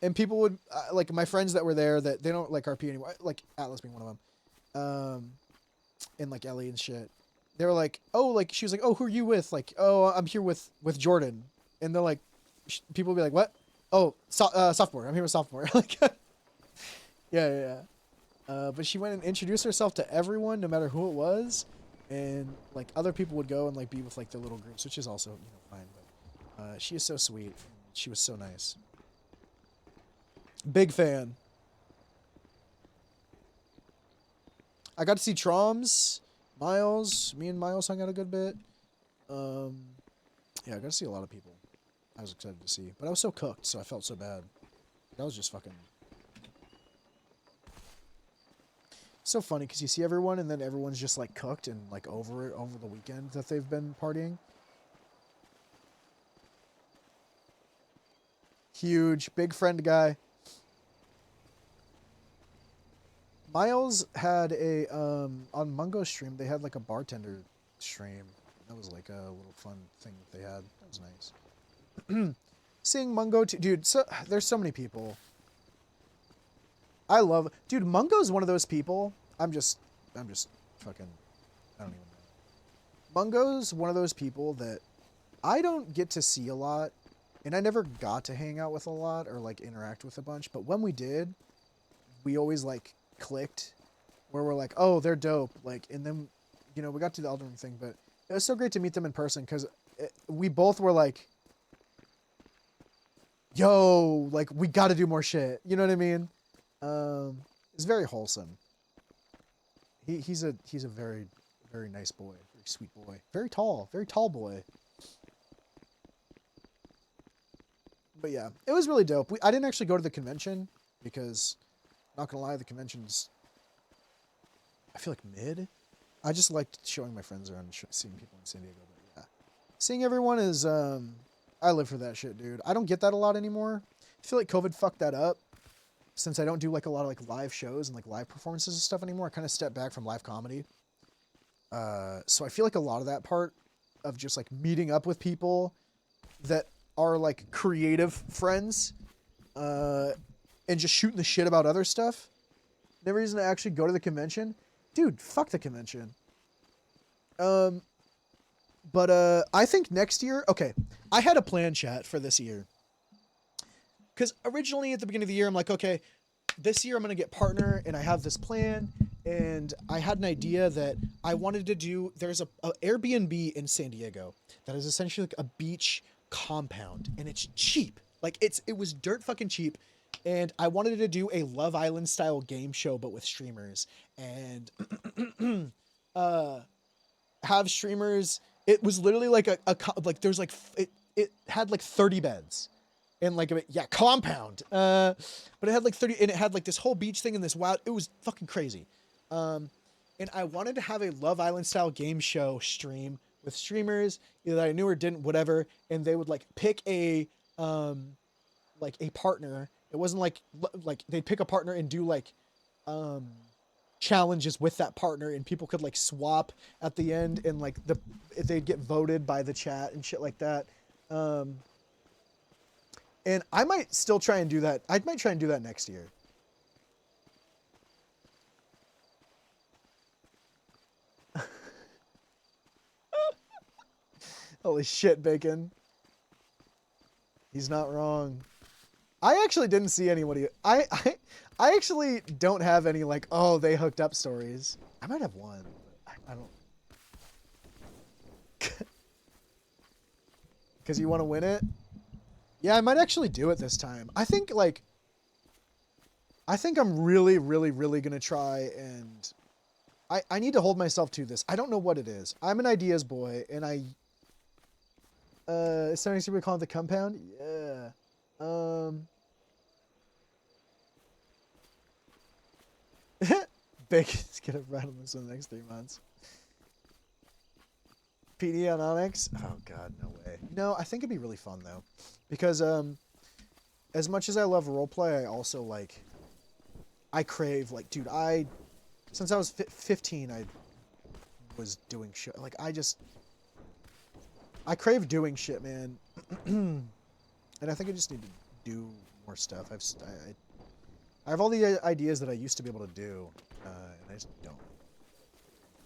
And people would, like, my friends that were there that they don't like RP anymore, like Atlas being one of them, and like Ellie and shit. They were like, oh, like she was like, oh, who are you with? Like, oh, I'm here with Jordan. And they're like, people will be like, what? Oh, sophomore. I'm here with sophomore. Like, yeah. But she went and introduced herself to everyone, no matter who it was, and like other people would go and like be with like their little groups, which is also fine. But she is so sweet. She was so nice. Big fan. I got to see Troms, Miles. Me and Miles hung out a good bit. Yeah, I got to see a lot of people. I was excited to see, but I was so cooked, so I felt so bad. That was just fucking so funny because you see everyone and then everyone's just like cooked and like over it over the weekend that they've been partying. Huge, big friend guy. Miles had a on Mungo's stream. They had like a bartender stream. That was like a little fun thing that they had. That was nice. Seeing Mungo, dude. So there's so many people. I love, dude. Mungo's one of those people. I'm just fucking. I don't even know. Mungo's one of those people that I don't get to see a lot, and I never got to hang out with a lot or like interact with a bunch. But when we did, we always like clicked, where we're like, oh, they're dope. Like, and then, you know, we got to the Elden Ring thing, but it was so great to meet them in person because we both were like, yo, like we got to do more shit. You know what I mean? It's very wholesome. He's a very, very nice boy, very sweet boy, very tall boy. But yeah, it was really dope. I didn't actually go to the convention because, not gonna lie, the convention's, I feel like mid. I just liked showing my friends around and seeing people in San Diego. But yeah, seeing everyone is, I live for that shit, dude. I don't get that a lot anymore. I feel like COVID fucked that up. Since I don't do like a lot of like live shows and like live performances and stuff anymore, I kind of stepped back from live comedy. So I feel like a lot of that part of just like meeting up with people that are like creative friends, and just shooting the shit about other stuff. The reason to actually go to the convention, dude, fuck the convention. But I think next year, okay, I had a plan, chat, for this year. Because originally at the beginning of the year, I'm like, okay, this year I'm going to get partner and I have this plan. And I had an idea that I wanted to do, there's a Airbnb in San Diego that is essentially like a beach compound and it's cheap. Like it was dirt fucking cheap. And I wanted to do a Love Island style game show, but with streamers and, have streamers. It was literally like like there's like, it had like 30 beds. And like, compound. But it had like 30, and it had like this whole beach thing and this wild, it was fucking crazy. And I wanted to have a Love Island style game show stream with streamers, either I knew or didn't, whatever. And they would like pick a partner. It wasn't like they'd pick a partner and do like, challenges with that partner and people could like swap at the end and like they'd get voted by the chat and shit like that. And I might still try and do that. I might try and do that next year. Holy shit, Bacon. He's not wrong. I actually didn't see anybody. I actually don't have any like, oh, they hooked up stories. I might have one. I don't. Because you want to win it? Yeah, I might actually do it this time. I think I'm really, really, really going to try and I need to hold myself to this. I don't know what it is. I'm an ideas boy and is somebody super calling it the compound? Yeah. Bacon's going to run on this in the next 3 months. PD on Onyx? Oh god, no way. No, I think it'd be really fun though. Because as much as I love roleplay, I also like I crave like dude, since I was 15 I was doing shit. Like I crave doing shit, man. And I think I just need to do more stuff. I have all the ideas that I used to be able to do, and I just don't.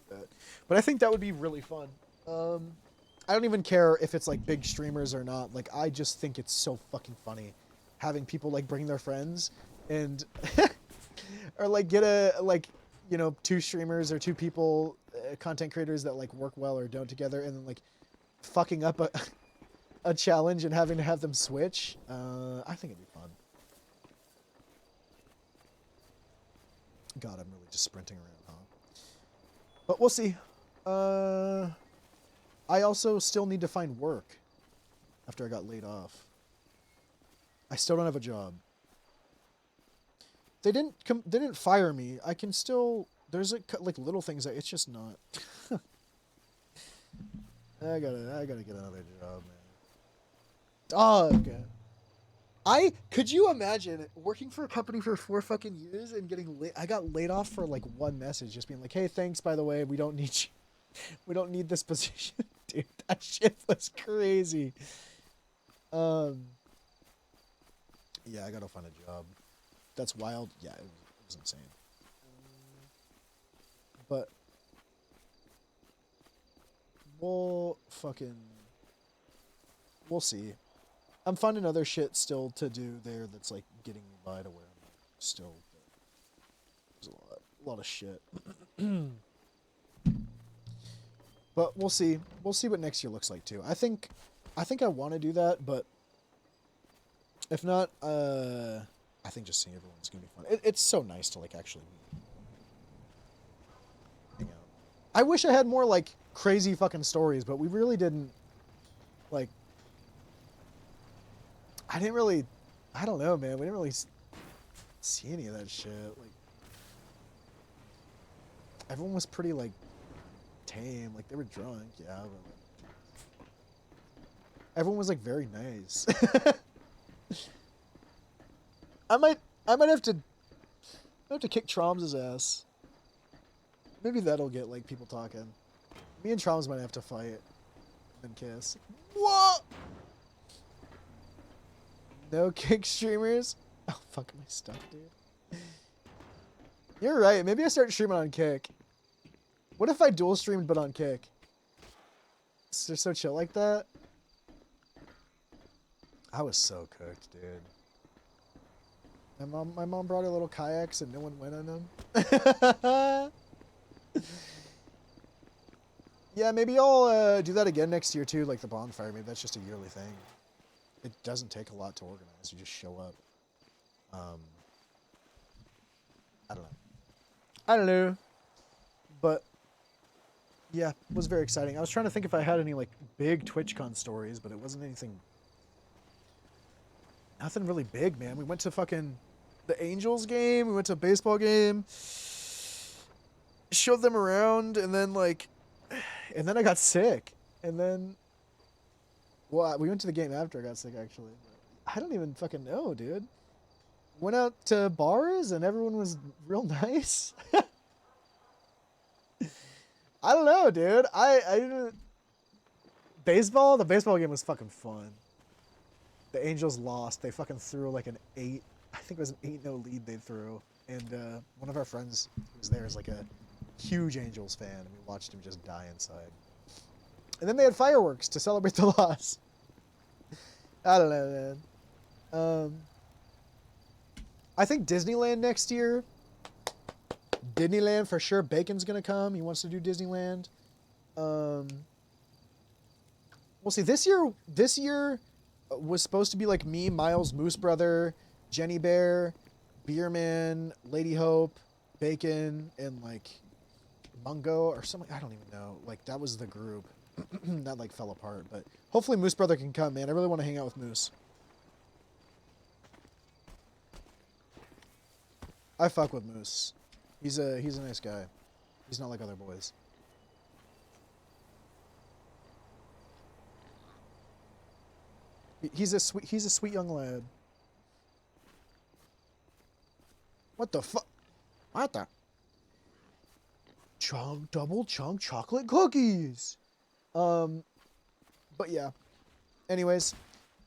that. But I think that would be really fun. I don't even care if it's like big streamers or not. Like, I just think it's so fucking funny having people like bring their friends and or like get a like, you know, 2 streamers or 2 people, content creators that like work well or don't together, and then like fucking up a challenge and having to have them switch. I think it'd be fun. God, I'm really just sprinting around, huh? But we'll see. I also still need to find work after I got laid off. I still don't have a job. They didn't fire me. I can still, there's like little things that it's just not. I gotta get another job, man. Dog. Could you imagine working for a company for 4 fucking years and getting I got laid off for like 1 message, just being like, hey, thanks, by the way, we don't need you. We don't need this position. Dude, that shit was crazy. Yeah, I gotta find a job. That's wild. Yeah, it was insane. But we'll see. I'm finding other shit still to do there that's like getting me by to where I'm still. There's a lot of shit. But we'll see. We'll see what next year looks like too. I think I want to do that, but if not, I think just seeing everyone's gonna be fun. It's so nice to like actually hang out. I wish I had more like crazy fucking stories, but we really didn't like. I don't know, man. We didn't really see any of that shit. Like, everyone was pretty like tame. Like, they were drunk, yeah, but like, everyone was like very nice. I might have to kick Troms' ass. Maybe that'll get like people talking. Me and Troms might have to fight and kiss. What? No kick streamers? Oh, fuck my stuff, dude. You're right. Maybe I start streaming on Kick. What if I dual streamed but on Kick? Is it so chill like that? I was so cooked, dude. My mom brought her little kayaks and no one went on them. Yeah, maybe I'll do that again next year too, like the bonfire. Maybe that's just a yearly thing. It doesn't take a lot to organize. You just show up. I don't know. But yeah, it was very exciting. I was trying to think if I had any like big TwitchCon stories, but it wasn't anything. Nothing really big, man. We went to fucking the Angels game. We went to a baseball game. Showed them around, and then I got sick, and then. Well, we went to the game after I got sick, actually. I don't even fucking know, dude. Went out to bars and everyone was real nice. I don't know, dude. The baseball game was fucking fun. The Angels lost. They fucking threw like an 8. I think it was an 8-0 lead they threw. And one of our friends who was there is like a huge Angels fan, and we watched him just die inside. And then they had fireworks to celebrate the loss. I don't know, man. I think Disneyland next year. Disneyland for sure. Bacon's gonna come. He wants to do Disneyland. We'll see. This year was supposed to be like me, Miles, Moose Brother, Jenny Bear, Beerman, Lady Hope, Bacon, and like Mungo or something. I don't even know. Like, that was the group. That like fell apart, but hopefully Moose Brother can come, man. I really want to hang out with Moose. I fuck with Moose. He's a nice guy. He's not like other boys. He's a sweet young lad. What the fuck? What the? Double chunk chocolate cookies. But yeah. Anyways,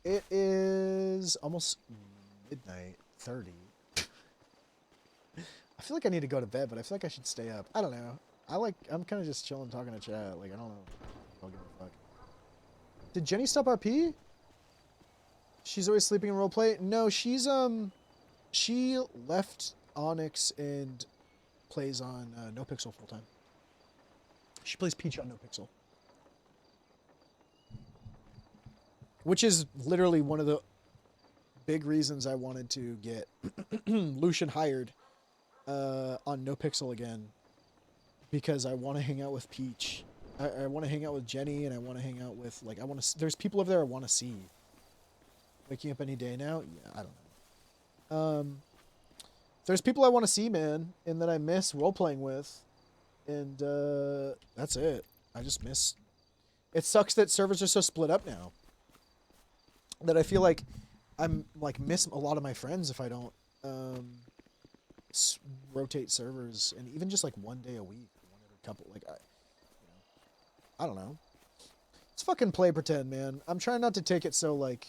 it is almost midnight 30. I feel like I need to go to bed, but I feel like I should stay up. I don't know. I'm kind of just chilling, talking to chat. Like, I don't know. I don't give a fuck. Did Jenny stop RP? She's always sleeping in roleplay? No, she's, she left Onyx and plays on No Pixel full time. She plays Peach on No Pixel. Which is literally one of the big reasons I wanted to get Lucian hired on No Pixel again. Because I want to hang out with Peach. I want to hang out with Jenny, and I want to hang out with, like, there's people over there I want to see. Waking up any day now? Yeah, I don't know. There's people I want to see, man, and that I miss role-playing with. And, that's it. I just miss... It sucks that servers are so split up now. That I feel like I'm, like, miss a lot of my friends if I don't, rotate servers, and even just, like, one day a week. One every couple, like, I don't know. It's fucking play pretend, man. I'm trying not to take it so, like...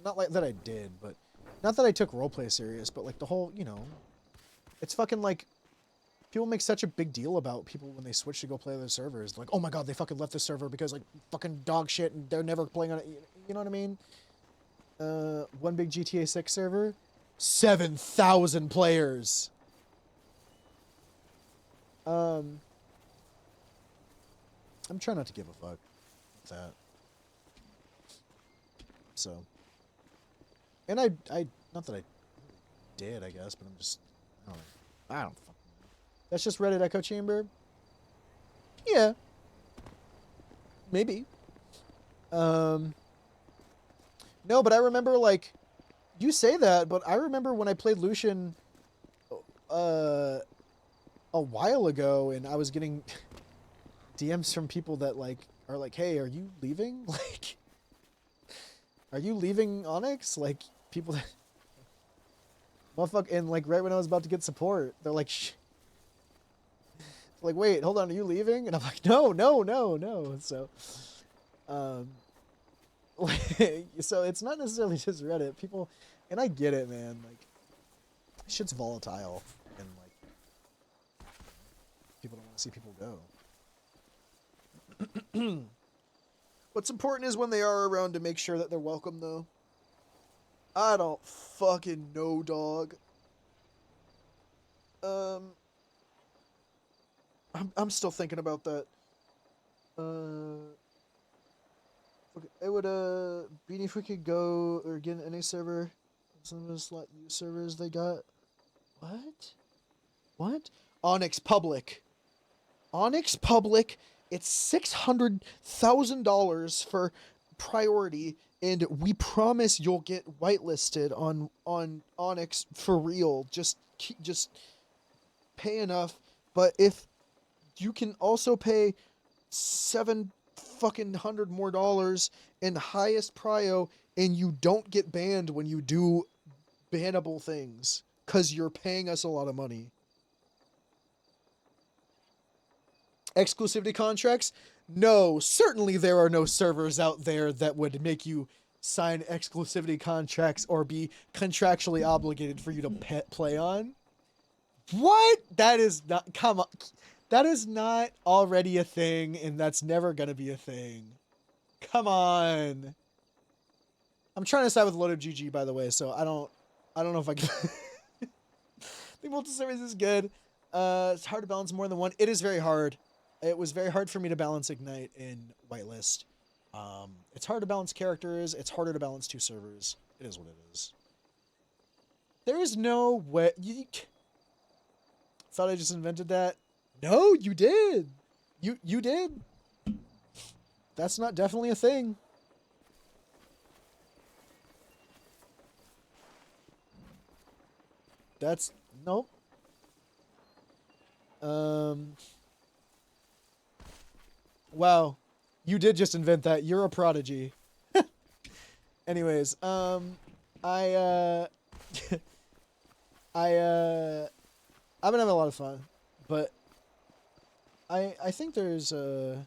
Not like that I did, but... Not that I took roleplay serious, but, like, the whole, you know... It's fucking, like... People make such a big deal about people when they switch to go play other servers. Like, oh my god, they fucking left the server because, like, fucking dog shit and they're never playing on it. You know what I mean? One big GTA 6 server? 7,000 players! I'm trying not to give a fuck with that. So. And I not that I did, I guess, but I'm just, I don't fucking know. That's just Reddit echo chamber? Yeah. Maybe. No, but I remember, like, you say that, but I remember when I played Lucian, a while ago, and I was getting DMs from people that, like, are like, hey, are you leaving? Like, are you leaving Onyx? Like, people that... Motherfucker, and, like, right when I was about to get support, they're like, like, wait, hold on, are you leaving? And I'm like, no. So, so it's not necessarily just Reddit. People, and I get it, man. Like, shit's volatile, and, like, people don't want to see people go. What's important is when they are around to make sure that they're welcome, though. I don't fucking know, dog. I'm still thinking about that. Okay, it would be if we could go or get an NA server. Some of those slot U servers they got. What? Onyx Public. Onyx Public. It's $600,000 for priority, and we promise you'll get whitelisted on Onyx for real. Just pay enough. But if you can also pay $700 more in highest prio, and you don't get banned when you do bannable things, cause you're paying us a lot of money. Exclusivity contracts? No, certainly there are no servers out there that would make you sign exclusivity contracts or be contractually obligated for you to play on. What? That is not, come on. That is not already a thing, and that's never gonna be a thing. Come on. I'm trying to side with Loaded GG, by the way, so I don't know if I can. I think multi-service is good. It's hard to balance more than one. It is very hard. It was very hard for me to balance Ignite in Whitelist. It's hard to balance characters. It's harder to balance two servers. It is what it is. There is no way. You thought I just invented that? No, you did. You did. That's not definitely a thing. That's nope. Wow, you did just invent that. You're a prodigy. Anyways, I've been having a lot of fun, but I think there's a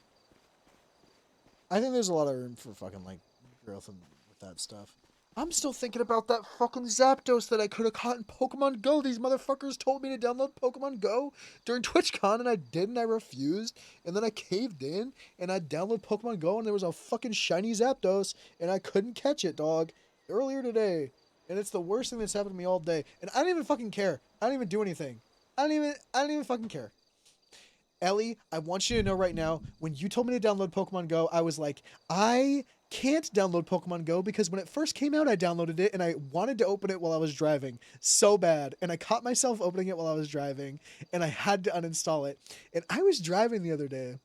lot of room for fucking, like, growth with that stuff. I'm still thinking about that fucking Zapdos that I could have caught in Pokemon Go. These motherfuckers told me to download Pokemon Go during TwitchCon, and I didn't. I refused, and then I caved in, and I downloaded Pokemon Go, and there was a fucking shiny Zapdos, and I couldn't catch it, dog, earlier today. And it's the worst thing that's happened to me all day. And I don't even fucking care. I don't even do anything. I don't even fucking care. Ellie, I want you to know right now, when you told me to download Pokemon Go, I was like, I can't download Pokemon Go because when it first came out, I downloaded it and I wanted to open it while I was driving so bad. And I caught myself opening it while I was driving and I had to uninstall it. And I was driving the other day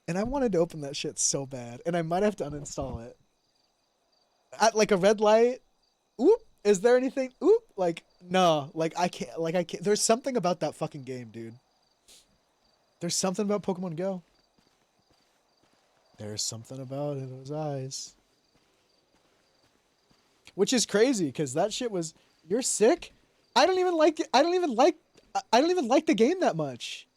and I wanted to open that shit so bad. And I might have to uninstall it. At like a red light, oop, is there anything? Oop, like, no, I can't. There's something about that fucking game, dude. There's something about Pokemon Go. There's something about it, those eyes. Which is crazy, because that shit was, you're sick? I don't even like it. I don't even like the game that much.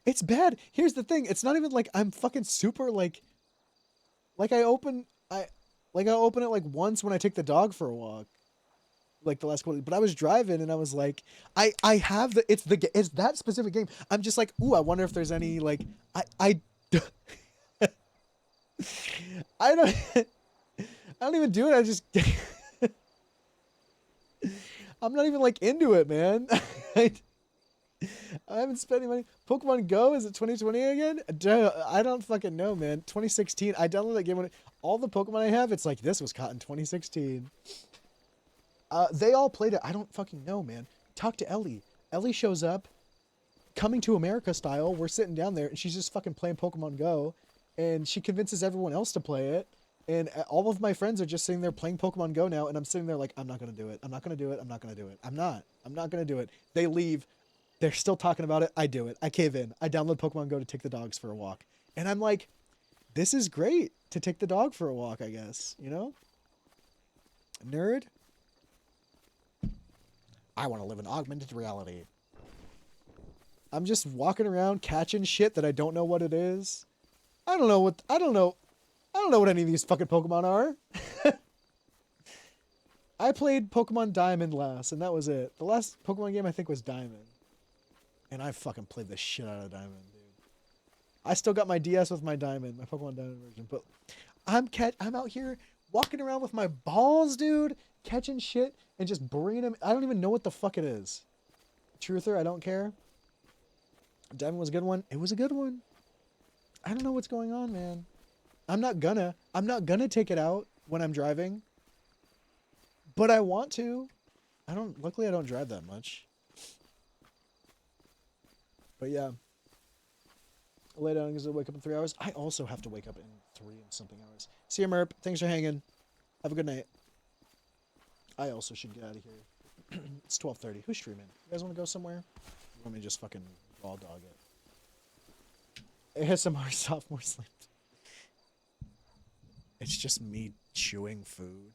It's bad. Here's the thing. It's not even like I'm fucking super like I open it like once when I take the dog for a walk. Like the last quarter, but I was driving and I was like, I have it's that specific game. I'm just like, ooh, I wonder if there's any like I don't even do it. I just I'm not even like into it, man. I haven't spent any money. Pokemon Go, is it 2020 again? I don't fucking know, man. 2016. I downloaded that game when all the Pokemon I have, it's like this was caught in 2016. They all played it. I don't fucking know, man. Talk to Ellie. Ellie shows up, Coming to America style. We're sitting down there, and she's just fucking playing Pokemon Go, and she convinces everyone else to play it. And all of my friends are just sitting there playing Pokemon Go now, and I'm sitting there like, I'm not gonna do it. I'm not gonna do it. I'm not gonna do it. I'm not gonna do it. They leave. They're still talking about it. I do it. I cave in. I download Pokemon Go to take the dogs for a walk, and I'm like, this is great to take the dog for a walk. I guess, you know. Nerd. I want to live in augmented reality. I'm just walking around catching shit that I don't know what it is. I don't know what any of these fucking Pokemon are. I played Pokemon Diamond last, and that was it. The last Pokemon game I think was Diamond. And I fucking played the shit out of Diamond, dude. I still got my DS with my Diamond, my Pokemon Diamond version, but I'm out here walking around with my balls, dude, catching shit and just bringing them. I don't even know what the fuck it is. Truther, I don't care. Diamond was a good one. It was a good one. I don't know what's going on, man. I'm not gonna take it out when I'm driving. But I want to. Luckily I don't drive that much. But yeah. I'll lay down because I'll wake up in 3 hours. I also have to wake up in 3 and something hours. See you, Merp. Thanks for hanging. Have a good night. I also should get out of here. It's 12:30. Who's streaming? You guys want to go somewhere? You want me to just fucking raw dog it? ASMR sophomore sleep. It's just me chewing food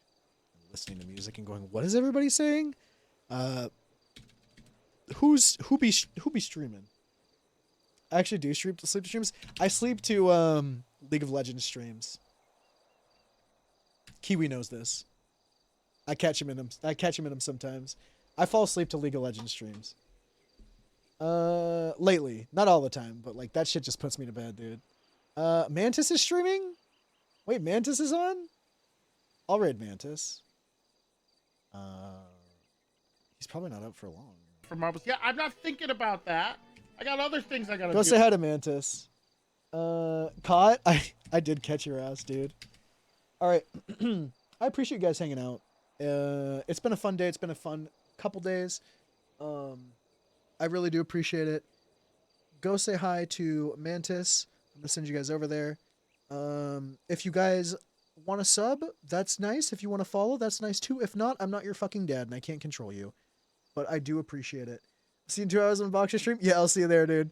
and listening to music and going, what is everybody saying? Who be streaming? I actually do sleep to streams. I sleep to League of Legends streams. Kiwi knows this. I catch him in them sometimes. I fall asleep to League of Legends streams. Lately, not all the time, but like that shit just puts me to bed, dude. Mantis is streaming? Wait, Mantis is on? I'll raid Mantis. He's probably not up for long. For marbles. Yeah, I'm not thinking about that. I got other things I gotta do. Go say hi to Mantis. Caught? I did catch your ass, dude. Alright. I appreciate you guys hanging out. It's been a fun day. It's been a fun couple days. I really do appreciate it. Go say hi to Mantis. I'm gonna send you guys over there. If you guys want to sub, that's nice. If you want to follow, that's nice too. If not, I'm not your fucking dad and I can't control you. But I do appreciate it. See you in 2 hours on Boxer stream? Yeah, I'll see you there, dude.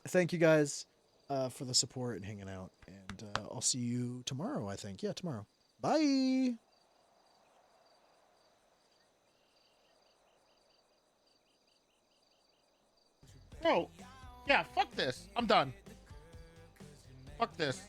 Thank you guys for the support and hanging out. And I'll see you tomorrow, I think. Yeah, tomorrow. Bye! Bro, yeah, fuck this. I'm done. Fuck this.